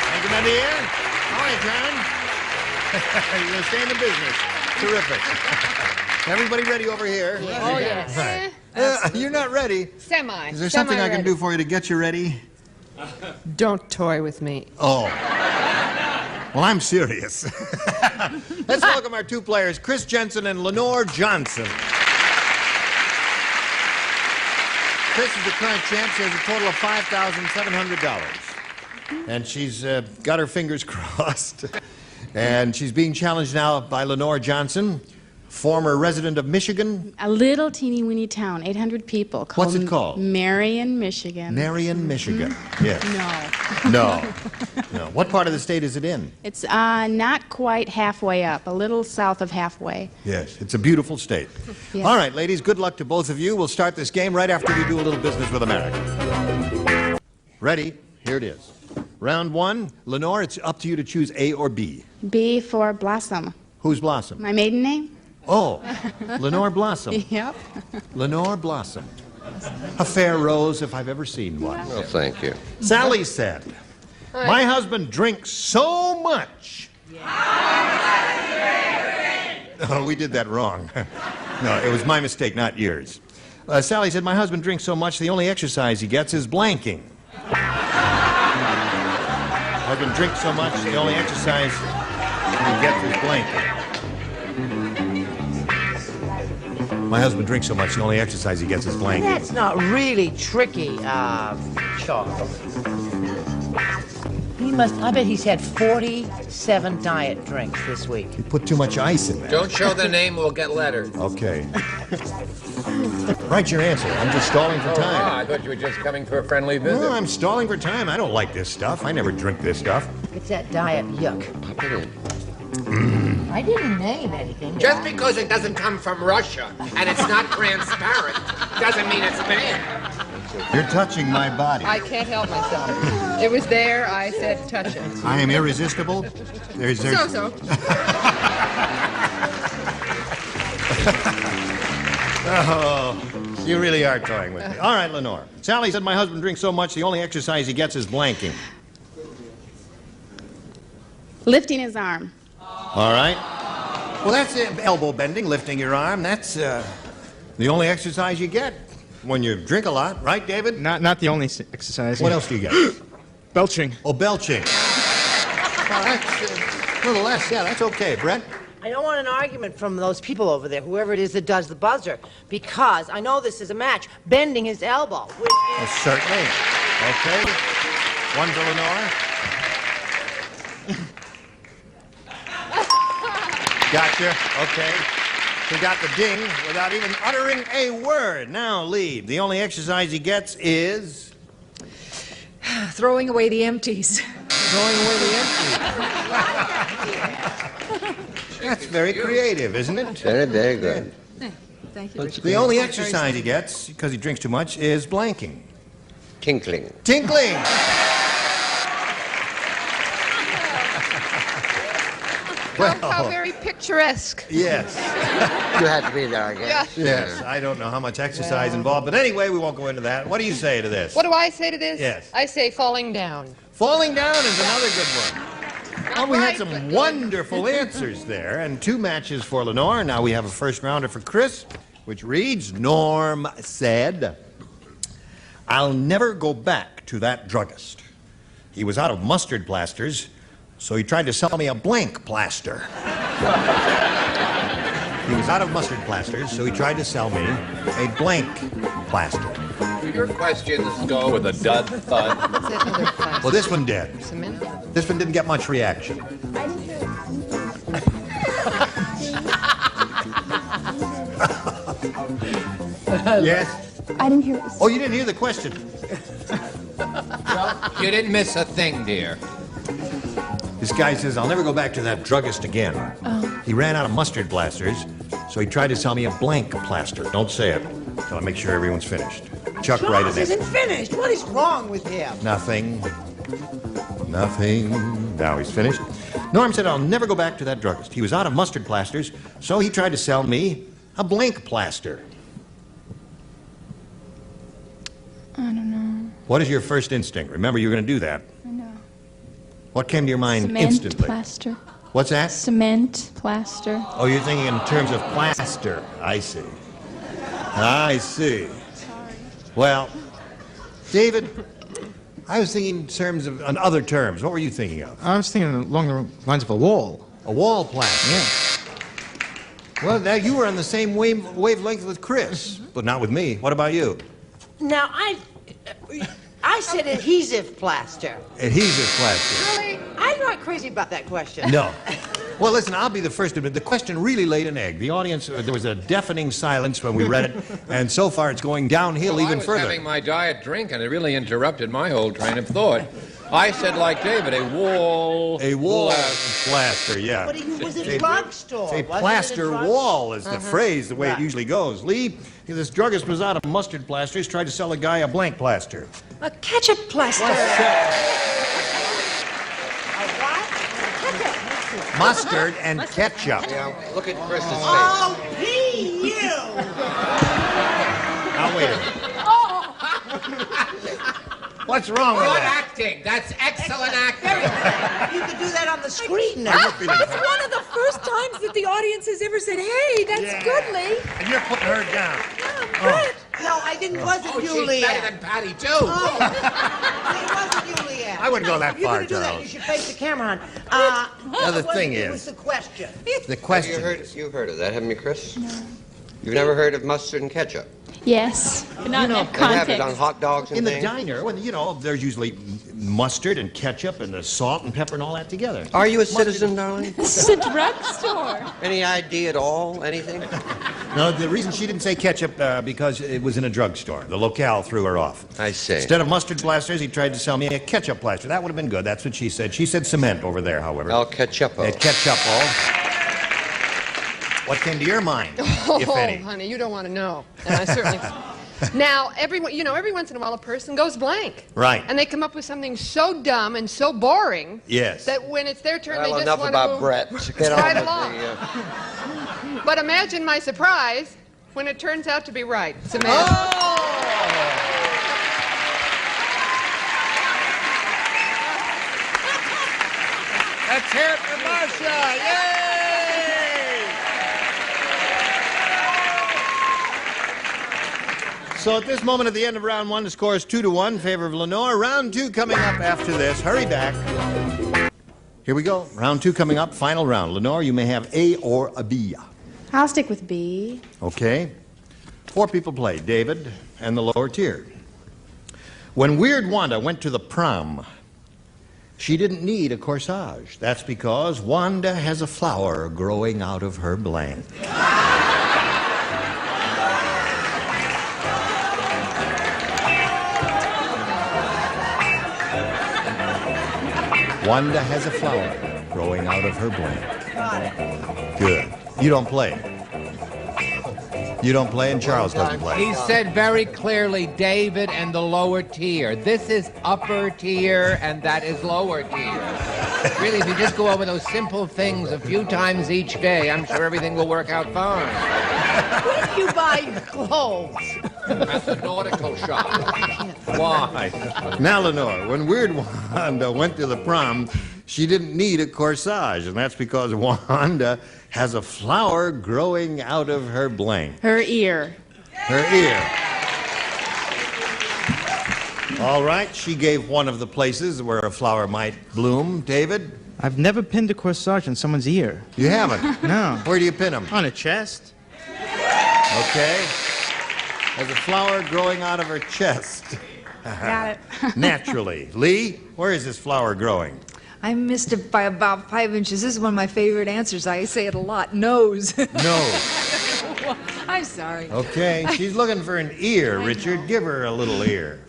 Thank you, my dear. All right, John. You're going to stay in the business. Terrific. Everybody ready over here? Yes. Oh, yes. Right. You're not ready. Semi. Is there something I can do for you to get you ready? Don't toy with me. Oh. Well, I'm serious. Let's welcome our two players, Chris Jensen and Lenore Johnson. Chris is the current champ. She has a total of $5,700. And she's got her fingers crossed. And she's being challenged now by Lenore Johnson, former resident of Michigan. A little teeny weeny town, 800 people. What's it called? Marion, Michigan. Marion, Michigan. Yes. No. No. What part of the state is it in? It's not quite halfway up, a little south of halfway. Yes, it's a beautiful state. Yes. All right, ladies, good luck to both of you. We'll start this game right after we do a little business with America. Ready? Here it is. Round one. Lenore, it's up to you to choose A or B. B for Blossom. Who's Blossom? My maiden name? Oh, Lenore Blossom. Yep. Lenore Blossom. A fair rose if I've ever seen one. Oh, thank you. Sally said, my husband drinks so much. Oh, we did that wrong. No, it was my mistake, not yours. Sally said, my husband drinks so much, the only exercise he gets is blanking. Husband drinks so much, the only exercise he gets is blanking. My husband drinks so much, the only exercise he gets is blanking. That's not really tricky, Charles. He must, I bet he's had 47 diet drinks this week. You put too much ice in there. Don't show the name, we'll get letters. Okay. Write your answer. I'm just stalling for time. I thought you were just coming for a friendly visit. No, I'm stalling for time. I don't like this stuff. I never drink this stuff. It's that diet yuck. Pop it in. I didn't name anything. Just because it doesn't come from Russia and it's not transparent doesn't mean it's bad. You're touching my body. I can't help myself. It was there. I said, touch it. I am irresistible. There's... So-so. Oh, You really are toying with me. All right, Lenore. Sally said my husband drinks so much the only exercise he gets is blanking. Lifting his arm. All right. Well, that's elbow bending, lifting your arm. That's the only exercise you get when you drink a lot, right, David? Not the only exercise. What else do you get? Belching. Oh, belching. Well, that's, nonetheless, yeah, that's okay. Brett? I don't want an argument from those people over there, whoever it is that does the buzzer, because I know this is a match. Bending his elbow, which is... Certainly. Okay. One for Lenore. Gotcha. Okay. He got the ding without even uttering a word. Now, Lee, the only exercise he gets is... Throwing away the empties. Throwing away the empties. That's very creative, isn't it? Very, very good. Thank you, Richard. The only exercise he gets, because he drinks too much, is blanking. Tinkling. Tinkling! How very picturesque. Yes. You had to be there, I guess. Yes. I don't know how much exercise involved, but anyway, we won't go into that. What do you say to this? What do I say to this? Yes. I say falling down. Falling down is another good one. Well, we had some wonderful answers there, and 2 matches for Lenore. Now we have a first rounder for Chris, which reads, Norm said, I'll never go back to that druggist. He was out of mustard plasters, so he tried to sell me a blank plaster. He was out of mustard plasters, so he tried to sell me a blank plaster. Do your questions go with a dud thud? Well, this one did. This one didn't get much reaction. Yes? I didn't hear it. Oh, you didn't hear the question. You didn't miss a thing, dear. This guy says, I'll never go back to that druggist again. Oh. He ran out of mustard plasters, so he tried to sell me a blank plaster. Don't say it, till I make sure everyone's finished. Chuck right in Charles there. isn't finished. What is wrong with him? Nothing. Nothing. Now he's finished. Norm said, I'll never go back to that druggist. He was out of mustard plasters, so he tried to sell me a blank plaster. I don't know. What is your first instinct? Remember, you're going to do that. I know. What came to your mind Cement, instantly? plaster. What's that? Cement, plaster. Oh, you're thinking in terms of plaster. I see. I see. Well, David, I was thinking in terms of on other terms. What were you thinking of? I was thinking along the lines of a wall. A wall plaster. Yeah. Well, now you were on the same wavelength with Chris, but not with me. What about you? Now, I said adhesive plaster. Adhesive plaster. Really? I'm not crazy about that question. No. Well, listen, I'll be the first to admit, the question really laid an egg. The audience, there was a deafening silence when we read it, and so far it's going downhill even further. I was having my diet drink, and it really interrupted my whole train of thought. I said, like David, a wall plaster, yeah. But he was a drugstore. A plaster wall is the phrase, the way it usually goes. Lee, this druggist was out of mustard plasters, tried to sell a guy a blank plaster. A ketchup plaster. Mustard and ketchup. Yeah, look at Chris's face. Oh, P.U. Now, wait a minute. What's wrong with Good that? acting. That's excellent acting. You could do that on the screen now. That's one of the first times that the audience has ever said, hey, that's good, Lee. And you're putting her down. No, I didn't. Wasn't Oh, you, she's Leanne? better than Patty, too. Oh. It wasn't you, Leanne. I wouldn't go that If you're far, gonna do that, Charles. you should face the camera, hon. Now, the thing It was is, the question. the question You've heard of that, haven't you, Chris? No. You've never heard of mustard and ketchup? Yes. But not in that They have it context. on hot dogs and in the things. diner, when there's usually mustard and ketchup and the salt and pepper and all that together. Are you a citizen, darling? This is a drugstore. Any idea at all? Anything? No, the reason she didn't say ketchup because it was in a drugstore. The locale threw her off. I see. Instead of mustard plasters, he tried to sell me a ketchup plaster. That would have been good. That's what she said. She said cement over there, however. El Ketchupo. Ketchup. What came to your mind, if any? Honey, you don't want to know. And I certainly... Now, every once in a while a person goes blank. Right. And they come up with something so dumb and so boring Yes. that when it's their turn, Well, they just enough want about to Brett. Get right on with along. the, But imagine my surprise When it turns out to be right. Samantha. Oh! Let's hear it for Marcia! Yay! So at this moment at the end of round one, the score is 2-1 in favor of Lenore. Round two coming up after this. Hurry back. Here we go. Round two coming up. Final round. Lenore, you may have A or a B. I'll stick with B. Okay. 4 people play. David and the lower tier. When Weird Wanda went to the prom, she didn't need a corsage. That's because Wanda has a flower growing out of her blank. Wanda has a flower growing out of her blank. Got it. Good. You don't play. You don't play, and Charles doesn't play. He said very clearly, David and the lower tier. This is upper tier, and that is lower tier. Really, if you just go over those simple things a few times each day, I'm sure everything will work out fine. Where do you buy your clothes? At the nautical shop. Why? Now, Lenore, when Weird Wanda went to the prom, she didn't need a corsage, and that's because Wanda has a flower growing out of her blank. Her ear. Her ear. All right, she gave one of the places where a flower might bloom. David? I've never pinned a corsage on someone's ear. You haven't? No. Where do you pin them? On a chest. Okay. There's a flower growing out of her chest. Got it. Naturally. Lee, where is this flower growing? I missed it by about 5 inches. This is one of my favorite answers. I say it a lot. Nose. Nose. I'm sorry. Okay, she's looking for an ear, Richard. Give her a little ear.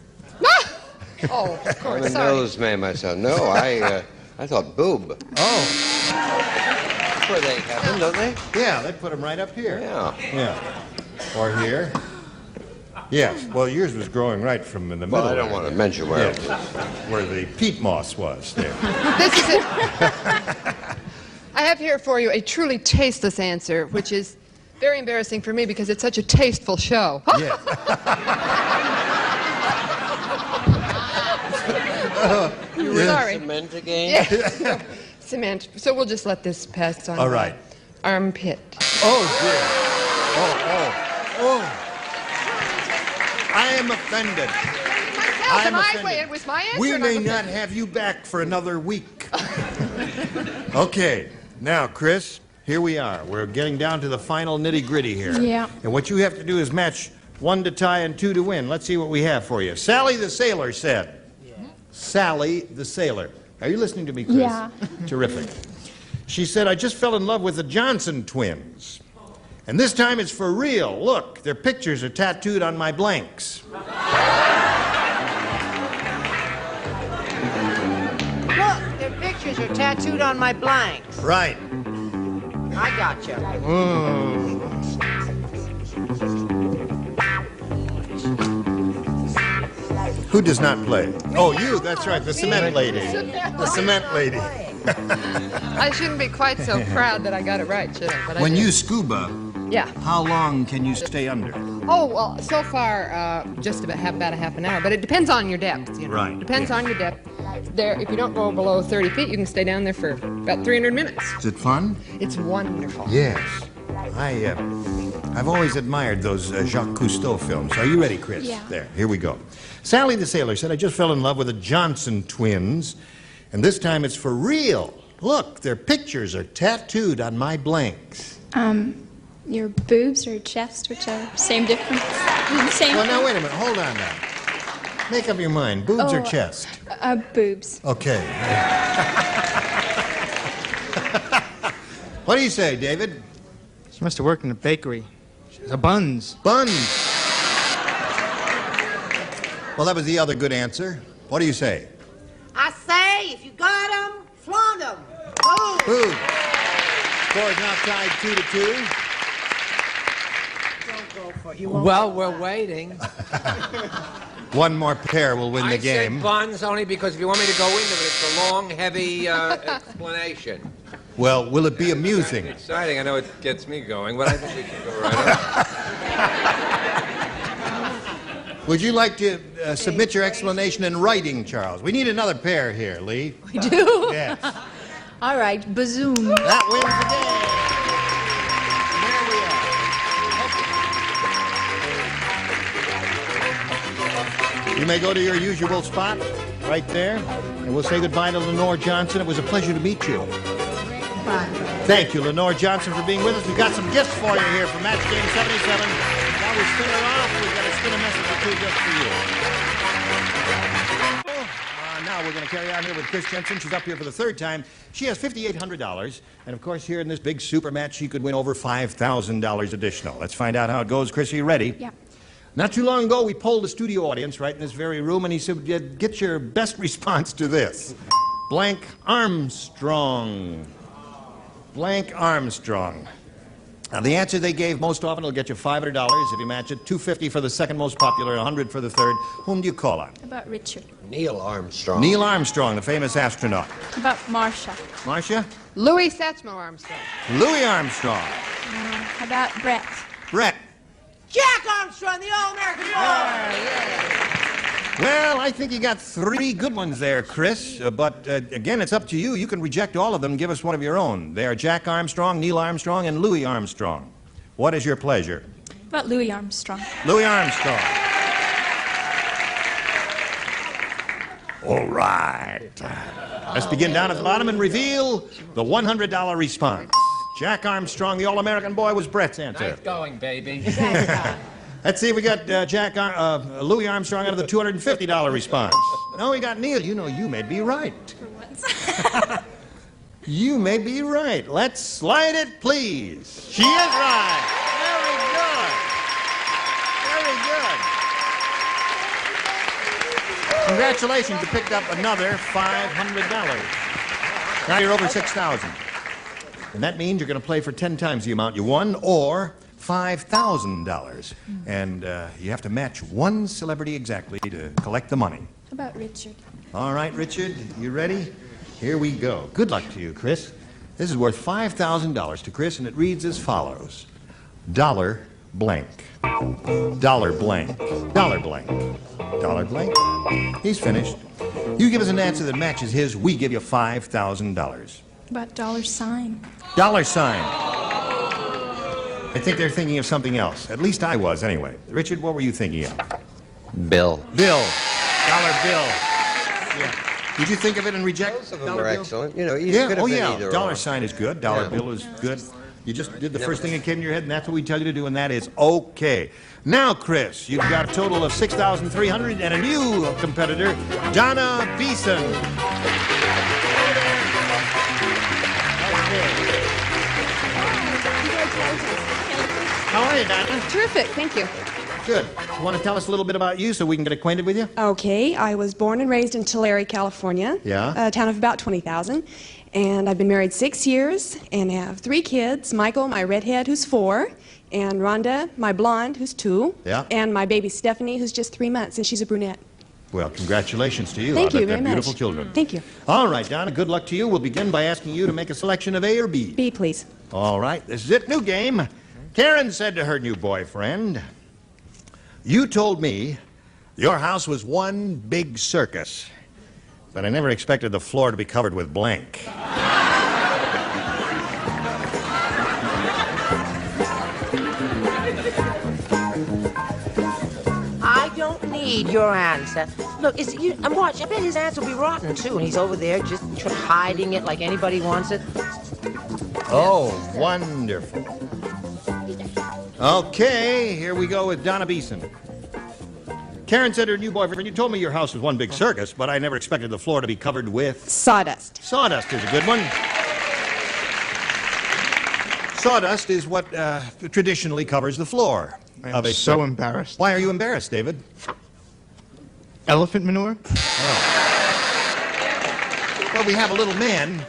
Oh, of I'm course, a sorry. nose man myself. No, I thought boob. Oh. That's where they have them, don't they? Yeah, they put them right up here. Yeah. Yeah. Or here. Yes, well, yours was growing right from in the middle. Well, I don't want to mention where it was. Where the peat moss was there. This is it. I have here for you a truly tasteless answer, which is very embarrassing for me because it's such a tasteful show. Yeah. Sorry. Cement again? Yeah. Cement. So we'll just let this pass on. All right. Armpit. Oh, dear. Oh. I am offended. It was my answer. We and may I'm not have you back for another week. Okay. Now, Chris, here we are. We're getting down to the final nitty-gritty here. Yeah. And what you have to do is match 1 to tie and 2 to win. Let's see what we have for you. Sally the Sailor said. Yeah. Sally the Sailor. Are you listening to me, Chris? Yeah. Terrific. She said, I just fell in love with the Johnson twins. And this time it's for real. Look, their pictures are tattooed on my blanks. Look, their pictures are tattooed on my blanks. Right. I got you. Who does not play? Oh, you, that's right, the cement lady. The cement lady. I shouldn't be quite so proud that I got it right, should I? But I When did. you scuba, Yeah. how long can you stay under? Oh, well, so far, just about a half an hour. But it depends on your depth, you know. Right, Depends yes. on your depth. There, if you don't go below 30 feet, you can stay down there for about 300 minutes. Is it fun? It's wonderful. Yes. I've always admired those Jacques Cousteau films. Are you ready, Chris? Yeah. There, here we go. Sally the Sailor said, I just fell in love with the Johnson twins, and this time it's for real. Look, their pictures are tattooed on my blanks. Your boobs or chest, which are same difference. Same. Well, now, wait a minute. Hold on now. Make up your mind. Boobs or chest? Boobs. Okay. What do you say, David? She must have worked in a bakery. The buns. Buns. Well, that was the other good answer. What do you say? I say, if you got them, flaunt them. Boom. Boom. Score is now tied 2-2. Don't go for it. You won't Well, go we're back. waiting. One more pair will win the I game. said buns only because if you want me to go into it, it's a long, heavy explanation. Well, will it be amusing? Exciting. I know it gets me going, but I think we can go right on. Would you like to submit your explanation in writing, Charles? We need another pair here, Lee. We do? Yes. All right, bazoom. That wins the game. There we are. You may go to your usual spot, right there, and we'll say goodbye to Lenore Johnson. It was a pleasure to meet you. Bye. Thank you, Lenore Johnson, for being with us. We've got some gifts for you here from Match Game 77. While we spin her off, we've got to spin a message or two just for you. Now we're going to carry on here with Chris Jensen. She's up here for the third time. She has $5,800. And, of course, here in this big super match, she could win over $5,000 additional. Let's find out how it goes. Chris, are you ready? Yeah. Not too long ago, we polled the studio audience right in this very room, and he said, get your best response to this. Blank Armstrong. Blank Armstrong. Now, the answer they gave most often will get you $500 if you match it, $250 for the second most popular, $100 for the third. Whom do you call on? How about Richard? Neil Armstrong. Neil Armstrong, the famous astronaut. How about Marsha? Marcia? Louis Satchmo Armstrong. Louis Armstrong. How about Brett? Brett. Jack Armstrong, the All-American boy! Well, I think you got 3 good ones there, Chris. But, again, it's up to you. You can reject all of them and give us one of your own. They are Jack Armstrong, Neil Armstrong, and Louis Armstrong. What is your pleasure? How about Louis Armstrong? Louis Armstrong. All right. Let's begin down at the bottom and reveal the $100 response. Jack Armstrong, the All-American boy, was Brett's answer. Nice going, baby. Let's see if we got Louis Armstrong out of the $250 response. No, we got Neil. You know, you may be right. You may be right. Let's slide it, please. She is right. Very good. Very good. Congratulations, you picked up another $500. Now you're over $6,000. And that means you're going to play for 10 times the amount you won, or $5,000. And you have to match one celebrity exactly to collect the money. How about Richard? All right, Richard, you ready? Here we go. Good luck to you, Chris. This is worth $5,000 to Chris, and it reads as follows. Dollar blank. Dollar blank. Dollar blank. Dollar blank. He's finished. You give us an answer that matches his, we give you $5,000. How about dollar sign? Dollar sign. I think they're thinking of something else. At least I was, anyway. Richard, what were you thinking of? Bill. Bill. Dollar bill. Yeah. Did you think of it and reject? Both of them dollar are bill? excellent. You know, you Yeah. could have Oh, been yeah. either Dollar or. sign is good. Dollar bill is good. You just did the first thing that came to your head, and that's what we tell you to do, and that is okay. Now, Chris, you've got a total of $6,300 and a new competitor, Donna Beeson. How are you, Donna? Terrific, thank you. Good. You want to tell us a little bit about you so we can get acquainted with you? Okay, I was born and raised in Tulare, California. Yeah. A town of about 20,000. And I've been married 6 years and have 3 kids. Michael, my redhead, who's 4. And Rhonda, my blonde, who's 2. Yeah. And my baby Stephanie, who's just 3 months, and she's a brunette. Well, congratulations to you. Thank I bet you they're very much. beautiful children. Thank you. All right, Donna, good luck to you. We'll begin by asking you to make a selection of A or B. B, please. All right, this is it. New game. Karen said to her new boyfriend, "You told me your house was one big circus, but I never expected the floor to be covered with blank." I don't need your answer. Look, I'm watching. I bet his answer will be rotten, too, and he's over there just hiding it like anybody wants it. Oh, wonderful. Okay, here we go with Donna Beeson. Karen said to her new boyfriend, "You told me your house was one big circus, but I never expected the floor to be covered with..." Sawdust. Sawdust is a good one. Sawdust is what traditionally covers the floor. I'm so embarrassed. Why are you embarrassed, David? Elephant manure? Well, we have a little man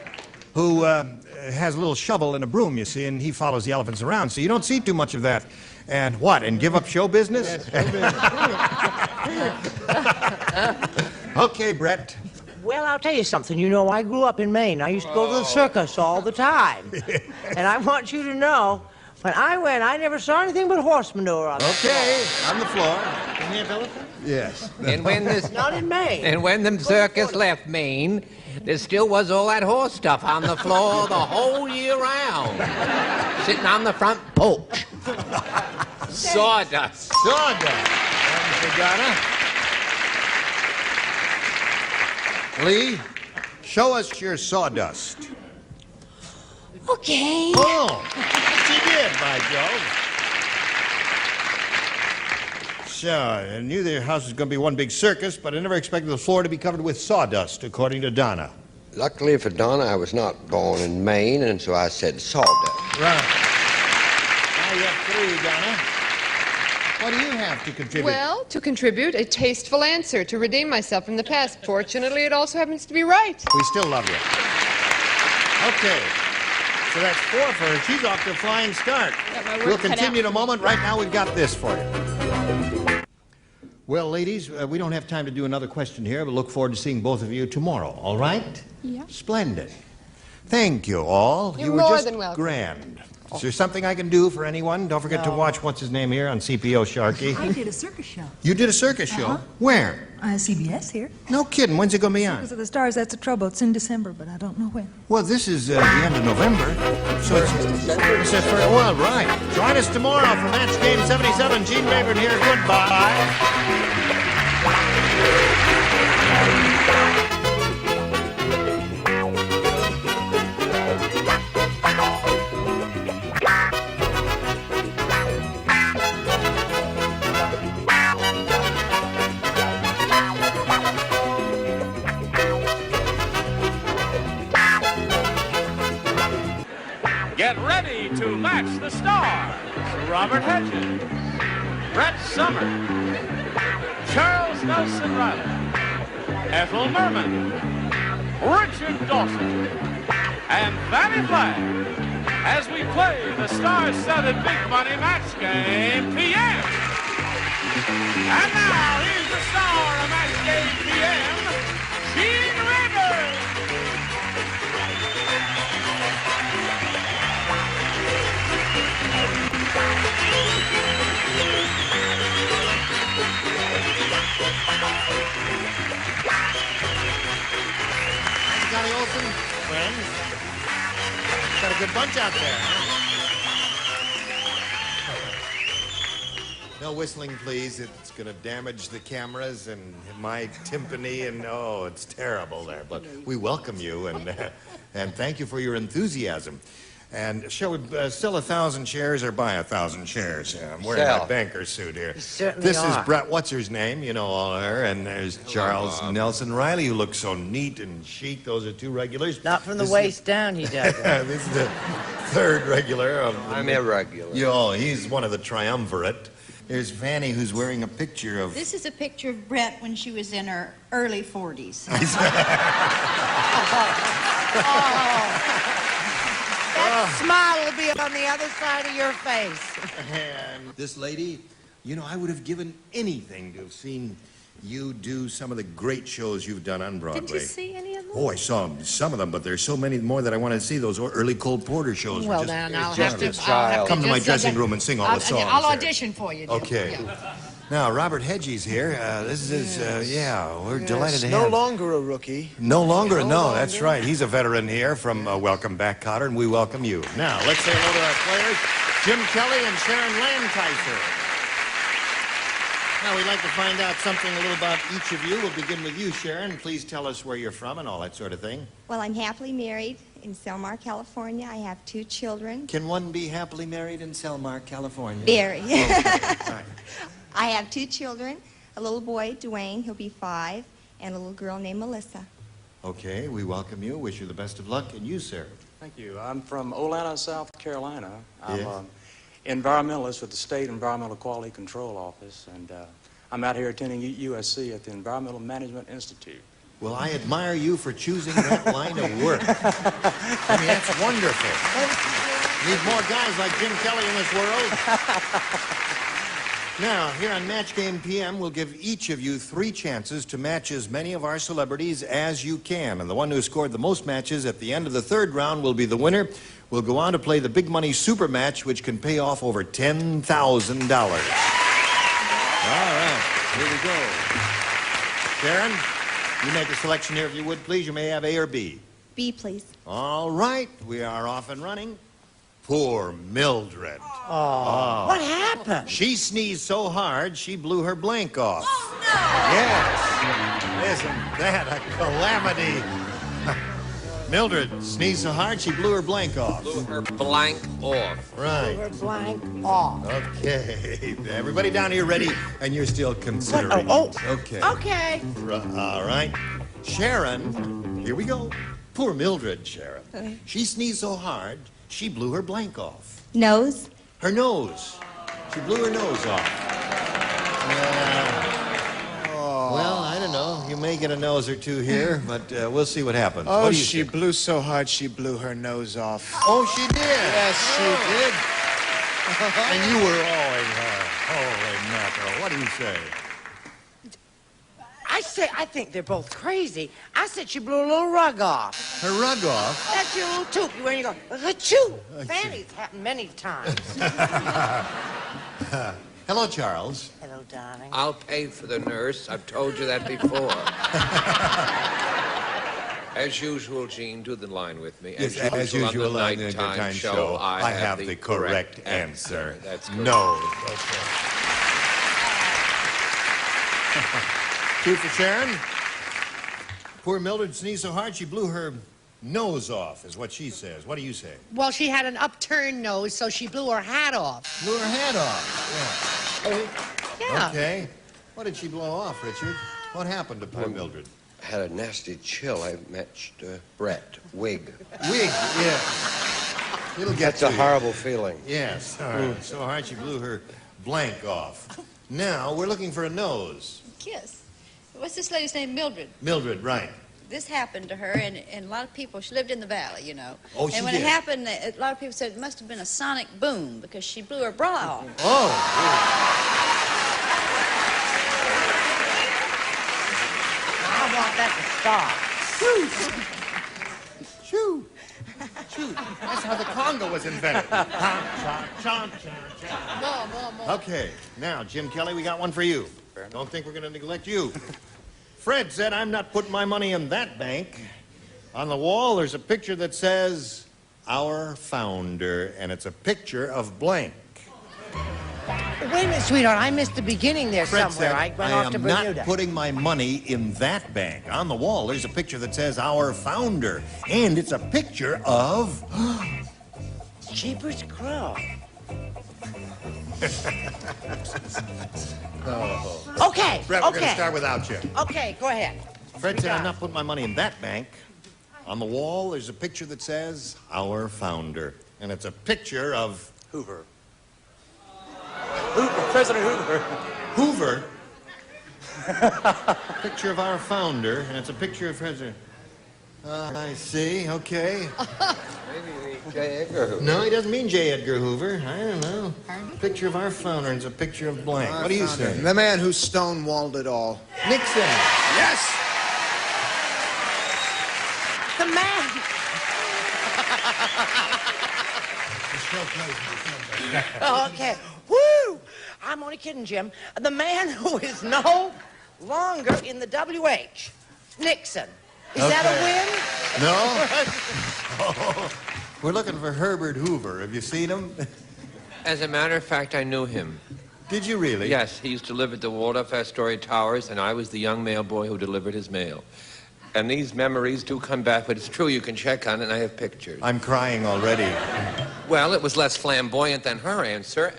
who has a little shovel and a broom, you see, and he follows the elephants around, so you don't see too much of that. And what, and give up show business? Okay, Brett. Well, I'll tell you something. You know, I grew up in Maine. I used to go to the circus all the time. And I want you to know, when I went, I never saw anything but horse manure on the floor. Okay, on the floor. Can we have elephant? Yes. And when this, Not in Maine. and when the circus left Maine, there still was all that horse stuff on the floor the whole year round, sitting on the front porch. Sawdust. Sawdust. Donna. Lee, show us your sawdust. Okay. Oh, she did, by Jove. So, I knew the house was going to be one big circus, but I never expected the floor to be covered with sawdust, according to Donna. Luckily for Donna, I was not born in Maine, and so I said sawdust. Right. Now you have 3, Donna. What do you have to contribute? Well, to contribute, a tasteful answer to redeem myself from the past. Fortunately, it also happens to be right. We still love you. Okay. So that's 4 for her. She's off to a flying start. We'll continue in a moment. Right now, we've got this for you. Well, ladies, we don't have time to do another question here, but look forward to seeing both of you tomorrow. All right? Yeah. Splendid. Thank you all. You're you were more just than welcome. grand. Is there something I can do for anyone? Don't forget to watch What's His Name here on CPO Sharky. I did a circus show. You did a circus show? Where? CBS here. No kidding. When's it going to be on? Circus of the Stars, that's the trouble. It's in December, but I don't know when. Well, this is the end of November. So it's for a while, right. Join us tomorrow for Match Game 77. Gene Rayburn here. Goodbye. Get ready to match the stars. Robert Hedges, Brett Summer, Charles Nelson Riley, Ethel Merman, Richard Dawson, and Fanny Flagg as we play the star-studded Big Money Match Game PM. And now, here's the star of Match Game PM, Gene Rayburn. Johnny Olson, friends. Got a good bunch out there, huh? No whistling, please. It's going to damage the cameras and my timpani, and oh, it's terrible there. But we welcome you, and thank you for your enthusiasm. And shall we sell 1,000 shares or buy 1,000 shares? I'm wearing Sell. my banker suit here. certainly This are. is Brett, what's her name? You know all of her. And there's Charles Nelson Riley, who looks so neat and chic. Those are 2 regulars. Not from the waist down, he does. This is the 3rd regular of the... I'm irregular. Oh, he's one of the triumvirate. There's Fanny, who's wearing a picture of... This is a picture of Brett when she was in her early 40s. That smile will be on the other side of your face. And this lady, you know, I would have given anything to have seen you do some of the great shows you've done on Broadway. Did you see any of them? Oh, I saw some of them, but there's so many more that I want to see. Those early Cole Porter shows. Well, were just, then I'll just have to come to my just, dressing room and sing all the songs. I'll there. audition for you. Jim. Okay. Yeah. Now, Robert Hedges here. This is, we're delighted to No have. longer a rookie. No longer, no, that's right. He's a veteran here from Welcome Back, Cotter, and we welcome you. Now, let's say hello to our players, Jim Kelly and Sharon Lancaster. Now, we'd like to find out something a little about each of you. We'll begin with you, Sharon. Please tell us where you're from and all that sort of thing. Well, I'm happily married in Selmar, California. I have 2 children. Can one be happily married in Selmar, California? Very. Okay. I have 2 children, a little boy, Dwayne, he'll be 5, and a little girl named Melissa. Okay, we welcome you. Wish you the best of luck. And you, sir? Thank you. I'm from Olathe, South Carolina. I'm Yes. environmentalist with the State Environmental Quality Control Office, and I'm out here attending USC at the Environmental Management Institute. Well, I admire you for choosing that line of work. I mean, that's wonderful. Need more guys like Jim Kelly in this world. Now, here on Match Game PM, we'll give each of you 3 chances to match as many of our celebrities as you can. And the one who scored the most matches at the end of the 3rd round will be the winner. We'll go on to play the Big Money Super Match, which can pay off over $10,000. All right. Here we go. Sharon, you make a selection here if you would, please. You may have A or B. B, please. All right, we are off and running. Poor Mildred. Oh. What happened? She sneezed so hard, she blew her blank off. Oh, no! Yes. Isn't that a calamity? Mildred sneezed so hard, she blew her blank off. Blew her blank off. Right. Blew her blank off. Okay. Everybody down here ready? And you're still considering. What? Oh. Okay. Okay. All right. Sharon, here we go. Poor Mildred, Sharon. Okay. She sneezed so hard, she blew her blank off. Nose. Her nose. She blew her nose off. Well, I don't know. You may get a nose or two here, but we'll see what happens. Oh, What do you she think? blew so hard she blew her nose off. Oh, she did? Yes, she did. And you were awing her. Holy mackerel. What do you say? I think they're both crazy. I said she blew a little rug off. Her rug off? That's your little toot when you go, achoo. Fanny's happened many times. Hello, Charles. Hello, darling. I'll pay for the nurse. I've told you that before. As usual, Gene, do the line with me. Yes, as usual on the nighttime show, I have the correct answer. That's good. No. Okay. 2 for Sharon. Poor Mildred sneezed so hard she blew her nose off, is what she says. What do you say? Well, she had an upturned nose, so she blew her hat off. Blew her hat off. Yeah. Yeah. Okay. What did she blow off, Richard? What happened to poor Mildred? I had a nasty chill. I matched Brett. Wig. Wig, yeah. It'll get That's a to you. horrible feeling. Yes. So hard she blew her blank off. Now, we're looking for a nose. Kiss. What's this lady's name? Mildred. Mildred, right. This happened to her, and a lot of people, she lived in the valley, you know. Oh, she And when did? it happened, a lot of people said it must have been a sonic boom because she blew her bra off. Oh. I want that to stop. Shoo. Shoot. That's how the conga was invented. Okay, now, Jim Kelly, we got one for you. Don't think we're going to neglect you. Fred said, I'm not putting my money in that bank. On the wall, there's a picture that says, Our Founder, and it's a picture of blank. Wait a minute, sweetheart. I missed the beginning there Fred somewhere. said, I went off to am Bermuda. not putting my money in that bank. On the wall, there's a picture that says, Our Founder, and it's a picture of... Jeepers Crow. Oh. Okay, Fred, we're going to okay. start without you. Okay, go ahead. Fred said, I'm not putting my money in that bank. On the wall, there's a picture that says, Our Founder. And it's a picture of... Hoover. President Hoover. Hoover? Picture of our founder, and it's a picture of President... I see, okay. Maybe J. Edgar Hoover. No, he doesn't mean J. Edgar Hoover. I don't know. Picture of our founder, and it's a picture of blank. What do you say? The man who stonewalled it all. Nixon. Yes! The man. Okay. Woo! I'm only kidding, Jim. The man who is no longer in the WH. Nixon. Is that a win? No? We're looking for Herbert Hoover. Have you seen him? As a matter of fact, I knew him. Did you really? Yes, he used to live at the Waldorf Astoria Towers, and I was the young mail boy who delivered his mail. And these memories do come back, but it's true, you can check on it, and I have pictures. I'm crying already. Well, it was less flamboyant than her answer.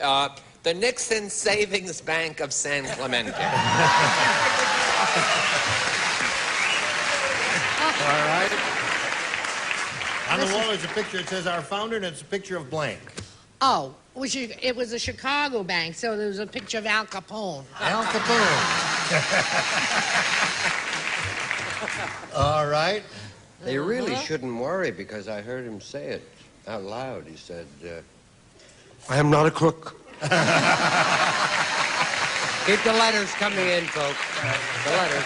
The Nixon Savings Bank of San Clemente. All right. On the wall there's a picture. It says our founder, and it's a picture of blank. Oh, it was a Chicago bank, so there was a picture of Al Capone. Al Capone. All right. They really shouldn't worry because I heard him say it out loud. He said, I am not a crook. Keep the letters coming in, folks. The letters.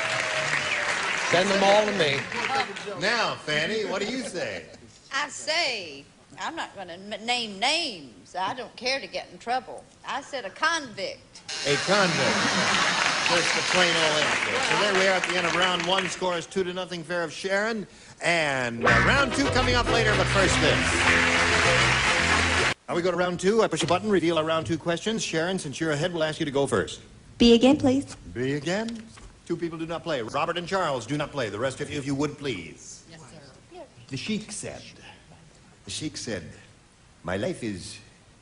Send them all to me. Now, Fanny, what do you say? I say, I'm not going to name names. I don't care to get in trouble. I said a convict. A convict. Just a plain old answer. So there we are at the end of round one. Score is 2-0 in favor of Sharon. And round two coming up later, but first this. Now we go to round two. I push a button, reveal our round two questions. Sharon, since you're ahead, we'll ask you to go first. B again, please. B again. Two people do not play. Robert and Charles do not play. The rest of you, if you would, please. Yes, sir. The Sheik said, my life is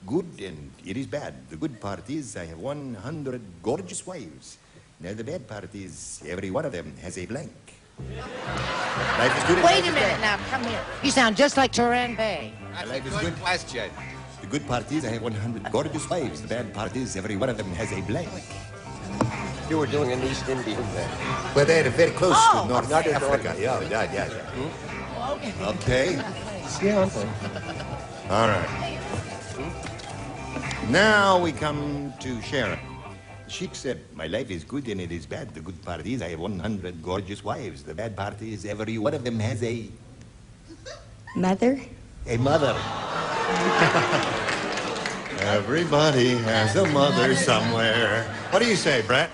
good and it is bad. The good part is I have 100 gorgeous wives. Now the bad part is every one of them has a blank. Life is good. Wait a minute now, come here. You sound just like Turan Bay. Life is good. Question. The good part is I have 100 gorgeous wives. The bad part is every one of them has a blank. You were doing an East Indian thing. Well, they're very close to North Not in Africa. North. Yeah. Okay. All right. Now we come to Sharon. The Sheik said, my life is good and it is bad. The good part is I have 100 gorgeous wives. The bad part is every one of them has a... Mother? A mother. Everybody has a mother somewhere. What do you say, Brett?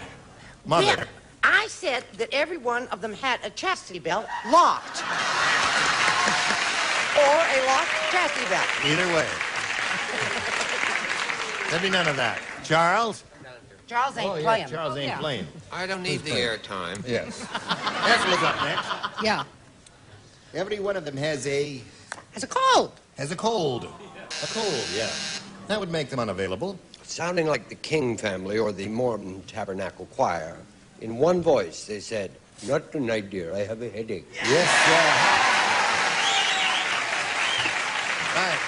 Mother. Yeah, I said that every one of them had a chastity belt locked. Or a locked chastity belt. Either way. There'll be none of that. Charles? Charles ain't playing. Charles ain't playing. I don't need the airtime. Yes. Ursula's up next. Yeah. Every one of them has a... Has a cold. Has a cold. A cold, yeah. That would make them unavailable. Sounding like the King family or the Mormon Tabernacle Choir. In one voice, they said, not tonight, dear. I have a headache. Yes, Right.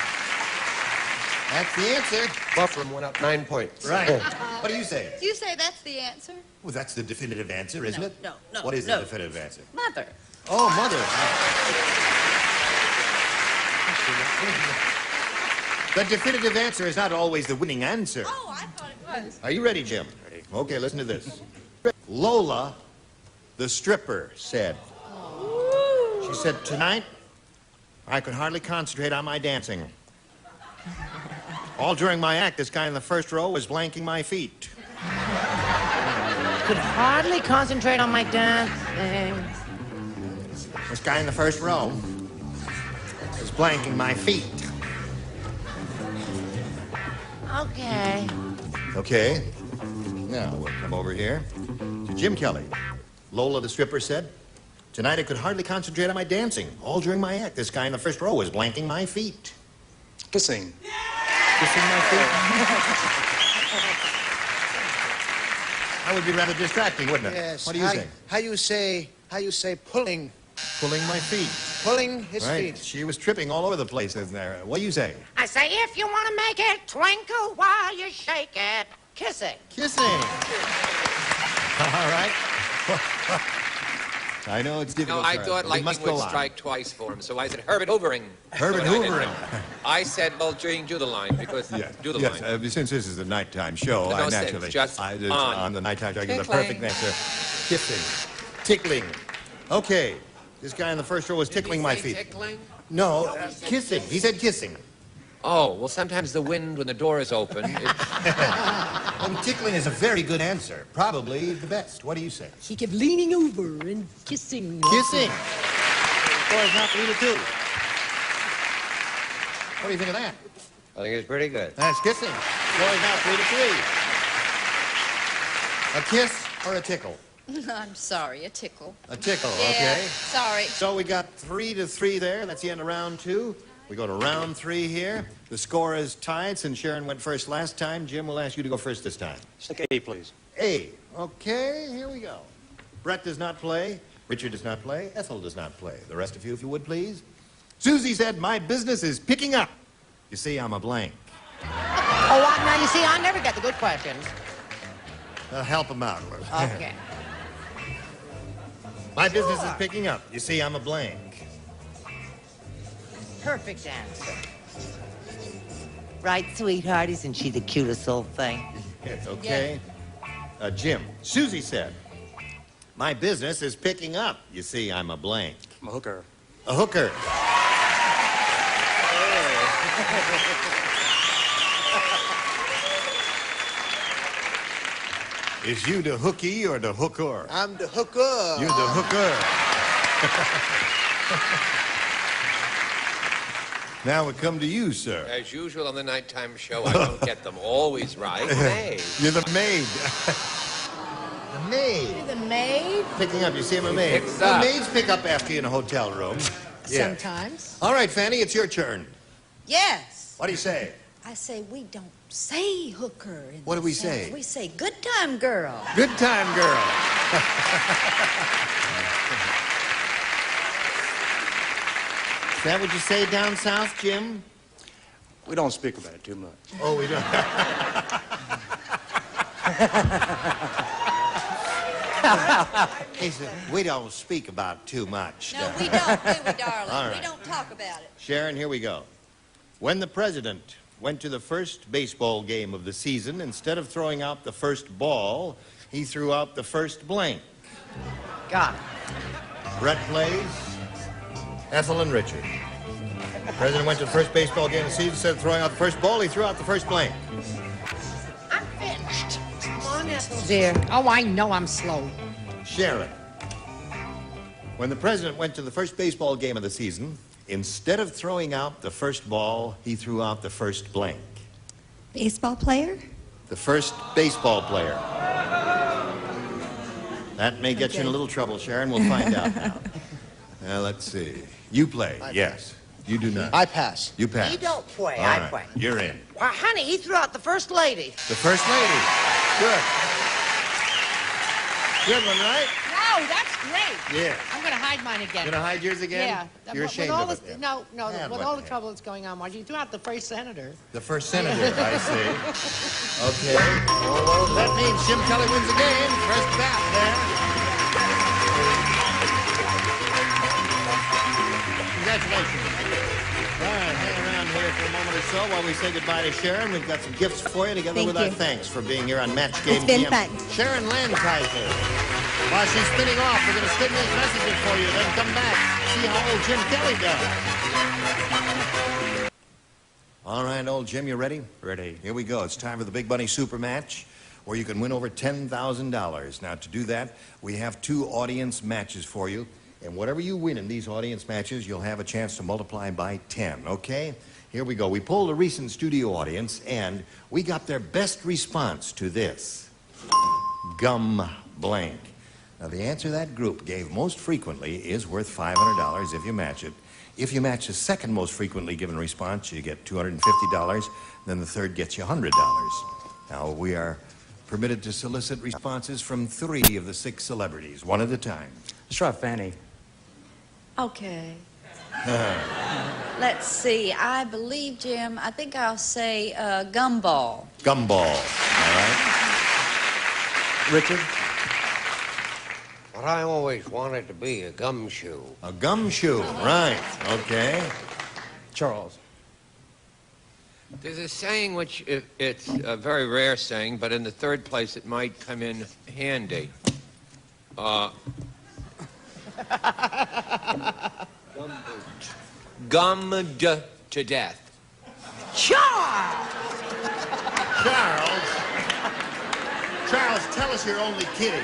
That's the answer. Buffalo went up 9 points. Right. What do you say? You say that's the answer? Well, that's the definitive answer, isn't it? No. What is the definitive answer? Mother. Oh, mother. The definitive answer is not always the winning answer. Oh, I thought it was. Are you ready, Jim? Ready. Okay, listen to this. Lola, the stripper, said. She said, tonight, I could hardly concentrate on my dancing. All during my act, this guy in the first row was blanking my feet. Could hardly concentrate on my dancing. This guy in the first row was blanking my feet. Okay. Okay. Now, we'll come over here to Jim Kelly. Lola, the stripper, said, tonight I could hardly concentrate on my dancing. All during my act, this guy in the first row was blanking my feet. Kissing. Kissing my feet? That would be rather distracting, wouldn't it? Yes. What do you say? How you say pulling? Pulling my feet. Pulling his Right. feet. She was tripping all over the place, isn't there? What do you say? I say, if you want to make it twinkle while you shake it, kissing. Kissing. All right. I know it's No, difficult. I Charles, thought but we lightning must go would on. strike twice for him, so I said Herbert Hoovering. Herbert But I didn't Hoovering. know. I said, well, Jane, do the line, because do the Yes, line. since this is a nighttime show, No I sense, naturally, just on. the nighttime show, I give the Tickling. perfect answer. Kissing. Tickling. Okay. This guy in the first row was tickling my feet. Tickling? No, kissing. He said kissing. Oh, well, sometimes the wind, when the door is open, Well, tickling is a very good answer. Probably the best. What do you say? He kept leaning over and kissing. Kissing. Boy, it's not 3-2. What do you think of that? I think it's pretty good. That's kissing. Boy, now 3-3. A kiss or a tickle? I'm sorry, a tickle. A tickle, Yeah, okay. sorry. So we got 3-3 there. That's the end of round two. We go to round three here. The score is tied. Since Sharon went first last time, Jim will ask you to go first this time. Stick A, please. A. Okay, here we go. Brett does not play. Richard does not play. Ethel does not play. The rest of you, if you would, please. Susie said, my business is picking up. You see, I'm a blank. Oh, now you see, I never get the good questions. Help him out. Okay. My business is picking up. You see, I'm a blank. Perfect answer. Right, sweetheart? Isn't she the cutest little thing? Yes, okay. Jim, Susie said, my business is picking up. You see, I'm a blank. I'm a hooker. A hooker. Is you the hooky or the hooker? I'm the hooker. You're the hooker. Now we come to you, sir. As usual on the nighttime show, I don't get them always right. Maid. You're the maid. The maid. You're the maid? Picking up. You see, I'm a maid. Picks Well, up. maids pick up after you in a hotel room. Yeah. Sometimes. All right, Fanny, it's your turn. Yes. What do you say? I say we don't say hooker. In What do the we South. say? We say good time girl. Good time, girl. Is that what you say down south, Jim? We don't speak about it too much. Oh, we don't. He said, we don't speak about too much. No, we don't, do we, darling? All right. We don't talk about it. Sharon, here we go. When the president went to the first baseball game of the season, instead of throwing out the first ball, he threw out the first blank. Got it. Brett plays. Ethel and Richard. The president went to the first baseball game of the season, instead of throwing out the first ball, he threw out the first blank. I'm finished. Come on, Ethel. Dear. Oh, I know I'm slow. Sharon. When the president went to the first baseball game of the season, instead of throwing out the first ball, he threw out the first blank. Baseball player? The first baseball player. That may get you in a little trouble, Sharon. We'll find out now. Now, let's see. You play, yes. You do not. I pass. You pass. He don't play. All I right. play. You're in. Why, honey, he threw out the first lady. The first lady. Good. Good one, right? No, that's great. Yeah. I'm going to hide mine again. You gonna hide yours again? Yeah. You're With ashamed all of this, it, then. No, Yeah, with what all the the trouble that's going on, Margie, you threw out the first senator. The first senator, I see. Okay. Oh, that means Jim Kelly wins the game. First bat there. Congratulations. All right, hang around here for a moment or so while we say goodbye to Sharon. We've got some gifts for you together Thank with our you. thanks for being here on Match Game It's been GM. fun. Sharon Lancaster. While she's spinning off, we're going to spin these messages for you, then come back, see how old Jim Kelly does. All right, old Jim, you ready? Ready. Here we go. It's time for the Big Bunny Super Match, where you can win over $10,000. Now, to do that, we have 2 audience matches for you. And whatever you win in these audience matches, you'll have a chance to multiply by 10, okay? Here we go. We polled a recent studio audience, and we got their best response to this. Gum blank. Now, the answer that group gave most frequently is worth $500 if you match it. If you match the second most frequently given response, you get $250. Then the third gets you $100. Now, we are permitted to solicit responses from 3 of the 6 celebrities, one at a time. Let's try Fanny. Okay. Let's see. I believe, Jim, I think I'll say gumball. Gumball, all right? Richard. But I always wanted to be a gumshoe. A gumshoe, right, okay. Charles. There's a saying which it's a very rare saying, but in the third place it might come in handy. Gummed to death. Charles! Charles, tell us you're only kidding.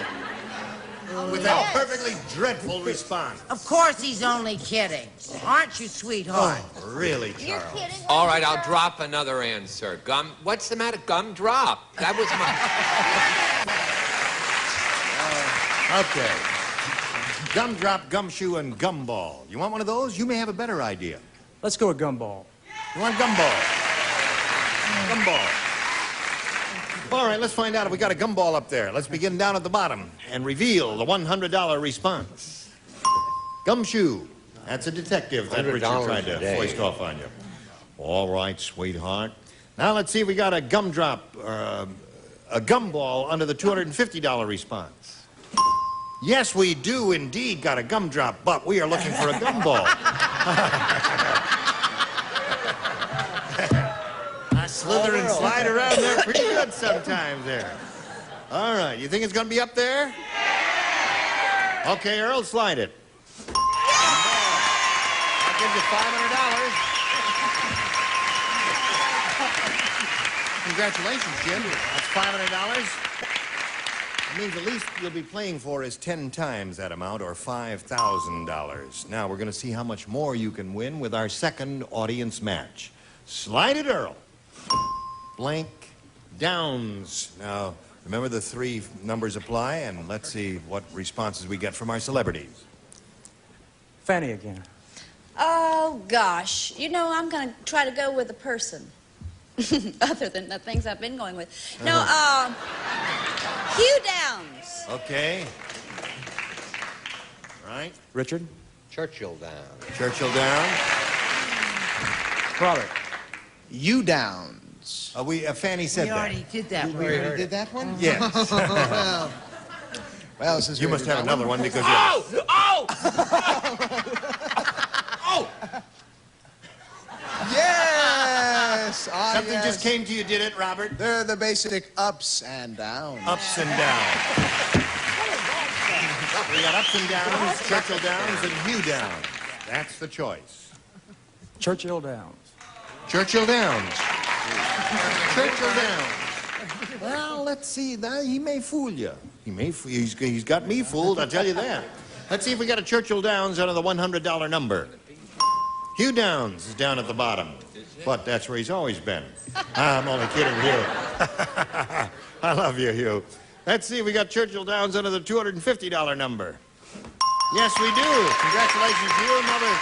With that perfectly dreadful response. Of course he's only kidding. Aren't you, sweetheart? Oh, really, Charles? All right, I'll drop another answer. What's the matter? Gumdrop. That was my... Okay. Gumdrop, gumshoe, and gumball. You want one of those? You may have a better idea. Let's go with gumball. You want gumball? Gumball. All right, let's find out if we got a gumball up there. Let's begin down at the bottom and reveal the $100 response. Gumshoe. That's a detective that Richard tried to foist off on you. All right, sweetheart. Now let's see if we got a gumdrop, a gumball under the $250 response. Yes, we do indeed got a gumdrop, but we are looking for a gumball. I slither and slide around there pretty good sometimes there. All right, you think it's going to be up there? Okay, Earl, slide it. I'll give you $500. Congratulations, Jim. That's $500. It means the least you'll be playing for is 10 times that amount, or $5,000. Now, we're going to see how much more you can win with our second audience match. Slide it, Earl. Blank Downs. Now, remember the 3 numbers apply, and let's see what responses we get from our celebrities. Fanny again. Oh, gosh. You know, I'm going to try to go with a person. Other than the things I've been going with. No, Hugh Downs. Okay. Right. Richard. Churchill Downs. Churchill Downs. Robert. You Downs. Fanny said We that. already did that. We already did that one? Yes. Well, since You we must did have that another one because Oh! Oh! Oh! Yes! Ah, Something yes. just came to you, did it, Robert? They're the basic ups and downs. Ups and downs. We got ups and downs, Churchill Downs, and Hugh Downs. That's the choice. Churchill Downs. Churchill Downs. Churchill Downs. Well, let's see. Now, he may fool you. He's got me fooled, I'll tell you that. Let's see if we got a Churchill Downs out of the $100 number. Hugh Downs is down at the bottom, but that's where he's always been. I'm only kidding, Hugh. I love you, Hugh. Let's see if we got Churchill Downs under the $250 number. Yes, we do. Congratulations, Hugh. Another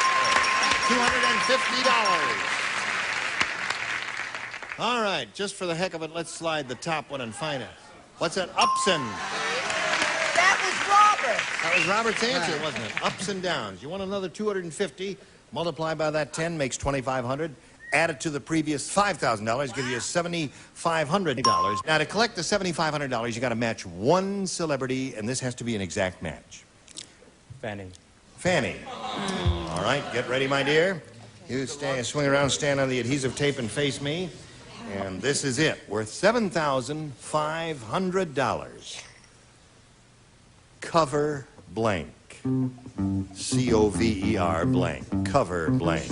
$250. All right, just for the heck of it, let's slide the top one and find it. What's that? Upson. That was Robert. That was Robert's answer, wasn't it? Ups and downs. You want another 250? Multiply by that 10 makes 2,500. Add it to the previous $5,000, give you $7,500. Now, to collect the $7,500, you got to match one celebrity, and this has to be an exact match. Fanny. Fanny. All right, get ready, my dear. You swing around, stand on the adhesive tape, and face me. And this is it, worth $7,500. Cover blank. C-O-V-E-R blank. Cover blank.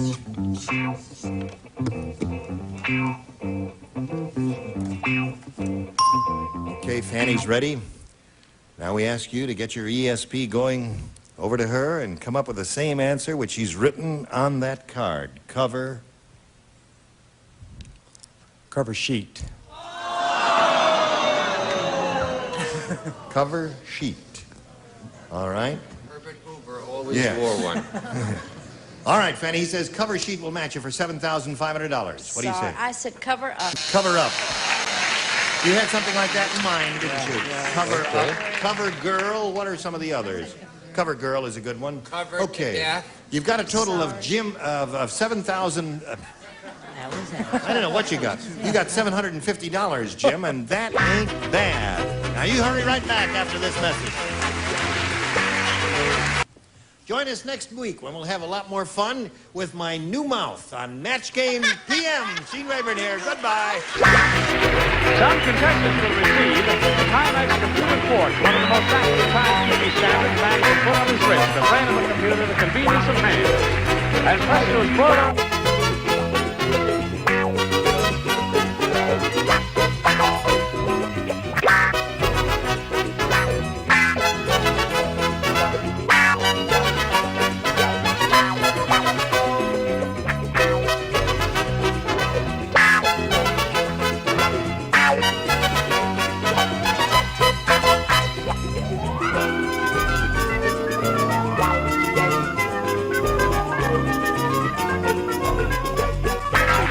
Okay, Fanny's ready. Now we ask you to get your ESP going over to her and come up with the same answer which she's written on that card. Cover sheet. Cover sheet. All right. Herbert Hoover always wore one. All right, Fanny, he says cover sheet will match you for $7,500. What do you say? I said cover up. Cover up. You had something like that in mind, didn't you? Cover up. Cover girl. What are some of the others? Cover girl is a good one. Cover okay. to death. You've got a total of 7,000. I don't know what you got. You got $750, Jim, and that ain't bad. Now you hurry right back after this message. Join us next week when we'll have a lot more fun with my new mouth on Match Game PM. Gene Rayburn here. Goodbye. Some contestants will receive the Timex Computer Force, one of the most accurate time-keeping standards man can put on his wrist. The brain of a computer, the convenience of hand. And Presto is brought up.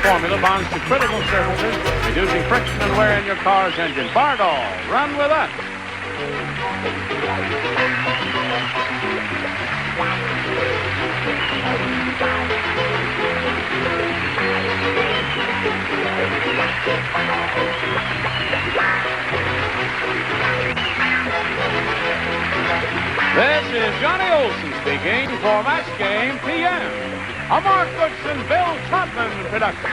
Formula bonds to critical surfaces, reducing friction and wear in your car's engine. Bardol, run with us. This is Johnny Olson speaking for Match Game PM. A Mark Goodson, Bill Todman production.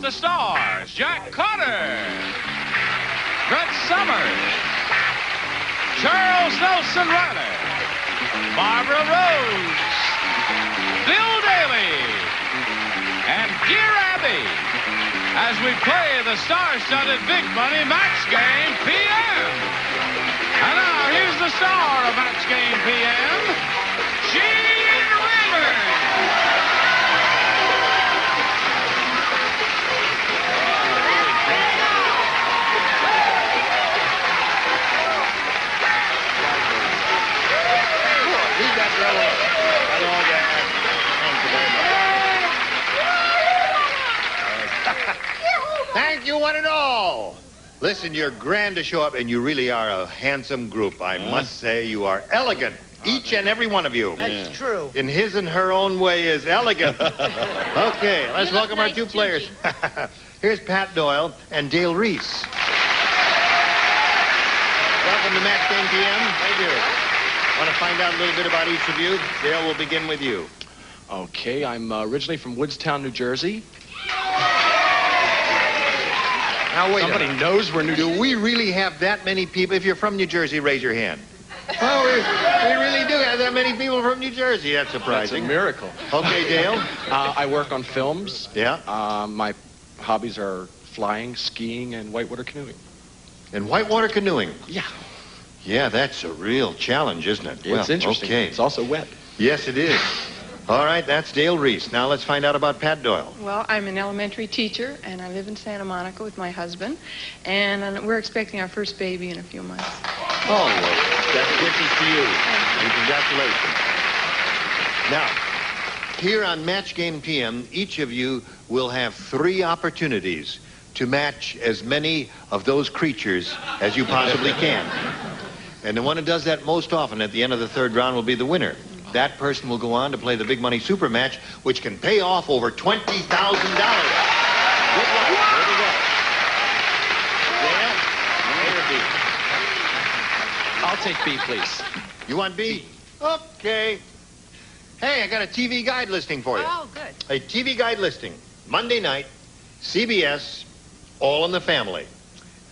the stars, Jack Carter, Brett Summers, Charles Nelson Riley, Barbara Rose, Bill Daly, and Dear Abby, as we play the star-studded Big Money Match Game PM. And now, here's the star of Match Game PM, Gene Rayburn. Thank you, one and all. Listen, you're grand to show up, and you really are a handsome group. I must say, you are elegant, each and every one of you. That's true. In his and her own way is elegant. Okay, let's welcome our two players. Here's Pat Doyle and Dale Reese. Welcome to Match Game PM. Thank you. Want to find out a little bit about each of you? Dale, we'll begin with you. Okay, I'm originally from Woodstown, New Jersey. Now, wait Somebody a minute. knows we're New Do Jersey. we really have that many people? If you're from New Jersey, raise your hand. Oh, we really do have that many people from New Jersey. That's surprising. That's a miracle. Okay, Dale. I work on films. Yeah. My hobbies are flying, skiing, and whitewater canoeing. And whitewater canoeing. Yeah. Yeah, that's a real challenge, isn't it? It's interesting. Okay. It's also wet. Yes, it is. All right, that's Dale Reese. Now let's find out about Pat Doyle. Well, I'm an elementary teacher, and I live in Santa Monica with my husband, and we're expecting our first baby in a few months. Oh, well, that's wishes to you. And congratulations. Now, here on Match Game PM, each of you will have 3 opportunities to match as many of those creatures as you possibly can. And the one who does that most often at the end of the 3rd round will be the winner. That person will go on to play the Big Money Super Match, which can pay off over $20,000. Good luck. Here we go. Dale, A or B? I'll take B, please. You want B? Okay. Hey, I got a TV guide listing for you. Oh, good. A TV guide listing. Monday night, CBS, All in the Family.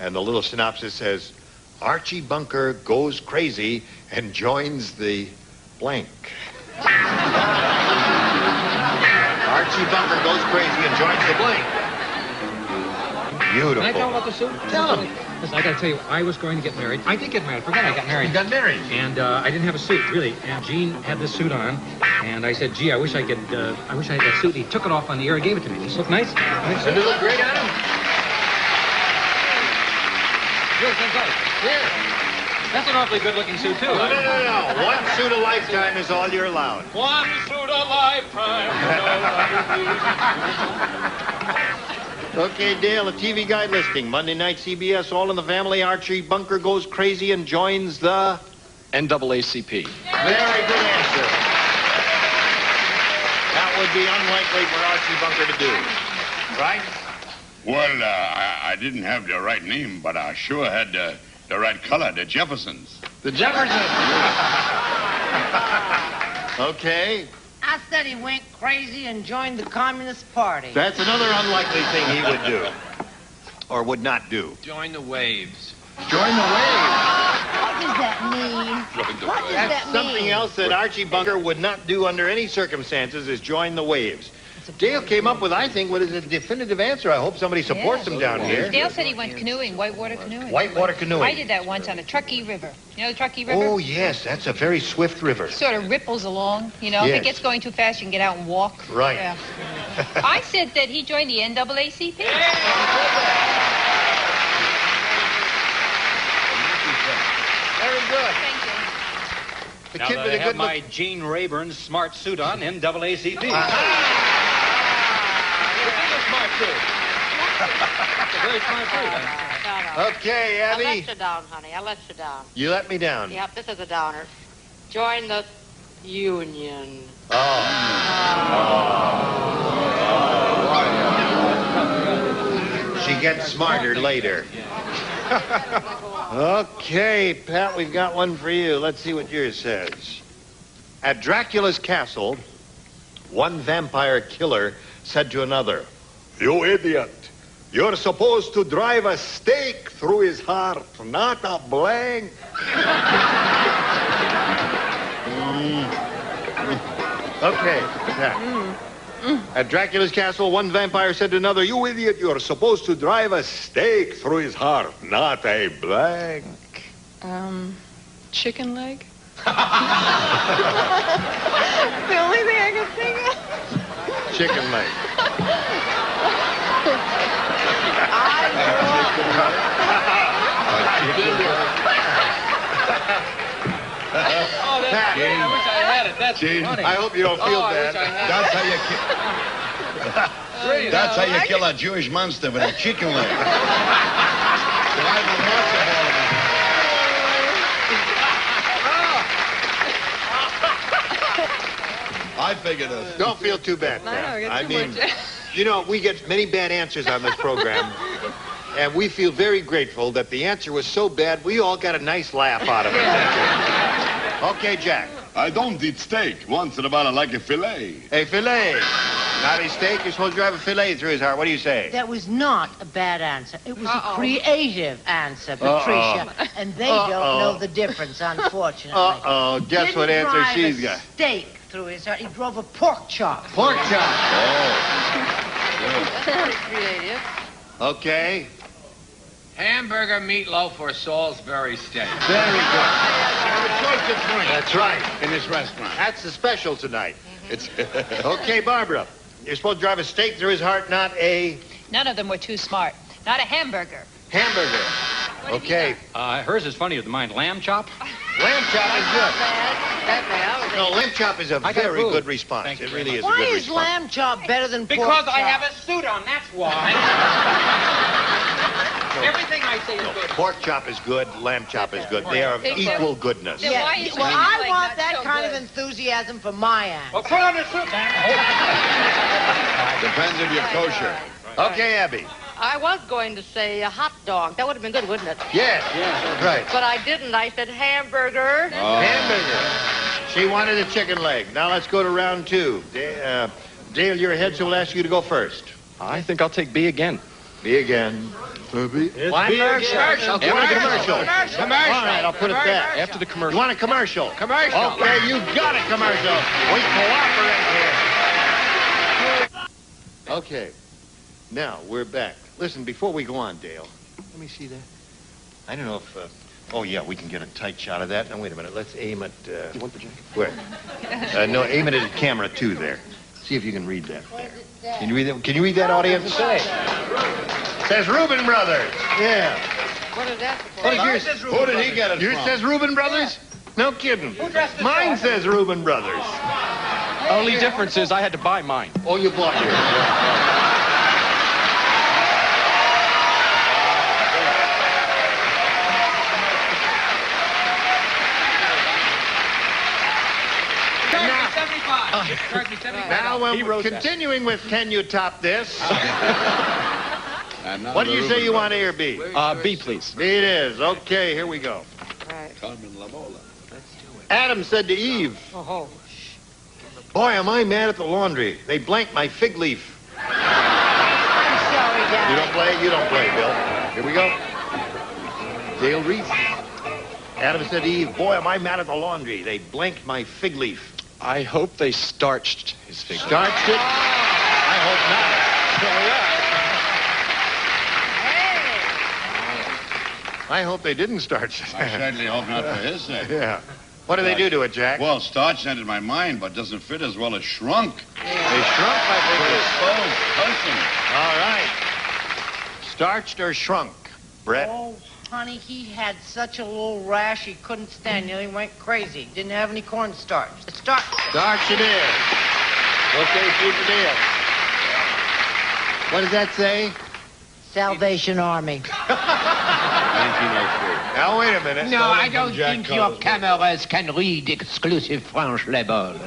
And the little synopsis says, Archie Bunker goes crazy and joins the blank. Archie Bunker goes crazy and joins the blank. Beautiful. Can I tell about the suit? Tell him. Listen, I got to tell you, I was going to get married. I did get married. Forget I got married. You got married. And I didn't have a suit, really. And Gene had this suit on, and I said, "Gee, I wish I had that suit." And he took it off on the air and gave it to me. Does this look nice? Doesn't it look great on him? Yes, that's right. Yeah. That's an awfully good-looking suit, too. No. One suit a lifetime is all you're allowed. One suit a lifetime. Okay, Dale, a TV guide listing. Monday night, CBS, All in the Family. Archie Bunker goes crazy and joins the... NAACP. Very good answer. That would be unlikely for Archie Bunker to do. Right? Well, I didn't have the right name, but I sure had the right color, the Jeffersons. The Jeffersons. Okay. I said he went crazy and joined the Communist Party. That's another unlikely thing he would do. Or would not do. Join the waves. Join the waves. What does that mean? What does That's that something mean? else that Archie Bunker would not do under any circumstances is join the waves. Dale came up with, I think, what is a definitive answer. I hope somebody supports him down here. Dale said he went canoeing, whitewater canoeing. Whitewater canoeing. I did that once on the Truckee River. You know the Truckee River? Oh, yes, that's a very swift river. Sort of ripples along, you know. If Yes. it gets going too fast, you can get out and walk. Right. Yeah. I said that he joined the NAACP. Very good. Thank you. The Now kid that with I a have good look. my Gene Rayburn smart suit on, NAACP. Very smart suit. Okay, Abby. I let you down, honey. I let you down. You let me down. Yep, this is a downer. Join the union. She gets smarter later. Okay, Pat, we've got one for you. Let's see what yours says. At Dracula's castle, one vampire killer said to another, You idiot. You're supposed to drive a stake through his heart, not a blank. Okay. Now, at Dracula's castle, one vampire said to another, You idiot, you're supposed to drive a stake through his heart, not a blank. Chicken leg? The only thing I can think of. chicken leg. Oh, that's great. I wish I had it. That's Gene, funny. I hope you don't feel bad. That's how you kill. That's how you kill a Jewish monster with a chicken leg. I figured it. Don't feel too bad. I mean, you know, we get many bad answers on this program, and we feel very grateful that the answer was so bad, we all got a nice laugh out of it. Okay, Jack. I don't eat steak. Once in a while, I like a fillet. A fillet. Not a steak. You're supposed to drive a fillet through his heart. What do you say? That was not a bad answer. It was a creative answer, Patricia. And they don't know the difference, unfortunately. Uh-oh. Guess what answer she's got? Steak through his heart. He drove a pork chop. Pork chop. Pretty creative. Okay. Hamburger, meatloaf, or Salisbury steak. Very good. Choice That's right. in this restaurant. That's the special tonight. It's okay, Barbara. You're supposed to drive a steak through his heart, not a None of them were too smart. Not a hamburger. hamburger. Okay. Hers is funnier than mine. Lamb chop? Lamb chop is good. That bad. No, lamb chop is a very good response. Thank you It really is a Why good is response. lamb chop better than pork Because chop? I have a suit on, that's why. Everything I say is good. Pork chop is good. Lamb chop is good. They are of equal goodness. Then why is Well, chicken I leg want not that so kind good? of enthusiasm for my answer. Well, put on the suit, man. Depends if you're kosher. Okay, Abby. I was going to say a hot dog. That would have been good, wouldn't it? Yes. Right. But I didn't. I said hamburger. Hamburger. She wanted a chicken leg. Now let's go to round two. Dale, you're ahead, so we'll ask you to go first. I think I'll take B again. B again. One Commercial. commercial. You want a commercial? Commercial. All right, I'll put it there. After the commercial. You want a commercial? Commercial. Okay, you got a commercial. We cooperate here. Okay. Now, we're back. Listen, before we go on, Dale, let me see that. I don't know if... oh, yeah, we can get a tight shot of that. Now, wait a minute. Let's aim at... You want the jacket? Where? No, aim it at camera 2 there. See if you can read that there. Can you read that? Can you read that, audience? It says Reuben Brothers. Yeah. What is that? What is yours? Who did he get it Yours from? says Reuben Brothers? No kidding. Mine says Reuben Brothers. Only difference is I had to buy mine. Oh, you bought yours. Now, we're continuing with Can You Top This? What do you say you want, A or B? B, please. B it is. Okay, here we go. Carmen La Mola. Adam said to Eve, Oh, boy, am I mad at the laundry. They blanked my fig leaf. I'm sorry, Dad. You don't play? You don't play, Bill. Here we go. Dale Reese. Adam said to Eve, boy, am I mad at the laundry. They blanked my fig leaf. I hope they starched his fig leaf. Starched it? I hope not. I hope they didn't starch it. I certainly hope not for his sake. Yeah. What do they do to it, Jack? Well, starch entered my mind, but doesn't fit as well as shrunk. They shrunk my fig leaf. Exposed person. All right. Starched or shrunk? Brett? Oh, honey, he had such a little rash he couldn't stand. He went crazy. Didn't have any cornstarch. Starch. Starch it is. Okay, keep it in. What does that say? Salvation Army. 1903. Now, wait a minute. No, I don't think your cameras can read exclusive French labels.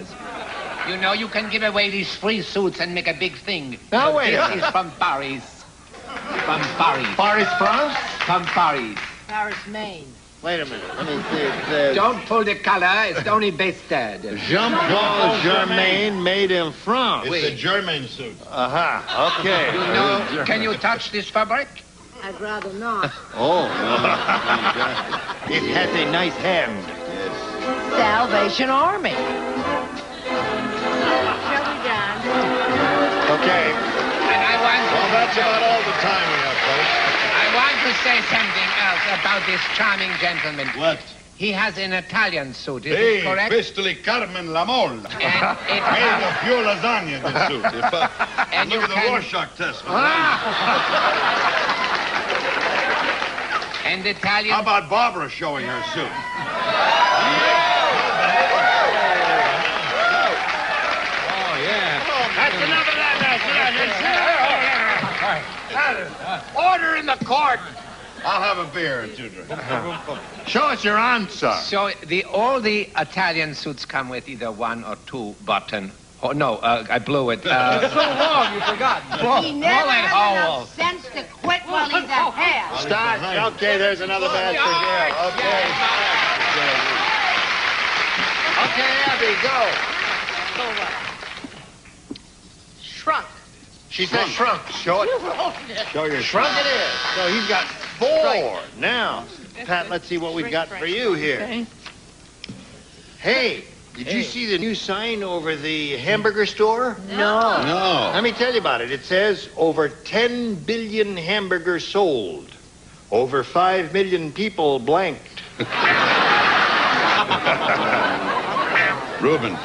You know, you can give away these free suits and make a big thing. Now, But wait a this minute. is from Paris. From Paris. Paris, France? From Paris. Paris, Maine. Wait a minute. Let me see. It says... Don't pull the collar. It's only basted. Jean-Paul Germain made in France. It's a German suit. Aha. Okay. You know, can you touch this fabric? I'd rather not. Oh. It has a nice hand. Salvation Army. Shall we dance? Okay. And I want Well, that's about all the time we have, folks. I want to say something else about this charming gentleman. What? He has an Italian suit, is Hey, it correct? Pistoli Carmen la Molla. And it Made of pure lasagna, this suit. And Look you at the can- Rorschach test. And Italian... How about Barbara showing her suit? That's enough of that. Order in the court. I'll have a beer or two. Show us your answer. So all the Italian suits come with either one or two button. Oh, no, I blew it. So long, you forgot. He never bullet has hole. enough sense to quit while he's ahead. Start. Okay, there's another bad for here. Okay. Okay, Abby, go. Shrunk. She said shrunk. Show it. Show your Shrunk it is. So he's got 4. Now, Pat, let's see what we've got for you here. Okay. Hey, did you see the new sign over the hamburger store? No. No. Let me tell you about it. It says over 10 billion hamburgers sold. Over 5 million people blanked. Reuben.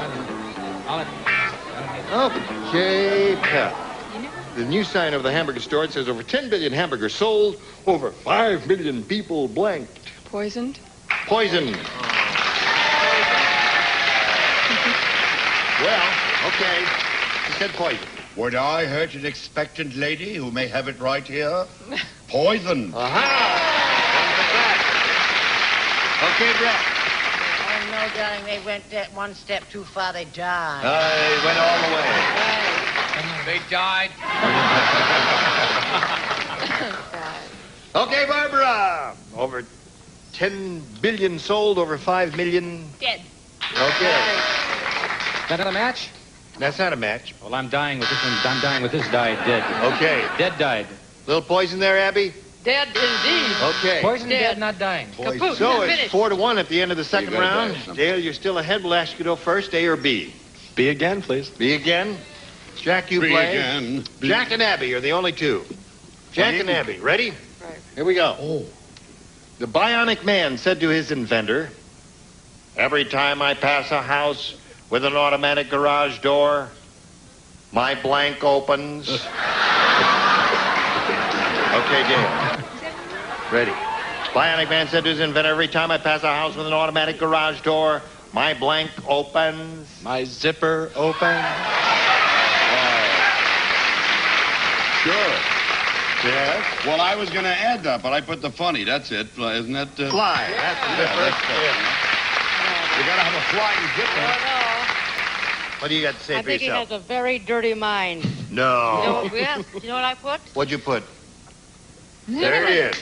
Okay, Pat. The new sign of the hamburger store, it says over 10 billion hamburgers sold, over 5 million people blanked. Poisoned? Poisoned. Well, okay. He said poison. Would I hurt an expectant lady who may have it right here? Poison. Aha! Okay, Brett. Oh, no, darling, they went that one step too far. They died. It went all the way. They died. Okay, Barbara. Over 10 billion sold, over 5 million. Dead. Okay. Another match? That's not a match. Well, I'm dying with this one. I'm dying with this died dead. Okay. Dead died. Little poison there, Abby? Dead indeed. Okay. Poison dead, not dying. Kaput. So it's Finished. 4-1 at the end of the second gotta round. die. Dale, you're still ahead. We'll ask you to go first, A or B. B again, please. B again. Jack, you B play. again. Jack and Abby are the only two. Jack and Abby, ready? Right. Here we go. Oh. The bionic man said to his inventor, every time I pass a house with an automatic garage door, my blank opens. Okay, Dale. Ready. Bionic man said to his inventor, every time I pass a house with an automatic garage door, my blank opens. My zipper open. Sure. Yes. Well, I was going to add that, but I put the funny. That's it. Isn't that... Fly. That's the that's You got to have a flying zipper. What do you got to say I for think he yourself? has a very dirty mind. No. No, yes. You know what I put? What'd you put? There it is.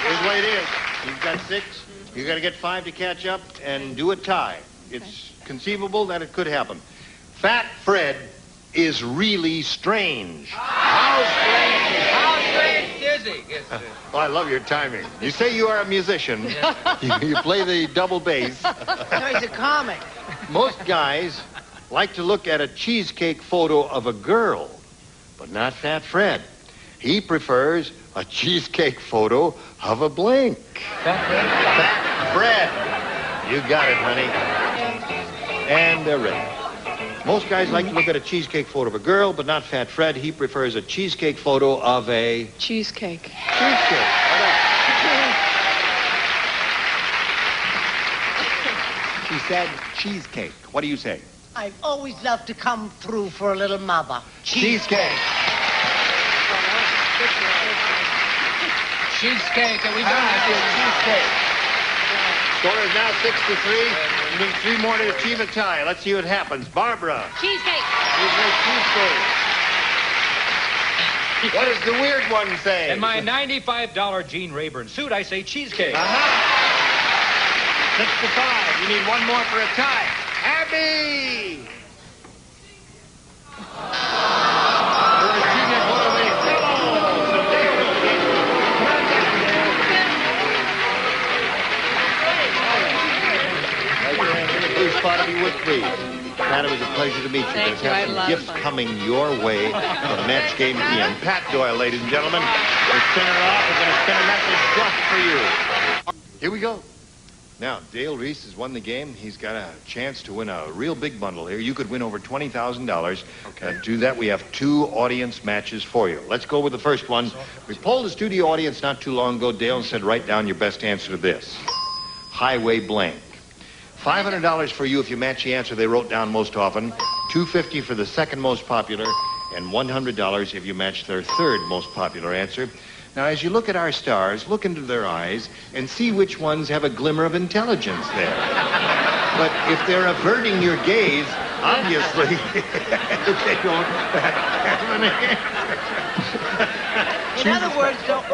Here's the way it is. You've got 6. You got to get 5 to catch up and do a tie. It's conceivable that it could happen. Fat Fred is really strange. How strange is he? Oh, I love your timing. You say you are a musician. You play the double bass. No, he's a comic. Most guys like to look at a cheesecake photo of a girl, but not Fat Fred. He prefers a cheesecake photo of a blank. Fat Fred. You got it, honey. And they're ready. Most guys like to look at a cheesecake photo of a girl, but not Fat Fred. He prefers a cheesecake photo of a... Cheesecake. Cheesecake. She said cheesecake. What do you say? I've always loved to come through for a little mother. Cheesecake. Cheesecake. Are we done with this? Cheesecake. Score is now 6-3. You need 3 more to achieve a tie. Let's see what happens. Barbara. Cheesecake. You say cheesecake. What does the weird one say? In my $95 Gene Rayburn suit, I say cheesecake. 65. You need one more for a tie. Abby! Spot, if you would, please. Pat, it was a pleasure to meet you. Thank There's you. I some love gifts fun. coming your way for the match game at the end. Pat Doyle, ladies and gentlemen. We're spinning it off. We're going to spin a message just for you. Here we go. Now, Dale Reese has won the game. He's got a chance to win a real big bundle here. You could win over $20,000. Okay. To do that, we have 2 audience matches for you. Let's go with the first one. We polled the studio audience not too long ago. Dale said, write down your best answer to this. Highway blank. $500 for you if you match the answer they wrote down most often, $250 for the second most popular, and $100 if you match their third most popular answer. Now, as you look at our stars, look into their eyes and see which ones have a glimmer of intelligence there. But if they're averting your gaze, obviously, they don't have an answer. In other words, don't...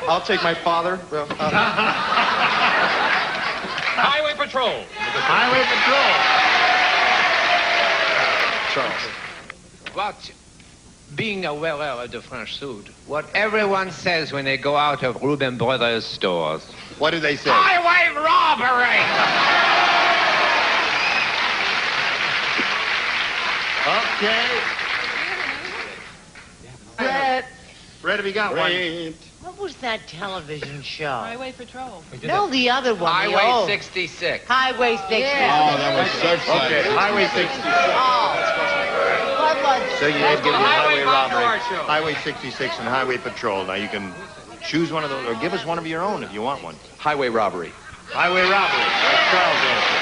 I'll take my father. Highway Patrol. Highway Patrol. Charles. What, being a wearer of the French suit, what everyone says when they go out of Reuben Brothers stores. What do they say? Highway robbery! Okay. Brett, Brett, have you got one? what was that television show? Highway Patrol. No, the other one. the Highway old. 66. Highway 66. Yeah. Oh, that was Surfside. Okay, Highway 66. What was So you did give me Highway Bomber Robbery, Show. Highway 66, and Highway Patrol. Now you can choose one of those, or give us one of your own if you want one. Highway robbery. Highway Robbery. That's Charles' answer.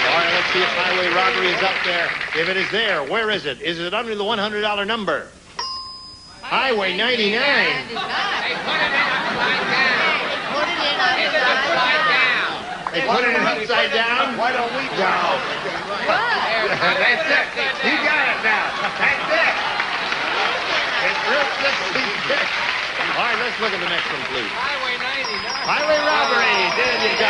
All right, let's see if Highway Robbery is up there. If it is there, where is it? Is it under the $100 number? Highway 99. They put it in upside down? Why don't we down? That's it. You got it now. That's it. It's real simple. All right, let's look at the next one, please. Highway 99. Highway robbery. There you go.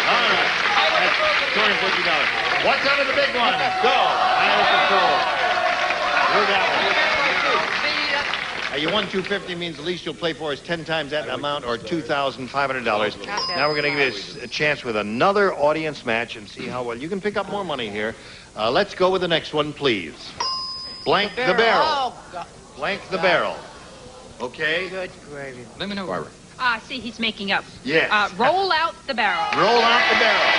All right. That's $250. What's under the big one? Go. Highway Patrol. Where's that one? You won $250 means the least you'll play for is 10 times that amount, or $2,500. Now we're going to give you a chance with another audience match and see how well you can pick up more money here. Let's go with the next one, please. Blank the barrel. Oh, God. Blank the barrel. Okay. Good gravy. Let me know. Ah, see, he's making up. Yes. Roll out the barrel. Roll out the barrel.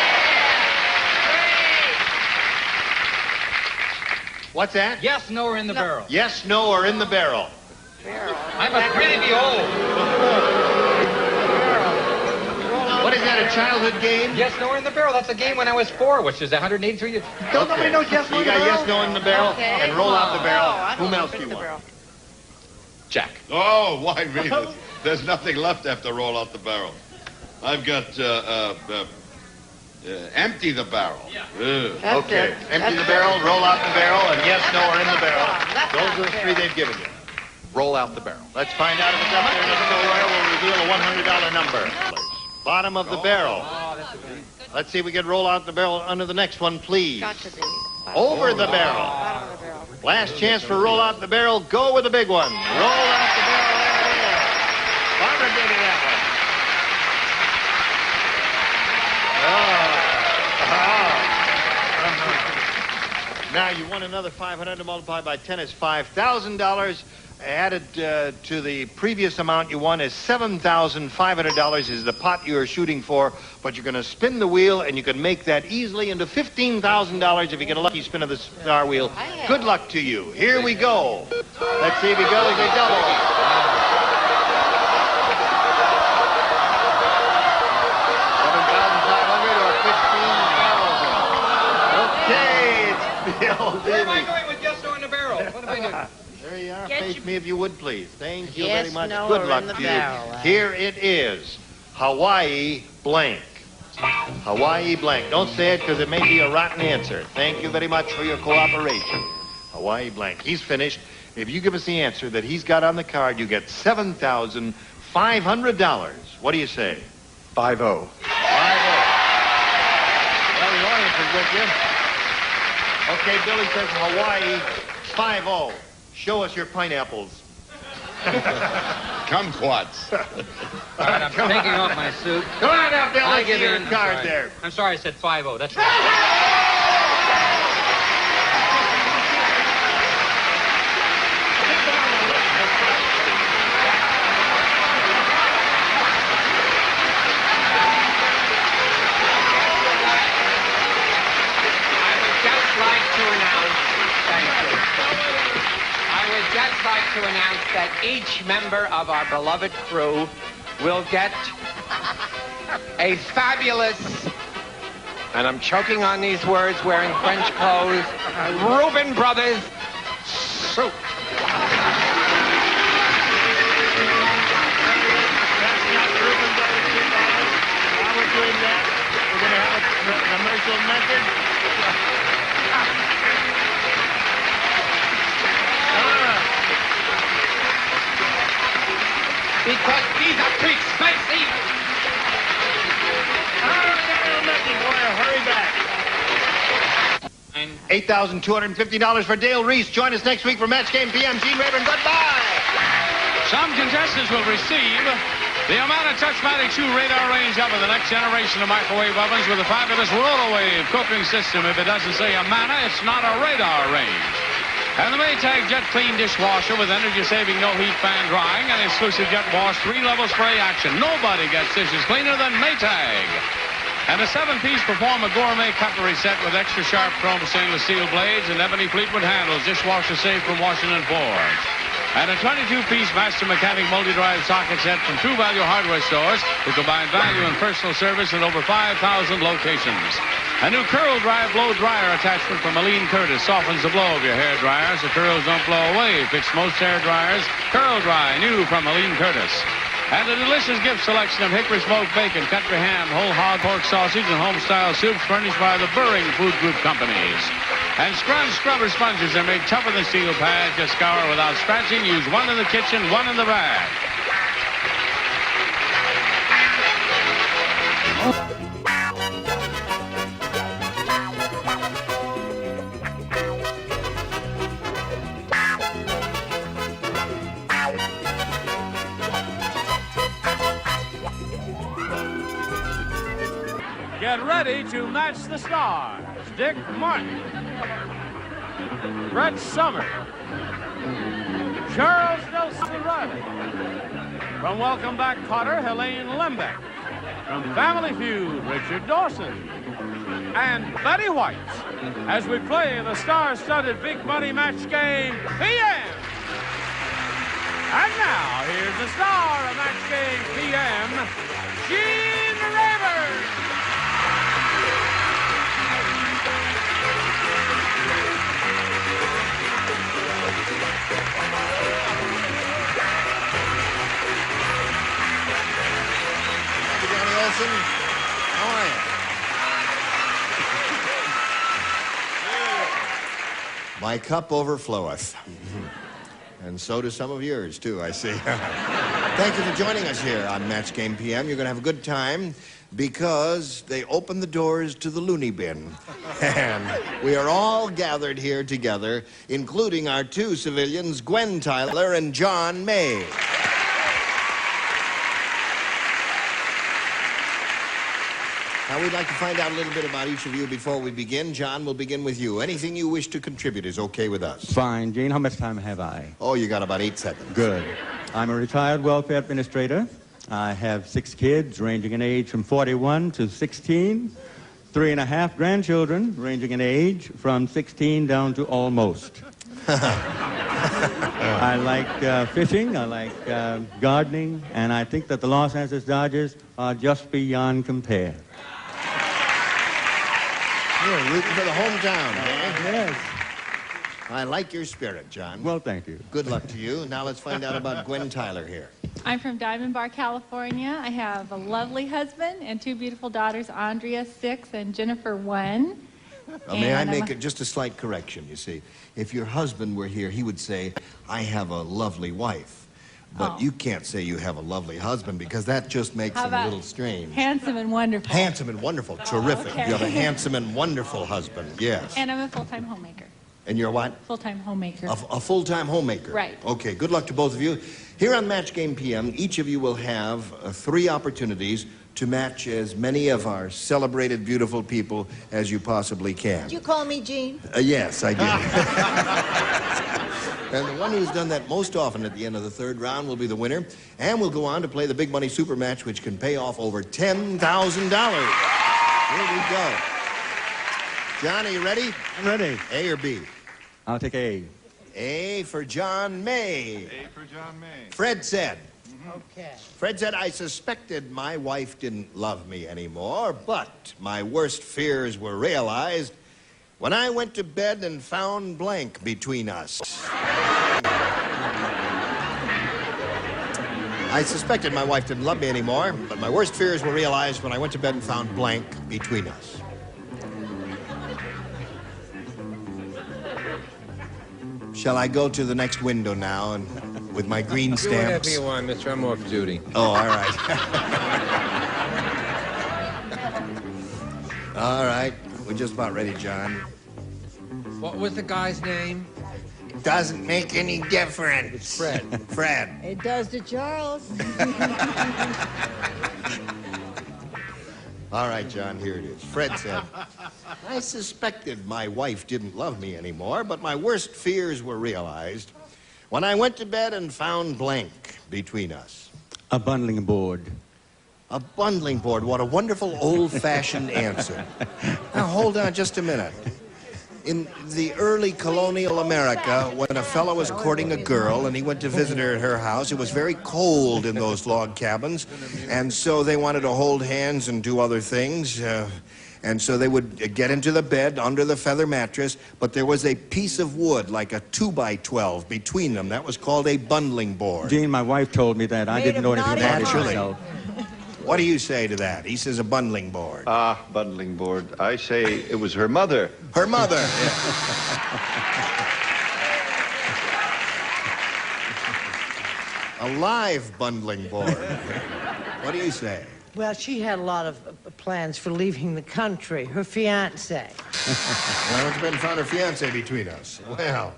What's that? Yes, no, or in the barrel. Yes, no, or in the barrel. I must really be old. What is that, a childhood game? Yes, no, or in the barrel. That's a game when I was 4, which is 183 years. Don't nobody know yes, no, you got yes, no in the barrel, Okay, and roll out the come barrel. on. No, I Whom don't else do fit you the want? barrel. Jack. Oh, why me? There's nothing left after roll out the barrel. I've got empty the barrel. That's Okay. it. Empty the That's barrel, it. roll out the barrel, and yes, no, or in the barrel. That's Those not are the fair. three they've given you. Roll out the barrel. Let's find out if it's up there. Yes, no, or will reveal a $100 number. Bottom of the barrel. Let's see if we can roll out the barrel under the next one, please. Got to be. Over the barrel. Bottom of the barrel. Last chance for roll out the barrel. Go with the big one. Roll out the barrel. There it is. Barbara gave you that one. Now you won another $500 multiplied by 10 is $5,000. Added to the previous amount you won is $7,500 is the pot you are shooting for, but you're going to spin the wheel and you can make that easily into $15,000 if you get a lucky spin of the star wheel. Good luck to you. Here we go. Let's see if he goes a double. Where am I going with yes, no, in the barrel? What am I doing? There you are. Get Face your- me if you would, please. Thank you Yes, very much. no, Good or luck in the to you. barrel, Here it is. Hawaii blank. Hawaii blank. Don't say it because it may be a rotten answer. Thank you very much for your cooperation. Hawaii blank. He's finished. If you give us the answer that he's got on the card, you get $7,500. What do you say? 5-0. 5-0. Well, the audience is with you. Okay, Billy says Hawaii, 5-0. Show us your pineapples. Kumquats. All right, I'm taking off my suit. Come on now, Bill. I Let's give see your in. card Sorry. there. I'm sorry I said 5-0. That's right. Just like to announce that each member of our beloved crew will get a fabulous, and I'm choking on these words, wearing French clothes, Reuben Brothers suit. That's not Reuben Brothers suit, while we're doing that, we're going to have a commercial method. Because these are too expensive. Hurry back. $8,250 for Dale Reese. Join us next week for Match Game PM. Gene Rayburn, goodbye. Some contestants will receive the Amana Touchmatic 2 radar range up in the next generation of microwave ovens with a fabulous Rollawave cooking system. If it doesn't say Amana, it's not a radar range. And the Maytag Jet Clean dishwasher with energy-saving no-heat fan drying and exclusive jet wash 3-level spray action. Nobody gets dishes cleaner than Maytag. And a 7-piece Performa gourmet cutlery set with extra sharp chrome stainless steel blades and ebony Fleetwood handles. Dishwasher safe from washing and forge. And a 22-piece Master Mechanic multi-drive socket set from True Value hardware stores who combine value and personal service in over 5,000 locations. A new curl dry blow dryer attachment from Aline Curtis softens the blow of your hair dryers. The curls don't blow away. Fix most hair dryers. Curl dry, new from Aline Curtis. And a delicious gift selection of hickory smoked bacon, country ham, whole hog pork sausage, and home-style soups furnished by the Burring Food Group companies. And Scrunch scrubber sponges are made tougher than steel pads. Just scour without scratching. Use one in the kitchen, one in the bag. Get ready to match the stars. Dick Martin, Brett Somers, Charles Nelson Riley. From Welcome Back Kotter, Helene Lembeck. From Family Feud, Richard Dawson. And Betty White, as we play the star-studded Big Money Match Game PM. And now, here's the star of Match Game PM, Gene Rayburn. Johnny Olson, how are you? My cup overfloweth. And so do some of yours, too, I see. Thank you for joining us here on Match Game PM. You're going to have a good time because they open the doors to the loony bin. And we are all gathered here together, including our two civilians, Gwen Tyler and John May. Now, we'd like to find out a little bit about each of you before we begin. John, we'll begin with you. Anything you wish to contribute is okay with us. Fine, Gene. How much time have I? Oh, you got about 8 seconds. Good. I'm a retired welfare administrator. I have 6 kids ranging in age from 41 to 16, 3.5 grandchildren ranging in age from 16 down to almost. I like fishing, I like gardening, and I think that the Los Angeles Dodgers are just beyond compare. You're rooting for the hometown, eh? Yes. I like your spirit, John. Well, thank you. Good luck to you. Now let's find out about Gwen Tyler here. I'm from Diamond Bar, California. I have a lovely husband and 2 beautiful daughters, Andrea, 6, and Jennifer, 1. May I And make just a slight correction, you see? If your husband were here, he would say, I have a lovely wife. But you can't say you have a lovely husband because that just makes How him a about little strange. handsome and wonderful. Handsome and wonderful. Terrific. okay. You have a handsome and wonderful husband, yes. And I'm a full-time homemaker. And you're what? Full-time homemaker. A full-time homemaker. Right. Okay, good luck to both of you. Here on Match Game PM, each of you will have 3 opportunities to match as many of our celebrated, beautiful people as you possibly can. Did you call me Jean? Yes, I did. And the one who's done that most often at the end of the 3rd round will be the winner. And we'll go on to play the Big Money Super Match, which can pay off over $10,000. Here we go. Johnny, you ready? I'm ready. A or B? I'll take A. A for John May. A for John May. Fred said. Okay. Fred said, I suspected my wife didn't love me anymore, but my worst fears were realized when I went to bed and found blank between us. I suspected my wife didn't love me anymore, but my worst fears were realized when I went to bed and found blank between us. Shall I go to the next window now and with my green Do whatever stamps? you want, mister. I'm off duty. Oh, all right. All right. We're just about ready, John. What was the guy's name? Doesn't make any difference. It's Fred. Fred. It does to Charles. All right, John, here it is. Fred said, I suspected my wife didn't love me anymore, but my worst fears were realized when I went to bed and found blank between us. A bundling board. A bundling board. What a wonderful old-fashioned answer. Now, hold on just a minute. In the early colonial America, when a fellow was courting a girl and he went to visit her at her house, it was very cold in those log cabins, and so they wanted to hold hands and do other things. And so they would get into the bed under the feather mattress, but there was a piece of wood, like a 2x12, between them. That was called a bundling board. Gene, my wife told me that. I didn't know anything about it Naturally. myself. What do you say to that? He says a bundling board. Bundling board. I say it was her mother. Her mother. A live bundling board. What do you say? Well, she had a lot of plans for leaving the country. Her fiancé. I went to bed and found her fiancé between us. Well,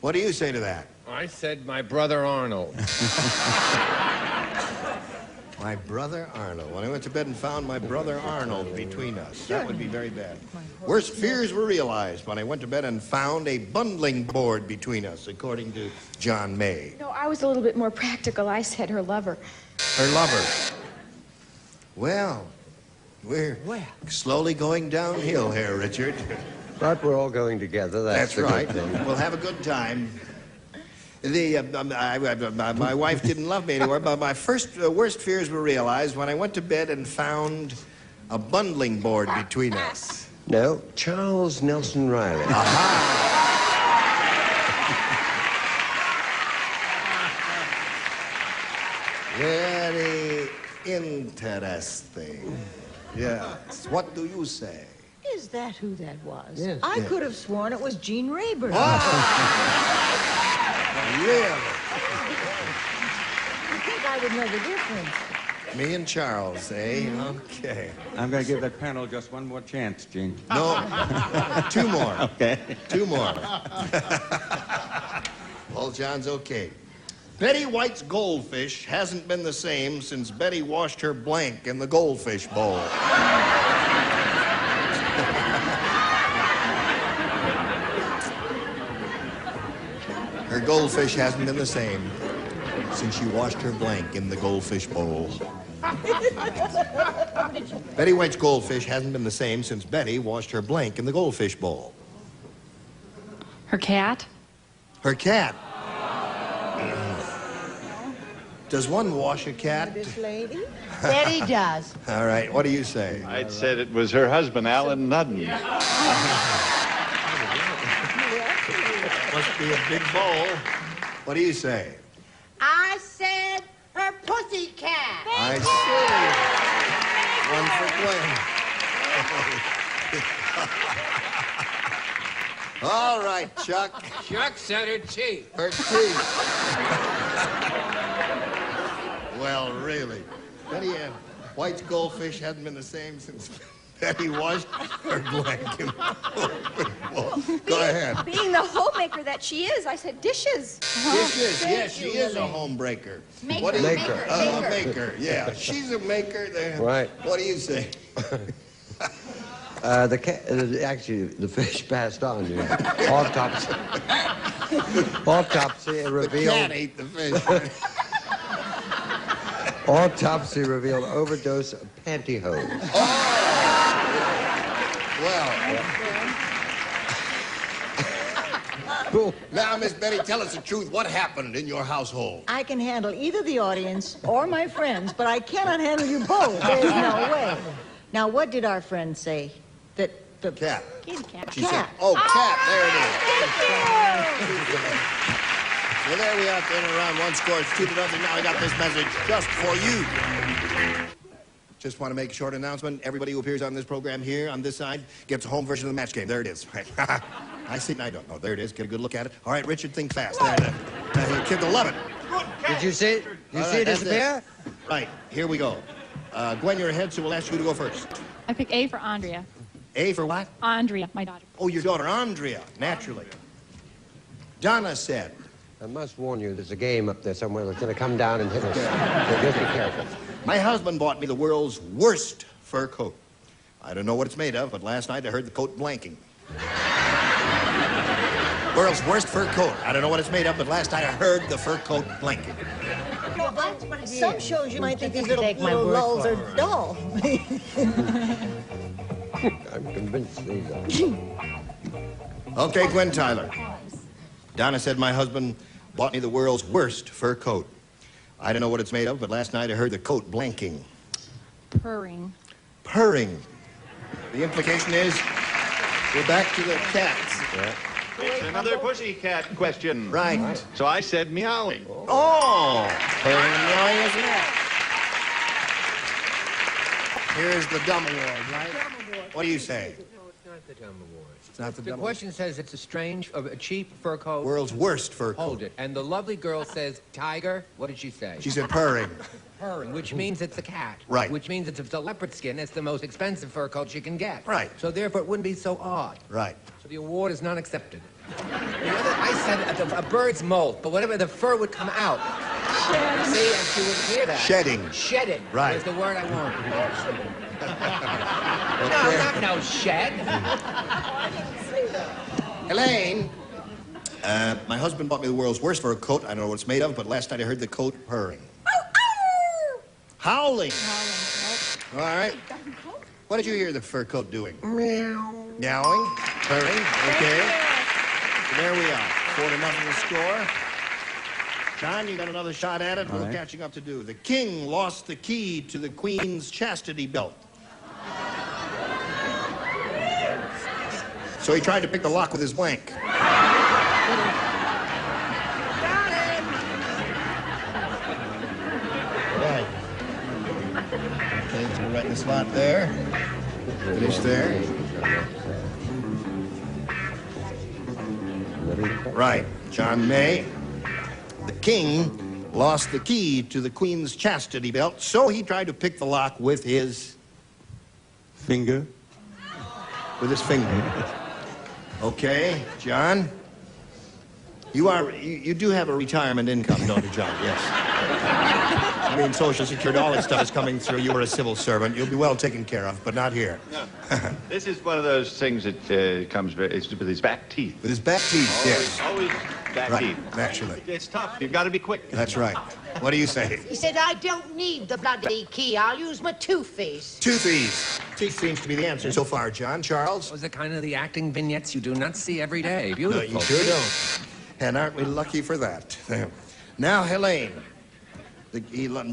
what do you say to that? I said my brother Arnold. My brother Arnold. When I went to bed and found my brother Arnold between us. That would be very bad. Worst fears were realized when I went to bed and found a bundling board between us, according to John May. No, I was a little bit more practical. I said her lover. Her lover. Well, we're slowly going downhill here, Richard. But we're all going together. That's the right. good thing. We'll have a good time. My wife didn't love me anymore, but my worst fears were realized when I went to bed and found a bundling board between us. No, Charles Nelson Riley. Very interesting. Yes. What do you say? Is that who that was? Yes. I Yes. could have sworn it was Gene Rayburn. Really? I think I would know the difference. Me and Charles, eh? Okay. I'm going to give that panel just one more chance, Gene. No. 2 more. Okay. 2 more. Well, John's okay. Betty White's goldfish hasn't been the same since Betty washed her blank in the goldfish bowl. Her goldfish hasn't been the same since she washed her blank in the goldfish bowl. Betty White's goldfish hasn't been the same since Betty washed her blank in the goldfish bowl. Her cat? Her cat. Does one wash a cat? This lady? Betty does. All right, what do you say? I'd said it was her husband, Alan Nudden. Must be a big bowl. What do you say? I said her pussy cat. I see. One for Gwen. All right, Chuck. Chuck said her teeth. Her teeth. Well, really. Betty, White's goldfish hadn't been the same since Betty washed her blanket. Go ahead. Being the homemaker that she is, I said dishes. Dishes, yes, she is a home breaker. Maker. Maker. A maker, yeah. She's a maker. Right. What do you say? Actually, the fish passed on. You know. Autopsy. Autopsy revealed. The cat ate the fish. Autopsy revealed overdose of pantyhose. Well. Cool. Now, Miss Betty, tell us the truth. What happened in your household? I can handle either the audience or my friends, but I cannot handle you both. There's no way. Now, what did our friend say? That the cat. Kitty cat. She said, oh, cat. There it is. Well, there we are at the end of the round. One score. It's 2-0. Now I got this message just for you. Just want to make a short announcement. Everybody who appears on this program here on this side gets a home version of the match game. There it is. Right. I see. I don't know. There it is. Get a good look at it. All right, Richard, think fast. The kids will love it. Did you see it? You see it disappear? Right. Here we go. Gwen, you're ahead, so we'll ask you to go first. I pick A for Andrea. A for what? Andrea, my daughter. Oh, your daughter, Andrea, naturally. Donna said. I must warn you, there's a game up there somewhere that's going to come down and hit us. So just be careful. My husband bought me the world's worst fur coat. I don't know what it's made of, but last night I heard the coat blanking. World's worst fur coat. I don't know what it's made of, but last night I heard the fur coat blanking. Well, that's what it is. Some shows you might think these little lulls are dull. I'm convinced these are. Okay, Gwen Tyler. Donna said my husband bought me the world's worst fur coat. I don't know what it's made of, but last night I heard the coat blanking. Purring. Purring. The implication is we're back to the cats. Yeah. It's another pussycat question. Right. So I said meowing. Oh! Purring and meowing, isn't it? Here's the dumb award, right? What do you say? No, it's not the dumb award. It's not the The dumb question says it's a strange, a cheap fur coat. World's worst fur coat. Hold it. And the lovely girl says, tiger. What did she say? She said purring. Purring, which means it's a cat. Right. Which means if it's a leopard skin, it's the most expensive fur coat she can get. Right. So therefore, it wouldn't be so odd. Right. So the award is not accepted. I said a bird's molt, but whatever, the fur would come out. See, and she would hear that. Shedding. Shedding. Right. Was the word I wanted. No, not no shed. Elaine, my husband bought me the world's worst fur coat. I don't know what it's made of, but last night I heard the coat purring. Howling. All right. What did you hear the fur coat doing? Meow. Meowing. Purring. Okay. So there we are. 4-0 the score. John, you got another shot at it. A little catching up to do. The king lost the key to the queen's chastity belt. So he tried to pick the lock with his blank. Right. Okay, so we're right in the slot there. Finish there. Right. John May. The king lost the key to the queen's chastity belt, so he tried to pick the lock with his finger. With his finger. Okay, John. You do have a retirement income, don't you, John? Yes. I mean, Social Security, all that stuff is coming through. You were a civil servant. You'll be well taken care of, but not here. No. This is one of those things that comes with his back teeth. With his back teeth, yes. Always back Right, teeth. naturally. It's tough. You've got to be quick. That's right. What do you say? He said, I don't need the bloody key. I'll use my toothies. Toothies. Teeth seems to be the answer so far, John. Charles? Those are kind of the acting vignettes you do not see every day. No, Beautiful. you sure don't. And aren't we lucky for that? Now, Helene. The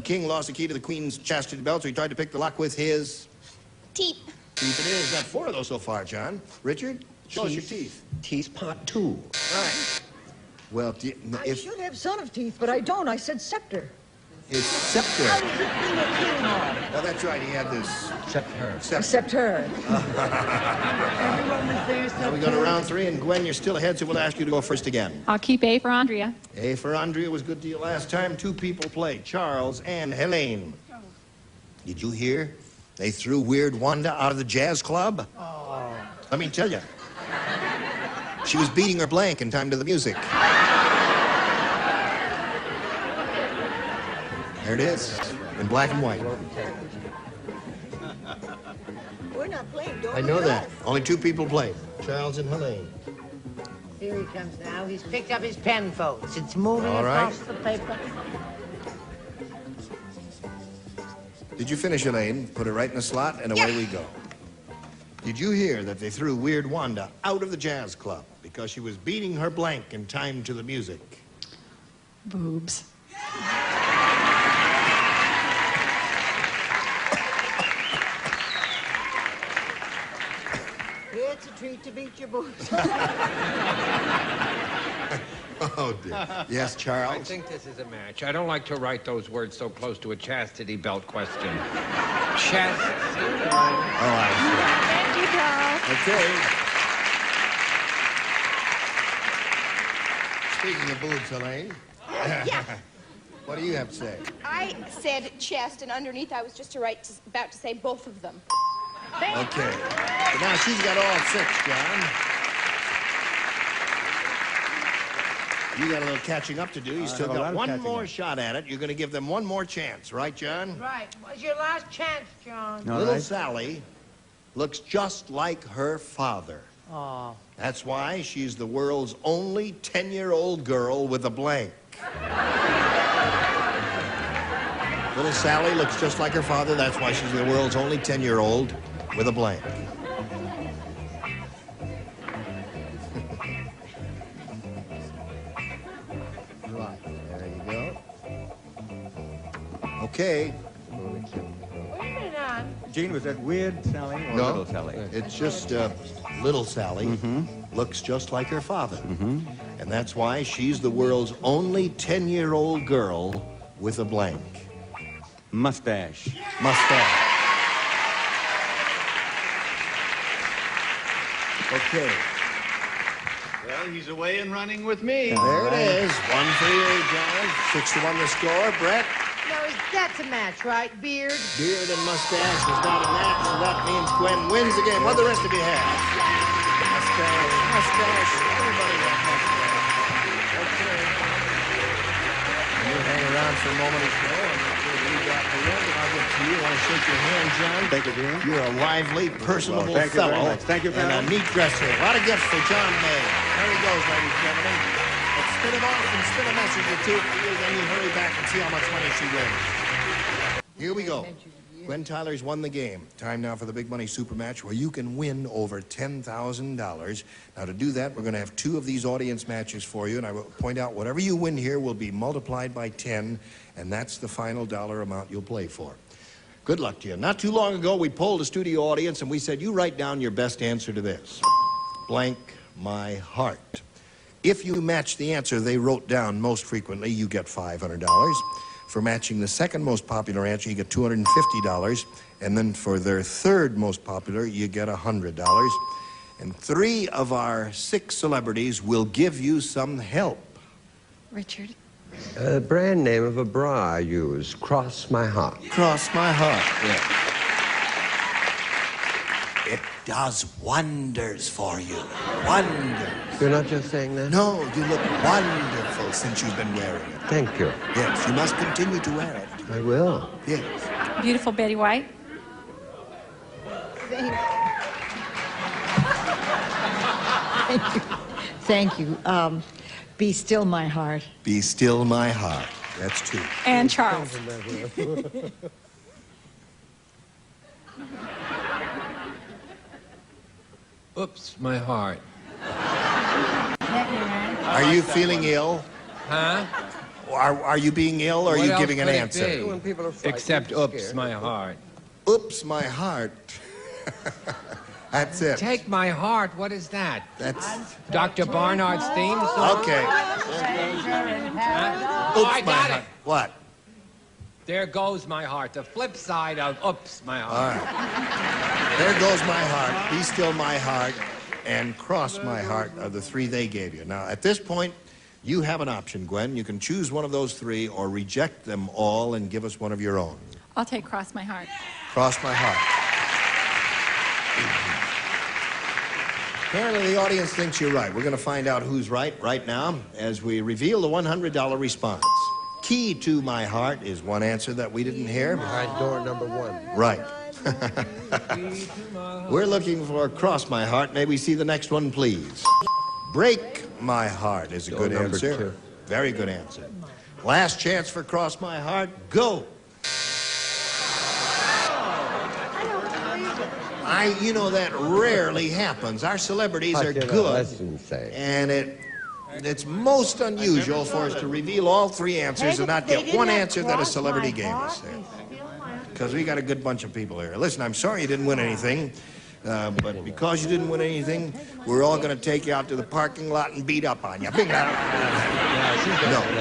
king lost the key to the queen's chastity belt, so he tried to pick the lock with his... Teeth. Teeth it is. Got 4 of those so far, John. Richard, show us your teeth. Teeth part 2. Right. Well, I should have son of teeth, but I don't. I said scepter. His scepter. Oh, that's right. He had this. Except her. Now we go to round 3, and Gwen, you're still ahead, so we'll ask you to go first again. I'll keep A for Andrea. A for Andrea was good to you last time. 2 people played, Charles and Helene. Did you hear? They threw Weird Wanda out of the jazz club. Oh. Let me tell you. She was beating her blank in time to the music. There it is, in black and white. We're not playing, don't I know that. Only 2 people played, Charles and Helene. Here he comes now. He's picked up his pen, folks. It's moving All right. across the paper. Did you finish, Elaine? Put it right in the slot, and away we go. Did you hear that they threw Weird Wanda out of the jazz club because she was beating her blank in time to the music? Boobs. It's a treat to beat your boobs. Oh, dear. Yes, Charles? I think this is a match. I don't like to write those words so close to a chastity belt question. Chastity. Oh, I Thank you, Charles. see. Okay. Speaking of boobs, Elaine. Yeah. What do you have to say? I said chest, and underneath I was just about to say both of them. Okay. But now she's got all 6, John. You got a little catching up to do. You still got one more shot at it. You're going to give them one more chance, right, John? Right. What's your last chance, John? Little Sally looks just like her father. Oh. That's why she's the world's only 10-year-old girl with a blank. Little Sally looks just like her father. That's why she's the world's only 10-year-old with a blank. Right, there you go. Okay. Wait a minute, Ann. Gene, was that Weird Sally or No, Little Sally? it's just Little Sally looks just like her father. And that's why she's the world's only 10-year-old girl with a blank. Mustache. Mustache. Okay. Well, he's away and running with me. There it is. 1 for you, John. 6-1 the score. Brett? No, that's a match, right? Beard? Beard and mustache is not a match, so that means Gwen wins the game. What do the rest of you have? Mustache. Mustache. Everybody has mustache. Okay. And you hang around for a moment or so, and we got the end, and I'll get to you. I want to shake your hand, John. Thank you, Gene. You're a lively, personable Well, thank you very fellow. much. Thank you very and a much. neat dresser. A lot of gifts for John May. There he goes, ladies and gentlemen. Let's spin him off and spin a message or 2 for you, then you hurry back and see how much money she wins. Here we go. Gwen Tyler's won the game. Time now for the big money super match where you can win over $10,000. Now to do that, we're going to have 2 of these audience matches for you, and I will point out whatever you win here will be multiplied by 10, and that's the final dollar amount you'll play for. Good luck to you. Not too long ago, we polled a studio audience, and we said, you write down your best answer to this. Blank my heart. If you match the answer they wrote down most frequently, you get $500. For matching the second most popular answer, you get $250. And then for their third most popular, you get $100. And 3 of our 6 celebrities will give you some help. Richard. The brand name of a bra I use, Cross My Heart. Cross my heart, yeah. It does wonders for you. Wonders. You're not just saying that? No, you look wonderful since you've been wearing it. Thank you. Yes, you must continue to wear it. I will. Yes. Beautiful Betty White. Thank you. Be still my heart. Be still my heart. That's 2. And Charles. Oops, my heart. Are you feeling ill? Huh? Are you being ill, or are What you else giving an could it answer? be? When people are frightened, Except oops, scared. my heart. Oops, my heart. That's it. Take my heart. What is that? That's Dr. Barnard's theme song? okay. Huh? Oops, Oh, I my got heart. it. What? There goes my heart. The flip side of oops, my heart. All right. There goes my heart. Be still my heart. And cross my heart are the three they gave you. Now, at this point, you have an option, Gwen. You can choose one of those three or reject them all and give us one of your own. I'll take Cross My Heart. Cross my heart. Apparently, the audience thinks you're right. We're going to find out who's right now as we reveal the $100 response. Key to my heart is one answer that we didn't hear. Behind door number 1. Right. We're looking for Cross My Heart. May we see the next one, please? Break My Heart is a good answer. 2. Very good answer. Last chance for Cross My Heart. Go. You know, that rarely happens. Our celebrities are good, and it's most unusual for us to reveal all three answers and not get one answer that a celebrity gave us. Because we got a good bunch of people here. Listen, I'm sorry you didn't win anything, but because you didn't win anything, we're all going to take you out to the parking lot and beat up on you. No,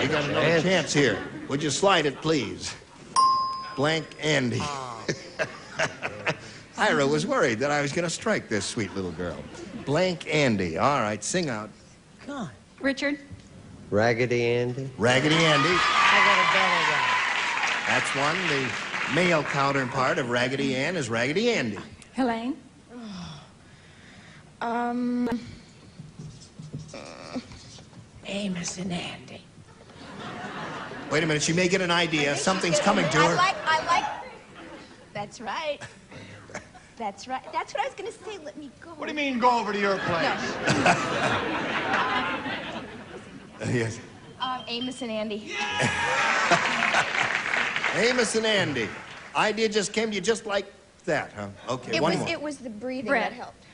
you got another chance here. Would you slide it, please? Blank Andy. Ira was worried that I was going to strike this sweet little girl. Blank Andy. All right, sing out. Come on. Richard. Raggedy Andy. Raggedy Andy. I got a better one. That's one. The male counterpart of Raggedy Ann is Raggedy Andy. Helene. Amos and Andy. Wait a minute, she may get an idea. Something's coming to her. I like. That's right. That's right. That's what I was going to say. Let me go. What do you mean, go over to your place? Yes. Amos and Andy. Amos and Andy. Idea just came to you just like that, huh? Okay, one more. It was the breathing Brett. that helped.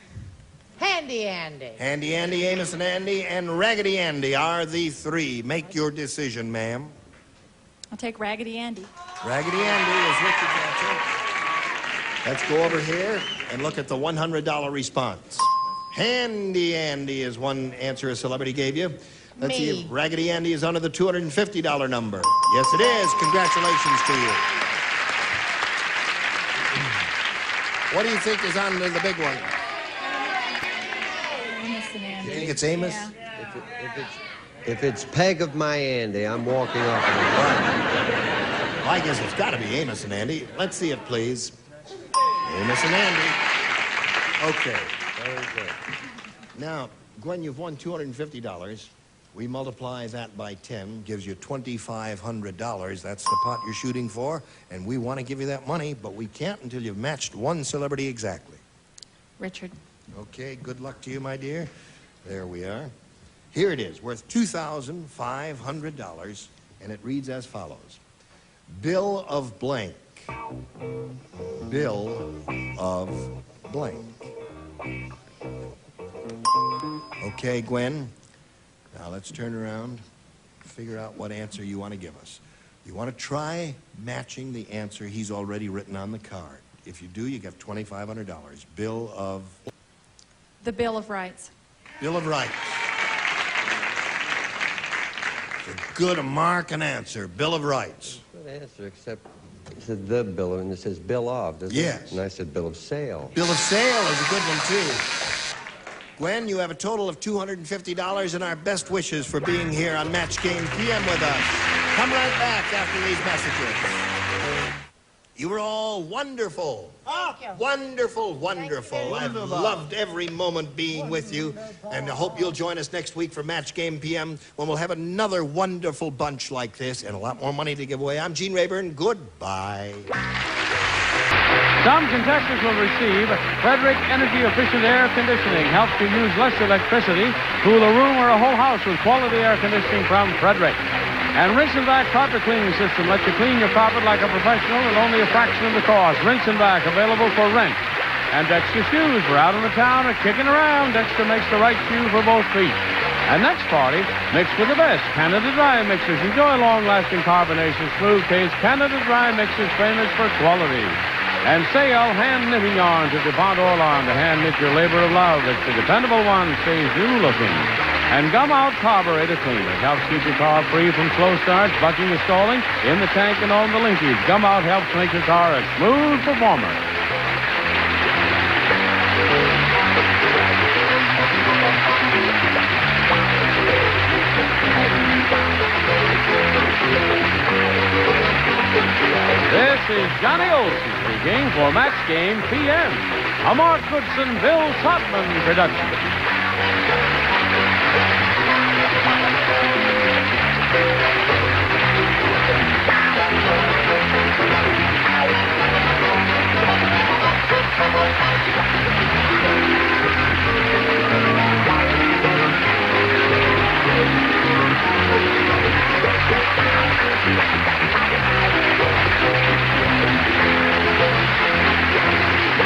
Handy Andy. Handy Andy, Amos and Andy, and Raggedy Andy are the three. Make your decision, ma'am. I'll take Raggedy Andy. Raggedy Andy is Richard's answer. Let's go over here and look at the $100 response. Handy Andy is one answer a celebrity gave you. Let's see if Raggedy Andy is under the $250 number. Yes, it is. Congratulations to you. What do you think is on the big one? Amos and Andy. You think it's Amos? Yeah. If it's Peg of my Andy, I'm walking off. Well, I guess it's got to be Amos and Andy. Let's see it, please. Amos and Andy. Okay. Very good. Now, Gwen, you've won $250. We multiply that by 10, gives you $2,500. That's the pot you're shooting for, and we want to give you that money, but we can't until you've matched one celebrity exactly. Richard. Okay, good luck to you, my dear. There we are. Here it is, worth $2,500, and it reads as follows. Bill of blank. Bill of blank. Okay, Gwen. Now let's turn around, figure out what answer you want to give us. You want to try matching the answer he's already written on the card. If you do, you get $2,500. Bill of... The Bill of Rights. Bill of Rights. It's a good American answer. Bill of Rights. Good answer, except it said the bill, and it says bill of, doesn't it? Yes. And I said bill of sale. Bill of sale is a good one, too. Gwen, you have a total of $250 and our best wishes for being here on Match Game PM with us. Come right back after these messages. You were all wonderful. Wonderful, wonderful. I've loved every moment being with you, and I hope you'll join us next week for Match Game PM when we'll have another wonderful bunch like this and a lot more money to give away. I'm Gene Rayburn. Goodbye. Some contestants will receive Frederick Energy Efficient Air Conditioning. Helps you use less electricity, cool a room or a whole house with quality air conditioning from Frederick. And Rinse and Back Carpet Cleaning System lets you clean your carpet like a professional at only a fraction of the cost. Rinse and Back, available for rent. And Dexter Shoes, we're out in the town or kicking around. Dexter makes the right shoe for both feet. And next party, mixed with the best Canada Dry mixers. Enjoy long-lasting carbonation, smooth taste. Canada Dry mixers, famous for quality. And Sale hand knitting yarns at DuPont Orland to hand knit your labor of love. It's the dependable one, stays new looking. And Gum Out Carburetor Cleaner helps keep your car free from slow starts, bucking, or stalling in the tank and on the linkage. Gum Out helps make your car a smooth performer. This is Johnny Olson speaking for Max Game PM, a Mark Goodson, Bill Todman production.